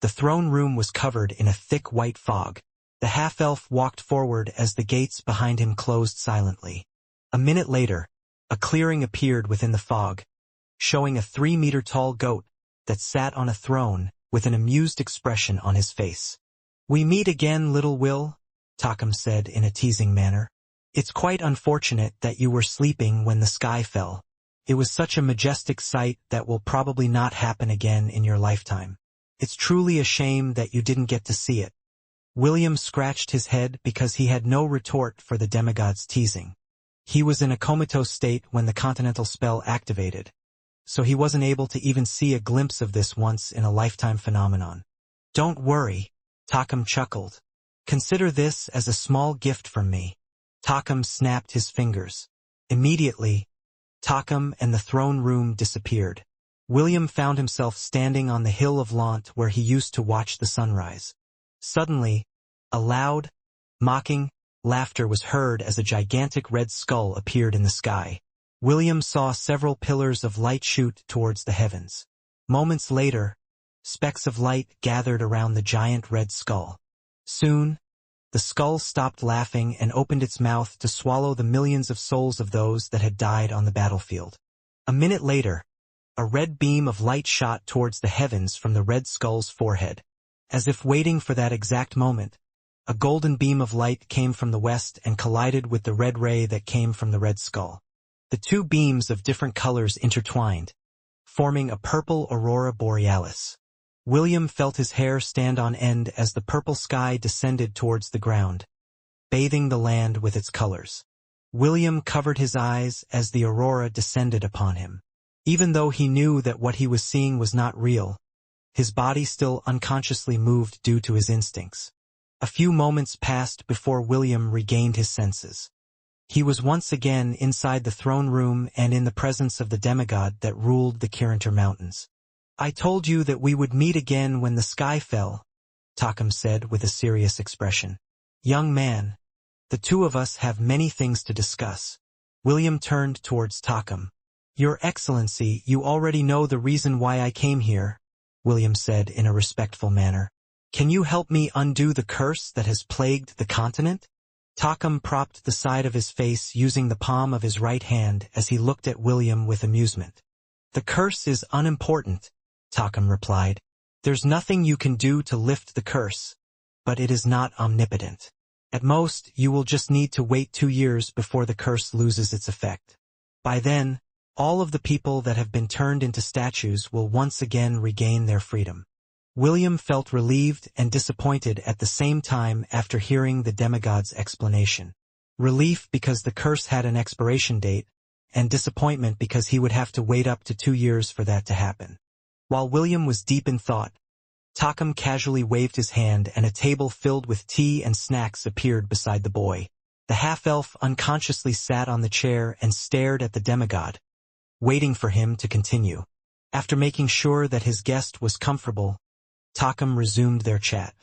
the throne room was covered in a thick white fog. The half-elf walked forward as the gates behind him closed silently. A minute later, a clearing appeared within the fog, showing a 3-meter-tall goat that sat on a throne with an amused expression on his face. "We meet again, little Will," Takam said in a teasing manner. "It's quite unfortunate that you were sleeping when the sky fell. It was such a majestic sight that will probably not happen again in your lifetime. It's truly a shame that you didn't get to see it." William scratched his head because he had no retort for the demigod's teasing. He was in a comatose state when the continental spell activated, so he wasn't able to even see a glimpse of this once-in-a-lifetime phenomenon. "Don't worry," Takam chuckled. "Consider this as a small gift from me." Takam snapped his fingers. Immediately, Takam and the throne room disappeared. William found himself standing on the hill of Lant where he used to watch the sunrise. Suddenly, a loud, mocking laughter was heard as a gigantic red skull appeared in the sky. William saw several pillars of light shoot towards the heavens. Moments later, specks of light gathered around the giant red skull. Soon, the skull stopped laughing and opened its mouth to swallow the millions of souls of those that had died on the battlefield. A minute later, a red beam of light shot towards the heavens from the red skull's forehead. As if waiting for that exact moment, a golden beam of light came from the west and collided with the red ray that came from the red skull. The two beams of different colors intertwined, forming a purple aurora borealis. William felt his hair stand on end as the purple sky descended towards the ground, bathing the land with its colors. William covered his eyes as the aurora descended upon him. Even though he knew that what he was seeing was not real, his body still unconsciously moved due to his instincts. A few moments passed before William regained his senses. He was once again inside the throne room and in the presence of the demigod that ruled the Kirinter Mountains. "I told you that we would meet again when the sky fell," Takam said with a serious expression. "Young man, the two of us have many things to discuss." William turned towards Takam. "Your Excellency, you already know the reason why I came here," William said in a respectful manner. "Can you help me undo the curse that has plagued the continent?" Takam propped the side of his face using the palm of his right hand as he looked at William with amusement. "The curse is unimportant," Takam replied. "There's nothing you can do to lift the curse, but it is not omnipotent. At most, you will just need to wait 2 years before the curse loses its effect. By then, all of the people that have been turned into statues will once again regain their freedom." William felt relieved and disappointed at the same time after hearing the demigod's explanation. Relief because the curse had an expiration date, and disappointment because he would have to wait up to 2 years for that to happen. While William was deep in thought, Takam casually waved his hand and a table filled with tea and snacks appeared beside the boy. The half-elf unconsciously sat on the chair and stared at the demigod, waiting for him to continue. After making sure that his guest was comfortable, Takam resumed their chat.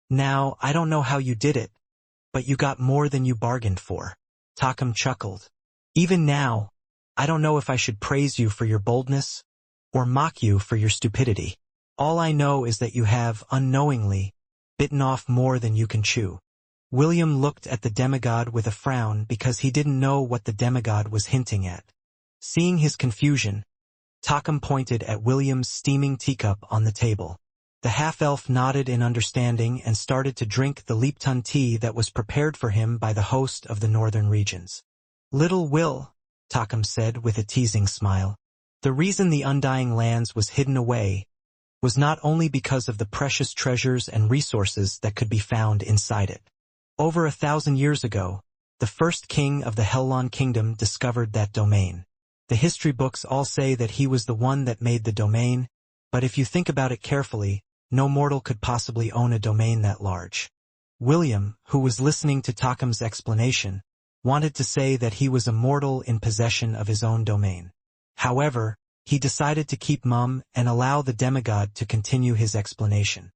"Now, I don't know how you did it, but you got more than you bargained for." Takam chuckled. "Even now, I don't know if I should praise you for your boldness or mock you for your stupidity. All I know is that you have, unknowingly, bitten off more than you can chew." William looked at the demigod with a frown because he didn't know what the demigod was hinting at. Seeing his confusion, Takam pointed at William's steaming teacup on the table. The half-elf nodded in understanding and started to drink the Lipton tea that was prepared for him by the host of the northern regions. "Little Will," Takam said with a teasing smile, "the reason the Undying Lands was hidden away was not only because of the precious treasures and resources that could be found inside it. Over 1,000 years ago, the first king of the Hellon Kingdom discovered that domain. The history books all say that he was the one that made the domain, but if you think about it carefully, no mortal could possibly own a domain that large." William, who was listening to Takam's explanation, wanted to say that he was a mortal in possession of his own domain. However, he decided to keep mum and allow the demigod to continue his explanation.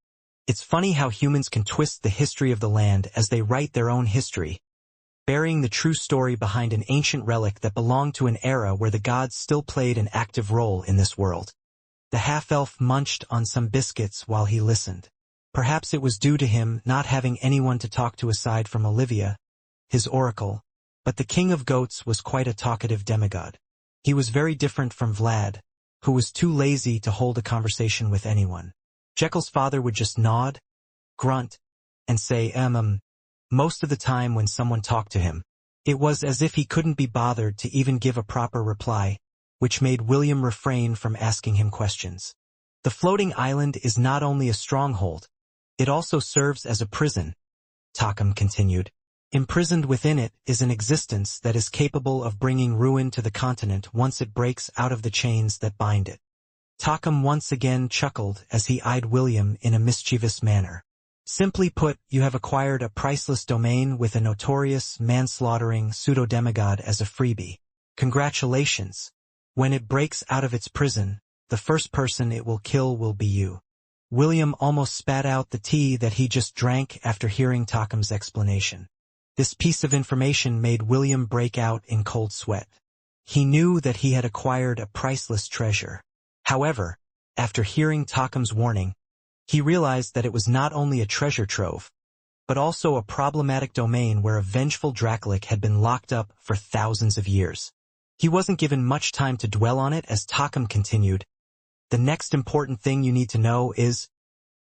It's funny how humans can twist the history of the land as they write their own history, burying the true story behind an ancient relic that belonged to an era where the gods still played an active role in this world. The half-elf munched on some biscuits while he listened. Perhaps it was due to him not having anyone to talk to aside from Olivia, his oracle, but the king of goats was quite a talkative demigod. He was very different from Vlad, who was too lazy to hold a conversation with anyone. Jekyll's father would just nod, grunt, and say most of the time when someone talked to him. It was as if he couldn't be bothered to even give a proper reply, which made William refrain from asking him questions. The floating island is not only a stronghold, it also serves as a prison, Takam continued. Imprisoned within it is an existence that is capable of bringing ruin to the continent once it breaks out of the chains that bind it. Takam once again chuckled as he eyed William in a mischievous manner. Simply put, you have acquired a priceless domain with a notorious, manslaughtering pseudo-demigod as a freebie. Congratulations. When it breaks out of its prison, the first person it will kill will be you. William almost spat out the tea that he just drank after hearing Takam's explanation. This piece of information made William break out in cold sweat. He knew that he had acquired a priceless treasure. However, after hearing Takam's warning, he realized that it was not only a treasure trove, but also a problematic domain where a vengeful Dracolic had been locked up for thousands of years. He wasn't given much time to dwell on it as Takam continued. The next important thing you need to know is,